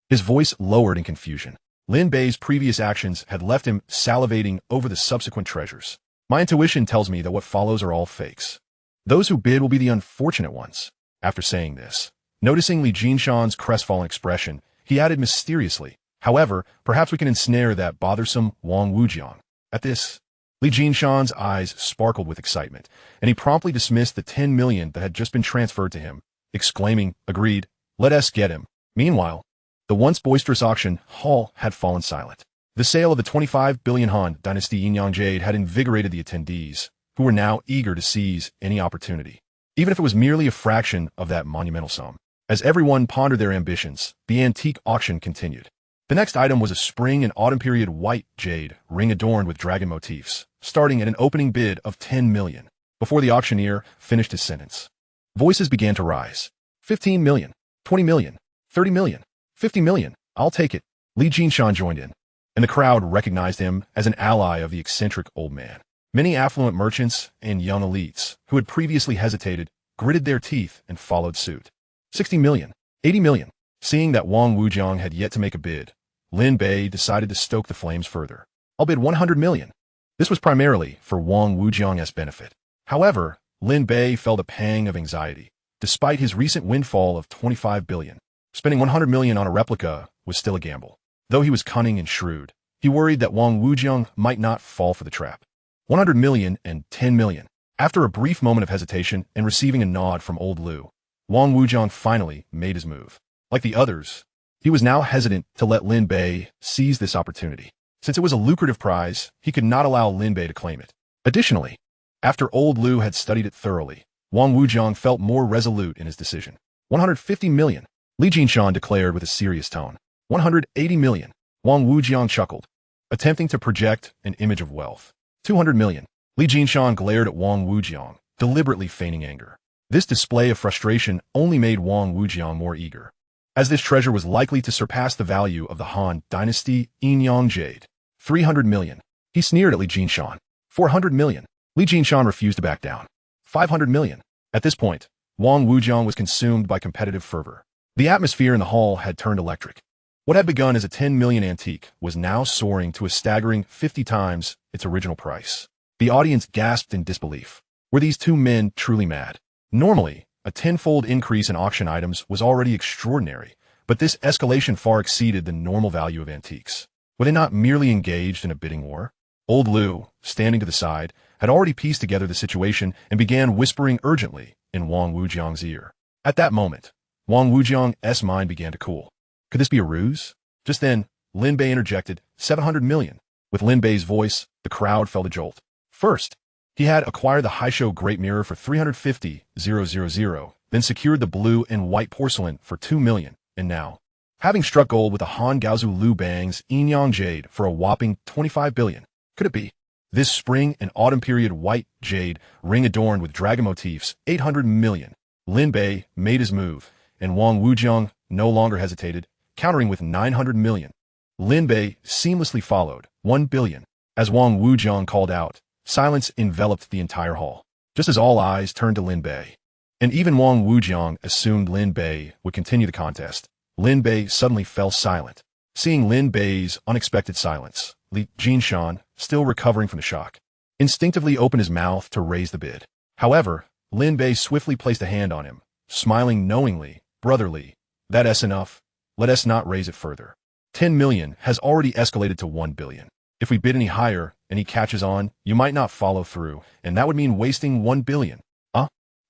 His voice lowered in confusion. Lin Bei's previous actions had left him salivating over the subsequent treasures. My intuition tells me that what follows are all fakes. Those who bid will be the unfortunate ones. After saying this, noticing Li Jinshan's crestfallen expression, he added mysteriously, however, perhaps we can ensnare that bothersome Wang Wujiang. At this, Li Jinshan's eyes sparkled with excitement, and he promptly dismissed the 10 million that had just been transferred to him, exclaiming, Agreed, let us get him. Meanwhile, the once boisterous auction hall had fallen silent. The sale of the 25 billion Han Dynasty Yin-Yang Jade had invigorated the attendees, who were now eager to seize any opportunity, even if it was merely a fraction of that monumental sum. As everyone pondered their ambitions, the antique auction continued. The next item was a spring and autumn period white jade ring adorned with dragon motifs, starting at an opening bid of 10 million. Before the auctioneer finished his sentence, voices began to rise. 15 million, 20 million, 30 million, 50 million, I'll take it. Li Jinshan joined in, and the crowd recognized him as an ally of the eccentric old man. Many affluent merchants and young elites who had previously hesitated gritted their teeth and followed suit. 60 million, 80 million. Seeing that Wang Wujiang had yet to make a bid, Lin Bei decided to stoke the flames further. I'll bid 100 million. This was primarily for Wang Wujiang's benefit. However, Lin Bei felt a pang of anxiety, despite his recent windfall of 25 billion. Spending 100 million on a replica was still a gamble. Though he was cunning and shrewd, he worried that Wang Wujiang might not fall for the trap. 100 million and 10 million. After a brief moment of hesitation and receiving a nod from old Lu, Wang Wujiang finally made his move. Like the others, he was now hesitant to let Lin Bei seize this opportunity. Since it was a lucrative prize, he could not allow Lin Bei to claim it. Additionally, after old Lu had studied it thoroughly, Wang Wujiang felt more resolute in his decision. 150 million, Li Jinshan declared with a serious tone. 180 million, Wang Wujiang chuckled, attempting to project an image of wealth. 200 million, Li Jinshan glared at Wang Wujiang, deliberately feigning anger. This display of frustration only made Wang Wujiang more eager, as this treasure was likely to surpass the value of the Han Dynasty Yin-Yang Jade. 300 million. He sneered at Li Jinshan. 400 million. Li Jinshan refused to back down. 500 million. At this point, Wang Wujiang was consumed by competitive fervor. The atmosphere in the hall had turned electric. What had begun as a 10 million antique was now soaring to a staggering 50 times its original price. The audience gasped in disbelief. Were these two men truly mad? Normally, a tenfold increase in auction items was already extraordinary, but this escalation far exceeded the normal value of antiques. Were they not merely engaged in a bidding war? Old Lu, standing to the side, had already pieced together the situation and began whispering urgently in Wang Wujiang's ear. At that moment, Wang Wujiang's mind began to cool. Could this be a ruse? Just then, Lin Bei interjected, 700 million. With Lin Bei's voice, the crowd felt a jolt. First, he had acquired the Haisho Great Mirror for 350,000, then secured the blue and white porcelain for 2 million, and now, having struck gold with the Han Gaozu Lu Bang's Yin-Yang Jade for a whopping 25 billion. Could it be? This spring and autumn period white jade ring adorned with dragon motifs, 800 million. Lin Bei made his move, and Wang Wujiang no longer hesitated, countering with 900 million. Lin Bei seamlessly followed, 1 billion. As Wang Wujiang called out, silence enveloped the entire hall, just as all eyes turned to Lin Bei. And even Wang Wujiang assumed Lin Bei would continue the contest. Lin Bei suddenly fell silent. Seeing Lin Bei's unexpected silence, Li Jinshan, still recovering from the shock, instinctively opened his mouth to raise the bid. However, Lin Bei swiftly placed a hand on him, smiling knowingly, brotherly, that's enough, let us not raise it further. 10 million has already escalated to 1 billion. If we bid any higher and he catches on, you might not follow through, and that would mean wasting 1 billion.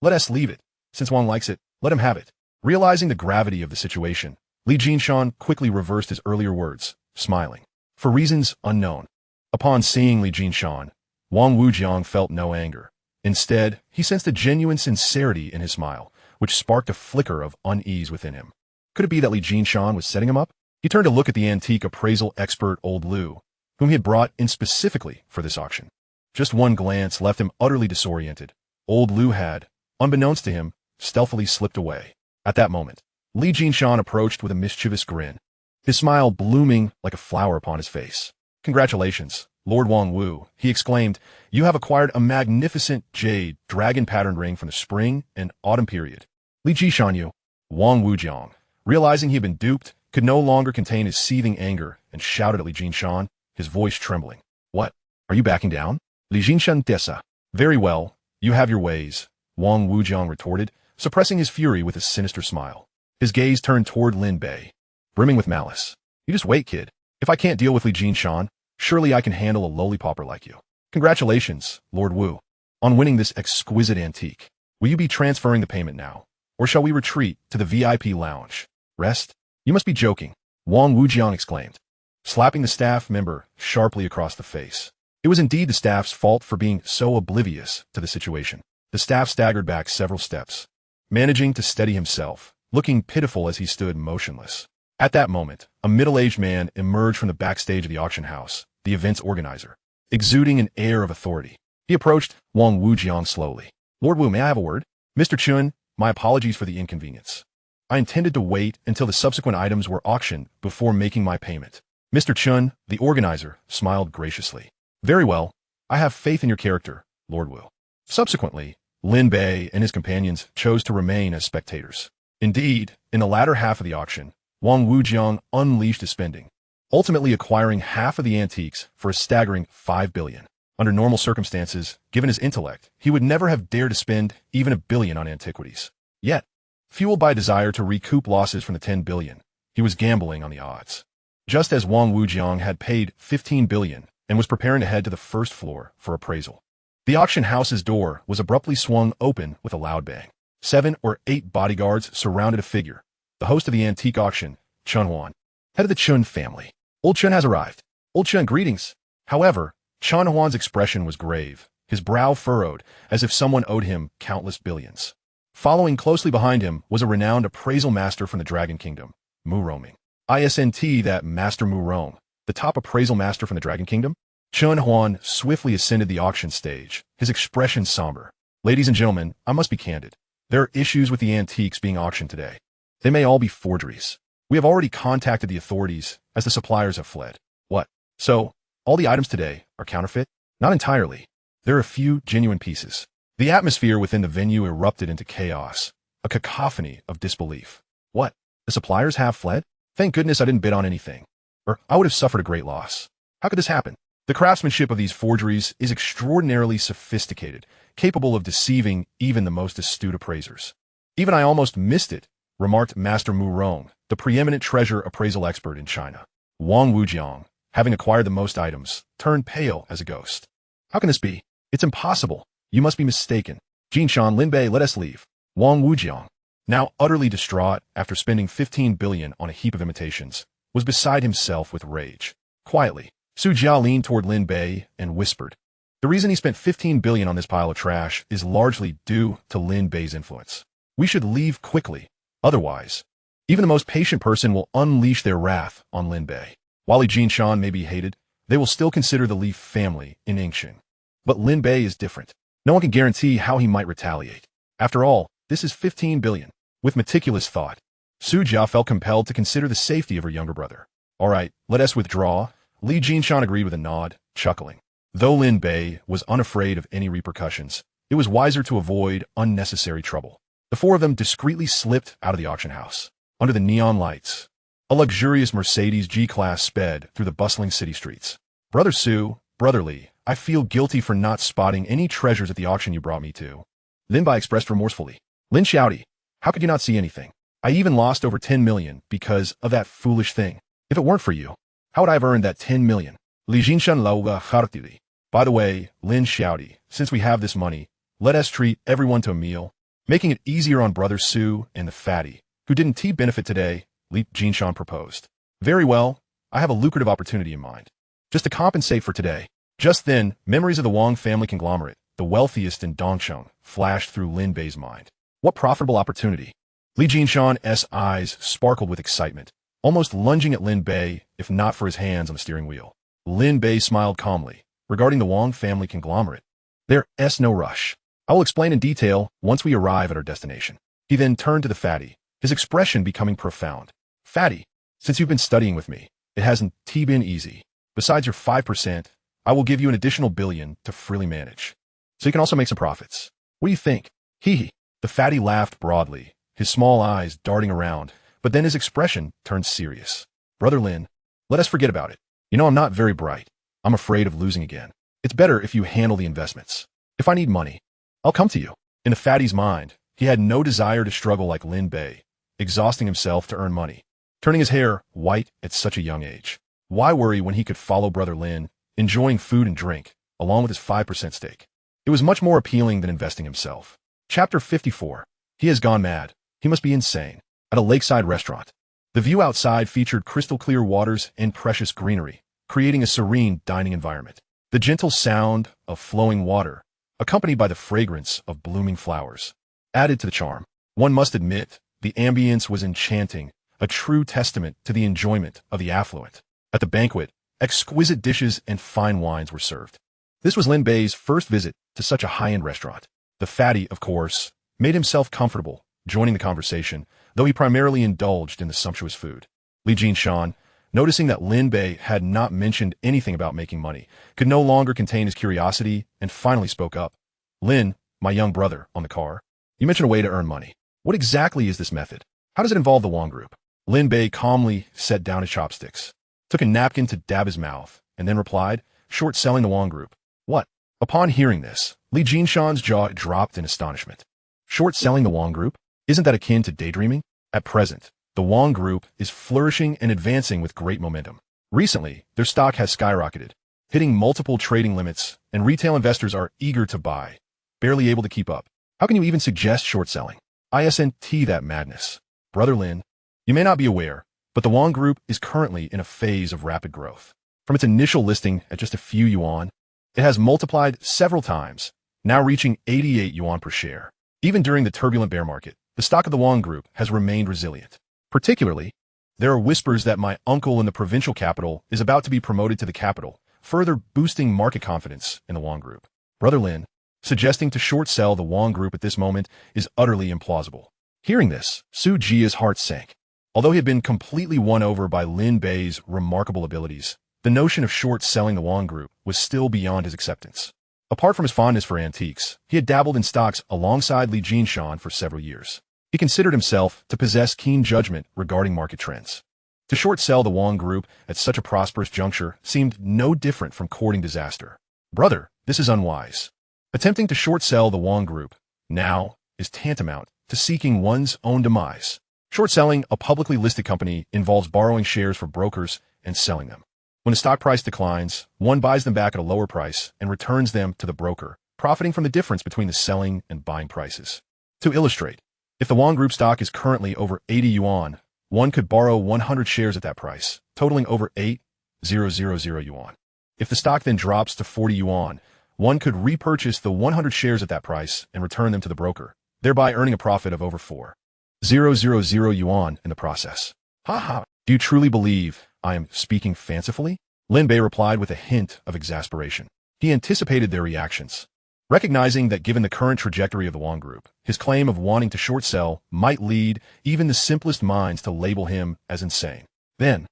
Let us leave it. Since Wang likes it, let him have it. Realizing the gravity of the situation, Li Jinshan quickly reversed his earlier words, smiling. For reasons unknown. Upon seeing Li Jinshan, Wang Wujiang felt no anger. Instead, he sensed a genuine sincerity in his smile, which sparked a flicker of unease within him. Could it be that Li Jinshan was setting him up? He turned to look at the antique appraisal expert Old Lu, whom he had brought in specifically for this auction. Just one glance left him utterly disoriented. Old Lu had, unbeknownst to him, stealthily slipped away. At that moment, Li Jinshan approached with a mischievous grin, his smile blooming like a flower upon his face. Congratulations, Lord Wang Wu, he exclaimed. You have acquired a magnificent jade dragon-patterned ring from the spring and autumn period. Li Jishanyu, Wang Wujiang, realizing he had been duped, could no longer contain his seething anger and shouted at Li Jinshan, his voice trembling. What? Are you backing down? Li Jinshan desa. Very well, you have your ways, Wang Wujiang retorted, suppressing his fury with a sinister smile. His gaze turned toward Lin Bei, brimming with malice. You just wait, kid. If I can't deal with Li Jinshan, surely I can handle a lowly pauper like you. Congratulations, Lord Wu, on winning this exquisite antique. Will you be transferring the payment now, or shall we retreat to the VIP lounge? Rest? You must be joking, Wang Wujiang exclaimed, slapping the staff member sharply across the face. It was indeed the staff's fault for being so oblivious to the situation. The staff staggered back several steps, managing to steady himself, looking pitiful as he stood motionless. At that moment, a middle-aged man emerged from the backstage of the auction house, the event's organizer, exuding an air of authority. He approached Wang Wujiang slowly. Lord Wu, may I have a word? Mr. Chun, my apologies for the inconvenience. I intended to wait until the subsequent items were auctioned before making my payment. Mr. Chun, the organizer, smiled graciously. Very well. I have faith in your character, Lord Wu. Subsequently, Lin Bei and his companions chose to remain as spectators. Indeed, in the latter half of the auction, Wang Wujiang unleashed his spending, ultimately acquiring half of the antiques for a staggering 5 billion. Under normal circumstances, given his intellect, he would never have dared to spend even 1 billion on antiquities. Yet, fueled by a desire to recoup losses from the 10 billion, he was gambling on the odds. Just as Wang Wujiang had paid 15 billion and was preparing to head to the first floor for appraisal, the auction house's door was abruptly swung open with a loud bang. 7 or 8 bodyguards surrounded a figure, the host of the antique auction, Chun Huan, head of the Chun family. Old Chun has arrived. Old Chun, greetings. However, Chun Huan's expression was grave, his brow furrowed, as if someone owed him countless billions. Following closely behind him was a renowned appraisal master from the Dragon Kingdom, Mu Roaming. ISNT, that Master Mu Roam, the top appraisal master from the Dragon Kingdom? Chun Huan swiftly ascended the auction stage, his expression somber. Ladies and gentlemen, I must be candid. There are issues with the antiques being auctioned today. They may all be forgeries. We have already contacted the authorities as the suppliers have fled. What? So, all the items today are counterfeit? Not entirely. There are a few genuine pieces. The atmosphere within the venue erupted into chaos, a cacophony of disbelief. What? The suppliers have fled? Thank goodness I didn't bid on anything, or I would have suffered a great loss. How could this happen? The craftsmanship of these forgeries is extraordinarily sophisticated, capable of deceiving even the most astute appraisers. Even I almost missed it, remarked Master Mu Rong, the preeminent treasure appraisal expert in China. Wang Wujiang, having acquired the most items, turned pale as a ghost. How can this be? It's impossible. You must be mistaken. Jinshan, Lin Bei, let us leave. Wang Wujiang, now utterly distraught after spending 15 billion on a heap of imitations, was beside himself with rage. Quietly, Su Jiao leaned toward Lin Bei and whispered, the reason he spent 15 billion on this pile of trash is largely due to Lin Bei's influence. We should leave quickly. Otherwise, even the most patient person will unleash their wrath on Lin Bei. While Li Jinshan may be hated, they will still consider the Li family in Yingxin. But Lin Bei is different. No one can guarantee how he might retaliate. After all, this is 15 billion. With meticulous thought, Su Jia felt compelled to consider the safety of her younger brother. All right, let us withdraw. Li Jinshan agreed with a nod, chuckling. Though Lin Bei was unafraid of any repercussions, it was wiser to avoid unnecessary trouble. The four of them discreetly slipped out of the auction house. Under the neon lights, a luxurious Mercedes G-Class sped through the bustling city streets. Brother Su, Brother Li, I feel guilty for not spotting any treasures at the auction you brought me to. Lin Bei expressed remorsefully. Lin Xiaodi, how could you not see anything? I even lost over 10 million because of that foolish thing. If it weren't for you, how would I have earned that 10 million? Li Jinshan Lauga Hartili. By the way, Lin Xiaodi, since we have this money, let us treat everyone to a meal, making it easier on Brother Su and the fatty, who didn't benefit today, Li Jinshan proposed. Very well, I have a lucrative opportunity in mind. Just to compensate for today. Just then, memories of the Wang family conglomerate, the wealthiest in Dongcheng, flashed through Lin Bei's mind. What profitable opportunity! Li Jinshan's eyes sparkled with excitement, almost lunging at Lin Bei if not for his hands on the steering wheel. Lin Bei smiled calmly, regarding the Wang family conglomerate. There's no rush. I will explain in detail once we arrive at our destination. He then turned to the fatty, his expression becoming profound. Fatty, since you've been studying with me, it hasn't been easy. Besides your 5%, I will give you an additional billion to freely manage. So you can also make some profits. What do you think? Hee. The fatty laughed broadly, his small eyes darting around, but then his expression turned serious. Brother Lin, let us forget about it. You know I'm not very bright. I'm afraid of losing again. It's better if you handle the investments. If I need money, I'll come to you. In the fatty's mind, he had no desire to struggle like Lin Bei, exhausting himself to earn money, turning his hair white at such a young age. Why worry when he could follow Brother Lin, enjoying food and drink, along with his 5% stake? It was much more appealing than investing himself. Chapter 54. He has gone mad. He must be insane. At a lakeside restaurant. The view outside featured crystal-clear waters and precious greenery, creating a serene dining environment. The gentle sound of flowing water, accompanied by the fragrance of blooming flowers, added to the charm. One must admit, the ambience was enchanting, a true testament to the enjoyment of the affluent. At the banquet, exquisite dishes and fine wines were served. This was Lin Bei's first visit to such a high-end restaurant. The fatty, of course, made himself comfortable, joining the conversation, though he primarily indulged in the sumptuous food. Li Jinshan, noticing that Lin Bei had not mentioned anything about making money, could no longer contain his curiosity and finally spoke up. Lin, my young brother, on the car, you mentioned a way to earn money. What exactly is this method? How does it involve the Wang Group? Lin Bei calmly set down his chopsticks, took a napkin to dab his mouth, and then replied, short-selling the Wang Group. What? Upon hearing this, Li Jinshan's jaw dropped in astonishment. Short-selling the Wang Group? Isn't that akin to daydreaming? At present, the Wang Group is flourishing and advancing with great momentum. Recently, their stock has skyrocketed, hitting multiple trading limits, and retail investors are eager to buy, barely able to keep up. How can you even suggest short-selling? Isn't that madness? Brother Lin, you may not be aware, but the Wang Group is currently in a phase of rapid growth. From its initial listing at just a few yuan, it has multiplied several times, now reaching 88 yuan per share. Even during the turbulent bear market, the stock of the Wang Group has remained resilient. Particularly, there are whispers that my uncle in the provincial capital is about to be promoted to the capital, further boosting market confidence in the Wang Group. Brother Lin, suggesting to short-sell the Wang Group at this moment is utterly implausible. Hearing this, Su Jia's heart sank. Although he had been completely won over by Lin Bei's remarkable abilities, the notion of short-selling the Wang Group was still beyond his acceptance. Apart from his fondness for antiques, he had dabbled in stocks alongside Li Jinshan for several years. He considered himself to possess keen judgment regarding market trends. To short-sell the Wang Group at such a prosperous juncture seemed no different from courting disaster. Brother, this is unwise. Attempting to short-sell the Wang Group now is tantamount to seeking one's own demise. Short-selling a publicly listed company involves borrowing shares for brokers and selling them. When the stock price declines, one buys them back at a lower price and returns them to the broker, profiting from the difference between the selling and buying prices. To illustrate, if the Wang Group stock is currently over 80 yuan, one could borrow 100 shares at that price, totaling over 8,000 yuan. If the stock then drops to 40 yuan, one could repurchase the 100 shares at that price and return them to the broker, thereby earning a profit of over 4,000 yuan in the process. Ha! Do you truly believe I am speaking fancifully? Lin Bei replied with a hint of exasperation. He anticipated their reactions. Recognizing that given the current trajectory of the Wang Group, his claim of wanting to short sell might lead even the simplest minds to label him as insane. Then,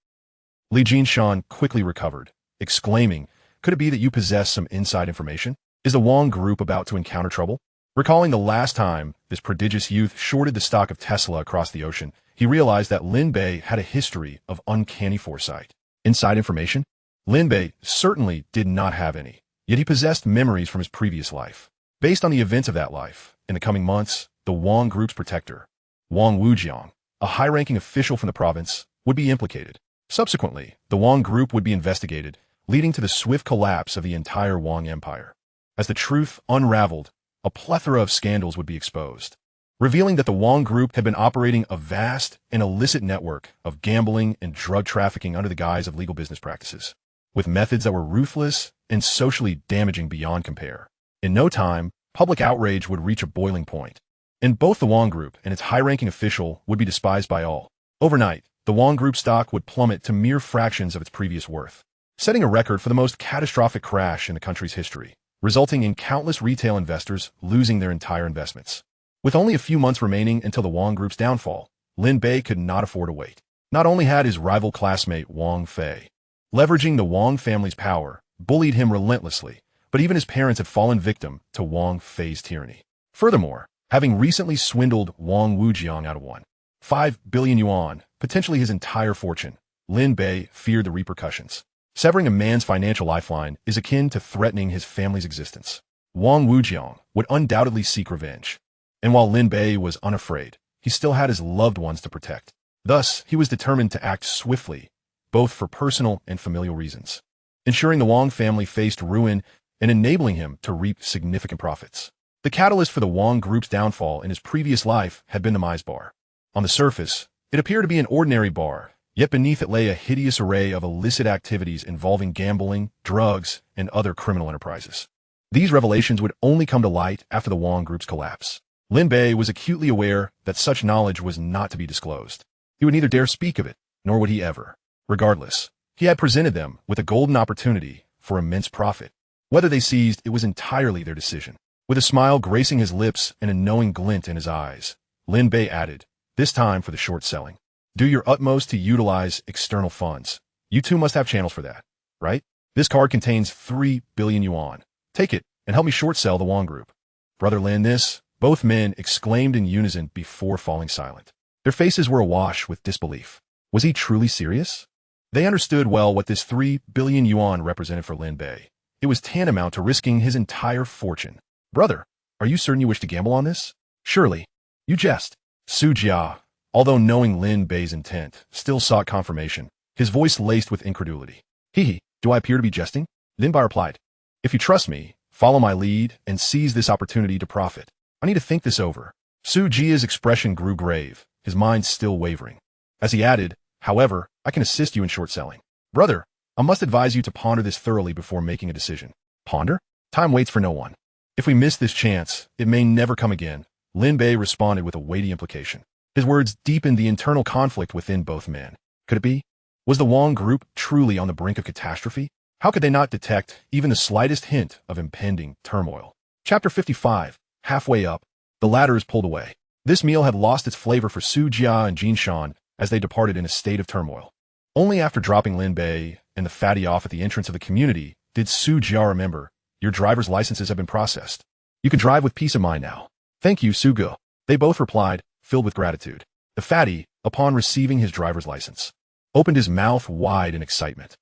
Li Jinshan quickly recovered, exclaiming, could it be that you possess some inside information? Is the Wang Group about to encounter trouble? Recalling the last time this prodigious youth shorted the stock of Tesla across the ocean, he realized that Lin Bei had a history of uncanny foresight. Inside information? Lin Bei certainly did not have any, yet he possessed memories from his previous life. Based on the events of that life, in the coming months, the Wang Group's protector, Wang Wujiang, a high-ranking official from the province, would be implicated. Subsequently, the Wang Group would be investigated, leading to the swift collapse of the entire Wang Empire. As the truth unraveled, a plethora of scandals would be exposed. revealing that the Wang Group had been operating a vast and illicit network of gambling and drug trafficking under the guise of legal business practices, with methods that were ruthless and socially damaging beyond compare. In no time, public outrage would reach a boiling point, and both the Wang Group and its high-ranking official would be despised by all. Overnight, the Wang Group stock would plummet to mere fractions of its previous worth, setting a record for the most catastrophic crash in the country's history, resulting in countless retail investors losing their entire investments. With only a few months remaining until the Wang Group's downfall, Lin Bei could not afford to wait. Not only had his rival classmate Wang Fei, leveraging the Wang family's power, bullied him relentlessly, but even his parents had fallen victim to Wang Fei's tyranny. Furthermore, having recently swindled Wang Wujiang out of 1.5 billion yuan, potentially his entire fortune, Lin Bei feared the repercussions. Severing a man's financial lifeline is akin to threatening his family's existence. Wang Wujiang would undoubtedly seek revenge. And while Lin Bei was unafraid, he still had his loved ones to protect. Thus, he was determined to act swiftly, both for personal and familial reasons, ensuring the Wang family faced ruin and enabling him to reap significant profits. The catalyst for the Wang Group's downfall in his previous life had been the Mize bar. On the surface, it appeared to be an ordinary bar, yet beneath it lay a hideous array of illicit activities involving gambling, drugs, and other criminal enterprises. These revelations would only come to light after the Wang Group's collapse. Lin Bei was acutely aware that such knowledge was not to be disclosed. He would neither dare speak of it, nor would he ever. Regardless, he had presented them with a golden opportunity for immense profit. Whether they seized it was entirely their decision. With a smile gracing his lips and a knowing glint in his eyes, Lin Bei added, "This time for the short selling. Do your utmost to utilize external funds. You too must have channels for that, right? This card contains 3 billion yuan. Take it and help me short sell the Wang Group." "Brother Lin, this," both men exclaimed in unison before falling silent. Their faces were awash with disbelief. Was he truly serious? They understood well what this 3 billion yuan represented for Lin Bei. It was tantamount to risking his entire fortune. "Brother, are you certain you wish to gamble on this? Surely, you jest." Su Jia, although knowing Lin Bei's intent, still sought confirmation, his voice laced with incredulity. "Hee, do I appear to be jesting?" Lin Bei replied, "If you trust me, follow my lead and seize this opportunity to profit. I need to think this over." Su Jia's expression grew grave, his mind still wavering. As he added, "However, I can assist you in short selling. Brother, I must advise you to ponder this thoroughly before making a decision." "Ponder? Time waits for no one. If we miss this chance, it may never come again," Lin Bei responded with a weighty implication. His words deepened the internal conflict within both men. Could it be? Was the Wang Group truly on the brink of catastrophe? How could they not detect even the slightest hint of impending turmoil? Chapter 55. Halfway up, the ladders pulled away. This meal had lost its flavor for Su Jia and Jin Shan as they departed in a state of turmoil. Only after dropping Lin Bei and the fatty off at the entrance of the community did Su Jia remember, "Your driver's licenses have been processed. You can drive with peace of mind now." "Thank you, Su Ge," they both replied, filled with gratitude. The fatty, upon receiving his driver's license, opened his mouth wide in excitement.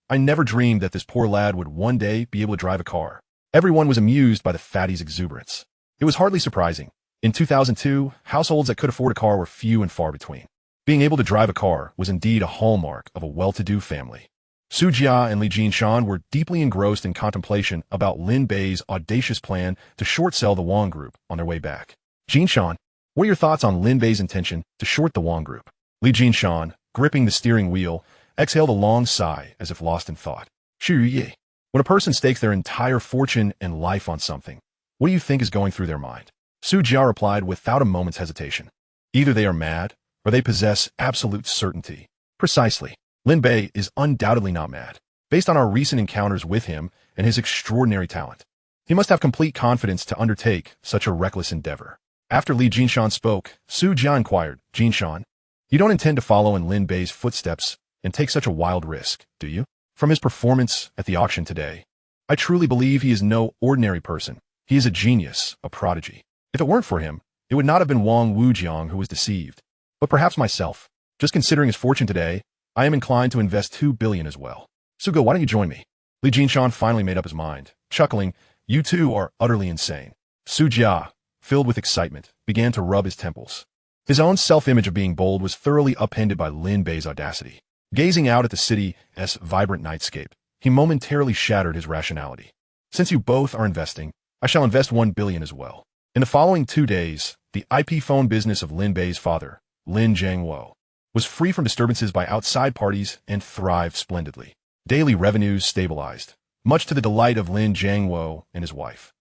I never dreamed that this poor lad would one day be able to drive a car." Everyone was amused by the fatty's exuberance. It was hardly surprising. In 2002, households that could afford a car were few and far between. Being able to drive a car was indeed a hallmark of a well-to-do family. Su Jia and Li Jinshan were deeply engrossed in contemplation about Lin Bei's audacious plan to short sell the Wang Group on their way back. "Jinshan, what are your thoughts on Lin Bei's intention to short the Wang Group?" Li Jinshan, gripping the steering wheel, exhaled a long sigh as if lost in thought. "Shi, when a person stakes their entire fortune and life on something, what do you think is going through their mind?" Su Jia replied without a moment's hesitation. "Either they are mad, or they possess absolute certainty." "Precisely. Lin Bei is undoubtedly not mad, based on our recent encounters with him and his extraordinary talent. He must have complete confidence to undertake such a reckless endeavor." After Li Jinshan spoke, Su Jia inquired, "Jinshan, you don't intend to follow in Lin Bei's footsteps and take such a wild risk, do you? From his performance at the auction today, I truly believe he is no ordinary person. He is a genius, a prodigy. If it weren't for him, it would not have been Wang Wujiang who was deceived, but perhaps myself. Just considering his fortune today, I am inclined to invest 2 billion as well. Su Ge, why don't you join me?" Li Jinshan finally made up his mind, chuckling, "You two are utterly insane." Su Jia, filled with excitement, began to rub his temples. His own self-image of being bold was thoroughly upended by Lin Bei's audacity. Gazing out at the city's vibrant nightscape, he momentarily shattered his rationality. "Since you both are investing, I shall invest 1 billion as well." In the following 2 days, the IP phone business of Lin Bei's father, Lin Jiangwo, was free from disturbances by outside parties and thrived splendidly. Daily revenues stabilized, much to the delight of Lin Jiangwo and his wife.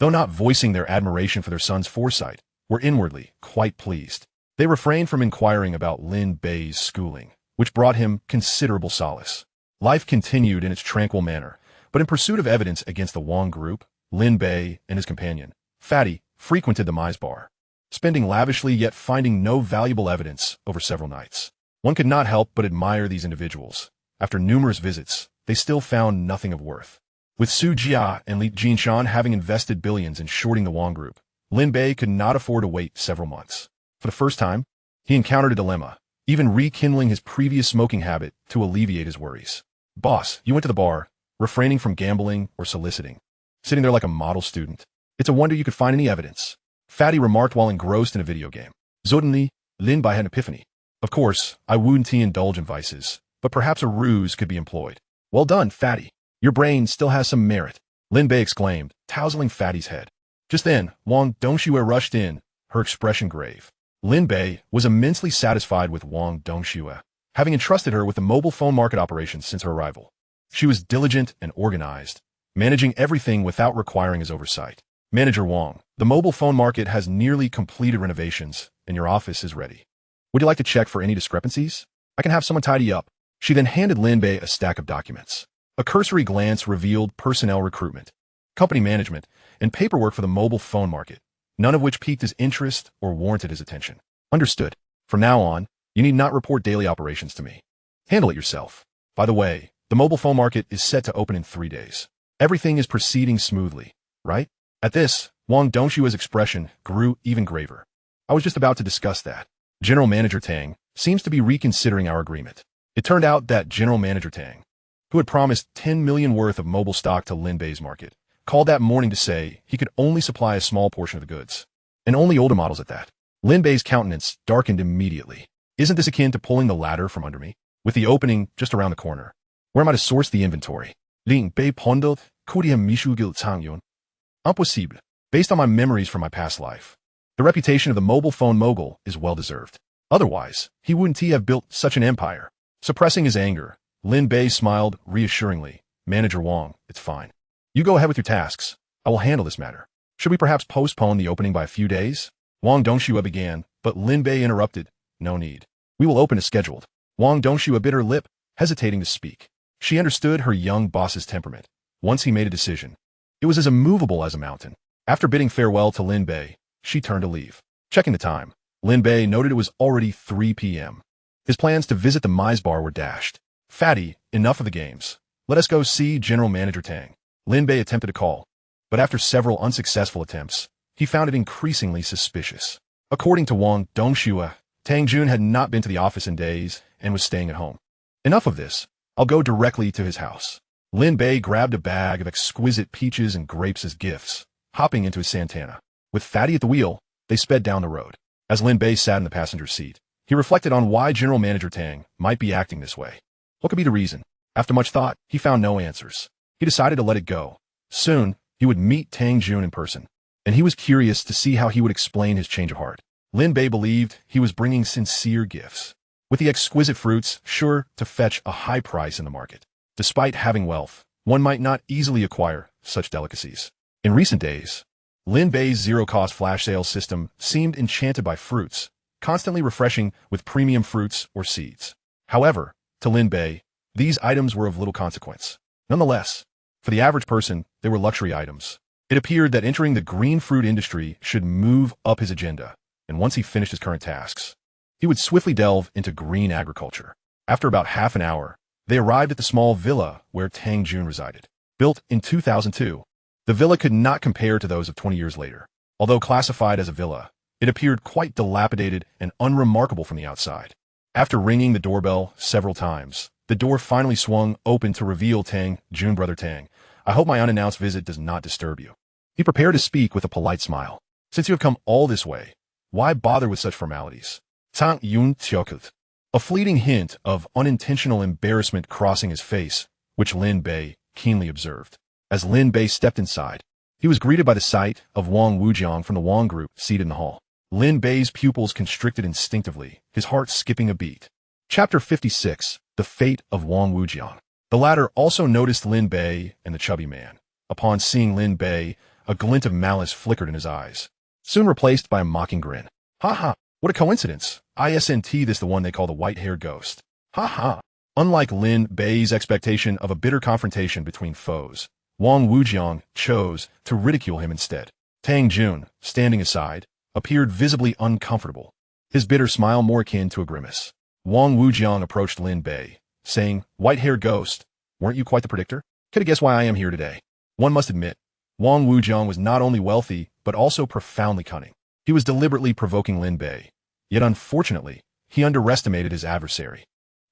Though not voicing their admiration for their son's foresight, were inwardly quite pleased. They refrained from inquiring about Lin Bei's schooling, which brought him considerable solace. Life continued in its tranquil manner, but in pursuit of evidence against the Wang group, Lin Bei and his companion, Fatty, frequented the Mize bar, spending lavishly yet finding no valuable evidence over several nights. One could not help but admire these individuals. After numerous visits, they still found nothing of worth. With Su Jia and Li Jinshan having invested billions in shorting the Wang group, Lin Bei could not afford to wait several months. For the first time, he encountered a dilemma, even rekindling his previous smoking habit to alleviate his worries. Boss, you went to the bar, refraining from gambling or soliciting, sitting there like a model student. It's a wonder you could find any evidence, Fatty remarked while engrossed in a video game. Suddenly, Lin Bei had an epiphany. Of course, I wouldn't indulge in vices, but perhaps a ruse could be employed. Well done, Fatty. Your brain still has some merit, Lin Bei exclaimed, tousling Fatty's head. Just then, Wang Dongxue rushed in, her expression grave. Lin Bei was immensely satisfied with Wang Dongxue, having entrusted her with the mobile phone market operations since her arrival. She was diligent and organized, managing everything without requiring his oversight. Manager Wang, the mobile phone market has nearly completed renovations, and your office is ready. Would you like to check for any discrepancies? I can have someone tidy up. She then handed Lin Bei a stack of documents. A cursory glance revealed personnel recruitment, company management, and paperwork for the mobile phone market, none of which piqued his interest or warranted his attention. Understood. From now on, you need not report daily operations to me. Handle it yourself. By the way, the mobile phone market is set to open in 3 days. Everything is proceeding smoothly, right? At this, Wang Dongshua's expression grew even graver. I was just about to discuss that. General Manager Tang seems to be reconsidering our agreement. It turned out that General Manager Tang, who had promised 10 million worth of mobile stock to Lin Bei's market, called that morning to say he could only supply a small portion of the goods, and only older models at that. Lin Bei's countenance darkened immediately. Isn't this akin to pulling the ladder from under me? With the opening just around the corner, where am I to source the inventory? Lin Bei pondered, couldn't mishugil changyun. Impossible. Based on my memories from my past life, the reputation of the mobile phone mogul is well deserved. Otherwise, he wouldn't have built such an empire. Suppressing his anger, Lin Bei smiled reassuringly. Manager Wang, it's fine. You go ahead with your tasks. I will handle this matter. Should we perhaps postpone the opening by a few days? Wang Dongxue began, but Lin Bei interrupted. No need. We will open as scheduled. Wang Dongxue bit her lip, hesitating to speak. She understood her young boss's temperament. Once he made a decision, it was as immovable as a mountain. After bidding farewell to Lin Bei, she turned to leave. Checking the time, Lin Bei noted it was already 3 p.m. His plans to visit the Mize bar were dashed. Fatty, enough of the games. Let us go see General Manager Tang. Lin Bei attempted to call, but after several unsuccessful attempts, he found it increasingly suspicious. According to Wang Dongxue, Tang Jun had not been to the office in days and was staying at home. Enough of this. I'll go directly to his house. Lin Bei grabbed a bag of exquisite peaches and grapes as gifts, hopping into his Santana. With Fatty at the wheel, they sped down the road. As Lin Bei sat in the passenger seat, he reflected on why General Manager Tang might be acting this way. What could be the reason? After much thought, he found no answers. He decided to let it go. Soon, he would meet Tang Jun in person, and he was curious to see how he would explain his change of heart. Lin Bei believed he was bringing sincere gifts, with the exquisite fruits sure to fetch a high price in the market. Despite having wealth, one might not easily acquire such delicacies. In recent days, Lin Bei's zero-cost flash sales system seemed enchanted by fruits, constantly refreshing with premium fruits or seeds. However, to Lin Bei, these items were of little consequence. Nonetheless, for the average person, they were luxury items. It appeared that entering the green fruit industry should move up his agenda, and once he finished his current tasks, he would swiftly delve into green agriculture. After about half an hour, they arrived at the small villa where Tang Jun resided. Built in 2002, the villa could not compare to those of 20 years later. Although classified as a villa, it appeared quite dilapidated and unremarkable from the outside. After ringing the doorbell several times, the door finally swung open to reveal Tang Jun. Brother Tang, I hope my unannounced visit does not disturb you. He prepared to speak with a polite smile. Since you have come all this way, why bother with such formalities? Tang Yun chuckled, a fleeting hint of unintentional embarrassment crossing his face, which Lin Bei keenly observed. As Lin Bei stepped inside, He was greeted by the sight of Wang Wujiang from the Wang group seated in the hall. Lin Bei's pupils constricted instinctively, his heart skipping a beat. Chapter 56. The Fate of Wang Wujiang. The latter also noticed Lin Bei and the chubby man. Upon seeing Lin Bei, a glint of malice flickered in his eyes, soon replaced by a mocking grin. Ha ha, what a coincidence. Isn't this the one they call the white-haired ghost? Ha ha. Unlike Lin Bei's expectation of a bitter confrontation between foes, Wang Wujiang chose to ridicule him instead. Tang Jun, standing aside, appeared visibly uncomfortable, his bitter smile more akin to a grimace. Wang Wujiang approached Lin Bei, saying, "White-haired ghost, weren't you quite the predictor? Could have guessed why I am here today." One must admit, Wang Wujiang was not only wealthy, but also profoundly cunning. He was deliberately provoking Lin Bei, yet unfortunately, he underestimated his adversary.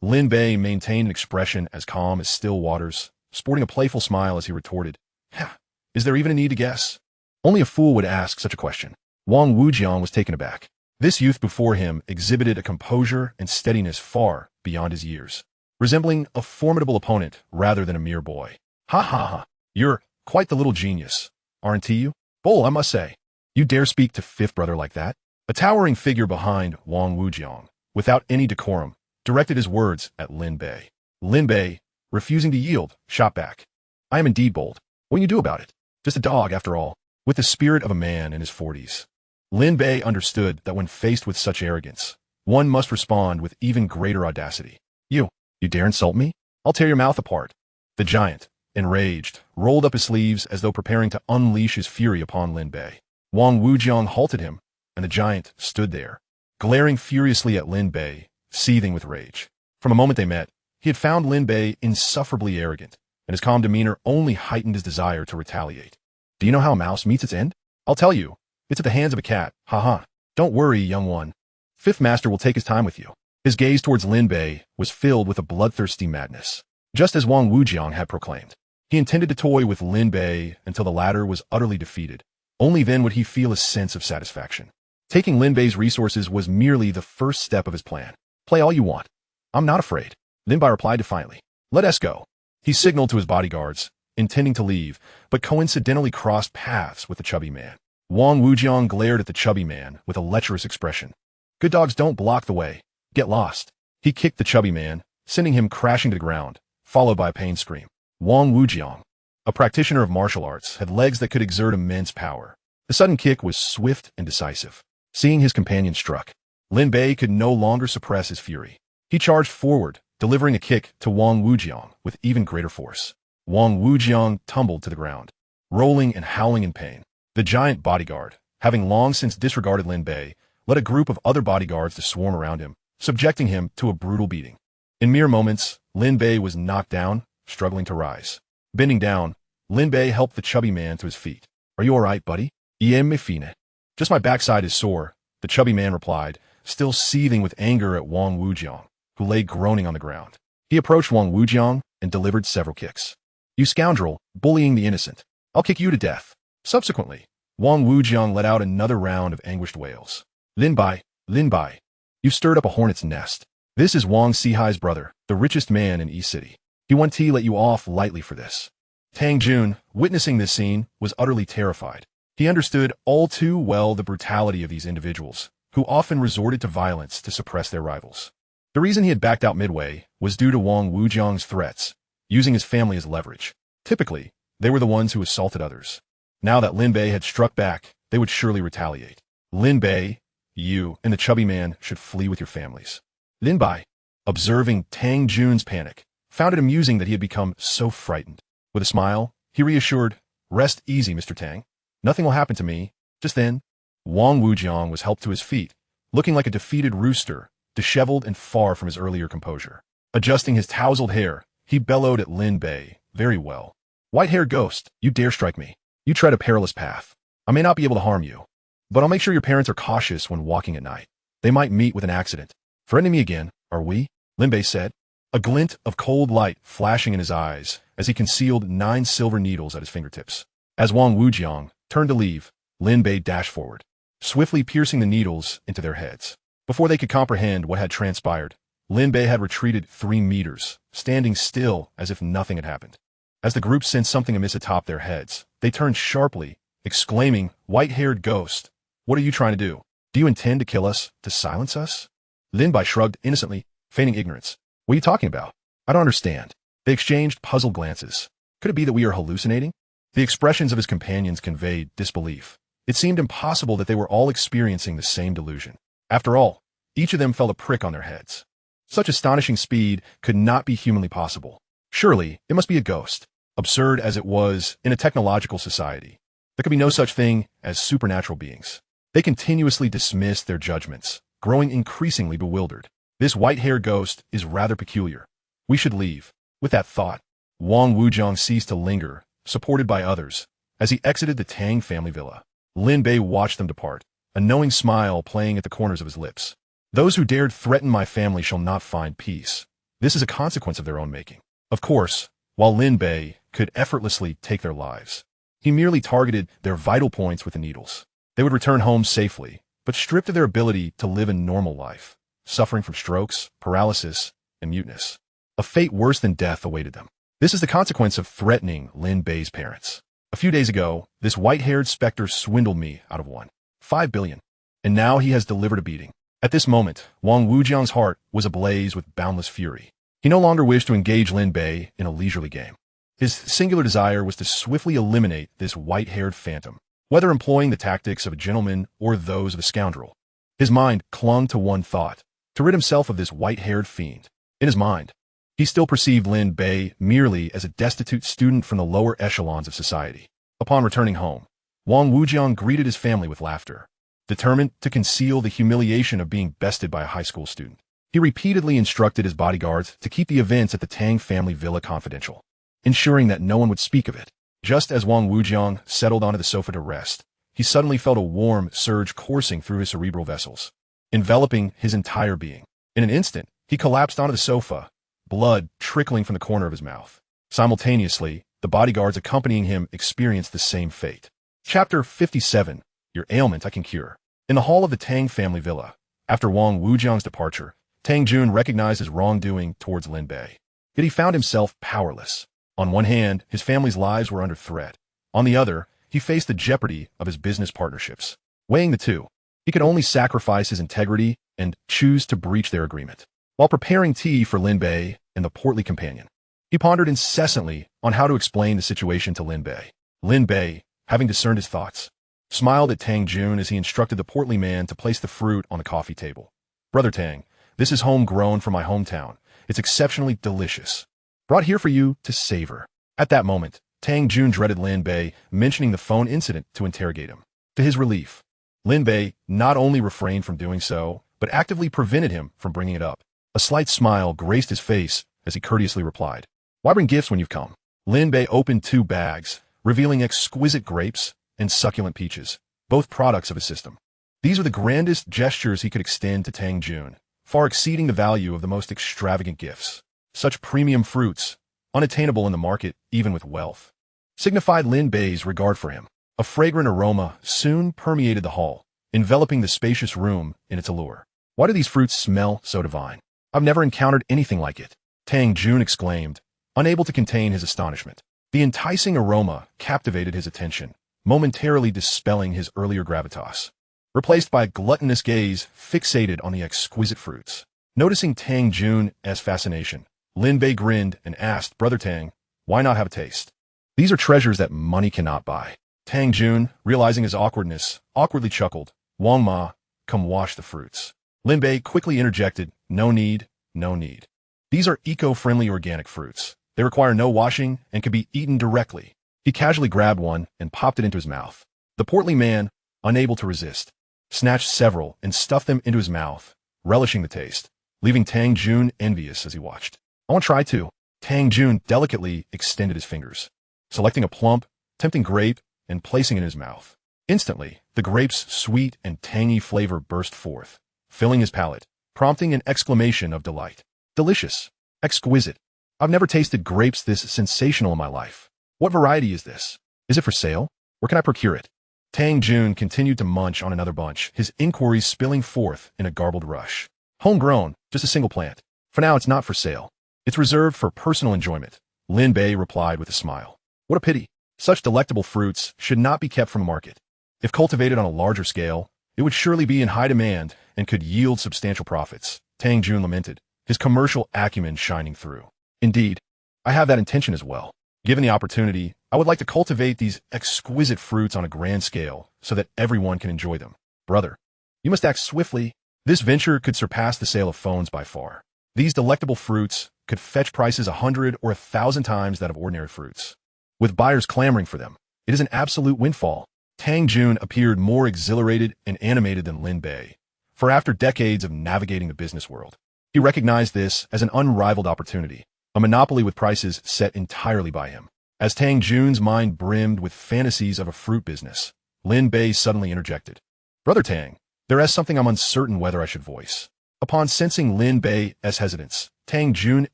Lin Bei maintained an expression as calm as still waters, sporting a playful smile as he retorted, "Ha, is there even a need to guess? Only a fool would ask such a question." Wang Wujiang was taken aback. This youth before him exhibited a composure and steadiness far beyond his years, resembling a formidable opponent rather than a mere boy. "Ha ha ha, you're quite the little genius, aren't you? Bull, I must say. You dare speak to fifth brother like that?" A towering figure behind Wang Wujiang, without any decorum, directed his words at Lin Bei. Lin Bei, refusing to yield, shot back. "I am indeed bold. What can you do about it? Just a dog, after all, with the spirit of a man in his 40s. Lin Bei understood that when faced with such arrogance, one must respond with even greater audacity. You dare insult me? I'll tear your mouth apart." The giant, enraged, rolled up his sleeves as though preparing to unleash his fury upon Lin Bei. Wang Wujiang halted him, and the giant stood there, glaring furiously at Lin Bei, seething with rage. From a moment they met, he had found Lin Bei insufferably arrogant, and his calm demeanor only heightened his desire to retaliate. "Do you know how a mouse meets its end? I'll tell you. It's at the hands of a cat. Ha ha. Don't worry, young one. Fifth Master will take his time with you." His gaze towards Lin Bei was filled with a bloodthirsty madness, just as Wang Wujiang had proclaimed. He intended to toy with Lin Bei until the latter was utterly defeated. Only then would he feel a sense of satisfaction. Taking Lin Bei's resources was merely the first step of his plan. "Play all you want. I'm not afraid," Lin Bei replied defiantly. "Let us go." He signaled to his bodyguards, intending to leave, but coincidentally crossed paths with the chubby man. Wang Wujiang glared at the chubby man with a lecherous expression. "Good dogs don't block the way. Get lost." He kicked the chubby man, sending him crashing to the ground, followed by a pain scream. Wang Wujiang, a practitioner of martial arts, had legs that could exert immense power. The sudden kick was swift and decisive. Seeing his companion struck, Lin Bei could no longer suppress his fury. He charged forward, delivering a kick to Wang Wujiang with even greater force. Wang Wujiang tumbled to the ground, rolling and howling in pain. The giant bodyguard, having long since disregarded Lin Bei, led a group of other bodyguards to swarm around him, subjecting him to a brutal beating. In mere moments, Lin Bei was knocked down, struggling to rise. Bending down, Lin Bei helped the chubby man to his feet. "Are you all right, buddy?" "Me fine. Just my backside is sore," the chubby man replied, still seething with anger at Wang Wujiang, who lay groaning on the ground. He approached Wang Wujiang and delivered several kicks. "You scoundrel, bullying the innocent. I'll kick you to death." Subsequently, Wang Wujiang let out another round of anguished wails. Lin Bei, you've stirred up a hornet's nest. This is Wang Sihai's brother, the richest man in East City. He won't let you off lightly for this." Tang Jun, witnessing this scene, was utterly terrified. He understood all too well the brutality of these individuals, who often resorted to violence to suppress their rivals. The reason he had backed out midway was due to Wang Wujiang's threats, using his family as leverage. Typically, they were the ones who assaulted others. Now that Lin Bei had struck back, they would surely retaliate. "Lin Bei, you and the chubby man should flee with your families." Lin Bei, observing Tang Jun's panic, found it amusing that he had become so frightened. With a smile, he reassured, "Rest easy, Mr. Tang. Nothing will happen to me." Just then, Wang Wujiang was helped to his feet, looking like a defeated rooster, disheveled and far from his earlier composure. Adjusting his tousled hair, he bellowed at Lin Bei, "Very well. White-haired ghost, you dare strike me. You tread a perilous path. I may not be able to harm you, but I'll make sure your parents are cautious when walking at night. They might meet with an accident. Threatening me again, are we?" Lin Bei said, a glint of cold light flashing in his eyes as he concealed 9 silver needles at his fingertips. As Wang Wujiang turned to leave, Lin Bei dashed forward, swiftly piercing the needles into their heads. Before they could comprehend what had transpired, Lin Bei had retreated 3 meters, standing still as if nothing had happened. As the group sensed something amiss atop their heads, they turned sharply, exclaiming, "White-haired ghost! What are you trying to do? Do you intend to kill us, to silence us?" Lin Bei shrugged innocently, feigning ignorance. "What are you talking about? I don't understand." They exchanged puzzled glances. Could it be that we are hallucinating? The expressions of his companions conveyed disbelief. It seemed impossible that they were all experiencing the same delusion. After all, each of them felt a prick on their heads. Such astonishing speed could not be humanly possible. Surely, it must be a ghost. Absurd as it was in a technological society, there could be no such thing as supernatural beings. They continuously dismissed their judgments, growing increasingly bewildered. This white-haired ghost is rather peculiar. We should leave. With that thought, Wang Wujiang ceased to linger, supported by others. As he exited the Tang family villa, Lin Bei watched them depart, a knowing smile playing at the corners of his lips. Those who dared threaten my family shall not find peace. This is a consequence of their own making. Of course, while Lin Bei could effortlessly take their lives, he merely targeted their vital points with the needles. They would return home safely, but stripped of their ability to live a normal life, suffering from strokes, paralysis, and muteness. A fate worse than death awaited them. This is the consequence of threatening Lin Bei's parents. A few days ago, this white-haired specter swindled me out of 1.5 billion, and now he has delivered a beating. At this moment, Wang Wujiang's heart was ablaze with boundless fury. He no longer wished to engage Lin Bei in a leisurely game. His singular desire was to swiftly eliminate this white-haired phantom, whether employing the tactics of a gentleman or those of a scoundrel. His mind clung to one thought, to rid himself of this white-haired fiend. In his mind, he still perceived Lin Bei merely as a destitute student from the lower echelons of society. Upon returning home, Wang Wujiang greeted his family with laughter. Determined to conceal the humiliation of being bested by a high school student, he repeatedly instructed his bodyguards to keep the events at the Tang family villa confidential, ensuring that no one would speak of it. Just as Wang Wujiang settled onto the sofa to rest, he suddenly felt a warm surge coursing through his cerebral vessels, enveloping his entire being. In an instant, he collapsed onto the sofa, blood trickling from the corner of his mouth. Simultaneously, the bodyguards accompanying him experienced the same fate. Chapter 57. Your ailment I can cure. In the hall of the Tang family villa, after Wang Wujiang's departure, Tang Jun recognized his wrongdoing towards Lin Bei. Yet he found himself powerless. On one hand, his family's lives were under threat. On the other, he faced the jeopardy of his business partnerships. Weighing the two, he could only sacrifice his integrity and choose to breach their agreement. While preparing tea for Lin Bei and the portly companion, he pondered incessantly on how to explain the situation to Lin Bei. Lin Bei, having discerned his thoughts, smiled at Tang Jun as he instructed the portly man to place the fruit on the coffee table. "Brother Tang, this is homegrown from my hometown. It's exceptionally delicious. Brought here for you to savor." At that moment, Tang Jun dreaded Lin Bei mentioning the phone incident to interrogate him. To his relief, Lin Bei not only refrained from doing so, but actively prevented him from bringing it up. A slight smile graced his face as he courteously replied, "Why bring gifts when you've come?" Lin Bei opened 2 bags, revealing exquisite grapes and succulent peaches, both products of his system. These are the grandest gestures he could extend to Tang Jun, far exceeding the value of the most extravagant gifts. Such premium fruits, unattainable in the market even with wealth, signified Lin Bei's regard for him. A fragrant aroma soon permeated the hall, enveloping the spacious room in its allure. "Why do these fruits smell so divine? I've never encountered anything like it," Tang Jun exclaimed, unable to contain his astonishment. The enticing aroma captivated his attention, momentarily dispelling his earlier gravitas, replaced by a gluttonous gaze fixated on the exquisite fruits. Noticing Tang Jun's fascination, Lin Bei grinned and asked, "Brother Tang, why not have a taste? These are treasures that money cannot buy." Tang Jun, realizing his awkwardness, awkwardly chuckled, "Wang Ma, come wash the fruits." Lin Bei quickly interjected, "No need, no need. These are eco-friendly organic fruits. They require no washing and can be eaten directly." He casually grabbed one and popped it into his mouth. The portly man, unable to resist, snatched several and stuffed them into his mouth, relishing the taste, leaving Tang Jun envious as he watched. "I want to try too." Tang Jun delicately extended his fingers, selecting a plump, tempting grape and placing it in his mouth. Instantly, the grape's sweet and tangy flavor burst forth, filling his palate, prompting an exclamation of delight. "Delicious. Exquisite. I've never tasted grapes this sensational in my life. What variety is this? Is it for sale? Where can I procure it?" Tang Jun continued to munch on another bunch, his inquiries spilling forth in a garbled rush. "Homegrown, just a single plant. For now, it's not for sale. It's reserved for personal enjoyment," Lin Bei replied with a smile. What a pity. Such delectable fruits should not be kept from market. If cultivated on a larger scale, it would surely be in high demand and could yield substantial profits, Tang Jun lamented, his commercial acumen shining through. Indeed, I have that intention as well. Given the opportunity, I would like to cultivate these exquisite fruits on a grand scale so that everyone can enjoy them. Brother, you must act swiftly. This venture could surpass the sale of phones by far. These delectable fruits could fetch prices 100 or 1,000 times that of ordinary fruits. With buyers clamoring for them, it is an absolute windfall. Tang Jun appeared more exhilarated and animated than Lin Bei, for after decades of navigating the business world, he recognized this as an unrivaled opportunity, a monopoly with prices set entirely by him. As Tang Jun's mind brimmed with fantasies of a fruit business, Lin Bei suddenly interjected. Brother Tang, there is something I'm uncertain whether I should voice. Upon sensing Lin Bei's hesitance, Tang Jun's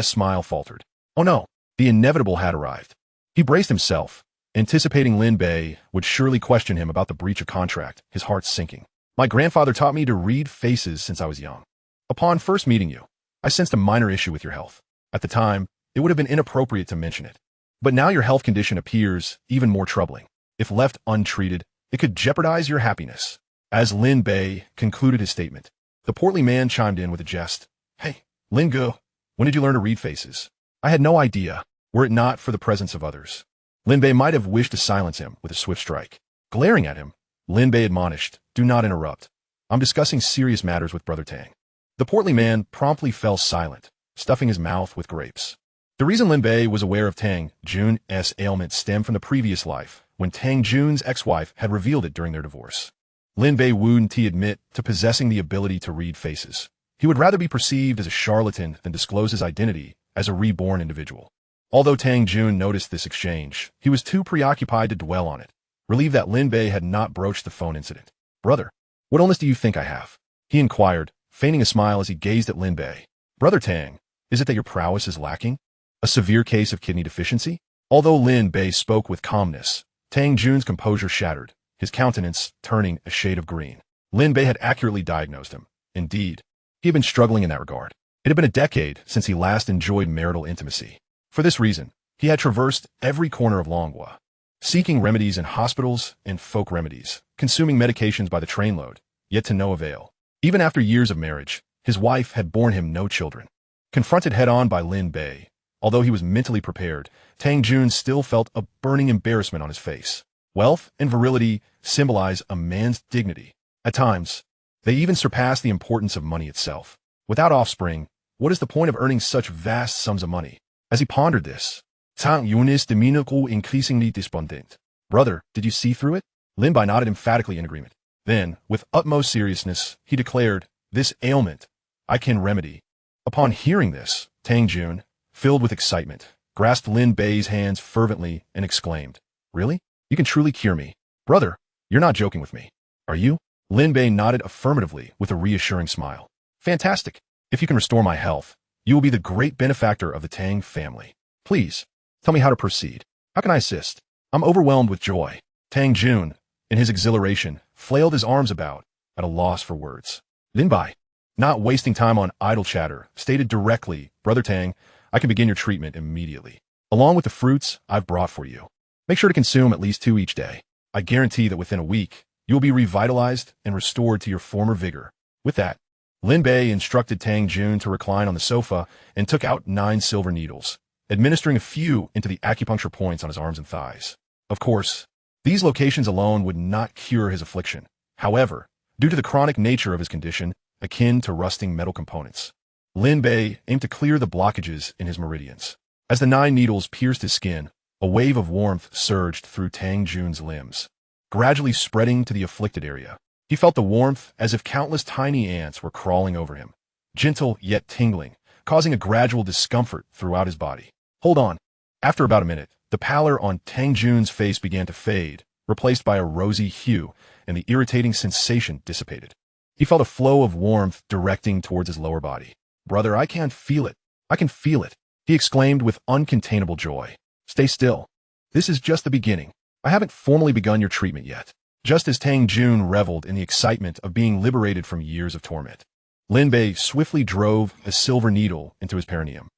smile faltered. Oh no, the inevitable had arrived. He braced himself, anticipating Lin Bei would surely question him about the breach of contract, his heart sinking. My grandfather taught me to read faces since I was young. Upon first meeting you, I sensed a minor issue with your health. At the time, it would have been inappropriate to mention it. But now your health condition appears even more troubling. If left untreated, it could jeopardize your happiness. As Lin Bei concluded his statement, the portly man chimed in with a jest. Hey, Lin Go, when did you learn to read faces? I had no idea, were it not for the presence of others. Lin Bei might have wished to silence him with a swift strike. Glaring at him, Lin Bei admonished, do not interrupt. I'm discussing serious matters with Brother Tang. The portly man promptly fell silent, stuffing his mouth with grapes. The reason Lin Bei was aware of Tang Jun's ailment stemmed from the previous life, when Tang Jun's ex-wife had revealed it during their divorce. Lin Bei wouldn't admit to possessing the ability to read faces. He would rather be perceived as a charlatan than disclose his identity as a reborn individual. Although Tang Jun noticed this exchange, he was too preoccupied to dwell on it, relieved that Lin Bei had not broached the phone incident. Brother, what illness do you think I have? He inquired, feigning a smile as he gazed at Lin Bei. Brother Tang, is it that your prowess is lacking? A severe case of kidney deficiency? Although Lin Bei spoke with calmness, Tang Jun's composure shattered, his countenance turning a shade of green. Lin Bei had accurately diagnosed him. Indeed, he had been struggling in that regard. It had been a decade since he last enjoyed marital intimacy. For this reason, he had traversed every corner of Longhua, seeking remedies in hospitals and folk remedies, consuming medications by the trainload, yet to no avail. Even after years of marriage, his wife had borne him no children. Confronted head-on by Lin Bei, although he was mentally prepared, Tang Jun still felt a burning embarrassment on his face. Wealth and virility symbolize a man's dignity. At times, they even surpass the importance of money itself. Without offspring, what is the point of earning such vast sums of money? As he pondered this, Tang Jun's demeanor grew increasingly despondent. Brother, did you see through it? Lin Bei nodded emphatically in agreement. Then, with utmost seriousness, he declared, this ailment, I can remedy. Upon hearing this, Tang Jun, filled with excitement, grasped Lin Bei's hands fervently and exclaimed, really? You can truly cure me. Brother, you're not joking with me, are you? Lin Bei nodded affirmatively with a reassuring smile. Fantastic. If you can restore my health, you will be the great benefactor of the Tang family. Please, tell me how to proceed. How can I assist? I'm overwhelmed with joy. Tang Jun, in his exhilaration, flailed his arms about, at a loss for words. Lin Bei, not wasting time on idle chatter, stated directly, Brother Tang, I can begin your treatment immediately. Along with the fruits I've brought for you. Make sure to consume at least 2 each day. I guarantee that within a week, you will be revitalized and restored to your former vigor. With that, Lin Bei instructed Tang Jun to recline on the sofa and took out 9 silver needles, administering a few into the acupuncture points on his arms and thighs. Of course, these locations alone would not cure his affliction. However, due to the chronic nature of his condition, akin to rusting metal components, Lin Bei aimed to clear the blockages in his meridians. As the 9 needles pierced his skin, a wave of warmth surged through Tang Jun's limbs, gradually spreading to the afflicted area. He felt the warmth as if countless tiny ants were crawling over him, gentle yet tingling, causing a gradual discomfort throughout his body. Hold on. After about a minute, the pallor on Tang Jun's face began to fade, replaced by a rosy hue, and the irritating sensation dissipated. He felt a flow of warmth directing towards his lower body. Brother, I can feel it. I can feel it, he exclaimed with uncontainable joy. Stay still. This is just the beginning. I haven't formally begun your treatment yet. Just as Tang Jun reveled in the excitement of being liberated from years of torment, Lin Bei swiftly drove a silver needle into his perineum.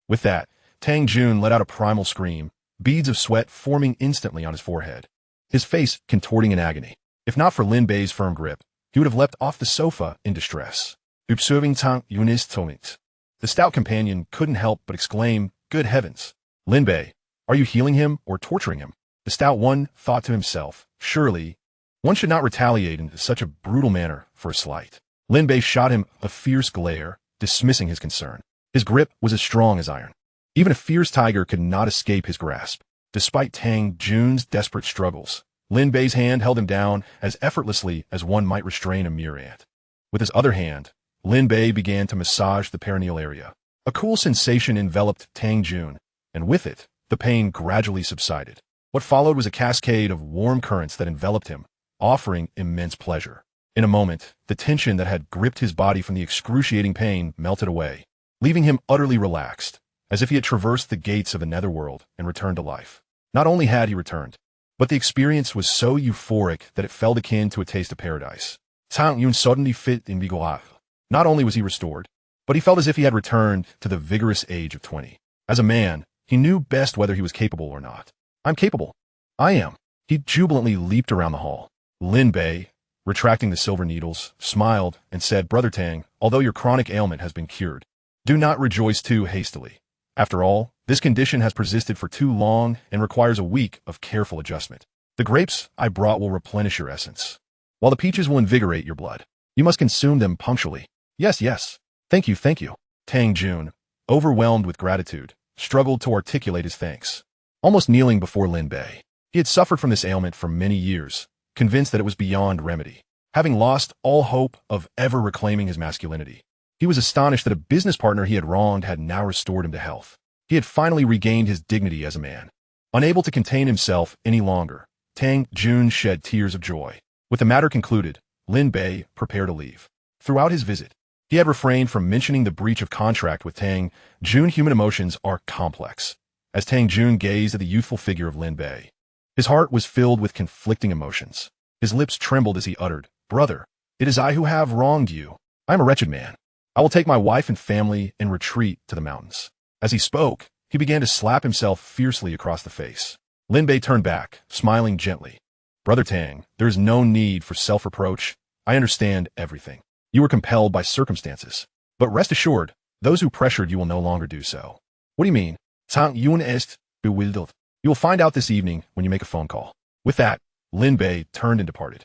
With that, Tang Jun let out a primal scream, beads of sweat forming instantly on his forehead, his face contorting in agony. If not for Lin Bei's firm grip, he would have leapt off the sofa in distress. Observing Tang Yun's tomit. The stout companion couldn't help but exclaim, "Good heavens! Lin Bei, are you healing him or torturing him?" The stout one thought to himself, surely, one should not retaliate in such a brutal manner for a slight. Lin Bei shot him a fierce glare, dismissing his concern. His grip was as strong as iron. Even a fierce tiger could not escape his grasp. Despite Tang Jun's desperate struggles, Lin Bei's hand held him down as effortlessly as one might restrain a mere ant. With his other hand, Lin Bei began to massage the perineal area. A cool sensation enveloped Tang Jun, and with it, the pain gradually subsided. What followed was a cascade of warm currents that enveloped him, offering immense pleasure. In a moment, the tension that had gripped his body from the excruciating pain melted away, leaving him utterly relaxed, as if he had traversed the gates of a netherworld and returned to life. Not only had he returned, but the experience was so euphoric that it felt akin to a taste of paradise. Tang Yun suddenly fit in vigor. Not only was he restored, but he felt as if he had returned to the vigorous age of 20. As a man, he knew best whether he was capable or not. "I'm capable. I am." He jubilantly leaped around the hall. Lin Bei, retracting the silver needles, smiled and said, "Brother Tang, although your chronic ailment has been cured, do not rejoice too hastily. After all, this condition has persisted for too long and requires a week of careful adjustment. The grapes I brought will replenish your essence, while the peaches will invigorate your blood. You must consume them punctually." "Yes, yes. Thank you, thank you." Tang Jun, overwhelmed with gratitude, struggled to articulate his thanks, almost kneeling before Lin Bei. He had suffered from this ailment for many years, convinced that it was beyond remedy. Having lost all hope of ever reclaiming his masculinity, he was astonished that a business partner he had wronged had now restored him to health. He had finally regained his dignity as a man. Unable to contain himself any longer, Tang Jun shed tears of joy. With the matter concluded, Lin Bei prepared to leave. Throughout his visit, he had refrained from mentioning the breach of contract with Tang Jun. Human emotions are complex. As Tang Jun gazed at the youthful figure of Lin Bei, his heart was filled with conflicting emotions. His lips trembled as he uttered, "Brother, it is I who have wronged you. I am a wretched man. I will take my wife and family and retreat to the mountains." As he spoke, he began to slap himself fiercely across the face. Lin Bei turned back, smiling gently. "Brother Tang, there is no need for self-reproach. I understand everything. You were compelled by circumstances. But rest assured, those who pressured you will no longer do so." "What do you mean?" Tang Yun est bewildered. "You will find out this evening when you make a phone call." With that, Lin Bei turned and departed.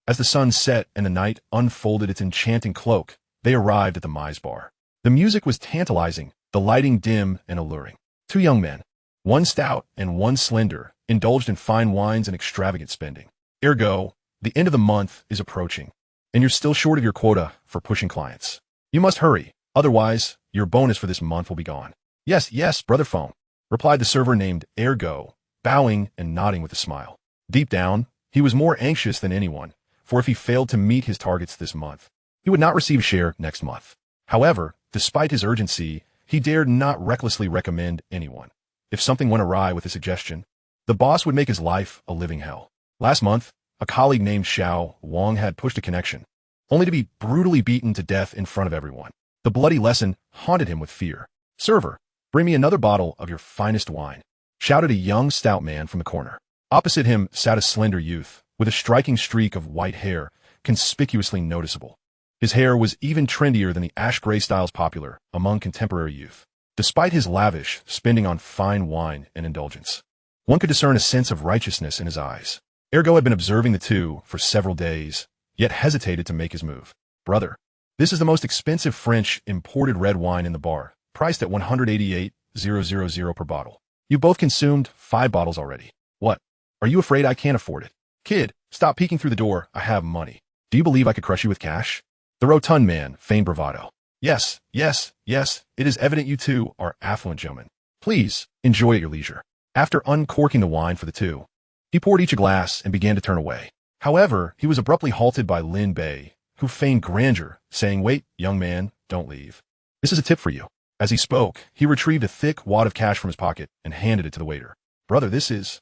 As the sun set and the night unfolded its enchanting cloak, they arrived at the Mai's bar. The music was tantalizing, the lighting dim and alluring. Two young men, one stout and one slender, indulged in fine wines and extravagant spending. Ergo, the end of the month is approaching, and you're still short of your quota for pushing clients. You must hurry, otherwise your bonus for this month will be gone. "Yes, yes, brother phone," replied the server named Ergo, bowing and nodding with a smile. Deep down, he was more anxious than anyone, for if he failed to meet his targets this month, he would not receive a share next month. However, despite his urgency, he dared not recklessly recommend anyone. If something went awry with a suggestion, the boss would make his life a living hell. Last month, a colleague named Xiao Wang had pushed a connection, only to be brutally beaten to death in front of everyone. The bloody lesson haunted him with fear. "Server, bring me another bottle of your finest wine," shouted a young stout man from the corner. Opposite him sat a slender youth, with a striking streak of white hair, conspicuously noticeable. His hair was even trendier than the ash-gray styles popular among contemporary youth. Despite his lavish spending on fine wine and indulgence, one could discern a sense of righteousness in his eyes. Ergo had been observing the two for several days, yet hesitated to make his move. "Brother, this is the most expensive French imported red wine in the bar, priced at 188,000 per bottle. You both consumed 5 bottles already. What? Are you afraid I can't afford it? Kid, stop peeking through the door. I have money. Do you believe I could crush you with cash?" The rotund man feigned bravado. Yes, yes, yes, it is evident you two are affluent gentlemen. Please, enjoy at your leisure." After uncorking the wine for the two, he poured each a glass and began to turn away. However, he was abruptly halted by Lin Bei, who feigned grandeur, saying, "Wait, young man, don't leave. This is a tip for you." As he spoke, he retrieved a thick wad of cash from his pocket and handed it to the waiter. "Brother, this is—"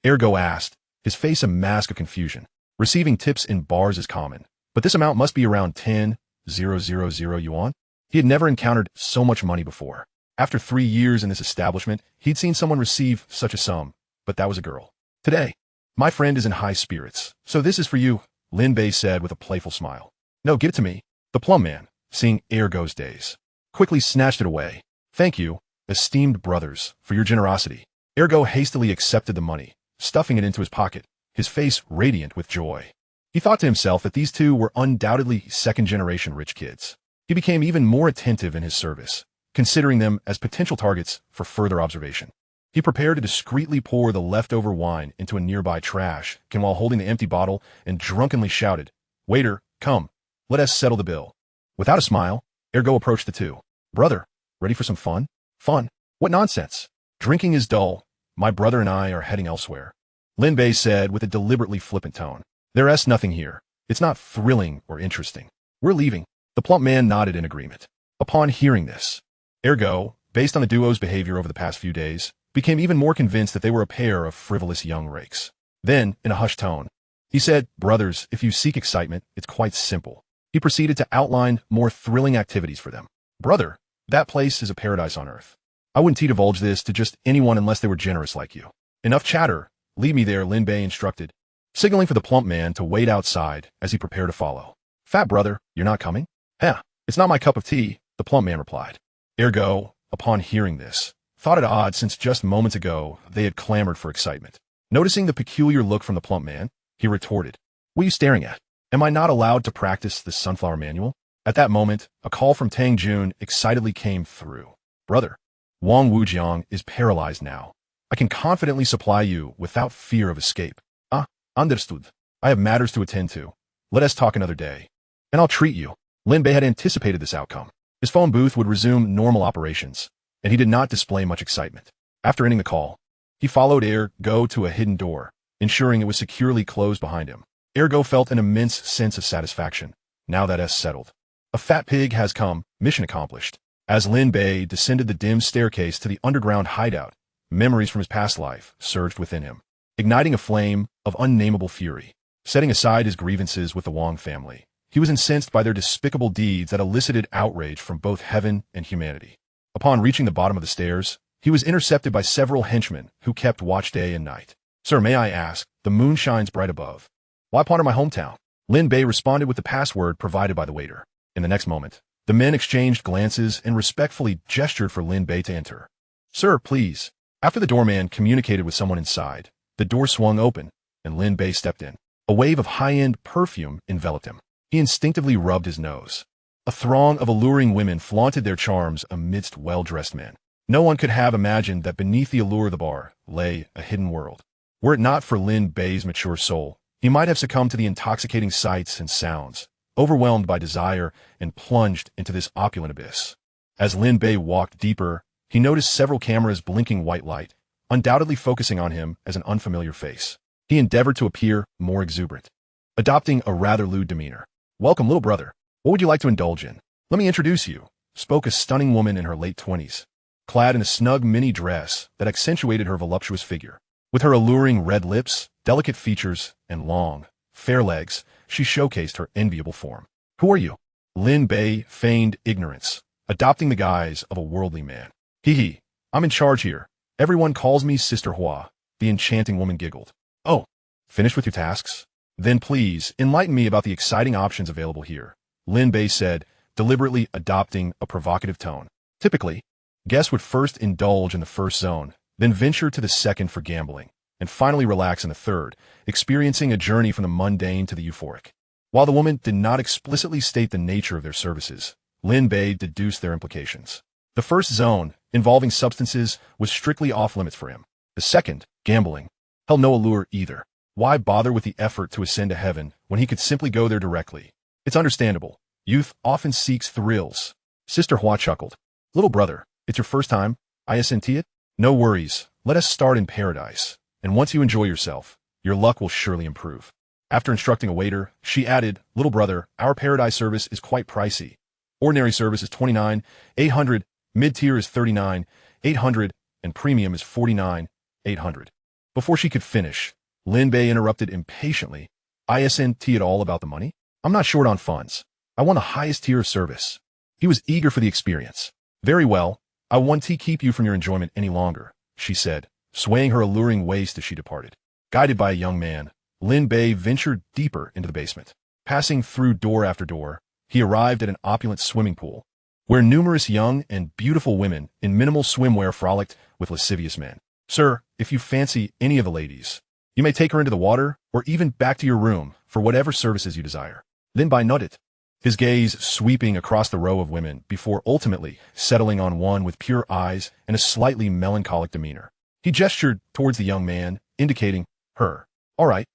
Ergo asked, his face a mask of confusion. Receiving tips in bars is common, but this amount must be around 10,000 yuan. He had never encountered so much money before. After 3 years in this establishment, he'd seen someone receive such a sum, but that was a girl. Today, my friend is in high spirits, so this is for you, Lin Bei said with a playful smile. No, give it to me. The plum man, seeing Ergo's days, quickly snatched it away. Thank you, esteemed brothers, for your generosity. Ergo hastily accepted the money, stuffing it into his pocket, his face radiant with joy. He thought to himself that these two were undoubtedly second-generation rich kids. He became even more attentive in his service, considering them as potential targets for further observation. He prepared to discreetly pour the leftover wine into a nearby trash can while holding the empty bottle and drunkenly shouted, "Waiter, come, let us settle the bill." Without a smile, Ergo approached the two. Brother, ready for some fun? Fun? What nonsense. Drinking is dull. My brother and I are heading elsewhere. Lin Bei said with a deliberately flippant tone. There's nothing here. It's not thrilling or interesting. We're leaving. The plump man nodded in agreement. Upon hearing this, Ergo, based on the duo's behavior over the past few days, became even more convinced that they were a pair of frivolous young rakes. Then, in a hushed tone, he said, brothers, if you seek excitement, it's quite simple. He proceeded to outline more thrilling activities for them. Brother, that place is a paradise on earth. I wouldn't divulge this to just anyone unless they were generous like you. Enough chatter. Leave me there, Lin Bei instructed, signaling for the plump man to wait outside as he prepared to follow. Fat brother, you're not coming? Heh, it's not my cup of tea, the plump man replied. Ergo, upon hearing this, thought it odd since just moments ago they had clamored for excitement. Noticing the peculiar look from the plump man, he retorted, what are you staring at? Am I not allowed to practice the sunflower manual? At that moment, a call from Tang Jun excitedly came through. Brother, Wang Wujiang is paralyzed now. I can confidently supply you without fear of escape. Ah, understood. I have matters to attend to. Let us talk another day. And I'll treat you. Lin Bei had anticipated this outcome. His phone booth would resume normal operations, and he did not display much excitement. After ending the call, he followed Ergo to a hidden door, ensuring it was securely closed behind him. Ergo felt an immense sense of satisfaction, now that it's settled. A fat pig has come, mission accomplished. As Lin Bei descended the dim staircase to the underground hideout, memories from his past life surged within him, igniting a flame of unnameable fury. Setting aside his grievances with the Wang family, he was incensed by their despicable deeds that elicited outrage from both heaven and humanity. Upon reaching the bottom of the stairs, he was intercepted by several henchmen who kept watch day and night. Sir, may I ask, the moon shines bright above. Why ponder my hometown? Lin Bei responded with the password provided by the waiter. In the next moment, the men exchanged glances and respectfully gestured for Lin Bei to enter. Sir, please. After the doorman communicated with someone inside, the door swung open, and Lin Bei stepped in. A wave of high-end perfume enveloped him. He instinctively rubbed his nose. A throng of alluring women flaunted their charms amidst well-dressed men. No one could have imagined that beneath the allure of the bar lay a hidden world. Were it not for Lin Bei's mature soul, he might have succumbed to the intoxicating sights and sounds, overwhelmed by desire and plunged into this opulent abyss. As Lin Bei walked deeper, he noticed several cameras blinking white light, undoubtedly focusing on him as an unfamiliar face. He endeavored to appear more exuberant, adopting a rather lewd demeanor. Welcome, little brother. What would you like to indulge in? Let me introduce you, spoke a stunning woman in her late 20s, clad in a snug mini dress that accentuated her voluptuous figure. With her alluring red lips, delicate features, and long, fair legs, she showcased her enviable form. Who are you? Lin Bei feigned ignorance, adopting the guise of a worldly man. Hee, I'm in charge here. Everyone calls me Sister Hua, the enchanting woman giggled. Oh, finished with your tasks? Then please, enlighten me about the exciting options available here, Lin Bei said, deliberately adopting a provocative tone. Typically, guests would first indulge in the first zone, then venture to the second for gambling, and finally relax in the third, experiencing a journey from the mundane to the euphoric. While the woman did not explicitly state the nature of their services, Lin Bei deduced their implications. The first zone, involving substances, was strictly off-limits for him. The second, gambling, held no allure either. Why bother with the effort to ascend to heaven when he could simply go there directly? It's understandable. Youth often seeks thrills. Sister Hua chuckled. Little brother, it's your first time? ISNT it? No worries. Let us start in paradise. And once you enjoy yourself, your luck will surely improve. After instructing a waiter, she added, little brother, our paradise service is quite pricey. Ordinary service is $29,800, mid-tier is $39,800, and premium is $49,800. Before she could finish, Lin Bei interrupted impatiently. ISNT it all about the money? I'm not short on funds. I want the highest tier of service. He was eager for the experience. Very well, I won't keep you from your enjoyment any longer, she said, swaying her alluring waist as she departed. Guided by a young man, Lin Bei ventured deeper into the basement. Passing through door after door, he arrived at an opulent swimming pool, where numerous young and beautiful women in minimal swimwear frolicked with lascivious men. Sir, if you fancy any of the ladies, you may take her into the water or even back to your room for whatever services you desire. Lin Bei nodded, his gaze sweeping across the row of women before ultimately settling on one with pure eyes and a slightly melancholic demeanor. He gestured towards the young man, indicating her. All right,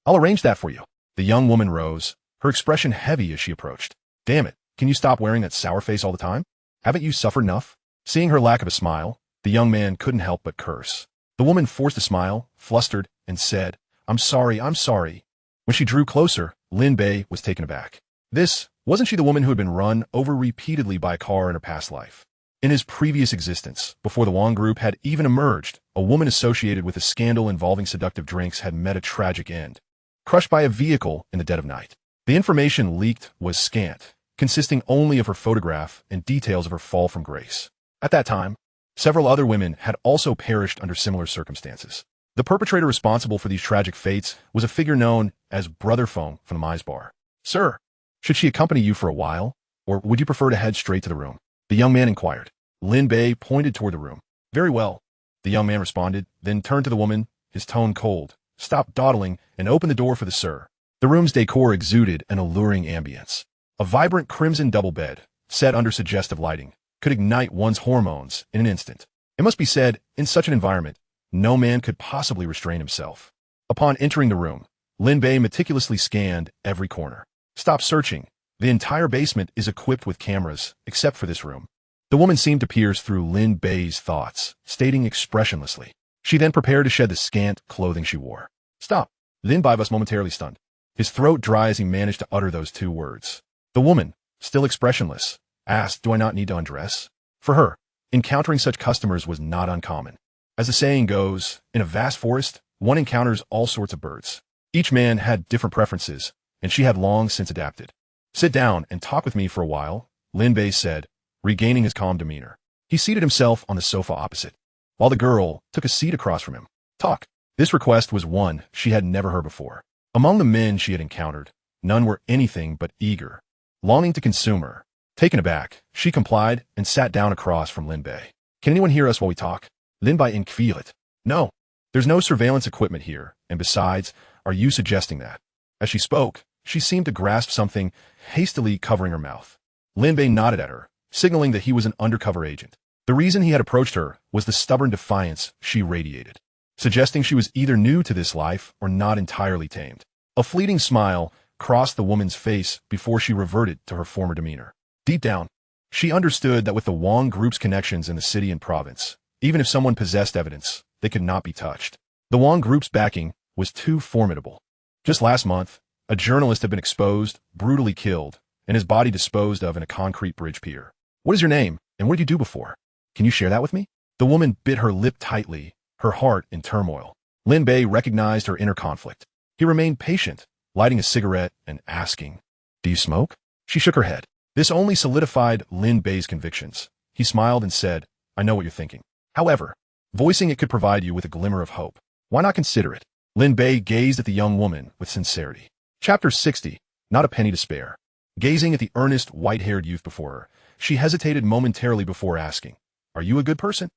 I'll arrange that for you. The young woman rose, her expression heavy as she approached. Damn it, can you stop wearing that sour face all the time? Haven't you suffered enough? Seeing her lack of a smile, the young man couldn't help but curse. The woman forced a smile, flustered, and said, I'm sorry. When she drew closer, Lin Bei was taken aback. This, wasn't she the woman who had been run over repeatedly by a car in her past life? In his previous existence, before the Wong group had even emerged, a woman associated with a scandal involving seductive drinks had met a tragic end, crushed by a vehicle in the dead of night. The information leaked was scant, consisting only of her photograph and details of her fall from grace. At that time, several other women had also perished under similar circumstances. The perpetrator responsible for these tragic fates was a figure known as Brother Feng from the Mize Bar. Sir, should she accompany you for a while, or would you prefer to head straight to the room? The young man inquired. Lin Bei pointed toward the room. Very well, the young man responded, then turned to the woman, his tone cold. Stop dawdling and open the door for the sir. The room's decor exuded an alluring ambience. A vibrant crimson double bed, set under suggestive lighting, could ignite one's hormones in an instant. It must be said, in such an environment, no man could possibly restrain himself. Upon entering the room, Lin Bei meticulously scanned every corner. Stop searching. The entire basement is equipped with cameras, except for this room. The woman seemed to pierce through Lin Bei's thoughts, stating expressionlessly. She then prepared to shed the scant clothing she wore. Stop. Lin Bei was momentarily stunned, his throat dry as he managed to utter those two words. The woman, still expressionless, asked, do I not need to undress? For her, encountering such customers was not uncommon. As the saying goes, in a vast forest, one encounters all sorts of birds. Each man had different preferences, and she had long since adapted. Sit down and talk with me for a while, Lin Bei said, regaining his calm demeanor. He seated himself on the sofa opposite, while the girl took a seat across from him. Talk. This request was one she had never heard before. Among the men she had encountered, none were anything but eager, longing to consume her. Taken aback, she complied and sat down across from Lin Bei. Can anyone hear us while we talk? Lin Bei inquired. No. There's no surveillance equipment here, and besides, are you suggesting that? As she spoke, she seemed to grasp something, hastily covering her mouth. Lin Bei nodded at her, signaling that he was an undercover agent. The reason he had approached her was the stubborn defiance she radiated, suggesting she was either new to this life or not entirely tamed. A fleeting smile crossed the woman's face before she reverted to her former demeanor. Deep down, she understood that with the Wong group's connections in the city and province, even if someone possessed evidence, they could not be touched. The Wong group's backing was too formidable. Just last month, a journalist had been exposed, brutally killed, and his body disposed of in a concrete bridge pier. What is your name, and what did you do before? Can you share that with me? The woman bit her lip tightly, her heart in turmoil. Lin Bei recognized her inner conflict. He remained patient, lighting a cigarette and asking, do you smoke? She shook her head. This only solidified Lin Bei's convictions. He smiled and said, I know what you're thinking. However, voicing it could provide you with a glimmer of hope. Why not consider it? Lin Bei gazed at the young woman with sincerity. Chapter 60, Not a Penny to Spare. Gazing at the earnest, white-haired youth before her, she hesitated momentarily before asking, are you a good person?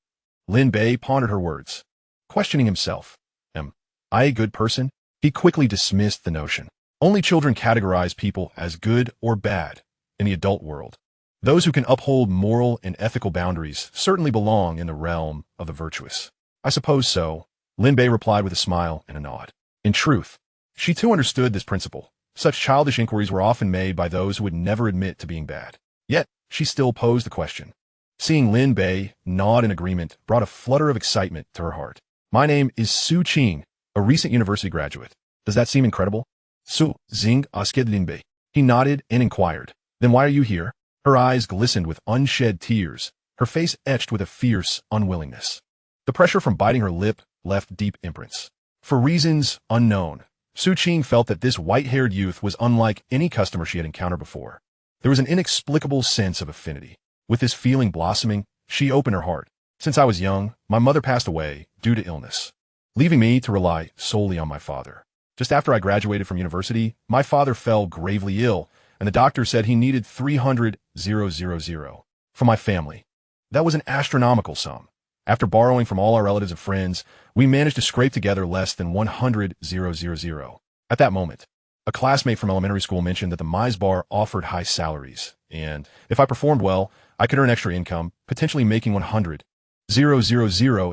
Lin Bei pondered her words, questioning himself. Am I a good person? He quickly dismissed the notion. Only children categorize people as good or bad in the adult world. Those who can uphold moral and ethical boundaries certainly belong in the realm of the virtuous. I suppose so, Lin Bei replied with a smile and a nod. In truth, she too understood this principle. Such childish inquiries were often made by those who would never admit to being bad. Yet, she still posed the question. Seeing Lin Bei nod in agreement brought a flutter of excitement to her heart. My name is Su Qing, a recent university graduate. Does that seem incredible? Su Xing asked Lin Bei. He nodded and inquired. Then why are you here? Her eyes glistened with unshed tears, her face etched with a fierce unwillingness. The pressure from biting her lip left deep imprints. For reasons unknown, Su Qing felt that this white-haired youth was unlike any customer she had encountered before. There was an inexplicable sense of affinity. With this feeling blossoming, she opened her heart. Since I was young, my mother passed away due to illness, leaving me to rely solely on my father. Just after I graduated from university, my father fell gravely ill, and the doctor said he needed 300,000 from my family. That was an astronomical sum. After borrowing from all our relatives and friends, we managed to scrape together less than 100,000. At that moment, a classmate from elementary school mentioned that the Mise Bar offered high salaries, and if I performed well, I could earn extra income, potentially making 100,000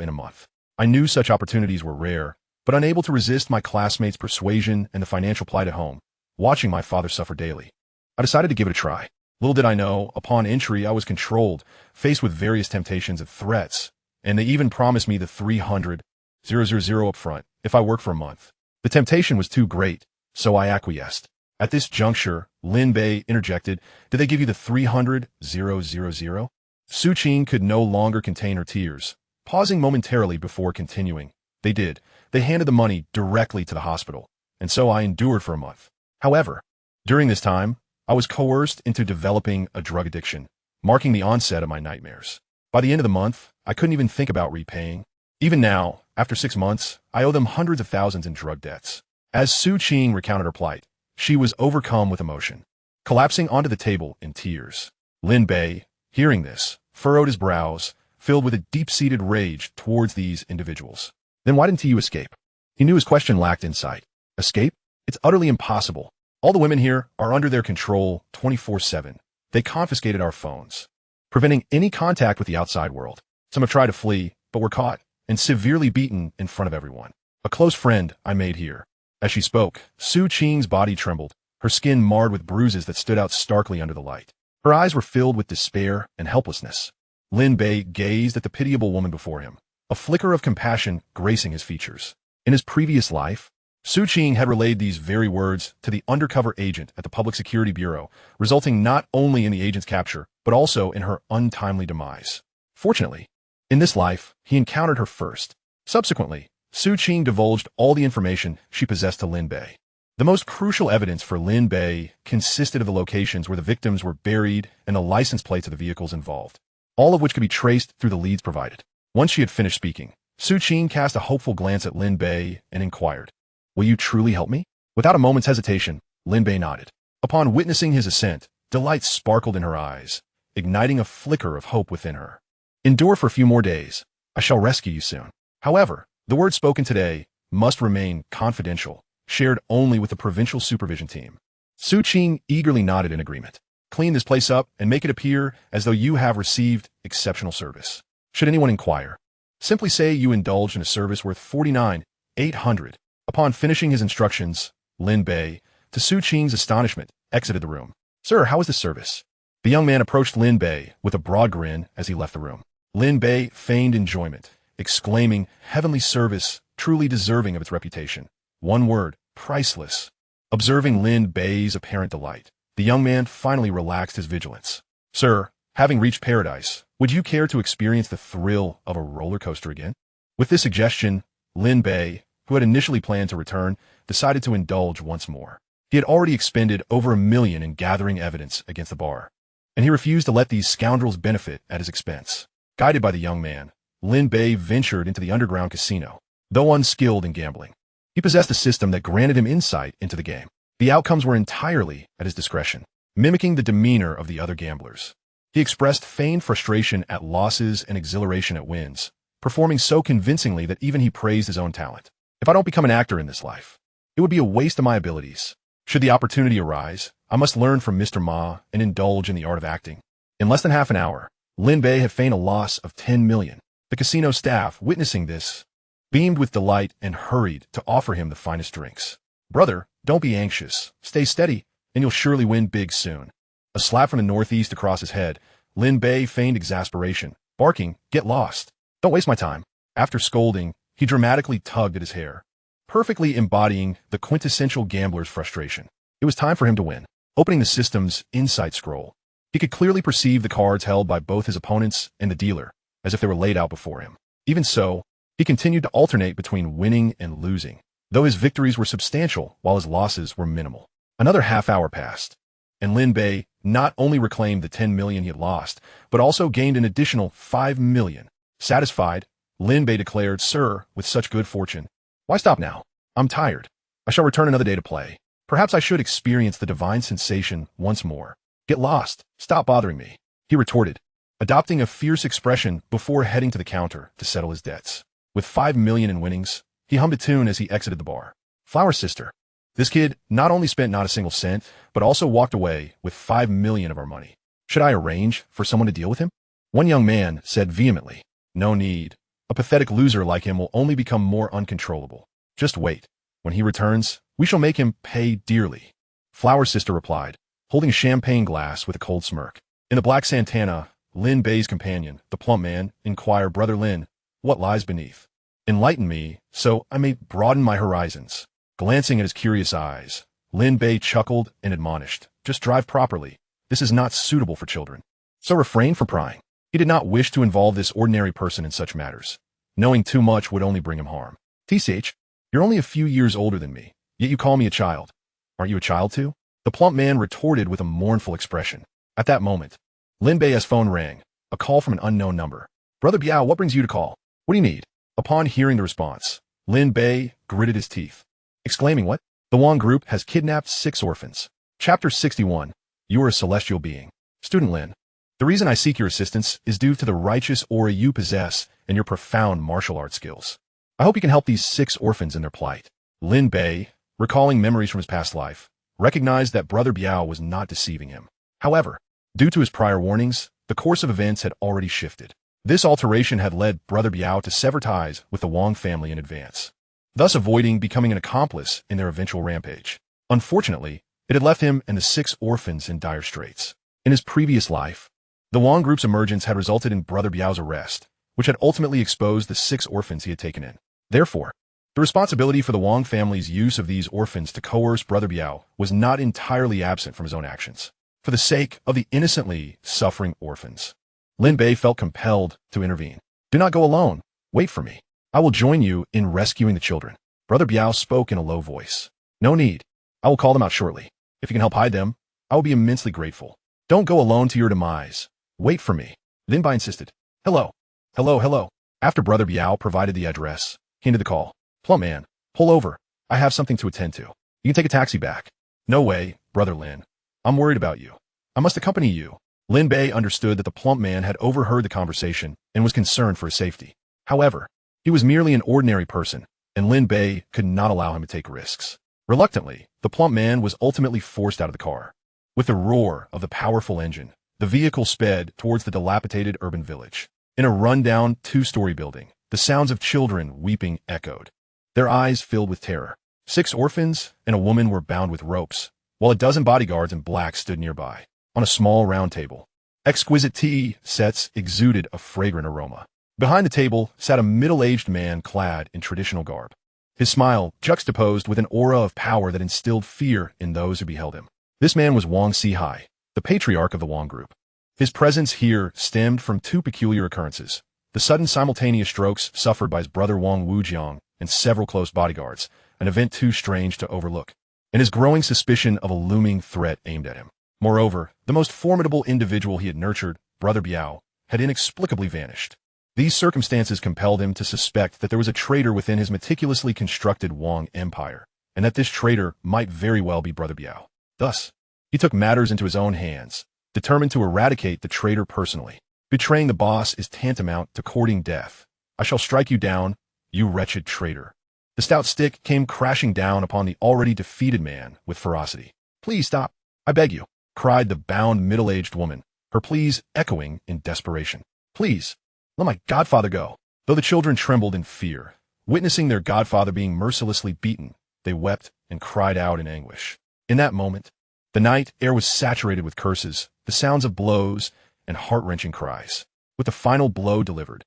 in a month. I knew such opportunities were rare, but unable to resist my classmates' persuasion and the financial plight at home, watching my father suffer daily, I decided to give it a try. Little did I know, upon entry I was controlled, faced with various temptations and threats, and they even promised me the 300,000 up front if I worked for a month. The temptation was too great, so I acquiesced. At this juncture, Lin Bei interjected, "Did they give you the 300,000? Su Qing could no longer contain her tears, pausing momentarily before continuing. They did. They handed the money directly to the hospital, and so I endured for a month. However, during this time, I was coerced into developing a drug addiction, marking the onset of my nightmares. By the end of the month, I couldn't even think about repaying. Even now, after 6 months, I owe them hundreds of thousands in drug debts." As Su Qing recounted her plight, she was overcome with emotion, collapsing onto the table in tears. Lin Bei, hearing this, furrowed his brows, filled with a deep-seated rage towards these individuals. "Then why didn't you escape?" He knew his question lacked insight. "Escape? It's utterly impossible. All the women here are under their control 24/7. They confiscated our phones, preventing any contact with the outside world. Some have tried to flee, but were caught and severely beaten in front of everyone. A close friend I made here." As she spoke, Su Qing's body trembled, her skin marred with bruises that stood out starkly under the light. Her eyes were filled with despair and helplessness. Lin Bei gazed at the pitiable woman before him, a flicker of compassion gracing his features. In his previous life, Su Qing had relayed these very words to the undercover agent at the Public Security Bureau, resulting not only in the agent's capture, but also in her untimely demise. Fortunately, in this life, he encountered her first. Subsequently, Su Qing divulged all the information she possessed to Lin Bei. The most crucial evidence for Lin Bei consisted of the locations where the victims were buried and the license plates of the vehicles involved, all of which could be traced through the leads provided. Once she had finished speaking, Su Qing cast a hopeful glance at Lin Bei and inquired, "Will you truly help me?" Without a moment's hesitation, Lin Bei nodded. Upon witnessing his assent, delight sparkled in her eyes, igniting a flicker of hope within her. "Endure for a few more days. I shall rescue you soon. However, the words spoken today must remain confidential, shared only with the provincial supervision team." Su Qing eagerly nodded in agreement. "Clean this place up and make it appear as though you have received exceptional service. Should anyone inquire, simply say you indulged in a service worth 49,800. Upon finishing his instructions, Lin Bei, to Su Qing's astonishment, exited the room. "Sir, how was the service?" The young man approached Lin Bei with a broad grin as he left the room. Lin Bei feigned enjoyment, exclaiming, "Heavenly service, truly deserving of its reputation. One word, priceless." Observing Lin Bei's apparent delight, the young man finally relaxed his vigilance. "Sir, having reached paradise, would you care to experience the thrill of a roller coaster again?" With this suggestion, Lin Bei, who had initially planned to return, decided to indulge once more. He had already expended over $1 million in gathering evidence against the bar, and he refused to let these scoundrels benefit at his expense. Guided by the young man, Lin Bei ventured into the underground casino. Though unskilled in gambling, he possessed a system that granted him insight into the game. The outcomes were entirely at his discretion, mimicking the demeanor of the other gamblers. He expressed feigned frustration at losses and exhilaration at wins, performing so convincingly that even he praised his own talent. "If I don't become an actor in this life, it would be a waste of my abilities. Should the opportunity arise, I must learn from Mr. Ma and indulge in the art of acting." In less than half an hour, Lin Bei had feigned a loss of 10 million. The casino staff, witnessing this, beamed with delight and hurried to offer him the finest drinks. "Brother, don't be anxious. Stay steady, and you'll surely win big soon." A slap from the northeast across his head, Lin Bei feigned exasperation, barking, "Get lost. Don't waste my time." After scolding, he dramatically tugged at his hair, perfectly embodying the quintessential gambler's frustration. It was time for him to win. Opening the system's insight scroll, he could clearly perceive the cards held by both his opponents and the dealer, as if they were laid out before him. Even so, he continued to alternate between winning and losing, though his victories were substantial while his losses were minimal. Another half hour passed, and Lin Bei, not only reclaimed the 10 million he had lost, but also gained an additional 5 million. Satisfied, Lin Bei declared, "Sir, with such good fortune, why stop now? I'm tired. I shall return another day to play. Perhaps I should experience the divine sensation once more. Get lost. Stop bothering me," he retorted, adopting a fierce expression before heading to the counter to settle his debts. With 5 million in winnings, he hummed a tune as he exited the bar. Flower sister. This kid not only spent not a single cent, but also walked away with 5 million of our money. Should I arrange for someone to deal with him? One young man said vehemently. No need. A pathetic loser like him will only become more uncontrollable. Just wait. When he returns, we shall make him pay dearly. Flower sister replied, holding a champagne glass with a cold smirk. In the black Santana, Lin Bei's companion, the plump man, inquired, Brother Lin, what lies beneath? Enlighten me, so I may broaden my horizons. Glancing at his curious eyes, Lin Bei chuckled and admonished, just drive properly. This is not suitable for children. So refrain from prying. He did not wish to involve this ordinary person in such matters. Knowing too much would only bring him harm. TCH, you're only a few years older than me, yet you call me a child. Aren't you a child too? The plump man retorted with a mournful expression. At that moment, Lin Bei's phone rang, a call from an unknown number. Brother Biao, what brings you to call? What do you need? Upon hearing the response, Lin Bei gritted his teeth, exclaiming, what? The Wong group has kidnapped 6 orphans. Chapter 61. You are a celestial being. Student Lin. The reason I seek your assistance is due to the righteous aura you possess and your profound martial arts skills. I hope you can help these 6 orphans in their plight. Lin Bei, recalling memories from his past life, recognized that Brother Biao was not deceiving him. However, due to his prior warnings, the course of events had already shifted. This alteration had led Brother Biao to sever ties with the Wong family in advance, thus avoiding becoming an accomplice in their eventual rampage. Unfortunately, it had left him and the 6 orphans in dire straits. In his previous life, the Wong group's emergence had resulted in Brother Biao's arrest, which had ultimately exposed the 6 orphans he had taken in. Therefore, the responsibility for the Wong family's use of these orphans to coerce Brother Biao was not entirely absent from his own actions. For the sake of the innocently suffering orphans, Lin Bei felt compelled to intervene. Do not go alone. Wait for me. I will join you in rescuing the children. Brother Biao spoke in a low voice. No need. I will call them out shortly. If you can help hide them, I will be immensely grateful. Don't go alone to your demise. Wait for me. Lin Bei insisted. Hello. Hello, hello. After Brother Biao provided the address, he ended the call. Plump man, pull over. I have something to attend to. You can take a taxi back. No way, Brother Lin. I'm worried about you. I must accompany you. Lin Bei understood that the plump man had overheard the conversation and was concerned for his safety. However, he was merely an ordinary person, and Lin Bei could not allow him to take risks. Reluctantly, the plump man was ultimately forced out of the car. With the roar of the powerful engine, the vehicle sped towards the dilapidated urban village. In a run-down 2-story building, the sounds of children weeping echoed, their eyes filled with terror. 6 orphans and a woman were bound with ropes, while a dozen bodyguards in black stood nearby. On a small round table, exquisite tea sets exuded a fragrant aroma. Behind the table sat a middle-aged man clad in traditional garb, his smile juxtaposed with an aura of power that instilled fear in those who beheld him. This man was Wang Sihai, the patriarch of the Wong group. His presence here stemmed from 2 peculiar occurrences: the sudden simultaneous strokes suffered by his brother Wang Wujiang and several close bodyguards, an event too strange to overlook, and his growing suspicion of a looming threat aimed at him. Moreover, the most formidable individual he had nurtured, Brother Biao, had inexplicably vanished. These circumstances compelled him to suspect that there was a traitor within his meticulously constructed Wong empire, and that this traitor might very well be Brother Biao. Thus, he took matters into his own hands, determined to eradicate the traitor personally. Betraying the boss is tantamount to courting death. I shall strike you down, you wretched traitor. The stout stick came crashing down upon the already defeated man with ferocity. Please stop, I beg you, cried the bound middle-aged woman, her pleas echoing in desperation. Please, let my godfather go. Though the children trembled in fear, witnessing their godfather being mercilessly beaten, they wept and cried out in anguish. In that moment, the night air was saturated with curses, the sounds of blows, and heart-wrenching cries. With the final blow delivered,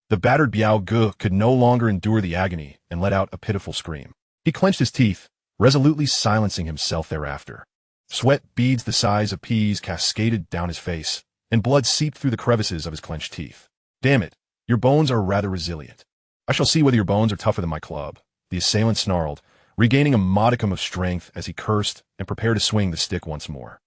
the battered Biao Ge could no longer endure the agony and let out a pitiful scream. He clenched his teeth, resolutely silencing himself thereafter. Sweat beads the size of peas cascaded down his face, and blood seeped through the crevices of his clenched teeth. Damn it, your bones are rather resilient. I shall see whether your bones are tougher than my club. The assailant snarled, regaining a modicum of strength as he cursed and prepared to swing the stick once more.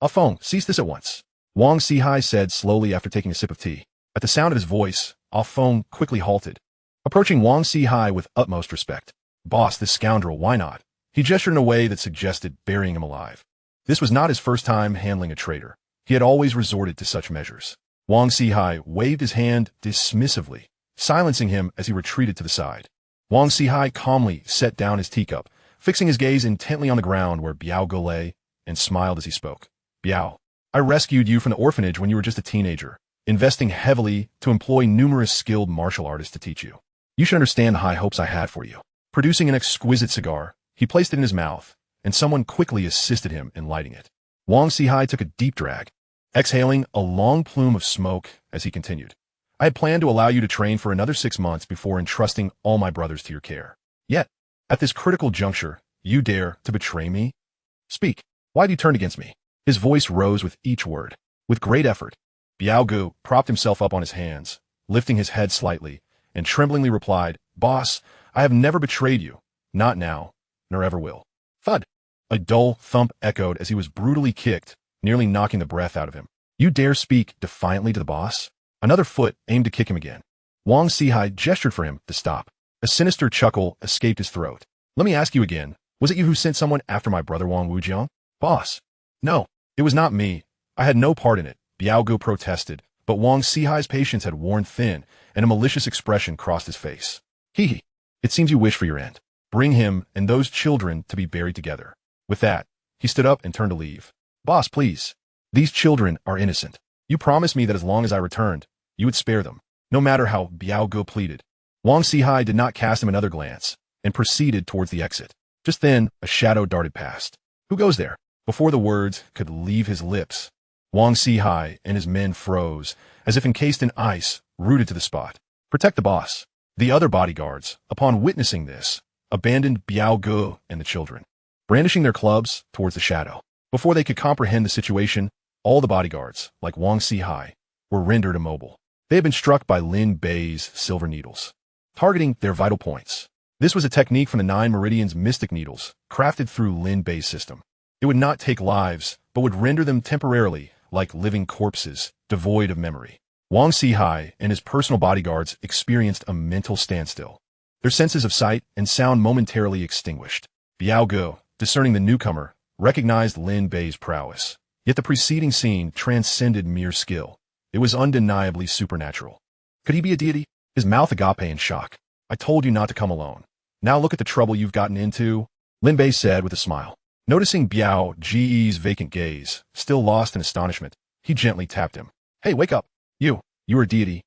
Feng, cease this at once. Wang Sihai said slowly after taking a sip of tea. At the sound of his voice, Feng quickly halted, approaching Wang Sihai with utmost respect. Boss, this scoundrel, why not? He gestured in a way that suggested burying him alive. This was not his first time handling a traitor. He had always resorted to such measures. Wang Sihai waved his hand dismissively, silencing him as he retreated to the side. Wang Sihai calmly set down his teacup, fixing his gaze intently on the ground where Biao Ge lay, and smiled as he spoke. Biao, I rescued you from the orphanage when you were just a teenager, investing heavily to employ numerous skilled martial artists to teach you. You should understand the high hopes I had for you. Producing an exquisite cigar, he placed it in his mouth, and someone quickly assisted him in lighting it. Wang Sihai took a deep drag, exhaling a long plume of smoke as he continued. I had planned to allow you to train for another 6 months before entrusting all my brothers to your care. Yet, at this critical juncture, you dare to betray me? Speak. Why have you turned against me? His voice rose with each word. With great effort, Biao Ge propped himself up on his hands, lifting his head slightly, and tremblingly replied, Boss, I have never betrayed you. Not now, nor ever will. Thud. A dull thump echoed as he was brutally kicked, nearly knocking the breath out of him. You dare speak defiantly to the boss? Another foot aimed to kick him again. Wang Sihai gestured for him to stop. A sinister chuckle escaped his throat. Let me ask you again, was it you who sent someone after my brother Wang Wujiang? Boss. No, it was not me. I had no part in it, Biao Ge protested, but Wang Sihai's patience had worn thin, and a malicious expression crossed his face. Hee. It seems you wish for your end. Bring him and those children to be buried together. With that, he stood up and turned to leave. Boss, please. These children are innocent. You promised me that as long as I returned, you would spare them, no matter how Biao Ge pleaded. Wang Sihai did not cast him another glance, and proceeded towards the exit. Just then, a shadow darted past. Who goes there? Before the words could leave his lips, Wang Sihai and his men froze, as if encased in ice, rooted to the spot. Protect the boss. The other bodyguards, upon witnessing this, abandoned Biao Ge and the children, brandishing their clubs towards the shadow. Before they could comprehend the situation, all the bodyguards, like Wang Sihai, were rendered immobile. They had been struck by Lin Bei's silver needles, targeting their vital points. This was a technique from the 9 Meridian's mystic needles, crafted through Lin Bei's system. It would not take lives, but would render them temporarily like living corpses, devoid of memory. Wang Sihai and his personal bodyguards experienced a mental standstill, their senses of sight and sound momentarily extinguished. Biao Ge, discerning the newcomer, recognized Lin Bei's prowess. Yet the preceding scene transcended mere skill. It was undeniably supernatural. Could he be a deity? His mouth agape in shock. I told you not to come alone. Now look at the trouble you've gotten into, Lin Bei said with a smile. Noticing Biao Ge's vacant gaze, still lost in astonishment, he gently tapped him. Hey, wake up. You are a deity.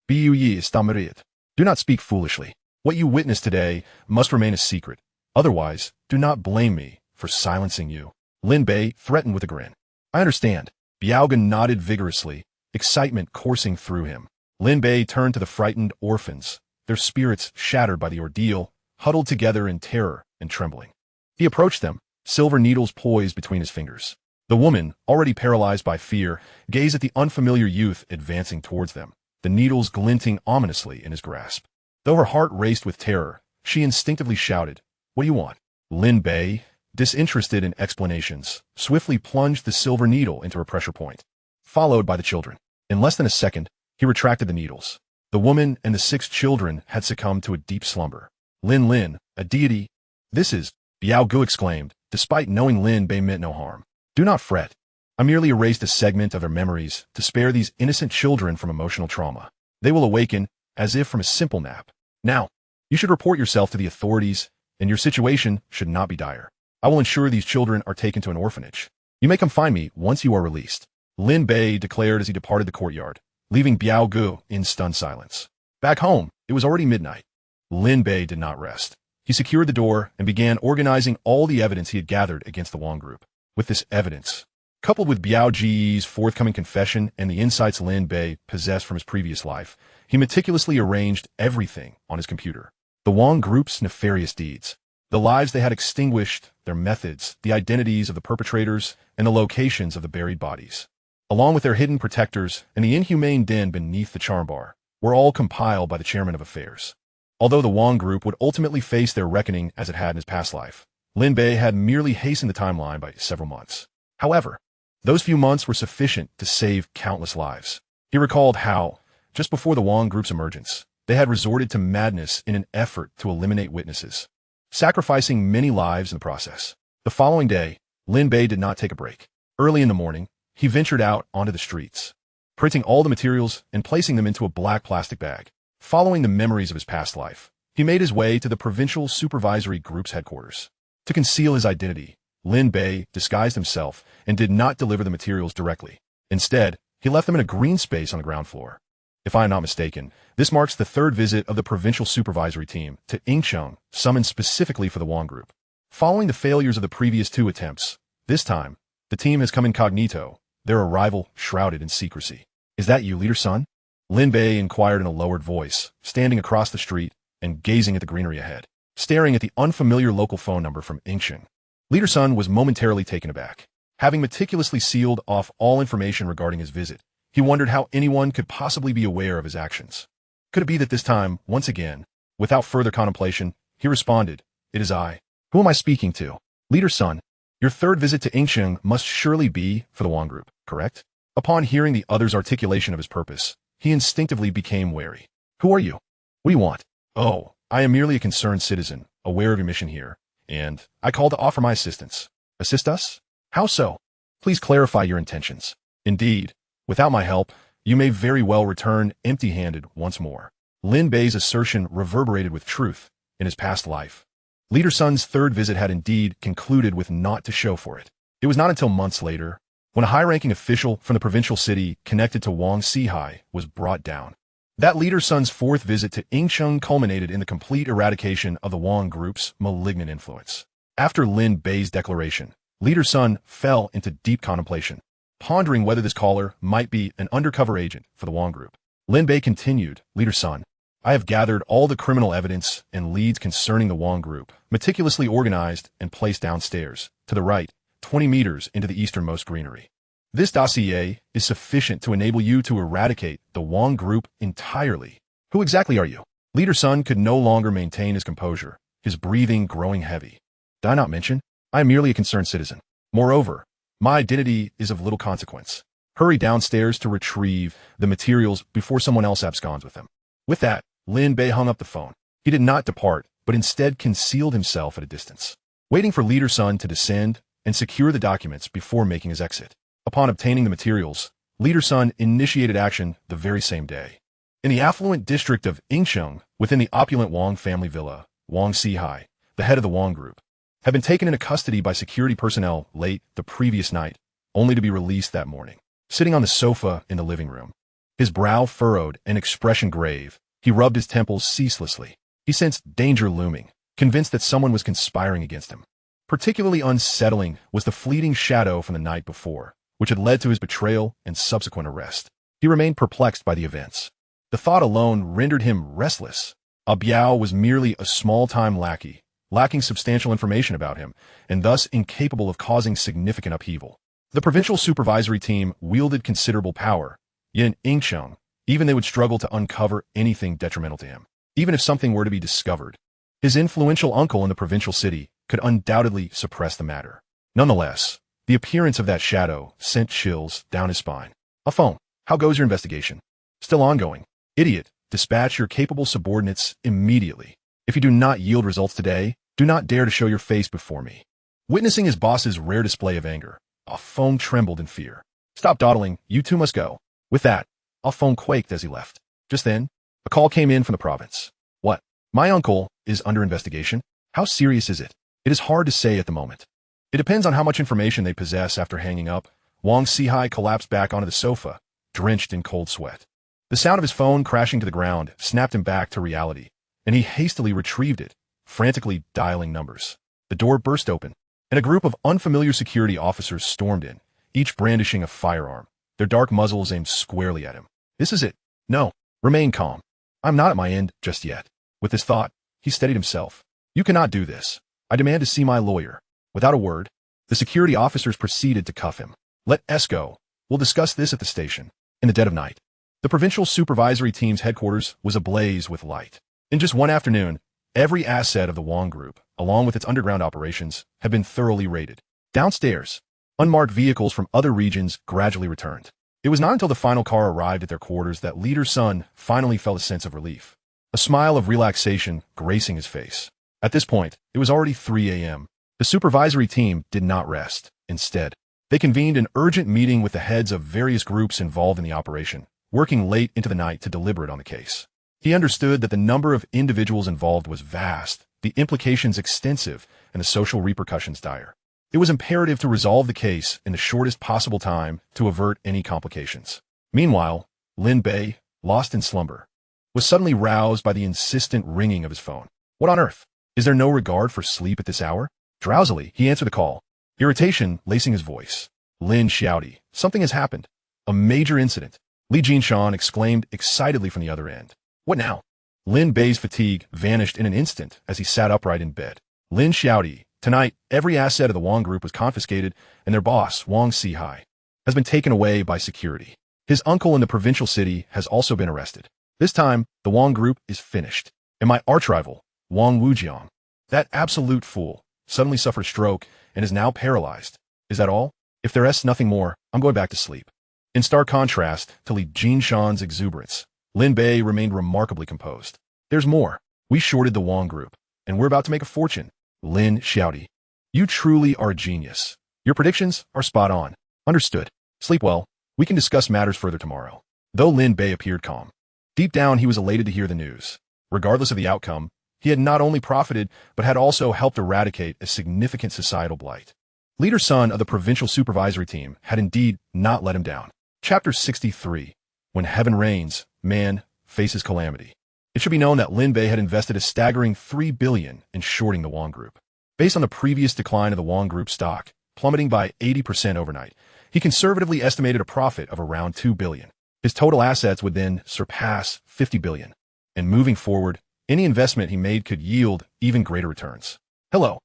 Bu yi stammerit. Do not speak foolishly. What you witnessed today must remain a secret. Otherwise, do not blame me for silencing you. Lin Bei threatened with a grin. I understand. Biao Ge nodded vigorously, excitement coursing through him. Lin Bei turned to the frightened orphans, their spirits shattered by the ordeal, huddled together in terror and trembling. He approached them, silver needles poised between his fingers. The woman, already paralyzed by fear, gazed at the unfamiliar youth advancing towards them, the needles glinting ominously in his grasp. Though her heart raced with terror, she instinctively shouted, What do you want? Lin Bei, disinterested in explanations, swiftly plunged the silver needle into her pressure point, followed by the children. In less than a second, he retracted the needles. The woman and the 6 children had succumbed to a deep slumber. Lin, a deity. This is, Biao Ge exclaimed, despite knowing Lin Bei meant no harm. Do not fret. I merely erased a segment of their memories to spare these innocent children from emotional trauma. They will awaken, as if from a simple nap. Now, you should report yourself to the authorities, and your situation should not be dire. I will ensure these children are taken to an orphanage. You may come find me once you are released, Lin Bei declared as he departed the courtyard, leaving Biao Ge in stunned silence. Back home, it was already midnight. Lin Bei did not rest. He secured the door and began organizing all the evidence he had gathered against the Wang group. With this evidence, coupled with Biao Ge's forthcoming confession and the insights Lin Bei possessed from his previous life, he meticulously arranged everything on his computer. The Wang group's nefarious deeds, the lives they had extinguished, their methods, the identities of the perpetrators, and the locations of the buried bodies, along with their hidden protectors and the inhumane den beneath the charm bar, were all compiled by the chairman of affairs. Although the Wang group would ultimately face their reckoning as it had in his past life, Lin Bei had merely hastened the timeline by several months. However, Those few months were sufficient to save countless lives. He recalled how, just before the Wong group's emergence, they had resorted to madness in an effort to eliminate witnesses, sacrificing many lives in the process. The following day, Lin Bei did not take a break. Early in the morning, he ventured out onto the streets, printing all the materials and placing them into a black plastic bag. Following the memories of his past life, he made his way to the provincial supervisory group's headquarters. To conceal his identity, Lin Bei disguised himself and did not deliver the materials directly. Instead, he left them in a green space on the ground floor. If I am not mistaken, this marks the third visit of the provincial supervisory team to Yingcheng, summoned specifically for the Wong group. Following the failures of the previous two attempts, this time, the team has come incognito, their arrival shrouded in secrecy. "Is that you, Leader Sun?" Lin Bei inquired in a lowered voice, standing across the street and gazing at the greenery ahead, staring at the unfamiliar local phone number from Yingcheng. Leader Sun was momentarily taken aback. Having meticulously sealed off all information regarding his visit, he wondered how anyone could possibly be aware of his actions. Could it be that this time, once again, without further contemplation, he responded, "It is I. Who am I speaking to?" "Leader Sun, your third visit to Yingcheng must surely be for the Wong group, correct?" Upon hearing the other's articulation of his purpose, he instinctively became wary. "Who are you? What do you want?" "Oh, I am merely a concerned citizen, aware of your mission here, and I call to offer my assistance." "Assist us? How so? Please clarify your intentions." "Indeed, without my help, you may very well return empty-handed once more." Lin Bei's assertion reverberated with truth in his past life. Leader Sun's third visit had indeed concluded with naught to show for it. It was not until months later, when a high-ranking official from the provincial city connected to Wang Sihai was brought down, that Leader Sun's fourth visit to Yingcheng culminated in the complete eradication of the Wang group's malignant influence. After Lin Bei's declaration, Leader Sun fell into deep contemplation, pondering whether this caller might be an undercover agent for the Wang group. Lin Bei continued, "Leader Sun, I have gathered all the criminal evidence and leads concerning the Wang group, meticulously organized and placed downstairs, to the right, 20 meters into the easternmost greenery. This dossier is sufficient to enable you to eradicate the Wang group entirely." "Who exactly are you?" Leader Sun could no longer maintain his composure, his breathing growing heavy. "Did I not mention? I am merely a concerned citizen. Moreover, my identity is of little consequence. Hurry downstairs to retrieve the materials before someone else absconds with them." With that, Lin Bei hung up the phone. He did not depart, but instead concealed himself at a distance, waiting for Leader Sun to descend and secure the documents before making his exit. Upon obtaining the materials, Leader Sun initiated action the very same day. In the affluent district of Yingcheng, within the opulent Wang family villa, Wang Sihai, the head of the Wang group, had been taken into custody by security personnel late the previous night, only to be released that morning. Sitting on the sofa in the living room, his brow furrowed and expression grave, he rubbed his temples ceaselessly. He sensed danger looming, convinced that someone was conspiring against him. Particularly unsettling was the fleeting shadow from the night before, which had led to his betrayal and subsequent arrest. He remained perplexed by the events. The thought alone rendered him restless. A Biao was merely a small-time lackey, lacking substantial information about him, and thus incapable of causing significant upheaval. The provincial supervisory team wielded considerable power, yet in Yingcheng, even they would struggle to uncover anything detrimental to him. Even if something were to be discovered, his influential uncle in the provincial city could undoubtedly suppress the matter. Nonetheless, the appearance of that shadow sent chills down his spine. "A phone. How goes your investigation?" "Still ongoing." "Idiot, dispatch your capable subordinates immediately. If you do not yield results today, do not dare to show your face before me." Witnessing his boss's rare display of anger, Phone trembled in fear. "Stop dawdling, you two must go." With that, Phone quaked as he left. Just then, a call came in from the province. "What? My uncle is under investigation? How serious is it?" "It is hard to say at the moment. It depends on how much information they possess." After hanging up, Wang Sihai collapsed back onto the sofa, drenched in cold sweat. The sound of his phone crashing to the ground snapped him back to reality, and he hastily retrieved it, frantically dialing numbers. The door burst open, and a group of unfamiliar security officers stormed in, each brandishing a firearm, their dark muzzles aimed squarely at him. "This is it. No, remain calm. I'm not at my end just yet." With this thought, he steadied himself. "You cannot do this. I demand to see my lawyer." Without a word, the security officers proceeded to cuff him. "Let us go. We'll discuss this at the station." In the dead of night, the provincial supervisory team's headquarters was ablaze with light. In just one afternoon, every asset of the Wang group, along with its underground operations, had been thoroughly raided. Downstairs, Unmarked vehicles from other regions gradually returned. It was not until the final car arrived at their quarters that Leader Sun finally felt a sense of relief, a smile of relaxation gracing his face. At this point, it was already 3 a.m. The supervisory team did not rest. Instead, they convened an urgent meeting with the heads of various groups involved in the operation, working late into the night to deliberate on the case. He understood that the number of individuals involved was vast, the implications extensive, and the social repercussions dire. It was imperative to resolve the case in the shortest possible time to avert any complications. Meanwhile, Lin Bei, lost in slumber, was suddenly roused by the insistent ringing of his phone. What on earth? Is there no regard for sleep at this hour? Drowsily, he answered the call, irritation lacing his voice. Lin shouted, something has happened. A major incident. Li Jinshan exclaimed excitedly from the other end. What now? Lin Bei's fatigue vanished in an instant as he sat upright in bed. Lin shouted, tonight, every asset of the Wang Group was confiscated, and their boss, Wang Sihai, has been taken away by security. His uncle in the provincial city has also been arrested. This time, the Wang Group is finished. And my archrival, Wang Wujiang, that absolute fool, suddenly suffered a stroke and is now paralyzed. Is that all? If there is nothing more, I'm going back to sleep. In stark contrast to Li Jinshan's exuberance, Lin Bei remained remarkably composed. There's more. We shorted the Wang Group, and we're about to make a fortune. Lin shouted. You truly are a genius. Your predictions are spot on. Understood. Sleep well. We can discuss matters further tomorrow. Though Lin Bei appeared calm, deep down he was elated to hear the news. Regardless of the outcome, he had not only profited, but had also helped eradicate a significant societal blight. Leader Sun of the provincial supervisory team had indeed not let him down. Chapter 63. When heaven reigns, man faces calamity. It should be known that Lin Bei had invested a staggering $3 billion in shorting the Wang Group. Based on the previous decline of the Wang Group stock, plummeting by 80% overnight, he conservatively estimated a profit of around $2 billion. His total assets would then surpass $50 billion. And moving forward, any investment he made could yield even greater returns. Hello.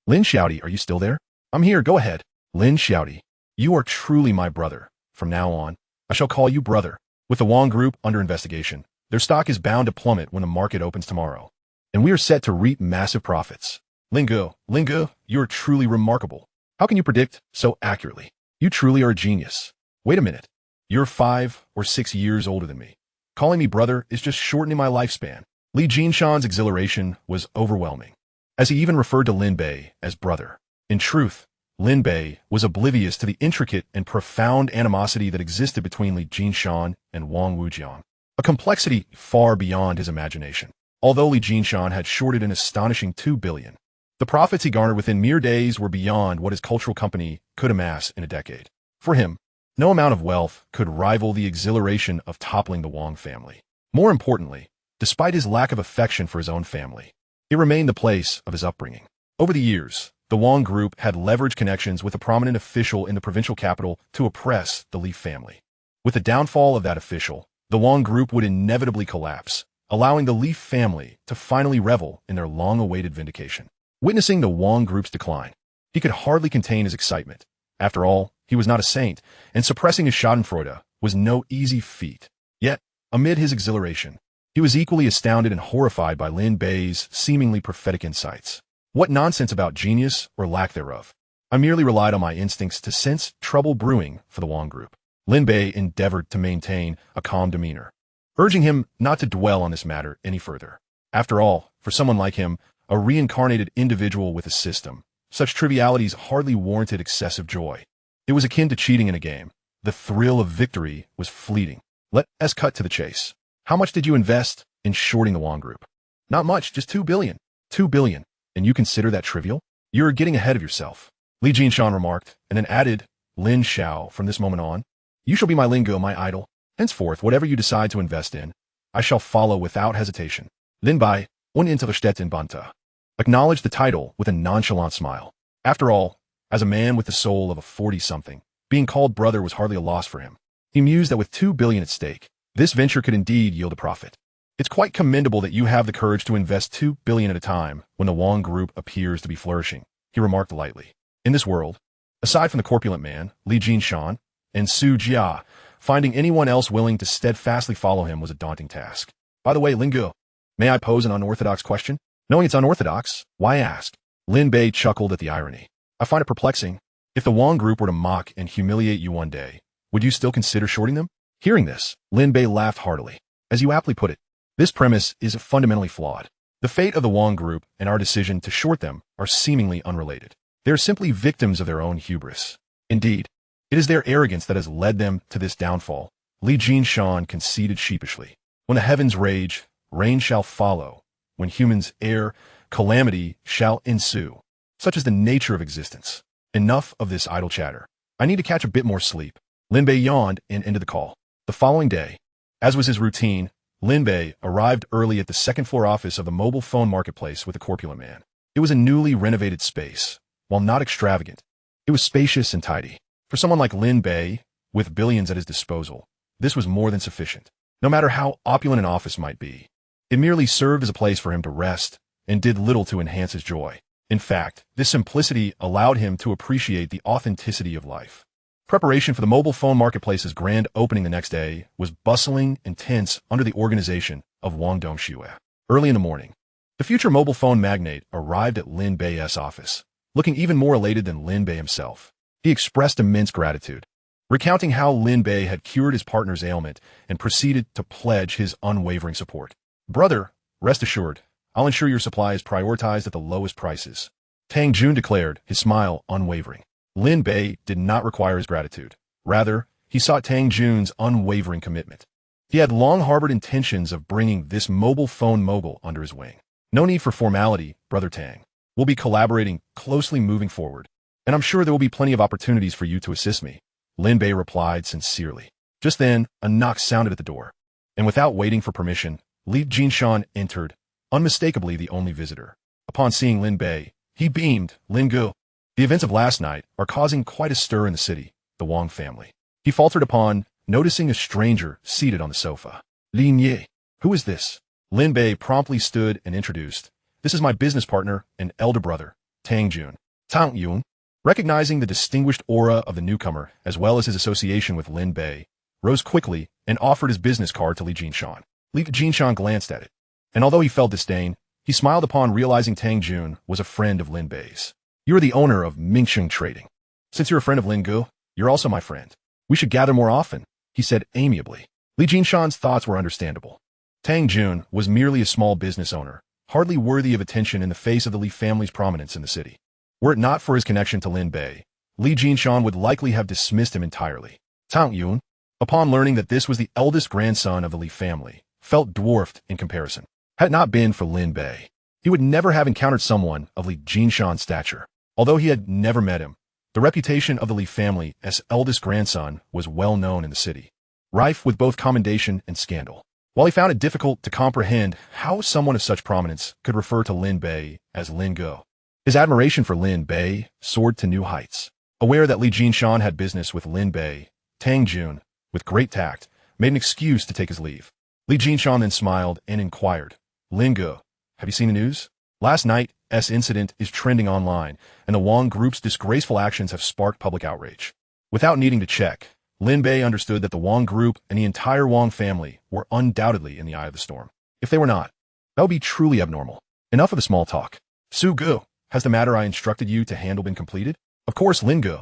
Lin shouted, are you still there? I'm here, go ahead. Lin shouted, you are truly my brother. From now on, I shall call you brother. With the Wang Group under investigation, their stock is bound to plummet when the market opens tomorrow. And we are set to reap massive profits. Lingo, you are truly remarkable. How can you predict so accurately? You truly are a genius. Wait a minute. You're 5 or 6 years older than me. Calling me brother is just shortening my lifespan. Li Jinshan's exhilaration was overwhelming, as he even referred to Lin Bei as brother. In truth, Lin Bei was oblivious to the intricate and profound animosity that existed between Li Jinshan and Wang Wujiang, a complexity far beyond his imagination. Although Li Jinshan had shorted an astonishing $2 billion, the profits he garnered within mere days were beyond what his cultural company could amass in a decade. For him, no amount of wealth could rival the exhilaration of toppling the Wang family. More importantly, despite his lack of affection for his own family, it remained the place of his upbringing. Over the years, the Wang Group had leveraged connections with a prominent official in the provincial capital to oppress the Li family. With the downfall of that official, the Wang Group would inevitably collapse, allowing the Li family to finally revel in their long-awaited vindication. Witnessing the Wang Group's decline, he could hardly contain his excitement. After all, he was not a saint, and suppressing his schadenfreude was no easy feat. Yet, amid his exhilaration, he was equally astounded and horrified by Lin Bei's seemingly prophetic insights. What nonsense about genius or lack thereof. I merely relied on my instincts to sense trouble brewing for the Wang Group. Lin Bei endeavored to maintain a calm demeanor, urging him not to dwell on this matter any further. After all, for someone like him, a reincarnated individual with a system, such trivialities hardly warranted excessive joy. It was akin to cheating in a game. The thrill of victory was fleeting. Let us cut to the chase. How much did you invest in shorting the Wang Group? Not much, just $2 billion. $2 billion. And you consider that trivial? You're getting ahead of yourself. Li Jinshan remarked, and then added, Lin Xiao, from this moment on, you shall be my lingo, my idol. Henceforth, whatever you decide to invest in, I shall follow without hesitation. Lin Bei, uninteressted Banta, acknowledged the title with a nonchalant smile. After all, as a man with the soul of a 40-something, being called brother was hardly a loss for him. He mused that with $2 billion at stake, this venture could indeed yield a profit. It's quite commendable that you have the courage to invest $2 billion at a time when the Wang Group appears to be flourishing, he remarked lightly. In this world, aside from the corpulent man, Li Jinshan, and Su Jia, finding anyone else willing to steadfastly follow him was a daunting task. By the way, Lingu, may I pose an unorthodox question? Knowing it's unorthodox, why ask? Lin Bei chuckled at the irony. I find it perplexing. If the Wong group were to mock and humiliate you one day, would you still consider shorting them? Hearing this, Lin Bei laughed heartily. As you aptly put it, this premise is fundamentally flawed. The fate of the Wong group and our decision to short them are seemingly unrelated. They are simply victims of their own hubris. Indeed, it is their arrogance that has led them to this downfall. Li Jinshan conceded sheepishly. When the heavens rage, rain shall follow. When humans err, calamity shall ensue. Such is the nature of existence. Enough of this idle chatter. I need to catch a bit more sleep. Lin Bei yawned and ended the call. The following day, as was his routine, Lin Bei arrived early at the second-floor office of the mobile phone marketplace with a corpulent man. It was a newly renovated space. While not extravagant, it was spacious and tidy. For someone like Lin Bei, with billions at his disposal, this was more than sufficient. No matter how opulent an office might be, it merely served as a place for him to rest and did little to enhance his joy. In fact, this simplicity allowed him to appreciate the authenticity of life. Preparation for the mobile phone marketplace's grand opening the next day was bustling and tense under the organization of Wang Dongxue. Early in the morning, the future mobile phone magnate arrived at Lin Bei's office, looking even more elated than Lin Bei himself. He expressed immense gratitude, recounting how Lin Bei had cured his partner's ailment and proceeded to pledge his unwavering support. Brother, rest assured, I'll ensure your supply is prioritized at the lowest prices. Tang Jun declared, his smile unwavering. Lin Bei did not require his gratitude. Rather, he sought Tang Jun's unwavering commitment. He had long harbored intentions of bringing this mobile phone mogul under his wing. No need for formality, Brother Tang. We'll be collaborating closely moving forward, and I'm sure there will be plenty of opportunities for you to assist me, Lin Bei replied sincerely. Just then, a knock sounded at the door, and without waiting for permission, Li Jinshan entered, unmistakably the only visitor. Upon seeing Lin Bei, he beamed. Lin Gu. The events of last night are causing quite a stir in the city, the Wang family. He faltered upon noticing a stranger seated on the sofa. Lin Ye. Who is this? Lin Bei promptly stood and introduced. This is my business partner and elder brother, Tang Jun. Tang Yun. Recognizing the distinguished aura of the newcomer, as well as his association with Lin Bei, rose quickly and offered his business card to Li Jinshan. Li Jinshan glanced at it, and although he felt disdain, he smiled upon realizing Tang Jun was a friend of Lin Bei's. You are the owner of Mingsheng Trading. Since you're a friend of Lin Gu, you're also my friend. We should gather more often, he said amiably. Li Jinshan's thoughts were understandable. Tang Jun was merely a small business owner, hardly worthy of attention in the face of the Li family's prominence in the city. Were it not for his connection to Lin Bei, Li Jinshan would likely have dismissed him entirely. Tang Yun, upon learning that this was the eldest grandson of the Li family, felt dwarfed in comparison. Had it not been for Lin Bei, he would never have encountered someone of Li Jinshan's stature. Although he had never met him, the reputation of the Li family as eldest grandson was well known in the city, rife with both commendation and scandal. While he found it difficult to comprehend how someone of such prominence could refer to Lin Bei as Lin Gu, his admiration for Lin Bei soared to new heights. Aware that Li Jinshan had business with Lin Bei, Tang Jun, with great tact, made an excuse to take his leave. Li Jinshan then smiled and inquired, Lin Gu, have you seen the news? Last night's incident is trending online, and the Wang group's disgraceful actions have sparked public outrage. Without needing to check, Lin Bei understood that the Wang group and the entire Wang family were undoubtedly in the eye of the storm. If they were not, that would be truly abnormal. Enough of the small talk. Su Gu, has the matter I instructed you to handle been completed? Of course, Lin Gu.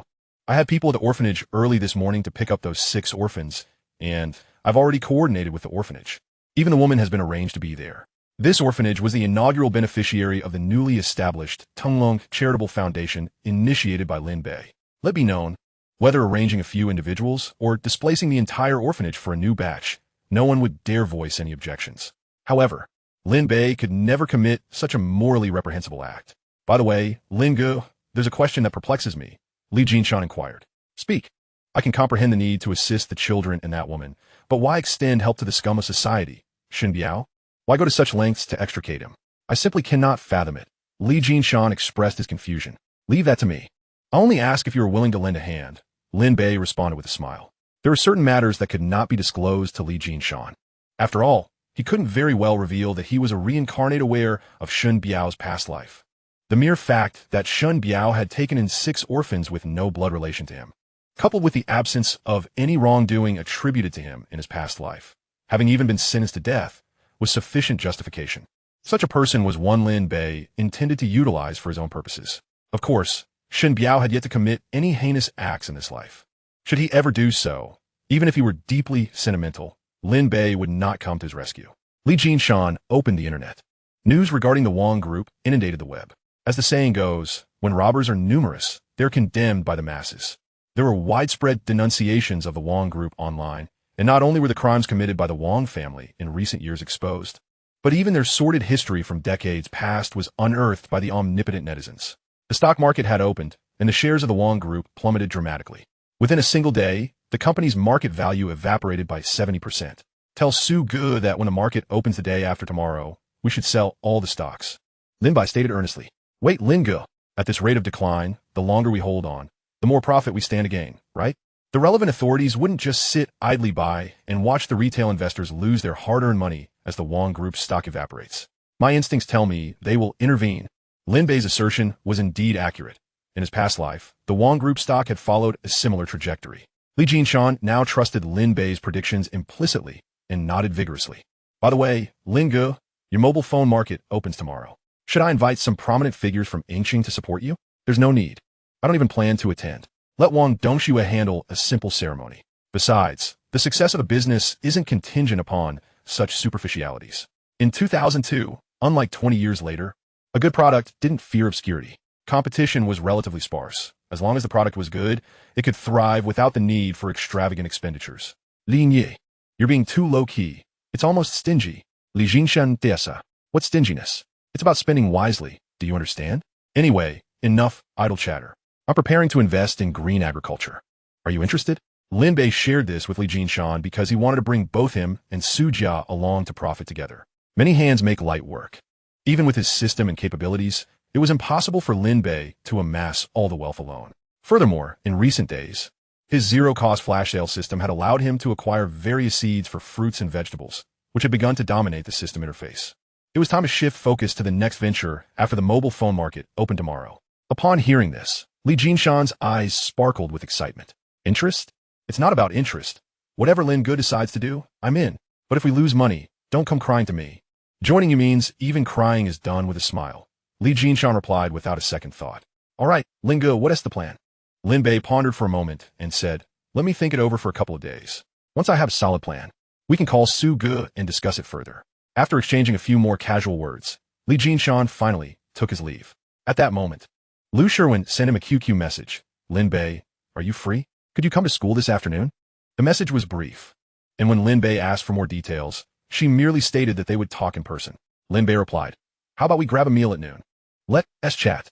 I had people at the orphanage early this morning to pick up those 6 orphans, and I've already coordinated with the orphanage. Even the woman has been arranged to be there. This orphanage was the inaugural beneficiary of the newly established Tenglong Charitable Foundation initiated by Lin Bei. Let it be known, whether arranging a few individuals or displacing the entire orphanage for a new batch, no one would dare voice any objections. However, Lin Bei could never commit such a morally reprehensible act. By the way, Lin Gu, there's a question that perplexes me, Li Jinshan inquired. Speak. I can comprehend the need to assist the children and that woman, but why extend help to the scum of society? Shen Biao? Why go to such lengths to extricate him? I simply cannot fathom it. Li Jinshan expressed his confusion. Leave that to me. I only ask if you are willing to lend a hand, Lin Bei responded with a smile. There are certain matters that could not be disclosed to Li Jinshan. After all, he couldn't very well reveal that he was a reincarnate aware of Shen Biao's past life. The mere fact that Shen Biao had taken in 6 orphans with no blood relation to him, coupled with the absence of any wrongdoing attributed to him in his past life, having even been sentenced to death, was sufficient justification. Such a person was one Lin Bei intended to utilize for his own purposes. Of course, Shen Biao had yet to commit any heinous acts in this life. Should he ever do so, even if he were deeply sentimental, Lin Bei would not come to his rescue. Li Jinshan opened the internet. News regarding the Wang group inundated the web. As the saying goes, when robbers are numerous, they're condemned by the masses. There were widespread denunciations of the Wang group online, and not only were the crimes committed by the Wang family in recent years exposed, but even their sordid history from decades past was unearthed by the omnipotent netizens. The stock market had opened, and the shares of the Wang group plummeted dramatically. Within a single day, the company's market value evaporated by 70%. Tell Su Ge that when the market opens the day after tomorrow, we should sell all the stocks. Lin Bei stated earnestly. Wait, Lin Ge. At this rate of decline, the longer we hold on, the more profit we stand to gain, right? The relevant authorities wouldn't just sit idly by and watch the retail investors lose their hard-earned money as the Wang Group's stock evaporates. My instincts tell me they will intervene. Lin Bei's assertion was indeed accurate. In his past life, the Wang Group stock had followed a similar trajectory. Li Jinshan now trusted Lin Bei's predictions implicitly and nodded vigorously. By the way, Lin Ge, your mobile phone market opens tomorrow. Should I invite some prominent figures from Engshing to support you? There's no need. I don't even plan to attend. Let Wang Dongxue handle a simple ceremony. Besides, the success of the business isn't contingent upon such superficialities. In 2002, unlike 20 years later, a good product didn't fear obscurity. Competition was relatively sparse. As long as the product was good, it could thrive without the need for extravagant expenditures. Lin Ye, you're being too low-key. It's almost stingy. Li Jinshan Desa. What's stinginess? It's about spending wisely. Do you understand? Anyway, enough idle chatter. I'm preparing to invest in green agriculture. Are you interested? Lin Bei shared this with Li Jinshan because he wanted to bring both him and Su Jia along to profit together. Many hands make light work. Even with his system and capabilities, it was impossible for Lin Bei to amass all the wealth alone. Furthermore, in recent days, his zero-cost flash sale system had allowed him to acquire various seeds for fruits and vegetables, which had begun to dominate the system interface. It was time to shift focus to the next venture after the mobile phone market opened tomorrow. Upon hearing this, Li Jinshan's eyes sparkled with excitement. Interest? It's not about interest. Whatever Lin Ge decides to do, I'm in. But if we lose money, don't come crying to me. Joining you means even crying is done with a smile. Li Jinshan replied without a second thought. All right, Lin Ge, what is the plan? Lin Bei pondered for a moment and said, let me think it over for a couple of days. Once I have a solid plan, we can call Su Ge and discuss it further. After exchanging a few more casual words, Li Jinshan finally took his leave. At that moment, Lu Sherwin sent him a QQ message. Lin Bei, are you free? Could you come to school this afternoon? The message was brief, and when Lin Bei asked for more details, she merely stated that they would talk in person. Lin Bei replied, how about we grab a meal at noon? Let's chat.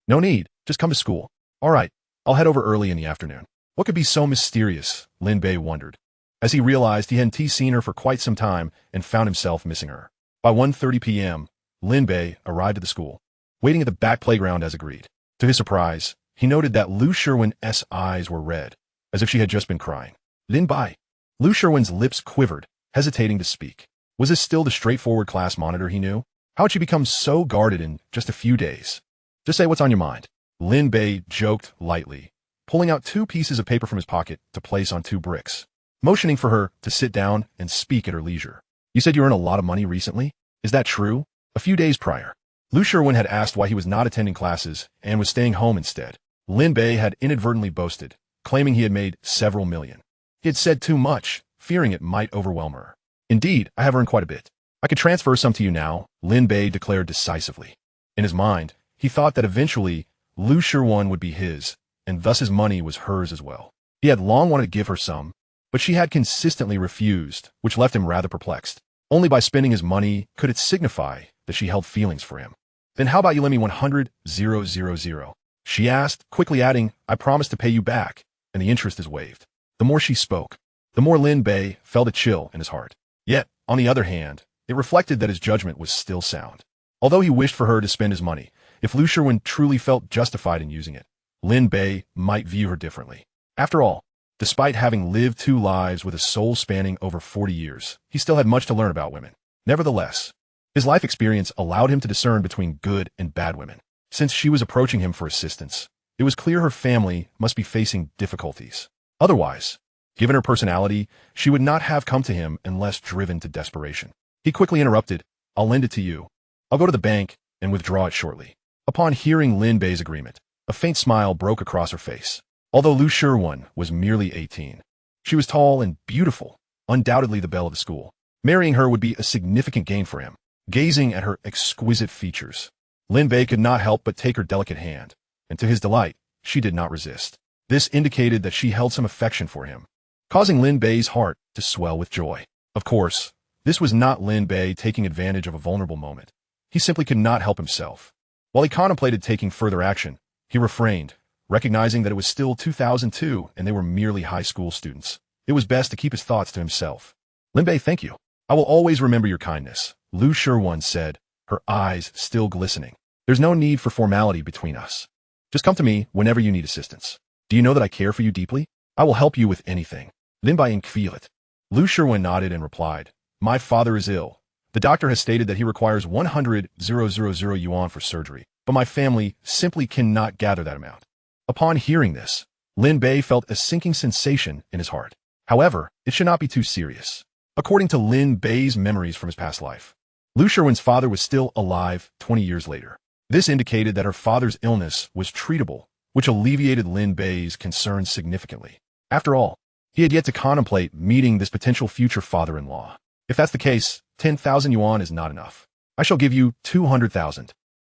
No need, just come to school. All right, I'll head over early in the afternoon. What could be so mysterious? Lin Bei wondered, as he realized he hadn't seen her for quite some time and found himself missing her. By 1:30 p.m., Lin Bei arrived at the school, waiting at the back playground as agreed. To his surprise, he noted that Lu Sherwin's eyes were red, as if she had just been crying. Lin Bei. Lu Sherwin's lips quivered, hesitating to speak. Was this still the straightforward class monitor he knew? How had she become so guarded in just a few days? Just say what's on your mind. Lin Bei joked lightly, pulling out 2 pieces of paper from his pocket to place on 2 bricks, motioning for her to sit down and speak at her leisure. You said you earned a lot of money recently? Is that true? A few days prior, Lu Sherwin had asked why he was not attending classes and was staying home instead. Lin Bei had inadvertently boasted, claiming he had made several million. He had said too much, fearing it might overwhelm her. Indeed, I have earned quite a bit. I could transfer some to you now, Lin Bei declared decisively. In his mind, he thought that eventually Lu Sherwin would be his, and thus his money was hers as well. He had long wanted to give her some, but she had consistently refused, which left him rather perplexed. Only by spending his money could it signify that she held feelings for him. Then how about you lend me 100,000? She asked, quickly adding, I promise to pay you back, and the interest is waived. The more she spoke, the more Lin Bei felt a chill in his heart. Yet, on the other hand, it reflected that his judgment was still sound. Although he wished for her to spend his money, if Lu Sherwin truly felt justified in using it, Lin Bei might view her differently. After all, despite having lived 2 lives with a soul spanning over 40 years, he still had much to learn about women. Nevertheless, his life experience allowed him to discern between good and bad women. Since she was approaching him for assistance, it was clear her family must be facing difficulties. Otherwise, given her personality, she would not have come to him unless driven to desperation. He quickly interrupted, I'll lend it to you. I'll go to the bank and withdraw it shortly. Upon hearing Lin Bei's agreement, A faint smile broke across her face. Although Lu Shiwen was merely 18, she was tall and beautiful, undoubtedly the belle of the school. Marrying her would be a significant gain for him. Gazing at her exquisite features, Lin Bei could not help but take her delicate hand, and to his delight, she did not resist. This indicated that she held some affection for him, causing Lin Bei's heart to swell with joy. Of course, this was not Lin Bei taking advantage of a vulnerable moment. He simply could not help himself. While he contemplated taking further action, he refrained, recognizing that it was still 2002 and they were merely high school students. It was best to keep his thoughts to himself. Lin Bei, thank you. I will always remember your kindness, Lu Shiwen said, her eyes still glistening. There's no need for formality between us. Just come to me whenever you need assistance. Do you know that I care for you deeply? I will help you with anything. Lin Bei inquired. Lu Shiwen nodded and replied, my father is ill. The doctor has stated that he requires 100,000 yuan for surgery, but my family simply cannot gather that amount. Upon hearing this, Lin Bei felt a sinking sensation in his heart. However, it should not be too serious. According to Lin Bei's memories from his past life, Lu Shiwen's father was still alive 20 years later. This indicated that her father's illness was treatable, which alleviated Lin Bei's concerns significantly. After all, he had yet to contemplate meeting this potential future father-in-law. If that's the case, 10,000 yuan is not enough. I shall give you 200,000.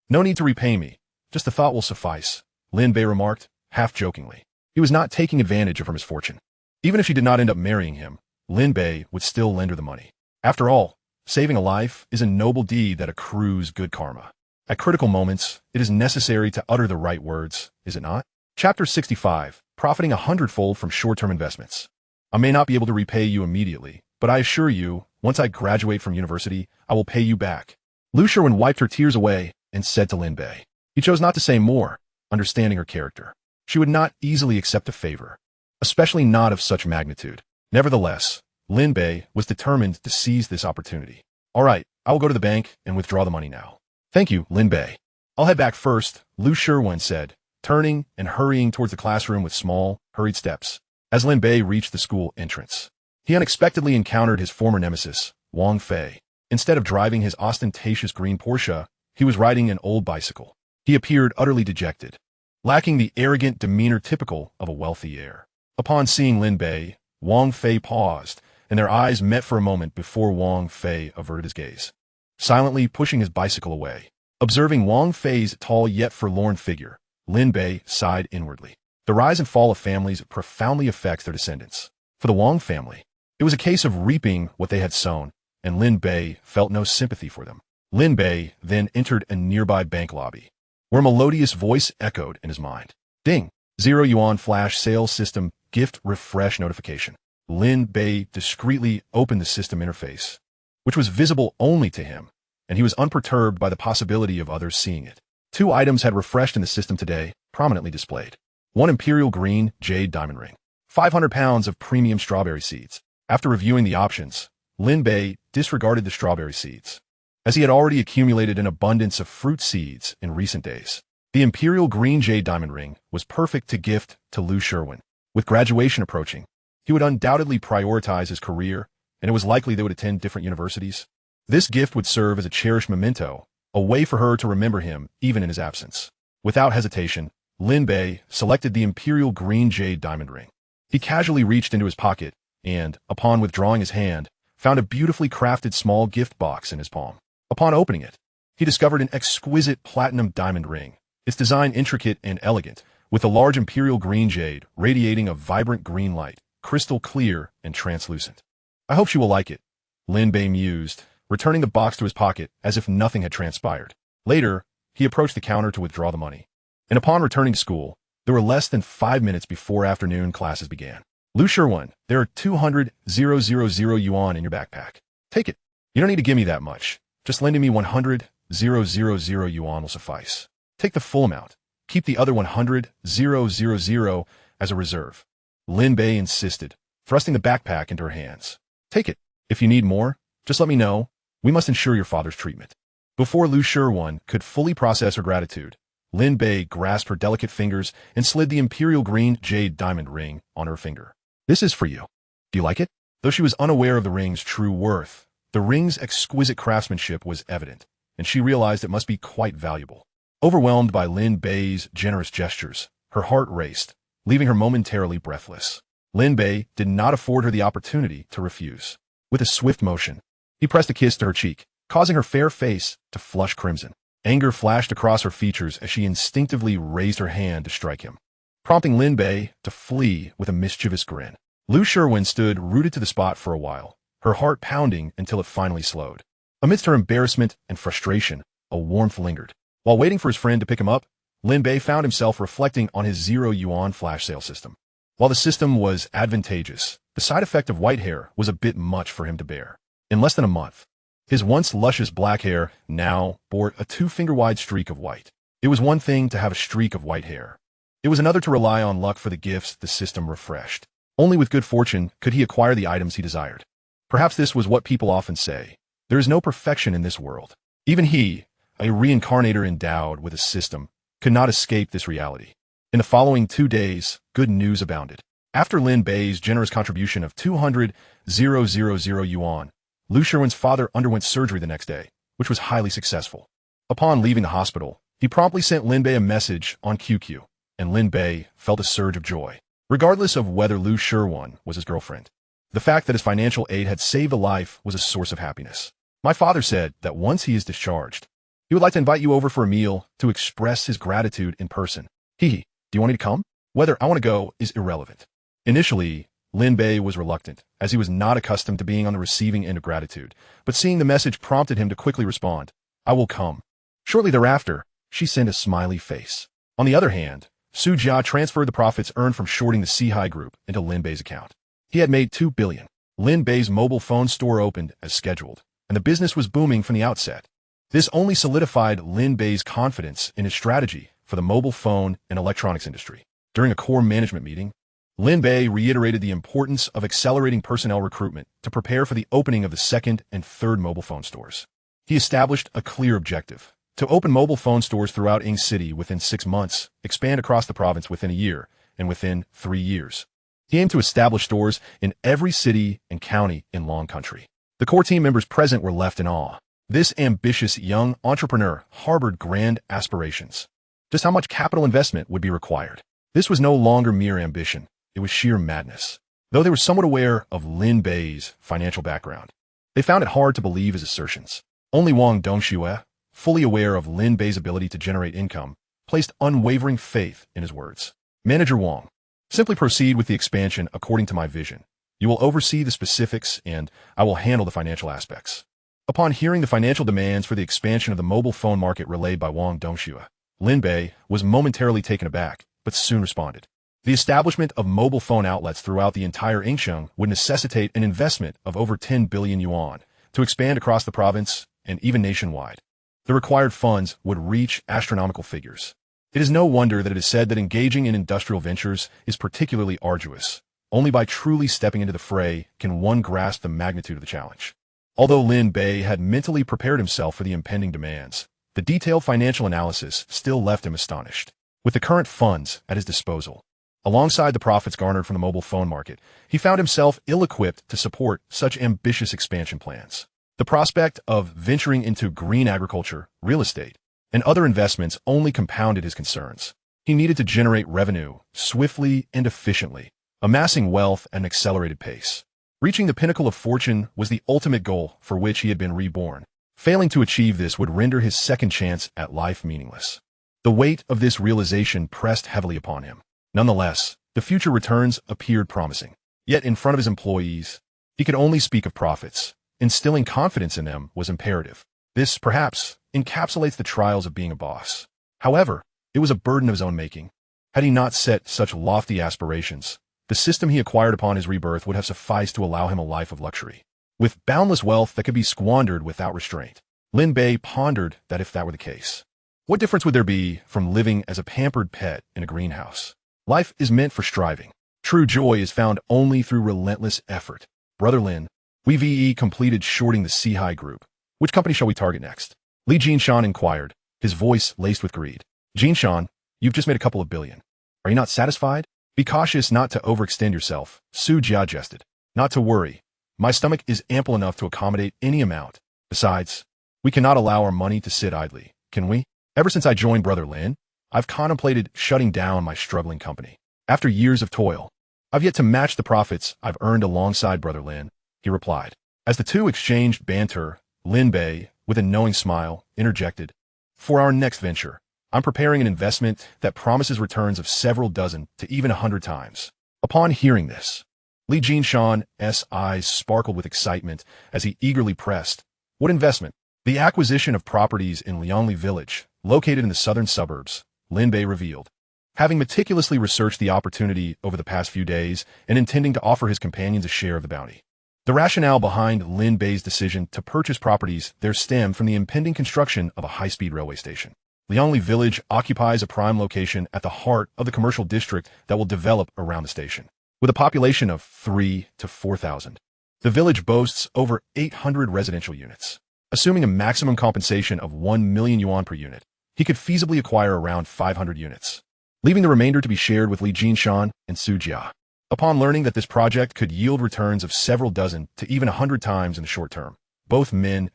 No need to repay me. Just the thought will suffice, Lin Bei remarked, half-jokingly. He was not taking advantage of her misfortune. Even if she did not end up marrying him, Lin Bei would still lend her the money. After all, saving a life is a noble deed that accrues good karma. At critical moments, it is necessary to utter the right words, is it not? Chapter 65, Profiting 100-fold from Short-Term Investments. I may not be able to repay you immediately, but I assure you, once I graduate from university, I will pay you back. Lu Shiwen wiped her tears away and said to Lin Bei. He chose not to say more, understanding her character. She would not easily accept a favor, especially not of such magnitude. Nevertheless, Lin Bei was determined to seize this opportunity. All right, I will go to the bank and withdraw the money now. Thank you, Lin Bei. I'll head back first, Lu Shiwen said, turning and hurrying towards the classroom with small, hurried steps. As Lin Bei reached the school entrance, he unexpectedly encountered his former nemesis, Wang Fei. Instead of driving his ostentatious green Porsche, he was riding an old bicycle. He appeared utterly dejected, lacking the arrogant demeanor typical of a wealthy heir. Upon seeing Lin Bei, Wang Fei paused, and their eyes met for a moment before Wang Fei averted his gaze, silently pushing his bicycle away. Observing Wang Fei's tall yet forlorn figure, Lin Bei sighed inwardly. The rise and fall of families profoundly affects their descendants. For the Wang family, it was a case of reaping what they had sown, and Lin Bei felt no sympathy for them. Lin Bei then entered a nearby bank lobby, where a melodious voice echoed in his mind. Ding! 0 yuan flash sales system gift refresh notification. Lin Bei discreetly opened the system interface, which was visible only to him, and he was unperturbed by the possibility of others seeing it. 2 items had refreshed in the system today, prominently displayed. 1 imperial green jade diamond ring. 500 pounds of premium strawberry seeds. After reviewing the options, Lin Bei disregarded the strawberry seeds, as he had already accumulated an abundance of fruit seeds in recent days. The imperial green jade diamond ring was perfect to gift to Lu Shiwen. With graduation approaching, he would undoubtedly prioritize his career, and it was likely they would attend different universities. This gift would serve as a cherished memento, a way for her to remember him even in his absence. Without hesitation, Lin Bei selected the imperial green jade diamond ring. He casually reached into his pocket and, upon withdrawing his hand, found a beautifully crafted small gift box in his palm. Upon opening it, he discovered an exquisite platinum diamond ring, its design intricate and elegant, with a large imperial green jade radiating a vibrant green light, crystal clear and translucent. I hope she will like it, Lin Bei mused, returning the box to his pocket as if nothing had transpired. Later, he approached the counter to withdraw the money, and upon returning to school, there were less than 5 minutes before afternoon classes began. Lu Shiwen, there are 200,000 yuan in your backpack. Take it. You don't need to give me that much. Just lending me 100,000 yuan will suffice. Take the full amount. Keep the other 100,000 as a reserve. Lin Bei insisted, thrusting the backpack into her hands. Take it. If you need more, just let me know. We must ensure your father's treatment. Before Lu Shiwen could fully process her gratitude, Lin Bei grasped her delicate fingers and slid the imperial green jade diamond ring on her finger. This is for you. Do you like it? Though she was unaware of the ring's true worth, the ring's exquisite craftsmanship was evident, and she realized it must be quite valuable. Overwhelmed by Lin Bei's generous gestures, her heart raced, leaving her momentarily breathless. Lin Bei did not afford her the opportunity to refuse. With a swift motion, he pressed a kiss to her cheek, causing her fair face to flush crimson. Anger flashed across her features as she instinctively raised her hand to strike him, prompting Lin Bei to flee with a mischievous grin. Lu Sherwin stood rooted to the spot for a while, her heart pounding until it finally slowed. Amidst her embarrassment and frustration, a warmth lingered. While waiting for his friend to pick him up, Lin Bei found himself reflecting on his 0 yuan flash sale system. While the system was advantageous, the side effect of white hair was a bit much for him to bear. In less than a month, his once luscious black hair now bore a 2-finger-wide streak of white. It was one thing to have a streak of white hair. It was another to rely on luck for the gifts the system refreshed. Only with good fortune could he acquire the items he desired. Perhaps this was what people often say. There is no perfection in this world. Even he, a reincarnator endowed with a system, could not escape this reality. In the following 2 days, good news abounded. After Lin Bei's generous contribution of 200,000 yuan, Lu Sherwin's father underwent surgery the next day, which was highly successful. Upon leaving the hospital, he promptly sent Lin Bei a message on QQ, and Lin Bei felt a surge of joy. Regardless of whether Lu Sherwin was his girlfriend, the fact that his financial aid had saved a life was a source of happiness. My father said that once he is discharged, he would like to invite you over for a meal to express his gratitude in person. Do you want me to come? Whether I want to go is irrelevant. Initially, Lin Bei was reluctant, as he was not accustomed to being on the receiving end of gratitude, but seeing the message prompted him to quickly respond, "I will come." Shortly thereafter, she sent a smiley face. On the other hand, Su Jia transferred the profits earned from shorting the Sihai Group into Lin Bei's account. He had made 2 billion. Lin Bei's mobile phone store opened as scheduled, and the business was booming from the outset. This only solidified Lin Bei's confidence in his strategy for the mobile phone and electronics industry. During a core management meeting, Lin Bei reiterated the importance of accelerating personnel recruitment to prepare for the opening of the second and third mobile phone stores. He established a clear objective: to open mobile phone stores throughout Ing City within 6 months, expand across the province within a year, and within 3 years. He aimed to establish stores in every city and county in Long Country. The core team members present were left in awe. This ambitious young entrepreneur harbored grand aspirations. Just how much capital investment would be required? This was no longer mere ambition. It was sheer madness. Though they were somewhat aware of Lin Bei's financial background, they found it hard to believe his assertions. Only Wang Dongxue, fully aware of Lin Bei's ability to generate income, placed unwavering faith in his words. Manager Wang, simply proceed with the expansion according to my vision. You will oversee the specifics, and I will handle the financial aspects. Upon hearing the financial demands for the expansion of the mobile phone market relayed by Wang Dongxue, Lin Bei was momentarily taken aback, but soon responded. The establishment of mobile phone outlets throughout the entire Yingxiang would necessitate an investment of over 10 billion yuan to expand across the province and even nationwide. The required funds would reach astronomical figures. It is no wonder that it is said that engaging in industrial ventures is particularly arduous. Only by truly stepping into the fray can one grasp the magnitude of the challenge. Although Lin Bei had mentally prepared himself for the impending demands, the detailed financial analysis still left him astonished. With the current funds at his disposal, alongside the profits garnered from the mobile phone market, he found himself ill-equipped to support such ambitious expansion plans. The prospect of venturing into green agriculture, real estate, and other investments only compounded his concerns. He needed to generate revenue swiftly and efficiently, amassing wealth at an accelerated pace. Reaching the pinnacle of fortune was the ultimate goal for which he had been reborn. Failing to achieve this would render his second chance at life meaningless. The weight of this realization pressed heavily upon him. Nonetheless, the future returns appeared promising. Yet in front of his employees, he could only speak of profits. Instilling confidence in them was imperative. This, perhaps, encapsulates the trials of being a boss. However, it was a burden of his own making. Had he not set such lofty aspirations, the system he acquired upon his rebirth would have sufficed to allow him a life of luxury, with boundless wealth that could be squandered without restraint. Lin Bei pondered that if that were the case, what difference would there be from living as a pampered pet in a greenhouse? Life is meant for striving. True joy is found only through relentless effort. Brother Lin, we completed shorting the Sihai Group. Which company shall we target next? Li Jinshan inquired, his voice laced with greed. Jinshan, you've just made a couple of billion. Are you not satisfied? Be cautious not to overextend yourself, Su Jia jested. Not to worry. My stomach is ample enough to accommodate any amount. Besides, we cannot allow our money to sit idly, can we? Ever since I joined Brother Lin, I've contemplated shutting down my struggling company. After years of toil, I've yet to match the profits I've earned alongside Brother Lin, he replied. As the two exchanged banter, Lin Bei, with a knowing smile, interjected, "For our next venture, I'm preparing an investment that promises returns of several dozen to even 100 times." Upon hearing this, Li Jinshan's eyes sparkled with excitement as he eagerly pressed, "What investment?" "The acquisition of properties in Liangli village, located in the southern suburbs," Lin Bei revealed. Having meticulously researched the opportunity over the past few days and intending to offer his companions a share of the bounty. The rationale behind Lin Bei's decision to purchase properties there stemmed from the impending construction of a high-speed railway station. Liangli village occupies a prime location at the heart of the commercial district that will develop around the station. With a population of 3,000 to 4,000, the village boasts over 800 residential units. Assuming a maximum compensation of 1 million yuan per unit, he could feasibly acquire around 500 units, leaving the remainder to be shared with Li Jinshan and Su Jia. Upon learning that this project could yield returns of several dozen to even 100 times in the short term, both men's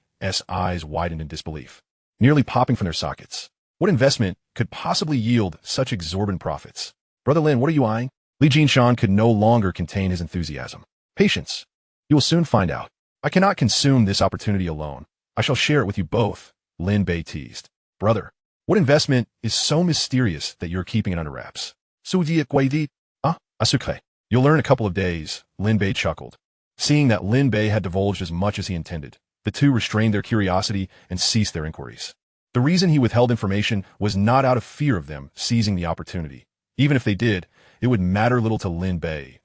eyes widened in disbelief, nearly popping from their sockets. What investment could possibly yield such exorbitant profits? "Brother Lin, what are you eyeing?" Li Jinshan could no longer contain his enthusiasm. "Patience. You will soon find out. I cannot consume this opportunity alone. I shall share it with you both," Lin Bei teased. "Brother, what investment is so mysterious that you're keeping it under wraps?" "Su Jia Guidi? Asuke. You'll learn in a couple of days," Lin Bei chuckled. Seeing that Lin Bei had divulged as much as he intended, the two restrained their curiosity and ceased their inquiries. The reason he withheld information was not out of fear of them seizing the opportunity. Even if they did, it would matter little to Lin Bei.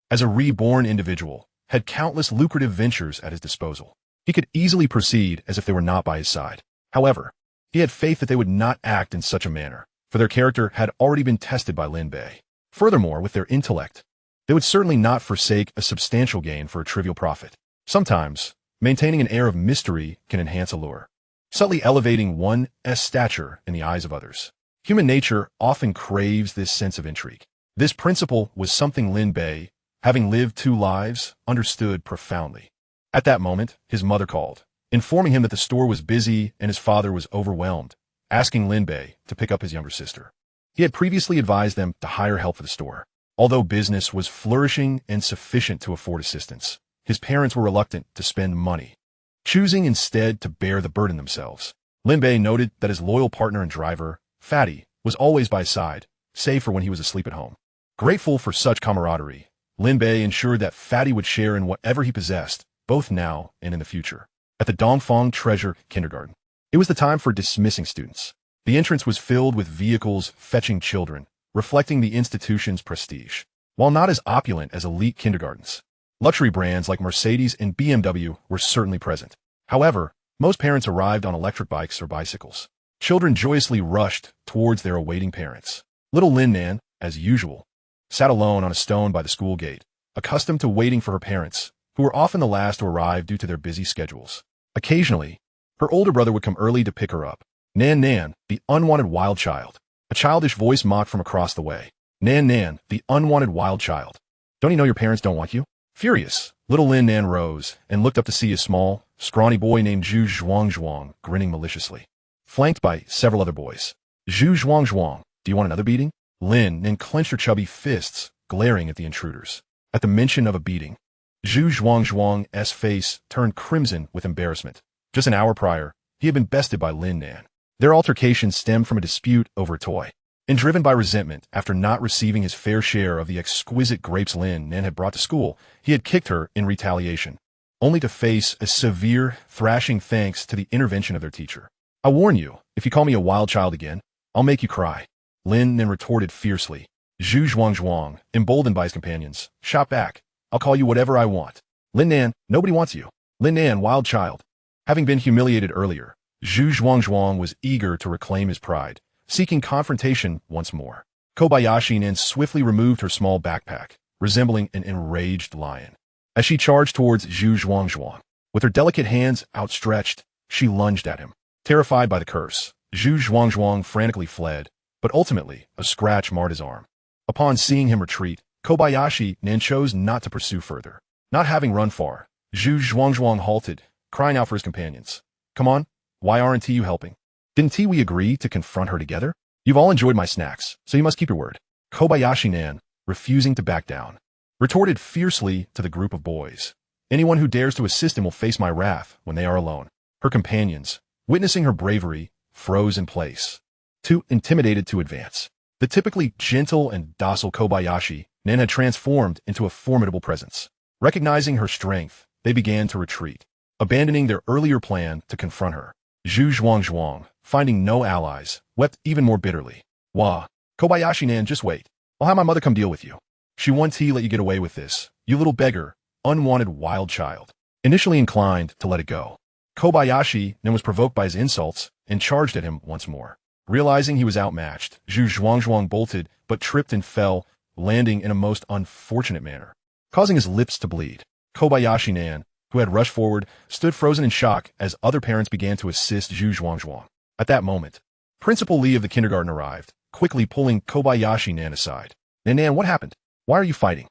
As a reborn individual, had countless lucrative ventures at his disposal. He could easily proceed as if they were not by his side. However, he had faith that they would not act in such a manner, for their character had already been tested by Lin Bei. Furthermore, with their intellect, they would certainly not forsake a substantial gain for a trivial profit. Sometimes, maintaining an air of mystery can enhance allure, subtly elevating one's stature in the eyes of others. Human nature often craves this sense of intrigue. This principle was something Lin Bei, having lived 2 lives, understood profoundly. At that moment, his mother called, informing him that the store was busy and his father was overwhelmed, asking Lin Bei to pick up his younger sister. He had previously advised them to hire help for the store. Although business was flourishing and sufficient to afford assistance, his parents were reluctant to spend money, choosing instead to bear the burden themselves. Lin Bei noted that his loyal partner and driver, Fatty, was always by his side, save for when he was asleep at home. Grateful for such camaraderie, Lin Bei ensured that Fatty would share in whatever he possessed, both now and in the future. At the Dongfang Treasure Kindergarten, it was the time for dismissing students. The entrance was filled with vehicles fetching children, reflecting the institution's prestige. While not as opulent as elite kindergartens, luxury brands like Mercedes and BMW were certainly present. However, most parents arrived on electric bikes or bicycles. Children joyously rushed towards their awaiting parents. Little Lin Nan, as usual, sat alone on a stone by the school gate, accustomed to waiting for her parents, who were often the last to arrive due to their busy schedules. Occasionally, her older brother would come early to pick her up. "Nan Nan, the unwanted wild child." A childish voice mocked from across the way. "Nan Nan, the unwanted wild child. Don't you know your parents don't want you?" Furious, little Lin Nan rose and looked up to see a small, scrawny boy named Zhu Zhuang grinning maliciously, flanked by several other boys. "Zhu Zhuang, do you want another beating?" Lin Nan clenched her chubby fists, glaring at the intruders. At the mention of a beating, Zhu Zhuang's face turned crimson with embarrassment. Just an hour prior, he had been bested by Lin Nan. Their altercation stemmed from a dispute over a toy. And driven by resentment after not receiving his fair share of the exquisite grapes Lin Nan had brought to school, he had kicked her in retaliation, only to face a severe thrashing thanks to the intervention of their teacher. "I warn you, if you call me a wild child again, I'll make you cry," Lin Nan retorted fiercely. Zhu Zhuang, emboldened by his companions, shot back, "I'll call you whatever I want." "Lin Nan, nobody wants you." "Lin Nan, wild child." Having been humiliated earlier, Zhu Zhuang was eager to reclaim his pride, seeking confrontation once more. Kobayashi Nan swiftly removed her small backpack, resembling an enraged lion. As she charged towards Zhu Zhuang, with her delicate hands outstretched, she lunged at him. Terrified by the curse, Zhu Zhuang frantically fled, but ultimately a scratch marred his arm. Upon seeing him retreat, Kobayashi Nan chose not to pursue further. Not having run far, Zhu Zhuang halted, crying out for his companions. "Come on, why aren't you helping?" Didn't we agree to confront her together? You've all enjoyed my snacks, so you must keep your word. Kobayashi-nan, refusing to back down, retorted fiercely to the group of boys. Anyone who dares to assist him will face my wrath when they are alone. Her companions, witnessing her bravery, froze in place, too intimidated to advance. The typically gentle and docile Kobayashi-nan had transformed into a formidable presence. Recognizing her strength, they began to retreat, abandoning their earlier plan to confront her. Zhu Zhuang, finding no allies, wept even more bitterly. Wah, Kobayashi-nan, just wait. I'll have my mother come deal with you. She won't let you get away with this, you little beggar, unwanted wild child. Initially inclined to let it go, Kobayashi-nan was provoked by his insults and charged at him once more. Realizing he was outmatched, Zhu Zhuang bolted but tripped and fell, landing in a most unfortunate manner, causing his lips to bleed. Kobayashi-nan, who had rushed forward, stood frozen in shock as other parents began to assist Zhu Zhuang. At that moment, Principal Li of the kindergarten arrived, quickly pulling Kobayashi-nan aside. Nan, what happened? Why are you fighting?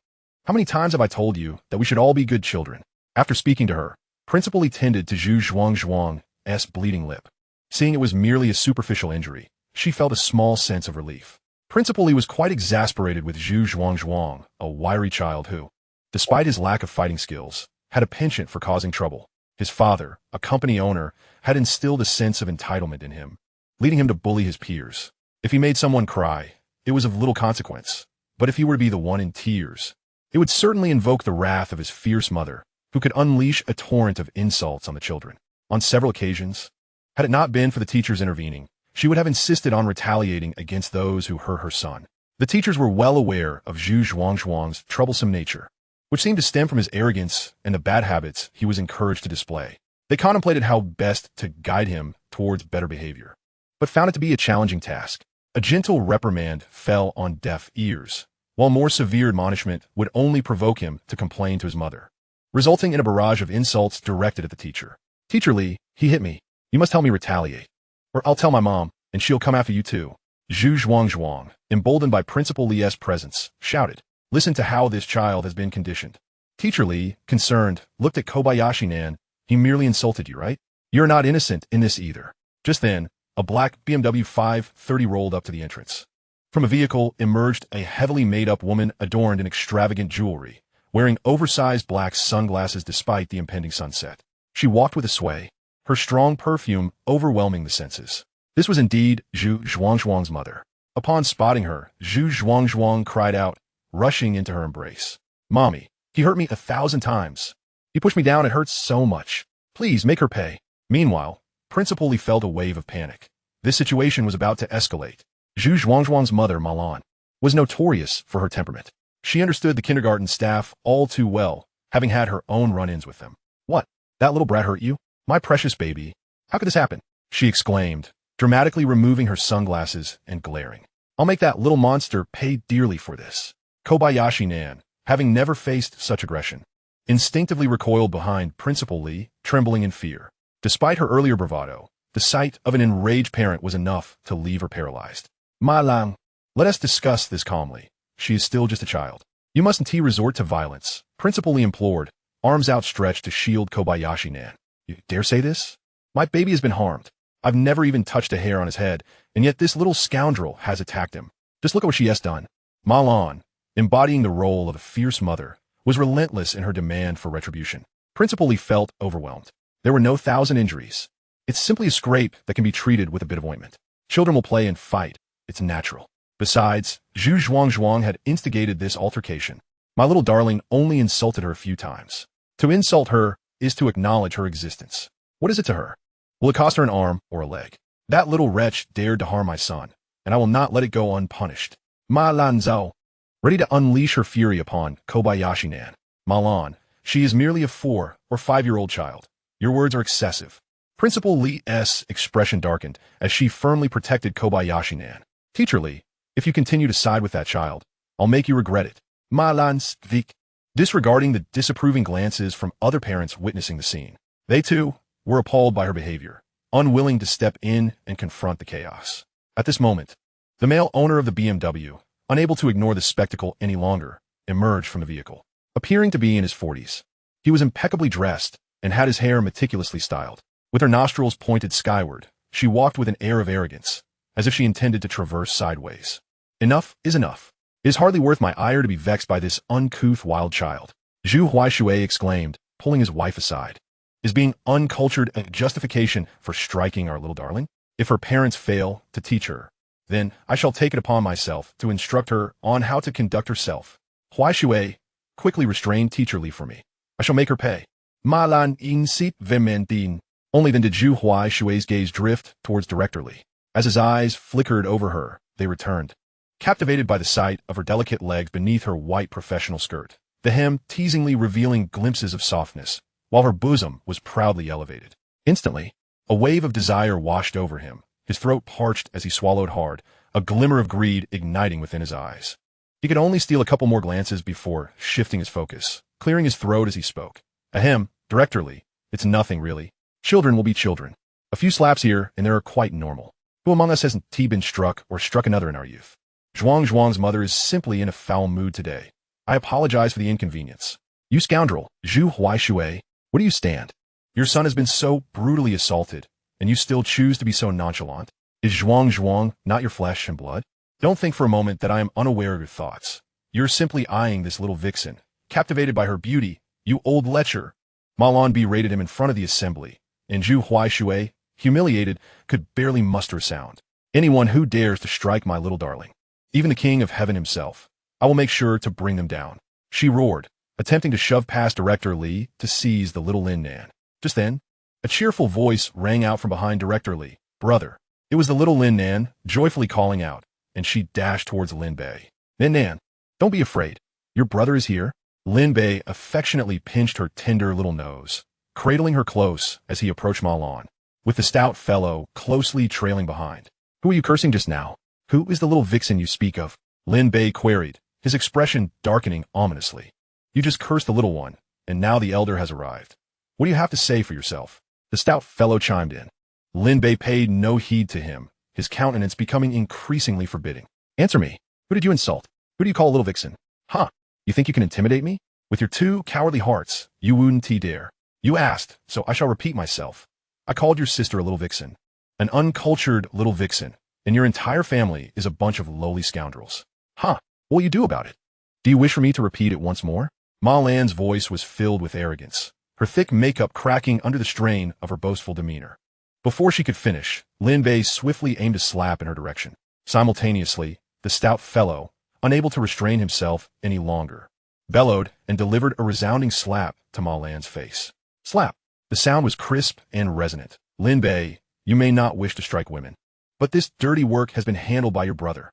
How many times have I told you that we should all be good children? After speaking to her, Principal Li tended to Zhu Zhuang's bleeding lip. Seeing it was merely a superficial injury, she felt a small sense of relief. Principal Li was quite exasperated with Zhu Zhuang, a wiry child who, despite his lack of fighting skills, had a penchant for causing trouble. His father, a company owner, had instilled a sense of entitlement in him, leading him to bully his peers. If he made someone cry, it was of little consequence, but if he were to be the one in tears, it would certainly invoke the wrath of his fierce mother, who could unleash a torrent of insults on the children. On several occasions, had it not been for the teachers intervening, she would have insisted on retaliating against those who hurt her son. The teachers were well aware of Zhu Zhuang's troublesome nature, which seemed to stem from his arrogance and the bad habits he was encouraged to display. They contemplated how best to guide him towards better behavior, but found it to be a challenging task. A gentle reprimand fell on deaf ears, while more severe admonishment would only provoke him to complain to his mother, resulting in a barrage of insults directed at the teacher. Teacher Li, he hit me. You must help me retaliate, or I'll tell my mom, and she'll come after you too. Zhu Zhuang, emboldened by Principal Li's presence, shouted. Listen to how this child has been conditioned. Teacher Li, concerned, looked at Kobayashi-nan. He merely insulted you, right? You're not innocent in this either. Just then, a black BMW 530 rolled up to the entrance. From a vehicle emerged a heavily made-up woman adorned in extravagant jewelry, wearing oversized black sunglasses despite the impending sunset. She walked with a sway, her strong perfume overwhelming the senses. This was indeed Zhu Zhuang's mother. Upon spotting her, Zhu Zhuang cried out, rushing into her embrace. Mommy, he hurt me 1,000 times. He pushed me down, it hurts so much. Please make her pay. Meanwhile, Principal Li felt a wave of panic. This situation was about to escalate. Zhu Zhuang's mother, Malan, was notorious for her temperament. She understood the kindergarten staff all too well, having had her own run-ins with them. What? That little brat hurt you? My precious baby. How could this happen? She exclaimed, dramatically removing her sunglasses and glaring. I'll make that little monster pay dearly for this. Kobayashi-nan, having never faced such aggression, instinctively recoiled behind Principal Li, trembling in fear. Despite her earlier bravado, the sight of an enraged parent was enough to leave her paralyzed. Ma Lang, let us discuss this calmly. She is still just a child. You mustn't resort to violence, Principal Li implored, arms outstretched to shield Kobayashi-nan. You dare say this? My baby has been harmed. I've never even touched a hair on his head, and yet this little scoundrel has attacked him. Just look at what she has done. Malan, embodying the role of a fierce mother, was relentless in her demand for retribution. Principal Li felt overwhelmed. There were no 1,000 injuries. It's simply a scrape that can be treated with a bit of ointment. Children will play and fight. It's natural. Besides, Zhu Zhuang had instigated this altercation. My little darling only insulted her a few times. To insult her is to acknowledge her existence. What is it to her? Will it cost her an arm or a leg? That little wretch dared to harm my son, and I will not let it go unpunished. Ma Lan Zhao, ready to unleash her fury upon Kobayashi-nan. Malan, she is merely a 4 or 5-year-old child. Your words are excessive. Principal Li's expression darkened as she firmly protected Kobayashi-nan. Teacher Li, if you continue to side with that child, I'll make you regret it. Ma Lan Svik, disregarding the disapproving glances from other parents witnessing the scene. They too were appalled by her behavior, unwilling to step in and confront the chaos. At this moment, the male owner of the BMW, unable to ignore the spectacle any longer, emerged from the vehicle. Appearing to be in his 40s, he was impeccably dressed and had his hair meticulously styled. With her nostrils pointed skyward, she walked with an air of arrogance, as if she intended to traverse sideways. Enough is enough. It is hardly worth my ire to be vexed by this uncouth wild child, Zhu Huaishui exclaimed, pulling his wife aside. Is being uncultured a justification for striking our little darling? If her parents fail to teach her, then I shall take it upon myself to instruct her on how to conduct herself. Huaishui, quickly restrain teacher Li for me. I shall make her pay. Ma lan in sit vementin. Only then did Zhu Huaishui's gaze drift towards Director Li. As his eyes flickered over her, they returned, captivated by the sight of her delicate legs beneath her white professional skirt, the hem teasingly revealing glimpses of softness, while her bosom was proudly elevated. Instantly, a wave of desire washed over him, his throat parched as he swallowed hard, a glimmer of greed igniting within his eyes. He could only steal a couple more glances before shifting his focus, clearing his throat as he spoke. Ahem, Director Li, it's nothing really. Children will be children. A few slaps here and they're quite normal. Who among us hasn't been struck or struck another in our youth? Zhuang's mother is simply in a foul mood today. I apologize for the inconvenience. You scoundrel, Zhu Huaishui, where do you stand? Your son has been so brutally assaulted, and you still choose to be so nonchalant? Is Zhuang not your flesh and blood? Don't think for a moment that I am unaware of your thoughts. You're simply eyeing this little vixen, captivated by her beauty, you old lecher. Ma Lan berated him in front of the assembly, and Zhu Huaishui, humiliated, could barely muster a sound. Anyone who dares to strike my little darling, even the king of heaven himself, I will make sure to bring them down. She roared, attempting to shove past Director Li to seize the little Lin Nan. Just then, a cheerful voice rang out from behind Director Li. Brother. It was the little Lin Nan, joyfully calling out, and she dashed towards Lin Bei. Lin Nan, don't be afraid. Your brother is here. Lin Bei affectionately pinched her tender little nose, cradling her close as he approached Ma Lan, with the stout fellow closely trailing behind. Who are you cursing just now? Who is the little vixen you speak of? Lin Bei queried, his expression darkening ominously. You just cursed the little one, and now the elder has arrived. What do you have to say for yourself? The stout fellow chimed in. Lin Bei paid no heed to him, his countenance becoming increasingly forbidding. Answer me. Who did you insult? Who do you call a little vixen? Huh? You think you can intimidate me? With your two cowardly hearts, you wouldn't dare. You asked, so I shall repeat myself. I called your sister a little vixen. An uncultured little vixen, and your entire family is a bunch of lowly scoundrels. Huh? What will you do about it? Do you wish for me to repeat it once more? Ma Lan's voice was filled with arrogance, her thick makeup cracking under the strain of her boastful demeanor. Before she could finish, Lin Bei swiftly aimed a slap in her direction. Simultaneously, the stout fellow, unable to restrain himself any longer, bellowed and delivered a resounding slap to Ma Lan's face. Slap! The sound was crisp and resonant. Lin Bei, you may not wish to strike women, but this dirty work has been handled by your brother.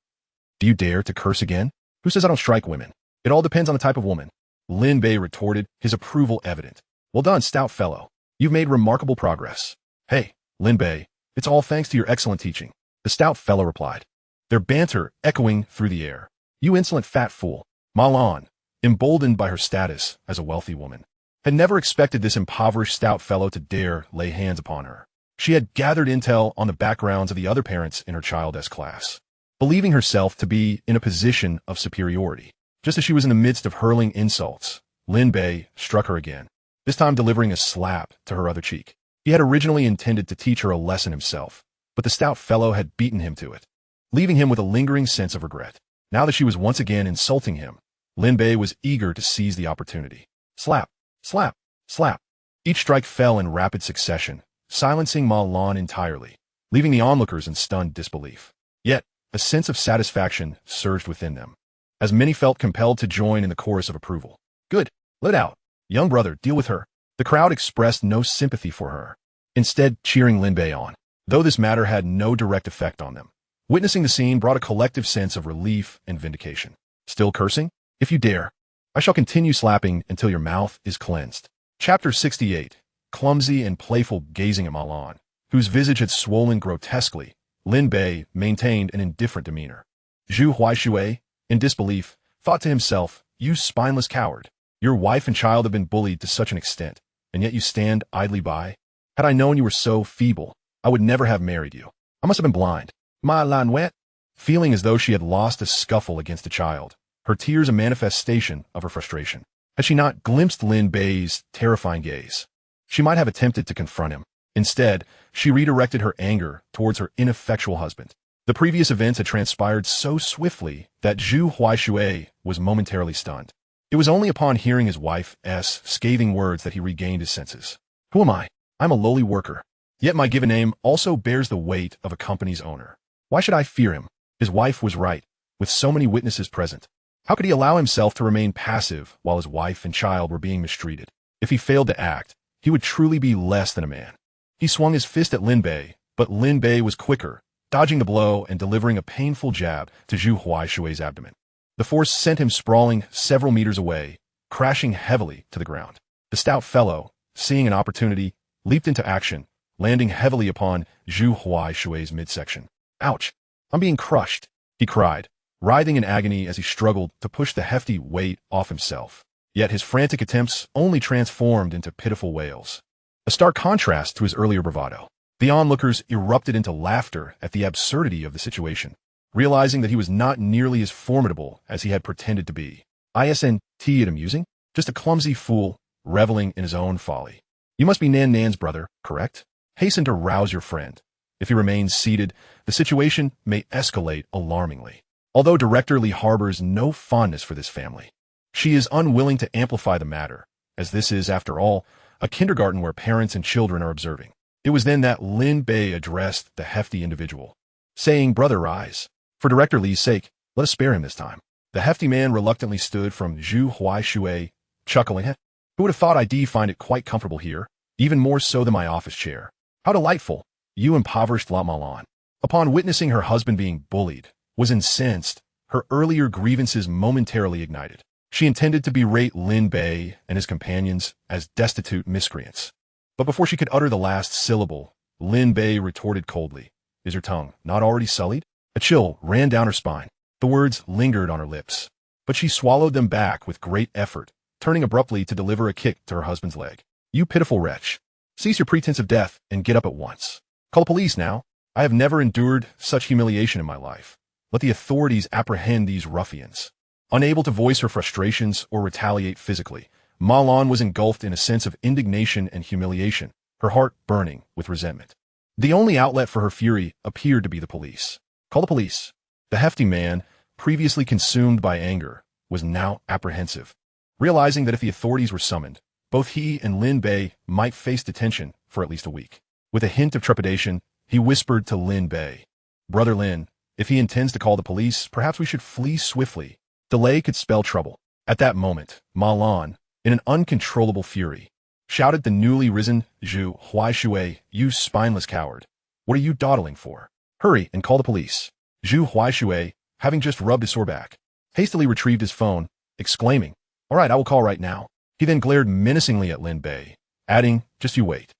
Do you dare to curse again? Who says I don't strike women? It all depends on the type of woman. Lin Bei retorted, his approval evident. Well done, stout fellow. You've made remarkable progress. Hey, Lin Bei, it's all thanks to your excellent teaching. The stout fellow replied, their banter echoing through the air. You insolent fat fool. Ma Lan, emboldened by her status as a wealthy woman, had never expected this impoverished stout fellow to dare lay hands upon her. She had gathered intel on the backgrounds of the other parents in her child's class, believing herself to be in a position of superiority. Just as she was in the midst of hurling insults, Lin Bei struck her again, this time delivering a slap to her other cheek. He had originally intended to teach her a lesson himself, but the stout fellow had beaten him to it, leaving him with a lingering sense of regret. Now that she was once again insulting him, Lin Bei was eager to seize the opportunity. Slap, slap, slap. Each strike fell in rapid succession, silencing Ma Lan entirely, leaving the onlookers in stunned disbelief. Yet, a sense of satisfaction surged within them, as many felt compelled to join in the chorus of approval. Good, let it out. Young brother, deal with her. The crowd expressed no sympathy for her, instead cheering Lin Bei on, though this matter had no direct effect on them. Witnessing the scene brought a collective sense of relief and vindication. Still cursing? If you dare, I shall continue slapping until your mouth is cleansed. Chapter 68. Clumsy and playful gazing at Ma Lan, whose visage had swollen grotesquely, Lin Bei maintained an indifferent demeanor. Zhu Huaishui, in disbelief, thought to himself, you spineless coward. Your wife and child have been bullied to such an extent, and yet you stand idly by? Had I known you were so feeble, I would never have married you. I must have been blind. Ma Lan wet, feeling as though she had lost a scuffle against a child, her tears a manifestation of her frustration. Had she not glimpsed Lin Bei's terrifying gaze, she might have attempted to confront him. Instead, she redirected her anger towards her ineffectual husband. The previous events had transpired so swiftly that Zhu Huaishui was momentarily stunned. It was only upon hearing his wife's scathing words that he regained his senses. Who am I? I'm a lowly worker. Yet my given name also bears the weight of a company's owner. Why should I fear him? His wife was right, with so many witnesses present. How could he allow himself to remain passive while his wife and child were being mistreated? If he failed to act, he would truly be less than a man. He swung his fist at Lin Bei, but Lin Bei was quicker, dodging the blow and delivering a painful jab to Zhu Huaishui's abdomen. The force sent him sprawling several meters away, crashing heavily to the ground. The stout fellow, seeing an opportunity, leaped into action, landing heavily upon Zhu Huaishui's midsection. Ouch! I'm being crushed, he cried, writhing in agony as he struggled to push the hefty weight off himself. Yet his frantic attempts only transformed into pitiful wails. A stark contrast to his earlier bravado. The onlookers erupted into laughter at the absurdity of the situation, realizing that he was not nearly as formidable as he had pretended to be. Isn't it amusing? Just a clumsy fool, reveling in his own folly. You must be Nan Nan's brother, correct? Hasten to rouse your friend. If he remains seated, the situation may escalate alarmingly. Although Director Li harbors no fondness for this family, she is unwilling to amplify the matter, as this is, after all, a kindergarten where parents and children are observing. It was then that Lin Bei addressed the hefty individual, saying, "Brother, rise. For Director Li's sake, let us spare him this time." The hefty man reluctantly stood from Zhu Huaishui, chuckling, "Who would have thought I'd find it quite comfortable here, even more so than my office chair? How delightful, you impoverished La Malon." Upon witnessing her husband being bullied, was incensed, her earlier grievances momentarily ignited. She intended to berate Lin Bei and his companions as destitute miscreants. But before she could utter the last syllable, Lin Bei retorted coldly, "Is your tongue not already sullied?" A chill ran down her spine. The words lingered on her lips, but she swallowed them back with great effort, turning abruptly to deliver a kick to her husband's leg. "You pitiful wretch. Cease your pretense of death and get up at once. Call the police now. I have never endured such humiliation in my life. Let the authorities apprehend these ruffians." Unable to voice her frustrations or retaliate physically, Malon was engulfed in a sense of indignation and humiliation, her heart burning with resentment. The only outlet for her fury appeared to be the police. Call the police. The hefty man, previously consumed by anger, was now apprehensive. Realizing that if the authorities were summoned, both he and Lin Bei might face detention for at least a week. With a hint of trepidation, he whispered to Lin Bei, "Brother Lin, if he intends to call the police, perhaps we should flee swiftly. Delay could spell trouble." At that moment, Malon, in an uncontrollable fury, shouted the newly risen Zhu Huaishui, "You spineless coward. What are you dawdling for? Hurry and call the police." Zhu Huaishui, having just rubbed his sore back, hastily retrieved his phone, exclaiming, "All right, I will call right now." He then glared menacingly at Lin Bei, adding, "Just you wait.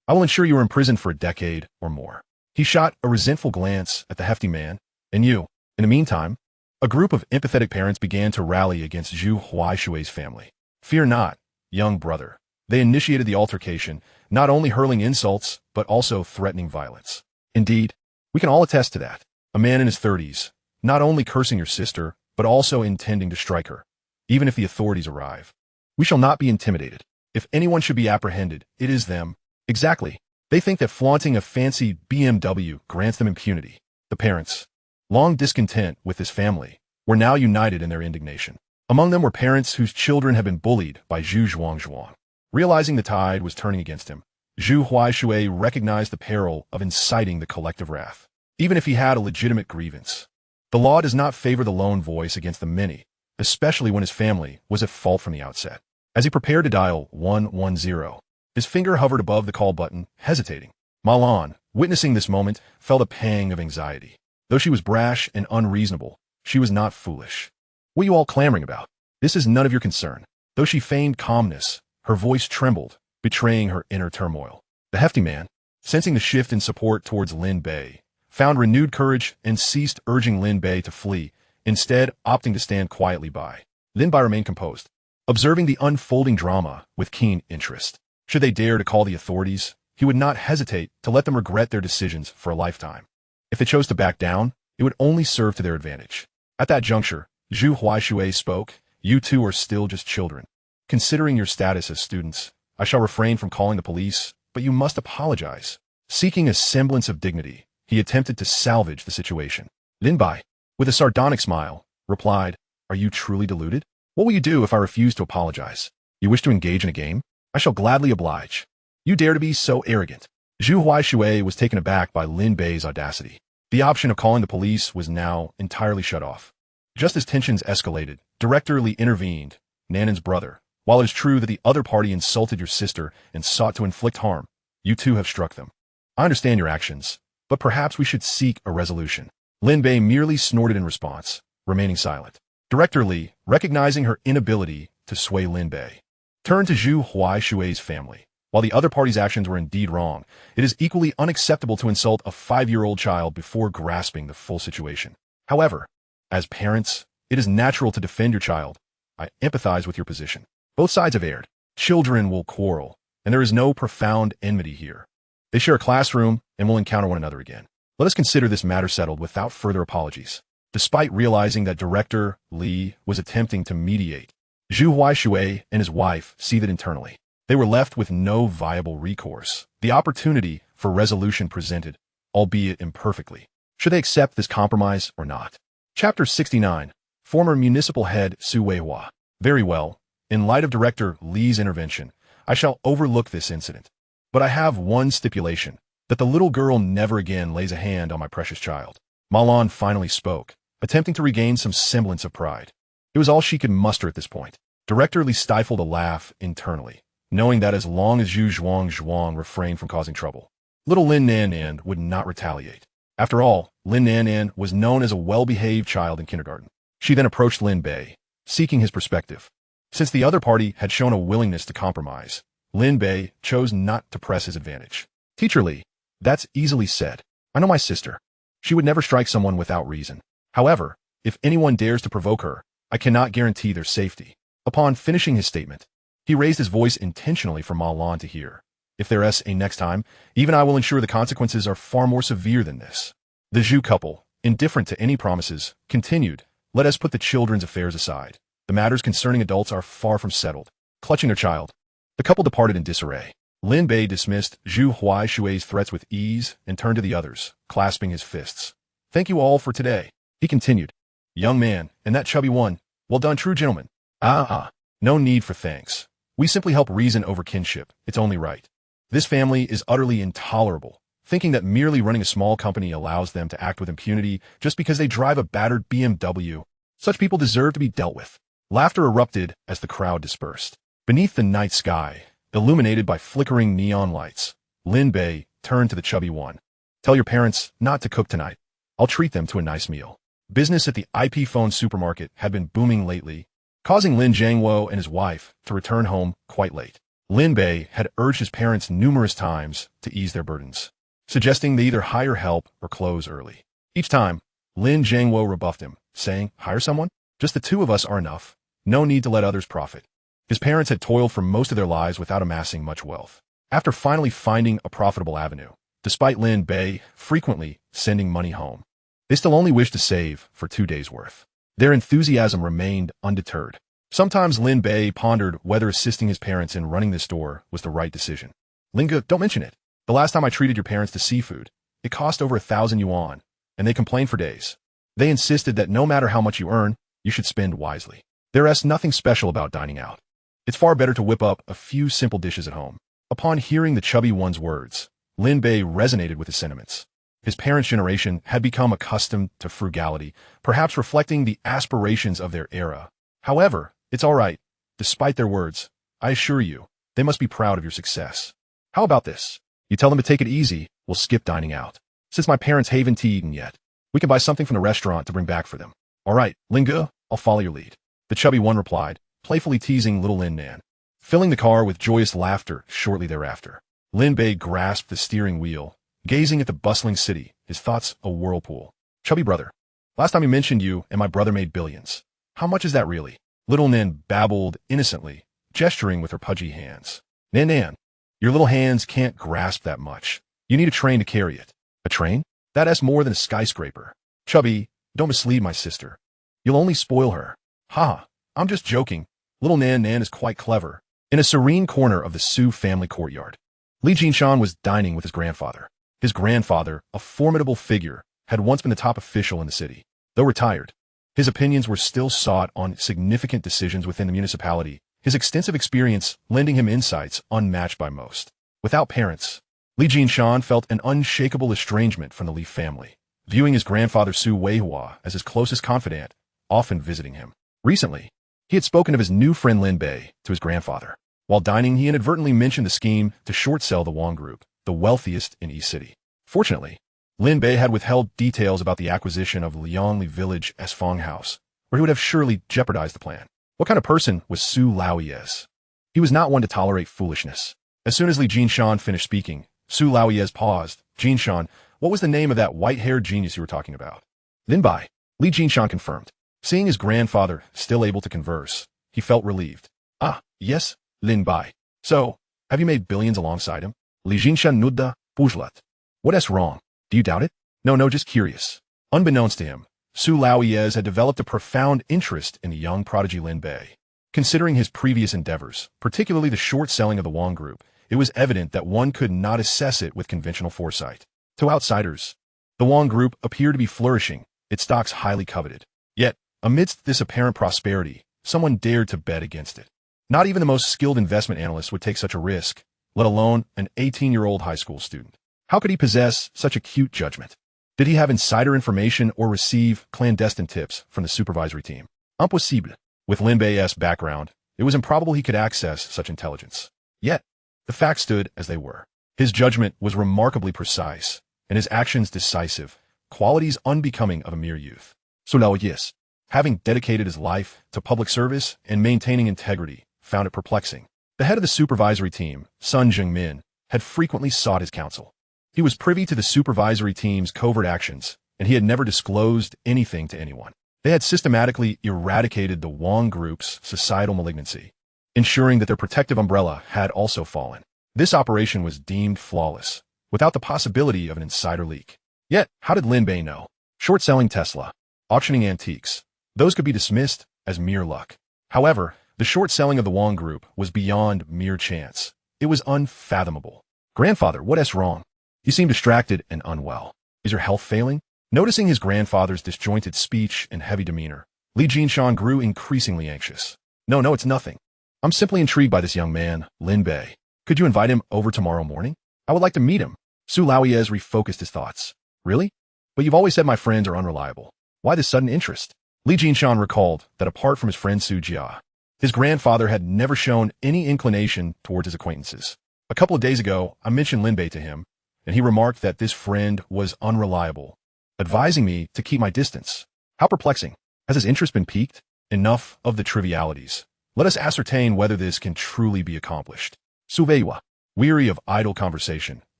I will ensure you are imprisoned for a decade or more." He shot a resentful glance at the hefty man, "And you." In the meantime, a group of empathetic parents began to rally against Zhu Huaishui's family. "Fear not, young brother." They initiated the altercation, not only hurling insults, but also threatening violence. Indeed, we can all attest to that. A man in his 30s, not only cursing your sister, but also intending to strike her, even if the authorities arrive. We shall not be intimidated. If anyone should be apprehended, it is them. Exactly. They think that flaunting a fancy BMW grants them impunity. The parents, long discontent with this family, were now united in their indignation. Among them were parents whose children had been bullied by Zhu Zhuang. Realizing the tide was turning against him, Zhu Huaishui recognized the peril of inciting the collective wrath, even if he had a legitimate grievance. The law does not favor the lone voice against the many, especially when his family was at fault from the outset. As he prepared to dial 110, his finger hovered above the call button, hesitating. Malon, witnessing this moment, felt a pang of anxiety. Though she was brash and unreasonable, she was not foolish. "What are you all clamoring about? This is none of your concern." Though she feigned calmness, her voice trembled, betraying her inner turmoil. The hefty man, sensing the shift in support towards Lin Bei, found renewed courage and ceased urging Lin Bei to flee, instead opting to stand quietly by. Lin Bei remained composed, observing the unfolding drama with keen interest. Should they dare to call the authorities, he would not hesitate to let them regret their decisions for a lifetime. If they chose to back down, it would only serve to their advantage. At that juncture, Zhu Huaishui spoke, "You two are still just children. Considering your status as students, I shall refrain from calling the police but you must apologize. Seeking a semblance of dignity, he attempted to salvage the situation. Lin Bei, with a sardonic smile, replied, "Are you truly deluded? What will you do if I refuse to apologize? You wish to engage in a game? I shall gladly oblige. You dare to be so arrogant." Zhu Huaishui was taken aback by Lin Bei's audacity. The option of calling the police was now entirely shut off. Just as tensions escalated, Director Li intervened, Nanan's brother. "While it is true that the other party insulted your sister and sought to inflict harm, you too have struck them. I understand your actions, but perhaps we should seek a resolution." Lin Bei merely snorted in response, remaining silent. Director Li, recognizing her inability to sway Lin Bei, turned to Zhu Huaishui's family. While the other party's actions were indeed wrong, it is equally unacceptable to insult a 5-year-old child before grasping the full situation. However, as parents, it is natural to defend your child. I empathize with your position. Both sides have erred. Children will quarrel, and there is no profound enmity here. They share a classroom and will encounter one another again. Let us consider this matter settled without further apologies. Despite realizing that Director Li was attempting to mediate, Zhu Huaishui and his wife seethed internally. They were left with no viable recourse. The opportunity for resolution presented, albeit imperfectly. Should they accept this compromise or not? Chapter 69. Former Municipal Head Su Weihua. Very well. In light of Director Li's intervention, I shall overlook this incident. But I have one stipulation, that the little girl never again lays a hand on my precious child. Ma Lan finally spoke, attempting to regain some semblance of pride. It was all she could muster at this point. Director Li stifled a laugh internally, knowing that as long as Zhu Zhuang refrained from causing trouble, little Lin Nan would not retaliate. After all, Lin Nan was known as a well-behaved child in kindergarten. She then approached Lin Bei, seeking his perspective. Since the other party had shown a willingness to compromise, Lin Bei chose not to press his advantage. "Teacher Li, that's easily said. I know my sister. She would never strike someone without reason. However, if anyone dares to provoke her, I cannot guarantee their safety." Upon finishing his statement, he raised his voice intentionally for Ma Lan to hear. "If there is a next time, even I will ensure the consequences are far more severe than this." The Zhu couple, indifferent to any promises, continued, "Let us put the children's affairs aside. The matters concerning adults are far from settled." Clutching their child, the couple departed in disarray. Lin Bei dismissed Zhu Huaishui's threats with ease and turned to the others, clasping his fists. "Thank you all for today," he continued. "Young man, and that chubby one, well done, true gentlemen. No need for thanks. We simply help reason over kinship. It's only right. This family is utterly intolerable, thinking that merely running a small company allows them to act with impunity just because they drive a battered BMW. Such people deserve to be dealt with." Laughter erupted as the crowd dispersed. Beneath the night sky, illuminated by flickering neon lights, Lin Bei turned to the chubby one. "Tell your parents not to cook tonight. I'll treat them to a nice meal." Business at the IP phone supermarket had been booming lately, causing Lin Zhangwo and his wife to return home quite late. Lin Bei had urged his parents numerous times to ease their burdens, suggesting they either hire help or close early. Each time, Lin Zhangwo rebuffed him, saying, "Hire someone? Just the two of us are enough. No need to let others profit." His parents had toiled for most of their lives without amassing much wealth. After finally finding a profitable avenue, despite Lin Bei frequently sending money home, they still only wished to save for 2 days' worth. Their enthusiasm remained undeterred. Sometimes Lin Bei pondered whether assisting his parents in running this store was the right decision. "Linga, don't mention it. The last time I treated your parents to seafood, it cost over 1,000 yuan, and they complained for days. They insisted that no matter how much you earn, you should spend wisely. There is nothing special about dining out. It's far better to whip up a few simple dishes at home." Upon hearing the chubby one's words, Lin Bei resonated with his sentiments. His parents' generation had become accustomed to frugality, perhaps reflecting the aspirations of their era. However, it's all right. Despite their words, I assure you, they must be proud of your success. How about this? You tell them to take it easy, we'll skip dining out. Since my parents haven't eaten yet, we can buy something from the restaurant to bring back for them. All right, Linga, I'll follow your lead. The chubby one replied, playfully teasing little Lin Nan, filling the car with joyous laughter shortly thereafter. Lin Bei grasped the steering wheel, gazing at the bustling city, his thoughts a whirlpool. Chubby brother, last time you mentioned you and my brother made billions. How much is that really? Little Nan babbled innocently, gesturing with her pudgy hands. Nan, your little hands can't grasp that much. You need a train to carry it. A train? That's more than a skyscraper. Chubby, don't mislead my sister. You'll only spoil her. Ha, I'm just joking. Little Nan is quite clever. In a serene corner of the Su family courtyard, Li Jinshan was dining with his grandfather. His grandfather, a formidable figure, had once been the top official in the city. Though retired, his opinions were still sought on significant decisions within the municipality, his extensive experience lending him insights unmatched by most. Without parents, Li Jinshan felt an unshakable estrangement from the Li family, viewing his grandfather Su Weihua as his closest confidant, often visiting him. Recently, he had spoken of his new friend Lin Bei to his grandfather. While dining, he inadvertently mentioned the scheme to short-sell the Wang Group, the wealthiest in East City. Fortunately, Lin Bei had withheld details about the acquisition of Liangli Village as Fong House, where he would have surely jeopardized the plan. What kind of person was Su Laoyes? He was not one to tolerate foolishness. As soon as Li Jinshan finished speaking, Su Laoyes paused. Jinshan, what was the name of that white-haired genius you were talking about? Lin Bei. Li Jinshan confirmed. Seeing his grandfather still able to converse, he felt relieved. Ah, yes, Lin Bei. So, have you made billions alongside him? Li Jinshan nudda, pujlat. What's wrong? Do you doubt it? No, just curious. Unbeknownst to him, Su Laoyes had developed a profound interest in the young prodigy Lin Bei. Considering his previous endeavors, particularly the short selling of the Wang Group, it was evident that one could not assess it with conventional foresight. To outsiders, the Wang Group appeared to be flourishing, its stocks highly coveted. Yet, amidst this apparent prosperity, someone dared to bet against it. Not even the most skilled investment analyst would take such a risk, let alone an 18-year-old high school student. How could he possess such acute judgment? Did he have insider information or receive clandestine tips from the supervisory team? Impossible. With Lin Bei's background, it was improbable he could access such intelligence. Yet, the facts stood as they were. His judgment was remarkably precise, and his actions decisive, qualities unbecoming of a mere youth. Su Laoyes, having dedicated his life to public service and maintaining integrity, found it perplexing. The head of the supervisory team, Sun Jungmin, had frequently sought his counsel. He was privy to the supervisory team's covert actions, and he had never disclosed anything to anyone. They had systematically eradicated the Wang Group's societal malignancy, ensuring that their protective umbrella had also fallen. This operation was deemed flawless, without the possibility of an insider leak. Yet, how did Lin Bei know? Short-selling Tesla, auctioning antiques, those could be dismissed as mere luck. However, the short-selling of the Wang Group was beyond mere chance. It was unfathomable. Grandfather, what's wrong? You seem distracted and unwell. Is your health failing? Noticing his grandfather's disjointed speech and heavy demeanor, Li Jinshan grew increasingly anxious. No, it's nothing. I'm simply intrigued by this young man, Lin Bei. Could you invite him over tomorrow morning? I would like to meet him. Su Laoyes refocused his thoughts. Really? But you've always said my friends are unreliable. Why this sudden interest? Li Jinshan recalled that apart from his friend Su Jia, his grandfather had never shown any inclination towards his acquaintances. A couple of days ago, I mentioned Lin Bei to him, and he remarked that this friend was unreliable, advising me to keep my distance. How perplexing. Has his interest been piqued? Enough of the trivialities. Let us ascertain whether this can truly be accomplished. Su Weihua, weary of idle conversation,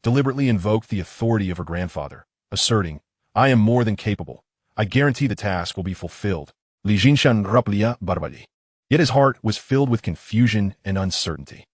deliberately invoked the authority of her grandfather, asserting, I am more than capable. I guarantee the task will be fulfilled. Li Jinshan raplia barbali. Yet his heart was filled with confusion and uncertainty.